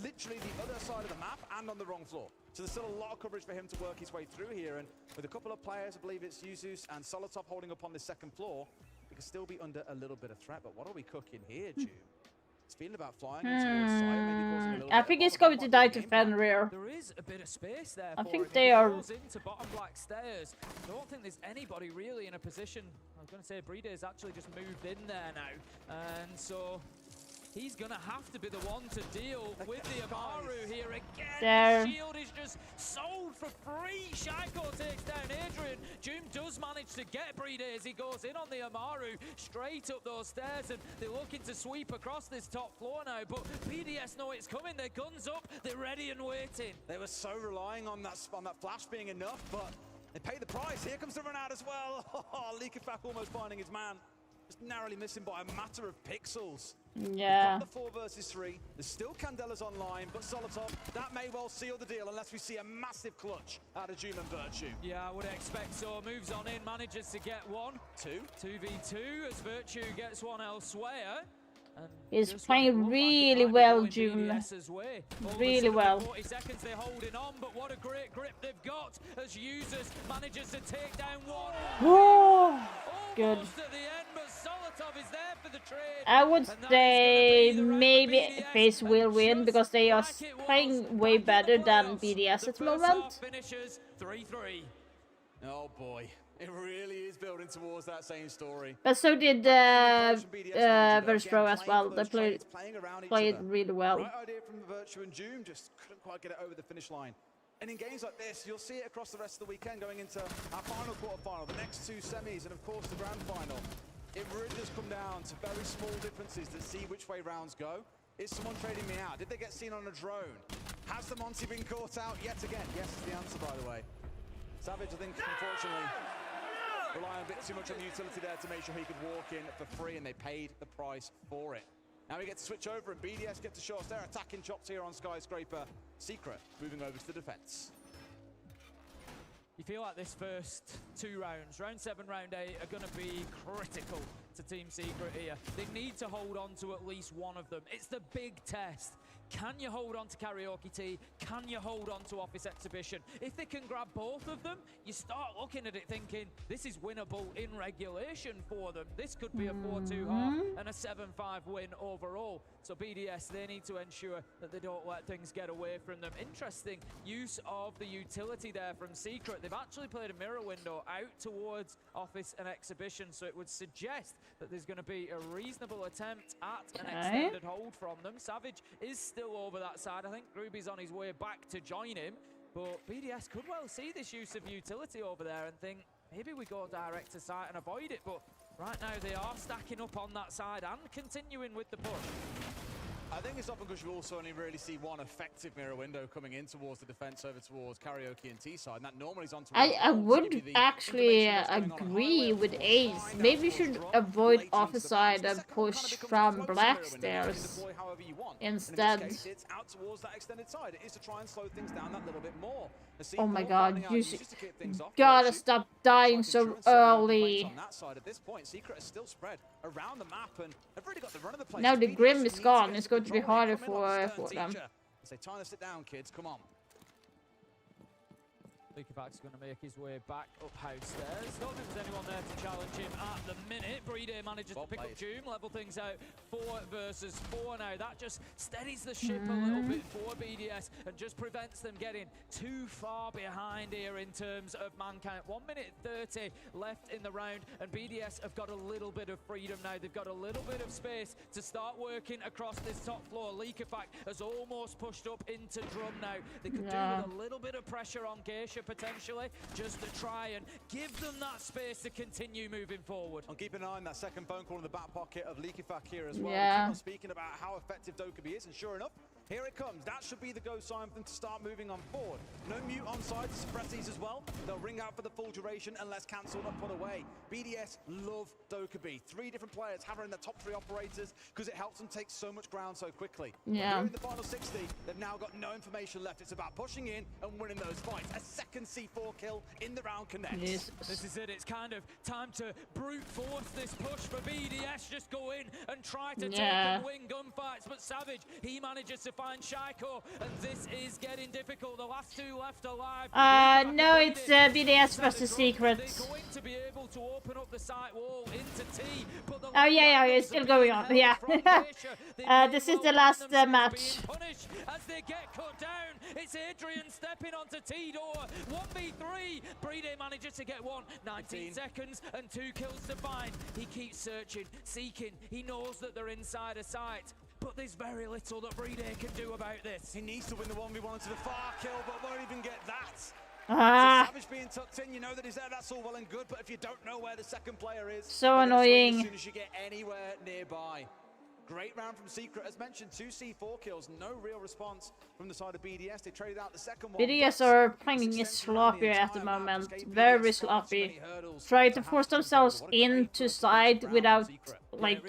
Literally the other side of the map and on the wrong floor. So there's still a lot of coverage for him to work his way through here, and with a couple of players, I believe it's Yuzus and Solotov holding up on the second floor, we can still be under a little bit of threat. But what are we cooking here, June? It's feeling about flying in towards side, maybe causing a little I think it's going to die to Fenrir. There is a bit of space there. I think him. they are. Goes into bottom black stairs. I don't think there's anybody really in a position. I was going to say Brede has actually just moved in there now, and so he's going to have to be the one to deal with the Amaru here again. There. The shield is just sold for free. Shaiko takes down Adrian. Doom does manage to get Brede as he goes in on the Amaru straight up those stairs, and they're looking to sweep across this top floor now, but BDS know it's coming. Their guns up, they're ready and waiting. They were so relying on that flash being enough, but they pay the price. Here comes the run out as well. Likafak almost finding his man. Just narrowly missing by a matter of pixels. Yeah. The 4 versus 3. There's still Candela's online, but Solotov, that may well seal the deal unless we see a massive clutch out of Doom and Virtue. Yeah, I would expect so. Moves on in, manages to get one. 2v2 as Virtue gets one elsewhere. He's playing really well, Doom. Really well. 40 seconds they're holding on, but what a great grip they've got as Users manages to take down one. Whoa! Good. At the end, but Solotov is there for the trade. I would say maybe FaZe will win because they are playing way better than BDS at the moment. Finishes 3-3. Oh boy. It really is building towards that same story. But so did Virtus Pro as well. They played really well. Right idea from Virtue and Doom, just couldn't quite get it over the finish line. And in games like this, you'll see it across the rest of the weekend going into our final quarterfinal, the next 2 semis, and of course the grand final. It really does come down to very small differences to see which way rounds go. Is someone trading me out? Did they get seen on a drone? Has the Monty been caught out yet again? Yes is the answer, by the way. Savage, I think, unfortunately, relying a bit too much on the utility there to make sure he could walk in for free, and they paid the price for it. Now we get to switch over, and BDS get to show us their attacking chops here on Skyscraper. Secret moving over to the defense. You feel like this first 2 rounds, round 7, round 8, are going to be critical to Team Secret here. They need to hold on to at least one of them. It's the big test. Can you hold on to Karaoke Tea? Can you hold on to Office Exhibition? If they can grab both of them, you start looking at it thinking, this is winnable in regulation for them. This could be a 4-2 half and a 7-5 win overall. So BDS, they need to ensure that they don't let things get away from them. Interesting use of the utility there from Secret. They've actually played a mirror window out towards Office and Exhibition, so it would suggest that there's going to be a reasonable attempt at an extended hold from them. Savage is still over that side. I think Ruby's on his way back to join him, but BDS could well see this use of utility over there and think, maybe we go direct to site and avoid it, but right now they are stacking up on that side and continuing with the push. I think it's often because you also only really see one effective mirror window coming in towards the defense over towards Karaoke and T-side, and that normally is on towards I would actually agree with Ace. Maybe we should avoid office side and push from black stairs instead. It's out towards that extended side. It is to try and slow things down that little bit more. Oh my god, you gotta stop dying so early. On that side at this point, Secret is still spread around the map and have really got the run of the place. Now the Grim is gone. It's going to be harder for them. Say, time to sit down, kids. Come on. Likafak's going to make his way back up house stairs. Don't think there's anyone there to challenge him at the minute. Brede manages to pick up Doom, level things out 4 versus 4 now. That just steadies the ship a little bit for BDS and just prevents them getting too far behind here in terms of man count. 1 minute 30 left in the round, and BDS have got a little bit of freedom now. They've got a little bit of space to start working across this top floor. Likafak has almost pushed up into drum now. They could do with a little bit of pressure on Geisha potentially, just to try and give them that space to continue moving forward. I'm keeping an eye on that second phone call in the back pocket of Likafak here as well. Yeah. We keep on speaking about how effective Dokkaebi is, and sure enough, here it comes. That should be the go sign for them to start moving on forward. No mute on side to suppress these as well. They'll ring out for the full duration unless cancelled or put away. BDS love Dokkaebi. 3 different players having the top 3 operators because it helps them take so much ground so quickly. Yeah. Here in the final 60, they've now got no information left. It's about pushing in and winning those fights. A second C4 kill in the round connects. Yes. This is it. It's kind of time to brute force this push for BDS. Just go in and try to take and win gunfights. But Savage, he manages to find Shaiko, and this is getting difficult. The last 2 left alive. No, it's BDS versus Secret. They're going to be able to open up the side wall into T. But Oh yeah, it's still going on. Yeah. This is the last match. As they get cut down, it's Adrian stepping onto T-door. 1v3. Brede manages to get one. 19 seconds and 2 kills to find. He keeps searching, seeking. He knows that they're inside a site. but there's very little that Brede can do about this. He needs to win the 1v1 into the far kill, but won't even get that. Ah. So Savage being tucked in, you know that he's there, that's all well and good, but if you don't know where the second player is, So you're gonna swing annoying. as soon as you get anywhere nearby. Great round from Secret, as mentioned, 2 C4 kills, no real response from the side of BDS. They traded out the second one. BDS are playing sloppy at the moment, very sloppy. Try to force themselves into side without like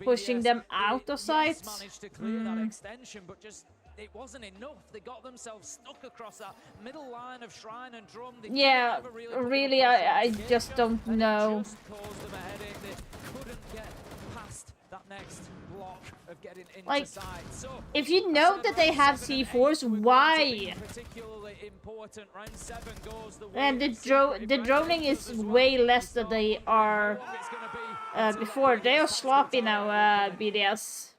pushing them out of sight. Managed to clear that extension, but just it wasn't enough. They got themselves stuck across that middle line of Shrine and Drum. They Yeah, never really really, I just don't know. just caused them a headache. They couldn't get past that next block of getting into Like, side. So if you know that they have C4s, why? particularly important. Round 7 goes the way And the droning is way less than they are before. They are sloppy now, BDS.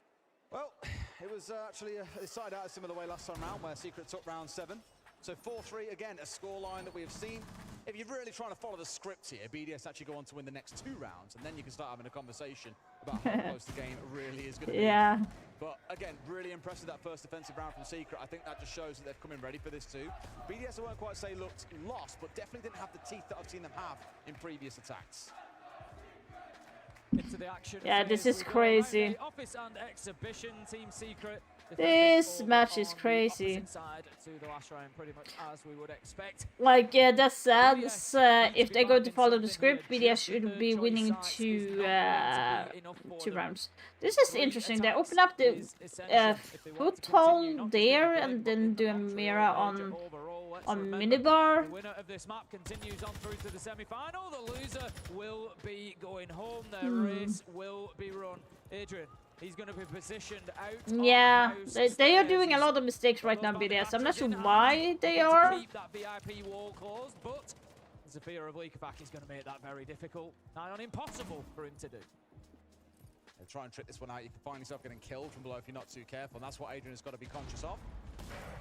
Well, it was actually it started out a similar way last time round, where Secret took round 7. So 4-3, again, a scoreline that we have seen. If you're really trying to follow the script here, BDS actually go on to win the next 2 rounds, and then you can start having a conversation about how close the game really is going to be. Yeah. But again, really impressive that first defensive round from Secret. I think that just shows that they've come in ready for this too. BDS, I won't quite say looked lost, but definitely didn't have the teeth that I've seen them have in previous attacks. Into the action. Yeah, this is crazy. Office and exhibition, Team Secret. This match is crazy. Side to the last round, pretty much as we would expect. Like, that says, if they're going to follow the script, BDS should be winning 2 rounds. This is interesting. They open up the foothold there and then do a mirror on minibar. The winner of this map continues on through to the semi-final. The loser will be going home. Their race will be run. Adrian. He's going to be positioned out. Yeah, they are doing a lot of mistakes right now, BDS. I'm not sure why they are. Keep that VIP wall closed, but there's a fear of Leakback is going to make that very difficult, nigh on impossible for him to do. They'll try and trick this one out. You can find yourself getting killed from below if you're not too careful, and that's what Adrian has got to be conscious of.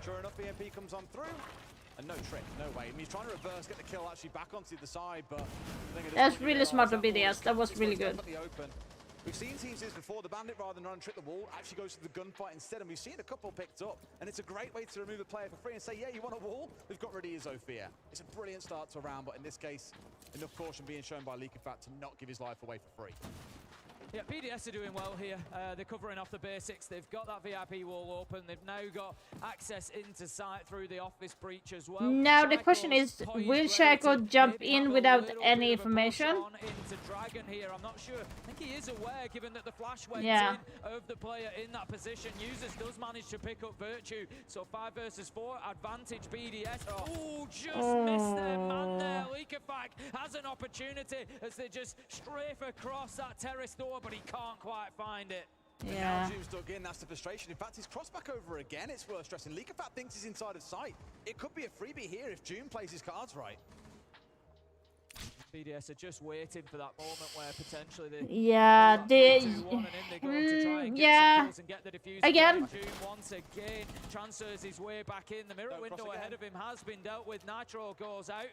Sure enough, EMP comes on through. And no trick, no way. I mean, he's trying to reverse, get the kill actually back onto the side, but that's really smart of BDS. That was really good. Open. We've seen teams do this before. The Bandit, rather than run and trick the wall, actually goes to the gunfight instead, and we've seen a couple picked up. And it's a great way to remove a player for free and say, yeah, you want a wall? We've got rid of your Zofia. It's a brilliant start to a round, but in this case, enough caution being shown by Leakfat to not give his life away for free. Yeah, BDS are doing well here. They're covering off the basics. They've got that VIP wall open. They've now got access into sight through the office breach as well. Now the question is, will Shaco jump in without any information? Into Dragon here, I'm not sure. I think he is aware, given that the flash went in of the player in that position. Users does manage to pick up Virtue. So 5 versus 4, advantage BDS. Oh, just missed their man there. Leakafak has an opportunity as they just strafe across that terrace door, but he can't quite find it. Yeah. Now June's dug in, that's the frustration. In fact, he's crossed back over again. It's worth stressing. Leakafat thinks he's inside of sight. It could be a freebie here if June plays his cards right. BDS are just waiting for that moment where potentially they again. June once again transfers his way back in. The mirror window ahead of him has been dealt with. Nitro goes out.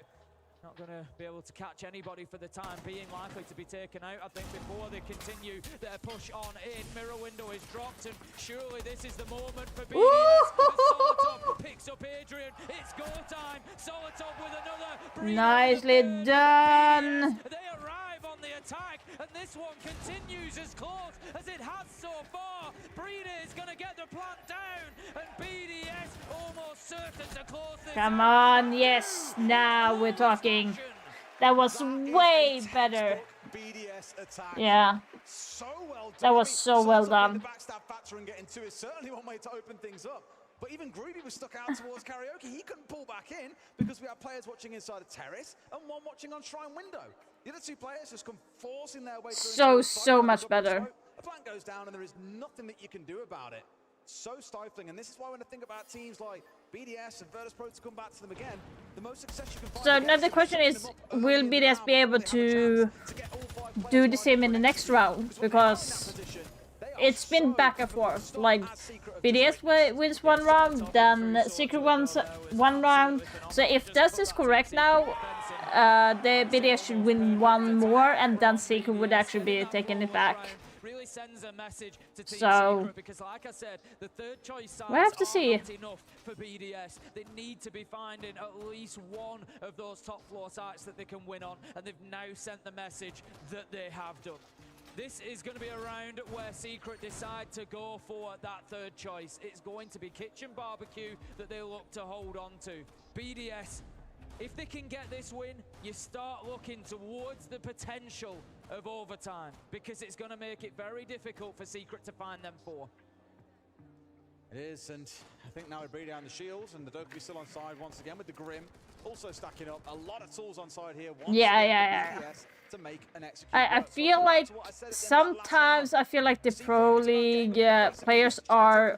Not going to be able to catch anybody for the time being, likely to be taken out, I think, before they continue their push on in. Mirror window is dropped, and surely this is the moment for BDS. Solotov picks up Adrian. It's go time. Solotov with another. Nicely done. They arrive on the attack, and this one continues as close as it has so far. Brede is going to get the plant down, and BDS almost certain to close this. Come on, yes, now we're talking. That was way better. Yeah. So well done. That was so well done. The backstab factor and getting 2 is certainly one way to open things up. But even Groovy was stuck out towards Karaoke. He couldn't pull back in because we have players watching inside a terrace and one watching on Shrine window. The other 2 players just come forcing their way through. So much better. A plant goes down and there is nothing that you can do about it. So stifling, and this is why when I think about teams like BDS and Virtus Pro to come back to them again, the most success you can find. So now the question is, will BDS be able to do the same in the next round? Because it's been back and forth. Like BDS wins 1 round, then Secret wins 1 round. So if this is correct now, the BDS should win 1 more, and then Secret would actually be taking it back. sends a message to Team So Secret because, like I said, the third choice sides we have to are see. not enough for BDS. They need to be finding at least one of those top floor sites that they can win on, and they've now sent the message that they have done. This is going to be a round where Secret decide to go for that third choice. It's going to be Kitchen Barbecue that they look to hold on to. BDS, if they can get this win, you start looking towards the potential of overtime, because it's going to make it very difficult for Secret to find them four. It is, and I think now we bring down the shields, and the Dokkaebi still on side once again with the Grim. Also stacking up a lot of tools on side here. Yeah. To make an I feel like sometimes I feel like the Pro League players are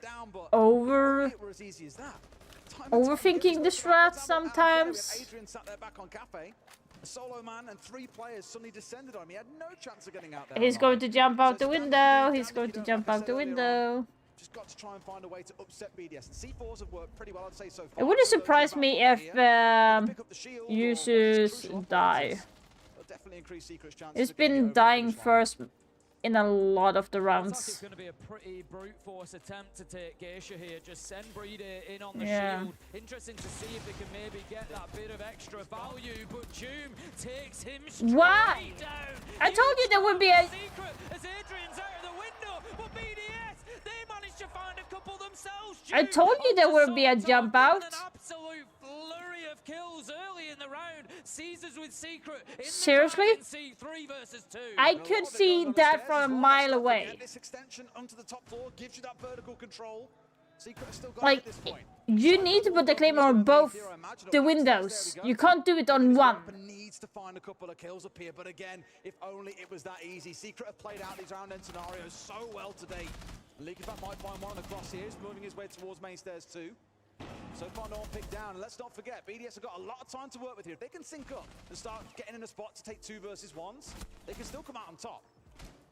overthinking the strats sometimes. Adrian sat there back on Cafe. A solo man and 3 players suddenly descended on him. He had no chance of getting out there. He's going to jump out the window. He's going to jump out the window. Just got to try and find a way to upset BDS. C4s have worked pretty well, I'd say, so far. It wouldn't surprise me if users die. It's been dying first in a lot of the rounds. Looks like it's going to be a pretty brute force attempt to take Geisha here. Just send Breeder in on the Yeah. shield. Interesting to see if they can maybe get that bit of extra value, but Doom takes him straight Why? down. I told you there would be a... Secret as Adrian's out of the window, but BDS, they managed to find a couple themselves. I told you there would be a jump out. An absolute flurry of kills early in the round. Caesars with Secret. Seriously? C3 versus 2. I could see that from a mile away. This extension onto the top floor gives you that vertical control. Secret has still got Like, it at this point. you need to put the claymore on both the windows. You can't do it on one. Needs to find a couple of kills up here, but again, if only it was that easy. Secret have played out these round end scenarios so well today. Leakyfat might find one on the cross here. He's moving his way towards main stairs too. So far, no one picked down. And let's not forget, BDS have got a lot of time to work with here. If they can sync up and start getting in a spot to take 2 versus 1s, they can still come out on top.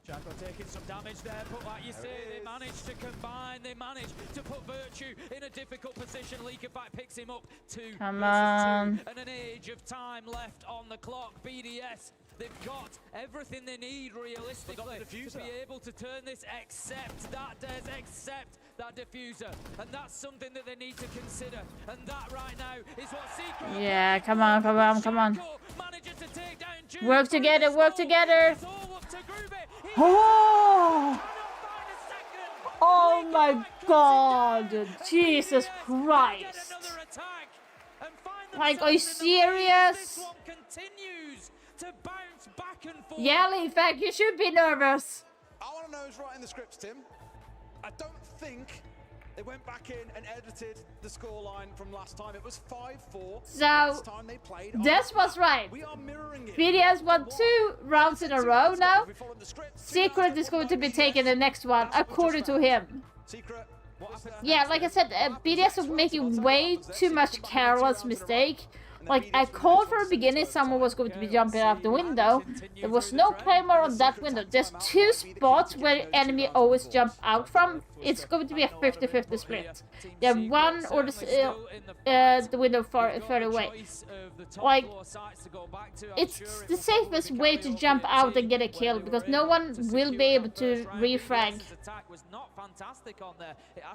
Jaco taking some damage there, but like you say, they managed to combine, they managed to put Virtue in a difficult position. Leakyfat picks him up 2 Come versus on. 2, and an age of time left on the clock. BDS, they've got everything they need realistically to be able to turn this, except that diffuser, and that's something that they need to consider, and that right now is what Secret. Yeah, come on. Work together, work together. Oh my God, Jesus Christ. Like, are you serious? Yeah, Leafak, you should be nervous. I want to know who's writing the scripts, Tim. I don't think they went back in and edited the scoreline from last time. It was 5-4. So, last time they played. this was right. We are mirroring it. BDS won 2 rounds in a row now. Secret is going to be taking the next one, according to him. Yeah, like I said, BDS was making way too much careless mistake. Like, I called from the beginning someone was going to be jumping out the window. There was no claymore on that window. There's 2 spots where enemy always jump out from. It's going to be a 50-50 split. Yeah, one or the window further away. Like, it's the safest way to jump out and get a kill, because no one will be able to refrag.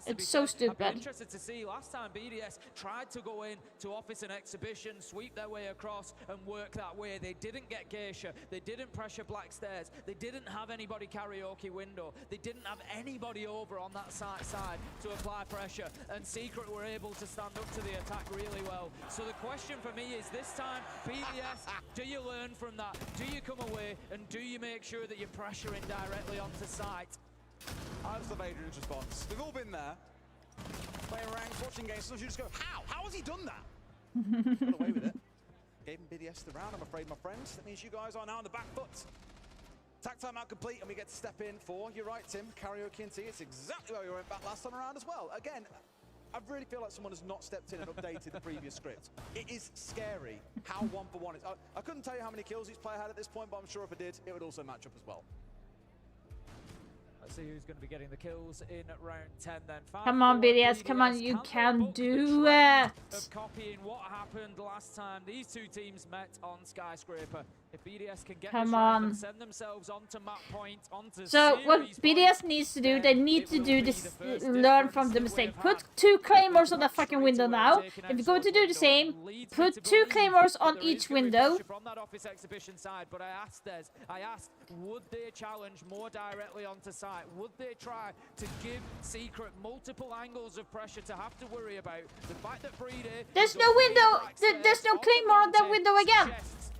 It's so stupid. I'm interested to see, last time BDS tried to go in to office an exhibition, sweep their way across and work that way. They didn't get Geisha, they didn't pressure Black Stairs, they didn't have anybody karaoke window, they didn't have anybody over on that side to apply pressure, and Secret were able to stand up to the attack really well. So the question for me is, this time, BDS, do you learn from that? Do you come away and do you make sure that you're pressuring directly onto site? I just love Adrian's response. We've all been there. Playing ranks, watching games, sometimes you just go, how? How has he done that? Got away with it. Gave him BDS the round, I'm afraid, my friends. That means you guys are now on the back foot. Attack timeout complete, and we get to step in for, you're right, Tim, karaoke and tea. It's exactly where we went back last time around as well. Again, I really feel like someone has not stepped in and updated the previous script. It is scary how 1-for-1 is. I couldn't tell you how many kills each player had at this point, but I'm sure if I did, it would also match up as well. Let's see who's going to be getting the kills in round 10 then. Come on, BDS, come on, you can do it. Of copying what happened last time these 2 teams met on Skyscraper. If BDS can get Come this right on. and send themselves onto map point, onto So what series BDS needs to do, they need to do this, learn from the mistake. Put 2 claymores on that fucking window now. If you're going to do the same, put 2 claymores on each window. from that office exhibition side, but I asked, would they challenge more directly onto site? Would they try to give Secret multiple angles of pressure to have to worry about? The fact that Breeder... There's no window, there's no claymore on that window again.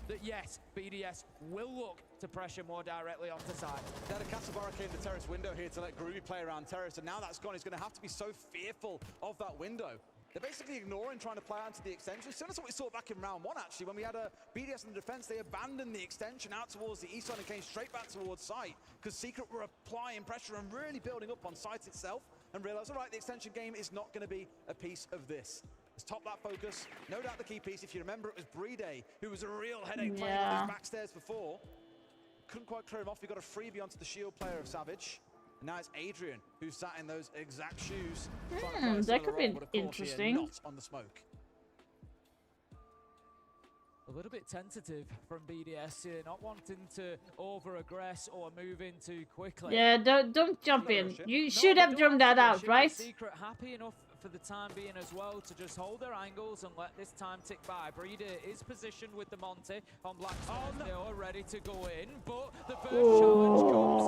That yes, BDS will look to pressure more directly onto side. They had a castle barricade in the terrace window here to let Groovy play around terrace, and now that's gone. He's going to have to be so fearful of that window. They're basically ignoring trying to play out into the extension. Similar to what we saw back in round 1, actually, when we had a BDS in the defense, they abandoned the extension out towards the east side and came straight back towards site, because Secret were applying pressure and really building up on site itself, and realized, all right, the extension game is not going to be a piece of this. Let's top that focus. No doubt the key piece, if you remember, it was Breede, who was a real headache playing on these backstairs before. Couldn't quite clear him off. We got a freebie onto the shield player of Savage. And now it's Adrian who's sat in those exact shoes. That could be interesting. Not on the smoke. A little bit tentative from BDS here, not wanting to over-aggress or move in too quickly. Yeah, don't jump in. You should have drummed that out, right? Secret happy enough for the time being as well to just hold their angles and let this time tick by. Breeder is positioned with the Monty on Black Stars. They are ready to go in, but the first challenge comes.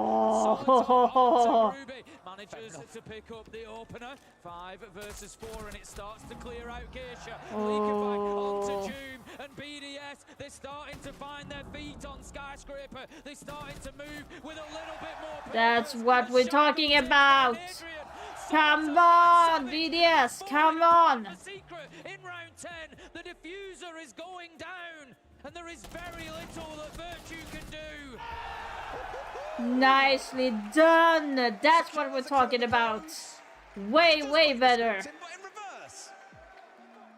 Solitaire Ruby manages to pick up the opener. 5 versus 4, and it starts to clear out Geisha. Leakify onto Doom, and BDS, they're starting to find their feet on Skyscraper. They're starting to move with a little bit more purpose. That's what we're talking about. Come on, BDS, come on. Secret in round 10, the diffuser is going down, and there is very little that Virtue can do. Nicely done. That's what we're talking about. Way better.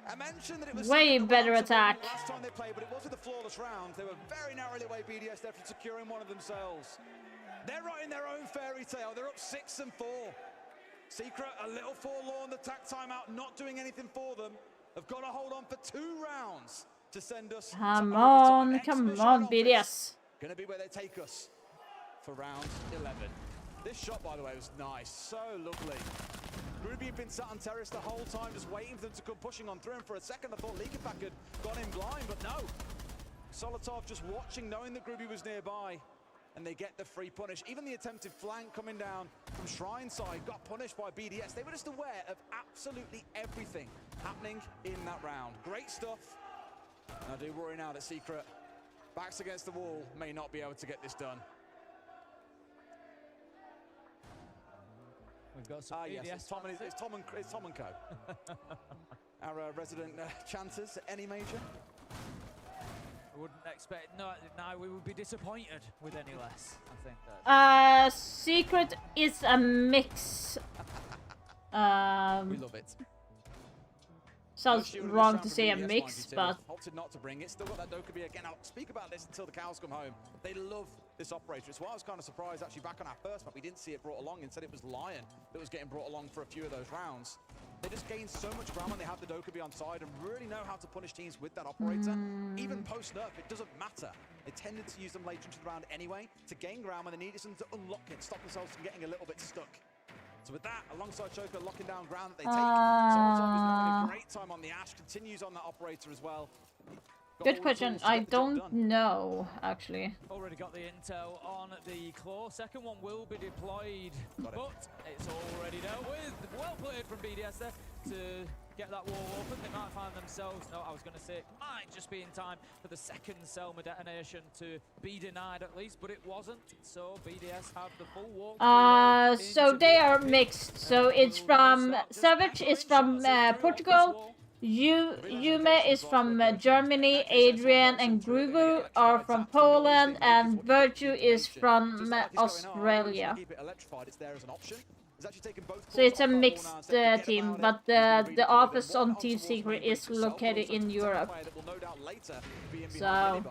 I mentioned that it was way better attack. Last time they played, but it was with the flawless round. They were very narrowly away BDS there from securing one of themselves. They're writing their own fairy tale. They're up 6-4. Secret a little forlorn. The tack timeout not doing anything for them. Have got to hold on for 2 rounds to send us. Come on, BDS. Gonna be where they take us for round 11. This shot, by the way, was nice. So lovely. Ruby had been sat on terrace the whole time, just waiting for them to come pushing on through. And for a second, I thought Leakify had gone in blind, but no. Solitov just watching, knowing that Groovy was nearby, and they get the free punish. Even the attempted flank coming down from Shrine side got punished by BDS. They were just aware of absolutely everything happening in that round. Great stuff. And I do worry now that Secret, backs against the wall, may not be able to get this done. We've got some yes, it's Tom and Co. Our resident chanters, any major? I wouldn't expect, no, we would be disappointed with any less, I think. Secret is a mix. We love it. Sounds wrong to say a mix, but opted not to bring it. Still got that Dokkaebi again. I'll speak about this until the cows come home. They love this operator. It's why I was kind of surprised actually back on our first map we didn't see it brought along. Instead it was Lion that was getting brought along for a few of those rounds. They just gain so much ground when they have the Dokkaebi on side and really know how to punish teams with that operator. Even post-nerf, it doesn't matter. They tended to use them later into the round anyway to gain ground when they needed them to unlock it, stop themselves from getting a little bit stuck. So with that, alongside Choker locking down ground that they take, Solitov is having a great time on the Ash, continues on that operator as well. Good question. I don't know, actually. Already got the intel on the claw. Second one will be deployed, but it's already dealt with. Well played from BDS there to get that wall open. They might find themselves, no, I was going to say, it might just be in time for the second Selma detonation to be denied at least, but it wasn't. So BDS have the full walk. So they are mixed. So it's from Savage is from Portugal. Yume is from Germany, Adrian and Gruber are from Poland, and Virtue is from Australia. So it's a mixed team, but the office on Team Secret is located in Europe. So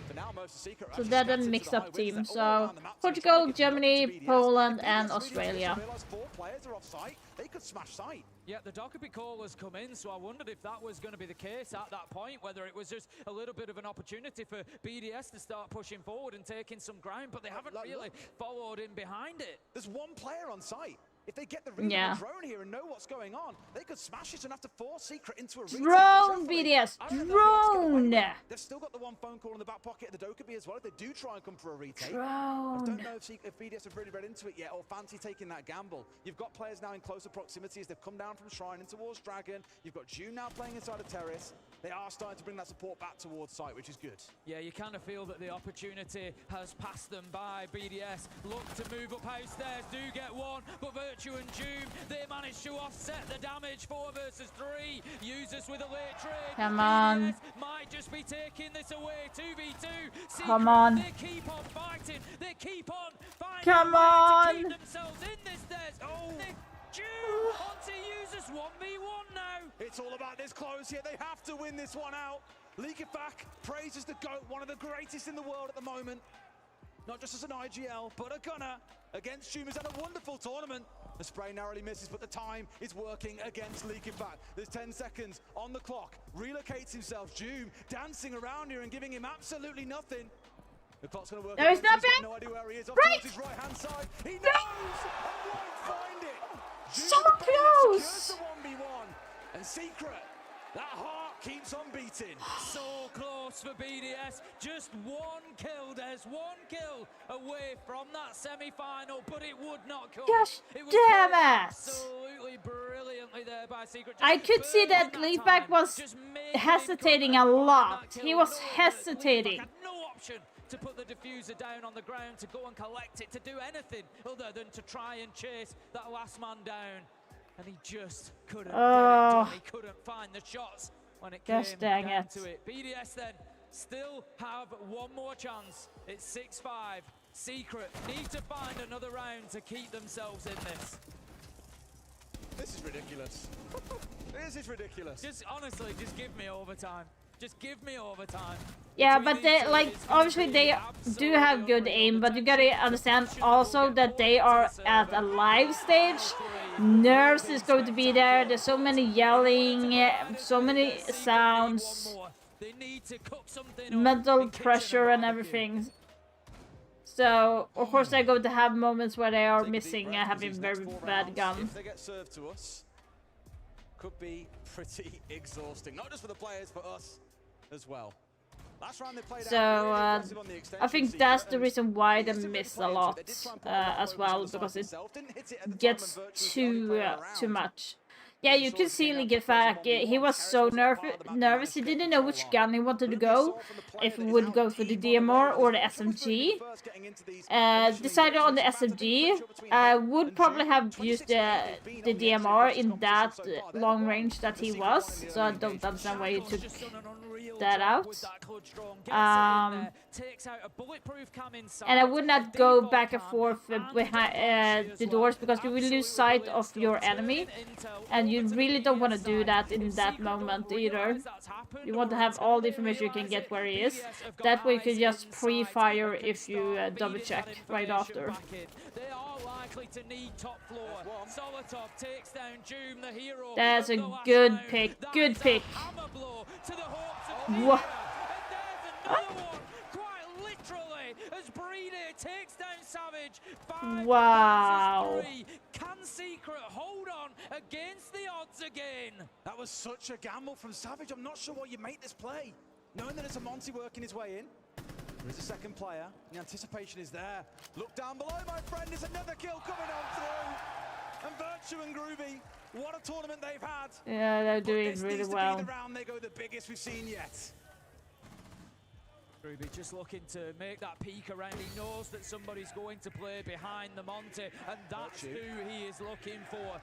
For now, most of Secret are So actually they're scattered the to mixed-up high team. winds. They're So all around the map, so Portugal, it's trying to get Germany, much BDS. Poland, If and BDS really Australia. realise 4 players are off site, they could smash site. Yeah, the Dockerby call has come in, so I wondered if that was going to be the case at that point, whether it was just a little bit of an opportunity for BDS to start pushing forward and taking some ground, but they haven't really followed in behind it. There's 1 player on site. If they get the read on the drone here and know what's going on, they could smash it and have to force Secret into a retake. Drone, BDS, drone! They've still got the 1 phone call in the back pocket of the Dokkaebi as well if they do try and come for a retake. Drone. I don't know if BDS have really read into it yet or fancy taking that gamble. You've got players now in closer proximity as they've come down from Shrine in towards Dragon. You've got June now playing inside of Terrace. They are starting to bring that support back towards site, which is good. Yeah, you kind of feel that the opportunity has passed them by. BDS look to move up house stairs, do get 1, but Virtue and Doom, they manage to offset the damage. 4 versus 3. Users with a late trade. Come on. BDS might just be taking this away. 2v2. Secret, Come on. They keep on fighting. They keep on finding Come a way on. to keep themselves in this stairs. Oh, Doom onto Users 1v1 now. It's all about this close here. They have to win this one out. Leakifak praises the GOAT, one of the greatest in the world at the moment. Not just as an IGL, but a gunner against Doom. Has had a wonderful tournament. The spray narrowly misses, but the time is working against Leakifak. There's 10 seconds on the clock. Relocates himself. Doom dancing around here and giving him absolutely nothing. The clock's going to work. No, he's not He's got back. no idea where he is. Off Right. towards his right-hand side. He knows and won't find it. So close. Secures the 1v1. And Secret, that heart keeps on beating. So close for BDS. Just 1 kill. There's 1 kill away from that semi-final, but it would not come. Gosh It was damn played it. absolutely brilliantly there by Secret. I could see that Leafback was hesitating a lot. He was hesitating. Had no option to put the diffuser down on the ground, to go and collect it, to do anything other than to try and chase that last man down. And he just couldn't get it done. He couldn't find the shots when it came down to it. BDS then still have 1 more chance. It's 6-5. Secret need to find another round to keep themselves in this. This is ridiculous. This is ridiculous. Just honestly, just give me overtime. Just give me overtime. Yeah, but they, like, obviously they do have good aim, but you gotta understand also that they are at a live stage. Nerves is going to be there. There's so many yelling, so many sounds, mental pressure and everything. So, of course, they're going to have moments where they are missing having very bad gun. If they get served to us, could be pretty exhausting. Not just for the players, for us as well. Last round they played So, out really aggressive on the I extension think Secret, that's the and reason why they BDS didn't really miss play a into lot it. They did try and play it as over well, to the because side it himself. Didn't hit it at the time gets when Virtue was the only too player around. too much. Yeah, you can see Leakifak, he was so nervous, he didn't know which gun he wanted to go, if he would go for the DMR or the SMG. Decided on the SMG, would probably have used the DMR in that long range that he was, so I don't understand why he took that out. And I would not go back and forth behind the doors, because you will lose sight of your enemy, and you really don't want to do that in that moment either. You want to have all the information you can get where he is. That way you can just pre-fire if you double check right after. They are likely to need top floor. Solotov takes down Doom, the hero. That's a good pick. Good pick. What? As Breeder takes down Savage. 5 Wow. versus 3. Can Secret hold on against the odds again? That was such a gamble from Savage. I'm not sure why you make this play. Knowing that it's a Monty working his way in. There is a second player. The anticipation is there. Look down below, my friend. There's another kill coming on through. And Virtue and Groovy, what a tournament they've had. Yeah, they're doing this really needs to well. be the round they go the biggest we've seen yet. Ruby just looking to make that peek around. He knows that somebody's going to play behind the Monty, and that's who he is looking for.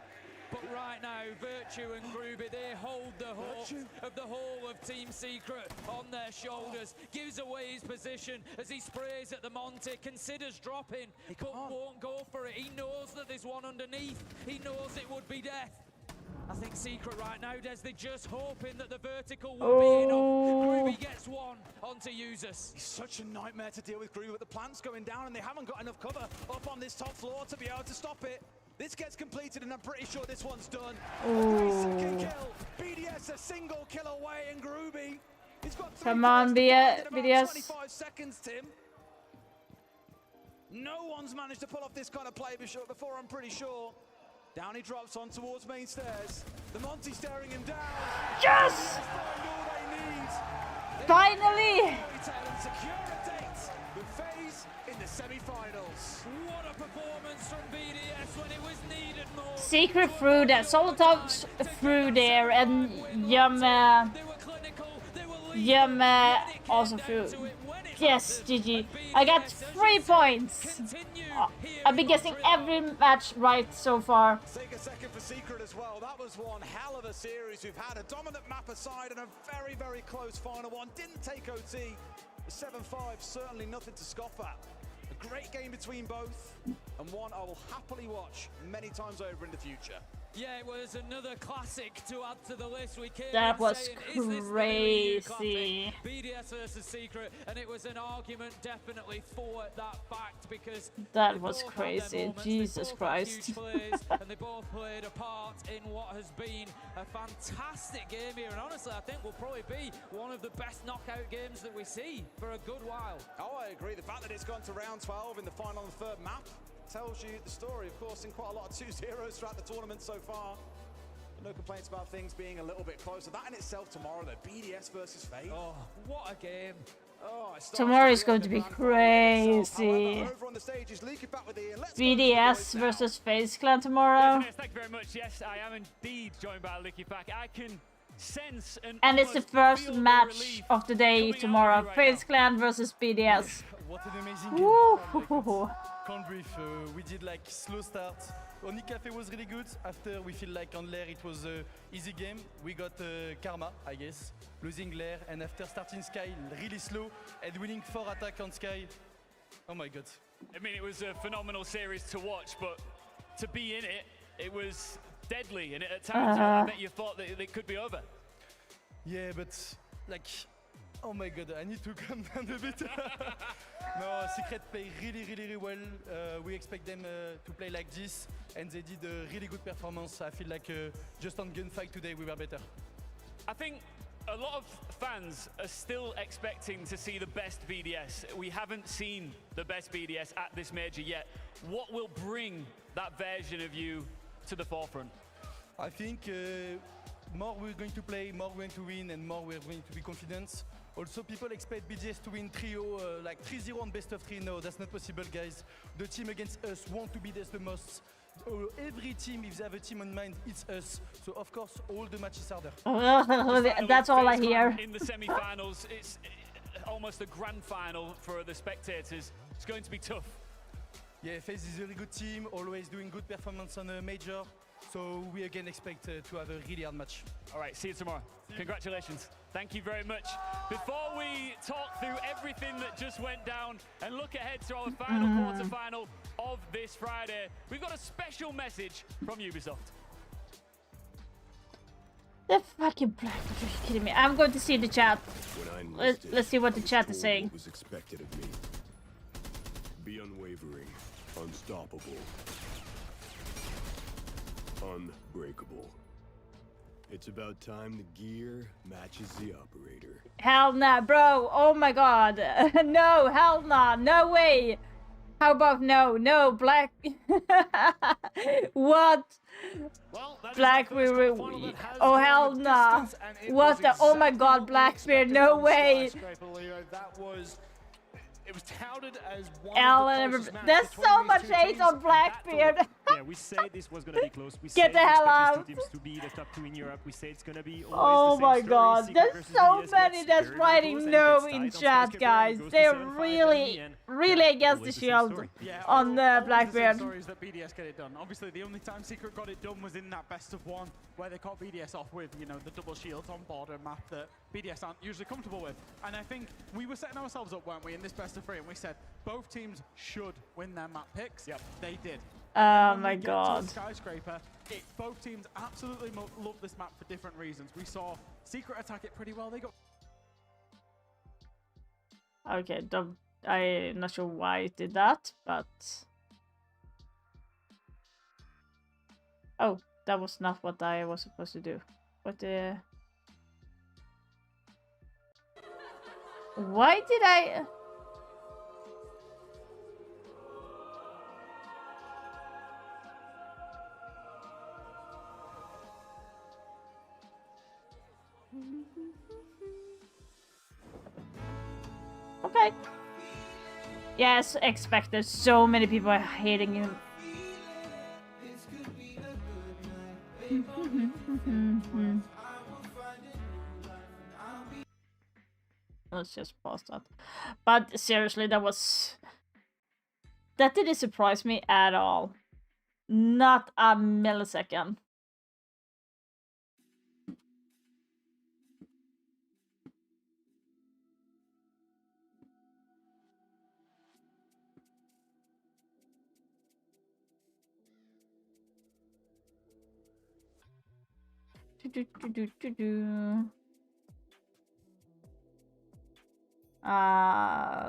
But right now, Virtue and Groovy, they hold the hope of the whole of Team Secret on their shoulders. Gives away his position as he sprays at the Monty, considers dropping, but won't go for it. He knows that there's one underneath. He knows it would be death. I think Secret right now, Des, they're just hoping that the vertical will be enough. Groovy gets one onto users. He's such a nightmare to deal with, Groovy, but the plant's going down and they haven't got enough cover up on this top floor to be able to stop it. This gets completed and I'm pretty sure this one's done. A 3-second kill. BDS a single kill away and Groovy. He's got Come on, BDS. 25 seconds, Tim. No one's managed to pull off this kind of play before, I'm pretty sure. Down he drops on towards main stairs. The Monty staring him down. Yes! Finally! With FaZe in the semi-finals. What a performance from BDS when it was needed more. Secret through there, Solotov through there, and Yum also through. Yes, GG. I got 3 points. I've been guessing every match right so far. Take a second for Secret as well. That was one hell of a series we've had. A dominant map aside and a very, very close final one. Didn't take OT. The 7-5, certainly nothing to scoff at. A great game between both, and one I will happily watch many times over in the future. Yeah, it was another classic to add to the list. We came That was saying, crazy. BDS versus Secret, and it was an argument definitely for that fact because that was crazy. Jesus Christ. And they both played a part in what has been a fantastic game here. And honestly, I think will probably be one of the best knockout games that we see for a good while. Oh, I agree. The fact that it's gone to round 12 in the final and third map tells you the story. Of course, in quite a lot of 2-0s throughout the tournament so far. But no complaints about things being a little bit closer. That in itself tomorrow, though, BDS versus FaZe. Oh, what a game. Oh, tomorrow is going to be crazy. BDS versus FaZe Clan tomorrow. Thank you very much. Yes, I am indeed joined by Licky Pack. I can sense and it's the first match of the day tomorrow. FaZe Clan versus BDS. What an amazing game. Can't breathe. We did like slow start. Only Cafe was really good. After we feel like on Lair it was an easy game. We got Karma, I guess, losing Lair, and after starting Sky really slow and winning 4 attacks on Sky. Oh my god. I mean, it was a phenomenal series to watch, but to be in it, it was deadly, and at times I bet you thought that it could be over. Yeah, but like, oh my god, I need to calm down a bit. No, Secret play really well. We expect them to play like this, and they did a really good performance. I feel like just on gunfight today we were better. I think a lot of fans are still expecting to see the best BDS. We haven't seen the best BDS at this major yet. What will bring that version of you to the forefront? I think more we're going to play, more we're going to win, and more we're going to be confident. Also, people expect BDS to win trio, like 3-0 on best of 3. No, that's not possible, guys. The team against us want to beat us the most. Every team, if they have a team on mind, it's us. So, of course, all the matches are there. That's all I hear. In the semi-finals, it's almost a grand final for the spectators. It's going to be tough. Yeah, FaZe is a really good team, always doing good performance on a major. So we again expect to have a really hard match. All right, see you tomorrow. Congratulations. Thank you very much. Before we talk through everything that just went down and look ahead to our final quarterfinal of this Friday, we've got a special message from Ubisoft. The fucking black, are you kidding me? I'm going to see the chat. Let's see what the chat is saying. What was expected of me. Be unwavering, unstoppable. Unbreakable. It's about time the gear matches the operator. Hell nah, bro. Oh my god. No, hell nah. No way. How about no, Black. What? Well, Blackbeard. Oh hell nah. What the? Oh my god, Blackbeard. No way. That was. It was touted as one Alan, there's so much hate on Blackbeard. Yeah, we said this was gonna be close. We Get the hell out. These two teams to be the top 2 in Europe. We say it's gonna be oh my god, there's so many that's writing no in chat, guys. They're really against the shield on Blackbeard. Stories that BDS get it done. Obviously, the only time Secret got it done was in that best of 1, where they caught BDS off with, you know, the double shields on border map that BDS aren't usually comfortable with. And I think we were setting ourselves up, weren't we, in this best of 3, and we said both teams should win their map picks. Yep. They did. Oh When my we get to god. a skyscraper, both teams absolutely love this map for different reasons. We saw Secret attack it pretty well. They got Okay, I'm not sure why it did that, but... Oh, that was not what I was supposed to do. But, why did I... Okay. Yes, expected. So many people are hating him. Let's just pause that. But seriously, that didn't surprise me at all. Not a millisecond.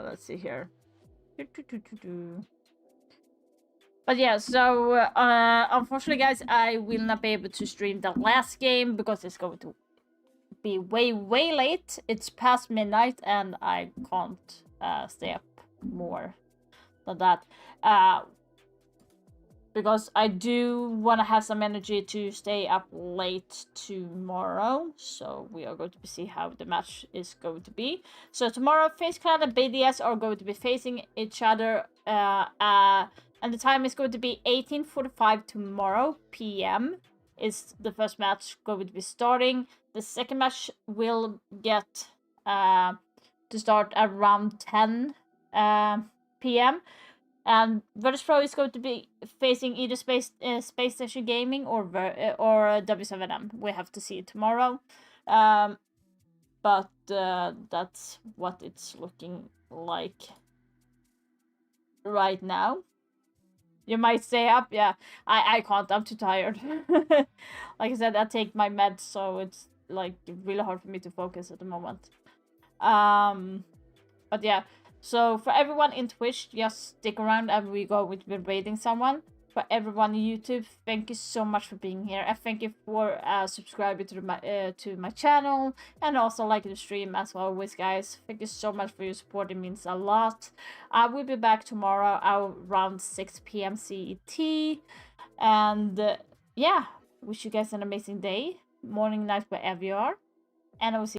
Let's see here. But yeah, so unfortunately, guys, I will not be able to stream the last game because it's going to be way late. It's past midnight, and I can't stay up more than that. Because I do want to have some energy to stay up late tomorrow. So we are going to see how the match is going to be. So tomorrow, FaZe Clan and BDS are going to be facing each other. And the time is going to be 18:45 tomorrow p.m. is the first match going to be starting. The second match will get to start around 10 p.m. And Virtus Pro is going to be facing either Space Station Gaming or W7M. We have to see it tomorrow. But that's what it's looking like right now. You might stay up, yeah. I can't, I'm too tired. Like I said, I take my meds, so it's like really hard for me to focus at the moment. But yeah. So for everyone in Twitch, just stick around and we go with raiding someone. For everyone in YouTube, thank you so much for being here. And thank you for subscribing to my channel and also liking the stream as always, guys. Thank you so much for your support. It means a lot. I will be back tomorrow around 6 p.m. CET. And yeah, wish you guys an amazing day, morning, night, wherever you are. And I will see